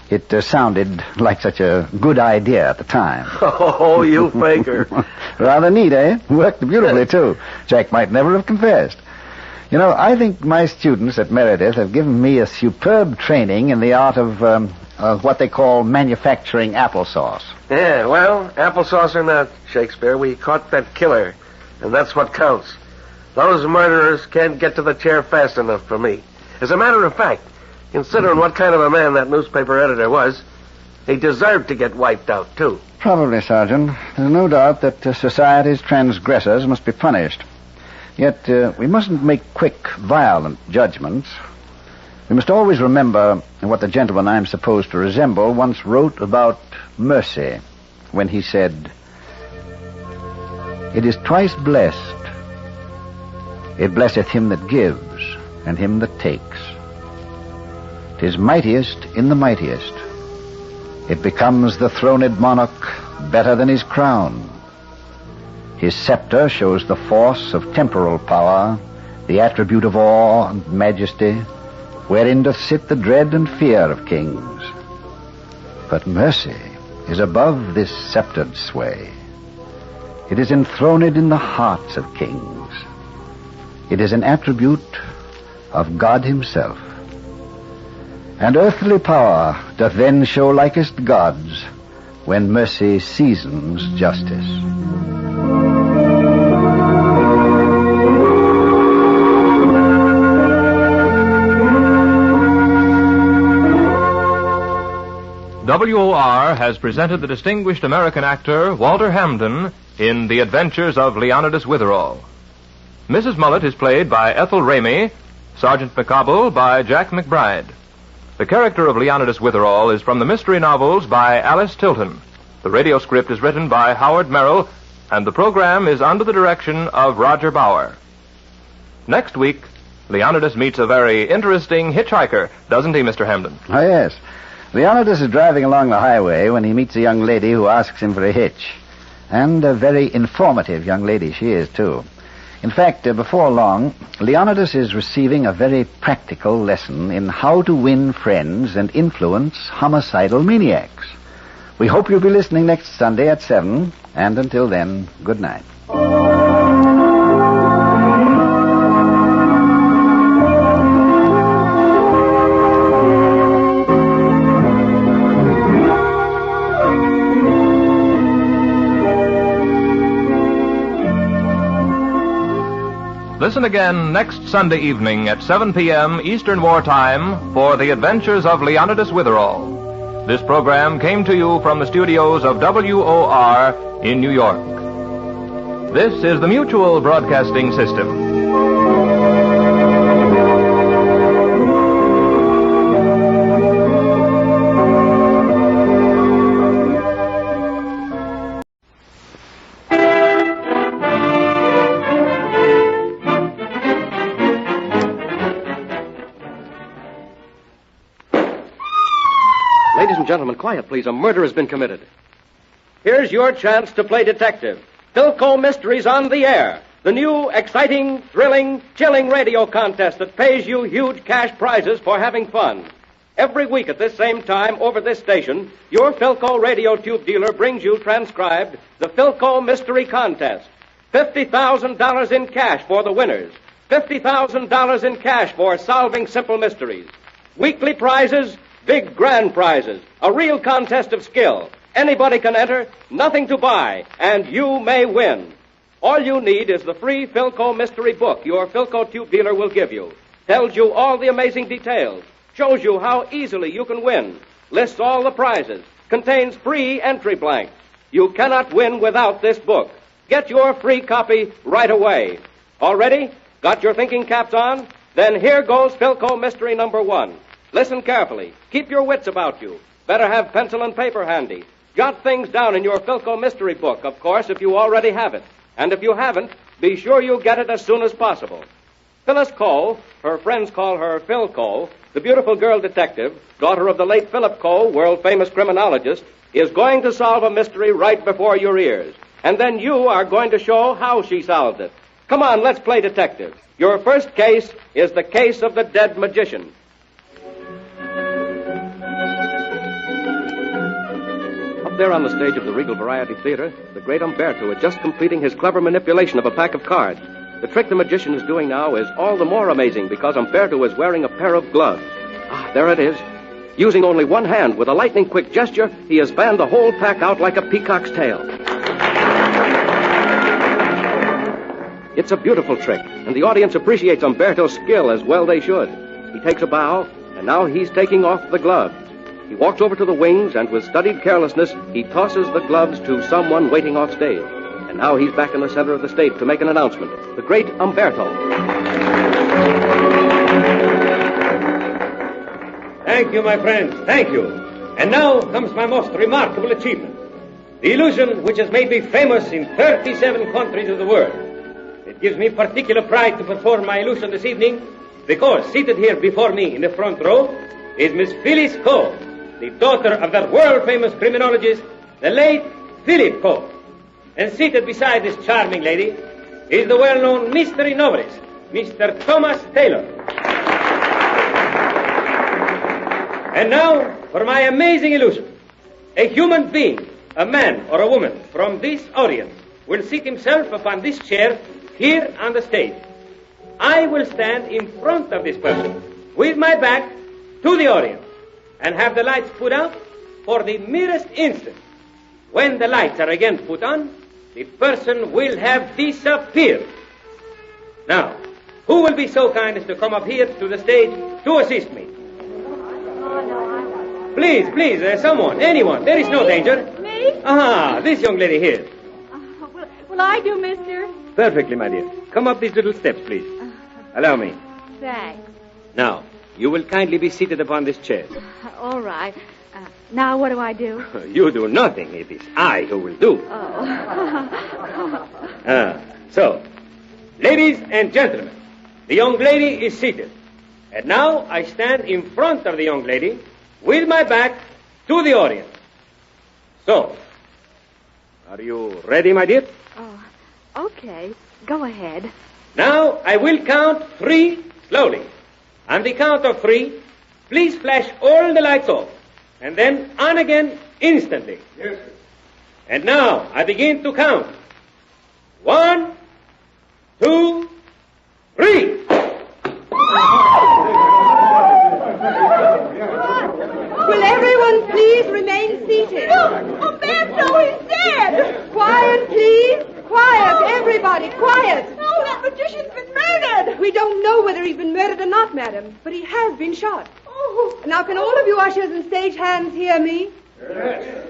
It sounded like such a good idea at the time. Oh, you faker. Rather neat, eh? Worked beautifully, too. Jack might never have confessed. You know, I think my students at Meredith have given me a superb training in the art of what they call manufacturing applesauce. Yeah, well, applesauce or not, Shakespeare, we caught that killer, and that's what counts. Those murderers can't get to the chair fast enough for me. As a matter of fact, considering what kind of a man that newspaper editor was, he deserved to get wiped out, too. Probably, Sergeant. There's no doubt that society's transgressors must be punished. Yet, we mustn't make quick, violent judgments. We must always remember what the gentleman I'm supposed to resemble once wrote about mercy, when he said, "It is twice blessed. It blesseth him that gives, and him that takes. 'Tis mightiest in the mightiest. It becomes the throned monarch better than his crown. His scepter shows the force of temporal power, the attribute of awe and majesty, wherein doth sit the dread and fear of kings. But mercy is above this sceptred sway. It is enthroned in the hearts of kings. It is an attribute of God himself. And earthly power doth then show likest God's, when mercy seasons justice." WOR has presented the distinguished American actor Walter Hampden in The Adventures of Leonidas Witherall. Mrs. Mullet is played by Ethel Ramey, Sergeant McCobble by Jack McBride. The character of Leonidas Witherall is from the mystery novels by Alice Tilton. The radio script is written by Howard Merrill, and the program is under the direction of Roger Bauer. Next week, Leonidas meets a very interesting hitchhiker, doesn't he, Mr. Hampden? Oh, yes. Leonidas is driving along the highway when he meets a young lady who asks him for a hitch. And a very informative young lady she is, too. In fact, before long, Leonidas is receiving a very practical lesson in how to win friends and influence homicidal maniacs. We hope you'll be listening next Sunday at 7, and until then, good night. Listen again next Sunday evening at 7 p.m. Eastern Wartime for The Adventures of Leonidas Witherall. This program came to you from the studios of WOR in New York. This is the Mutual Broadcasting System. Ladies and gentlemen, quiet, please. A murder has been committed. Here's your chance to play detective. Philco Mysteries on the Air. The new, exciting, thrilling, chilling radio contest that pays you huge cash prizes for having fun. Every week at this same time over this station, your Philco radio tube dealer brings you transcribed the Philco Mystery Contest. $50,000 in cash for the winners. $50,000 in cash for solving simple mysteries. Weekly prizes, big grand prizes. A real contest of skill. Anybody can enter, nothing to buy, and you may win. All you need is the free Philco mystery book your Philco tube dealer will give you. Tells you all the amazing details. Shows you how easily you can win. Lists all the prizes. Contains free entry blanks. You cannot win without this book. Get your free copy right away. All ready? Got your thinking caps on? Then here goes Philco Mystery number 1. Listen carefully. Keep your wits about you. Better have pencil and paper handy. Jot things down in your Philco mystery book, of course, if you already have it. And if you haven't, be sure you get it as soon as possible. Phyllis Cole, her friends call her Phil Cole, the beautiful girl detective, daughter of the late Philip Cole, world-famous criminologist, is going to solve a mystery right before your ears. And then you are going to show how she solved it. Come on, let's play detective. Your first case is the case of the dead magician. There on the stage of the Regal Variety Theater, the great Umberto is just completing his clever manipulation of a pack of cards. The trick the magician is doing now is all the more amazing because Umberto is wearing a pair of gloves. Ah, there it is. Using only one hand, with a lightning-quick gesture, he has fanned the whole pack out like a peacock's tail. It's a beautiful trick, and the audience appreciates Umberto's skill as well they should. He takes a bow, and now he's taking off the gloves. He walks over to the wings, and with studied carelessness, he tosses the gloves to someone waiting off stage. And now he's back in the center of the stage to make an announcement. The great Umberto. Thank you, my friends. Thank you. And now comes my most remarkable achievement. The illusion which has made me famous in 37 countries of the world. It gives me particular pride to perform my illusion this evening because seated here before me in the front row is Miss Phyllis Cole, the daughter of that world-famous criminologist, the late Philip Cole. And seated beside this charming lady is the well-known mystery novelist, Mr. Thomas Taylor. And now for my amazing illusion. A human being, a man or a woman from this audience, will seat himself upon this chair here on the stage. I will stand in front of this person with my back to the audience and have the lights put out for the merest instant. When the lights are again put on, the person will have disappeared. Now, who will be so kind as to come up here to the stage to assist me? Please, someone, anyone. There is no danger. Me? Ah, this young lady here. Will I do, mister? Perfectly, my dear. Come up these little steps, please. Allow me. Thanks. Now, you will kindly be seated upon this chair. All right. Now what do I do? You do nothing. It is I who will do. Oh. So, ladies and gentlemen, the young lady is seated. And now I stand in front of the young lady with my back to the audience. So, are you ready, my dear? Oh, okay. Go ahead. Now I will count 3 slowly. On the count of 3, please flash all the lights off. And then on again instantly. Yes, sir. And now I begin to count. 1, 2, 3. Will everyone please remain seated? Umberto is dead! Quiet, please. Quiet, everybody, quiet. Oh, that magician's been murdered. whether he's been murdered or not, madam, but he has been shot. Oh. Now, can all of you ushers and stage hands hear me? Yes.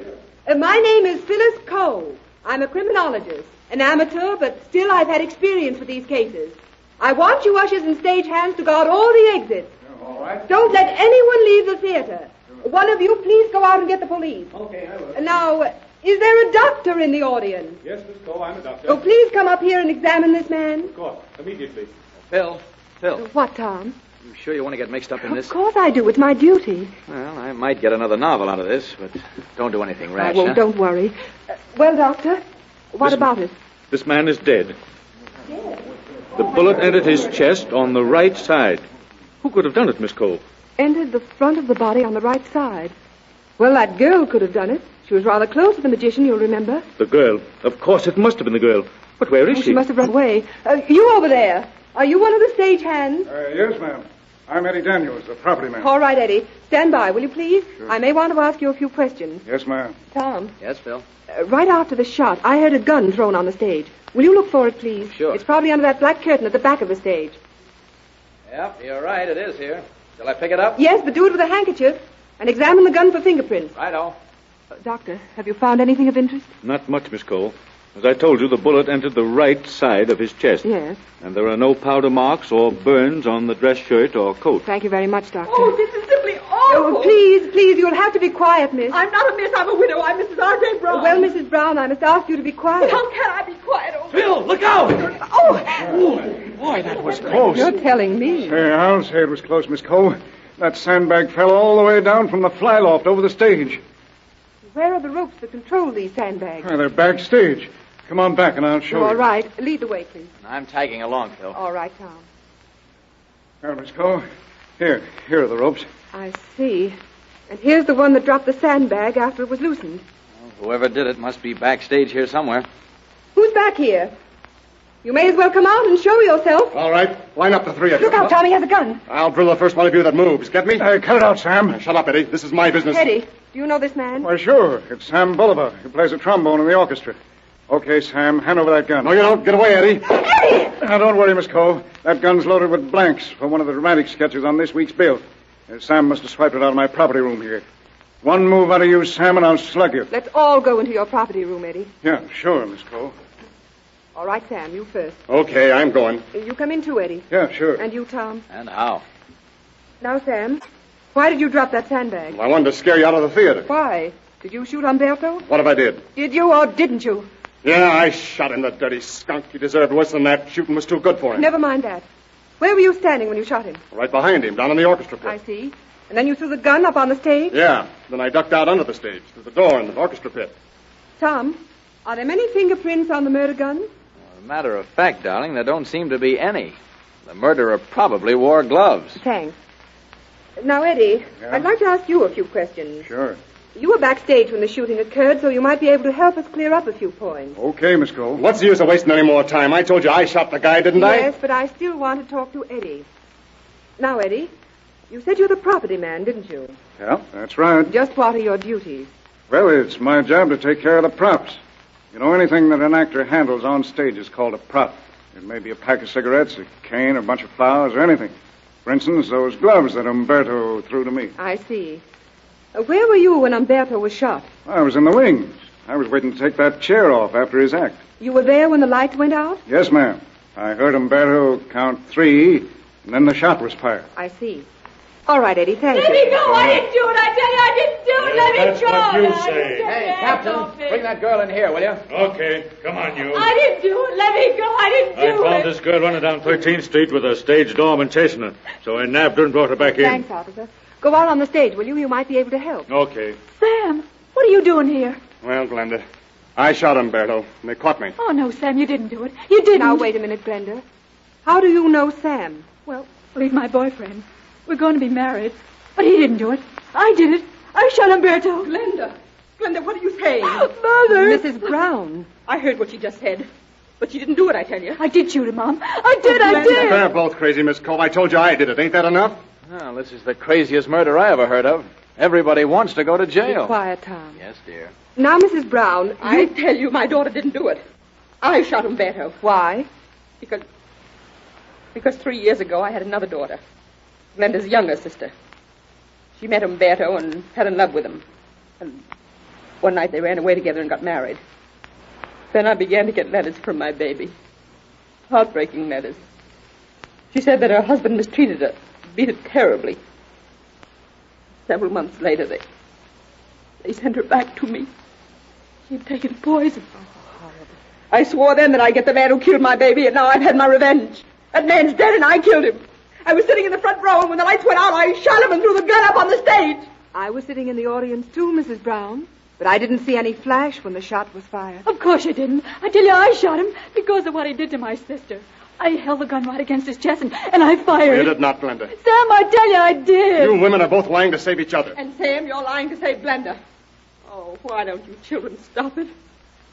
My name is Phyllis Cole. I'm a criminologist, an amateur, but still I've had experience with these cases. I want you ushers and stage hands to guard all the exits. All right. Don't let anyone leave the theater. One of you, please go out and get the police. Okay, I will. Now, is there a doctor in the audience? Yes, Miss Cole, I'm a doctor. Oh, please come up here and examine this man. Of course, immediately. Phil. What, Tom? You sure you want to get mixed up in this? Of course I do. It's my duty. Well, I might get another novel out of this, but don't do anything rash. I won't, don't worry. Well, Doctor, what about it? This man is dead. Yes. The bullet entered his chest on the right side. Who could have done it, Miss Cole? Entered the front of the body on the right side. Well, that girl could have done it. She was rather close to the magician, you'll remember. The girl. Of course, it must have been the girl. But where is she? She must have run away. You over there. Are you one of the stage hands? Yes, ma'am. I'm Eddie Daniels, the property man. All right, Eddie. Stand by, will you please? Sure. I may want to ask you a few questions. Yes, ma'am. Tom. Yes, Phil? Right after the shot, I heard a gun thrown on the stage. Will you look for it, please? Sure. It's probably under that black curtain at the back of the stage. Yep, you're right. It is here. Shall I pick it up? Yes, but do it with a handkerchief. And examine the gun for fingerprints. Righto. Doctor, have you found anything of interest? Not much, Miss Cole. As I told you, the bullet entered the right side of his chest. Yes. And there are no powder marks or burns on the dress shirt or coat. Thank you very much, Doctor. Oh, this is simply awful. Oh, please, you'll have to be quiet, miss. I'm not a miss, I'm a widow. I'm Mrs. R.J. Brown. Well, Mrs. Brown, I must ask you to be quiet. How can I be quiet? Oh, Phil, look out! Oh! Boy, that was close. You're telling me. Hey, I'll say it was close, Miss Cole. That sandbag fell all the way down from the fly loft over the stage. Where are the ropes that control these sandbags? They're backstage. Come on back and I'll show you. All right. Lead the way, please. I'm tagging along, Phil. All right, Tom. Well, Miss Cole, here are the ropes. I see. And here's the one that dropped the sandbag after it was loosened. Well, whoever did it must be backstage here somewhere. Who's back here? You may as well come out and show yourself. All right. Line up the three of you. Look out, Tommy has a gun. I'll drill the first one of you that moves. Get me? Cut it out, Sam. Shut up, Eddie. This is my business. Eddie, do you know this man? Why, sure. It's Sam Bolivar, who plays a trombone in the orchestra. Okay, Sam, hand over that gun. No, you don't. Get away, Eddie. Eddie! Now, don't worry, Miss Cole. That gun's loaded with blanks for one of the dramatic sketches on this week's bill. Sam must have swiped it out of my property room here. One move out of you, Sam, and I'll slug you. Let's all go into your property room, Eddie. Yeah, sure, Miss Cole. All right, Sam, you first. Okay, I'm going. You come in too, Eddie. Yeah, sure. And you, Tom. And how? Now, Sam, why did you drop that sandbag? Well, I wanted to scare you out of the theater. Why? Did you shoot Umberto? What if I did? Did you or didn't you? Yeah, I shot him, the dirty skunk. He deserved worse than that. Shooting was too good for him. Never mind that. Where were you standing when you shot him? Right behind him, down in the orchestra pit. I see. And then you threw the gun up on the stage? Yeah. Then I ducked out under the stage, through the door in the orchestra pit. Tom, are there many fingerprints on the murder gun? As a matter of fact, darling, there don't seem to be any. The murderer probably wore gloves. Thanks. Now, Eddie, Yeah? I'd like to ask you a few questions. Sure. You were backstage when the shooting occurred, so you might be able to help us clear up a few points. Okay, Miss Cole. What's the use of wasting any more time? I told you I shot the guy, didn't I? Yes, but I still want to talk to Eddie. Now, Eddie, you said you're the property man, didn't you? Yeah, that's right. Just what are your duties? Well, it's my job to take care of the props. You know, anything that an actor handles on stage is called a prop. It may be a pack of cigarettes, a cane, a bunch of flowers, or anything. For instance, those gloves that Umberto threw to me. I see. Where were you when Umberto was shot? I was in the wings. I was waiting to take that chair off after his act. You were there when the lights went out? Yes, ma'am. I heard Umberto count 3, and then the shot was fired. I see. All right, Eddie, thank Let you. me go. I didn't do it. I tell you, I didn't do it. Let me that's go. what you Now, say. Hey, Captain, bring that girl in here, will you? Okay, come on, you. I didn't do it. Let me go. I didn't do it. this girl running down 13th Street with a stage doorman chasing her. So I nabbed her and brought her back Thanks, officer. Go out on the stage, will you? You might be able to help. Okay. Sam, what are you doing here? Well, Glenda, I shot Umberto, and they caught me. Oh, no, Sam, you didn't do it. You didn't. Now, wait a minute, Glenda. How do you know Sam? Well, he's my boyfriend. We're going to be married. But he didn't do it. I did it. I shot Umberto. Glenda, what are you saying? Mother! Mrs. Brown. I heard what she just said. But she didn't do it, I tell you. I did shoot him, Mom. I did. They're both crazy, Miss Cole. I told you I did it. Ain't that enough? Well, this is the craziest murder I ever heard of. Everybody wants to go to jail. Be quiet, Tom. Yes, dear. Now, Mrs. Brown, I tell you, my daughter didn't do it. I shot Umberto. Why? Because Because 3 years ago I had another daughter, Glenda's younger sister. She met Umberto and fell in love with him. And one night they ran away together and got married. Then I began to get letters from my baby. Heartbreaking letters. She said that her husband mistreated her, beat her terribly. Several months later, they sent her back to me. She had taken poison. I swore then that I'd get the man who killed my baby, and now I've had my revenge. That man's dead, and I killed him. I was sitting in the front row, and when the lights went out, I shot him and threw the gun up on the stage. I was sitting in the audience, too, Mrs. Brown. But I didn't see any flash when the shot was fired. Of course you didn't. I tell you, I shot him because of what he did to my sister. I held the gun right against his chest, and I fired. You did not, Glenda. Sam, I tell you, I did. You women are both lying to save each other. And Sam, you're lying to save Glenda. Oh, why don't you children stop it?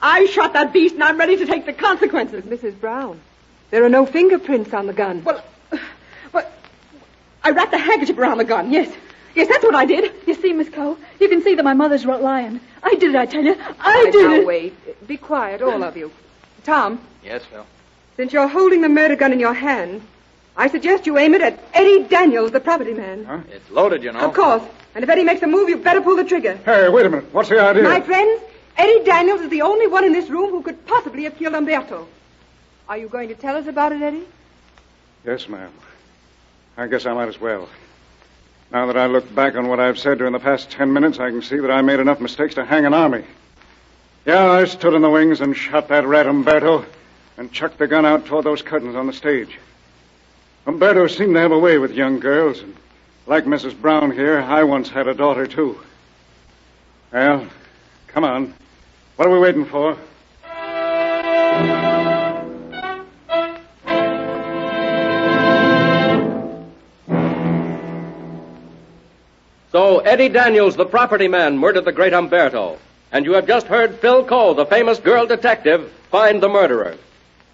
I shot that beast, and I'm ready to take the consequences. Mrs. Brown, there are no fingerprints on the gun. Well, I wrapped a handkerchief around the gun, yes. Yes, that's what I did. You see, Miss Coe, you can see that my mother's lying. I did it, I tell you. I did it. Now, wait. Be quiet, all of you. Tom. Yes, Phil. Since you're holding the murder gun in your hand, I suggest you aim it at Eddie Daniels, the property man. Huh? It's loaded, you know. Of course. And if Eddie makes a move, you'd better pull the trigger. Hey, wait a minute. What's the idea? My friends, Eddie Daniels is the only one in this room who could possibly have killed Umberto. Are you going to tell us about it, Eddie? Yes, ma'am. I guess I might as well. Now that I look back on what I've said during the past 10 minutes, I can see that I made enough mistakes to hang an army. Yeah, I stood in the wings and shot that rat Umberto and chucked the gun out toward those curtains on the stage. Umberto seemed to have a way with young girls, and like Mrs. Brown here, I once had a daughter, too. Well, come on. What are we waiting for? So Eddie Daniels, the property man, murdered the great Umberto. And you have just heard Phil Coe, the famous girl detective, find the murderer.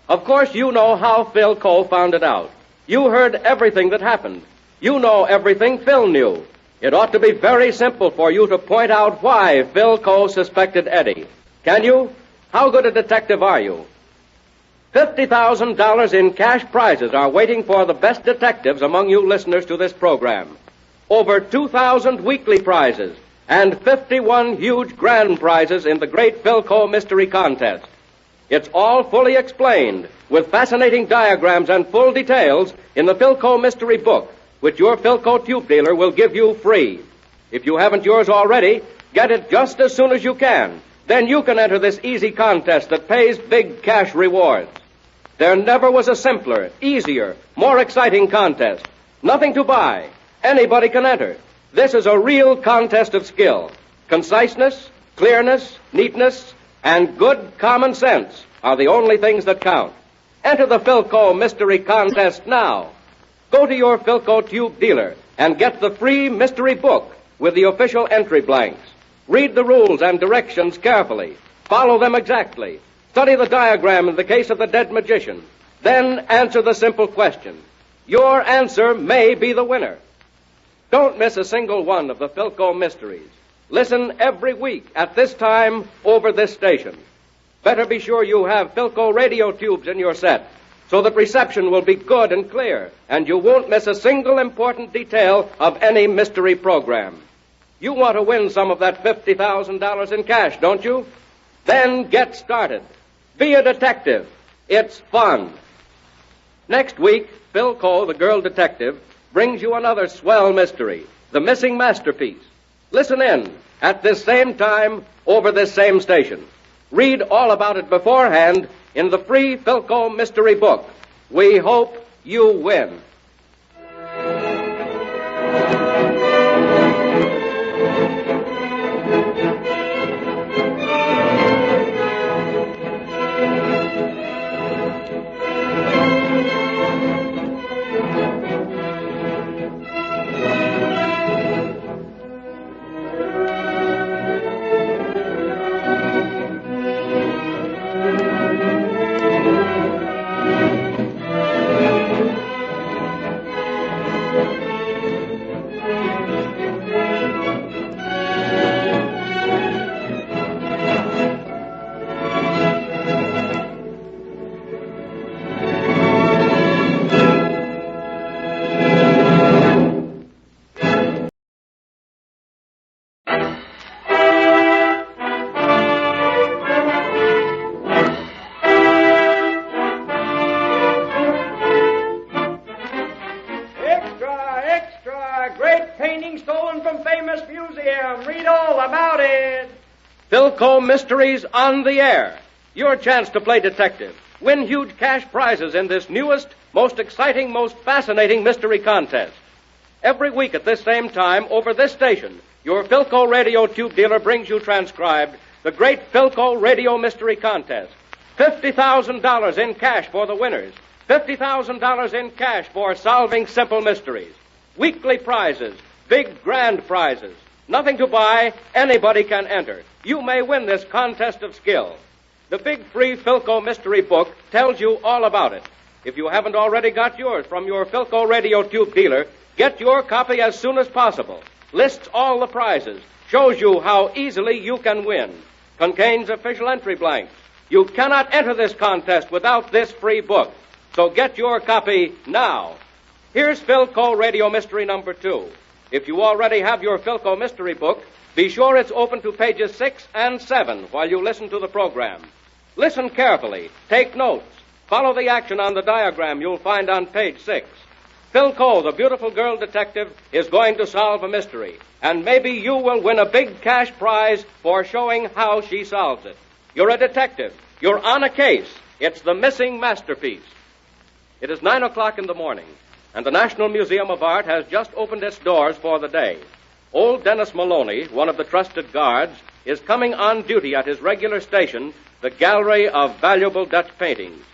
Of course, you know how Phil Coe found it out. You heard everything that happened. You know everything Phil knew. It ought to be very simple for you to point out why Phil Coe suspected Eddie. Can you? How good a detective are you? $50,000 in cash prizes are waiting for the best detectives among you listeners to this program. Over 2,000 weekly prizes and 51 huge grand prizes in the great Phil Coe Mystery Contest. It's all fully explained with fascinating diagrams and full details in the Phil Coe Mystery Book, which your Phil Coe tube dealer will give you free. If you haven't yours already, get it just as soon as you can. Then you can enter this easy contest that pays big cash rewards. There never was a simpler, easier, more exciting contest. Nothing to buy. Anybody can enter. This is a real contest of skill. Conciseness, clearness, neatness, and good common sense are the only things that count. Enter the Phil Coe Mystery Contest now. Go to your Phil Coe tube dealer and get the free mystery book with the official entry blanks. Read the rules and directions carefully. Follow them exactly. Study the diagram in the case of the dead magician. Then answer the simple question. Your answer may be the winner. Don't miss a single one of the Phil Coe mysteries. Listen every week at this time over this station. Better be sure you have Phil Coe radio tubes in your set so that reception will be good and clear, and you won't miss a single important detail of any mystery program. You want to win some of that $50,000 in cash, don't you? Then get started. Be a detective. It's fun. Next week, Phil Coe, the girl detective, brings you another swell mystery, the missing masterpiece. Listen in at this same time over this same station. Read all about it beforehand in the free Phil Coe mystery book. We hope you win. famous museum. Read all about it. Philco Mysteries on the Air. Your chance to play detective. Win huge cash prizes in this newest, most exciting, most fascinating mystery contest. Every week at this same time, over this station, your Philco radio tube dealer brings you transcribed the great Philco Radio Mystery Contest. $50,000 in cash for the winners. $50,000 in cash for solving simple mysteries. Weekly prizes, big grand prizes. Nothing to buy, anybody can enter. You may win this contest of skill. The big free Philco mystery book tells you all about it. If you haven't already got yours from your Philco radio tube dealer, get your copy as soon as possible. Lists all the prizes, shows you how easily you can win. Contains official entry blanks. You cannot enter this contest without this free book. So get your copy now. Here's Philco Radio Mystery number 2. If you already have your Philco mystery book, be sure it's open to pages 6 and 7 while you listen to the program. Listen carefully. Take notes. Follow the action on the diagram you'll find on page 6. Philco, the beautiful girl detective, is going to solve a mystery. And maybe you will win a big cash prize for showing how she solves it. You're a detective. You're on a case. It's the missing masterpiece. It is 9 o'clock in the morning, and the National Museum of Art has just opened its doors for the day. Old Dennis Maloney, one of the trusted guards, is coming on duty at his regular station, the Gallery of Valuable Dutch Paintings.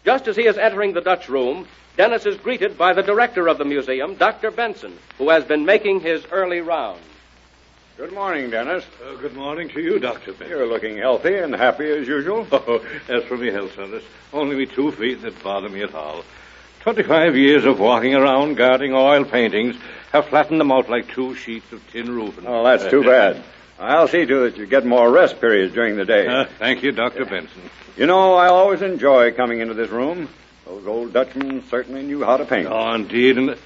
Just as he is entering the Dutch room, Dennis is greeted by the director of the museum, Dr. Benson, who has been making his early rounds. Good morning, Dennis. Good morning to you, Dr. Benson. You're looking healthy and happy as usual. Oh, as for me health, sir, it's only me 2 feet that bother me at all. 25 years of walking around guarding oil paintings have flattened them out like 2 sheets of tin roofing. Oh, that's too bad. I'll see to it that you get more rest periods during the day. Thank you, Dr. Benson. You know, I always enjoy coming into this room. Those old Dutchmen certainly knew how to paint. Oh, indeed. And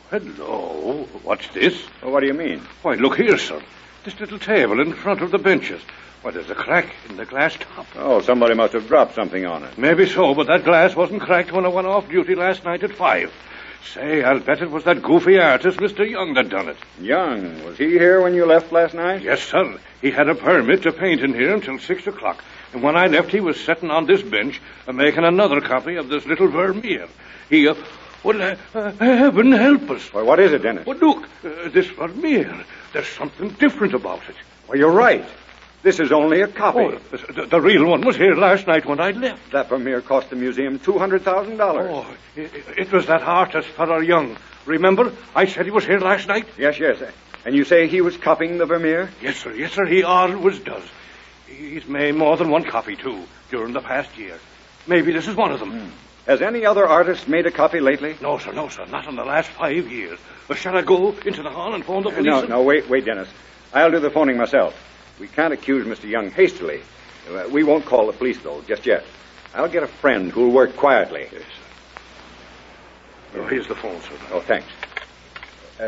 hello. What's this? Well, what do you mean? Why, look here, sir. This little table in front of the benches. Why, there's a crack in the glass top. Oh, somebody must have dropped something on it. Maybe so, but that glass wasn't cracked when I went off duty last night at 5. Say, I'll bet it was that goofy artist, Mr. Young, that done it. Young? Was he here when you left last night? Yes, sir. He had a permit to paint in here until 6 o'clock. And when I left, he was sitting on this bench making another copy of this little Vermeer. He, heaven help us. Why, what is it, Dennis? Well, look, this Vermeer. There's something different about it. Well, you're right. This is only a copy. Oh, the real one was here last night when I left. That Vermeer cost the museum $200,000. Oh, it was that artist, Fellow Young. Remember, I said he was here last night? Yes. And you say he was copying the Vermeer? Yes, sir. He always does. He's made more than one copy, too, during the past year. Maybe this is one of them. Has any other artist made a copy lately? No, sir. Not in the last 5 years. Shall I go into the hall and phone the police? No, wait, Dennis. I'll do the phoning myself. We can't accuse Mr. Young hastily. We won't call the police, though, just yet. I'll get a friend who'll work quietly. Yes, sir. Oh, here's the phone, sir. Oh, thanks.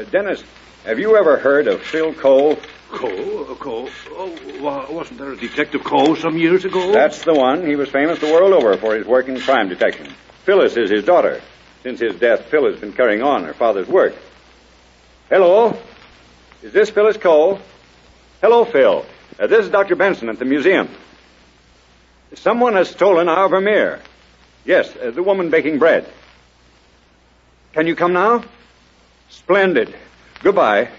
Dennis, have you ever heard of Phil Cole? Cole? Oh, wasn't there a Detective Cole some years ago? That's the one. He was famous the world over for his work in crime detection. Phyllis is his daughter. Since his death, Phil has been carrying on her father's work. Hello? Is this Phyllis Cole? Hello, Phil. This is Dr. Benson at the museum. Someone has stolen our Vermeer. Yes, the woman baking bread. Can you come now? Splendid. Goodbye.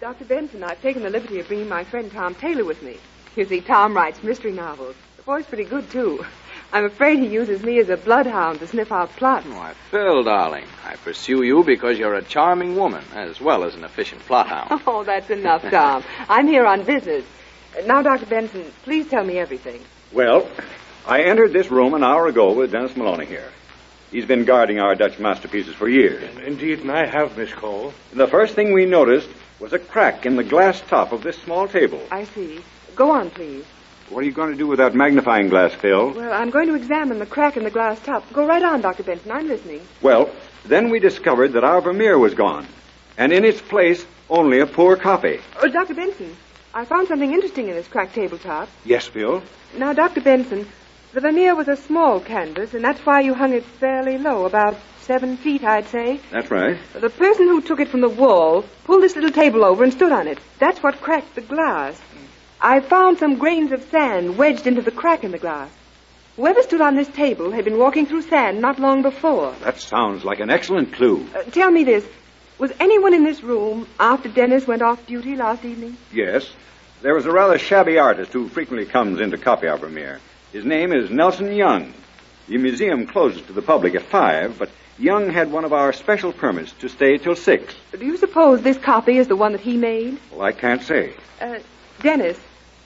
Dr. Benson, I've taken the liberty of bringing my friend Tom Taylor with me. You see, Tom writes mystery novels. The boy's pretty good, too. I'm afraid he uses me as a bloodhound to sniff out plots. Why, Phil, darling, I pursue you because you're a charming woman, as well as an efficient plot hound. Oh, that's enough, Tom. I'm here on business. Now, Dr. Benson, please tell me everything. Well, I entered this room an hour ago with Dennis Maloney here. He's been guarding our Dutch masterpieces for years. Indeed, and I have, Miss Cole. The first thing we noticed was a crack in the glass top of this small table. I see. Go on, please. What are you going to do with that magnifying glass, Phil? Well, I'm going to examine the crack in the glass top. Go right on, Dr. Benson. I'm listening. Well, then we discovered that our Vermeer was gone. And in its place, only a poor copy. Oh, Dr. Benson, I found something interesting in this cracked tabletop. Yes, Phil? Now, Dr. Benson, The Vermeer was a small canvas, and that's why you hung it fairly low, about 7 feet, I'd say. That's right. The person who took it from the wall pulled this little table over and stood on it. That's what cracked the glass. I found some grains of sand wedged into the crack in the glass. Whoever stood on this table had been walking through sand not long before. That sounds like an excellent clue. Tell me this. Was anyone in this room after Dennis went off duty last evening? Yes. There was a rather shabby artist who frequently comes in to copy our Vermeer. His name is Nelson Young. The museum closes to the public at 5, but Young had one of our special permits to stay till 6. Do you suppose this copy is the one that he made? Well, I can't say. Dennis,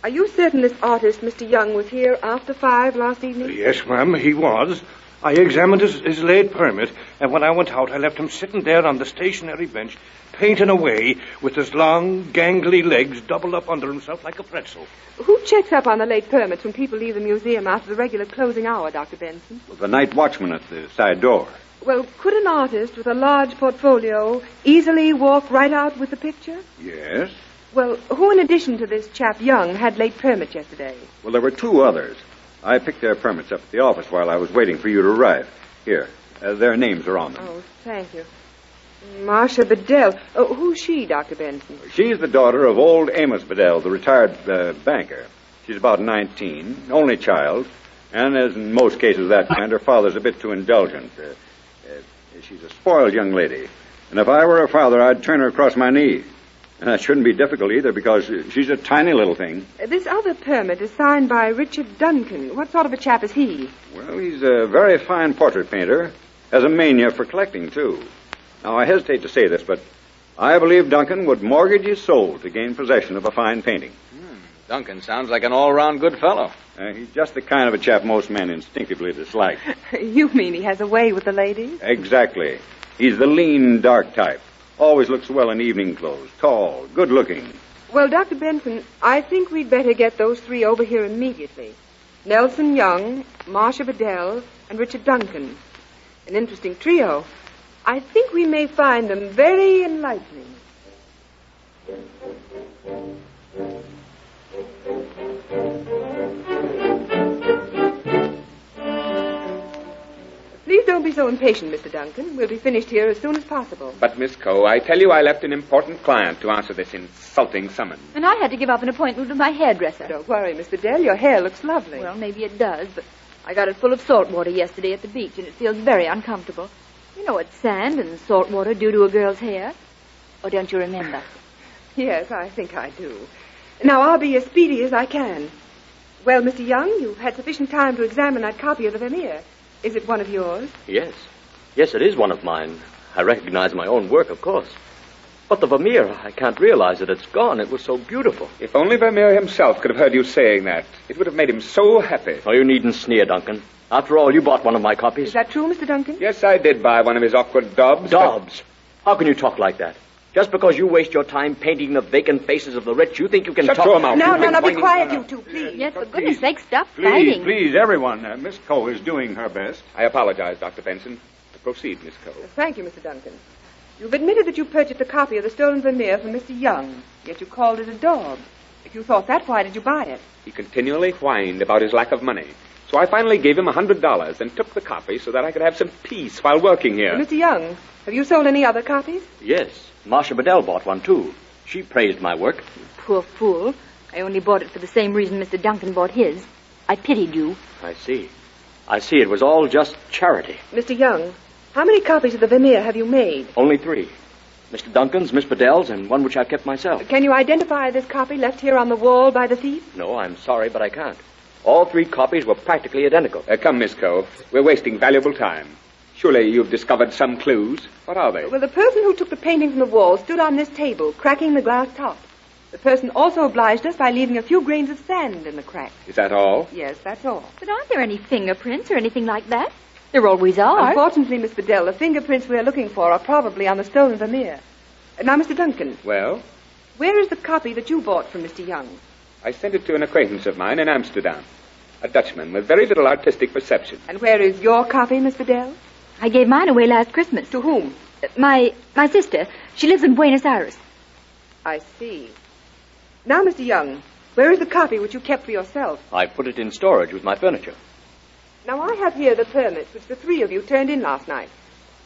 are you certain this artist, Mr. Young, was here after 5 last evening? Yes, ma'am, he was. I examined his late permit, and when I went out, I left him sitting there on the stationary bench, painting away with his long, gangly legs doubled up under himself like a pretzel. Who checks up on the late permits when people leave the museum after the regular closing hour, Dr. Benson? The night watchman at the side door. Well, could an artist with a large portfolio easily walk right out with the picture? Yes. Well, who in addition to this chap Young had late permits yesterday? Well, there were 2 others. I picked their permits up at the office while I was waiting for you to arrive. Here, their names are on them. Oh, thank you. Marcia Bedell. Who's she, Dr. Benson? She's the daughter of old Amos Bedell, the retired banker. She's about 19, only child, and as in most cases of that kind, her father's a bit too indulgent. She's a spoiled young lady, and if I were her father, I'd turn her across my knee. And that shouldn't be difficult either, because she's a tiny little thing. This other permit is signed by Richard Duncan. What sort of a chap is he? Well, he's a very fine portrait painter. Has a mania for collecting, too. Now, I hesitate to say this, but I believe Duncan would mortgage his soul to gain possession of a fine painting. Duncan sounds like an all-round good fellow. He's just the kind of a chap most men instinctively dislike. You mean he has a way with the ladies? Exactly. He's the lean, dark type. Always looks well in evening clothes. Tall, good-looking. Well, Dr. Benson, I think we'd better get those 3 over here immediately. Nelson Young, Marcia Bedell, and Richard Duncan. An interesting trio. I think we may find them very enlightening. Please don't be so impatient, Mr. Duncan. We'll be finished here as soon as possible. But, Miss Coe, I tell you I left an important client to answer this insulting summons. And I had to give up an appointment with my hairdresser. Don't worry, Miss Bedell. Your hair looks lovely. Well, maybe it does, but I got it full of salt water yesterday at the beach, and it feels very uncomfortable. You know what sand and salt water do to a girl's hair? Or don't you remember? Yes, I think I do. Now, I'll be as speedy as I can. Well, Mr. Young, you've had sufficient time to examine that copy of the Vermeer. Is it one of yours? Yes. Yes, it is one of mine. I recognize my own work, of course. But the Vermeer, I can't realize that it's gone. It was so beautiful. If only Vermeer himself could have heard you saying that, it would have made him so happy. Oh, you needn't sneer, Duncan. After all, you bought one of my copies. Is that true, Mr. Duncan? Yes, I did buy one of his awkward daubs. Daubs? How can you talk like that? Just because you waste your time painting the vacant faces of the rich, you think you can Shut talk... your mouth. No, be quiet, you two, please. Yes, for goodness sake, stop fighting. Please, everyone. Miss Coe is doing her best. I apologize, Dr. Benson. Proceed, Miss Coe. Thank you, Mr. Duncan. You've admitted that you purchased a copy of the stolen Vermeer from Mr. Young, yet you called it a daub. If you thought that, why did you buy it? He continually whined about his lack of money. So I finally gave him $100 and took the copy so that I could have some peace while working here. Mr. Young, have you sold any other copies? Yes. Marcia Bedell bought one, too. She praised my work. Poor fool. I only bought it for the same reason Mr. Duncan bought his. I pitied you. I see. It was all just charity. Mr. Young, how many copies of the Vermeer have you made? Only 3. Mr. Duncan's, Miss Bedell's, and one which I've kept myself. Can you identify this copy left here on the wall by the thief? No, I'm sorry, but I can't. All 3 copies were practically identical. Come, Miss Coe. We're wasting valuable time. Surely you've discovered some clues. What are they? Well, the person who took the painting from the wall stood on this table, cracking the glass top. The person also obliged us by leaving a few grains of sand in the crack. Is that all? Yes, that's all. But aren't there any fingerprints or anything like that? There always are. Unfortunately, Miss Bedell, the fingerprints we're looking for are probably on the stolen Vermeer. Now, Mr. Duncan. Well? Where is the copy that you bought from Mr. Young? I sent it to an acquaintance of mine in Amsterdam. A Dutchman with very little artistic perception. And where is your copy, Miss Bedell? I gave mine away last Christmas. To whom? My sister. She lives in Buenos Aires. I see. Now, Mr. Young, where is the copy which you kept for yourself? I put it in storage with my furniture. Now, I have here the permits which the three of you turned in last night.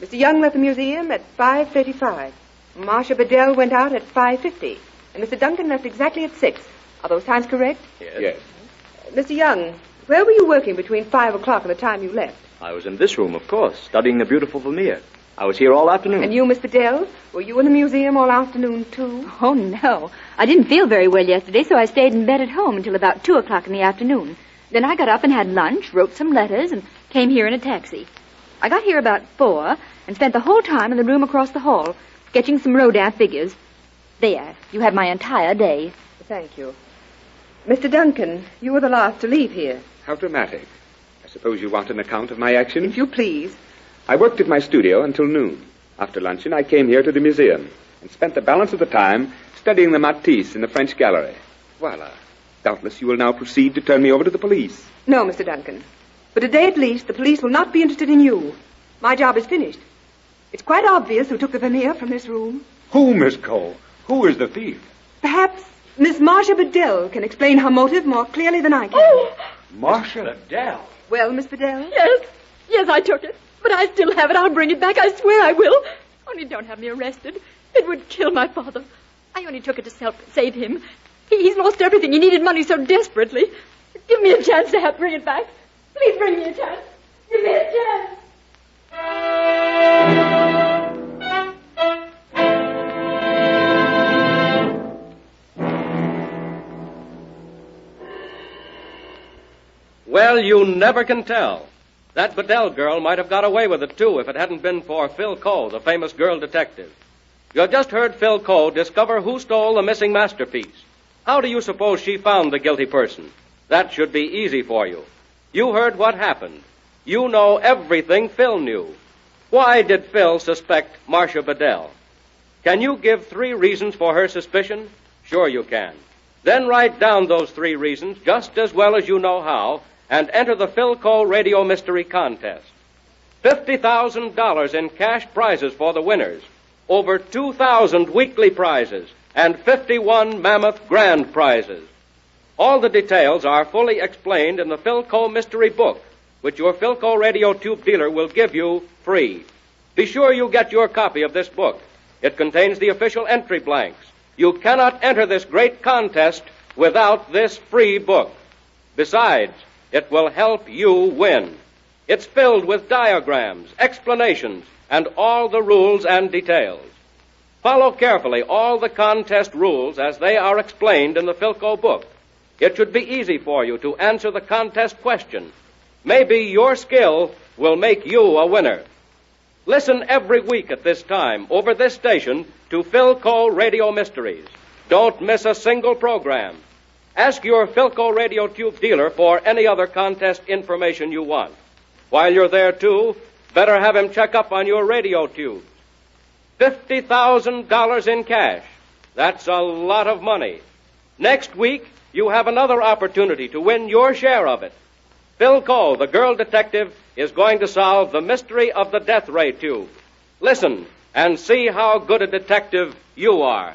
Mr. Young left the museum at 5:35. Marcia Bedell went out at 5:50. And Mr. Duncan left exactly at 6. Are those times correct? Yes. Mr. Young, where were you working between 5 o'clock and the time you left? I was in this room, of course, studying the beautiful Vermeer. I was here all afternoon. And you, Miss Bedell, were you in the museum all afternoon, too? Oh, no. I didn't feel very well yesterday, so I stayed in bed at home until about 2 o'clock in the afternoon. Then I got up and had lunch, wrote some letters, and came here in a taxi. I got here about 4 and spent the whole time in the room across the hall, sketching some Rodin figures. There, you have my entire day. Thank you. Mr. Duncan, you were the last to leave here. How dramatic. I suppose you want an account of my actions? If you please. I worked at my studio until noon. After luncheon, I came here to the museum and spent the balance of the time studying the Matisse in the French gallery. Voila. Doubtless you will now proceed to turn me over to the police. No, Mr. Duncan. For today at least, the police will not be interested in you. My job is finished. It's quite obvious who took the Vermeer from this room. Who, Miss Cole? Who is the thief? Perhaps Miss Marcia Bedell can explain her motive more clearly than I can. Oh! Marcia? Bedell. Well, Miss Bedell? Yes, I took it. But I still have it. I'll bring it back. I swear I will. Only don't have me arrested. It would kill my father. I only took it to save him. He's lost everything. He needed money so desperately. Give me a chance to bring it back. Please bring me a chance. Give me a chance. Well, you never can tell. That Bedell girl might have got away with it, too, if it hadn't been for Phil Coe, the famous girl detective. You have just heard Phil Coe discover who stole the missing masterpiece. How do you suppose she found the guilty person? That should be easy for you. You heard what happened. You know everything Phil knew. Why did Phil suspect Marcia Bedell? Can you give 3 reasons for her suspicion? Sure you can. Then write down those 3 reasons just as well as you know how, and enter the Phil Coe Radio Mystery Contest. $50,000 in cash prizes for the winners, over 2,000 weekly prizes, and 51 mammoth grand prizes. All the details are fully explained in the Phil Coe Mystery Book, which your Phil Coe radio tube dealer will give you free. Be sure you get your copy of this book. It contains the official entry blanks. You cannot enter this great contest without this free book. Besides, it will help you win. It's filled with diagrams, explanations, and all the rules and details. Follow carefully all the contest rules as they are explained in the Phil Coe book. It should be easy for you to answer the contest question. Maybe your skill will make you a winner. Listen every week at this time over this station to Phil Coe Radio Mysteries. Don't miss a single program. Ask your Phil Coe radio tube dealer for any other contest information you want. While you're there, too, better have him check up on your radio tubes. $50,000 in cash. That's a lot of money. Next week, you have another opportunity to win your share of it. Phil Coe, the girl detective, is going to solve the mystery of the death ray tube. Listen and see how good a detective you are.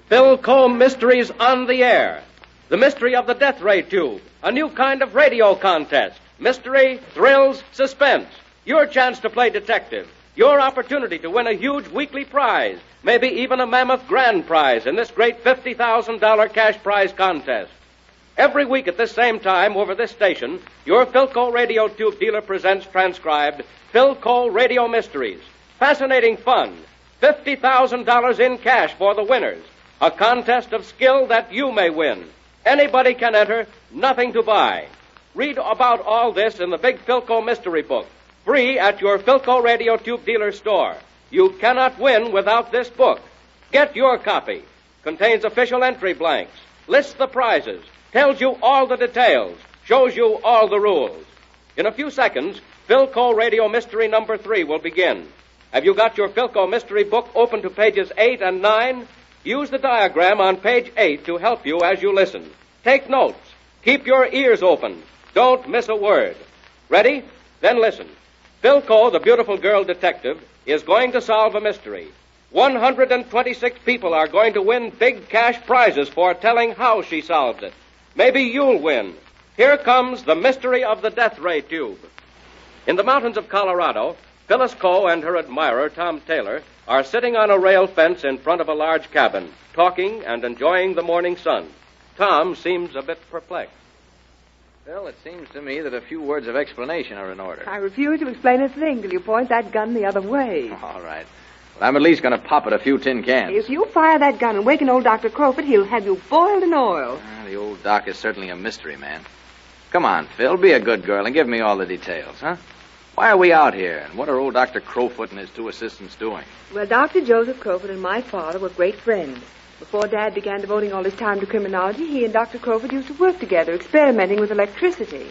Phil Coe Mysteries on the Air. The mystery of the death ray tube. A new kind of radio contest. Mystery, thrills, suspense. Your chance to play detective. Your opportunity to win a huge weekly prize. Maybe even a mammoth grand prize in this great $50,000 cash prize contest. Every week at this same time over this station, your Philco radio tube dealer presents transcribed Philco Radio Mysteries. Fascinating fun. $50,000 in cash for the winners. A contest of skill that you may win. Anybody can enter, nothing to buy. Read about all this in the big Philco mystery book, free at your Philco radio tube dealer store. You cannot win without this book. Get your copy. Contains official entry blanks, lists the prizes, tells you all the details, shows you all the rules. In a few seconds, Philco Radio Mystery number 3 will begin. Have you got your Philco mystery book open to pages 8 and 9? Use the diagram on page 8 to help you as you listen. Take notes. Keep your ears open. Don't miss a word. Ready? Then listen. Philco, the beautiful girl detective, is going to solve a mystery. 126 people are going to win big cash prizes for telling how she solves it. Maybe you'll win. Here comes the mystery of the death ray tube. In the mountains of Colorado, Phyllis Coe and her admirer, Tom Taylor, are sitting on a rail fence in front of a large cabin, talking and enjoying the morning sun. Tom seems a bit perplexed. Well, it seems to me that a few words of explanation are in order. I refuse to explain a thing till you point that gun the other way. All right. Well, I'm at least going to pop at a few tin cans. If you fire that gun and waken old Dr. Crowfoot, he'll have you boiled in oil. The old doc is certainly a mystery man. Come on, Phil, be a good girl and give me all the details, huh? Why are we out here, and what are old Dr. Crowfoot and his 2 assistants doing? Well, Dr. Joseph Crowfoot and my father were great friends. Before Dad began devoting all his time to criminology, he and Dr. Crowfoot used to work together, experimenting with electricity.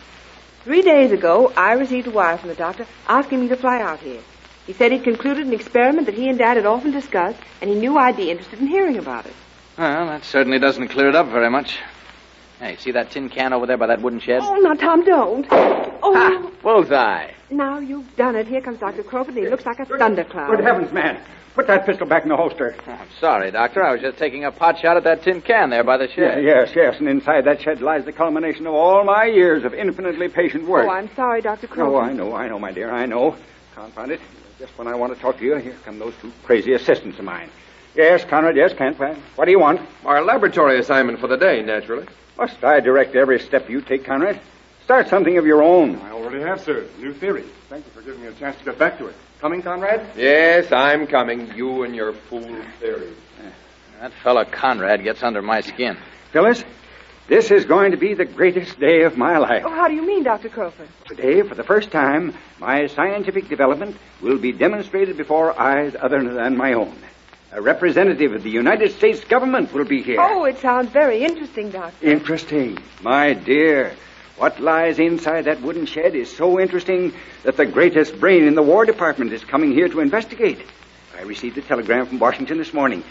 3 days ago, I received a wire from the doctor asking me to fly out here. He said he'd concluded an experiment that he and Dad had often discussed, and he knew I'd be interested in hearing about it. Well, that certainly doesn't clear it up very much. Hey, see that tin can over there by that wooden shed? Oh, now, Tom, don't. Oh, ha! Bullseye. Now you've done it. Here comes Dr. Crowfoot, and he looks like a thundercloud. Good heavens, man. Put that pistol back in the holster. Oh, I'm sorry, Doctor. I was just taking a pot shot at that tin can there by the shed. Yes. And inside that shed lies the culmination of all my years of infinitely patient work. Oh, I'm sorry, Dr. Crowfoot. Oh, I know, my dear, I know. Confound it. Just when I want to talk to you, here come those 2 crazy assistants of mine. Yes, Conrad, yes, Kent. What do you want? Our laboratory assignment for the day, naturally. Must I direct every step you take, Conrad? Start something of your own. I already have, sir. New theory. Thank you for giving me a chance to get back to it. Coming, Conrad? Yes, I'm coming. You and your fool theory. That fella Conrad gets under my skin. Phyllis, this is going to be the greatest day of my life. Oh, how do you mean, Dr. Crowfoot? Today, for the first time, my scientific development will be demonstrated before eyes other than my own. A representative of the United States government will be here. Oh, it sounds very interesting, Doctor. Interesting. My dear, what lies inside that wooden shed is so interesting that the greatest brain in the War Department is coming here to investigate. I received a telegram from Washington this morning.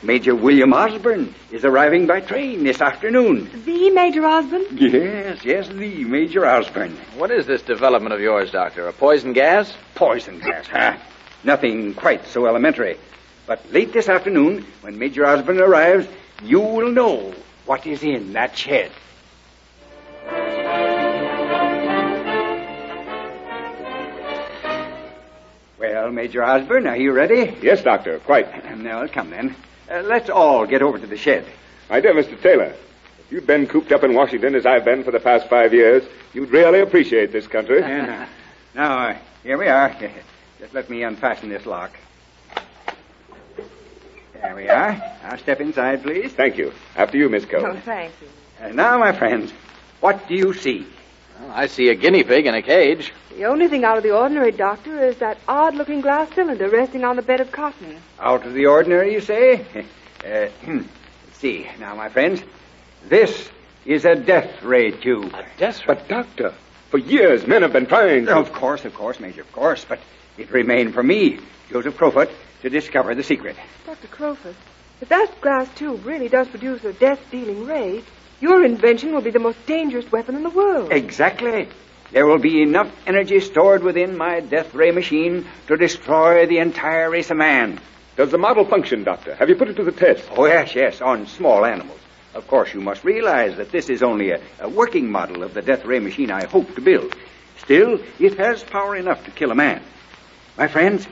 Major William Osborne is arriving by train this afternoon. The Major Osborne? Yes, the Major Osborne. What is this development of yours, Doctor? A poison gas? Poison gas, huh? Nothing quite so elementary. But late this afternoon, when Major Osborne arrives, you will know what is in that shed. Well, Major Osborne, are you ready? Yes, Doctor, quite. Now, come then. Let's all get over to the shed. My dear Mr. Taylor, if you'd been cooped up in Washington as I've been for the past 5 years, you'd really appreciate this country. Now, here we are. Just let me unfasten this lock. There we are. Now step inside, please. Thank you. After you, Miss Coe. Oh, thank you. Now, my friends, what do you see? Well, I see a guinea pig in a cage. The only thing out of the ordinary, Doctor, is that odd-looking glass cylinder resting on the bed of cotton. Out of the ordinary, you say? Let's see. Now, my friends, this is a death ray tube. A death ray? But, Doctor, for years men have been trying to... Of course, Major, of course. But it remained for me, Joseph Crowfoot, to discover the secret. Dr. Crowfoot, if that glass tube really does produce a death-dealing ray, your invention will be the most dangerous weapon in the world. Exactly. There will be enough energy stored within my death ray machine to destroy the entire race of man. Does the model function, Doctor? Have you put it to the test? Oh, yes, on small animals. Of course, you must realize that this is only a working model of the death ray machine I hope to build. Still, it has power enough to kill a man. My friends,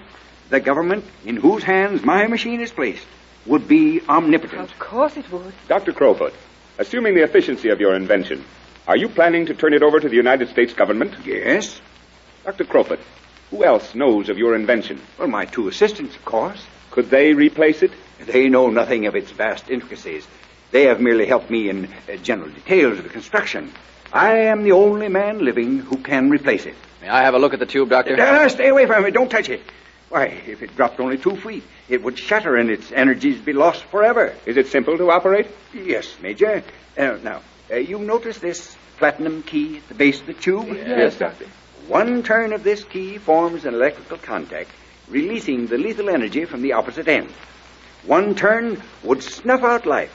the government in whose hands my machine is placed would be omnipotent. Of course it would. Dr. Crowfoot, Assuming the efficiency of your invention, are you planning to turn it over to the United States government? Yes. Dr. Crowfoot, who else knows of your invention? Well, my 2 assistants, of course. Could they replace it? They know nothing of its vast intricacies. They have merely helped me in general details of the construction. I am the only man living who can replace it. May I have a look at the tube, Doctor? Stay away from it. Don't touch it. Why, if it dropped only 2 feet, it would shatter and its energies be lost forever. Is it simple to operate? Yes, Major. Now, you notice this platinum key at the base of the tube? Yes, Doctor. 1 turn of this key forms an electrical contact, releasing the lethal energy from the opposite end. 1 turn would snuff out life.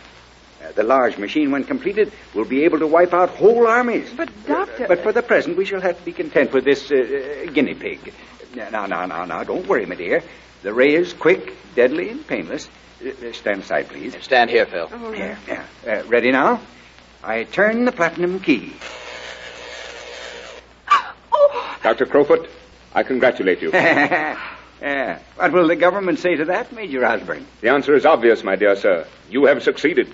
The large machine, when completed, will be able to wipe out whole armies. But, Doctor... But for the present, we shall have to be content with this guinea pig. Now, don't worry, my dear. The ray is quick, deadly, and painless. Stand aside, please. Stand here, Phil. Oh, yeah. Ready now? I turn the platinum key. Dr. Crowfoot, I congratulate you. What will the government say to that, Major Osborne? The answer is obvious, my dear sir. You have succeeded.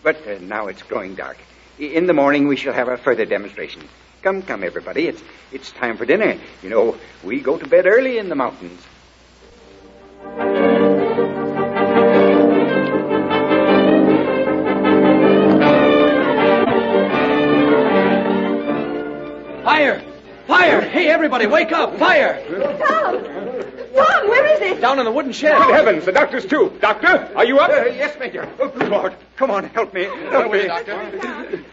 But now it's growing dark. In the morning, we shall have a further demonstration. Come, everybody. It's time for dinner. You know, we go to bed early in the mountains. Fire! Fire! Hey, everybody, wake up! Fire! Tom, where is it? Down in the wooden shed. Good heavens, the doctor's tube. Doctor, are you up? Yes, Major. Oh, good Lord. Come on, help me. Help me. Doctor?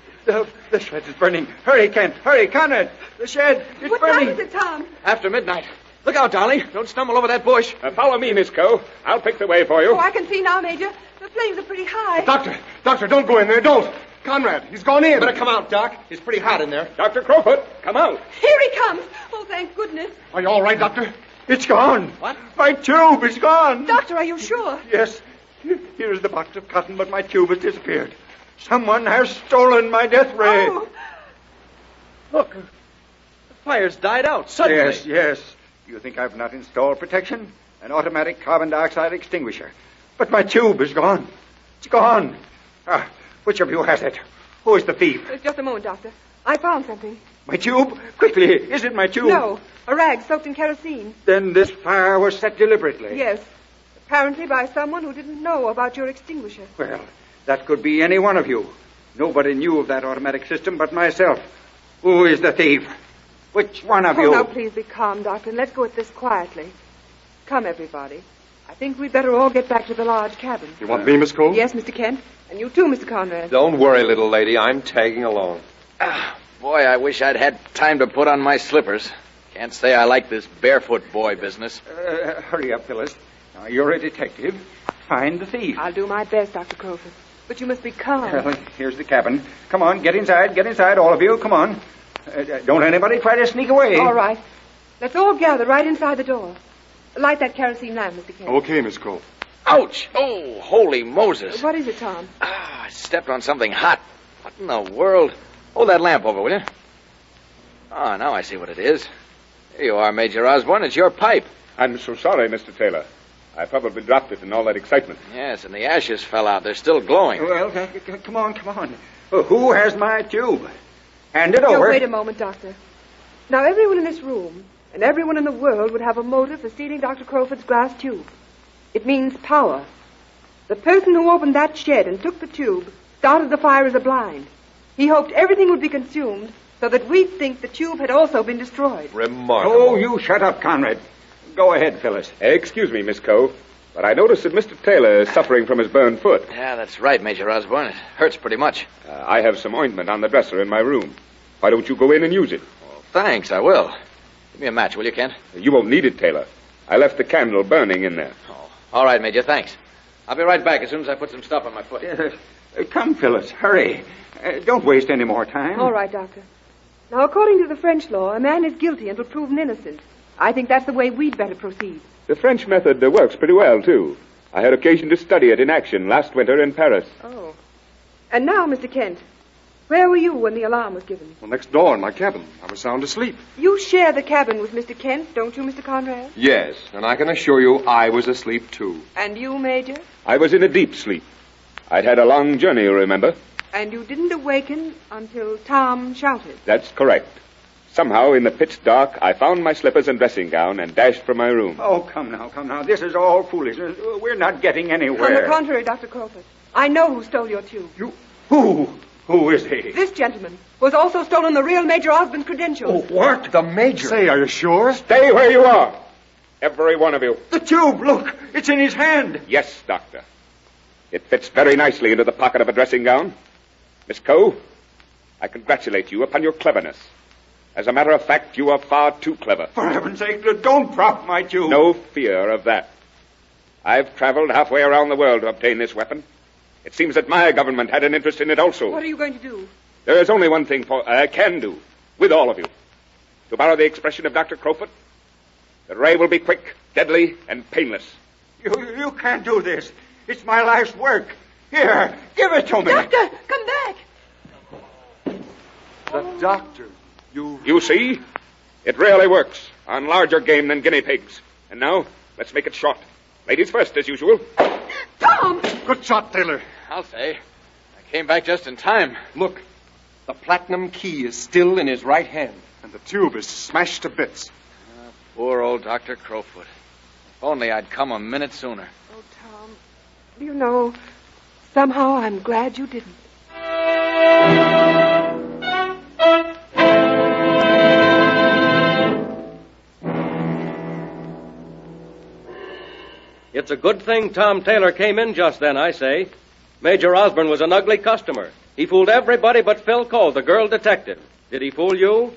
The shed is burning. Hurry, Kent. Hurry, Conrad. The shed. It's What burning. time is it, Tom? After midnight. Look out, Dolly. Don't stumble over that bush. Follow me, Miss Coe. I'll pick the way for you. Oh, I can see now, Major. The flames are pretty high. Doctor, don't go in there. Don't. Conrad, he's gone in. Better come out, Doc. It's pretty hot in there. Dr. Crowfoot, come out. Here he comes. Oh, thank goodness. Are you all right, Doctor? It's gone. What? My tube is gone. Doctor, are you sure? Yes. Here is the box of cotton, but my tube has disappeared. Someone has stolen my death ray. Oh. Look. The fire's died out suddenly. Yes. You think I've not installed protection? An automatic carbon dioxide extinguisher. But my tube is gone. It's gone. Which of you has it? Who is the thief? Just a moment, Doctor. I found something. My tube? Quickly. Is it my tube? No. A rag soaked in kerosene. Then this fire was set deliberately. Yes. Apparently by someone who didn't know about your extinguisher. Well, that could be any one of you. Nobody knew of that automatic system but myself. Who is the thief? Which one of you? Now, please be calm, Doctor, and let's go at this quietly. Come, everybody. I think we'd better all get back to the large cabin. You want me, Miss Cole? Yes, Mr. Kent. And you too, Mr. Conrad. Don't worry, little lady. I'm tagging along. Boy, I wish I'd had time to put on my slippers. Can't say I like this barefoot boy business. Hurry up, Phyllis. Now, you're a detective. Find the thief. I'll do my best, Dr. Crowfoot. But you must be calm. Well, here's the cabin. Come on, get inside, all of you. Come on. Don't anybody try to sneak away. All right. Let's all gather right inside the door. Light that kerosene lamp, Mr. Kent. Okay, Miss Cole. Ouch! Oh, holy Moses. What is it, Tom? I stepped on something hot. What in the world? Hold that lamp over, will you? Oh, now I see what it is. Here you are, Major Osborne. It's your pipe. I'm so sorry, Mr. Taylor. I probably dropped it in all that excitement. Yes, and the ashes fell out. They're still glowing. Well, come on. Who has my tube? Hand it over. Wait a moment, Doctor. Now, everyone in this room and everyone in the world would have a motive for stealing Dr. Crowfoot's glass tube. It means power. The person who opened that shed and took the tube started the fire as a blind. He hoped everything would be consumed so that we'd think the tube had also been destroyed. Remarkable. Oh, you shut up, Conrad. Go ahead, Phyllis. Excuse me, Miss Coe, but I noticed that Mr. Taylor is suffering from his burned foot. Yeah, that's right, Major Osborne. It hurts pretty much. I have some ointment on the dresser in my room. Why don't you go in and use it? Well, thanks, I will. Give me a match, will you, Kent? You won't need it, Taylor. I left the candle burning in there. Oh, all right, Major, thanks. I'll be right back as soon as I put some stuff on my foot. Come, Phyllis, hurry. Don't waste any more time. All right, Doctor. Now, according to the French law, a man is guilty until proven innocent. I think that's the way we'd better proceed. The French method works pretty well, too. I had occasion to study it in action last winter in Paris. Oh. And now, Mr. Kent, where were you when the alarm was given? Well, next door in my cabin. I was sound asleep. You share the cabin with Mr. Kent, don't you, Mr. Conrad? Yes, and I can assure you I was asleep, too. And you, Major? I was in a deep sleep. I'd had a long journey, you remember. And you didn't awaken until Tom shouted. That's correct. Somehow, in the pitch dark, I found my slippers and dressing gown and dashed from my room. Oh, come now. This is all foolishness. We're not getting anywhere. On the contrary, Dr. Crowfoot, I know who stole your tube. Who? Who is he? This gentleman was also stolen the real Major Osmond's credentials. Oh, what? The Major? Say, are you sure? Stay where you are. Every one of you. The tube, look. It's in his hand. Yes, Doctor. It fits very nicely into the pocket of a dressing gown. Miss Coe, I congratulate you upon your cleverness. As a matter of fact, you are far too clever. For heaven's sake, don't prop my tube. No fear of that. I've traveled halfway around the world to obtain this weapon. It seems that my government had an interest in it also. What are you going to do? There is only one thing I can do, with all of you. To borrow the expression of Dr. Crowfoot, the ray will be quick, deadly, and painless. You can't do this. It's my life's work. Here, give it to me. Doctor, come back. The doctor. You see? It really works on larger game than guinea pigs. And now, let's make it short. Ladies first, as usual. Tom! Good shot, Taylor. I'll say. I came back just in time. Look, the platinum key is still in his right hand, and the tube is smashed to bits. Poor old Dr. Crowfoot. If only I'd come a minute sooner. Oh, Tom, you know, somehow I'm glad you didn't. It's a good thing Tom Taylor came in just then, I say. Major Osborne was an ugly customer. He fooled everybody but Phil Coe, the girl detective. Did he fool you?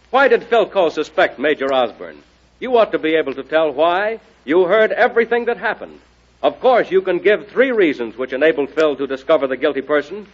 Why did Phil Coe suspect Major Osborne? You ought to be able to tell why. You heard everything that happened. Of course, you can give 3 reasons which enabled Phil to discover the guilty person.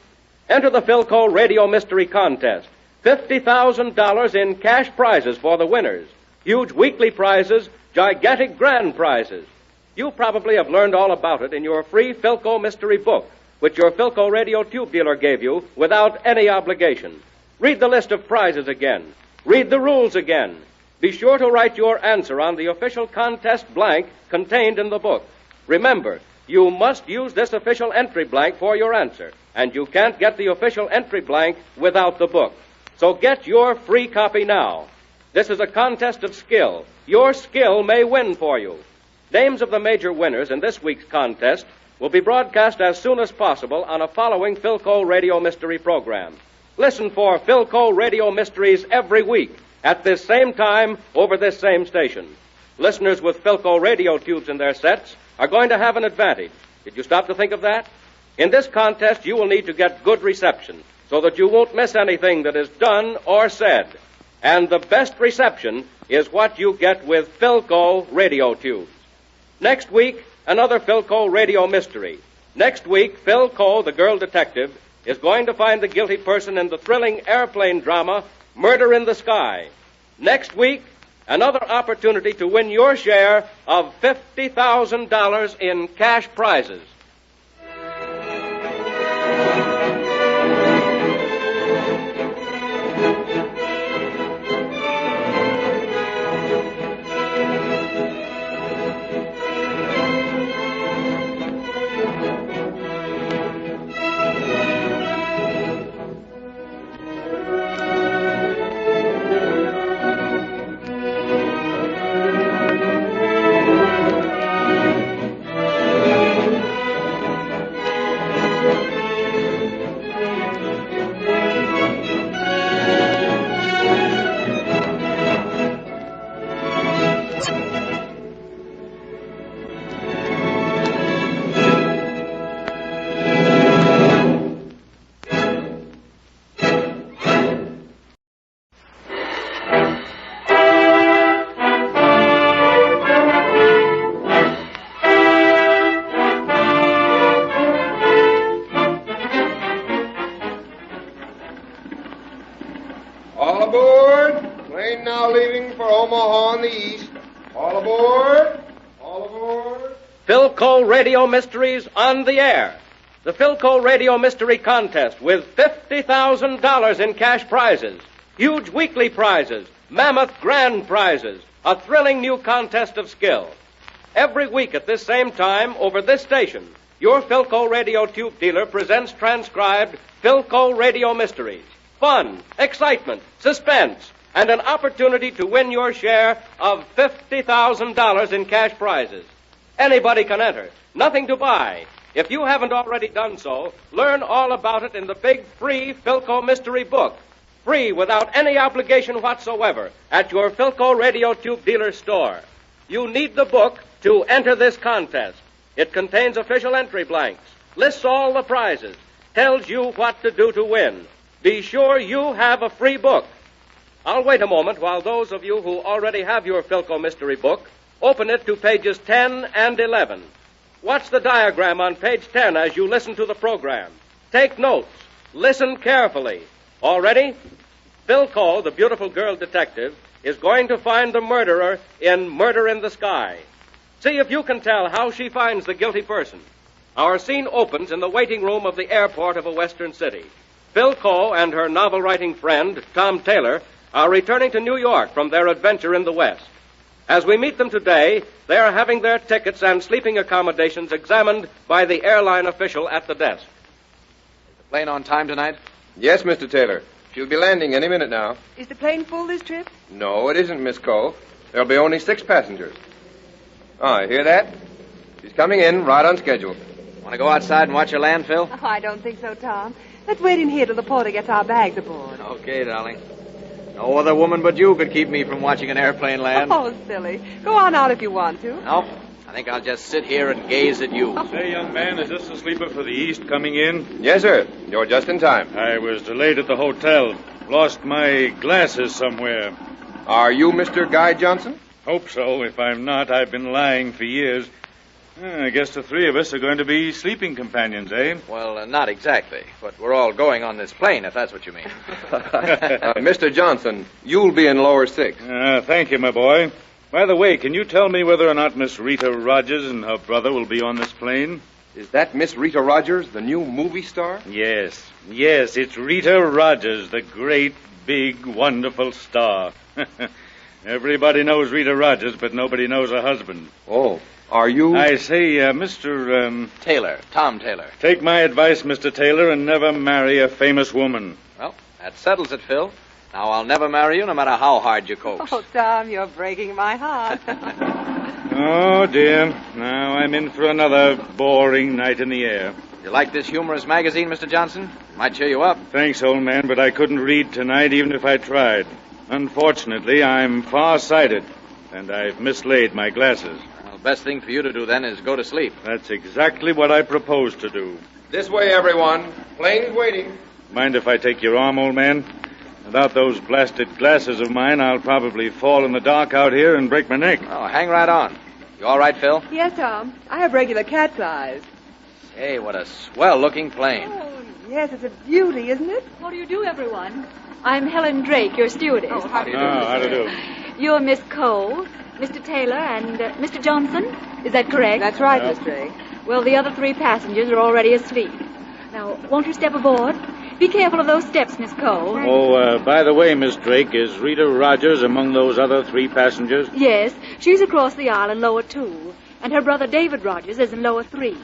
Enter the Phil Coe Radio Mystery Contest. $50,000 in cash prizes for the winners. Huge weekly prizes, gigantic grand prizes. You probably have learned all about it in your free Philco mystery book, which your Philco radio tube dealer gave you without any obligation. Read the list of prizes again. Read the rules again. Be sure to write your answer on the official contest blank contained in the book. Remember, you must use this official entry blank for your answer, and you can't get the official entry blank without the book. So get your free copy now. This is a contest of skill. Your skill may win for you. Names of the major winners in this week's contest will be broadcast as soon as possible on a following Philco Radio Mystery program. Listen for Philco Radio Mysteries every week at this same time over this same station. Listeners with Philco radio tubes in their sets are going to have an advantage. Did you stop to think of that? In this contest, you will need to get good reception so that you won't miss anything that is done or said. And the best reception is what you get with Philco radio tubes. Next week, another Philco radio mystery. Next week, Phil Coe, the girl detective, is going to find the guilty person in the thrilling airplane drama, Murder in the Sky. Next week, another opportunity to win your share of $50,000 in cash prizes. All aboard. Plane now leaving for Omaha on the east. All aboard. All aboard. Philco Radio Mysteries on the air. The Philco Radio Mystery Contest with $50,000 in cash prizes, huge weekly prizes, mammoth grand prizes, a thrilling new contest of skill. Every week at this same time over this station, your Philco radio tube dealer presents transcribed Philco Radio Mysteries. Fun, excitement, suspense, and an opportunity to win your share of $50,000 in cash prizes. Anybody can enter. Nothing to buy. If you haven't already done so, learn all about it in the big free Philco Mystery book. Free without any obligation whatsoever at your Philco radio tube dealer store. You need the book to enter this contest. It contains official entry blanks, lists all the prizes, tells you what to do to win. Be sure you have a free book. I'll wait a moment while those of you who already have your Philco Mystery book open it to pages 10 and 11. Watch the diagram on page 10 as you listen to the program. Take notes. Listen carefully. All ready? Philco, the beautiful girl detective, is going to find the murderer in Murder in the Sky. See if you can tell how she finds the guilty person. Our scene opens in the waiting room of the airport of a western city. Philco and her novel-writing friend, Tom Taylor, are returning to New York from their adventure in the West. As we meet them today, they are having their tickets and sleeping accommodations examined by the airline official at the desk. Is the plane on time tonight? Yes, Mr. Taylor. She'll be landing any minute now. Is the plane full this trip? No, it isn't, Miss Cole. There'll be only 6 passengers. Oh, you hear that? She's coming in right on schedule. Want to go outside and watch her land, Phil? Oh, I don't think so, Tom. Let's wait in here till the porter gets our bags aboard. Okay, darling. No other woman but you could keep me from watching an airplane land. Oh, silly. Go on out if you want to. No, I think I'll just sit here and gaze at you. Say, young man, is this the sleeper for the East coming in? Yes, sir. You're just in time. I was delayed at the hotel. Lost my glasses somewhere. Are you Mr. Guy Johnson? Hope so. If I'm not, I've been lying for years. I guess the 3 of us are going to be sleeping companions, eh? Well, not exactly. But we're all going on this plane, if that's what you mean. Mr. Johnson, you'll be in lower 6. Thank you, my boy. By the way, can you tell me whether or not Miss Rita Rogers and her brother will be on this plane? Is that Miss Rita Rogers, the new movie star? Yes, it's Rita Rogers, the great, big, wonderful star. Everybody knows Rita Rogers, but nobody knows her husband. Oh, are you? I say, Mr. Taylor, Tom Taylor. Take my advice, Mr. Taylor, and never marry a famous woman. Well, that settles it, Phil. Now, I'll never marry you no matter how hard you coax. Oh, Tom, you're breaking my heart. Oh, dear. Now I'm in for another boring night in the air. You like this humorous magazine, Mr. Johnson? Might cheer you up. Thanks, old man, but I couldn't read tonight even if I tried. Unfortunately, I'm far-sighted, and I've mislaid my glasses. Well, the best thing for you to do, then, is go to sleep. That's exactly what I propose to do. This way, everyone. Plane's waiting. Mind if I take your arm, old man? Without those blasted glasses of mine, I'll probably fall in the dark out here and break my neck. Oh, hang right on. You all right, Phil? Yes, Tom. I have regular cat's eyes. Hey, what a swell-looking plane. Oh, yes, it's a beauty, isn't it? How do you do, everyone? I'm Helen Drake, your stewardess. Oh, how do you do? How do you do? You're Miss Cole, Mr. Taylor, and Mr. Johnson. Is that correct? That's right, Miss Drake. Well, the other 3 passengers are already asleep. Now, won't you step aboard? Be careful of those steps, Miss Cole. Oh, by the way, Miss Drake, is Rita Rogers among those other 3 passengers? Yes, she's across the aisle in lower 2. And her brother David Rogers is in lower 3.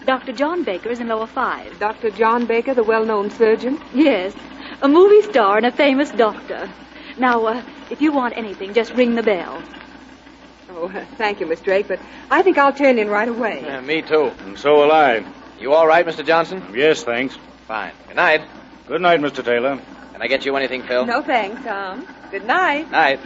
Dr. John Baker is in lower 5. Dr. John Baker, the well-known surgeon? Yes, a movie star and a famous doctor. Now, if you want anything, just ring the bell. Oh, thank you, Miss Drake, but I think I'll turn in right away. Yeah, me too. And so will I. You all right, Mr. Johnson? Yes, thanks. Fine. Good night. Good night, Mr. Taylor. Can I get you anything, Phil? No, thanks, Tom. Good night. Night.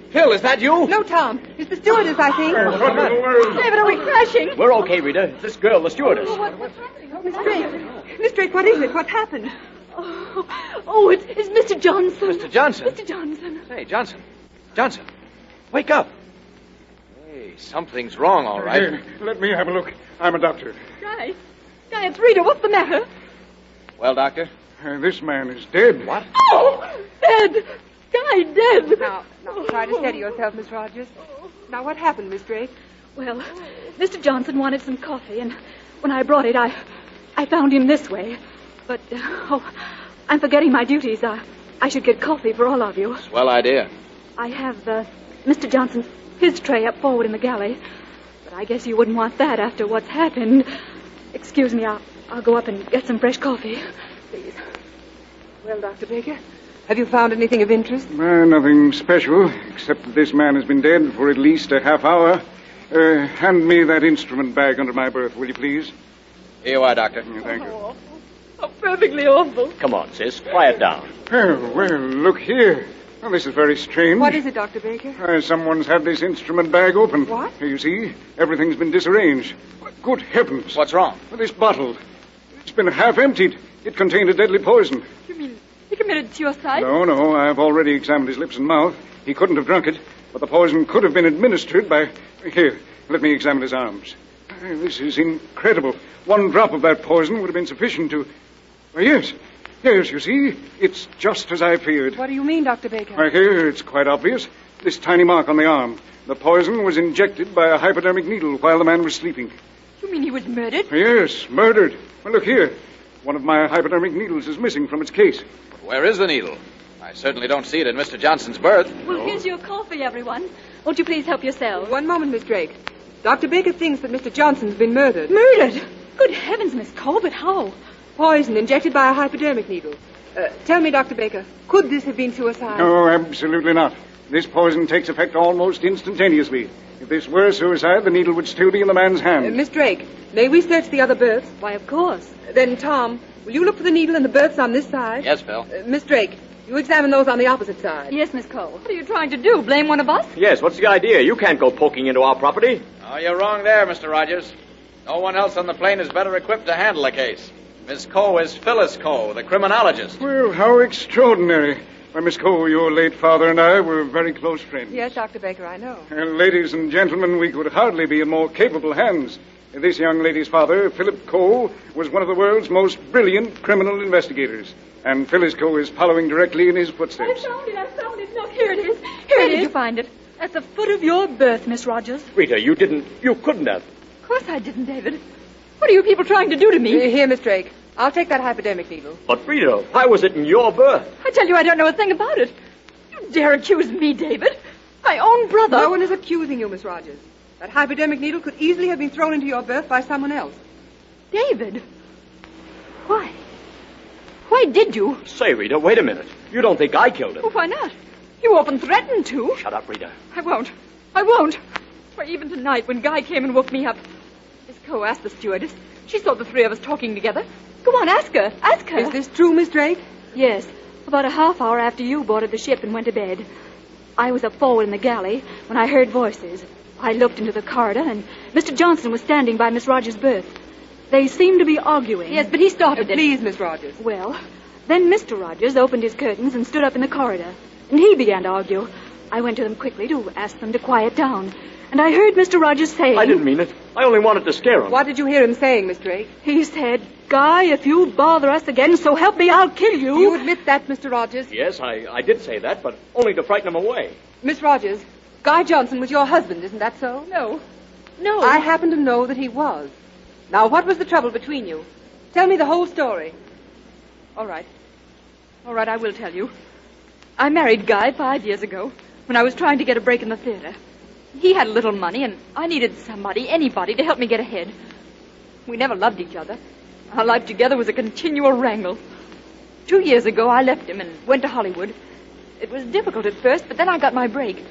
Phil, is that you? No, Tom. It's the stewardess, I think. David, are we crashing? We're okay, Rita. This girl, the stewardess. What's happening? Miss Drake. Miss Drake, what is it? What happened? Oh, it's Mr. Johnson. Mr. Johnson? Mr. Johnson. Hey, Johnson. Johnson. Wake up. Hey, something's wrong, all right. Here, let me have a look. I'm a doctor. Guy, it's Rita. What's the matter? Well, Doctor? This man is dead. What? Oh, dead. Guy dead. Now, try to steady yourself, Miss Rogers. Now, what happened, Miss Drake? Well, Mr. Johnson wanted some coffee, and when I brought it, I found him this way. But, I'm forgetting my duties. I should get coffee for all of you. Swell idea. I have Mr. Johnson, his tray up forward in the galley. But I guess you wouldn't want that after what's happened. Excuse me, I'll go up and get some fresh coffee. Please. Well, Dr. Baker, have you found anything of interest? Nothing special, except that this man has been dead for at least a half hour. Hand me that instrument bag under my berth, will you please? Here you are, Doctor. Thank you. Oh, perfectly awful. Come on, sis. Quiet down. Well, look here. Well, this is very strange. What is it, Dr. Baker? Someone's had this instrument bag open. What? Here, you see, everything's been disarranged. Good heavens. What's wrong? Well, this bottle. It's been half emptied. It contained a deadly poison. You mean he committed suicide? No, I've already examined his lips and mouth. He couldn't have drunk it, but the poison could have been administered by... Here, let me examine his arms. This is incredible. One drop of that poison would have been sufficient to... Yes, you see, it's just as I feared. What do you mean, Dr. Baker? Here, it's quite obvious. This tiny mark on the arm. The poison was injected by a hypodermic needle while the man was sleeping. You mean he was murdered? Yes, murdered. Well, look here. One of my hypodermic needles is missing from its case. But where is the needle? I certainly don't see it in Mr. Johnson's berth. Well, here's your coffee, everyone. Won't you please help yourselves? One moment, Miss Drake. Dr. Baker thinks that Mr. Johnson's been murdered. Murdered? Good heavens, Miss Cole, but how? Poison injected by a hypodermic needle. Tell me, Dr. Baker, could this have been suicide? No, absolutely not. This poison takes effect almost instantaneously. If this were suicide, the needle would still be in the man's hand. Miss Drake, may we search the other berths? Why, of course. Then, Tom, will you look for the needle in the berths on this side? Yes, Phil. Miss Drake, you examine those on the opposite side. Yes, Miss Cole. What are you trying to do, blame one of us? Yes, what's the idea? You can't go poking into our property. Oh, you're wrong there, Mr. Rogers. No one else on the plane is better equipped to handle a case. Miss Coe is Phyllis Coe, the criminologist. Well, how extraordinary. Why, Miss Coe, your late father and I were very close friends. Yes, Dr. Baker, I know. Ladies and gentlemen, we could hardly be in more capable hands. This young lady's father, Philip Coe, was one of the world's most brilliant criminal investigators. And Phyllis Coe is following directly in his footsteps. I found it. Look, here it is. Where did you find it? At the foot of your berth, Miss Rogers. Rita, you couldn't have. Of course I didn't, David. What are you people trying to do to me? Here, Miss Drake. I'll take that hypodermic needle. But, Rita, why was it in your berth? I tell you, I don't know a thing about it. You dare accuse me, David? My own brother? No one is accusing you, Miss Rogers. That hypodermic needle could easily have been thrown into your berth by someone else. David? Why? Why did you? Say, Rita, wait a minute. You don't think I killed him? Well, why not? You often threatened to. Shut up, Rita. I won't. Why, even tonight, when Guy came and woke me up, Miss Coe asked the stewardess. She saw the three of us talking together. Go on, ask her. Ask her. Is this true, Miss Drake? Yes. About a half hour after you boarded the ship and went to bed. I was up forward in the galley when I heard voices. I looked into the corridor, and Mr. Johnson was standing by Miss Rogers' berth. They seemed to be arguing. Yes, but he started it. Please, Miss Rogers. Well, then Mr. Rogers opened his curtains and stood up in the corridor, and he began to argue. I went to them quickly to ask them to quiet down, and I heard Mr. Rogers saying... I didn't mean it. I only wanted to scare him. What did you hear him saying, Miss Drake? He said, Guy, if you bother us again, so help me, I'll kill you. Do you admit that, Mr. Rogers? Yes, I did say that, but only to frighten him away. Miss Rogers, Guy Johnson was your husband, isn't that so? No. I happen to know that he was. Now, what was the trouble between you? Tell me the whole story. All right, I will tell you. I married Guy 5 years ago when I was trying to get a break in the theater. He had a little money, and I needed anybody, to help me get ahead. We never loved each other. Our life together was a continual wrangle. 2 years ago, I left him and went to Hollywood. It was difficult at first, but then I got my break.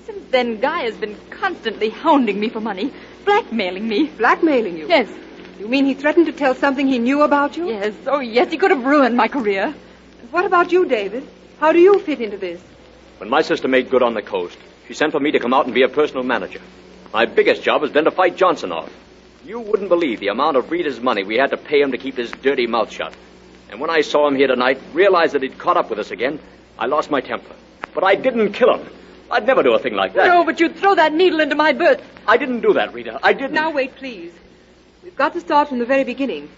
Since then, Guy has been constantly hounding me for money, blackmailing me. Blackmailing you? Yes. You mean he threatened to tell something he knew about you? Yes. Oh, yes, he could have ruined my career. What about you, David? How do you fit into this? When my sister made good on the coast, she sent for me to come out and be a personal manager. My biggest job has been to fight Johnson off. You wouldn't believe the amount of Rita's money we had to pay him to keep his dirty mouth shut. And when I saw him here tonight, realized that he'd caught up with us again, I lost my temper. But I didn't kill him. I'd never do a thing like that. No, but you'd throw that needle into my berth. I didn't do that, Rita. I didn't. Now, wait, please. We've got to start from the very beginning.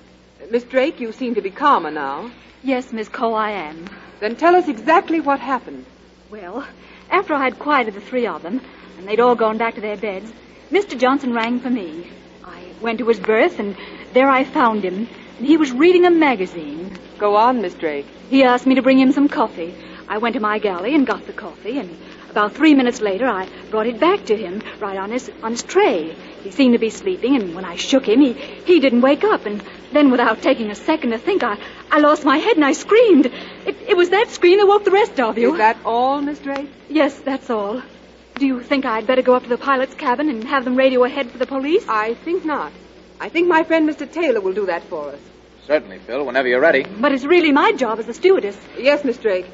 Miss Drake, you seem to be calmer now. Yes, Miss Coe, I am. Then tell us exactly what happened. Well, after I had quieted the three of them, and they'd all gone back to their beds, Mr. Johnson rang for me. I went to his berth, and there I found him. And he was reading a magazine. Go on, Miss Drake. He asked me to bring him some coffee. I went to my galley and got the coffee, and about 3 minutes later, I brought it back to him, right on his tray. He seemed to be sleeping, and when I shook him, he didn't wake up. And then, without taking a second to think, I lost my head and I screamed. It was that scream that woke the rest of you. Is that all, Miss Drake? Yes, that's all. Do you think I'd better go up to the pilot's cabin and have them radio ahead for the police? I think not. I think my friend Mr. Taylor will do that for us. Certainly, Phil, whenever you're ready. But it's really my job as a stewardess. Yes, Miss Drake.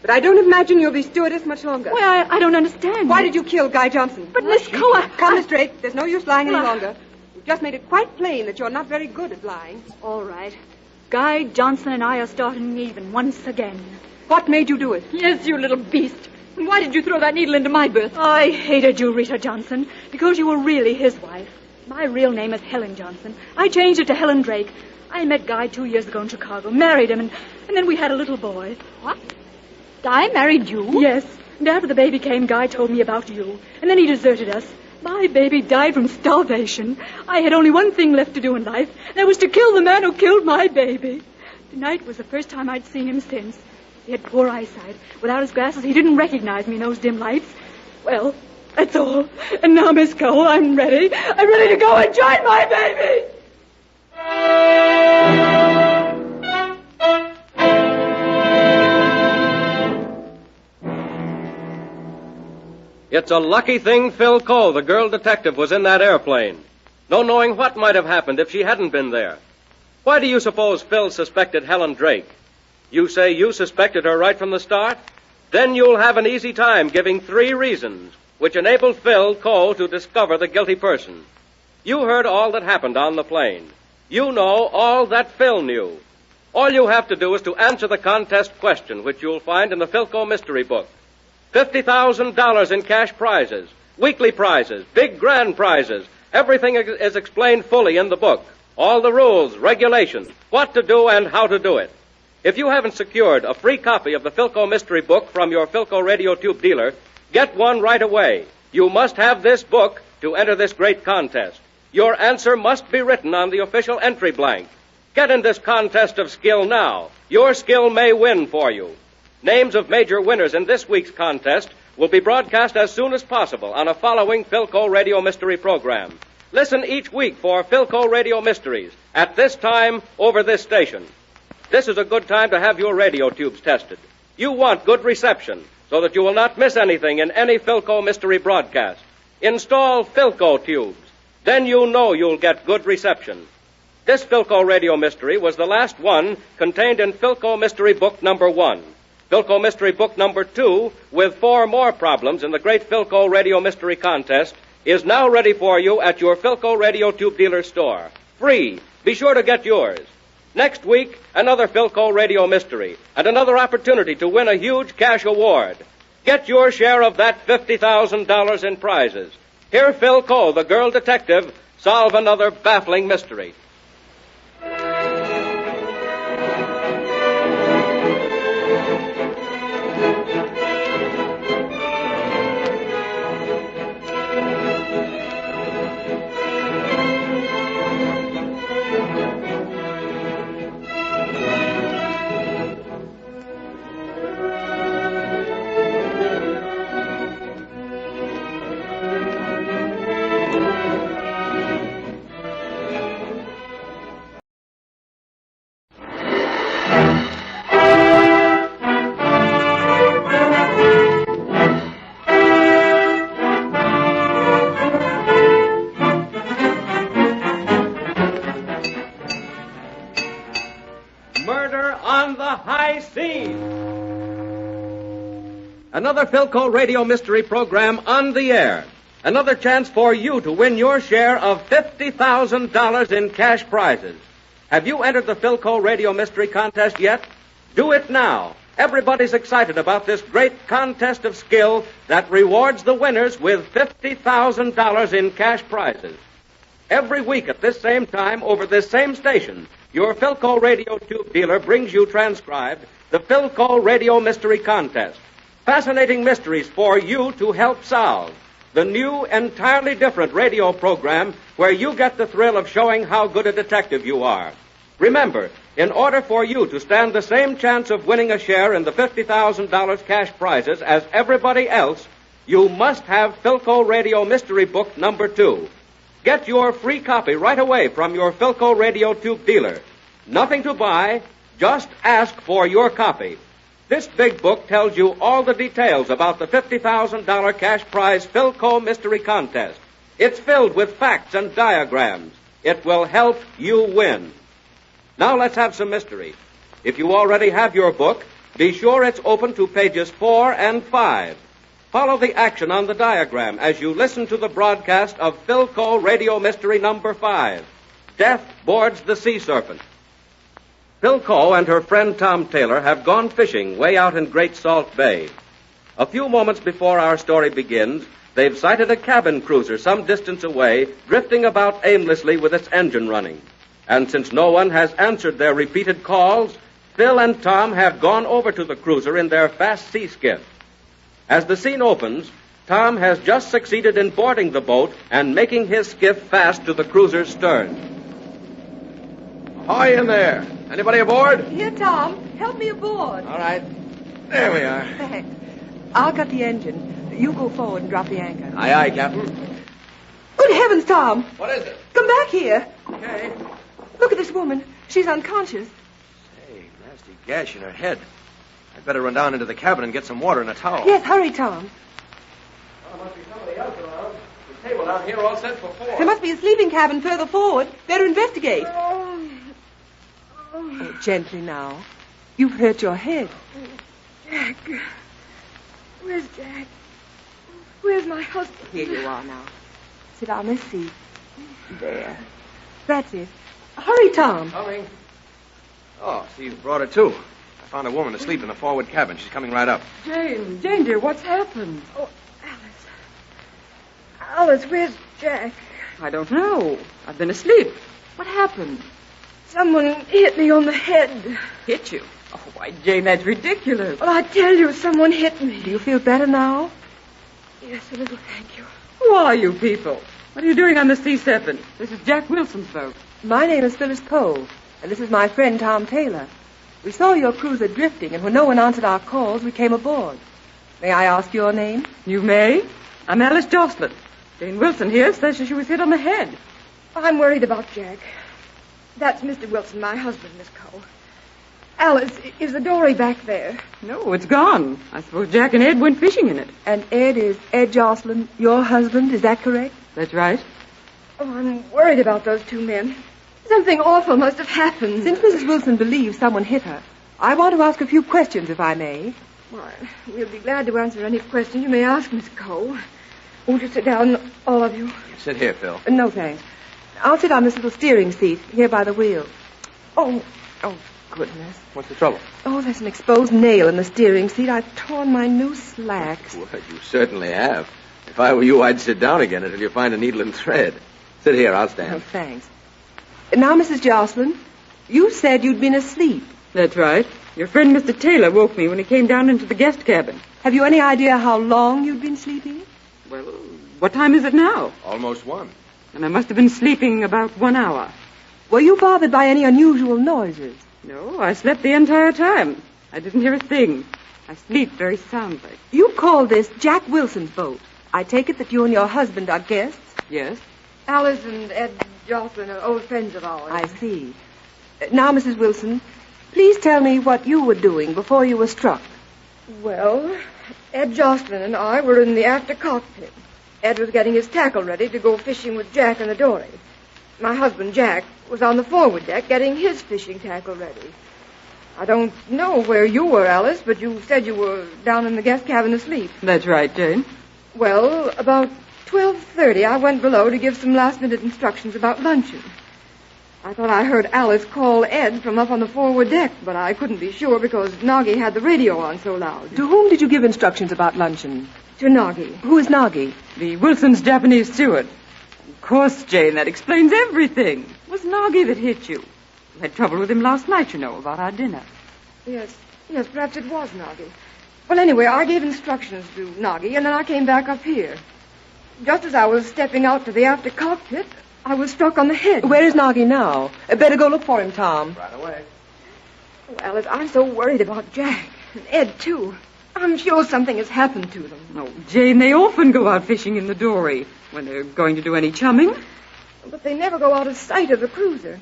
But I don't imagine you'll be stewardess much longer. Well, I don't understand. Why did you kill Guy Johnson? But, Miss Coe, Come, Miss Drake. There's no use lying any longer. You've just made it quite plain that you're not very good at lying. All right. Guy Johnson and I are starting even once again. What made you do it? Yes, you little beast. And why did you throw that needle into my berth? I hated you, Rita Johnson, because you were really his wife. My real name is Helen Johnson. I changed it to Helen Drake. I met Guy 2 years ago in Chicago, married him, and then we had a little boy. What? Guy married you? Yes. And after the baby came, Guy told me about you. And then he deserted us. My baby died from starvation. I had only one thing left to do in life. That was to kill the man who killed my baby. Tonight was the first time I'd seen him since. He had poor eyesight. Without his glasses, he didn't recognize me in those dim lights. Well, that's all. And now, Miss Cole, I'm ready. I'm ready to go and join my baby. It's a lucky thing Phil Cole, the girl detective, was in that airplane. No knowing what might have happened if she hadn't been there. Why do you suppose Phil suspected Helen Drake? You say you suspected her right from the start? Then you'll have an easy time giving 3 reasons which enabled Phil Cole to discover the guilty person. You heard all that happened on the plane. You know all that Phil knew. All you have to do is to answer the contest question, which you'll find in the Philco mystery book. $50,000 in cash prizes, weekly prizes, big grand prizes. Everything is explained fully in the book. All the rules, regulations, what to do and how to do it. If you haven't secured a free copy of the Philco mystery book from your Philco radio tube dealer, get one right away. You must have this book to enter this great contest. Your answer must be written on the official entry blank. Get in this contest of skill now. Your skill may win for you. Names of major winners in this week's contest will be broadcast as soon as possible on a following Philco Radio Mystery program. Listen each week for Philco Radio Mysteries at this time over this station. This is a good time to have your radio tubes tested. You want good reception so that you will not miss anything in any Philco Mystery broadcast. Install Philco tubes. Then you know you'll get good reception. This Philco Radio Mystery was the last one contained in Philco Mystery Book number 1. Philco Mystery Book number 2, with 4 more problems in the great Philco Radio Mystery Contest, is now ready for you at your Philco Radio Tube Dealer store. Free. Be sure to get yours. Next week, another Philco Radio Mystery, and another opportunity to win a huge cash award. Get your share of that $50,000 in prizes. Hear Phil Cole, the girl detective, solve another baffling mystery. Another Philco Radio Mystery program on the air. Another chance for you to win your share of $50,000 in cash prizes. Have you entered the Philco Radio Mystery Contest yet? Do it now. Everybody's excited about this great contest of skill that rewards the winners with $50,000 in cash prizes. Every week at this same time over this same station, your Philco Radio Tube dealer brings you transcribed the Philco Radio Mystery Contest. Fascinating mysteries for you to help solve. The new, entirely different radio program where you get the thrill of showing how good a detective you are. Remember, in order for you to stand the same chance of winning a share in the $50,000 cash prizes as everybody else, you must have Philco Radio Mystery Book number 2. Get your free copy right away from your Philco Radio Tube dealer. Nothing to buy, just ask for your copy. This big book tells you all the details about the $50,000 cash prize Philco Mystery Contest. It's filled with facts and diagrams. It will help you win. Now let's have some mystery. If you already have your book, be sure it's open to pages 4 and 5. Follow the action on the diagram as you listen to the broadcast of Philco Radio Mystery number 5. Death Boards the Sea Serpent. Philco and her friend Tom Taylor have gone fishing way out in Great Salt Bay. A few moments before our story begins, they've sighted a cabin cruiser some distance away, drifting about aimlessly with its engine running. And since no one has answered their repeated calls, Phil and Tom have gone over to the cruiser in their fast sea skiff. As the scene opens, Tom has just succeeded in boarding the boat and making his skiff fast to the cruiser's stern. Ahoy in there. Anybody aboard? Here, Tom. Help me aboard. All right. There we are. Thanks. I'll cut the engine. You go forward and drop the anchor. Aye, aye, Captain. Good heavens, Tom. What is it? Come back here. Okay. Look at this woman. She's unconscious. Hey, nasty gash in her head. I'd better run down into the cabin and get some water and a towel. Yes, hurry, Tom. There must be somebody else around. The table out here all set for 4. There must be a sleeping cabin further forward. Better investigate. Oh, gently now. You've hurt your head. Jack. Where's Jack? Where's my husband? Here you are now. Sit on this seat. There. That's it. Hurry, Tom. Coming. Oh, so you brought her too. I found a woman asleep in the forward cabin. She's coming right up. Jane, dear, what's happened? Oh, Alice, where's Jack? I don't know. I've been asleep. What happened? Someone hit me on the head. Hit you? Oh, why, Jane, that's ridiculous. Well, I tell you, someone hit me. Do you feel better now? Yes, a little, thank you. Who are you people? What are you doing on the Sea Serpent? This is Jack Wilson's boat. My name is Phyllis Poe, and this is my friend Tom Taylor. We saw your cruiser drifting, and when no one answered our calls, we came aboard. May I ask your name? You may. I'm Alice Jocelyn. Jane Wilson here says she was hit on the head. I'm worried about Jack. That's Mr. Wilson, my husband, Miss Cole. Alice, is the dory back there? No, it's gone. I suppose Jack and Ed went fishing in it. And Ed is Ed Jocelyn, your husband, is that correct? That's right. Oh, I'm worried about those two men. Something awful must have happened. Since Mrs. Wilson believes someone hit her, I want to ask a few questions, if I may. Why, we'll be glad to answer any questions you may ask, Miss Cole. Won't you sit down, all of you? Sit here, Phil. No, thanks. I'll sit on this little steering seat here by the wheel. Oh, goodness. What's the trouble? Oh, there's an exposed nail in the steering seat. I've torn my new slacks. Well, you certainly have. If I were you, I'd sit down again until you find a needle and thread. Sit here, I'll stand. Oh, thanks. Now, Mrs. Jocelyn, you said you'd been asleep. That's right. Your friend Mr. Taylor woke me when he came down into the guest cabin. Have you any idea how long you'd been sleeping? Well, what time is it now? Almost 1. And I must have been sleeping about 1 hour. Were you bothered by any unusual noises? No, I slept the entire time. I didn't hear a thing. I sleep very soundly. You call this Jack Wilson's boat. I take it that you and your husband are guests? Yes. Alice and Ed Jocelyn are old friends of ours. I see. Now, Mrs. Wilson, please tell me what you were doing before you were struck. Well, Ed Jocelyn and I were in the after cockpit. Ed was getting his tackle ready to go fishing with Jack and the dory. My husband, Jack, was on the forward deck getting his fishing tackle ready. I don't know where you were, Alice, but you said you were down in the guest cabin asleep. That's right, Jane. Well, about 12:30, I went below to give some last-minute instructions about luncheon. I thought I heard Alice call Ed from up on the forward deck, but I couldn't be sure because Noggy had the radio on so loud. To whom did you give instructions about luncheon? To Noggy. Who is Noggy? The Wilson's Japanese steward. Of course, Jane, that explains everything. It was Noggy that hit you. You had trouble with him last night, you know, about our dinner. Yes, perhaps it was Noggy. Well, anyway, I gave instructions to Noggy, and then I came back up here. Just as I was stepping out to the after cockpit, I was struck on the head. Where is Noggy now? Better go look for him, Tom. Right away. Oh, Alice, I'm so worried about Jack. And Ed, too. I'm sure something has happened to them. Oh, Jane, they often go out fishing in the dory when they're going to do any chumming. But they never go out of sight of the cruiser.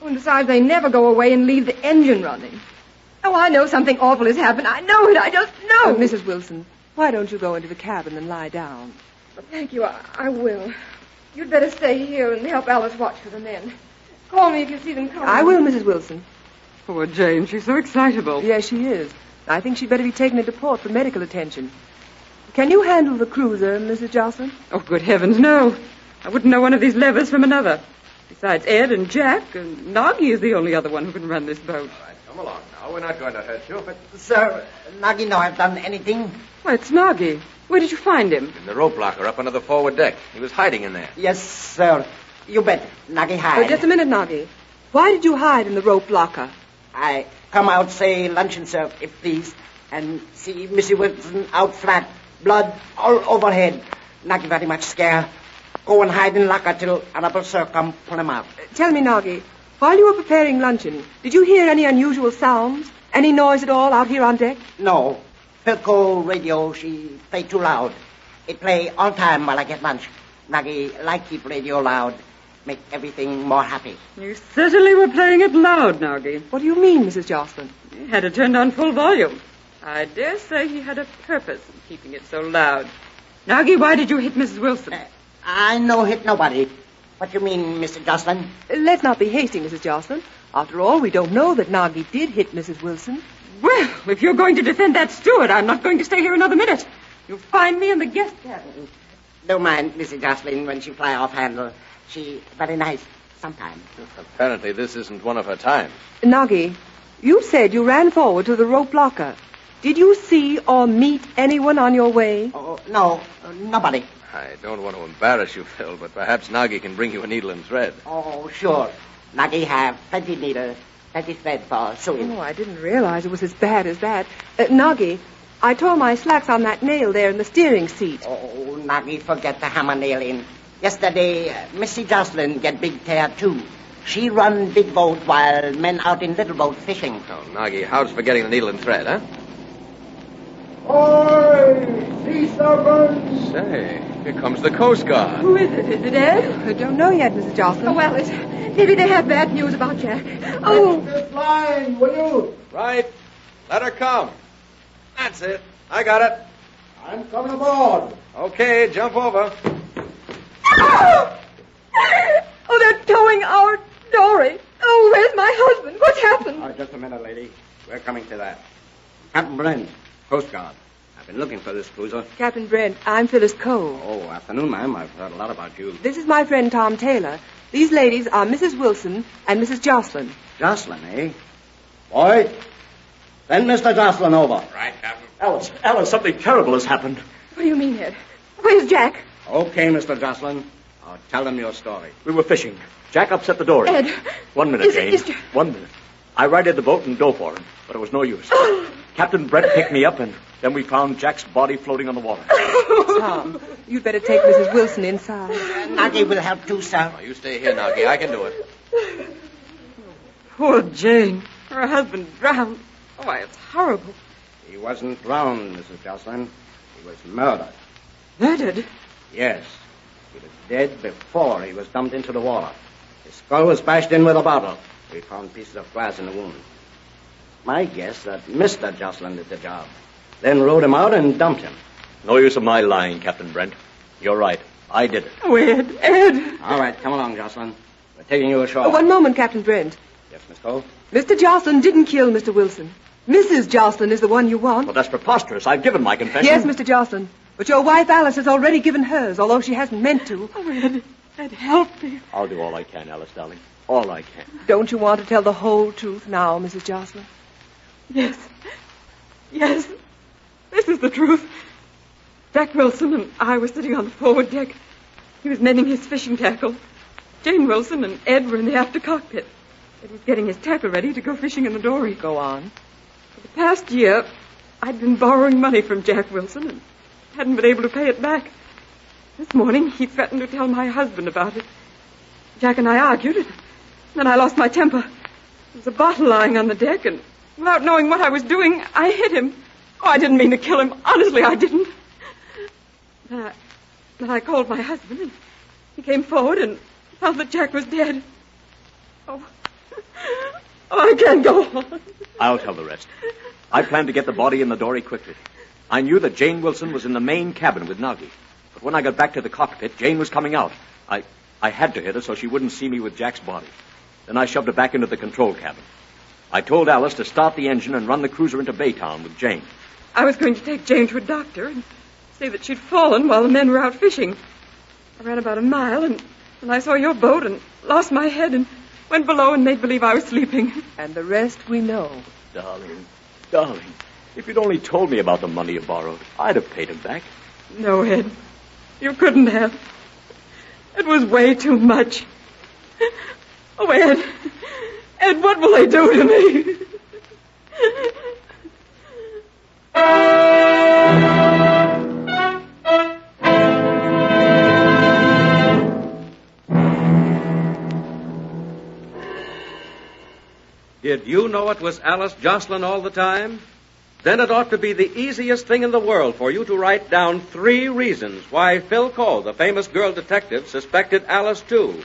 And besides, they never go away and leave the engine running. Oh, I know something awful has happened. I know it. I just know. Mrs. Wilson, why don't you go into the cabin and lie down? Thank you. I will. You'd better stay here and help Alice watch for the men. Call me if you see them coming. I will, Mrs. Wilson. Poor Jane, she's so excitable. Yes, she is. I think she'd better be taken into port for medical attention. Can you handle the cruiser, Mrs. Jocelyn? Oh, good heavens, no. I wouldn't know one of these levers from another. Besides Ed and Jack, and Noggy is the only other one who can run this boat. All right, come along now. We're not going to hurt you. But Sir, Noggy no have done anything? Why, it's Noggy. Where did you find him? in the rope locker up under the forward deck. He was hiding in there. Yes, sir. You bet. Noggy hide. Just a minute, Noggy. Why did you hide in the rope locker? I come out, say luncheon, sir, if please, and see Missy Wilson out flat, blood all overhead. Noggy very much scared. Go and hide in locker till Honorable Sir come pull him out. Tell me, Noggy, while you were preparing luncheon, did you hear any unusual sounds? Any noise at all out here on deck? No. Philco radio, she play too loud. It play all time while I get lunch. Noggy like keep radio loud. Make everything more happy. You certainly were playing it loud, Noggy. What do you mean, Mrs. Jocelyn? He had it turned on full volume. I dare say he had a purpose in keeping it so loud. Noggy, why did you hit Mrs. Wilson? I no hit nobody. What you mean, Mr. Jocelyn? Let's not be hasty, Mrs. Jocelyn. After all, we don't know that Noggy did hit Mrs. Wilson. Well, if you're going to defend that steward, I'm not going to stay here another minute. You'll find me in the guest cabin. Don't mind Mrs. Jocelyn when she fly off handle. She very nice sometimes. Apparently this isn't one of her times. Noggy, you said you ran forward to the rope locker. Did you see or meet anyone on your way? Oh, no, nobody. I don't want to embarrass you, Phil, but perhaps Noggy can bring you a needle and thread. Oh, sure. Noggy have plenty needle, plenty thread for sewing. Oh, I didn't realize it was as bad as that. Noggy, I tore my slacks on that nail there in the steering seat. Oh, Noggy forget the hammer nail in. Yesterday, Missy Jocelyn get big tear, too. She run big boat while men out in little boat fishing. Oh, Noggy, how's forgetting the needle and thread, huh? Oi! Sea serpents! Say, here comes the Coast Guard. Who is it? Is it Ed? I don't know yet, Mrs. Jocelyn. Oh, well, maybe they have bad news about Jack. Oh! This line, will you? Right. Let her come. That's it. I got it. I'm coming aboard. Okay, jump over. Oh, they're towing our dory. Oh, where's my husband? What's happened? Just a minute, lady. We're coming to that. Captain Brent, Coast Guard. I've been looking for this cruiser. Captain Brent, I'm Phyllis Cole. Oh, afternoon, ma'am. I've heard a lot about you. This is my friend Tom Taylor. These ladies are Mrs. Wilson and Mrs. Jocelyn. Jocelyn, eh? Boy, send Mr. Jocelyn over. Right, Captain. Alice, something terrible has happened. What do you mean, Ed? Where's Jack? Okay, Mr. Jocelyn. I'll tell them your story. We were fishing. Jack upset the dory. Ed. 1 minute, Jane. Is Jack... 1 minute. I righted the boat and dove for him, but it was no use. Captain Brent picked me up, and then we found Jack's body floating on the water. Tom, you'd better take Mrs. Wilson inside. Noggy will help too, sir. Oh, you stay here, Noggy. I can do it. Poor Jane. Her husband drowned. Oh, why, it's horrible. He wasn't drowned, Mrs. Jocelyn. He was murdered. Murdered? Yes. He was dead before he was dumped into the water. His skull was bashed in with a bottle. We found pieces of glass in the wound. My guess that Mr. Jocelyn did the job. Then rode him out and dumped him. No use of my lying, Captain Brent. You're right. I did it. Oh, Ed. All right, come along, Jocelyn. We're taking you ashore. One moment, Captain Brent. Yes, Miss Cole? Mr. Jocelyn didn't kill Mr. Wilson. Mrs. Jocelyn is the one you want. Well, that's preposterous. I've given my confession. Yes, Mr. Jocelyn. But your wife Alice has already given hers, although she hasn't meant to. Oh, Ed, help me. I'll do all I can, Alice, darling. All I can. Don't you want to tell the whole truth now, Mrs. Jocelyn? Yes. Yes. This is the truth. Jack Wilson and I were sitting on the forward deck. He was mending his fishing tackle. Jane Wilson and Ed were in the after cockpit. Ed was getting his tackle ready to go fishing in the dory. Go on. For the past year, I'd been borrowing money from Jack Wilson and hadn't been able to pay it back. This morning, he threatened to tell my husband about it. Jack and I argued, and then I lost my temper. There was a bottle lying on the deck, and without knowing what I was doing, I hit him. Oh, I didn't mean to kill him. Honestly, I didn't. Then I called my husband, and he came forward and found that Jack was dead. Oh, I can't go on. I'll tell the rest. I planned to get the body in the dory quickly. I knew that Jane Wilson was in the main cabin with Nagi. But when I got back to the cockpit, Jane was coming out. I had to hit her so she wouldn't see me with Jack's body. Then I shoved her back into the control cabin. I told Alice to start the engine and run the cruiser into Baytown with Jane. I was going to take Jane to a doctor and say that she'd fallen while the men were out fishing. I ran about a mile, and I saw your boat and lost my head and went below and made believe I was sleeping. And the rest we know. Darling, if you'd only told me about the money you borrowed, I'd have paid him back. No, Ed. You couldn't have. It was way too much. Oh, Ed. Ed, what will they do to me? Did you know it was Alice Jocelyn all the time? Then it ought to be the easiest thing in the world for you to write down 3 reasons why Phil Cole, the famous girl detective, suspected Alice too.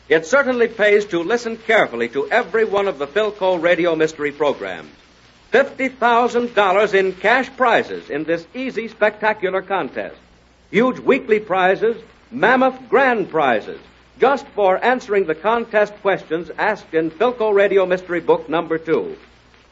It certainly pays to listen carefully to every one of the Phil Cole radio mystery programs. $50,000 in cash prizes in this easy, spectacular contest. Huge weekly prizes, mammoth grand prizes, just for answering the contest questions asked in Phil Cole Radio Mystery Book number 2.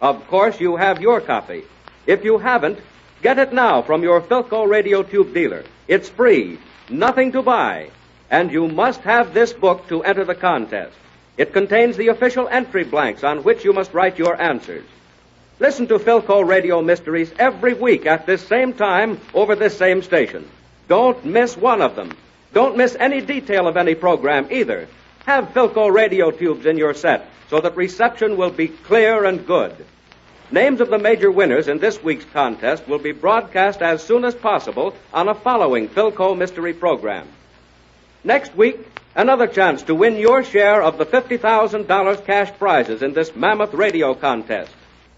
Of course, you have your copy. If you haven't, get it now from your Philco Radio Tube dealer. It's free, nothing to buy, and you must have this book to enter the contest. It contains the official entry blanks on which you must write your answers. Listen to Philco Radio Mysteries every week at this same time over this same station. Don't miss one of them. Don't miss any detail of any program either. Have Philco radio tubes in your set so that reception will be clear and good. Names of the major winners in this week's contest will be broadcast as soon as possible on a following Philco mystery program. Next week, another chance to win your share of the $50,000 cash prizes in this mammoth radio contest.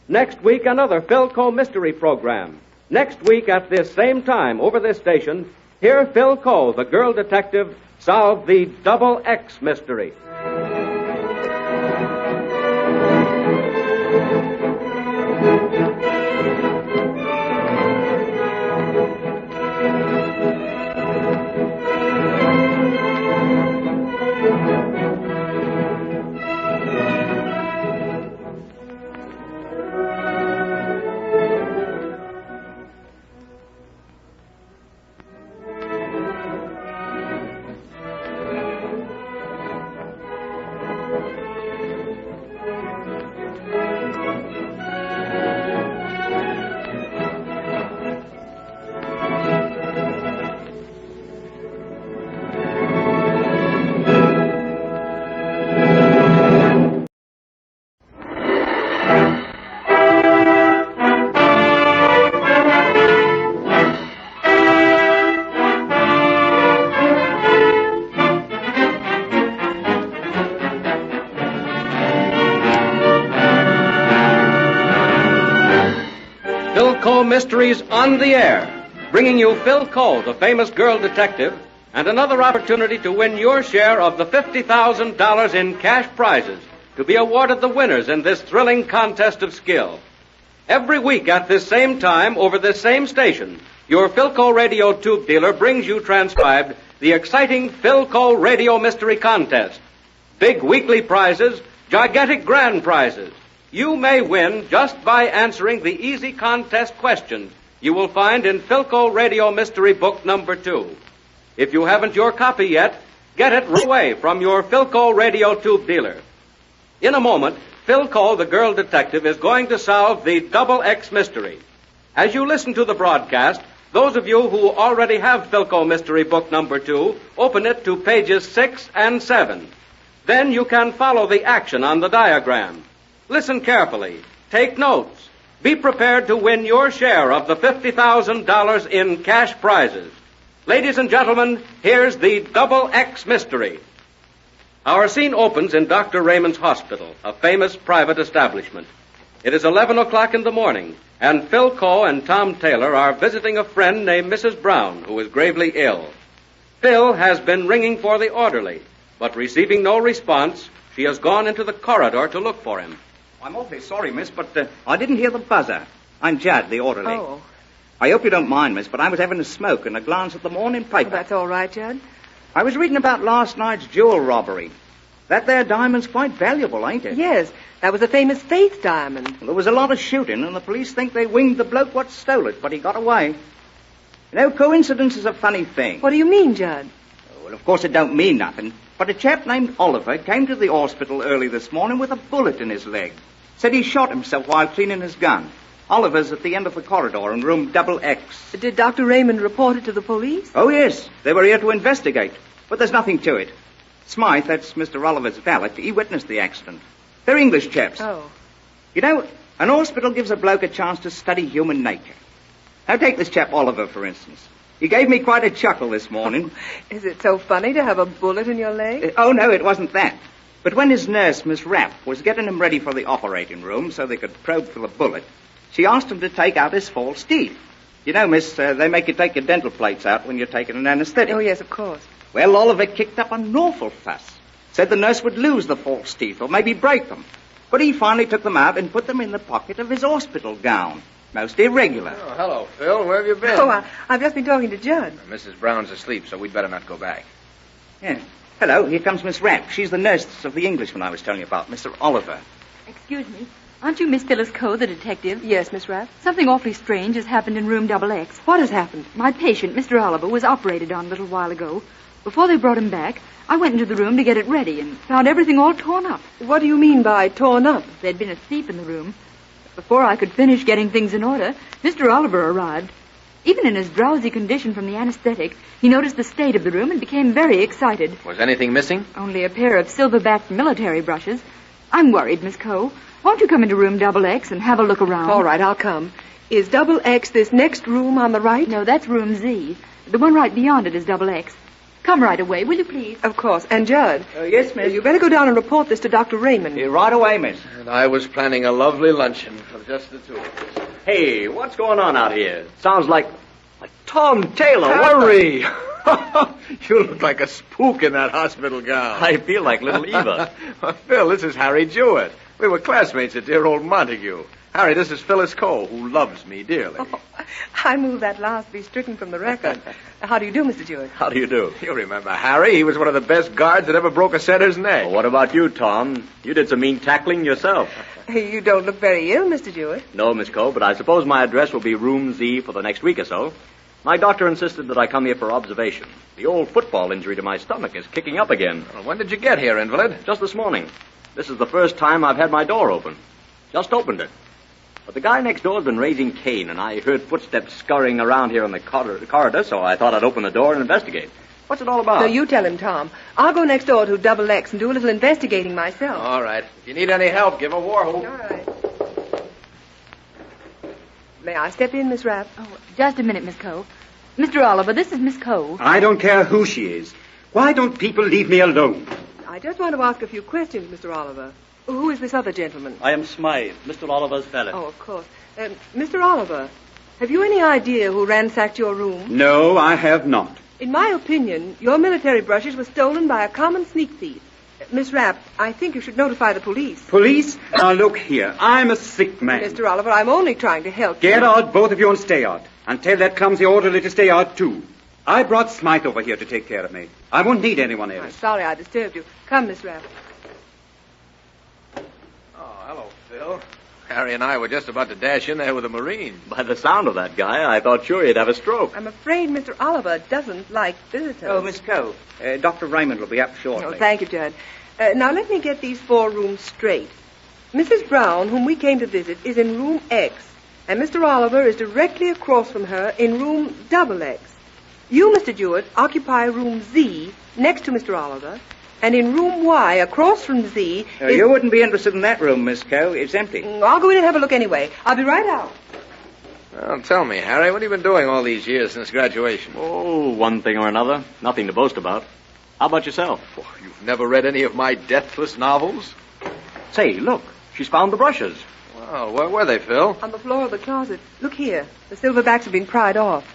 Next week, another Philco mystery program. Next week at this same time over this station, hear Phil Cole, the girl detective, solve the Double X mystery. Mysteries on the air, bringing you Phil Cole, the famous girl detective, and another opportunity to win your share of the $50,000 in cash prizes to be awarded the winners in this thrilling contest of skill. Every week at this same time over this same station, your Philco Radio Tube dealer brings you transcribed the exciting Philco Radio Mystery Contest. Big weekly prizes, gigantic grand prizes. You may win just by answering the easy contest questions you will find in Philco Radio Mystery Book number 2. If you haven't your copy yet, get it right away from your Philco Radio Tube dealer. In a moment, Phil Cole, the girl detective, is going to solve the Double X mystery. As you listen to the broadcast, those of you who already have Philco Mystery Book number 2, open it to pages 6 and 7. Then you can follow the action on the diagram. Listen carefully. Take notes. be prepared to win your share of the $50,000 in cash prizes. Ladies and gentlemen, here's the Double X Mystery. Our scene opens in Dr. Raymond's hospital, a famous private establishment. It is 11 o'clock in the morning, and Phil Coe and Tom Taylor are visiting a friend named Mrs. Brown, who is gravely ill. Phil has been ringing for the orderly, but receiving no response, she has gone into the corridor to look for him. I'm awfully sorry, miss, but I didn't hear the buzzer. I'm Judd, the orderly. Oh. I hope you don't mind, miss, but I was having a smoke and a glance at the morning paper. That's all right, Judd. I was reading about last night's jewel robbery. That there diamond's quite valuable, ain't it? Yes, that was a famous Faith diamond. Well, there was a lot of shooting, and the police think they winged the bloke what stole it, but he got away. You know, coincidence is a funny thing. What do you mean, Judd? Well, of course it don't mean nothing, but a chap named Oliver came to the hospital early this morning with a bullet in his leg. Said he shot himself while cleaning his gun. Oliver's at the end of the corridor in room double X. Did Dr. Raymond report it to the police? Oh, yes. They were here to investigate. But there's nothing to it. Smythe, that's Mr. Oliver's valet, he witnessed the accident. They're English chaps. Oh. You know, an hospital gives a bloke a chance to study human nature. Now, take this chap Oliver, for instance. He gave me quite a chuckle this morning. Is it so funny to have a bullet in your leg? Oh, no, it wasn't that. But when his nurse, Miss Rapp, was getting him ready for the operating room so they could probe for the bullet, she asked him to take out his false teeth. You know, miss, they make you take your dental plates out when you're taking an anesthetic. Oh, yes, of course. Well, Oliver kicked up an awful fuss. Said the nurse would lose the false teeth or maybe break them. But he finally took them out and put them in the pocket of his hospital gown. Most irregular. Oh, hello, Phil. Where have you been? Oh, I've just been talking to Judd. Mrs. Brown's asleep, so we'd better not go back. Yeah. Hello, here comes Miss Rapp. She's the nurse of the Englishman I was telling you about, Mr. Oliver. Excuse me. Aren't you Miss Phyllis Coe, the detective? Yes, Miss Rapp. Something awfully strange has happened in room double X. What has happened? My patient, Mr. Oliver, was operated on a little while ago. Before they brought him back, I went into the room to get it ready and found everything all torn up. What do you mean by torn up? There'd been a thief in the room. Before I could finish getting things in order, Mr. Oliver arrived. Even in his drowsy condition from the anesthetic, he noticed the state of the room and became very excited. Was anything missing? Only a pair of silver-backed military brushes. I'm worried, Miss Coe. Won't you come into room double X and have a look around? All right, I'll come. Is double X this next room on the right? No, that's room Z. The one right beyond it is double X. Come right away, will you please? Of course. And Judd? Yes, miss. You better go down and report this to Dr. Raymond. Right away, miss. And I was planning a lovely luncheon for just the two of us. Hey, what's going on out here? Sounds like Tom Taylor. Harry! You look like a spook in that hospital gown. I feel like little Eva. Phil, this is Harry Jewett. We were classmates at dear old Montague. Harry, this is Phyllis Coe, who loves me dearly. Oh, I moved that last to be stricken from the record. How do you do, Mr. Jewett? How do you do? You remember Harry? He was one of the best guards that ever broke a setter's neck. Well, what about you, Tom? You did some mean tackling yourself. You don't look very ill, Mr. Jewett. No, Miss Coe, but I suppose my address will be room Z for the next week or so. My doctor insisted that I come here for observation. The old football injury to my stomach is kicking up again. Well, when did you get here, invalid? Just this morning. This is the first time I've had my door open. Just opened it. But the guy next door has been raising Cain, and I heard footsteps scurrying around here in the corridor, so I thought I'd open the door and investigate. What's it all about? No, you tell him, Tom. I'll go next door to double X and do a little investigating myself. All right. If you need any help, give a war whoop. All right. May I step in, Miss Rapp? Oh, just a minute, Miss Coe. Mr. Oliver, this is Miss Coe. I don't care who she is. Why don't people leave me alone? I just want to ask a few questions, Mr. Oliver. Who is this other gentleman? I am Smythe, Mr. Oliver's valet. Oh, of course. Mr. Oliver, have you any idea who ransacked your room? No, I have not. In my opinion, your military brushes were stolen by a common sneak thief. Miss Rapp, I think you should notify the police. Police? Now, look here. I'm a sick man. Mr. Oliver, I'm only trying to help Get you. out, both of you, and stay out. And tell that clumsy orderly to stay out, too. I brought Smythe over here to take care of me. I won't need anyone else. I'm sorry I disturbed you. Come, Miss Rapp. Oh, hello, Phil. Harry and I were just about to dash in there with the Marines. By the sound of that guy, I thought sure he'd have a stroke. I'm afraid Mr. Oliver doesn't like visitors. Oh, Miss Coe, Dr. Raymond will be up shortly. Oh, thank you, Judd. Now, let me get these 4 rooms straight. Mrs. Brown, whom we came to visit, is in room X, and Mr. Oliver is directly across from her in room double X. You, Mr. Jewett, occupy room Z next to Mr. Oliver, And in room Y, across from Z... You wouldn't be interested in that room, Miss Coe. It's empty. I'll go in and have a look anyway. I'll be right out. Well, tell me, Harry, what have you been doing all these years since graduation? Oh, one thing or another. Nothing to boast about. How about yourself? Oh, you've never read any of my deathless novels? Say, look. She's found the brushes. Well, where were they, Phil? On the floor of the closet. Look here. The silverbacks have been pried off.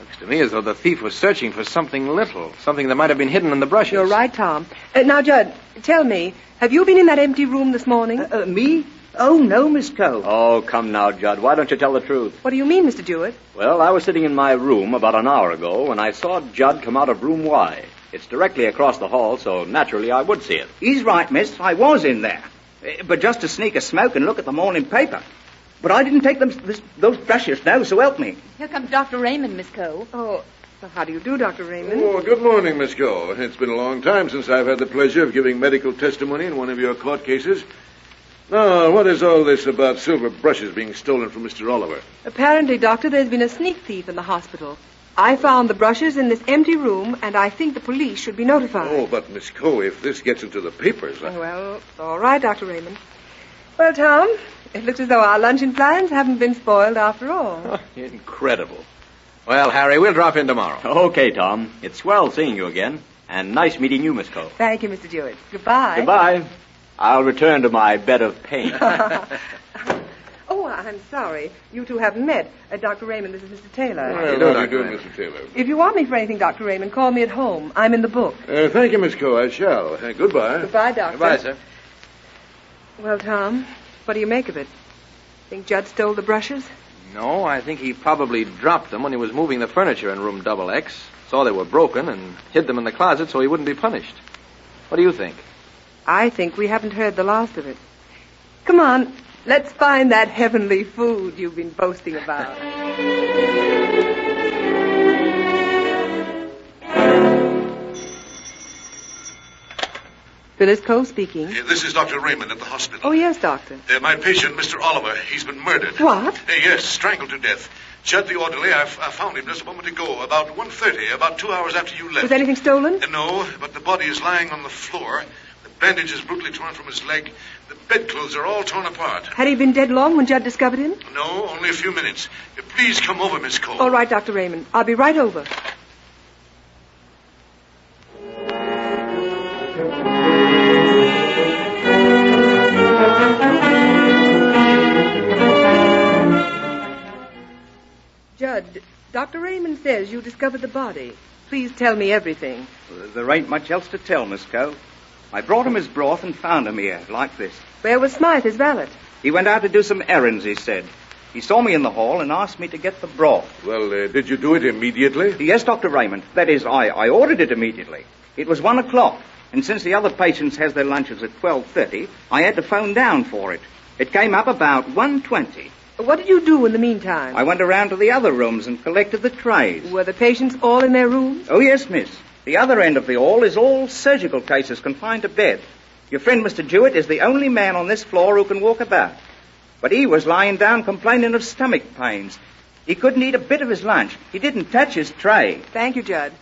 Looks to me as though the thief was searching for something little, something that might have been hidden in the brushes. You're right, Tom. Now, Judd, tell me, have you been in that empty room this morning? Me? Oh, no, Miss Coe. Oh, come now, Judd. Why don't you tell the truth? What do you mean, Mr. Jewett? Well, I was sitting in my room about an hour ago when I saw Judd come out of room Y. It's directly across the hall, so naturally I would see it. He's right, miss. I was in there. But just to sneak a smoke and look at the morning paper. But I didn't take those brushes, no, so help me. Here comes Dr. Raymond, Miss Coe. Oh, well, how do you do, Dr. Raymond? Oh, good morning, Miss Coe. It's been a long time since I've had the pleasure of giving medical testimony in one of your court cases. Now, what is all this about silver brushes being stolen from Mr. Oliver? Apparently, Doctor, there's been a sneak thief in the hospital. I found the brushes in this empty room, and I think the police should be notified. Oh, but, Miss Coe, if this gets into the papers... Well, all right, Dr. Raymond. Well, Tom, it looks as though our luncheon plans haven't been spoiled after all. Incredible. Well, Harry, we'll drop in tomorrow. Okay, Tom. It's swell seeing you again. And nice meeting you, Miss Coe. Thank you, Mr. Jewett. Goodbye. Goodbye. I'll return to my bed of pain. Oh, I'm sorry. You two haven't met. Dr. Raymond, this is Mr. Taylor. Well, how do you do, Mr. Taylor? If you want me for anything, Dr. Raymond, call me at home. I'm in the book. Thank you, Miss Coe. I shall. Goodbye. Goodbye, Doctor. Goodbye, sir. Well, Tom, what do you make of it? Think Judd stole the brushes? No, I think he probably dropped them when he was moving the furniture in room XX, saw they were broken, and hid them in the closet so he wouldn't be punished. What do you think? I think we haven't heard the last of it. Come on, let's find that heavenly food you've been boasting about. Phyllis Coe speaking. This is Dr. Raymond at the hospital. Oh, yes, Doctor. My patient, Mr. Oliver, he's been murdered. What? Yes, strangled to death. Judd, the orderly, I found him just a moment ago, about 1:30, about 2 hours after you left. Was anything stolen? No, but the body is lying on the floor. The bandage is brutally torn from his leg. The bedclothes are all torn apart. Had he been dead long when Judd discovered him? No, only a few minutes. Please come over, Miss Coe. All right, Dr. Raymond. I'll be right over. Judd, Dr. Raymond says you discovered the body. Please tell me everything. There ain't much else to tell, Miss Coe. I brought him his broth and found him here, like this. Where was Smythe, his valet? He went out to do some errands, he said. He saw me in the hall and asked me to get the broth. Well, did you do it immediately? Yes, Dr. Raymond. That is, I ordered it immediately. It was 1 o'clock, and since the other patients has their lunches at 12:30, I had to phone down for it. It came up about 1:20. What did you do in the meantime? I went around to the other rooms and collected the trays. Were the patients all in their rooms? Oh, yes, miss. The other end of the hall is all surgical cases confined to bed. Your friend, Mr. Jewett, is the only man on this floor who can walk about. But he was lying down complaining of stomach pains. He couldn't eat a bit of his lunch. He didn't touch his tray. Thank you, Judd.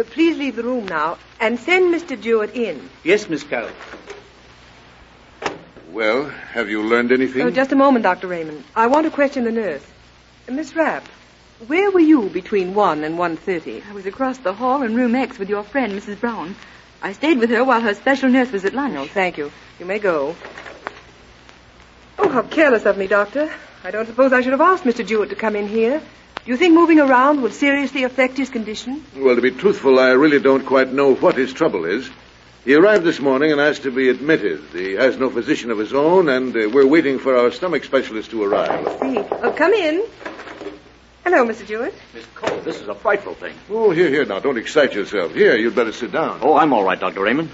Please leave the room now and send Mr. Jewett in. Yes, Miss Coe. Well, have you learned anything? Oh, just a moment, Dr. Raymond. I want to question the nurse. Miss Rapp, where were you between 1 and 1:30? I was across the hall in room X with your friend, Mrs. Brown. I stayed with her while her special nurse was at lunch. Oh, thank you. You may go. Oh, how careless of me, Doctor. I don't suppose I should have asked Mr. Jewett to come in here. Do you think moving around would seriously affect his condition? Well, to be truthful, I really don't quite know what his trouble is. He arrived this morning and asked to be admitted. He has no physician of his own, and we're waiting for our stomach specialist to arrive. I see. Oh, come in. Hello, Mr. Jewett. Miss Coe, this is a frightful thing. Oh, here, now, don't excite yourself. Here, you'd better sit down. Oh, I'm all right, Dr. Raymond.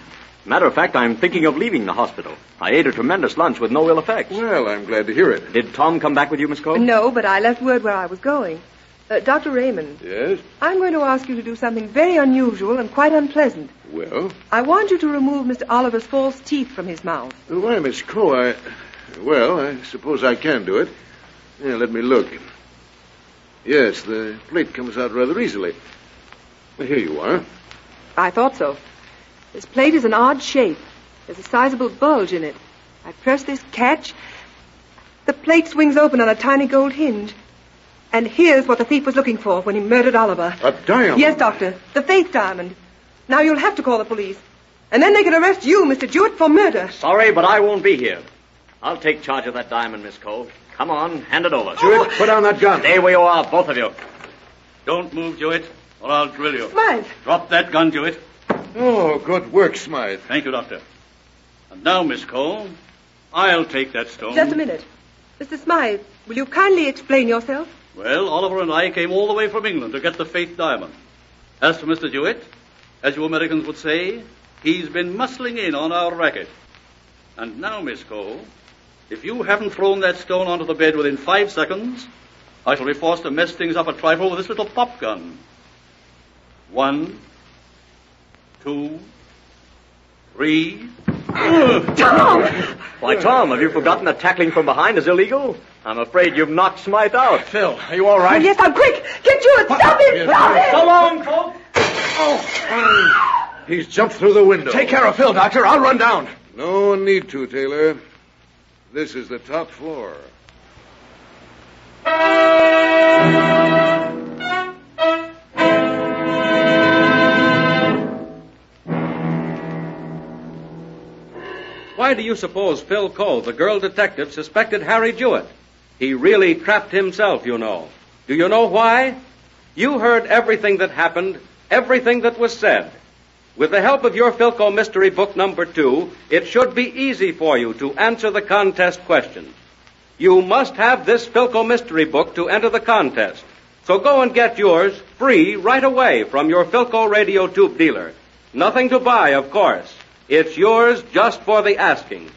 Matter of fact, I'm thinking of leaving the hospital. I ate a tremendous lunch with no ill effects. Well, I'm glad to hear it. Did Tom come back with you, Miss Coe? No, but I left word where I was going. Dr. Raymond. Yes? I'm going to ask you to do something very unusual and quite unpleasant. Well? I want you to remove Mr. Oliver's false teeth from his mouth. Why, Miss Coe, I suppose I can do it. Yeah, let me look. Yes, the plate comes out rather easily. Well, here you are. I thought so. This plate is an odd shape. There's a sizable bulge in it. I press this catch. The plate swings open on a tiny gold hinge. And here's what the thief was looking for when he murdered Oliver. A diamond? Yes, Doctor. The faith diamond. Now you'll have to call the police. And then they can arrest you, Mr. Jewett, for murder. Sorry, but I won't be here. I'll take charge of that diamond, Miss Cole. Come on, hand it over. Jewett, put down that gun. Stay where you are, both of you. Don't move, Jewett, or I'll drill you. Smythe. Drop that gun, Jewett. Oh, good work, Smythe. Thank you, Doctor. And now, Miss Cole, I'll take that stone. Just a minute. Mr. Smythe, will you kindly explain yourself? Well, Oliver and I came all the way from England to get the faith diamond. As for Mr. Jewett, as you Americans would say, he's been muscling in on our racket. And now, Miss Cole, if you haven't thrown that stone onto the bed within 5 seconds, I shall be forced to mess things up a trifle with this little pop gun. 1, 2, 3. Tom! Why, Tom, have you forgotten that tackling from behind is illegal? I'm afraid you've knocked Smythe out. Phil, are you all right? Oh, yes, I'm quick. Get Jewett. Stop him. Stop him. So long, Cole. Oh, he's jumped through the window. Take care of Phil, Doctor. I'll run down. No need to, Taylor. This is the top floor. Why do you suppose Phil Cole, the girl detective, suspected Harry Jewett? He really trapped himself, you know. Do you know why? You heard everything that happened, everything that was said. With the help of your Philco Mystery Book number 2, it should be easy for you to answer the contest questions. You must have this Philco Mystery Book to enter the contest. So go and get yours free right away from your Philco radio tube dealer. Nothing to buy, of course. It's yours just for the asking.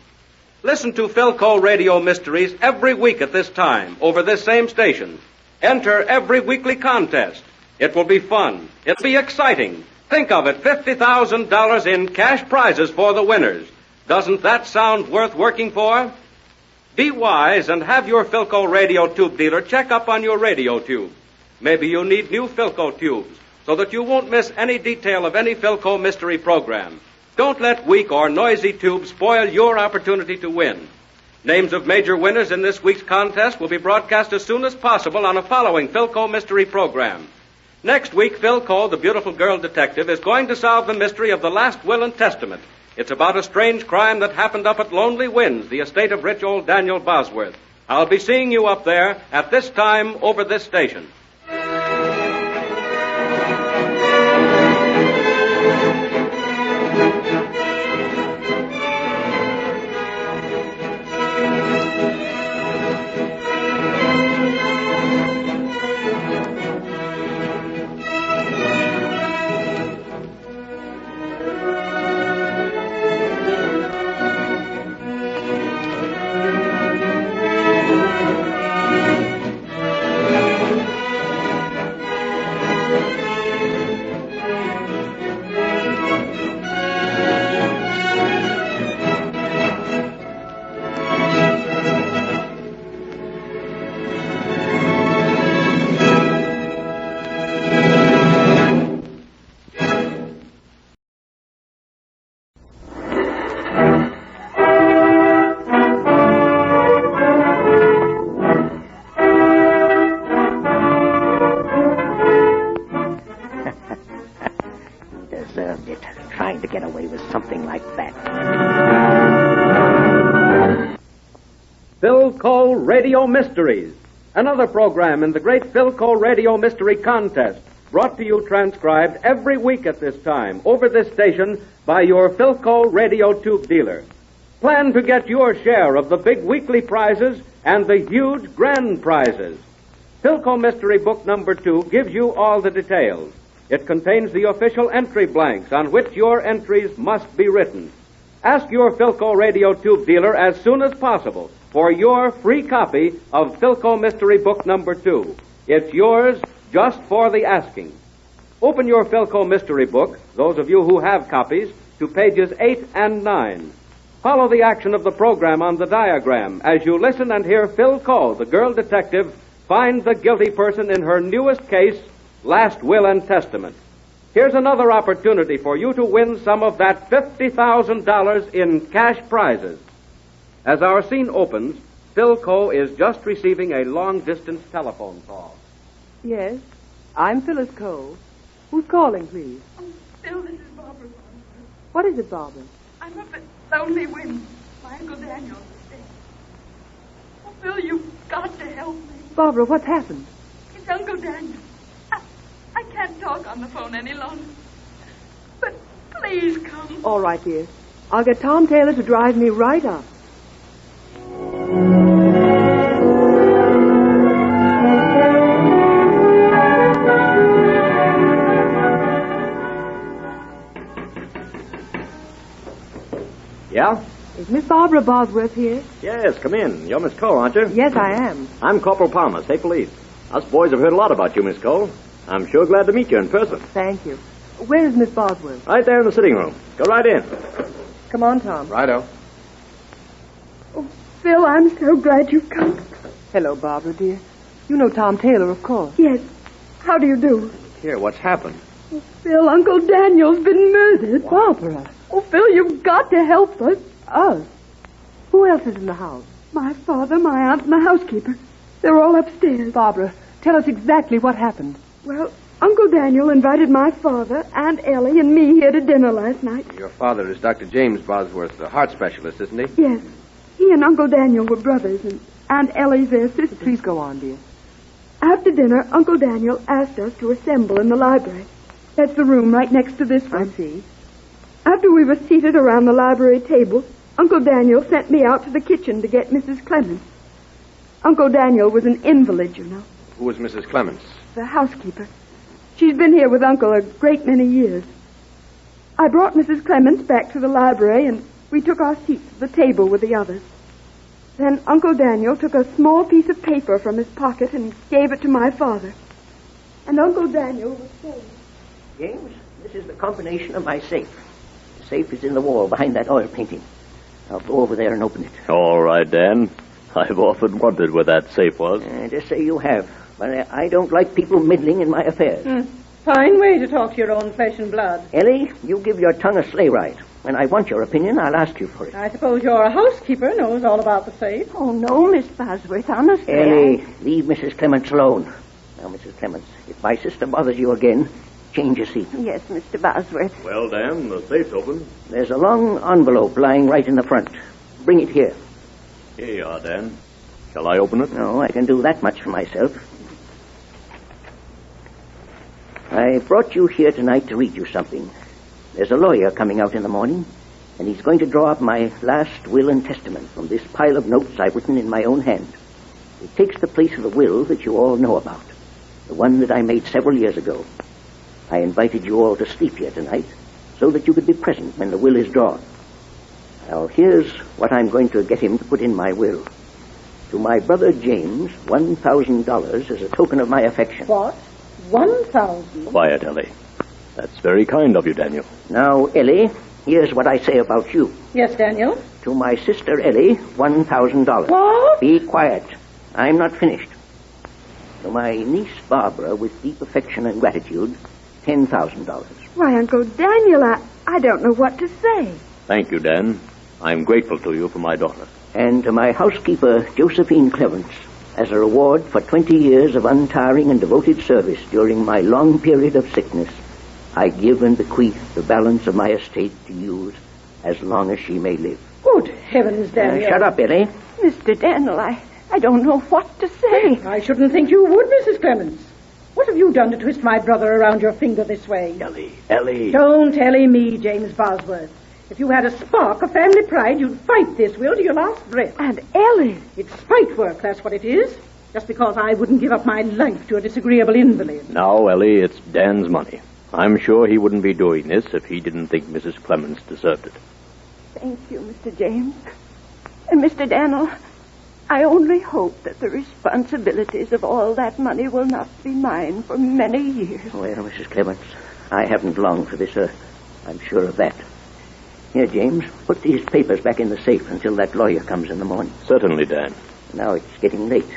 Listen to Philco Radio Mysteries every week at this time over this same station. Enter every weekly contest. It will be fun. It'll be exciting. Think of it, $50,000 in cash prizes for the winners. Doesn't that sound worth working for? Be wise and have your Philco radio tube dealer check up on your radio tube. Maybe you need new Philco tubes so that you won't miss any detail of any Philco mystery program. Don't let weak or noisy tubes spoil your opportunity to win. Names of major winners in this week's contest will be broadcast as soon as possible on a following Philco mystery program. Next week, Phil Cole, the beautiful girl detective, is going to solve the mystery of the last will and testament. It's about a strange crime that happened up at Lonely Winds, the estate of rich old Daniel Bosworth. I'll be seeing you up there at this time over this station. Philco Radio Mysteries, another program in the great Philco Radio Mystery Contest, brought to you transcribed every week at this time over this station by your Philco Radio Tube dealer. Plan to get your share of the big weekly prizes and the huge grand prizes. Philco Mystery Book number 2 gives you all the details. It contains the official entry blanks on which your entries must be written. Ask your Philco Radio Tube dealer as soon as possible for your free copy of Philco Mystery Book number 2. It's yours just for the asking. Open your Philco Mystery Book, those of you who have copies, to pages 8 and 9. Follow the action of the program on the diagram as you listen and hear Phil Cole, the girl detective, find the guilty person in her newest case, Last Will and Testament. here's another opportunity for you to win some of that $50,000 in cash prizes. As our scene opens, Philco is just receiving a long-distance telephone call. Yes, I'm Phyllis Cole. Who's calling, please? Phil, this is Barbara. What is it, Barbara? I'm up at Lonely Wind. My Uncle Daniel's dead. Oh, Phil, you've got to help me. Barbara, what's happened? It's Uncle Daniel. I can't talk on the phone any longer. But please come. All right, dear. I'll get Tom Taylor to drive me right up. Yeah? Is Miss Barbara Bosworth here? Yes, come in. You're Miss Cole, aren't you? Yes, I am. I'm Corporal Palmer, State Police. Us boys have heard a lot about you, Miss Cole. I'm sure glad to meet you in person. Thank you. Where is Miss Bosworth? Right there in the sitting room. Go right in. Come on, Tom. Righto. Oh, Phil, I'm so glad you've come. Hello, Barbara, dear. You know Tom Taylor, of course. Yes. How do you do? Here, what's happened? Oh, Phil, Uncle Daniel's been murdered. Barbara. Oh, Phil, you've got to help us. Us? Who else is in the house? My father, my aunt, and the housekeeper. They're all upstairs. Barbara, tell us exactly what happened. Well, Uncle Daniel invited my father, Aunt Ellie, and me here to dinner last night. Your father is Dr. James Bosworth, the heart specialist, isn't he? Yes. He and Uncle Daniel were brothers, and Aunt Ellie's their sister. Please go on, dear. After dinner, Uncle Daniel asked us to assemble in the library. That's the room right next to this one. I see. After we were seated around the library table, Uncle Daniel sent me out to the kitchen to get Mrs. Clements. Uncle Daniel was an invalid, you know. Who was Mrs. Clements? The housekeeper. She's been here with Uncle a great many years. I brought Mrs. Clements back to the library, and we took our seats at the table with the others. Then Uncle Daniel took a small piece of paper from his pocket and gave it to my father. And Uncle Daniel was saying, James, this is the combination of my safe. The safe is in the wall behind that oil painting. I'll go over there and open it. All right, Dan. I've often wondered where that safe was. Just say you have. But I don't like people meddling in my affairs. Fine way to talk to your own flesh and blood. Ellie, you give your tongue a sleigh ride. When I want your opinion, I'll ask you for it. I suppose your housekeeper knows all about the safe. Oh, no, Miss Bosworth, honestly. Ellie, leave Mrs. Clements alone. Now, Mrs. Clements, if my sister bothers you again, change your seat. Yes, Mr. Bosworth. Well, Dan, the safe's open. There's a long envelope lying right in the front. Bring it here. Here you are, Dan. Shall I open it? No, I can do that much for myself. I brought you here tonight to read you something. There's a lawyer coming out in the morning, and he's going to draw up my last will and testament from this pile of notes I've written in my own hand. It takes the place of the will that you all know about, the one that I made several years ago. I invited you all to sleep here tonight so that you could be present when the will is drawn. Now, here's what I'm going to get him to put in my will. To my brother James, $1,000 as a token of my affection. What? 1,000? Quiet, Ellie. That's very kind of you, Daniel. Now, Ellie, here's what I say about you. Yes, Daniel? To my sister Ellie, $1,000. What? Be quiet. I'm not finished. To my niece Barbara, with deep affection and gratitude, $10,000. Why, Uncle Daniel, I don't know what to say. Thank you, Dan. I'm grateful to you for my daughter. And to my housekeeper, Josephine Clements, as a reward for 20 years of untiring and devoted service during my long period of sickness, I give and bequeath the balance of my estate to use as long as she may live. Good heavens, Daniel. Shut up, Ellie. Mr. Daniel, I don't know what to say. I shouldn't think you would, Mrs. Clements. What have you done to twist my brother around your finger this way? Ellie. Don't Ellie me, James Bosworth. If you had a spark of family pride, you'd fight this will to your last breath. And Ellie. It's spite work, that's what it is. Just because I wouldn't give up my life to a disagreeable invalid. Now, Ellie, it's Dan's money. I'm sure he wouldn't be doing this if he didn't think Mrs. Clements deserved it. Thank you, Mr. James. And Mr. Daniel, I only hope that the responsibilities of all that money will not be mine for many years. Well, Mrs. Clements, I haven't long for this earth. I'm sure of that. Here, James, put these papers back in the safe until that lawyer comes in the morning. Certainly, Dan. Now it's getting late.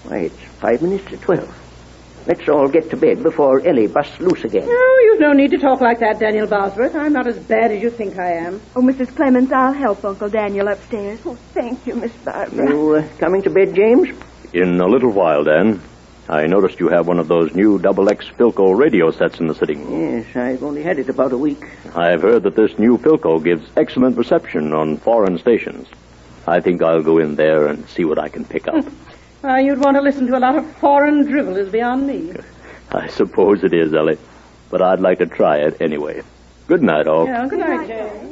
Why, it's 5 minutes to 12. Let's all get to bed before Ellie busts loose again. Oh, you've no need to talk like that, Daniel Bosworth. I'm not as bad as you think I am. Oh, Mrs. Clemens, I'll help Uncle Daniel upstairs. Oh, thank you, Miss Barbara. You coming to bed, James? In a little while, Dan. I noticed you have one of those new XX Philco radio sets in the sitting room. Yes, I've only had it about a week. I've heard that this new Philco gives excellent reception on foreign stations. I think I'll go in there and see what I can pick up. You'd want to listen to a lot of foreign drivel is beyond me. I suppose it is, Ellie. But I'd like to try it anyway. Good night, all. Yeah, good night, Jay.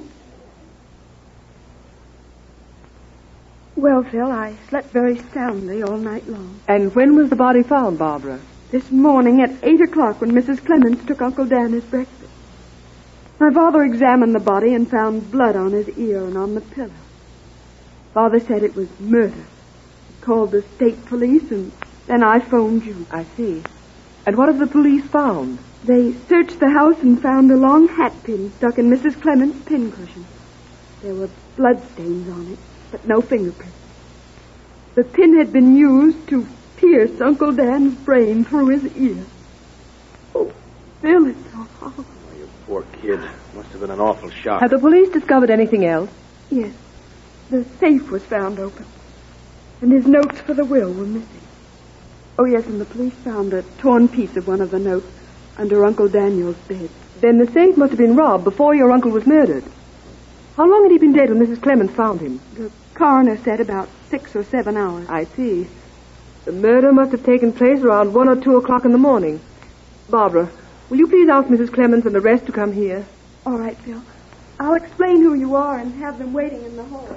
Well, Phil, I slept very soundly all night long. And when was the body found, Barbara? This morning at 8 o'clock when Mrs. Clemens took Uncle Dan his breakfast. My father examined the body and found blood on his ear and on the pillow. Father said it was murder. He called the state police, and then I phoned you. I see. And what have the police found? They searched the house and found a long hat pin stuck in Mrs. Clemens' pincushion. There were bloodstains on it, but no fingerprints. The pin had been used to pierce Uncle Dan's brain through his ear. Oh, Phil, it's so horrible. Oh, you poor kid. Must have been an awful shock. Have the police discovered anything else? Yes. The safe was found open, and his notes for the will were missing. Oh, yes, and the police found a torn piece of one of the notes under Uncle Daniel's bed. Then the safe must have been robbed before your uncle was murdered. How long had he been dead when Mrs. Clemens found him? The coroner said about 6 or 7 hours. I see. The murder must have taken place around 1 or 2 o'clock in the morning. Barbara, will you please ask Mrs. Clemens and the rest to come here? All right, Phil. I'll explain who you are and have them waiting in the hall.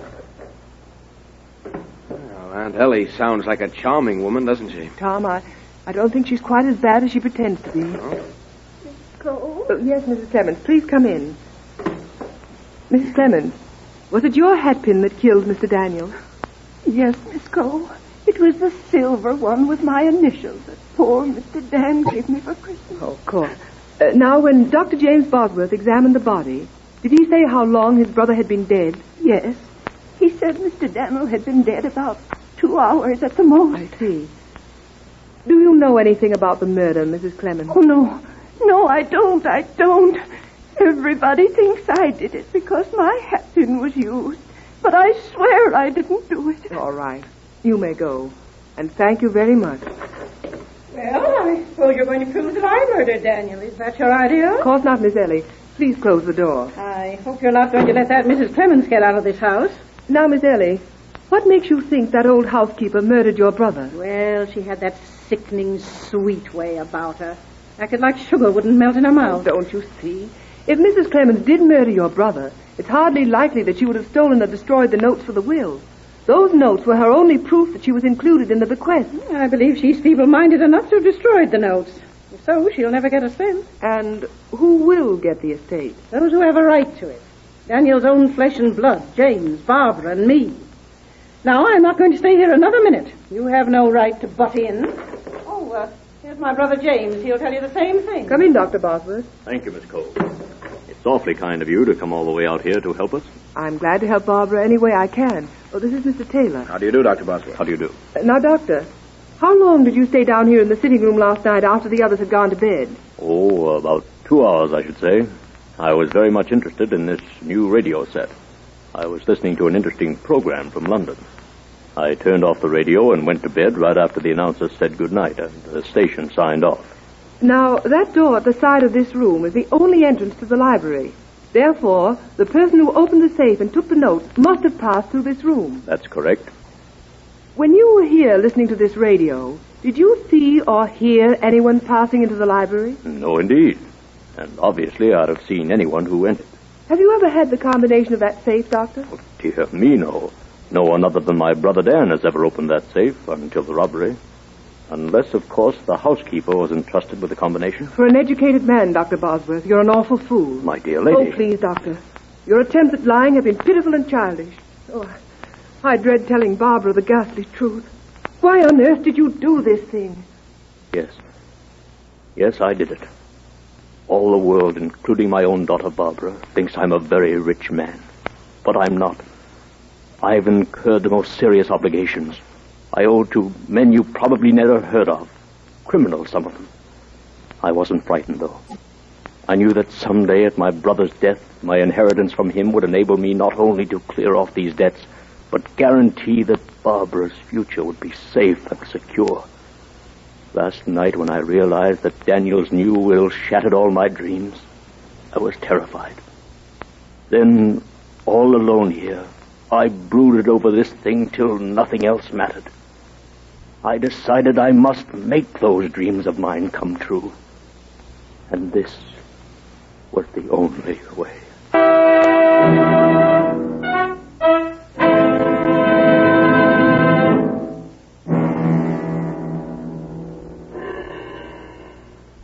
Well, Aunt Ellie sounds like a charming woman, doesn't she? Tom, I don't think she's quite as bad as she pretends to be. Oh? Cole? Yes, Mrs. Clemens, please come in. Mrs. Clemens, was it your hatpin that killed Mr. Daniel? Yes, Miss Cole. It was the silver one with my initials that poor Mr. Dan gave me for Christmas. Oh, of course. Now, when Dr. James Bosworth examined the body, did he say how long his brother had been dead? Yes. He said Mr. Daniel had been dead about 2 hours at the most. I see. Do you know anything about the murder, Mrs. Clemens? Oh, no. No, I don't. Everybody thinks I did it because my hatpin was used. But I swear I didn't do it. All right. You may go. And thank you very much. Well, I suppose you're going to prove that I murdered Daniel. Is that your idea? Of course not, Miss Ellie. Please close the door. I hope you're not going to let that Mrs. Clemens get out of this house. Now, Miss Ellie, what makes you think that old housekeeper murdered your brother? Well, she had that sickening sweet way about her. Acted like sugar wouldn't melt in her mouth. Oh, don't you see? If Mrs. Clemens did murder your brother, it's hardly likely that she would have stolen or destroyed the notes for the will. Those notes were her only proof that she was included in the bequest. I believe she's feeble-minded enough to have destroyed the notes. So she'll never get a cent. And who will get the estate? Those who have a right to it. Daniel's own flesh and blood, James, Barbara, and me. Now, I'm not going to stay here another minute. You have no right to butt in. Oh, here's my brother James. He'll tell you the same thing. Come in, Dr. Bosworth. Thank you, Miss Cole. It's awfully kind of you to come all the way out here to help us. I'm glad to help Barbara any way I can. Oh, this is Mr. Taylor. How do you do, Dr. Bosworth? How do you do? Now, Doctor, how long did you stay down here in the sitting room last night after the others had gone to bed? Oh, about 2 hours, I should say. I was very much interested in this new radio set. I was listening to an interesting program from London. I turned off the radio and went to bed right after the announcer said goodnight and the station signed off. Now, that door at the side of this room is the only entrance to the library. Therefore, the person who opened the safe and took the notes must have passed through this room. That's correct. When you were here listening to this radio, did you see or hear anyone passing into the library? No, indeed. And obviously I'd have seen anyone who entered. Have you ever had the combination of that safe, Doctor? Oh, dear me, no. No one other than my brother Dan has ever opened that safe until the robbery. Unless, of course, the housekeeper was entrusted with the combination. For an educated man, Dr. Bosworth, you're an awful fool. My dear lady. Oh, please, Doctor. Your attempts at lying have been pitiful and childish. Oh, I dread telling Barbara the ghastly truth. Why on earth did you do this thing? Yes. Yes, I did it. All the world, including my own daughter Barbara, thinks I'm a very rich man. But I'm not. I've incurred the most serious obligations. I owe to men you probably never heard of. Criminals, some of them. I wasn't frightened, though. I knew that someday at my brother's death, my inheritance from him would enable me not only to clear off these debts, but guarantee that Barbara's future would be safe and secure. Last night, when I realized that Daniel's new will shattered all my dreams, I was terrified. Then, all alone here, I brooded over this thing till nothing else mattered. I decided I must make those dreams of mine come true. And this was the only way.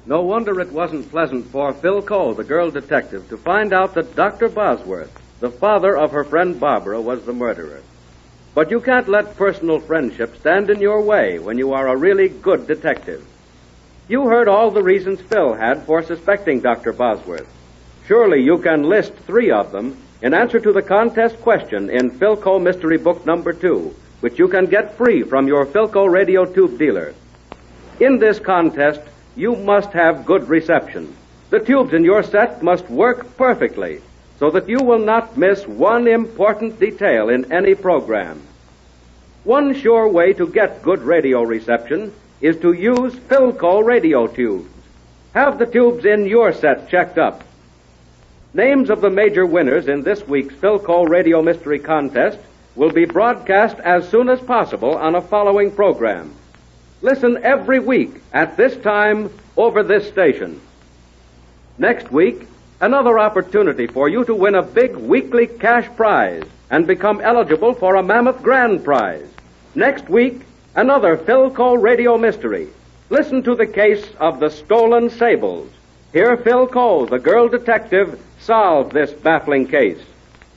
No wonder it wasn't pleasant for Phil Cole, the girl detective, to find out that Dr. Bosworth, the father of her friend Barbara, was the murderer. But you can't let personal friendship stand in your way when you are a really good detective. You heard all the reasons Phil had for suspecting Dr. Bosworth. Surely you can list 3 of them in answer to the contest question in Philco Mystery Book number 2, which you can get free from your Philco radio tube dealer. In this contest, you must have good reception. The tubes in your set must work perfectly so that you will not miss one important detail in any program. One sure way to get good radio reception is to use Philco radio tubes. Have the tubes in your set checked up. Names of the major winners in this week's Philco Radio Mystery Contest will be broadcast as soon as possible on a following program. Listen every week at this time over this station. Next week, another opportunity for you to win a big weekly cash prize and become eligible for a mammoth grand prize. Next week, another Philco Radio Mystery. Listen to the case of the stolen sables. Hear Phil Cole, the girl detective, solve this baffling case.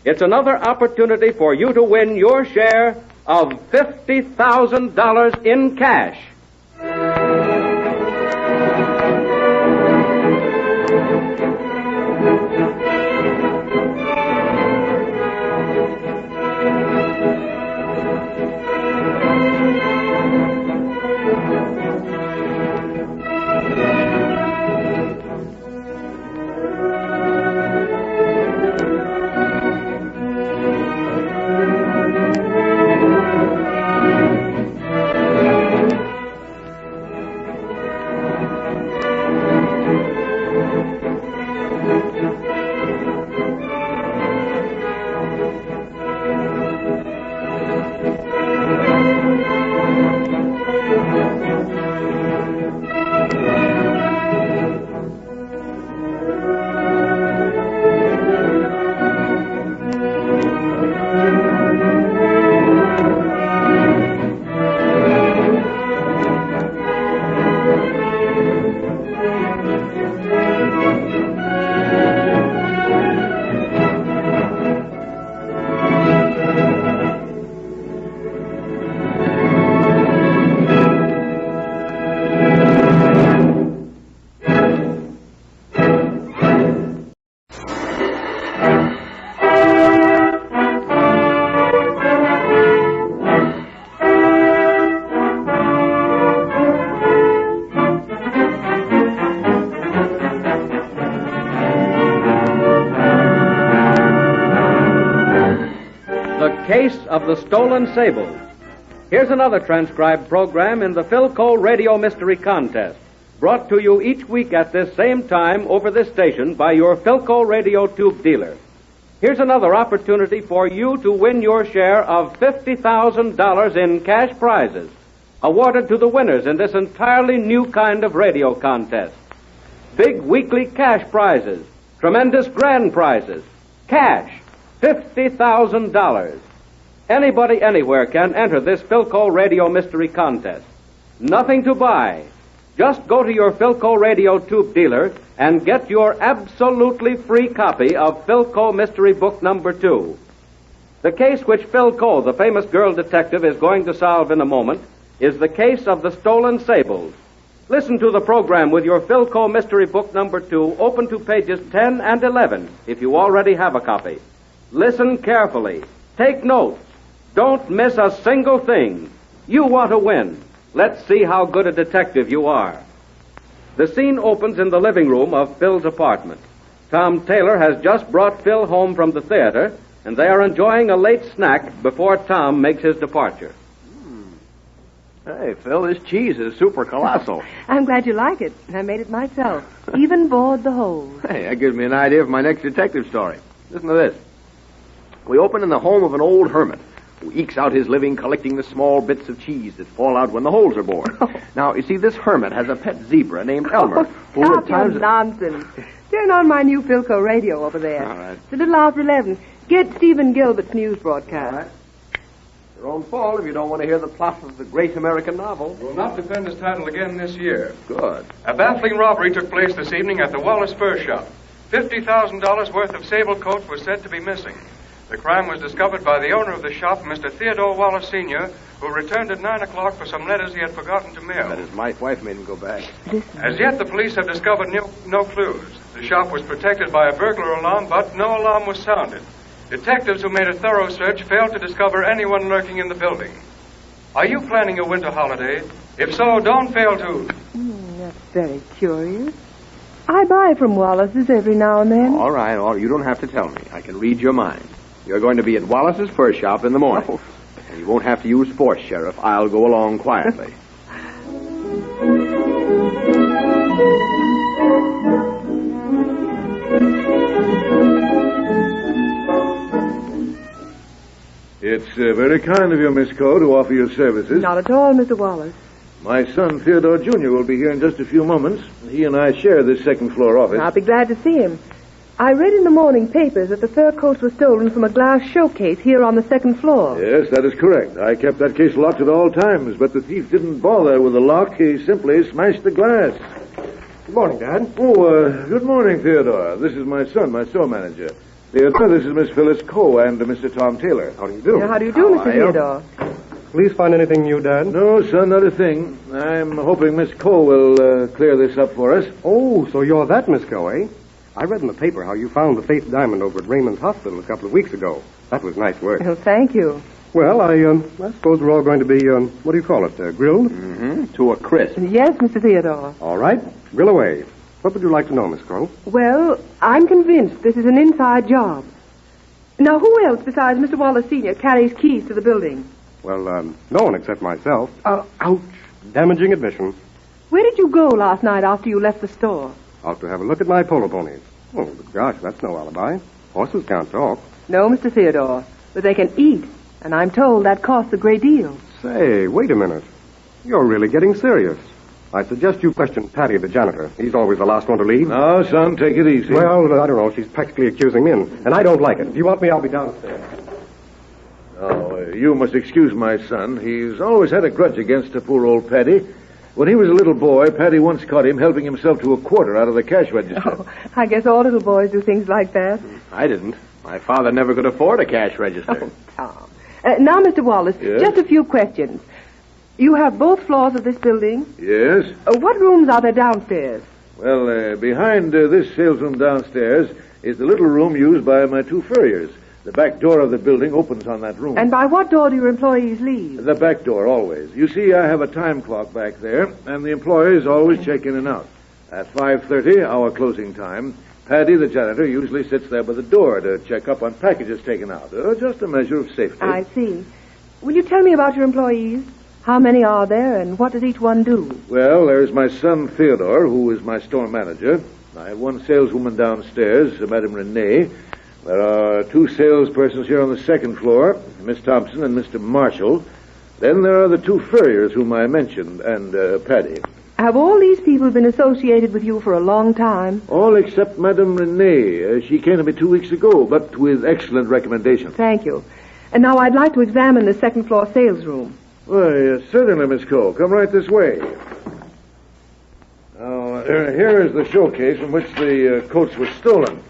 It's another opportunity for you to win your share of $50,000 in cash. Case of the Stolen Sables. Here's another transcribed program in the Philco Radio Mystery Contest, brought to you each week at this same time over this station by your Philco Radio Tube dealer. Here's another opportunity for you to win your share of $50,000 in cash prizes, awarded to the winners in this entirely new kind of radio contest. Big weekly cash prizes, tremendous grand prizes, cash, $50,000. Anybody anywhere can enter this Philco Radio Mystery Contest. Nothing to buy. Just go to your Philco Radio Tube dealer and get your absolutely free copy of Philco Mystery Book number 2. The case which Phil Cole, the famous girl detective, is going to solve in a moment is the case of the stolen sables. Listen to the program with your Philco Mystery Book number 2, open to pages 10 and 11, if you already have a copy. Listen carefully. Take notes. Don't miss a single thing. You want to win. Let's see how good a detective you are. The scene opens in the living room of Phil's apartment. Tom Taylor has just brought Phil home from the theater, and they are enjoying a late snack before Tom makes his departure. Hey, Phil, this cheese is super colossal. I'm glad you like it. I made it myself. Even bored the holes. Hey, that gives me an idea for my next detective story. Listen to this. We open in the home of an old hermit who ekes out his living collecting the small bits of cheese that fall out when the holes are bored. Now, you see, this hermit has a pet zebra named Elmer, who Stop at times... your nonsense. Turn on my new Philco radio over there. All right. It's a little after 11. Get Stephen Gilbert's news broadcast. All right. Your own fault if you don't want to hear the plot of the great American novel. Will not defend his title again this year. Good. A baffling robbery took place this evening at the Wallace Fur Shop. $50,000 worth of sable coats was said to be missing. The crime was discovered by the owner of the shop, Mr. Theodore Wallace Sr., who returned at 9 o'clock for some letters he had forgotten to mail. That his wife made him go back. As yet, the police have discovered no clues. The shop was protected by a burglar alarm, but no alarm was sounded. Detectives who made a thorough search failed to discover anyone lurking in the building. Are you planning a winter holiday? If so, don't fail to... That's very curious. I buy from Wallace's every now and then. All right. You don't have to tell me. I can read your mind. You're going to be at Wallace's Fur Shop in the morning. And you won't have to use force, Sheriff. I'll go along quietly. It's very kind of you, Miss Coe, to offer your services. Not at all, Mr. Wallace. My son, Theodore Jr., will be here in just a few moments. He and I share this second-floor office. I'll be glad to see him. I read in the morning papers that the fur coats were stolen from a glass showcase here on the second floor. Yes, that is correct. I kept that case locked at all times, but the thief didn't bother with the lock. He simply smashed the glass. Good morning, Dad. Good morning, Theodore. This is my son, my store manager. Theodore, this is Miss Phyllis Coe and Mr. Tom Taylor. How do you do? How do you do, Mr. Theodore? Police find anything new, Dad? No, son, not a thing. I'm hoping Miss Coe will clear this up for us. Oh, so you're that Miss Coe, eh? I read in the paper how you found the Faith Diamond over at Raymond's Hospital a couple of weeks ago. That was nice work. Well, thank you. Well, I suppose we're all going to be, what do you call it, grilled? Mm-hmm. To a crisp. Yes, Mr. Theodore. All right. Grill away. What would you like to know, Miss Crow? Well, I'm convinced this is an inside job. Now, who else besides Mr. Wallace Sr. carries keys to the building? Well, no one except myself. Ouch. Damaging admission. Where did you go last night after you left the store? Out to have a look at my polo ponies. Oh, but gosh, that's no alibi. Horses can't talk. No, Mr. Theodore, but they can eat, and I'm told that costs a great deal. Say, wait a minute. You're really getting serious. I suggest you question Patty, the janitor. He's always the last one to leave. No, son, take it easy. Well, I don't know. She's practically accusing me, and I don't like it. If you want me, I'll be downstairs. Oh, you must excuse my son. He's always had a grudge against the poor old Patty. When he was a little boy, Patty once caught him helping himself to a quarter out of the cash register. Oh, I guess all little boys do things like that. I didn't. My father never could afford a cash register. Oh, Tom. Now, Mr. Wallace, Yes? just a few questions. You have both floors of this building? Yes? What rooms are there downstairs? Well, behind this sales room downstairs is the little room used by my two furriers. The back door of the building opens on that room. And by what door do your employees leave? The back door, always. You see, I have a time clock back there, and the employees always check in and out. At 5:30, our closing time, Patty, the janitor, usually sits there by the door to check up on packages taken out. Just a measure of safety. I see. Will you tell me about your employees? How many are there, and what does each one do? Well, there's my son, Theodore, who is my store manager. I have one saleswoman downstairs, Madame Renee. There are two salespersons here on the second floor, Miss Thompson and Mr. Marshall. Then there are the two furriers whom I mentioned, and Patty. Have all these people been associated with you for a long time? All except Madame Renee. She came to me 2 weeks ago, but with excellent recommendations. Thank you. And now I'd like to examine the second floor sales room. Why, certainly, Miss Cole. Come right this way. Now, here is the showcase from which the coats were stolen.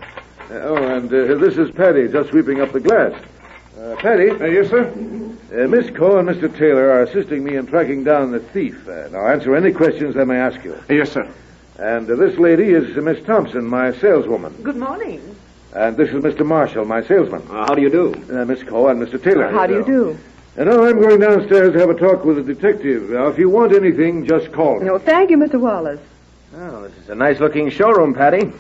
And this is Patty just sweeping up the glass. Patty? Yes, sir? Miss Coe and Mr. Taylor are assisting me in tracking down the thief. Now, answer any questions they may ask you. Yes, sir. And this lady is Miss Thompson, my saleswoman. Good morning. And this is Mr. Marshall, my salesman. How do you do? Miss Coe and Mr. Taylor. How do you do? And now I'm going downstairs to have a talk with the detective. Now, if you want anything, just call me. No, thank you, Mr. Wallace. Oh, this is a nice-looking showroom, Patty.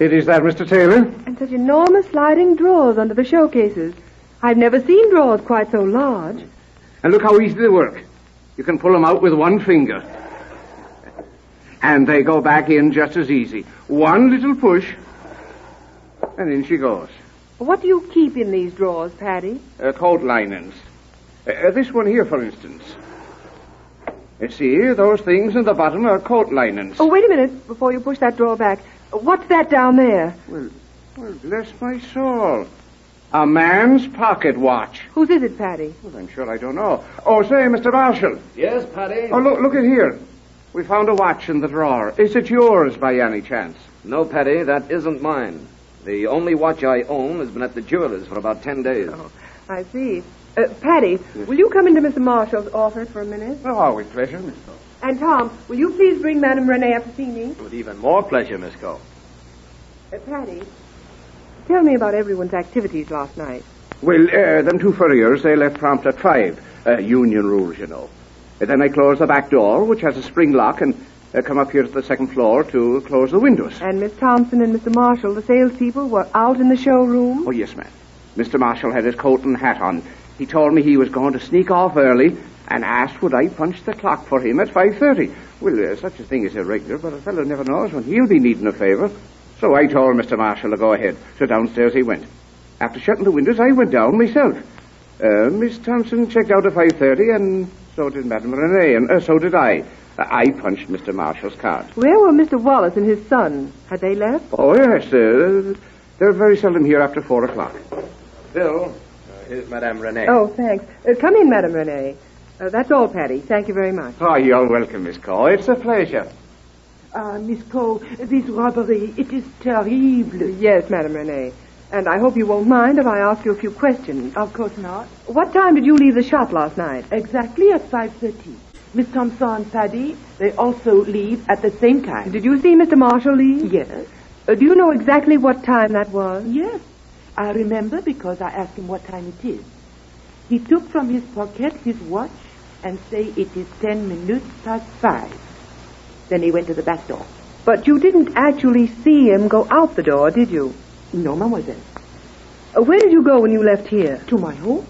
It is that, Mr. Taylor? And such enormous sliding drawers under the showcases. I've never seen drawers quite so large. And look how easy they work. You can pull them out with one finger. And they go back in just as easy. One little push, and in she goes. What do you keep in these drawers, Paddy? Coat linings. This one here, for instance. You see, those things in the bottom are coat linings. Oh, wait a minute before you push that drawer back. What's that down there? Well, bless my soul. A man's pocket watch. Whose is it, Paddy? Well, I'm sure I don't know. Oh, say, Mr. Marshall. Yes, Paddy? Oh, look at here. We found a watch in the drawer. Is it yours by any chance? No, Paddy, that isn't mine. The only watch I own has been at the jeweler's for about 10 days. Oh, I see. Paddy, will you come into Mr. Marshall's office for a minute? Oh, with pleasure, Miss Cole. And Tom, will you please bring Madame Renee up to see me? With even more pleasure, Miss Cole. Paddy, tell me about everyone's activities last night. Well, them two furriers, they left prompt at 5. Union rules, you know. Then I closed the back door, which has a spring lock, and come up here to the second floor to close the windows. And Miss Thompson and Mr. Marshall, the salespeople, were out in the showroom? Oh, yes, ma'am. Mr. Marshall had his coat and hat on. He told me he was going to sneak off early and asked would I punch the clock for him at 5:30. Well, such a thing is irregular, but a fellow never knows when he'll be needing a favor. So I told Mr. Marshall to go ahead. So downstairs he went. After shutting the windows, I went down myself. Miss Thompson checked out at 5:30, and so did Madame Renee, and so did I. I punched Mr. Marshall's card. Where were Mr. Wallace and his son? Had they left? Oh, yes. They're very seldom here after 4 o'clock. Bill, here's Madame Renee. Oh, thanks. Come in, Madame Renee. That's all, Patty. Thank you very much. Oh, you're welcome, Miss Cole. It's a pleasure. Miss Cole, this robbery, it is terrible. Yes, Madame Renee. And I hope you won't mind if I ask you a few questions. Of course not. What time did you leave the shop last night? Exactly at 5:30. Miss Thompson and Paddy, they also leave at the same time. Did you see Mr. Marshall leave? Yes. Do you know exactly what time that was? Yes. I remember because I asked him what time it is. He took from his pocket his watch and say it is 10 minutes past 5. Then he went to the back door. But you didn't actually see him go out the door, did you? No, mademoiselle. Where did you go when you left here? To my home.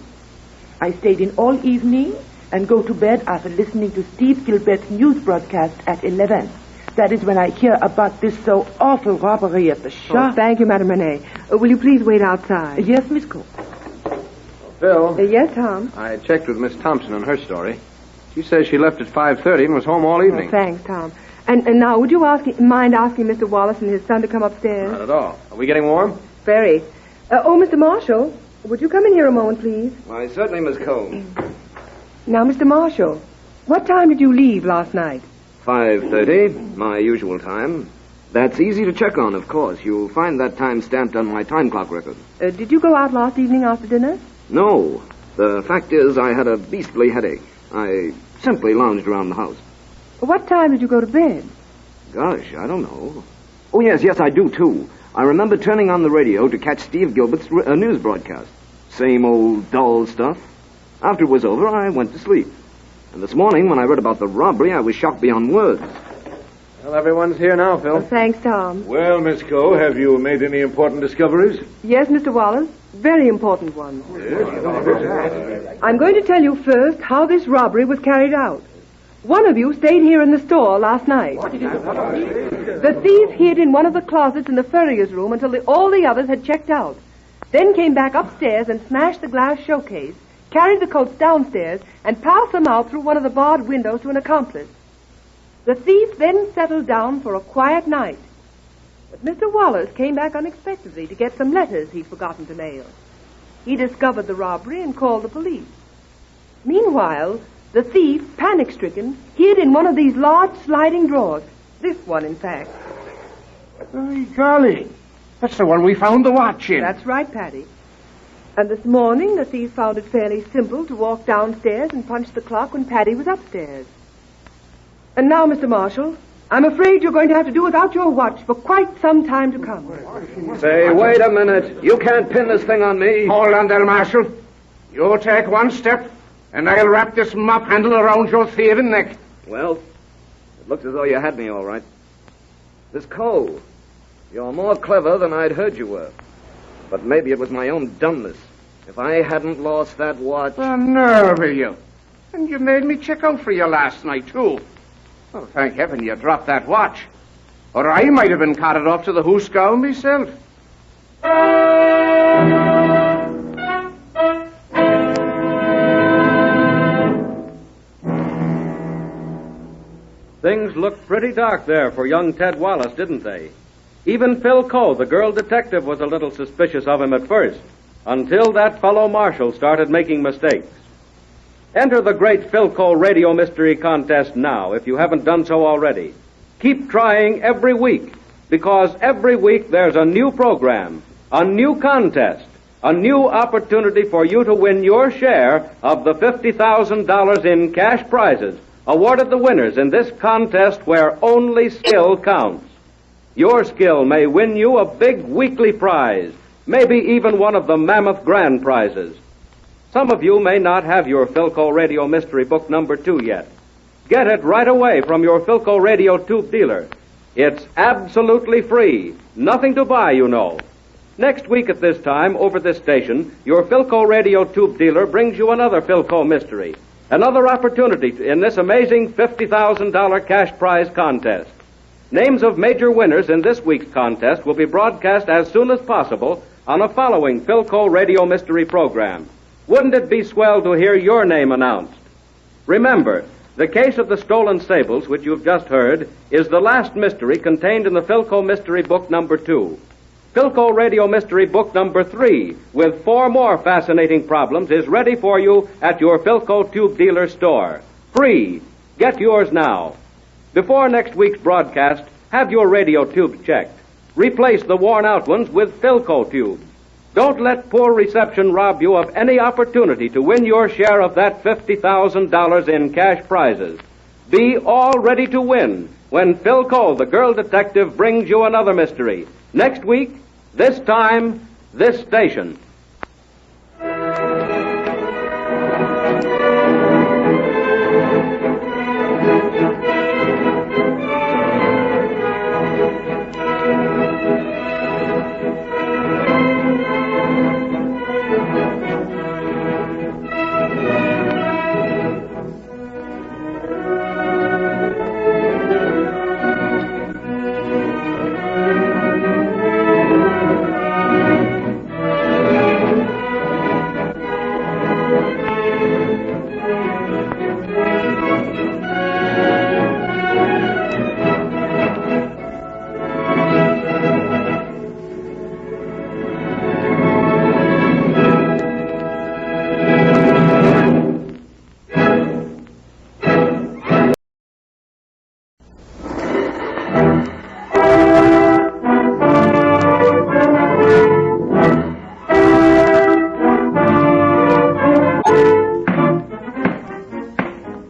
I stayed in all evening and go to bed after listening to Steve Gilbert's news broadcast at 11. That is when I hear about this so awful robbery at the shop. Oh, thank you, Madame Renee. Will you please wait outside? Yes, Miss Cole. Phil? Yes, Tom? I checked with Miss Thompson on her story. She says she left at 5:30 and was home all evening. Oh, thanks, Tom. And now, would you mind asking Mr. Wallace and his son to come upstairs? Not at all. Are we getting warm? Very. Mr. Marshall, would you come in here a moment, please? Why, certainly, Miss Cole. Now, Mr. Marshall, what time did you leave last night? 5:30, my usual time. That's easy to check on, of course. You'll find that time stamped on my time clock record. Did you go out last evening after dinner? No. The fact is, I had a beastly headache. I simply lounged around the house. What time did you go to bed? Gosh, I don't know. Oh, yes, I do, too. I remember turning on the radio to catch Steve Gilbert's news broadcast. Same old dull stuff. After it was over, I went to sleep. And this morning, when I read about the robbery, I was shocked beyond words. Well, everyone's here now, Phil. Thanks, Tom. Well, Miss Cole, have you made any important discoveries? Yes, Mr. Wallace. Very important ones. I'm going to tell you first how this robbery was carried out. One of you stayed here in the store last night. The thief hid in one of the closets in the furrier's room until all the others had checked out. Then came back upstairs and smashed the glass showcase, carried the coats downstairs, and passed them out through one of the barred windows to an accomplice. The thief then settled down for a quiet night. But Mr. Wallace came back unexpectedly to get some letters he'd forgotten to mail. He discovered the robbery and called the police. Meanwhile, the thief, panic-stricken, hid in one of these large sliding drawers. This one, in fact. Oh, golly. That's the one we found the watch in. That's right, Paddy. And this morning, the thief found it fairly simple to walk downstairs and punch the clock when Paddy was upstairs. And now, Mr. Marshall, I'm afraid you're going to have to do without your watch for quite some time to come. Say, wait a minute. You can't pin this thing on me. Hold on there, Marshal. You take one step, and I'll wrap this mop handle around your thieving neck. Well, it looks as though you had me all right. Miss Cole, you're more clever than I'd heard you were. But maybe it was my own dumbness. If I hadn't lost that watch... The nerve of you. And you made me check out for you last night, too. Well, thank heaven you dropped that watch. Or I might have been carted off to the Hoosegow myself. Things looked pretty dark there for young Ted Wallace, didn't they? Even Phil Coe, the girl detective, was a little suspicious of him at first, until that fellow marshal started making mistakes. Enter the great Phil Coe Radio Mystery Contest now, if you haven't done so already. Keep trying every week, because every week there's a new program, a new contest, a new opportunity for you to win your share of the $50,000 in cash prizes awarded the winners in this contest where only skill counts. Your skill may win you a big weekly prize, maybe even one of the mammoth grand prizes. Some of you may not have your Philco Radio Mystery Book number 2 yet. Get it right away from your Philco Radio tube dealer. It's absolutely free. Nothing to buy, you know. Next week at this time, over this station, your Philco Radio tube dealer brings you another Philco mystery. Another opportunity in this amazing $50,000 cash prize contest. Names of major winners in this week's contest will be broadcast as soon as possible on a following Philco Radio Mystery program. Wouldn't it be swell to hear your name announced? Remember, the case of the stolen sables, which you've just heard, is the last mystery contained in the Philco Mystery Book number 2. Philco Radio Mystery Book number 3, with 4 more fascinating problems, is ready for you at your Philco Tube Dealer store. Free. Get yours now. Before next week's broadcast, have your radio tubes checked. Replace the worn-out ones with Philco tubes. Don't let poor reception rob you of any opportunity to win your share of that $50,000 in cash prizes. Be all ready to win when Philco, the girl detective, brings you another mystery. Next week, this time, this station.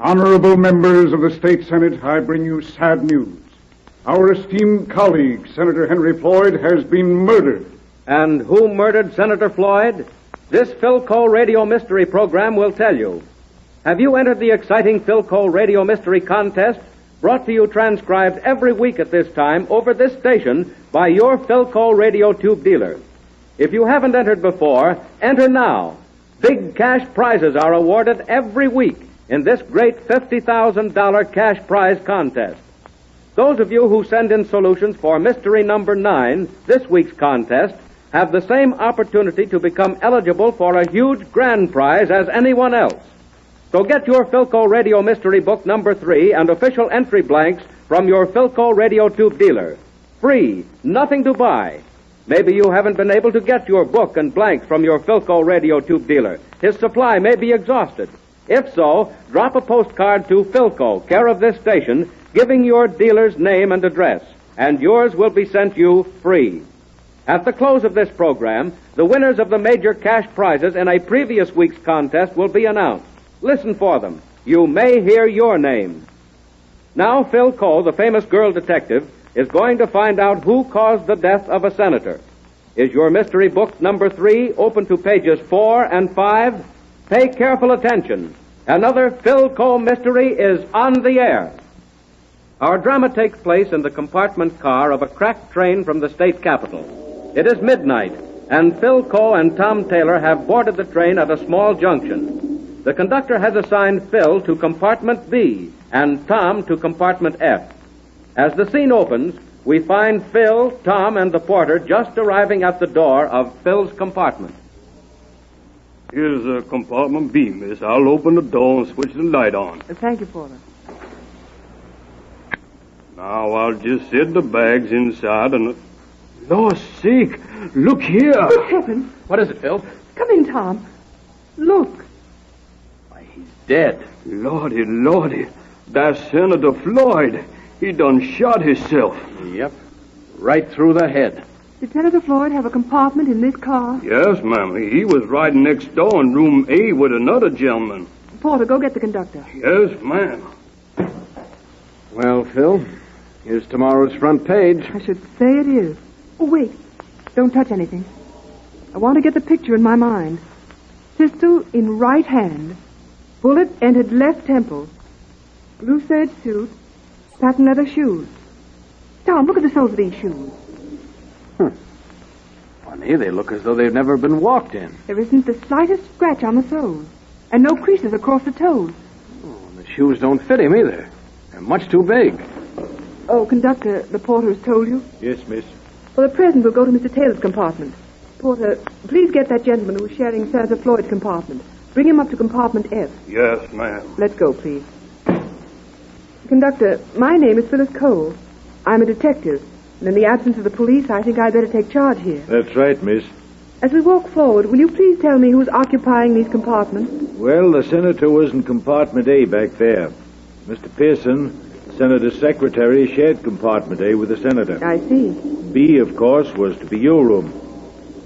Honorable members of the State Senate, I bring you sad news. Our esteemed colleague, Senator Henry Floyd, has been murdered. And who murdered Senator Floyd? This Philco Radio Mystery program will tell you. Have you entered the exciting Philco Radio Mystery Contest, brought to you transcribed every week at this time over this station by your Philco Radio Tube dealer? If you haven't entered before, enter now. Big cash prizes are awarded every week in this great $50,000 cash prize contest. Those of you who send in solutions for mystery number 9, this week's contest, have the same opportunity to become eligible for a huge grand prize as anyone else. So get your Philco Radio Mystery Book number 3 and official entry blanks from your Philco Radio Tube dealer. Free, nothing to buy. Maybe you haven't been able to get your book and blanks from your Philco Radio Tube dealer. His supply may be exhausted. If so, drop a postcard to Philco, care of this station, giving your dealer's name and address, and yours will be sent you free. At the close of this program, the winners of the major cash prizes in a previous week's contest will be announced. Listen for them. You may hear your name. Now, Phil Coe, the famous girl detective, is going to find out who caused the death of a senator. Is your mystery book number 3 open to pages 4 and 5? Pay careful attention. Another Philco mystery is on the air. Our drama takes place in the compartment car of a crack train from the state capital. It is midnight, and Philco and Tom Taylor have boarded the train at a small junction. The conductor has assigned Phil to compartment B and Tom to compartment F. As the scene opens, we find Phil, Tom, and the porter just arriving at the door of Phil's compartment. Here's compartment B, miss. I'll open the door and switch the light on. Thank you, Porter. Now I'll just set the bags inside and... Lord sake, look here. Good heavens. What is it, Phil? Come in, Tom. Look. Dead. Lordy, lordy. That's Senator Floyd. He done shot himself. Yep. Right through the head. Did Senator Floyd have a compartment in this car? Yes, ma'am. He was riding next door in room A with another gentleman. Porter, go get the conductor. Yes, ma'am. Well, Phil, here's tomorrow's front page. I should say it is. Oh, wait. Don't touch anything. I want to get the picture in my mind. Pistol in right hand. Bullet entered left temple. Blue serge suit. Patent leather shoes. Tom, look at the soles of these shoes. Funny, they look as though they've never been walked in. There isn't the slightest scratch on the soles. And no creases across the toes. Oh, the shoes don't fit him either. They're much too big. Oh, conductor, the porter has told you? Yes, miss. For the present, we'll go to Mr. Taylor's compartment. Porter, please get that gentleman who's sharing Senator Floyd's compartment. Bring him up to compartment F. Yes, ma'am. Let's go, please. Conductor, my name is Phyllis Cole. I'm a detective. And in the absence of the police, I think I'd better take charge here. That's right, miss. As we walk forward, will you please tell me who's occupying these compartments? Well, the senator was in compartment A back there. Mr. Pearson, Senator's secretary, shared compartment A with the senator. I see. B, of course, was to be your room.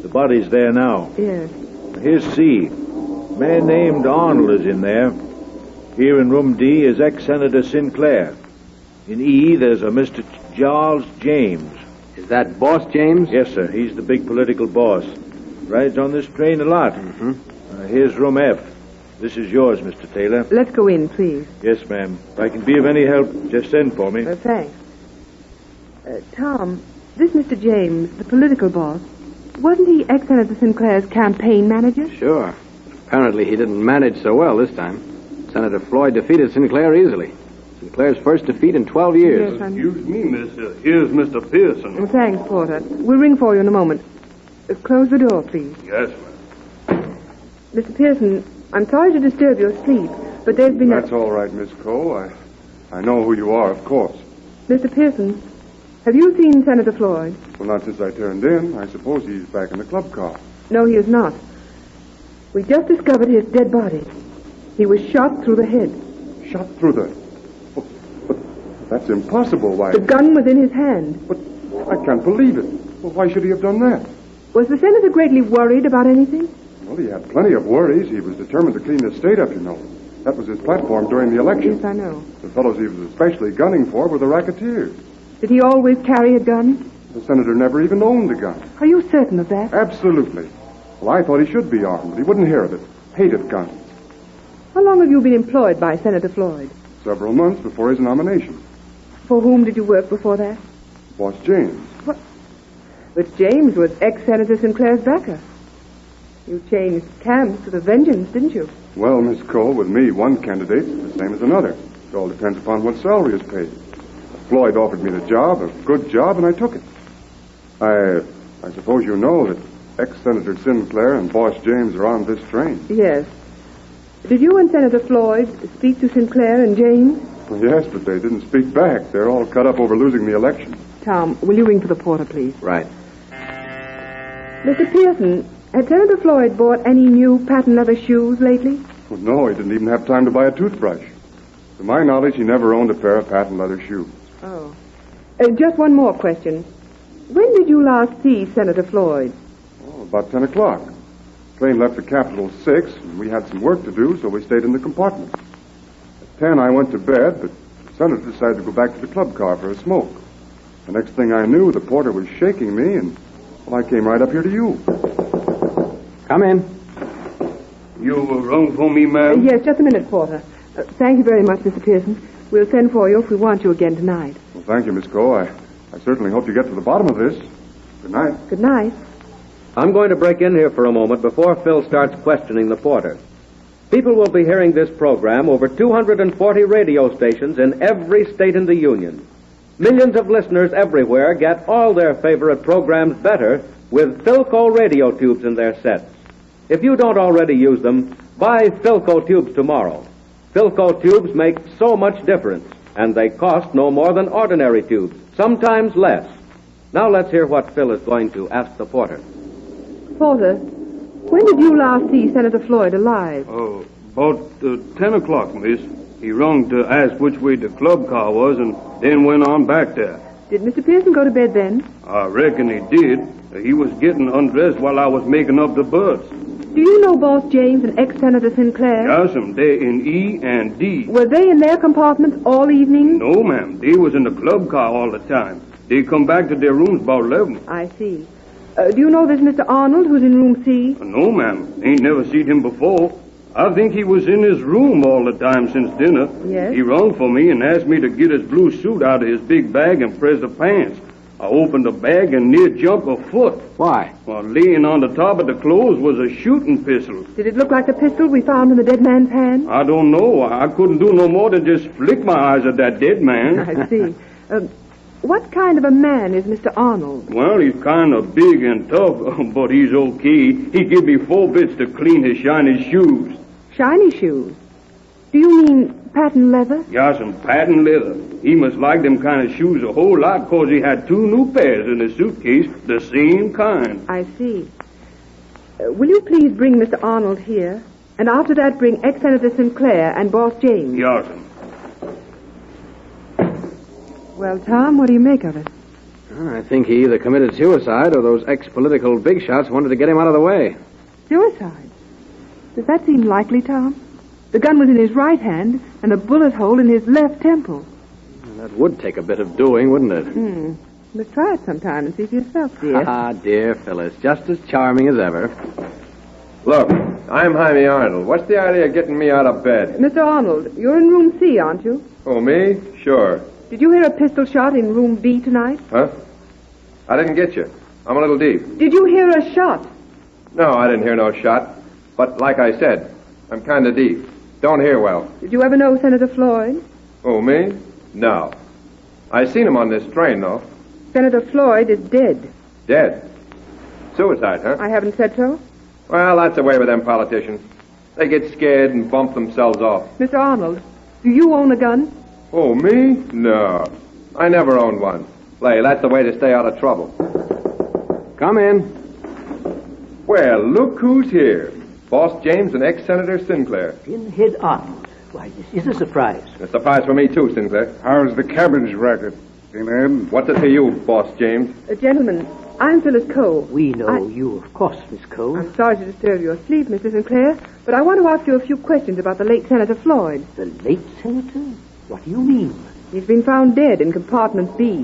The body's there now. Yes. Here's C. A man named Arnold is in there. Here in room D is ex-Senator Sinclair. In E, there's a Mr. Charles James. Is that Boss James? Yes, sir. He's the big political boss. Rides on this train a lot. Mm-hmm. Here's room F. This is yours, Mr. Taylor. Let's go in, please. Yes, ma'am. If I can be of any help, just send for me. Thanks. Tom, this Mr. James, the political boss, wasn't he ex-Senator Sinclair's campaign manager? Sure. Apparently he didn't manage so well this time. Senator Floyd defeated Sinclair easily. Sinclair's first defeat in 12 years. Yes, Excuse me, miss. Here's Mr. Pearson. Thanks, Porter. We'll ring for you in a moment. Close the door, please. Yes, ma'am. Mr. Pearson, I'm sorry to disturb your sleep, but there's been That's all right, Miss Cole. I know who you are, of course. Mr. Pearson, have you seen Senator Floyd? Well, not since I turned in. I suppose he's back in the club car. No, he is not. We just discovered his dead body. He was shot through the head. Shot through the... But that's impossible. Why? The gun was in his hand. But I can't believe it. Well, why should he have done that? Was the senator greatly worried about anything? Well, he had plenty of worries. He was determined to clean the state up, you know. That was his platform during the election. Yes, I know. The fellows he was especially gunning for were the racketeers. Did he always carry a gun? The senator never even owned a gun. Are you certain of that? Absolutely. Well, I thought he should be armed, but he wouldn't hear of it. Hated guns. How long have you been employed by Senator Floyd? Several months before his nomination. For whom did you work before that? Boss James. What? But James was ex-Senator Sinclair's backer. You changed camps with a vengeance, didn't you? Well, Miss Cole, with me, one candidate's the same as another. It all depends upon what salary is paid. Floyd offered me the job, a good job, and I took it. I suppose you know that ex-Senator Sinclair and Boss James are on this train. Yes. Did you and Senator Floyd speak to Sinclair and James? Well, yes, but they didn't speak back. They're all cut up over losing the election. Tom, will you ring for the porter, please? Right. Mr. Pearson, had Senator Floyd bought any new patent leather shoes lately? Well, no, he didn't even have time to buy a toothbrush. To my knowledge, he never owned a pair of patent leather shoes. Oh. Just one more question. When did you last see Senator Floyd? Oh, about 10 o'clock. Train left the Capitol at 6, and we had some work to do, so we stayed in the compartment. At 10, I went to bed, but the senator decided to go back to the club car for a smoke. The next thing I knew, the porter was shaking me, and, well, I came right up here to you. Come in. You rung for me, ma'am? Yes, just a minute, Porter. Thank you very much, Mr. Pearson. We'll send for you if we want you again tonight. Well, thank you, Miss Coe. I certainly hope you get to the bottom of this. Good night. Good night. I'm going to break in here for a moment before Phil starts questioning the porter. People will be hearing this program over 240 radio stations in every state in the Union. Millions of listeners everywhere get all their favorite programs better with Philco radio tubes in their sets. If you don't already use them, buy Philco tubes tomorrow. Philco tubes make so much difference, and they cost no more than ordinary tubes, sometimes less. Now let's hear what Phil is going to ask the porter. Porter, when did you last see Senator Floyd alive? Oh, about 10 o'clock, miss. He rung to ask which way the club car was and then went on back there. Did Mr. Pearson go to bed then? I reckon he did. He was getting undressed while I was making up the berths. Do you know Boss James and ex-Senator Sinclair? Yas'm, they're in E and D. Were they in their compartments all evening? No, ma'am. They was in the club car all the time. They come back to their rooms about 11. I see. Do you know this Mr. Arnold who's in room C? No, ma'am. Ain't never seen him before. I think he was in his room all the time since dinner. Yes? He rung for me and asked me to get his blue suit out of his big bag and press the pants. I opened the bag and near jumped a foot. Why? Well, laying on the top of the clothes was a shooting pistol. Did it look like the pistol we found in the dead man's hand? I don't know. I couldn't do no more than just flick my eyes at that dead man. I see. What kind of a man is Mr. Arnold? Well, he's kind of big and tough, but he's okay. He give me 4 bits to clean his shiny shoes. Shiny shoes? Do you mean patent leather? Yeah, some patent leather. He must like them kind of shoes a whole lot because he had 2 new pairs in his suitcase, the same kind. I see. Will you please bring Mr. Arnold here? And after that, bring ex-Senator Sinclair and Boss James. Yeah, some. Well, Tom, what do you make of it? I think he either committed suicide or those ex-political big shots wanted to get him out of the way. Suicide? Does that seem likely, Tom? The gun was in his right hand and a bullet hole in his left temple. That would take a bit of doing, wouldn't it? Let's try it sometime and see for yourself, dear. Ah, dear Phyllis, just as charming as ever. Look, I'm Jaime Arnold. What's the idea of getting me out of bed? Mr. Arnold, you're in room C, aren't you? Oh, me? Sure. Did you hear a pistol shot in room B tonight? Huh? I didn't get you. I'm a little deep. Did you hear a shot? No, I didn't hear no shot. But like I said, I'm kind of deep. Don't hear well. Did you ever know Senator Floyd? Oh, me? No. I seen him on this train, though. Senator Floyd is dead. Dead? Suicide, huh? I haven't said so. Well, that's the way with them politicians. They get scared and bump themselves off. Mr. Arnold, do you own a gun? Oh, me? No. I never owned one. Lay, that's the way to stay out of trouble. Come in. Well, look who's here. Boss James and ex-Senator Sinclair. Pinhead Arnold. Why, this is a surprise. A surprise for me, too, Sinclair. How's the cabbage racket, Pinhead? What's it to you, Boss James? Gentlemen, I'm Phyllis Coe. We know you, of course, Miss Coe. I'm sorry to disturb your sleep, Mr. Sinclair, but I want to ask you a few questions about the late Senator Floyd. The late Senator? What do you mean? He's been found dead in compartment B.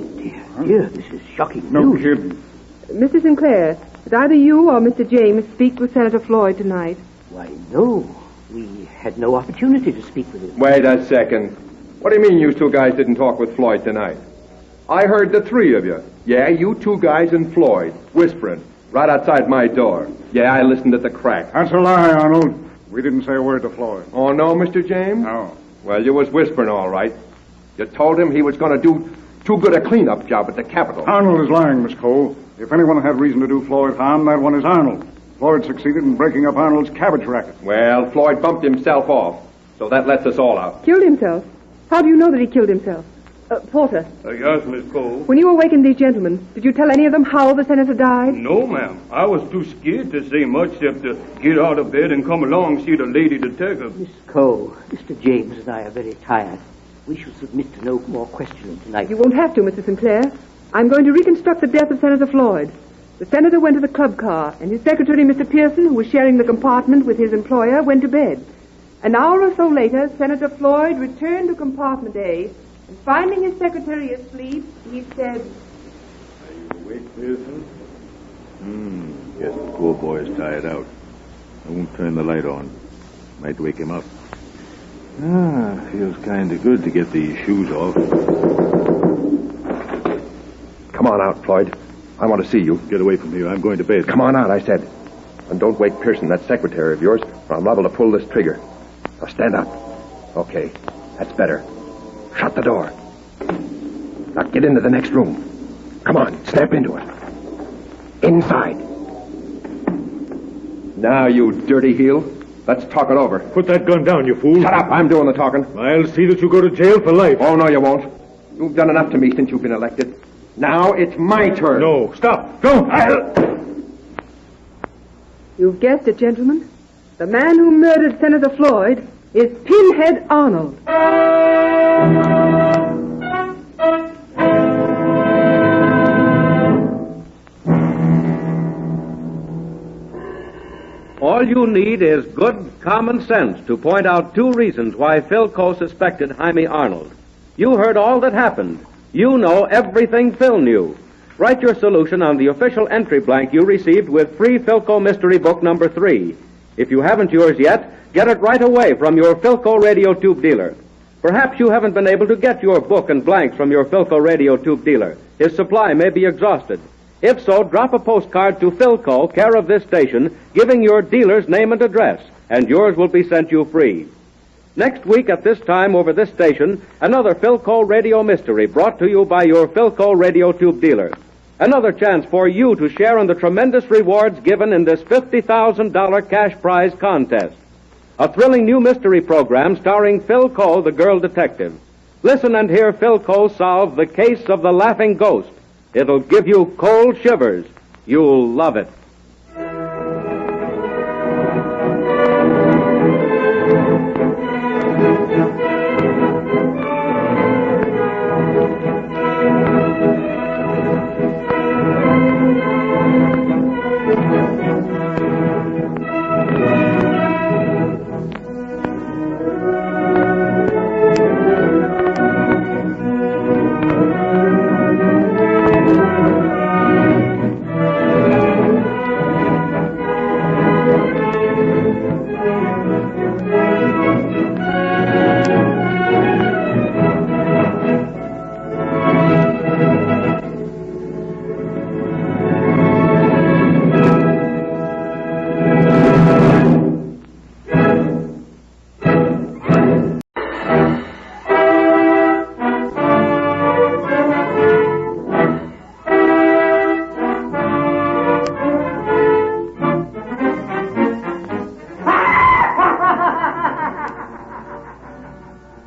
Dear, this is shocking No news. kidding. Mr. Sinclair, did either you or Mr. James speak with Senator Floyd tonight? Why, no. We had no opportunity to speak with him. Wait a second. What do you mean you 2 guys didn't talk with Floyd tonight? I heard the 3 of you. Yeah, you 2 guys and Floyd, whispering, right outside my door. Yeah, I listened at the crack. That's a lie, Arnold. We didn't say a word to Floyd. Oh, no, Mr. James? No. Well, you was whispering, all right. You told him he was going to do too good a cleanup job at the Capitol. Arnold is lying, Miss Cole. If anyone had reason to do Floyd harm, that one is Arnold. Floyd succeeded in breaking up Arnold's cabbage racket. Well, Floyd bumped himself off, so that lets us all out. Killed himself? How do you know that he killed himself? Porter, Yes, Miss Cole. when you awakened these gentlemen, did you tell any of them how the senator died? No, ma'am. I was too scared to say much except to get out of bed and come along see the lady detective. Miss Coe, Mr. James and I are very tired. We shall submit to no more questioning tonight. You won't have to, Mr. Sinclair. I'm going to reconstruct the death of Senator Floyd. The senator went to the club car, and his secretary, Mr. Pearson, who was sharing the compartment with his employer, went to bed. An hour or so later, Senator Floyd returned to compartment A, and finding his secretary asleep, he said, Are you awake, Pearson? Guess the poor boy's tired out. I won't turn the light on. Might wake him up. Feels kind of good to get these shoes off. Come on out, Floyd. I want to see you. Get away from here. I'm going to bed. Come on out, I said. And don't wake Pearson, that secretary of yours, or I'm liable to pull this trigger. Now stand up. Okay, that's better. Shut the door. Now get into the next room. Come on, step into it. Inside. Now, you dirty heel. Let's talk it over. Put that gun down, you fool. Shut up. I'm doing the talking. I'll see that you go to jail for life. Oh, no, you won't. You've done enough to me since you've been elected. Now it's my turn. No, stop. Don't. You've guessed it, gentlemen. The man who murdered Senator Floyd is Pinhead Arnold. All you need is good common sense to point out two reasons why Philco suspected Jaime Arnold. You heard all that happened. You know everything Phil knew. Write your solution on the official entry blank you received with free Philco Mystery Book number 3. If you haven't yours yet, get it right away from your Philco radio tube dealer. Perhaps you haven't been able to get your book and blanks from your Philco radio tube dealer. His supply may be exhausted. If so, drop a postcard to Philco, care of this station, giving your dealer's name and address, and yours will be sent you free. Next week at this time over this station, another Philco Radio Mystery brought to you by your Philco Radio Tube dealer. Another chance for you to share in the tremendous rewards given in this $50,000 cash prize contest. A thrilling new mystery program starring Philco, the girl detective. Listen and hear Philco solve the case of the laughing ghost. It'll give you cold shivers. You'll love it.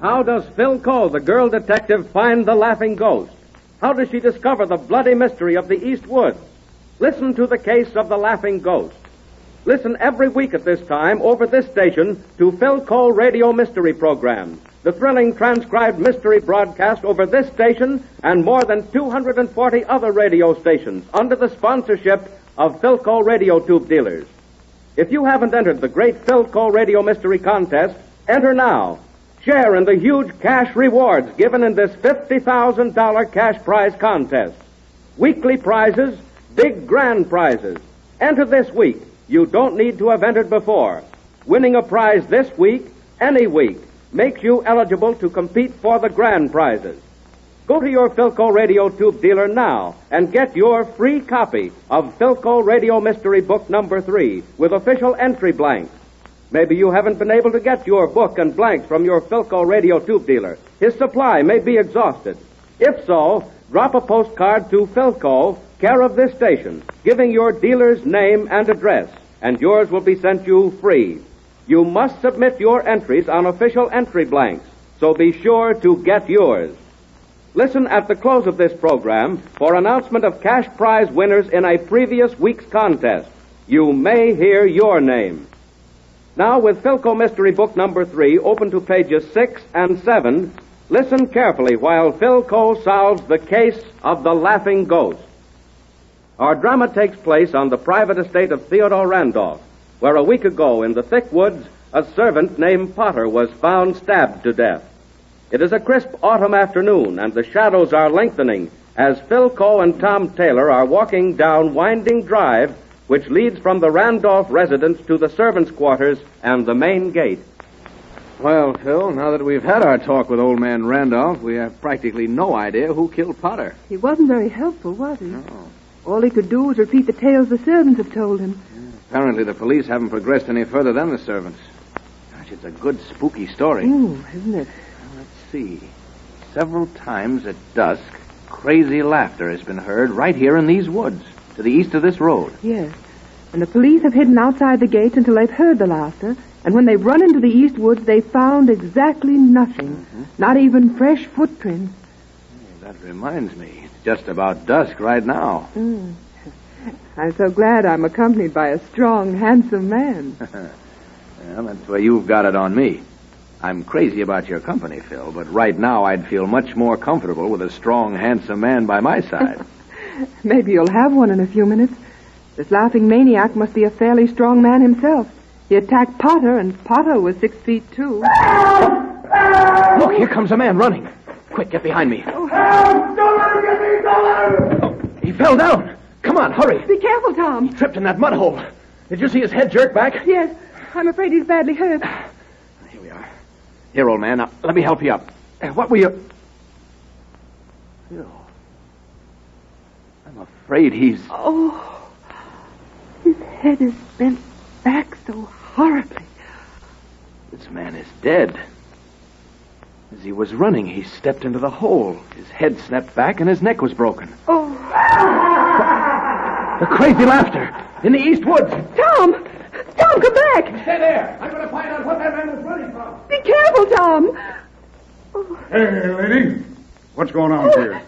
How does Philco, the girl detective, find the laughing ghost? How does she discover the bloody mystery of the East Woods? Listen to the case of the laughing ghost. Listen every week at this time over this station to Philco Radio Mystery Program, the thrilling transcribed mystery broadcast over this station and more than 240 other radio stations under the sponsorship of Philco Radio Tube dealers. If you haven't entered the great Philco Radio Mystery Contest, enter now. Share in the huge cash rewards given in this $50,000 cash prize contest. Weekly prizes, big grand prizes. Enter this week. You don't need to have entered before. Winning a prize this week, any week, makes you eligible to compete for the grand prizes. Go to your Philco Radio Tube dealer now and get your free copy of Philco Radio Mystery Book number 3 with official entry blanks. Maybe you haven't been able to get your book and blanks from your Philco Radio Tube dealer. His supply may be exhausted. If so, drop a postcard to Philco, care of this station, giving your dealer's name and address, and yours will be sent you free. You must submit your entries on official entry blanks, so be sure to get yours. Listen at the close of this program for announcement of cash prize winners in a previous week's contest. You may hear your name. Now, with Philco Mystery Book number 3, open to pages 6 and 7, listen carefully while Philco solves the case of the laughing ghost. Our drama takes place on the private estate of Theodore Randolph, where a week ago in the thick woods, a servant named Potter was found stabbed to death. It is a crisp autumn afternoon, and the shadows are lengthening as Philco and Tom Taylor are walking down Winding Drive which leads from the Randolph residence to the servants' quarters and the main gate. Well, Phil, now that we've had our talk with old man Randolph, we have practically no idea who killed Potter. He wasn't very helpful, was he? No. All he could do was repeat the tales the servants have told him. Apparently the police haven't progressed any further than the servants. Gosh, it's a good spooky story. Isn't it? Let's see. Several times at dusk, crazy laughter has been heard right here in these woods, to the east of this road. Yes. And the police have hidden outside the gates until they've heard the laughter. And when they've run into the east woods, they found exactly nothing. Not even fresh footprints. That reminds me. It's just about dusk right now. I'm so glad I'm accompanied by a strong, handsome man. Well, that's why you've got it on me. I'm crazy about your company, Phil, but right now I'd feel much more comfortable with a strong, handsome man by my side. Maybe you'll have one in a few minutes. This laughing maniac must be a fairly strong man himself. He attacked Potter, and Potter was 6 feet 2. Look, here comes a man running. Quick, get behind me. Oh. Help! Don't let him get me! Don't let him! Oh, he fell down. Come on, hurry. Be careful, Tom. He tripped in that mud hole. Did you see his head jerk back? Yes. I'm afraid he's badly hurt. Here we are. Here, old man. Now, let me help you up. What were you... Phil. I'm afraid he's... Oh. His head is bent back so horribly. This man is dead. As he was running, he stepped into the hole. His head snapped back and his neck was broken. Oh. The crazy laughter in the east woods. Tom! Tom, come back! Stay there. I'm going to find out what that man was running from. Be careful, Tom! Oh. Hey, lady. What's going on here?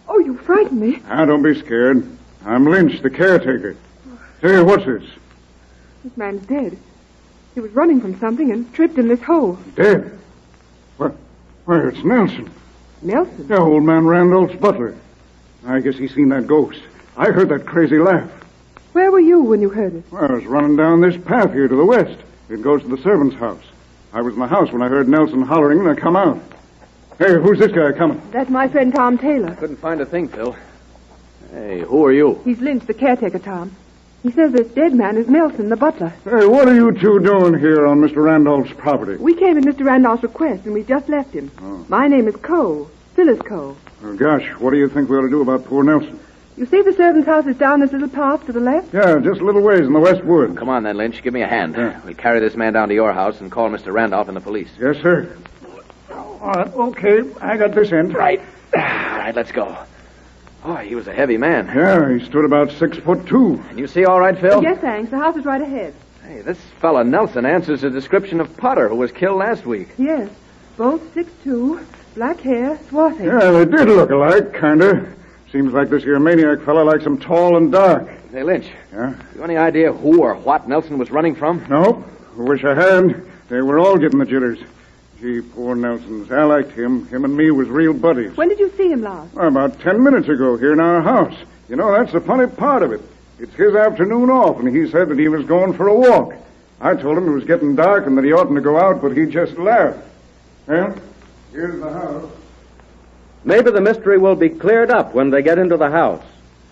Oh, you frightened me. Now, don't be scared. I'm Lynch, the caretaker. Say, what's this? This man's dead. He was running from something and tripped in this hole. Dead? Why, it's Nelson. Nelson? Yeah, old man Randolph's butler. I guess he's seen that ghost. I heard that crazy laugh. Where were you when you heard it? Well, I was running down this path here to the west. It goes to the servant's house. I was in the house when I heard Nelson hollering, and I come out. Hey, who's this guy coming? That's my friend Tom Taylor. Couldn't find a thing, Phil. Hey, who are you? He's Lynch, the caretaker, Tom. He says this dead man is Nelson, the butler. Hey, what are you two doing here on Mr. Randolph's property? We came at Mr. Randolph's request, and we just left him. Oh. My name is Cole. Phyllis Cole. Oh, gosh, what do you think we ought to do about poor Nelson? You say the servant's house is down this little path to the left? Yeah, just a little ways in the west wood. Come on then, Lynch. Give me a hand. We'll carry this man down to your house and call Mr. Randolph and the police. Yes, sir. All right, okay. I got this end. Right. All right, let's go. Oh, he was a heavy man. Yeah, he stood about 6'2". Can you see all right, Phil? Yes, thanks. The house is right ahead. Hey, this fella Nelson answers the description of Potter, who was killed last week. Yes. Both 6'2", black hair, swarthy. Yeah, they did look alike, kinda. Seems like this here maniac fella likes him tall and dark. Hey, Lynch. Yeah? You any idea who or what Nelson was running from? Nope. I wish I had. They were all getting the jitters. Gee, poor Nelson's. I liked him. Him and me was real buddies. When did you see him last? Well, about 10 minutes ago here in our house. You know, that's the funny part of it. It's his afternoon off, and he said that he was going for a walk. I told him it was getting dark and that he oughtn't to go out, but he just laughed. Well, here's the house. Maybe the mystery will be cleared up when they get into the house.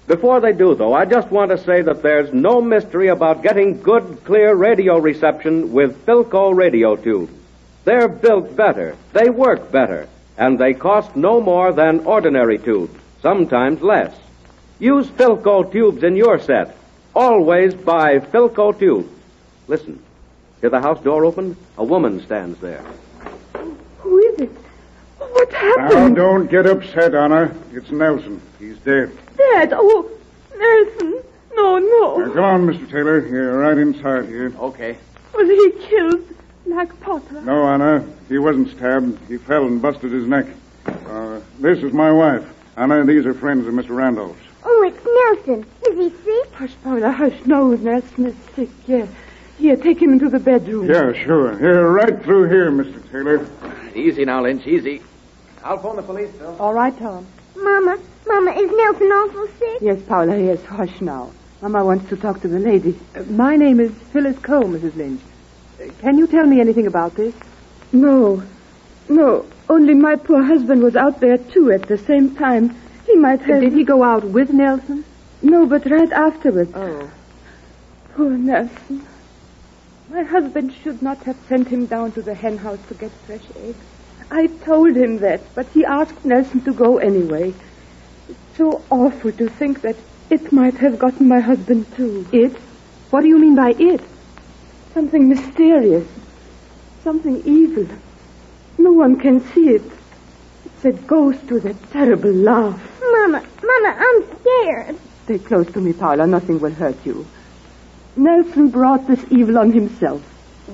Before they do, though, I just want to say that there's no mystery about getting good, clear radio reception with Philco radio tubes. They're built better, they work better, and they cost no more than ordinary tubes, sometimes less. Use Philco tubes in your set. Always buy Philco tubes. Listen, hear the house door open? A woman stands there. Who is it? What's Now, happened? don't get upset, Anna. It's Nelson. He's dead. Dad! Oh, Nelson! No. Now, come on, Mr. Taylor. You're right inside here. Okay. Was he killed like Potter? No, Anna. He wasn't stabbed. He fell and busted his neck. This is my wife. Anna, these are friends of Mr. Randolph's. Oh, it's Nelson. Is he sick? Hush, Paula, hush. No, Nelson is sick, yes. Here, take him into the bedroom. Yeah, sure. Here, right through here, Mr. Taylor. Easy now, Lynch, easy. I'll phone the police, Phil. All right, Tom. Mama, is Nelson awful sick? Yes, Paula, yes. Hush now. Mama wants to talk to the lady. My name is Phyllis Cole, Mrs. Lynch. Can you tell me anything about this? No. Only my poor husband was out there, too, at the same time. He might have... Did he go out with Nelson? No, but right afterwards. Oh. Poor Nelson. My husband should not have sent him down to the hen house to get fresh eggs. I told him that, but he asked Nelson to go anyway. It's so awful to think that it might have gotten my husband, too. It? What do you mean by it? Something mysterious. Something evil. No one can see it. It's a ghost with a terrible laugh. Mama, I'm scared. Stay close to me, Paula. Nothing will hurt you. Nelson brought this evil on himself.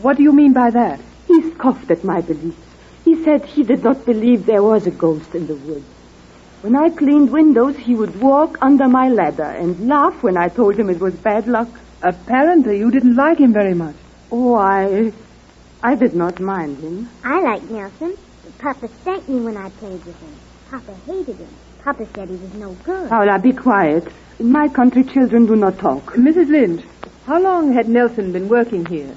What do you mean by that? He scoffed at my beliefs. He said he did not believe there was a ghost in the woods. When I cleaned windows, he would walk under my ladder and laugh when I told him it was bad luck. Apparently you didn't like him very much. Oh, I did not mind him. I like Nelson. Papa spanked me when I played with him. Papa hated him. Papa said he was no good. Paula, be quiet. In my country, children do not talk. Mrs. Lynch, how long had Nelson been working here?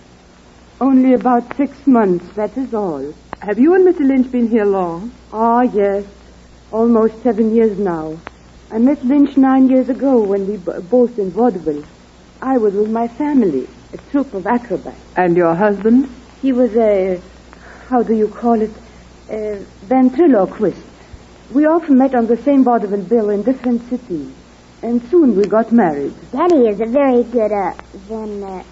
Only about 6 months, that is all. Have you and Mr. Lynch been here long? Oh, yes. Almost 7 years now. I met Lynch 9 years ago when we both in vaudeville. I was with my family, a troupe of acrobats. And your husband? He was how do you call it? A ventriloquist. We often met on the same vaudeville bill in different cities. And soon we got married. Daddy is a very good,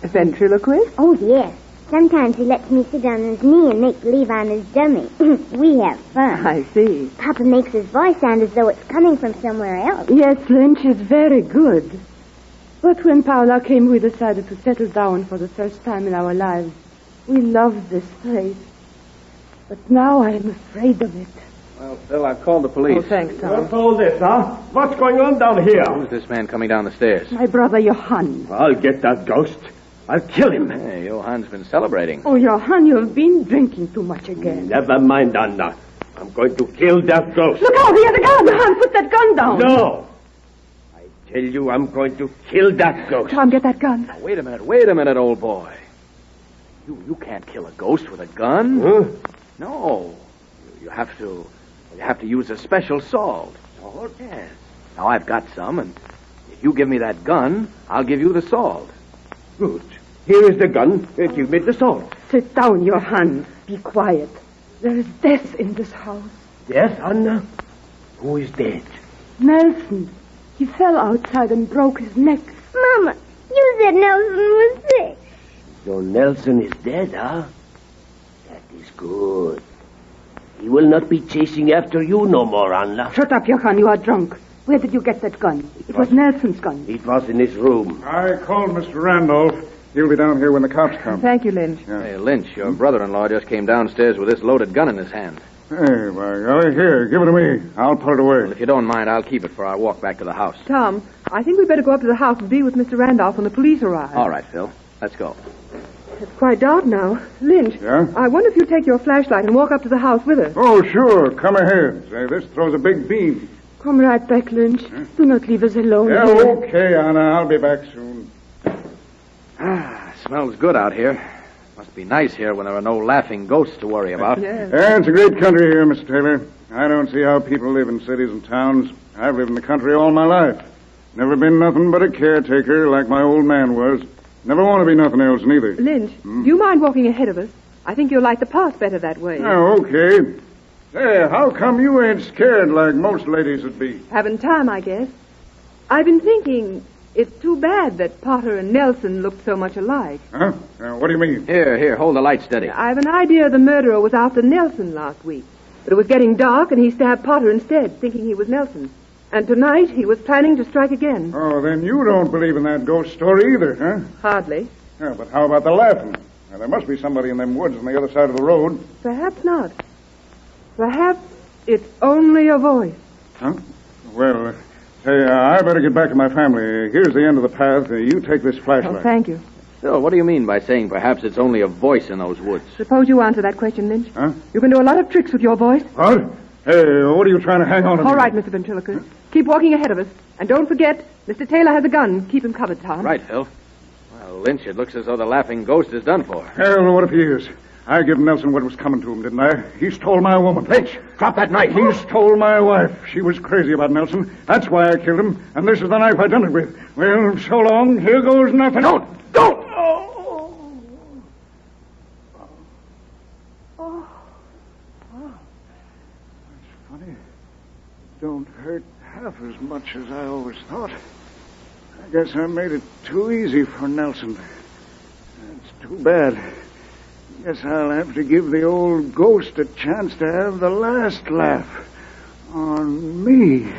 ventriloquist? Oh, yes. Sometimes he lets me sit on his knee and make believe I'm his dummy. We have fun. I see. Papa makes his voice sound as though it's coming from somewhere else. Yes, Lynch is very good. But when Paula came, we decided to settle down for the first time in our lives. We loved this place. But now I am afraid of it. Well, Phil, I've called the police. Oh, thanks, Tom. What's all this, huh? What's going on down here? Who's this man coming down the stairs? My brother, Johann. I'll get that ghost. I'll kill him. Hey, Johann's been celebrating. Oh, Johann, you've been drinking too much again. Never mind, Anna. I'm going to kill that ghost. Look out, he has a gun. Johann, put that gun down. No. I tell you, I'm going to kill that ghost. Tom, get that gun. Now, wait a minute, old boy. You can't kill a ghost with a gun. Huh? No. You have to use a special salt. Salt? Yes. Now, I've got some, and if you give me that gun, I'll give you the salt. Good. Here is the gun. Give me the salt. Sit down, Johann. Be quiet. There is death in this house. Death, Anna? Who is dead? Nelson. He fell outside and broke his neck. Mama, you said Nelson was sick. So Nelson is dead, huh? That is good. He will not be chasing after you no more, Anna. Shut up, Johann. You are drunk. Where did you get that gun? It was Nelson's gun. It was in his room. I called Mr. Randolph. He'll be down here when the cops come. Thank you, Lynch. Yeah. Hey, Lynch, your brother-in-law just came downstairs with this loaded gun in his hand. Hey, by golly, here, give it to me. I'll put it away. Well, if you don't mind, I'll keep it for our walk back to the house. Tom, I think we'd better go up to the house and be with Mr. Randolph when the police arrive. All right, Phil. Let's go. It's quite dark now. Lynch, Yeah? I wonder if you'd take your flashlight and walk up to the house with us. Oh, sure. Come ahead. Say, this throws a big beam. Come right back, Lynch. Do not leave us alone Yeah, here. okay, Anna. I'll be back soon. Smells good out here. Must be nice here when there are no laughing ghosts to worry about. Yeah, it's a great country here, Mr. Taylor. I don't see how people live in cities and towns. I've lived in the country all my life. Never been nothing but a caretaker like my old man was. Never want to be nothing else, neither. Lynch, do you mind walking ahead of us? I think you'll like the park better that way. Oh, okay. Say, how come you ain't scared like most ladies would be? Having time, I guess. I've been thinking it's too bad that Potter and Nelson looked so much alike. Huh? What do you mean? Here, hold the light steady. I have an idea the murderer was after Nelson last week. But it was getting dark and he stabbed Potter instead, thinking he was Nelson. And tonight he was planning to strike again. Oh, then you don't believe in that ghost story either, huh? Hardly. Yeah, but how about the laughing? Now, there must be somebody in them woods on the other side of the road. Perhaps not. Perhaps it's only a voice. Huh? Well, say, I better get back to my family. Here's the end of the path. You take this flashlight. Oh, thank you. Phil, what do you mean by saying perhaps it's only a voice in those woods? Suppose you answer that question, Lynch. Huh? You can do a lot of tricks with your voice. What? Hey, what are you trying to hang on to? All right, Mr. Ventriloquist. Keep walking ahead of us. And don't forget, Mr. Taylor has a gun. Keep him covered, Tom. Right, Phil. Well, Lynch, it looks as though the laughing ghost is done for. Well, what if he is? I give Nelson what was coming to him, didn't I? He stole my woman. Lynch, drop that knife. He stole my wife. She was crazy about Nelson. That's why I killed him. And this is the knife I done it with. Well, so long. Here goes nothing. Don't hurt half as much as I always thought. I guess I made it too easy for Nelson. It's too bad. Guess I'll have to give the old ghost a chance to have the last laugh on me.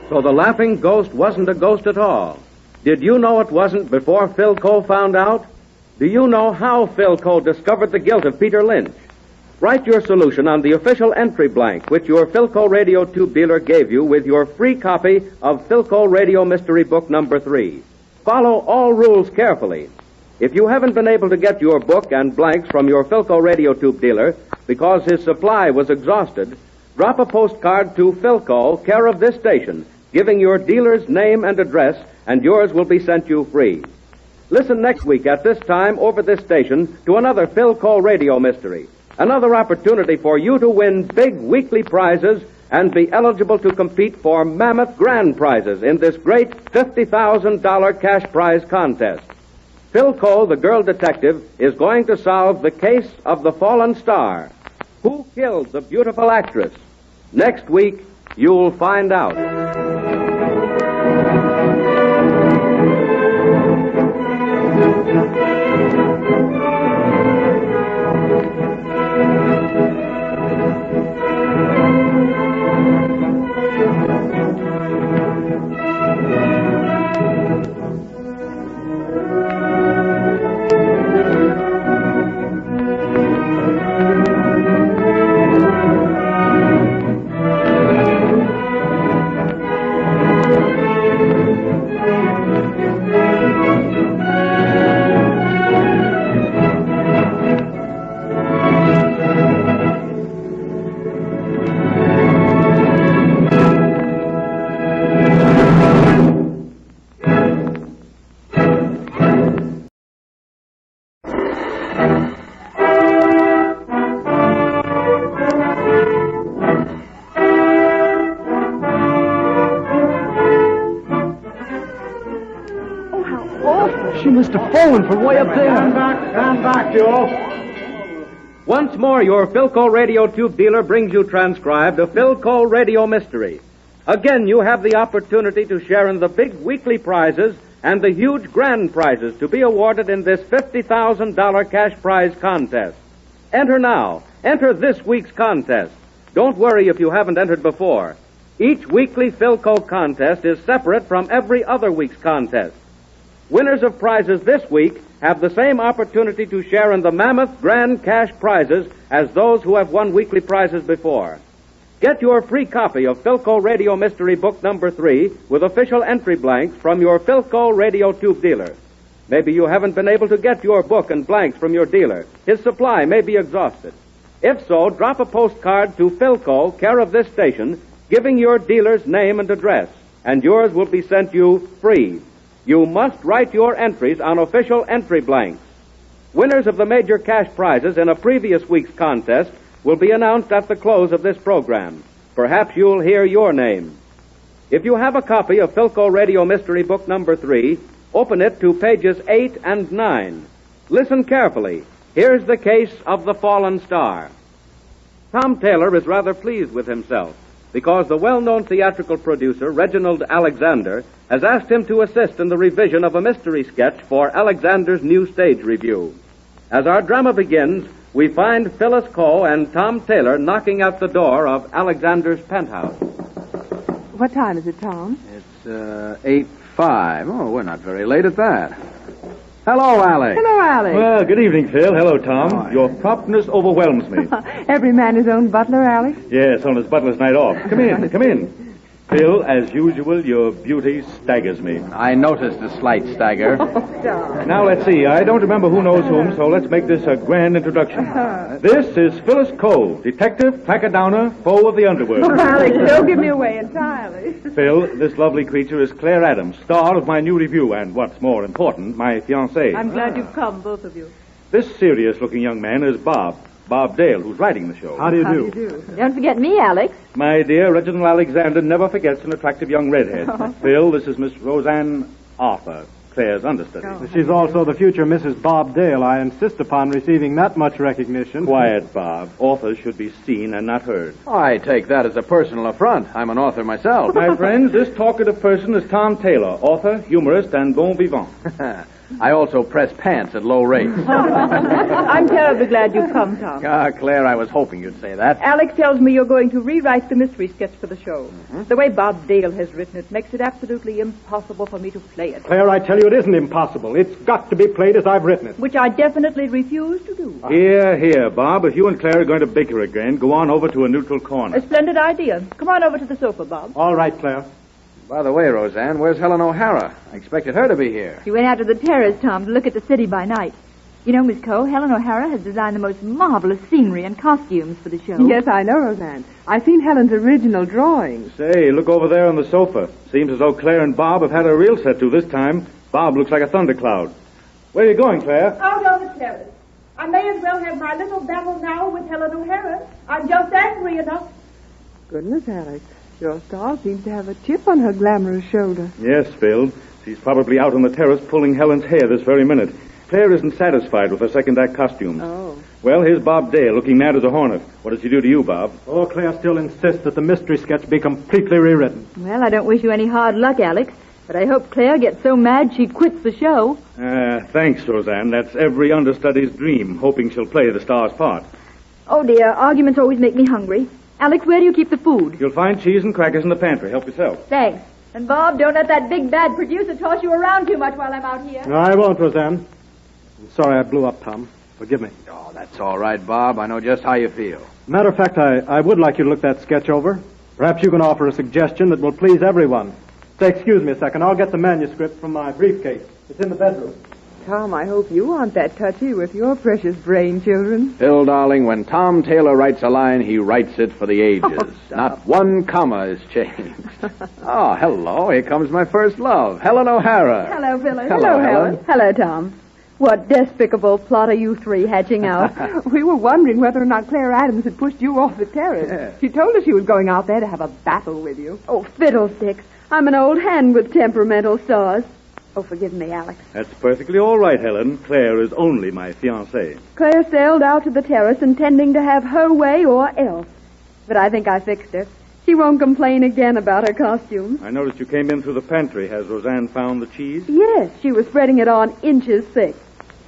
So the laughing ghost wasn't a ghost at all. Did you know it wasn't before Philco found out? Do you know how Philco discovered the guilt of Peter Lynch? Write your solution on the official entry blank, which your Philco radio tube dealer gave you with your free copy of Philco Radio Mystery Book number 3. Follow all rules carefully. If you haven't been able to get your book and blanks from your Philco radio tube dealer because his supply was exhausted, drop a postcard to Philco, care of this station, giving your dealer's name and address, and yours will be sent you free. Listen next week at this time over this station to another Philco radio mystery. Another opportunity for you to win big weekly prizes and be eligible to compete for mammoth grand prizes in this great $50,000 cash prize contest. Philco, the girl detective, is going to solve the case of the fallen star. Who killed the beautiful actress? Next week, you'll find out. From way up there. Stand back, Joe. Once more, your Philco radio tube dealer brings you transcribed a Philco radio mystery. Again, you have the opportunity to share in the big weekly prizes and the huge grand prizes to be awarded in this $50,000 cash prize contest. Enter now. Enter this week's contest. Don't worry if you haven't entered before. Each weekly Philco contest is separate from every other week's contest. Winners of prizes this week have the same opportunity to share in the mammoth grand cash prizes as those who have won weekly prizes before. Get your free copy of Philco Radio Mystery Book number 3 with official entry blanks from your Philco radio tube dealer. Maybe you haven't been able to get your book and blanks from your dealer. His supply may be exhausted. If so, drop a postcard to Philco, care of this station, giving your dealer's name and address, and yours will be sent you free. You must write your entries on official entry blanks. Winners of the major cash prizes in a previous week's contest will be announced at the close of this program. Perhaps you'll hear your name. If you have a copy of Philco Radio Mystery Book number 3, open it to pages 8 and 9. Listen carefully. Here's the case of the fallen star. Tom Taylor is rather pleased with himself because the well-known theatrical producer, Reginald Alexander, has asked him to assist in the revision of a mystery sketch for Alexander's new stage review. As our drama begins, we find Phyllis Coe and Tom Taylor knocking at the door of Alexander's penthouse. What time is it, Tom? It's 8:05. Oh, we're not very late at that. Hello, Alex. Hello, Alex. Well, good evening, Phil. Hello, Tom. Your promptness overwhelms me. Every man his own butler, Alex? Yes, on his butler's night off. Come in, come in. Phil, as usual, your beauty staggers me. I noticed a slight stagger. Now, let's see. I don't remember who knows whom, so let's make this a grand introduction. This is Phyllis Coe, detective, packer-downer, foe of the underworld. Oh, Alex, don't give me away entirely. Phil, this lovely creature is Claire Adams, star of my new review, and what's more important, my fiancée. I'm glad you've come, both of you. This serious-looking young man is Bob, Bob Dale, who's writing the show. How do you do? Don't forget me, Alex. My dear, Reginald Alexander never forgets an attractive young redhead. Phil, this is Miss Roseanne Arthur, Claire's understudy. She's also the future Mrs. Bob Dale. I insist upon receiving that much recognition. Quiet, Bob. Authors should be seen and not heard. I take that as a personal affront. I'm an author myself. My friends, this talkative person is Tom Taylor, author, humorist, and bon vivant. I also press pants at low rates. I'm terribly glad you've come, Tom. Ah, Claire, I was hoping you'd say that. Alex tells me you're going to rewrite the mystery sketch for the show. The way Bob Dale has written it makes it absolutely impossible for me to play it. Claire, I tell you, it isn't impossible. It's got to be played as I've written it. Which I definitely refuse to do. Here, Bob. If you and Claire are going to bicker again, go on over to a neutral corner. A splendid idea. Come on over to the sofa, Bob. All right, Claire. By the way, Roseanne, where's Helen O'Hara? I expected her to be here. She went out to the terrace, Tom, to look at the city by night. You know, Miss Cole, Helen O'Hara has designed the most marvelous scenery and costumes for the show. Yes, I know, Roseanne. I've seen Helen's original drawings. Say, look over there on the sofa. Seems as though Claire and Bob have had a real set to this time. Bob looks like a thundercloud. Where are you going, Claire? Out on the terrace. I may as well have my little battle now with Helen O'Hara. I'm just angry enough. Goodness, Alex. Your star seems to have a chip on her glamorous shoulder. Yes, Phil. She's probably out on the terrace pulling Helen's hair this very minute. Claire isn't satisfied with her second act costumes. Oh. Well, here's Bob Dale looking mad as a hornet. What does she do to you, Bob? Oh, Claire still insists that the mystery sketch be completely rewritten. Well, I don't wish you any hard luck, Alex, but I hope Claire gets so mad she quits the show. Thanks, Roseanne. That's every understudy's dream, hoping she'll play the star's part. Oh, dear, arguments always make me hungry. Alex, where do you keep the food? You'll find cheese and crackers in the pantry. Help yourself. Thanks. And, Bob, don't let that big bad producer toss you around too much while I'm out here. No, I won't, Roseanne. I'm sorry I blew up, Tom. Forgive me. Oh, that's all right, Bob. I know just how you feel. Matter of fact, I would like you to look that sketch over. Perhaps you can offer a suggestion that will please everyone. Say, excuse me a second. I'll get the manuscript from my briefcase. It's in the bedroom. Tom, I hope you aren't that touchy with your precious brain, children. Phil, darling, when Tom Taylor writes a line, he writes it for the ages. Not one comma is changed. Oh, hello. Here comes my first love, Helen O'Hara. Hello, Phyllis. Hello, Helen. Hello, Tom. What despicable plot are you three hatching out? We were wondering whether or not Claire Adams had pushed you off the terrace. She told us she was going out there to have a battle with you. Oh, fiddlesticks. I'm an old hand with temperamental stars. Oh, forgive me, Alex. That's perfectly all right, Helen. Claire is only my fiancée. Claire sailed out to the terrace intending to have her way or else. But I think I fixed her. She won't complain again about her costume. I noticed you came in through the pantry. Has Roseanne found the cheese? Yes, she was spreading it on inches thick.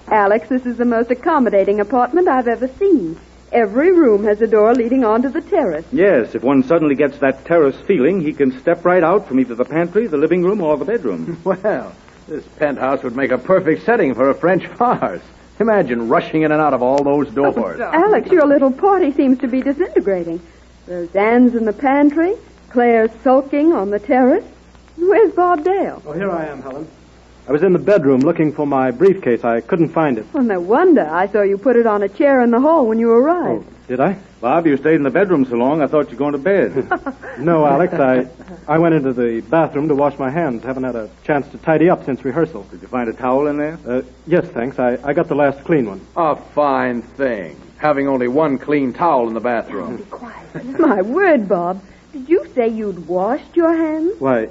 Alex, this is the most accommodating apartment I've ever seen. Every room has a door leading onto the terrace. Yes, if one suddenly gets that terrace feeling, he can step right out from either the pantry, the living room, or the bedroom. Well, this penthouse would make a perfect setting for a French farce. Imagine rushing in and out of all those doors. Alex, your little party seems to be disintegrating. Roseanne's in the pantry. Claire's sulking on the terrace. Where's Bob Dale? Oh, here I am, Helen. I was in the bedroom looking for my briefcase. I couldn't find it. Well, no wonder. I saw you put it on a chair in the hall when you arrived. Oh, did I? Bob, you stayed in the bedroom so long, I thought you were going to bed. No, Alex, I went into the bathroom to wash my hands. Haven't had a chance to tidy up since rehearsal. Did you find a towel in there? Yes, thanks. I got the last clean one. A fine thing. Having only one clean towel in the bathroom. Be quiet. My word, Bob. Did you say you'd washed your hands? Why,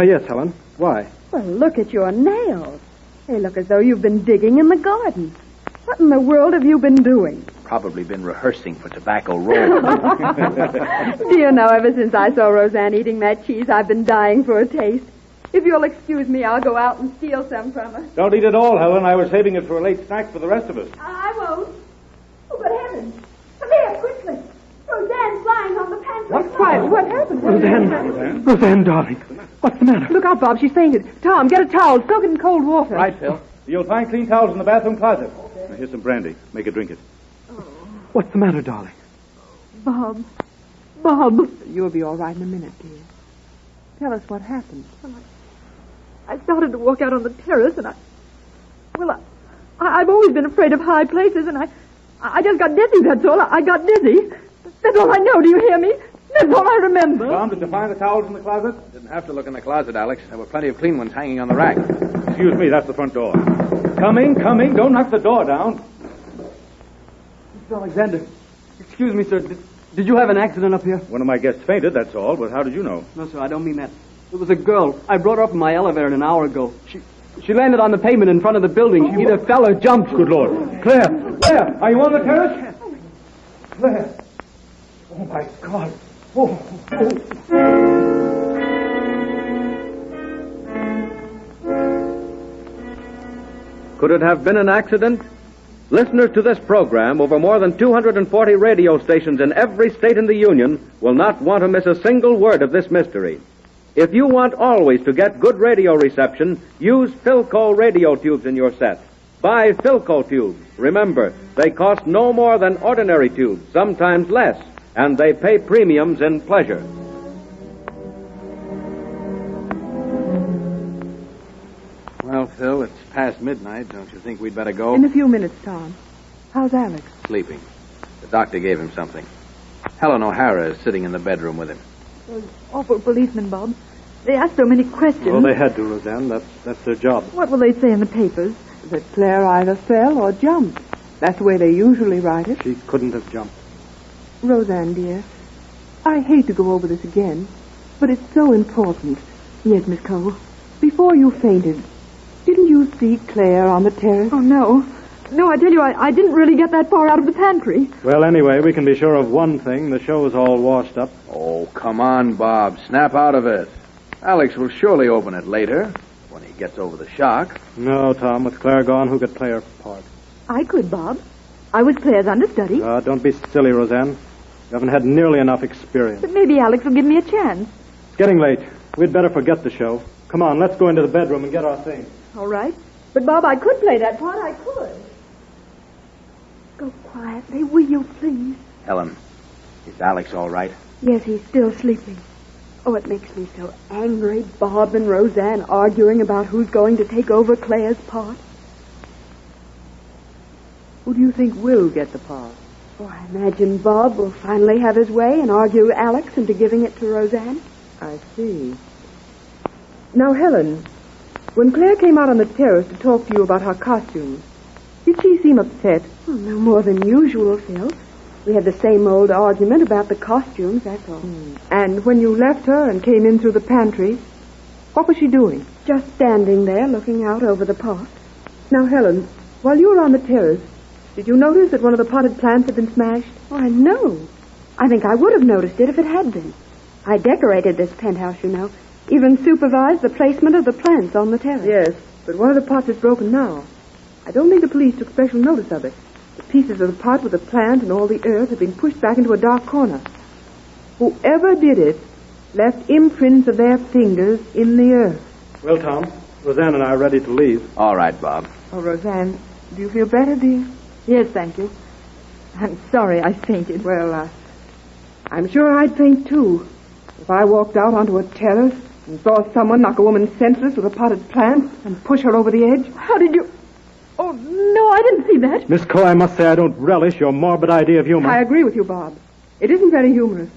yes, Helen. Why? Well, look at your nails. They look as though you've been digging in the garden. What in the world have you been doing? Probably been rehearsing for Tobacco Roll. Do you know, ever since I saw Roseanne eating that cheese, I've been dying for a taste. If you'll excuse me, I'll go out and steal some from her. Don't eat it all, Helen. I was saving it for a late snack for the rest of us. I won't. Oh, good heavens. Come here, quickly. Roseanne's lying on the pantry. Quiet. What happened? Roseanne, darling. What's the matter? Look out, Bob. She's fainted. Tom, get a towel. Soak it in cold water. Right, Phil. You'll find clean towels in the bathroom closet. Now, here's some brandy. Make her drink it. What's the matter, darling? Bob. You'll be all right in a minute, dear. Tell us what happened. I started to walk out on the terrace, and I've always been afraid of high places, and I just got dizzy, that's all. I got dizzy. That's all I know, do you hear me? That's all I remember. Tom, did you find the towels in the closet? Didn't have to look in the closet, Alex. There were plenty of clean ones hanging on the rack. Excuse me, that's the front door. Coming. Don't knock the door down. Mr. Alexander, excuse me, sir. Did you have an accident up here? One of my guests fainted, that's all. But how did you know? No, sir, I don't mean that. It was a girl. I brought her up in my elevator an hour ago. She landed on the pavement in front of the building. She either fell or jumped. Good Lord. Claire! Claire! Are you on the terrace? Claire! Oh, my God. Oh. Could it have been an accident? Listeners to this program over more than 240 radio stations in every state in the Union will not want to miss a single word of this mystery. If you want always to get good radio reception, use Philco radio tubes in your set. Buy Philco tubes. Remember, they cost no more than ordinary tubes, sometimes less, and they pay premiums in pleasure. Well, Phil, it's past midnight. Don't you think we'd better go? In a few minutes, Tom. How's Alex? Sleeping. The doctor gave him something. Helen O'Hara is sitting in the bedroom with him. Those awful policemen, Bob. They ask so many questions. Well, they had to, Roseanne. That's their job. What will they say in the papers? That Claire either fell or jumped. That's the way they usually write it. She couldn't have jumped. Roseanne, dear, I hate to go over this again, but it's so important. Yes, Miss Cole. Before you fainted, didn't you see Claire on the terrace? Oh, no. No, I tell you, I didn't really get that far out of the pantry. Well, anyway, we can be sure of one thing. The show's all washed up. Oh, come on, Bob. Snap out of it. Alex will surely open it later, when he gets over the shock. No, Tom. With Claire gone, who could play her part? I could, Bob. I was Claire's understudy. Don't be silly, Roseanne. You haven't had nearly enough experience. But maybe Alex will give me a chance. It's getting late. We'd better forget the show. Come on, let's go into the bedroom and get our things. All right. But, Bob, I could play that part. I could. Go quietly, will you, please? Helen, is Alex all right? Yes, he's still sleeping. Oh, it makes me so angry, Bob and Roseanne arguing about who's going to take over Claire's part. Who do you think will get the part? Oh, I imagine Bob will finally have his way and argue Alex into giving it to Roseanne. I see. Now, Helen, when Claire came out on the terrace to talk to you about her costumes, did she seem upset? Oh, no more than usual, Phil. We had the same old argument about the costumes, that's all. And when you left her and came in through the pantry, what was she doing? Just standing there looking out over the park. Now, Helen, while you were on the terrace, did you notice that one of the potted plants had been smashed? Oh, I know. I think I would have noticed it if it had been. I decorated this penthouse, you know. Even supervised the placement of the plants on the terrace. Yes, but one of the pots is broken now. I don't think the police took special notice of it. The pieces of the pot with the plant and all the earth have been pushed back into a dark corner. Whoever did it left imprints of their fingers in the earth. Well, Tom, Roseanne and I are ready to leave. All right, Bob. Oh, Roseanne, do you feel better, dear? Yes, thank you. I'm sorry I fainted. Well, I'm sure I'd faint, too. If I walked out onto a terrace and saw someone knock a woman senseless with a potted plant and push her over the edge. How did you... Oh, no, I didn't see that. Miss Coe, I must say I don't relish your morbid idea of humor. I agree with you, Bob. It isn't very humorous.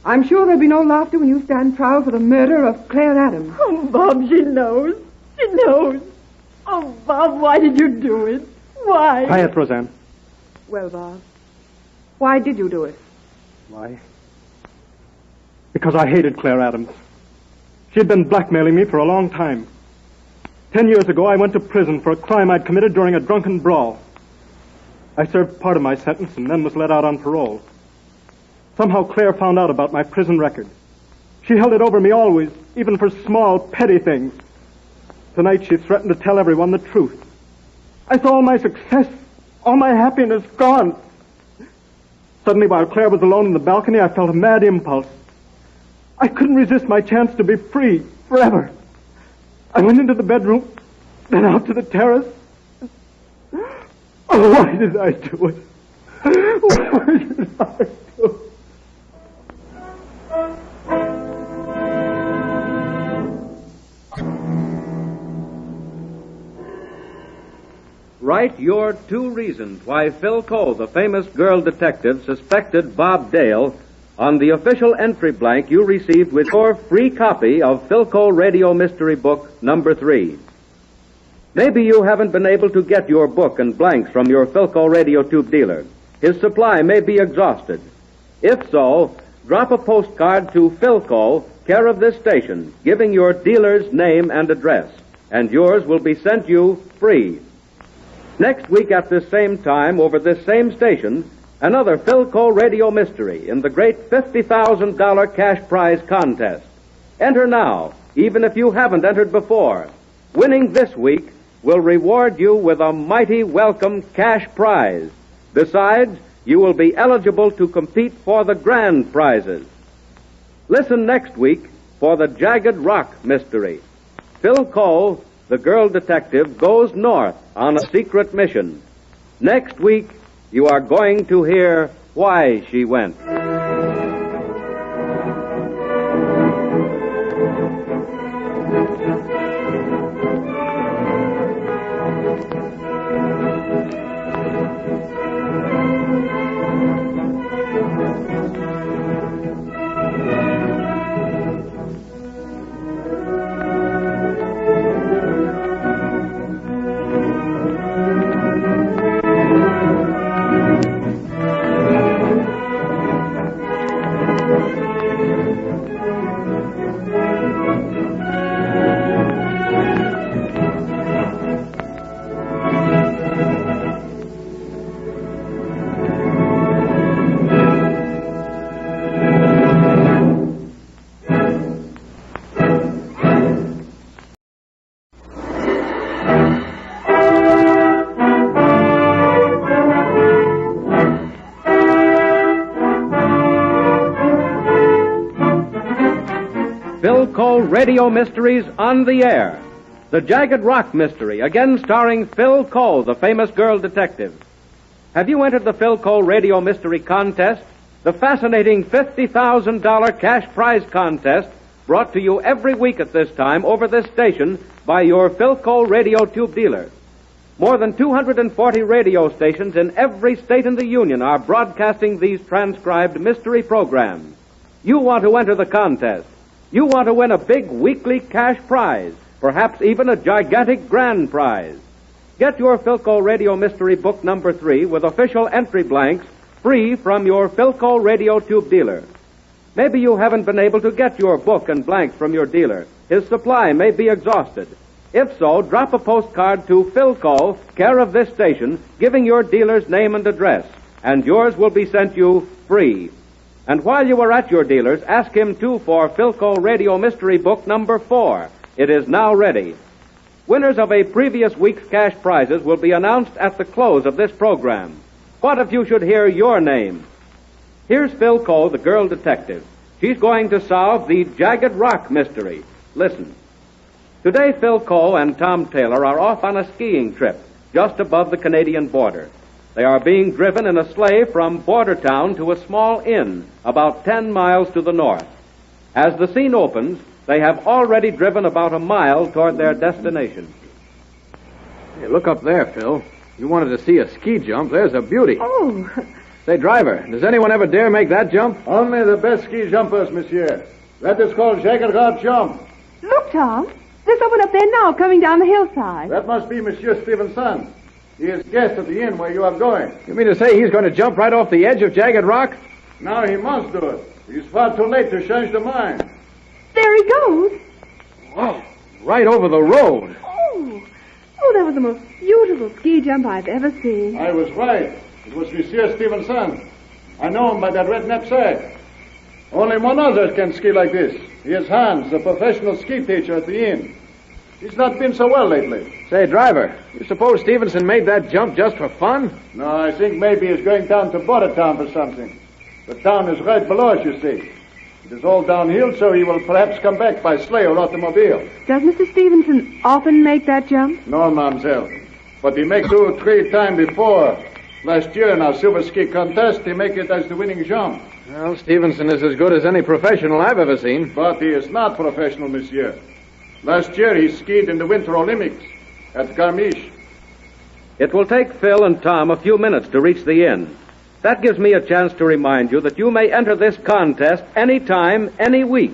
I'm sure there'll be no laughter when you stand trial for the murder of Claire Adams. Oh, Bob, she knows. She knows. Oh, Bob, why did you do it? Why? Quiet, Roseanne. Well, Bob, why did you do it? Why? Because I hated Claire Adams. She'd been blackmailing me for a long time. 10 years ago, I went to prison for a crime I'd committed during a drunken brawl. I served part of my sentence and then was let out on parole. Somehow Claire found out about my prison record. She held it over me always, even for small, petty things. Tonight she threatened to tell everyone the truth. I saw all my success, all my happiness gone. Suddenly, while Claire was alone in the balcony, I felt a mad impulse. I couldn't resist my chance to be free forever. I went into the bedroom, then out to the terrace. Oh, why did I do it? Why did I do it? Write your 2 reasons why Phil Cole, the famous girl detective, suspected Bob Dale on the official entry blank you received with your free copy of Phil Cole Radio Mystery Book number 3. Maybe you haven't been able to get your book and blanks from your Phil Cole radio tube dealer. His supply may be exhausted. If so, drop a postcard to Philco, care of this station, giving your dealer's name and address, and yours will be sent you free. Next week at this same time, over this same station, another Philco radio mystery in the great $50,000 cash prize contest. Enter now, even if you haven't entered before. Winning this week will reward you with a mighty welcome cash prize. Besides, you will be eligible to compete for the grand prizes. Listen next week for the Jagged Rock mystery. Phil Cole, the girl detective, goes north on a secret mission. Next week, you are going to hear why she went. Radio Mysteries on the Air. The Jagged Rock Mystery, again starring Phil Cole, the famous girl detective. Have you entered the Phil Cole Radio Mystery Contest? The fascinating $50,000 cash prize contest brought to you every week at this time over this station by your Phil Cole radio tube dealer. More than 240 radio stations in every state in the Union are broadcasting these transcribed mystery programs. You want to enter the contest. You want to win a big weekly cash prize, perhaps even a gigantic grand prize. Get your Philco Radio Mystery Book number 3 with official entry blanks free from your Philco Radio Tube dealer. Maybe you haven't been able to get your book and blanks from your dealer. His supply may be exhausted. If so, drop a postcard to Philco, care of this station, giving your dealer's name and address, and yours will be sent you free. And while you are at your dealer's, ask him, too, for Philco Radio Mystery Book number 4. It is now ready. Winners of a previous week's cash prizes will be announced at the close of this program. What if you should hear your name? Here's Philco, the girl detective. She's going to solve the Jagged Rock mystery. Listen. Today, Philco and Tom Taylor are off on a skiing trip just above the Canadian border. They are being driven in a sleigh from border town to a small inn about 10 miles to the north. As the scene opens, they have already driven about a mile toward their destination. Hey, look up there, Phil. You wanted to see a ski jump. There's a beauty. Oh. Say, driver, does anyone ever dare make that jump? Only the best ski jumpers, monsieur. That is called Jagged Rock jump. Look, Tom. There's someone up there now coming down the hillside. That must be Monsieur Stevenson. He is guest at the inn where you are going. You mean to say he's going to jump right off the edge of Jagged Rock? Now he must do it. He's far too late to change the mind. There he goes. Whoa, right over the road. Oh, that was the most beautiful ski jump I've ever seen. I was right. It was Monsieur Stevenson. I know him by that red knapsack. Only one other can ski like this. He is Hans, the professional ski teacher at the inn. He's not been so well lately. Say, driver, you suppose Stevenson made that jump just for fun? No, I think maybe he's going down to border town for something. The town is right below us, you see. It is all downhill, so he will perhaps come back by sleigh or automobile. Does Mr. Stevenson often make that jump? No, mademoiselle. But he make 2 or 3 times before. Last year in our silver ski contest, he make it as the winning jump. Well, Stevenson is as good as any professional I've ever seen. But he is not professional, monsieur. Last year he skied in the Winter Olympics at Garmisch. It will take Phil and Tom a few minutes to reach the inn. That gives me a chance to remind you that you may enter this contest any time, any week.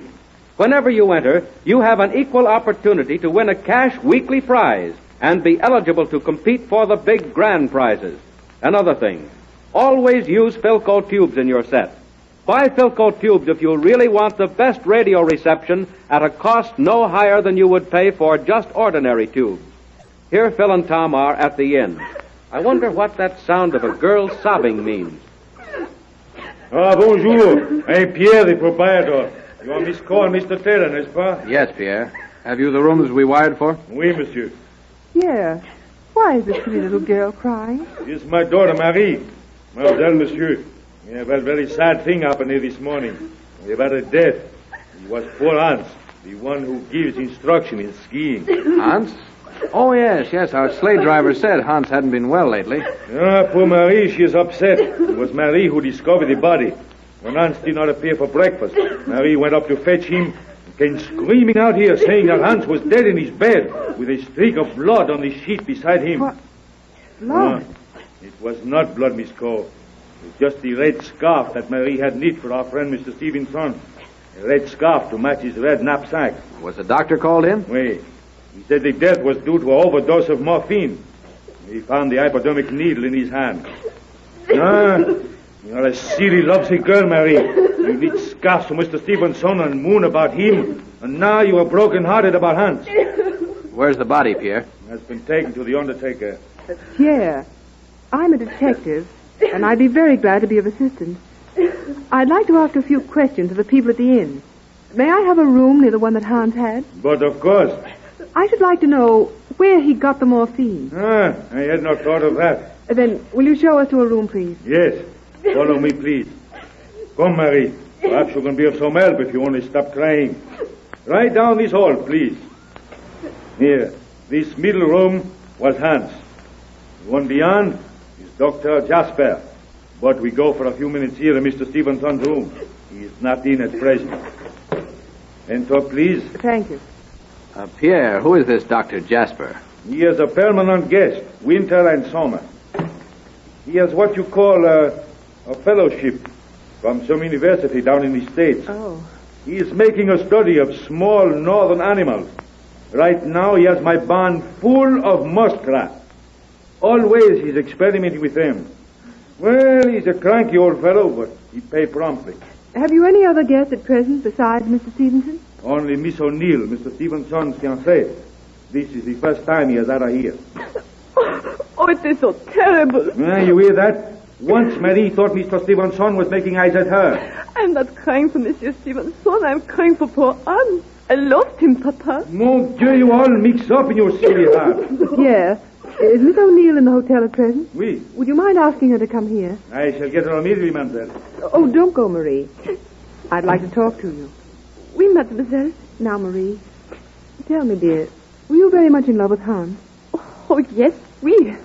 Whenever you enter, you have an equal opportunity to win a cash weekly prize and be eligible to compete for the big grand prizes. Another thing, Always use Philco tubes in your set. Buy Philco tubes if you really want the best radio reception at a cost no higher than you would pay for just ordinary tubes. Here Phil and Tom are at the inn. I wonder what that sound of a girl sobbing means. Ah, bonjour. I'm Pierre, the proprietor. You are Miss Cole and Mr. Taylor, n'est-ce pas? Yes, Pierre. Have you the rooms we wired for? Oui, monsieur. Yeah. Why is this pretty little girl crying? This is my daughter, Marie. Mademoiselle, monsieur. We have had a very sad thing happen here this morning. We have had a death. It was poor Hans, the one who gives instruction in skiing. Hans? Oh, yes. Our sleigh driver said Hans hadn't been well lately. Ah, poor Marie, she is upset. It was Marie who discovered the body. When Hans did not appear for breakfast, Marie went up to fetch him and came screaming out here saying that Hans was dead in his bed with a streak of blood on the sheet beside him. What? Blood? It was not blood, Miss Cole. It was just the red scarf that Marie had knit for our friend Mr. Stevenson. A red scarf to match his red knapsack. Was the doctor called in? Oui. He said the death was due to an overdose of morphine. He found the hypodermic needle in his hand. Ah, you're a silly, lovesick girl, Marie. You knit scarves to Mr. Stevenson and moon about him. And now you are broken-hearted about Hans. Where's the body, Pierre? Has been taken to the undertaker. Pierre, I'm a detective, and I'd be very glad to be of assistance. I'd like to ask a few questions of the people at the inn. May I have a room near the one that Hans had? But of course. I should like to know where he got the morphine. Ah, I had not thought of that. Then, will you show us to a room, please? Yes. Follow me, please. Come, Marie. Perhaps you can be of some help if you only stop crying. Right down this hall, please. Here. This middle room was Hans. The one beyond is Dr. Jasper. But we go for a few minutes here in Mr. Stevenson's room. He is not in at present. Enter, please. Thank you. Pierre, who is this Dr. Jasper? He is a permanent guest, winter and summer. He has what you call a fellowship from some university down in the States. Oh. He is making a study of small northern animals. Right now he has my barn full of muskrats. Always he's experimenting with them. Well, he's a cranky old fellow, but he pays promptly. Have you any other guests at present besides Mr. Stevenson? Only Miss O'Neill, Mr. Stevenson's fiancée. This is the first time he has had her here. Oh, it is so terrible. You hear that? Once Marie thought Mr. Stevenson was making eyes at her. I'm not crying for Monsieur Stevenson. I'm crying for poor Anne. I lost him, Papa. Mon Dieu, you all mix up in your silly heart. Yeah. Is Miss O'Neill in the hotel at present? Oui. Would you mind asking her to come here? I shall get her immediately, mademoiselle. Oh, don't go, Marie. I'd like to talk to you. Oui, mademoiselle. Now, Marie, tell me, dear, were you very much in love with Hans? Oh, yes, oui.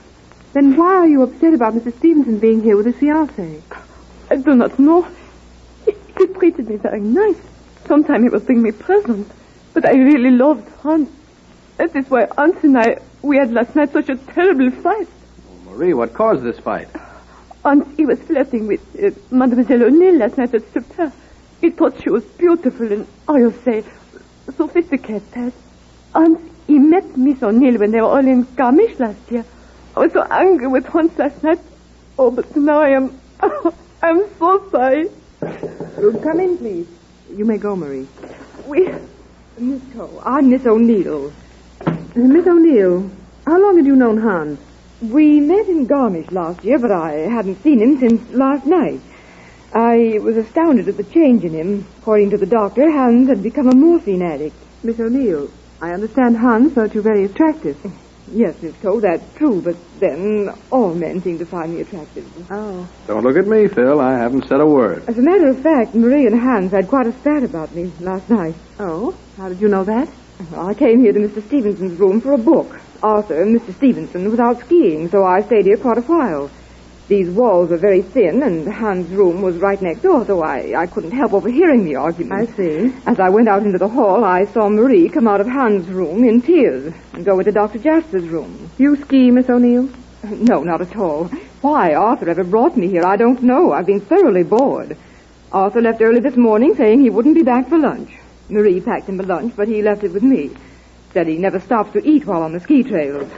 Then why are you upset about Mr. Stevenson being here with his fiancée? I do not know. He treated me very nice. Sometimes he would bring me presents. But I really loved Hans. That is why Hans and we had last night such a terrible fight. Oh, Marie, what caused this fight? Hans, he was flirting with Mademoiselle O'Neill last night at supper. He thought she was beautiful and, how you say, sophisticated. Hans, he met Miss O'Neill when they were all in Garmisch last year. I was so angry with Hans last night. Oh, but now I'm so sorry. Come in, please. You may go, Marie. Miss Cole, I'm Miss O'Neill. Miss O'Neill, how long had you known Hans? We met in Garmisch last year, but I hadn't seen him since last night. I was astounded at the change in him. According to the doctor, Hans had become a morphine addict. Miss O'Neill, I understand Hans thought you very attractive. Yes, Miss Cole, that's true, but then all men seem to find me attractive. Oh. Don't look at me, Phil. I haven't said a word. As a matter of fact, Marie and Hans had quite a spat about me last night. Oh? How did you know that? Well, I came here to Mr. Stevenson's room for a book. Arthur and Mr. Stevenson was out skiing, so I stayed here quite a while. These walls were very thin, and Hans' room was right next door, so I couldn't help overhearing the argument. I see. As I went out into the hall, I saw Marie come out of Hans' room in tears and go into Dr. Jasper's room. You ski, Miss O'Neill? No, not at all. Why Arthur ever brought me here, I don't know. I've been thoroughly bored. Arthur left early this morning, saying he wouldn't be back for lunch. Marie packed him a lunch, but he left it with me. Said he never stops to eat while on the ski trails.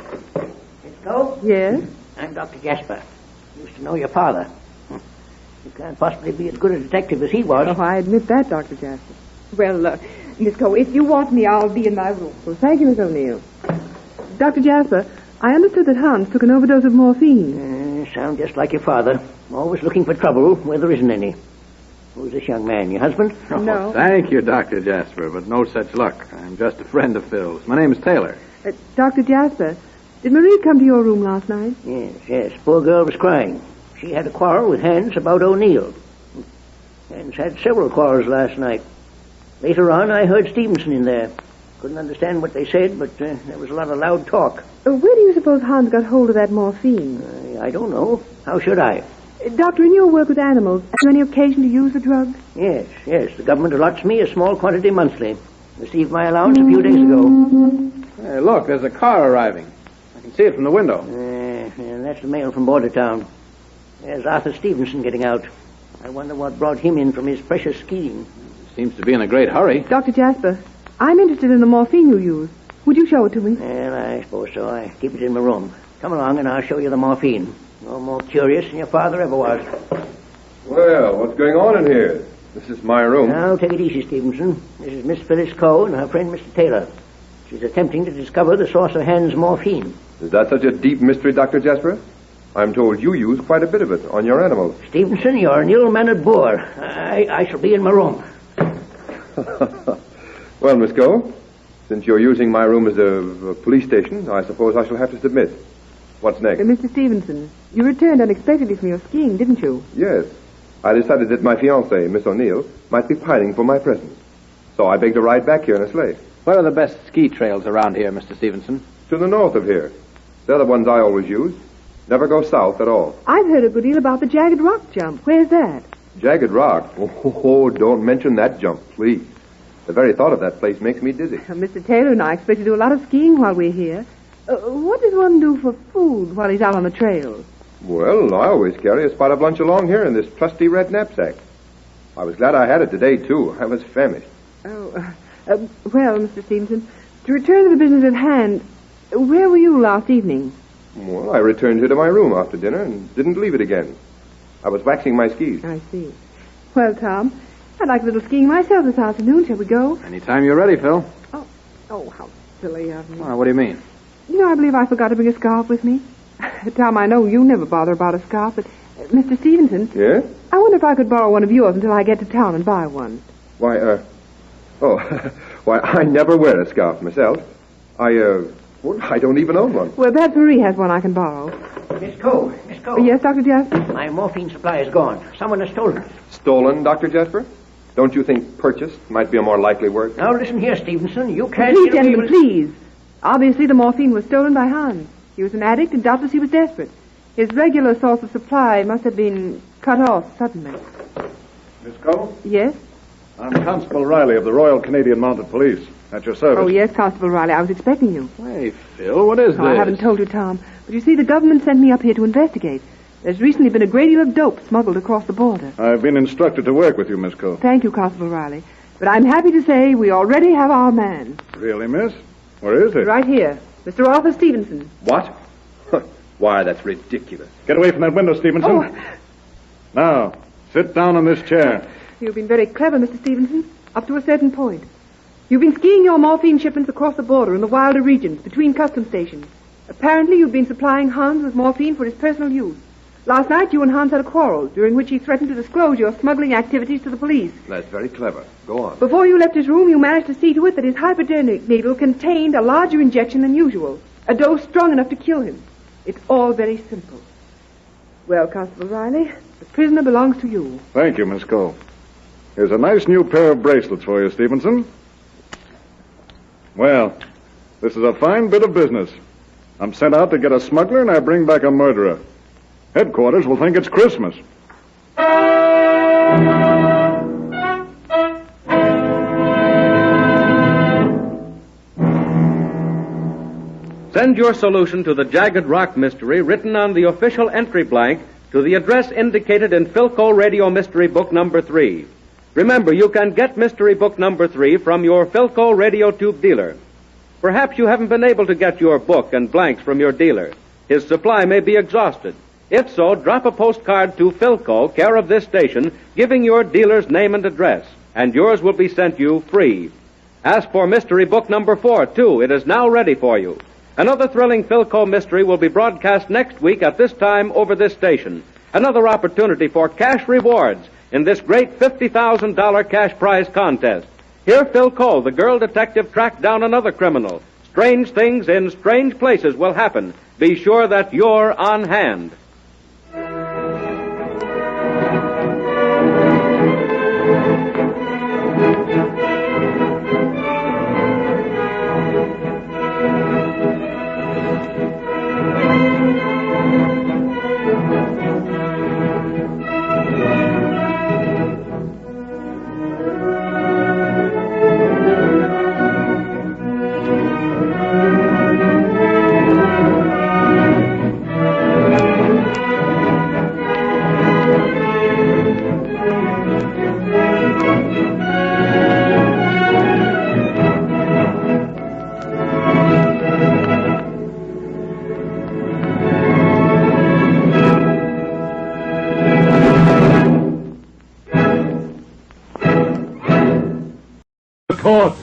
Miss Cole? Yes? I'm Dr. Jasper. Used to know your father. You can't possibly be as good a detective as he was. Oh, I admit that, Dr. Jasper. Well, Miss Cole, if you want me, I'll be in my room. Well, thank you, Miss O'Neill. Dr. Jasper, I understood that Hans took an overdose of morphine. Sound just like your father. Always looking for trouble where there isn't any. Who's this young man, your husband? No. Thank you, Dr. Jasper, but no such luck. I'm just a friend of Phil's. My name is Taylor. Dr. Jasper, did Marie come to your room last night? Yes. Poor girl was crying. She had a quarrel with Hans about O'Neill. Hans had several quarrels last night. Later on, I heard Stevenson in there. Couldn't understand what they said, but there was a lot of loud talk. Where do you suppose Hans got hold of that morphine? I don't know. How should I? Doctor, in your work with animals, have you any occasion to use the drug? Yes. The government allots me a small quantity monthly. Received my allowance a few days ago. Hey, look, there's a car arriving. I can see it from the window. That's the mail from Bordertown. There's Arthur Stevenson getting out. I wonder what brought him in from his precious skiing. Seems to be in a great hurry. Dr. Jasper, I'm interested in the morphine you use. Would you show it to me? Well, I suppose so. I keep it in my room. Come along and I'll show you the morphine. No more curious than your father ever was. Well, what's going on in here? This is my room. Now, take it easy, Stevenson. This is Miss Phyllis Coe and her friend, Mr. Taylor. She's attempting to discover the source of Hans' morphine. Is that such a deep mystery, Dr. Jasper? I'm told you use quite a bit of it on your animals. Stevenson, you're an ill-mannered boor. I shall be in my room. Well, Miss Coe, since you're using my room as a police station, I suppose I shall have to submit. What's next? Mr. Stevenson, you returned unexpectedly from your skiing, didn't you? Yes. I decided that my fiancée, Miss O'Neill, might be pining for my presence. So I begged a ride back here in a sleigh. Where are the best ski trails around here, Mr. Stevenson? To the north of here. They're the ones I always use. Never go south at all. I've heard a good deal about the Jagged Rock jump. Where's that? Jagged Rock? Oh, don't mention that jump, please. The very thought of that place makes me dizzy. Mr. Taylor and I expect to do a lot of skiing while we're here. What does one do for food while he's out on the trails? Well, I always carry a spot of lunch along here in this trusty red knapsack. I was glad I had it today, too. I was famished. Well, Mr. Stevenson, to return to the business at hand, where were you last evening? Well, I returned here to my room after dinner and didn't leave it again. I was waxing my skis. I see. Well, Tom, I'd like a little skiing myself this afternoon. Shall we go? Anytime you're ready, Phil. Oh, how silly of me. What do you mean? You know, I believe I forgot to bring a scarf with me. Tom, I know you never bother about a scarf, but Mr. Stevenson. Yes? I wonder if I could borrow one of yours until I get to town and buy one. Why, why, I never wear a scarf myself. I don't even own one. Well, perhaps Marie has one I can borrow. Miss Coe. Yes, Dr. Jasper? My morphine supply is gone. Someone has stolen it. Stolen, Dr. Jasper? Don't you think purchased might be a more likely word? Now, listen here, Stevenson. You can't... Please, gentlemen, please. Obviously, the morphine was stolen by Hans. He was an addict, and doubtless he was desperate. His regular source of supply must have been cut off suddenly. Miss Cole? Yes? I'm Constable Riley of the Royal Canadian Mounted Police. At your service. Oh, yes, Constable Riley. I was expecting you. Hey, Phil, what is this? I haven't told you, Tom. But you see, the government sent me up here to investigate. There's recently been a great deal of dope smuggled across the border. I've been instructed to work with you, Miss Cole. Thank you, Constable Riley. But I'm happy to say we already have our man. Really, miss? Where is it? Right here. Mr. Arthur Stevenson. What? Why, that's ridiculous. Get away from that window, Stevenson. Oh. Now, sit down in this chair. You've been very clever, Mr. Stevenson, up to a certain point. You've been skiing your morphine shipments across the border in the wilder regions, between custom stations. Apparently, you've been supplying Hans with morphine for his personal use. Last night, you and Hans had a quarrel, during which he threatened to disclose your smuggling activities to the police. That's very clever. Go on. Before you left his room, you managed to see to it that his hypodermic needle contained a larger injection than usual, a dose strong enough to kill him. It's all very simple. Well, Constable Riley, the prisoner belongs to you. Thank you, Miss Cole. Here's a nice new pair of bracelets for you, Stevenson. Well, this is a fine bit of business. I'm sent out to get a smuggler, and I bring back a murderer. Headquarters will think it's Christmas. Send your solution to the Jagged Rock mystery written on the official entry blank to the address indicated in Philco Radio Mystery Book number 3. Remember, you can get Mystery Book number 3 from your Philco Radio Tube dealer. Perhaps you haven't been able to get your book and blanks from your dealer. His supply may be exhausted. If so, drop a postcard to Philco, care of this station, giving your dealer's name and address, and yours will be sent you free. Ask for mystery book number 4, too. It is now ready for you. Another thrilling Philco mystery will be broadcast next week at this time over this station. Another opportunity for cash rewards in this great $50,000 cash prize contest. Here Philco, the girl detective, tracked down another criminal. Strange things in strange places will happen. Be sure that you're on hand. Courts.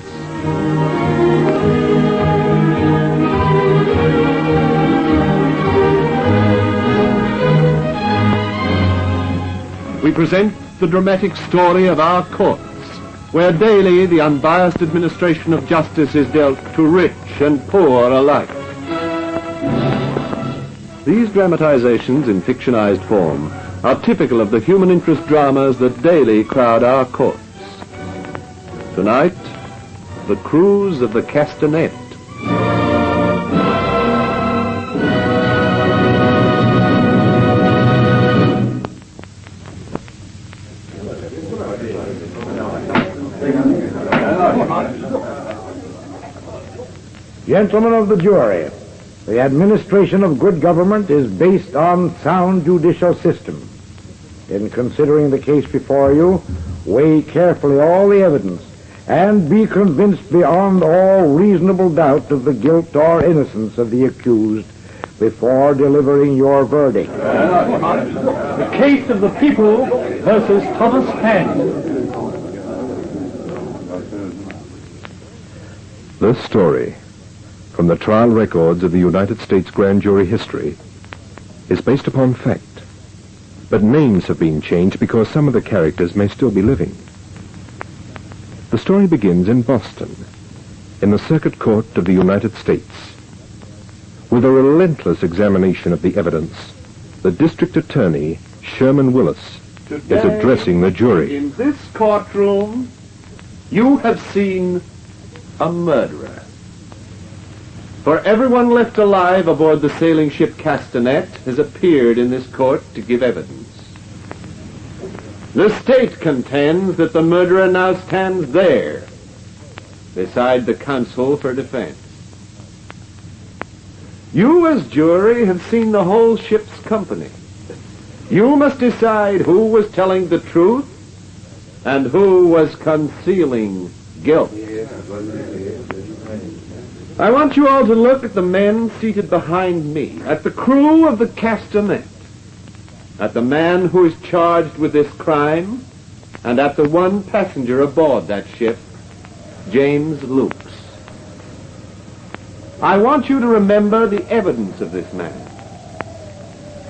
We present the dramatic story of our courts, where daily the unbiased administration of justice is dealt to rich and poor alike. These dramatizations in fictionized form are typical of the human interest dramas that daily crowd our courts. Tonight, the cruise of the Castanet. Gentlemen of the jury, the administration of good government is based on sound judicial system. In considering the case before you, weigh carefully all the evidence and be convinced beyond all reasonable doubt of the guilt or innocence of the accused before delivering your verdict. The case of the people versus Thomas Penn. This story, from the trial records of the United States grand jury history, is based upon fact, but names have been changed because some of the characters may still be living. The story begins in Boston, in the Circuit Court of the United States. With a relentless examination of the evidence, the District Attorney, Sherman Willis, is addressing the jury. In this courtroom, you have seen a murderer. For everyone left alive aboard the sailing ship Castanet has appeared in this court to give evidence. The state contends that the murderer now stands there, beside the counsel for defense. You, as jury, have seen the whole ship's company. You must decide who was telling the truth and who was concealing guilt. I want you all to look at the men seated behind me, at the crew of the Castanet, at the man who is charged with this crime, and at the one passenger aboard that ship, James Lukes. I want you to remember the evidence of this man.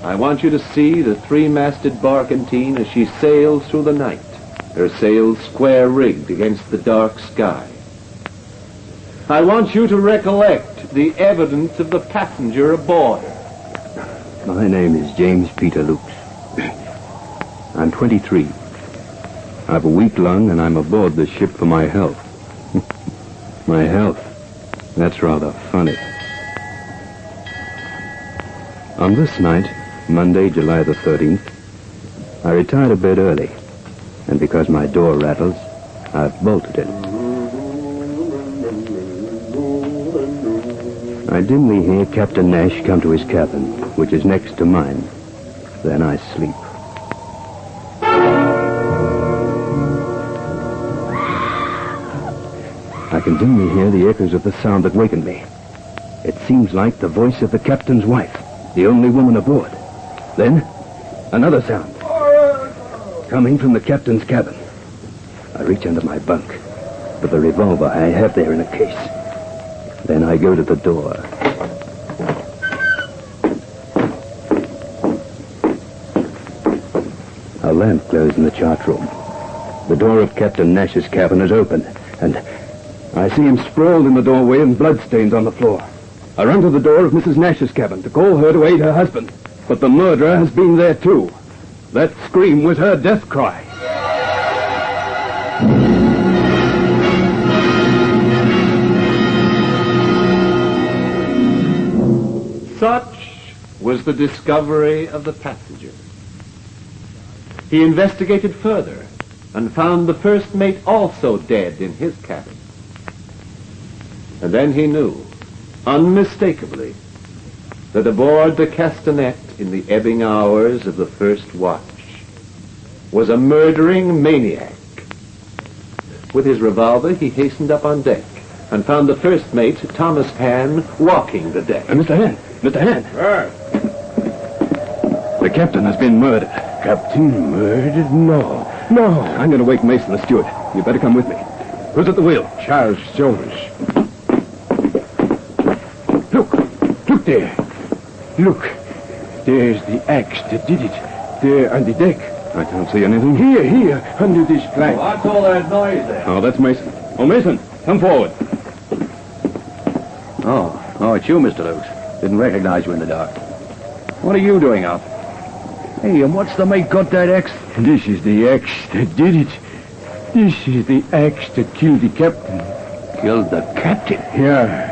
I want you to see the three-masted barkentine as she sails through the night, her sails square-rigged against the dark sky. I want you to recollect the evidence of the passenger aboard. My name is James Peter Lukes. I'm 23. I have a weak lung and I'm aboard this ship for my health. My health. That's rather funny. On this night, Monday, July the 13th, I retired a bit early, and because my door rattles, I've bolted it. I dimly hear Captain Nash come to his cabin, which is next to mine. Then I sleep. I can dimly hear the echoes of the sound that wakened me. It seems like the voice of the captain's wife, the only woman aboard. Then, another sound. Coming from the captain's cabin. I reach under my bunk for the revolver I have there in a case. Then I go to the door. A lamp glows in the chart room. The door of Captain Nash's cabin is open, and I see him sprawled in the doorway and bloodstains on the floor. I run to the door of Mrs. Nash's cabin to call her to aid her husband, but the murderer has been there too. That scream was her death cry. Such was the discovery of the passenger. He investigated further and found the first mate also dead in his cabin. And then he knew, unmistakably, that aboard the Castanet in the ebbing hours of the first watch was a murdering maniac. With his revolver, he hastened up on deck and found the first mate, Thomas Han, walking the deck. Mr. Han! Mr. Han! The captain has been murdered. Captain murdered? No. No. I'm going to wake Mason, the steward. You better come with me. Who's at the wheel? Charles Jones. Look there. Look. There's the axe that did it. There on the deck. I can't see anything. Here, under this plank. What's all that noise there? Oh, that's Mason. Oh, Mason, come forward. Oh, it's you, Mr. Luce. Didn't recognize you in the dark. What are you doing up? Hey, and what's the mate got that axe? This is the axe that did it. This is the axe that killed the captain. Killed the captain? Yeah.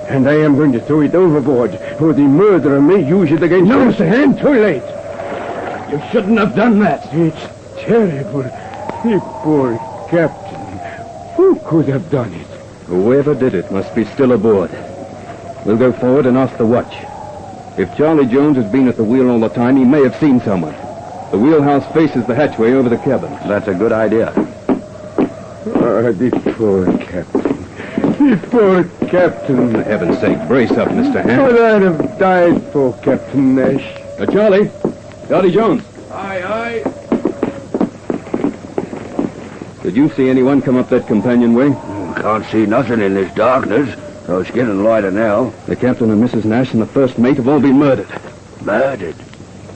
And I am going to throw it overboard, or the murderer may use it against No, us. Mr. Han, too late. You shouldn't have done that. It's terrible. The poor captain. Who could have done it? Whoever did it must be still aboard. We'll go forward and ask the watch. If Charlie Jones has been at the wheel all the time, he may have seen someone. The wheelhouse faces the hatchway over the cabin. That's a good idea. Oh, the poor captain. The poor captain. For heaven's sake, brace up, Mr. Han. Could I have died for Captain Nash? Charlie. Charlie Jones. Aye. Did you see anyone come up that companionway? Can't see nothing in this darkness. So it's getting lighter now. The captain and Mrs. Nash and the first mate have all been murdered. Murdered?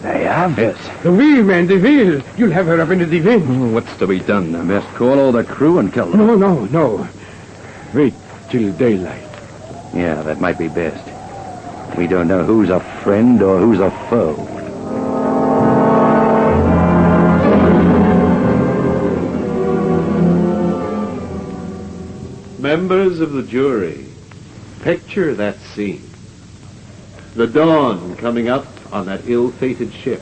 They have? Yes. The wheel, man, the wheel. You'll have her up into the wind. Oh, what's to be done now? Best call all the crew and kill them. No. Wait till daylight. Yeah, that might be best. We don't know who's a friend or who's a foe. Members of the jury, picture that scene. The dawn coming up on that ill-fated ship,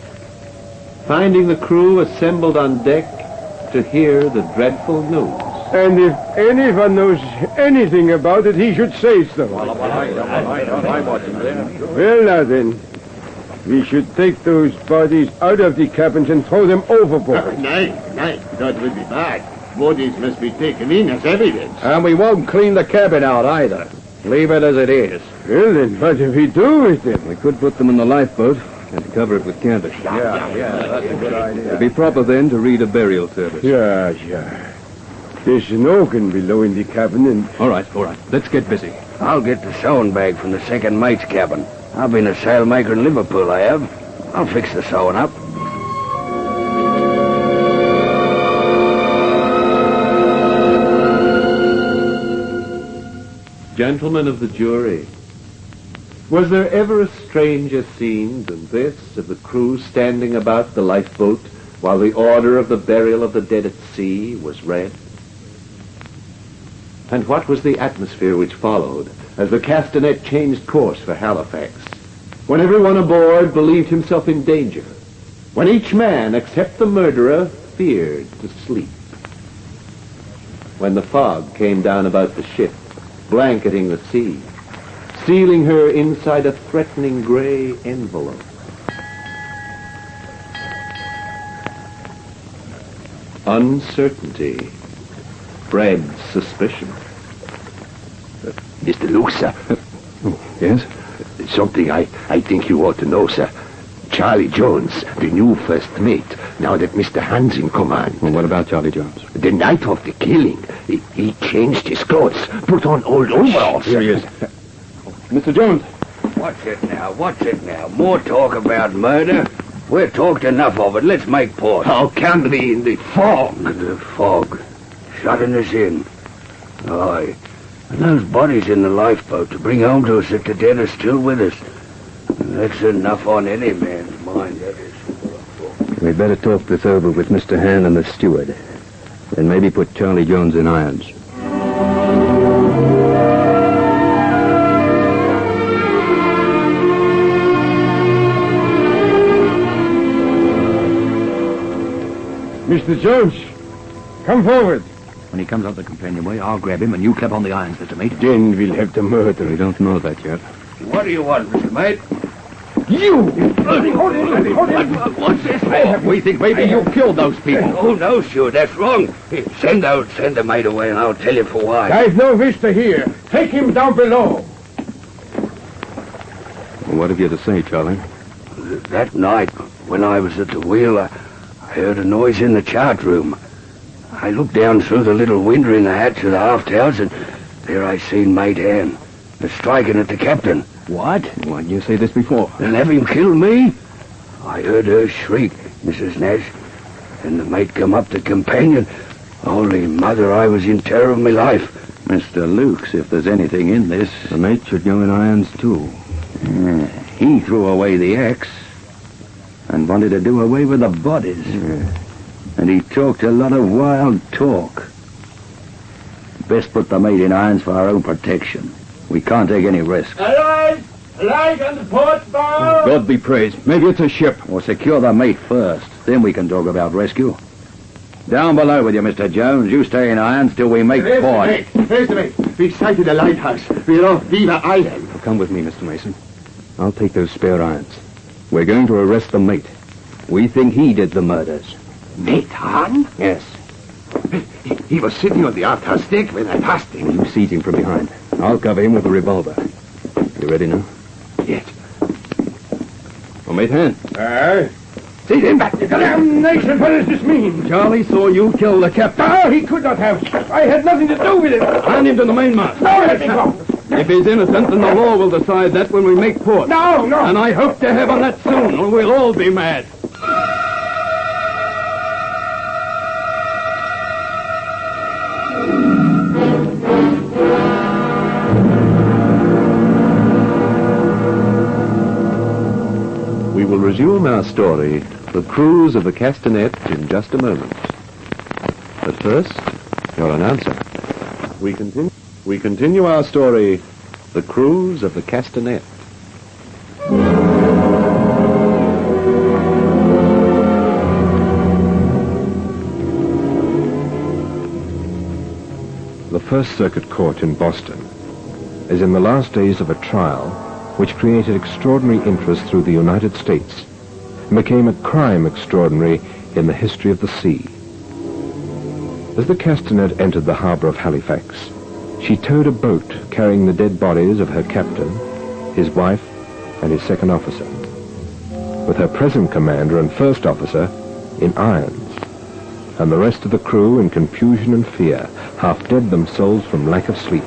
finding the crew assembled on deck to hear the dreadful news. And if anyone knows anything about it, he should say so. Well, now then, we should take those bodies out of the cabins and throw them overboard. No, that would be bad. Bodies must be taken in as evidence. And we won't clean the cabin out either. Leave it as it is. Well, then, what do we do with them? We could put them in the lifeboat and cover it with canvas. Yeah, that's a good idea. It'd be proper then to read a burial service. Yeah. There's an organ below in the cabin and... All right. Let's get busy. I'll get the sewing bag from the second mate's cabin. I've been a sailmaker in Liverpool, I have. I'll fix the sewing up. Gentlemen of the jury, was there ever a stranger scene than this of the crew standing about the lifeboat while the order of the burial of the dead at sea was read? And what was the atmosphere which followed as the Castanet changed course for Halifax, when everyone aboard believed himself in danger, when each man except the murderer feared to sleep, when the fog came down about the ship, blanketing the sea, sealing her inside a threatening gray envelope. Uncertainty bred suspicion. Mr. Luke, sir. Yes? Something I think you ought to know, sir. Charlie Jones, the new first mate, now that Mr. Hand's in command. Well, what about Charlie Jones? The night of the killing, he changed his clothes, put on old overalls. Here he is. Mr. Jones. What's it now? More talk about murder? We've talked enough of it. Let's make port. How can we in the fog? The fog. Shutting us in. Aye. And those bodies in the lifeboat to bring home to us if the dead are still with us. That's enough on any man's mind, that is. We'd better talk this over with Mr. Han and the steward. Then maybe put Charlie Jones in irons. Mr. Jones, come forward. When he comes out the companionway, I'll grab him and you clap on the irons, Mr. Mate. Then we'll have the murder. We don't know that yet. What do you want, Mr. Mate? You! What's this for? We think maybe you killed those people. Oh, no, sure, that's wrong. Send the mate away and I'll tell you for why. I've no wish to hear. Take him down below. Well, what have you to say, Charlie? That night, when I was at the wheel, I heard a noise in the chart room. I looked down through the little window in the hatch of the aft house, and there I seen Mate Ann striking at the captain. What? Why didn't you say this before? And have him kill me? I heard her shriek, Mrs. Nash, and the mate come up the companion. Holy mother, I was in terror of my life. Mr. Lukes, if there's anything in this, the mate should go in irons too. He threw away the axe and wanted to do away with the bodies. And he talked a lot of wild talk. Best put the mate in irons for our own protection. We can't take any risks. Alive! Alive on the port bow! God be praised. Maybe it's a ship. Or secure the mate first. Then we can talk about rescue. Down below with you, Mr. Jones. You stay in irons till we make port. There's the mate. We sighted a lighthouse. We're off Viva Island. Come with me, Mr. Mason. I'll take those spare irons. We're going to arrest the mate. We think he did the murders. Mate Han? Yes. He was sitting on the aft-house deck when I passed him. You seize him from behind. I'll cover him with a revolver. You ready now? Yes. Well, Mate Han. Aye. Take him back. Damnation, what does this mean? Charlie saw you kill the captain. Oh, he could not have. I had nothing to do with it. Hand him to the mainmast. No, let me go. If he's innocent, then the law will decide that when we make port. No. And I hope to heaven that soon, or we'll all be mad. We will resume our story, The Cruise of the Castanet, in just a moment. But first, your announcer. We continue our story, The Cruise of the Castanet. The First Circuit Court in Boston is in the last days of a trial which created extraordinary interest through the United States and became a crime extraordinary in the history of the sea. As the Castanet entered the harbor of Halifax, she towed a boat carrying the dead bodies of her captain, his wife, and his second officer, with her present commander and first officer in irons, and the rest of the crew in confusion and fear, half dead themselves from lack of sleep.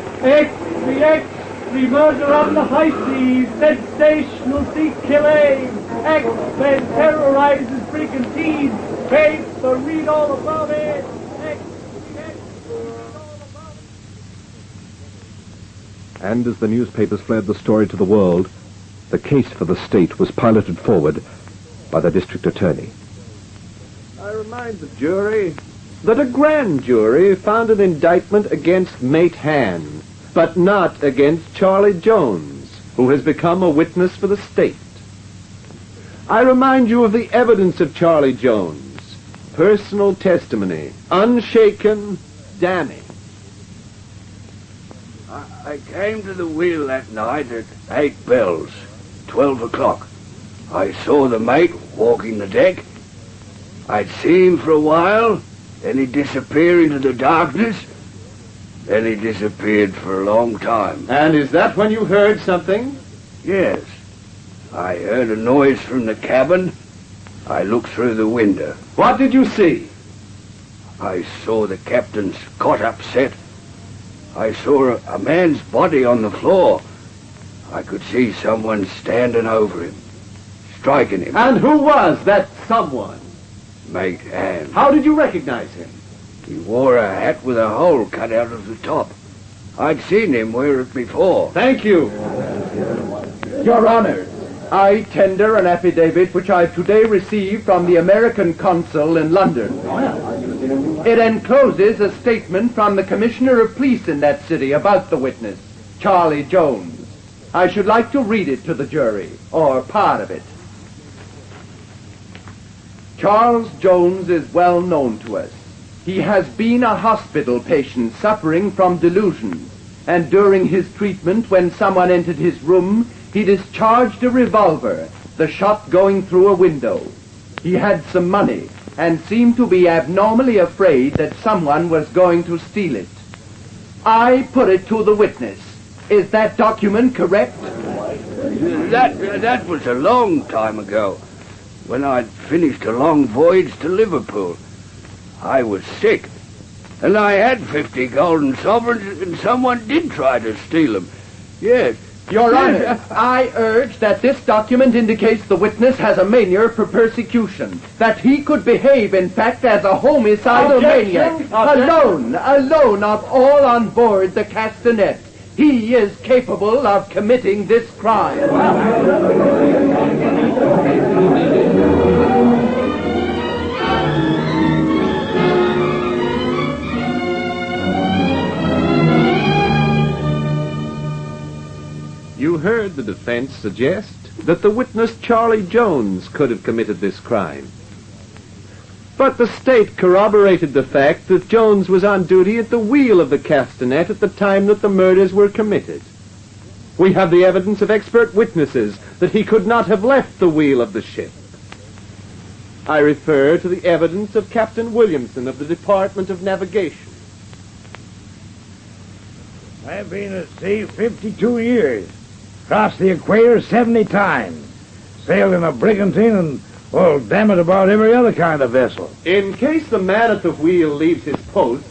The murder on the high seas, sensational sea killing, X-Men terrorizes brigantines, paper, read all about it, And as the newspapers flared the story to the world, the case for the state was piloted forward by the district attorney. I remind the jury that a grand jury found an indictment against Mate Han, but not against Charlie Jones, who has become a witness for the state. I remind you of the evidence of Charlie Jones, personal testimony, unshaken, damning. I came to the wheel that night at 8 bells, 12 o'clock. I saw the mate walking the deck. I'd see him for a while, then he'd disappear into the darkness. Then he disappeared for a long time. And is that when you heard something? Yes. I heard a noise from the cabin. I looked through the window. What did you see? I saw the captain's cot upset. I saw a man's body on the floor. I could see someone standing over him, striking him. And who was that someone? Mate Han. How did you recognize him? He wore a hat with a hole cut out of the top. I'd seen him wear it before. Thank you. Your Honor, I tender an affidavit which I today received from the American consul in London. It encloses a statement from the Commissioner of Police in that city about the witness, Charlie Jones. I should like to read it to the jury, or part of it. Charles Jones is well known to us. He has been a hospital patient suffering from delusions, and during his treatment, when someone entered his room, he discharged a revolver, the shot going through a window. He had some money, and seemed to be abnormally afraid that someone was going to steal it. I put it to the witness. Is that document correct? That was a long time ago, when I'd finished a long voyage to Liverpool. I was sick, and I had 50 golden sovereigns, and someone did try to steal them. Yes. Your Honor, I urge that this document indicates the witness has a mania for persecution, that he could behave, in fact, as a homicidal maniac, alone of all on board the Castanet. He is capable of committing this crime. You heard the defense suggest that the witness Charlie Jones could have committed this crime. But the state corroborated the fact that Jones was on duty at the wheel of the Castanet at the time that the murders were committed. We have the evidence of expert witnesses that he could not have left the wheel of the ship. I refer to the evidence of Captain Williamson of the Department of Navigation. I've been at sea 52 years. Crossed the equator 70 times. Sailed in a brigantine and, well, damn it, about every other kind of vessel. In case the man at the wheel leaves his post,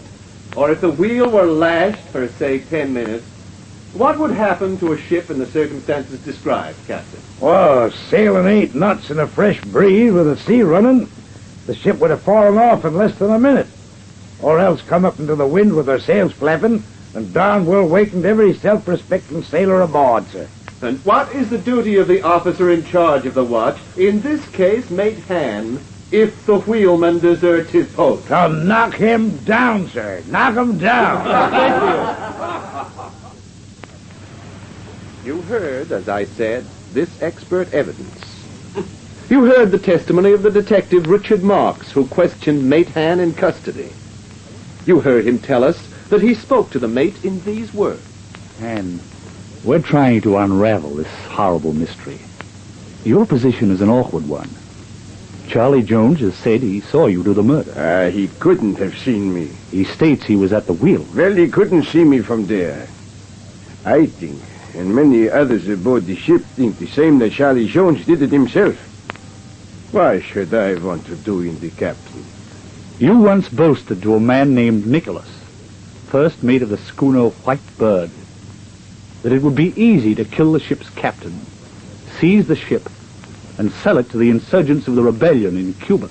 or if the wheel were lashed for, say, 10 minutes, what would happen to a ship in the circumstances described, Captain? Well, sailing 8 knots in a fresh breeze with the sea running, the ship would have fallen off in less than a minute. Or else come up into the wind with her sails flapping and darn well wakened every self-respecting sailor aboard, sir. And what is the duty of the officer in charge of the watch, in this case, Mate Han, if the wheelman deserts his post? To knock him down, sir. Knock him down. Thank you. You heard, as I said, this expert evidence. You heard the testimony of the detective Richard Marks, who questioned Mate Han in custody. You heard him tell us that he spoke to the mate in these words. Han, we're trying to unravel this horrible mystery. Your position is an awkward one. Charlie Jones has said he saw you do the murder. He couldn't have seen me. He states he was at the wheel. Well, he couldn't see me from there. I think, and many others aboard the ship think the same, that Charlie Jones did it himself. Why should I want to do in the captain? You once boasted to a man named NICKLES, first mate of the schooner White Bird, that it would be easy to kill the ship's captain, seize the ship, and sell it to the insurgents of the rebellion in Cuba.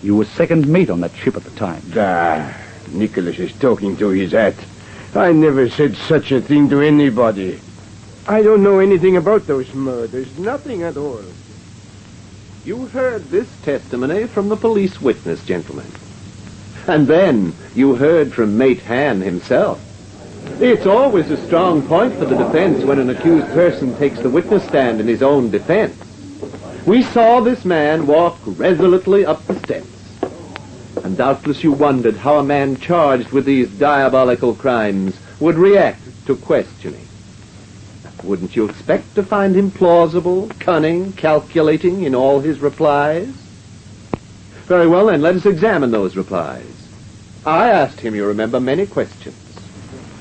You were second mate on that ship at the time. Nicholas is talking to his hat. I never said such a thing to anybody. I don't know anything about those murders, nothing at all. You heard this testimony from the police witness, gentlemen. And then you heard from Mate Han himself. It's always a strong point for the defense when an accused person takes the witness stand in his own defense. We saw this man walk resolutely up the steps. And doubtless you wondered how a man charged with these diabolical crimes would react to questioning. Wouldn't you expect to find him plausible, cunning, calculating in all his replies? Very well, then, let us examine those replies. I asked him, you remember, many questions.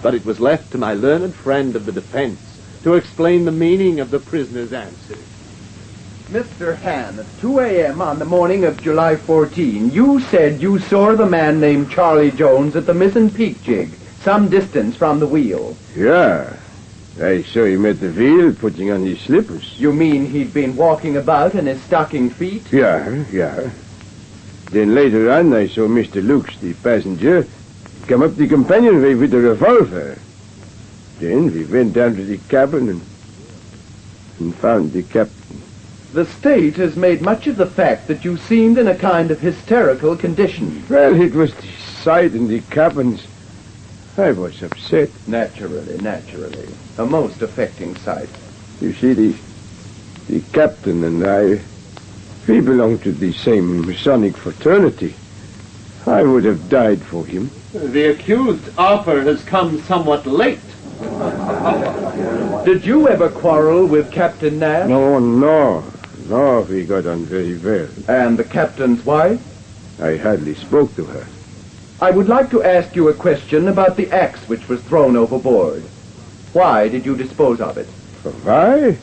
But it was left to my learned friend of the defense to explain the meaning of the prisoner's answers. Mr. Han, at 2 a.m. on the morning of July 14, you said you saw the man named Charlie Jones at the Missing Peak Jig, some distance from the wheel. Yeah. I saw him at the wheel putting on his slippers. You mean he'd been walking about in his stocking feet? Yeah. Then later on, I saw Mr. Lukes, the passenger, come up the companionway with a revolver. Then we went down to the cabin and found the captain. The state has made much of the fact that you seemed in a kind of hysterical condition. Well, it was the sight in the cabins. I was upset. Naturally. A most affecting sight. You see, the captain and I, we belong to the same Masonic fraternity. I would have died for him. The accused offer has come somewhat late. Did you ever quarrel with Captain Nash? No, we got on very well. And the captain's wife? I hardly spoke to her. I would like to ask you a question about the axe which was thrown overboard. Why did you dispose of it? Why?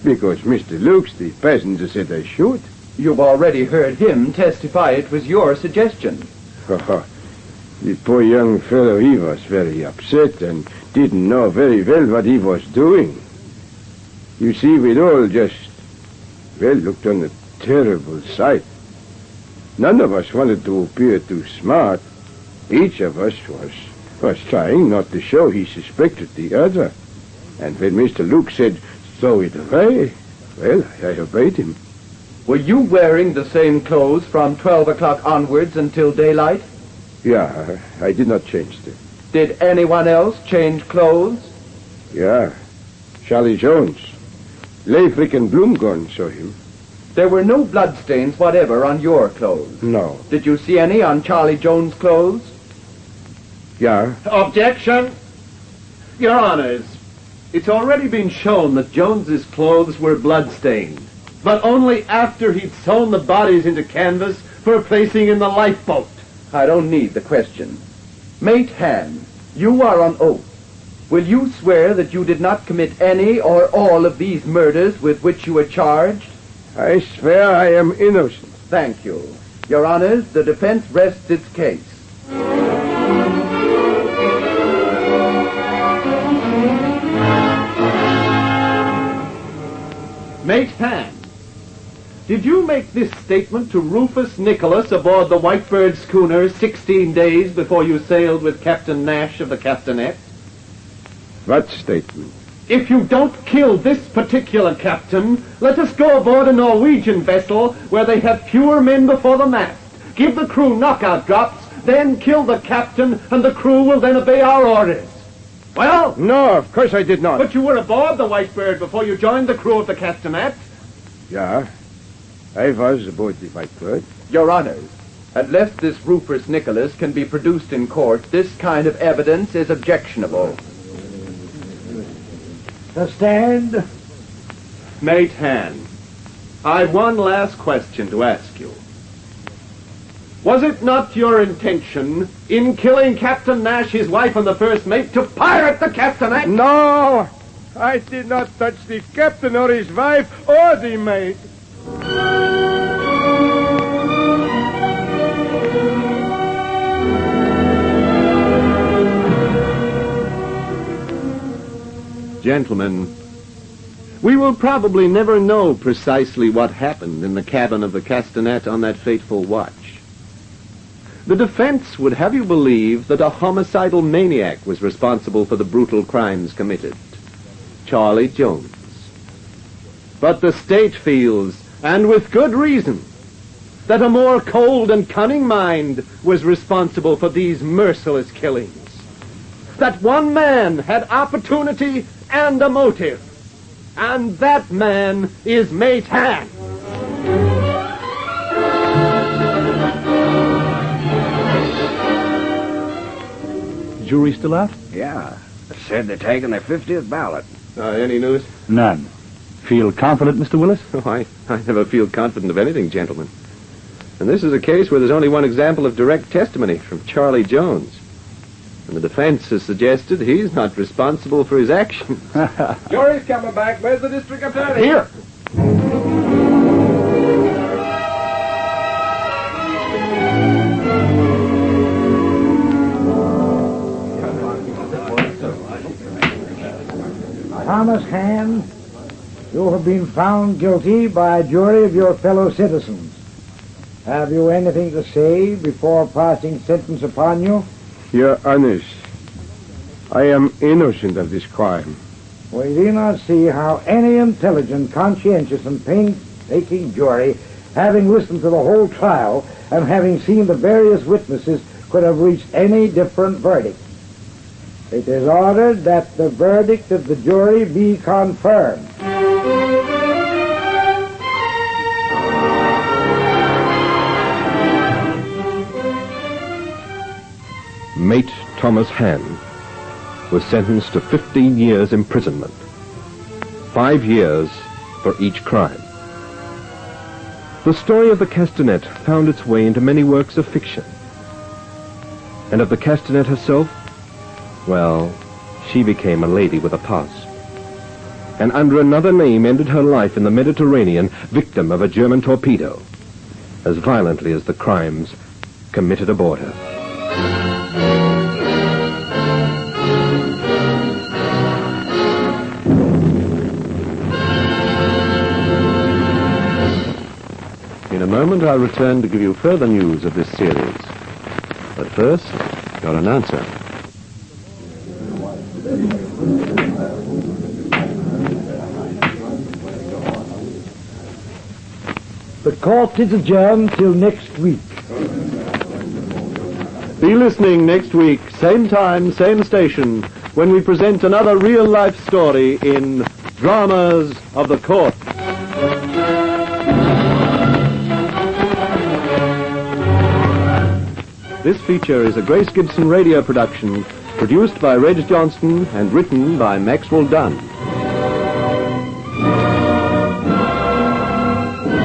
Because Mr. Lukes, the passenger, said I should. You've already heard him testify it was your suggestion. The poor young fellow, he was very upset and didn't know very well what he was doing. You see, we'd all just, looked on a terrible sight. None of us wanted to appear too smart. Each of us was trying not to show he suspected the other. And when Mr. Luke said, throw it away, I obeyed him. Were you wearing the same clothes from 12 o'clock onwards until daylight? Yeah, I did not change them. Did anyone else change clothes? Yeah, Charlie Jones. Leifrick and Blumgorn saw him. There were no bloodstains whatever on your clothes? No. Did you see any on Charlie Jones' clothes? Yeah. Objection! Your Honors, it's already been shown that Jones's clothes were bloodstained, but only after he'd sewn the bodies into canvas for placing in the lifeboat. I don't need the question. Mate Han, you are on oath. Will you swear that you did not commit any or all of these murders with which you are charged? I swear I am innocent. Thank you. Your Honors, the defense rests its case. Mate Han, did you make this statement to Rufus Nicholas aboard the Whitebird schooner 16 days before you sailed with Captain Nash of the Castanet? What statement? If you don't kill this particular captain, let us go aboard a Norwegian vessel where they have fewer men before the mast. Give the crew knockout drops, then kill the captain, and the crew will then obey our orders. Well? No, of course I did not. But you were aboard the Whitebird before you joined the crew of the Castanet. Yeah, I was aboard the Whitebird. Your Honors, unless this Rufus Nicholas can be produced in court, this kind of evidence is objectionable. Stand. Mate Han, I've one last question to ask you. Was it not your intention, in killing Captain Nash, his wife, and the first mate, to pirate the Castanet? No! I did not touch the captain or his wife or the mate. Gentlemen, we will probably never know precisely what happened in the cabin of the Castanet on that fateful watch. The defense would have you believe that a homicidal maniac was responsible for the brutal crimes committed, Charlie Jones. But the state feels, and with good reason, that a more cold and cunning mind was responsible for these merciless killings. That one man had opportunity and a motive, and that man is Mate Han. Jury still out? Yeah. It said they're taking their 50th ballot. Any news? None. Feel confident, Mr. Willis? Oh, I never feel confident of anything, gentlemen. And this is a case where there's only one example of direct testimony from Charlie Jones. And the defense has suggested he's not responsible for his actions. Jury's coming back. Where's the district attorney? Here. Thomas Han, you have been found guilty by a jury of your fellow citizens. Have you anything to say before passing sentence upon you? Your Honor, I am innocent of this crime. We do not see how any intelligent, conscientious, and painstaking jury, having listened to the whole trial and having seen the various witnesses, could have reached any different verdict. It is ordered that the verdict of the jury be confirmed. Mate Thomas Han was sentenced to 15 years imprisonment, 5 years for each crime. The story of the castanet found its way into many works of fiction. And of the castanet herself, well, she became a lady with a past. And under another name ended her life in the Mediterranean, victim of a German torpedo, as violently as the crimes committed aboard her. In a moment, I'll return to give you further news of this series. But first, your announcer. The court is adjourned till next week. Be listening next week, same time, same station, when we present another real-life story in Dramas of the Court. This feature is a Grace Gibson radio production, produced by Reg Johnston and written by Maxwell Dunn.